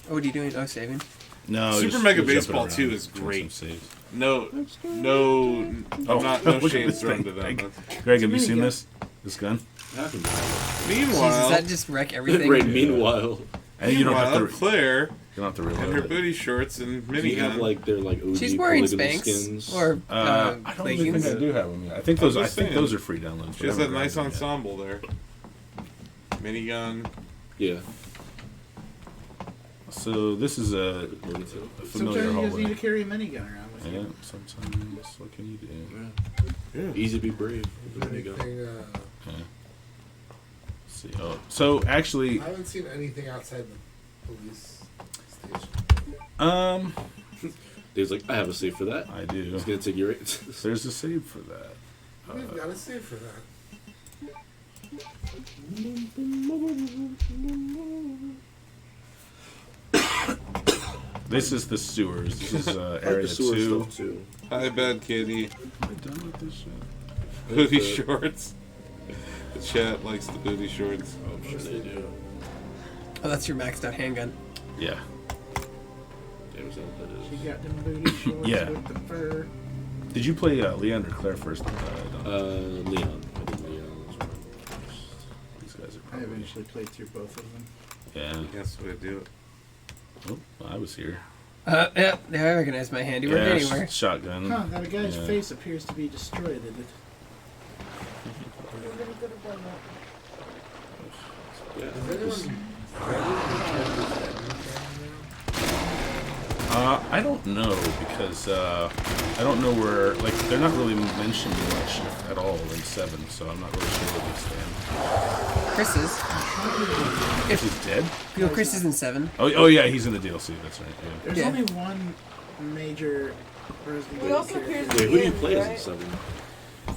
Oh, what are you doing? Oh, saving. No. Super just Mega jumping Baseball around, 2 is doing great. some saves. No, Oh, no look at shade this thrown thing. to them. Greg, have you seen this? This gun? Jesus, Meanwhile, that just wreck everything. Right. Meanwhile, And you don't have to. Claire, You don't have to in reload her it. booty shorts and do you have minigun. like their like OG She's wearing polygonal Spanx skins? or I don't even think I do have them yet. I think those. I'm I just think saying. those are free downloads. She has but I that haven't nice grabbed them yet. ensemble there. Minigun. Yeah. So this is a familiar Sometimes you just need hallway. to carry a minigun around with Yeah, you. sometimes. What can you do? Yeah. Easy to be brave. There you go. Anything, Okay. Let's see. Oh, so actually, I haven't seen anything outside the police station. Dave's like, I have a save for that. I do. He's gonna take your. There's a save for that. We've got a save for that. This is the sewers. This is like area the sewer 2. stuff too. Hi, bad kitty. Am I done with this shit? Booty shorts. The chat likes the booty shorts. Oh, I'm sure they do. Oh, that's your maxed out handgun. Yeah. Damn, is that what that She is? got them booty shorts Yeah. with the fur. Did you play Leon or Claire first? Leon. I did Leon. These guys are I probably. eventually played through both of them. Yeah. That's the way to do it. Oh, I was here. Yeah, I recognize my handiwork Yeah, anywhere. shotgun. Huh, that guy's Yeah. face appears to be destroyed. Isn't it? Yeah. Is anyone I don't know because I don't know where. Like, they're not really mentioned much at all in 7, so I'm not really sure where they stand. Chris is. If he's dead. You know, Chris is in 7. Oh yeah, he's in the DLC. That's right. Yeah. There's Yeah. only one major Resident He Evil also character. appears Wait, who do you Ian, play right? as in 7?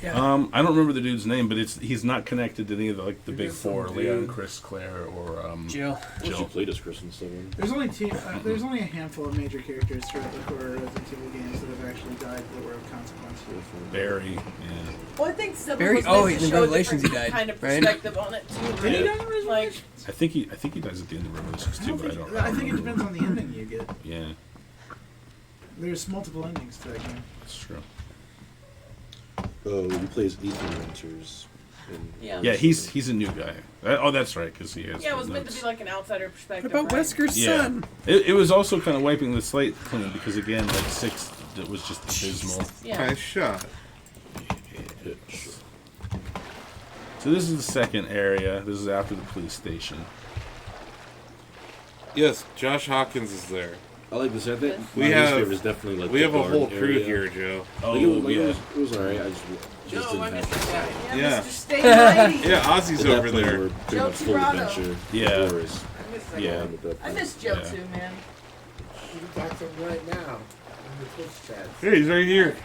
Yeah. I don't remember the dude's name, but he's not connected to any of the big four: Leon, Chris, Claire, or Jill. Jill played as Chris and Steven. There's only a handful of major characters throughout the core Resident Evil games that have actually died that were of consequence. Barry. Yeah. Well, I think Sybil Barry- was oh, meant to in show a Revelations he different died, kind of right? perspective on it too. Did he right? die in Like, I think he dies at the end of Revelations too, but I don't. I think it depends on the ending you get. Yeah, There's multiple endings to that game. that's true. Oh, he plays Ethan Winters. Yeah, he's a new guy. That's right, because he has. yeah, it was meant to be like an outsider perspective. What about right? Wesker's Yeah, son? it was also kind of wiping the slate clean because again, 6 it was just abysmal. Yeah. Nice shot. So this is the second area. This is after the police station. Yes, Josh Hawkins is there. I like this. I think We my least have favorite is definitely like we the have a whole garden crew area. here, Joe. It was alright. I just didn't have Yeah. Mr. Stay Mighty. Yeah, Ozzy's At that over point, there. we're pretty Joe much full Tirado. adventure. Yeah. Boris. Yeah. I miss Joe too, man. You can talk to him right now in the Twitch chat. Hey, he's right here.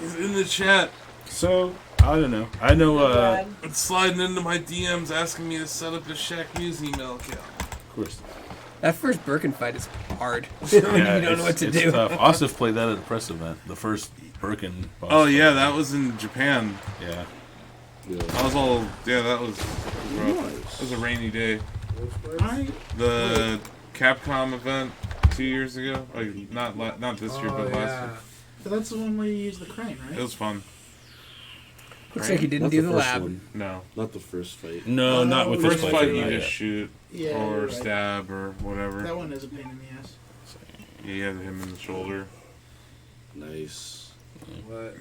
He's in the chat. So I don't know. I know. It's sliding into my DMs asking me to set up a Shacknews email account. Of course. That first Birkin fight is hard. Yeah, you don't know what to it's do. tough. Osif played that at a press event. The first Birkin. boss Oh yeah, fight. that was in Japan. Yeah. I was all that was rough. It was a rainy day. The Capcom event 2 years ago. Like not this year, but last year. But that's the one where you use the crane, right? It was fun. Looks like he didn't Not do the the first lab. one. No. Not the first fight. No, not with this First fight you not just yet. shoot Yeah, or you're right. stab or whatever. That one is a pain in the ass. Yeah, you had him in the shoulder. Nice. What?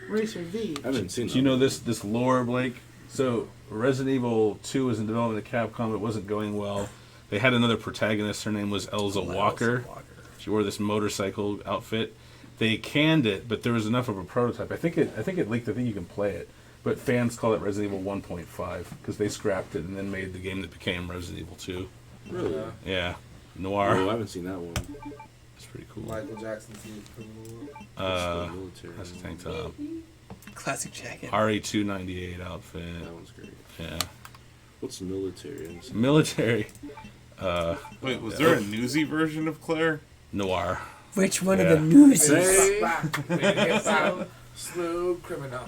Racer V. I haven't seen Do you know this lore, Blake? So Resident Evil 2 was in development at Capcom. It wasn't going well. They had another protagonist. Her name was Elza Walker. She wore this motorcycle outfit. They canned it, but there was enough of a prototype. I think it leaked. I think you can play it, but fans call it Resident Evil 1.5 because they scrapped it and then made the game that became Resident Evil 2. Really? Yeah, Noir. Oh, I haven't seen that one. It's pretty cool. Michael Jackson seen Criminal. Military. That's a tank top. Classic jacket. RE298 outfit. That one's great. Yeah. What's military? Military. Wait, was there a newsy version of Claire? Noir. Which one Yeah. of the news? Smooth Criminal.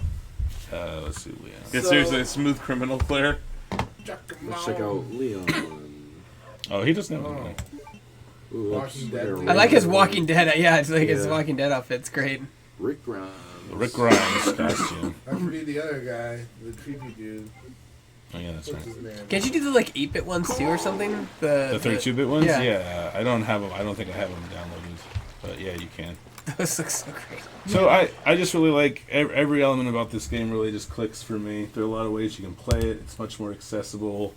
Let's see, Leon. Yeah, seriously, a smooth criminal Claire. Let's check out Leon. Oh, he doesn't have a name. Ooh, Walking Dead. I like his Walking Dead. Yeah, it's like his Yeah. Walking Dead outfit's great. Rick Grimes. Rick Grimes costume. That could be the other guy, the creepy dude. Oh yeah, that's What's right. his name? Can't you do the like 8-bit ones too or something? The 32-bit ones? Yeah. Yeah, I don't have them. I don't think I have them downloaded. But yeah, you can. Those look so great. So I just really like every element about this game. Really just clicks for me. There are a lot of ways you can play it. It's much more accessible.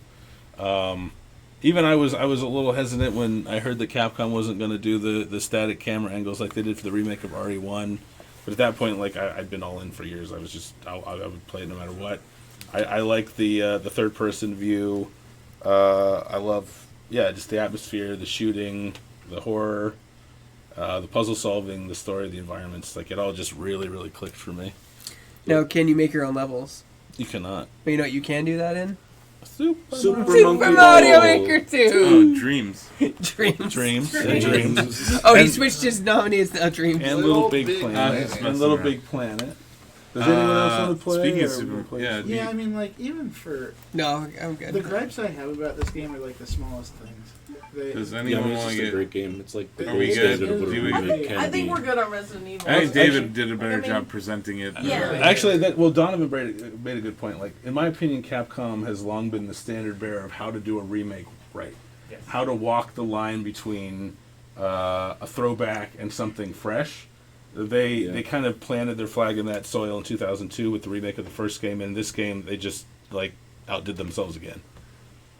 Even I was a little hesitant when I heard that Capcom wasn't going to do the static camera angles like they did for the remake of RE1. But at that point, like I'd been all in for years. I would play it no matter what. I like the third person view. I love just the atmosphere, the shooting, the horror, the puzzle solving, the story, the environments. Like it all just really really clicked for me. Now, can you make your own levels? You cannot. But you know what you can do that in? Super Mario Maker 2. Oh, Dreams. Dreams. Dreams. Oh, he switched his nominees to Dreams. And Little Big Planet. And Little Big Planet. Does anyone else want to play? Speaking of or Super, wanna play yeah, this? Yeah, I mean, like, even for... No, I'm good. The gripes I have about this game are, like, the smallest things. Does Yeah, anyone it's want just to a get... great game. It's like the Are we gold good? standard of what a Do we- remake can I think be. we're good on Resident Evil. I think David Actually- did a better I mean- job presenting it. Yeah. Actually, Donovan made a good point. Like, in my opinion, Capcom has long been the standard bearer of how to do a remake right. Yes. How to walk the line between a throwback and something fresh. They kind of planted their flag in that soil in 2002 with the remake of the first game, and in this game they just like outdid themselves again.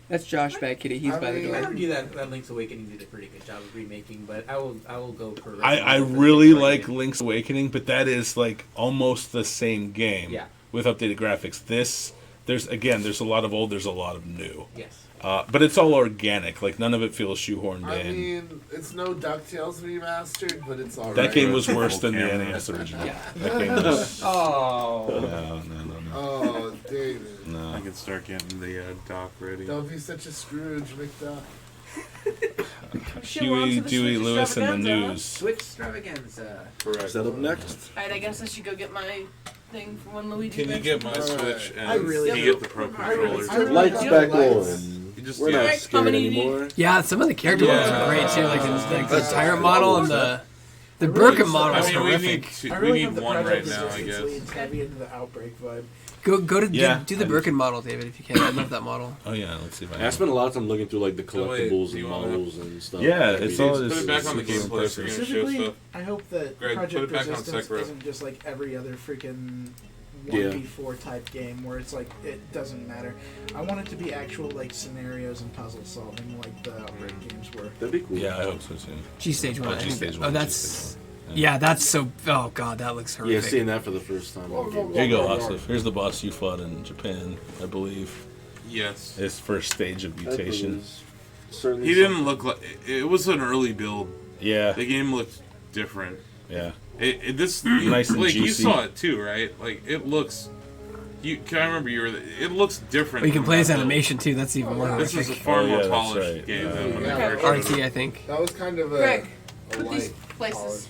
That's Josh Bad Kitty. He's by the I door. argue that Link's Awakening did a pretty good job of remaking, but I will go for. I really like Link's Awakening, but that is like almost the same game Yeah. with updated graphics. This there's a lot of old, there's a lot of new. Yes. But it's all organic. Like none of it feels shoehorned I in. mean, it's no DuckTales remastered, but it's alright. That game was worse than the NES original. Yeah. That game was. Oh. No. Oh, David. No. I can start getting the dock ready. Don't be such a Scrooge, McDuck. Huey, Dewey, Lewis, and the news. Switch extravaganza. Correct. Set up next. Alright, I guess I should go get my thing for when Luigi. Can you get my Switch and I really can you get the Pro Controller? Lights back on. Just We're not scared anymore. Yeah, some of the character models are great too, like the tyrant model and the Birkin model is horrific. I really we hope need the one project right now, I resistance guess. leans heavy into the Outbreak vibe. Go to Yeah. do the Birkin model, David, if you can. I love that model. Oh yeah, let's see if I. I spent a lot of time looking through like the Oh, wait, collectibles do and you wanna- models and stuff. Yeah, it's all Put it back on the super gameplay if you're gonna show Specifically, stuff. I hope that Greg, Project put it back on Resistance Sekiro. isn't just like every other freaking Yeah. 1v4 type game where it's like it doesn't matter. I want it to be actual like scenarios and puzzle solving like the Outbreak games were. That'd be cool. Yeah, I hope so too. G Stage 1. Oh, I think G-Stage that- 1, Oh, that's. Yeah, that's so. Oh god, that looks Yeah, horrific. seeing that for the first time. on game. Here you go, Asif. Here's the boss you fought in Japan, I believe. Yes. His first stage of mutation. Certainly. He didn't look like it was an early build. Yeah. The game looked different. Yeah. This Nice and like you juicy. saw it too, right? Like it looks. Can I remember you were? It looks different. But you can from play his that build. animation too. That's even more This horrific. is a far more that's polished right. game than when Yeah. I first showed RT, it. I think. That was kind of a. Greg, a put these light places. polish.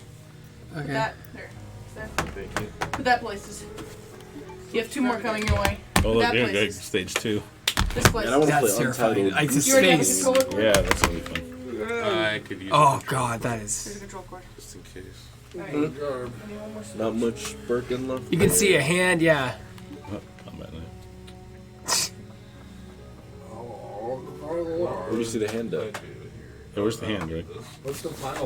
Put that there. There. Put that places. You have two more coming your way. Oh, Put look, that here, Greg, places. stage 2. This place. And I want to That's play terrifying. Untitled. Like his You already have a face. controller cord? Yeah, that's gonna be fun. I could use Oh it god, that Here's is. a control cord. just in case. Alright. Garb. Give me one more switch. Not much Birkin left. You can see a hand, yeah. Oh, combat knife. Oh, Carl. Where do you see the hand up? Hey, where's the hand, Greg? What's the final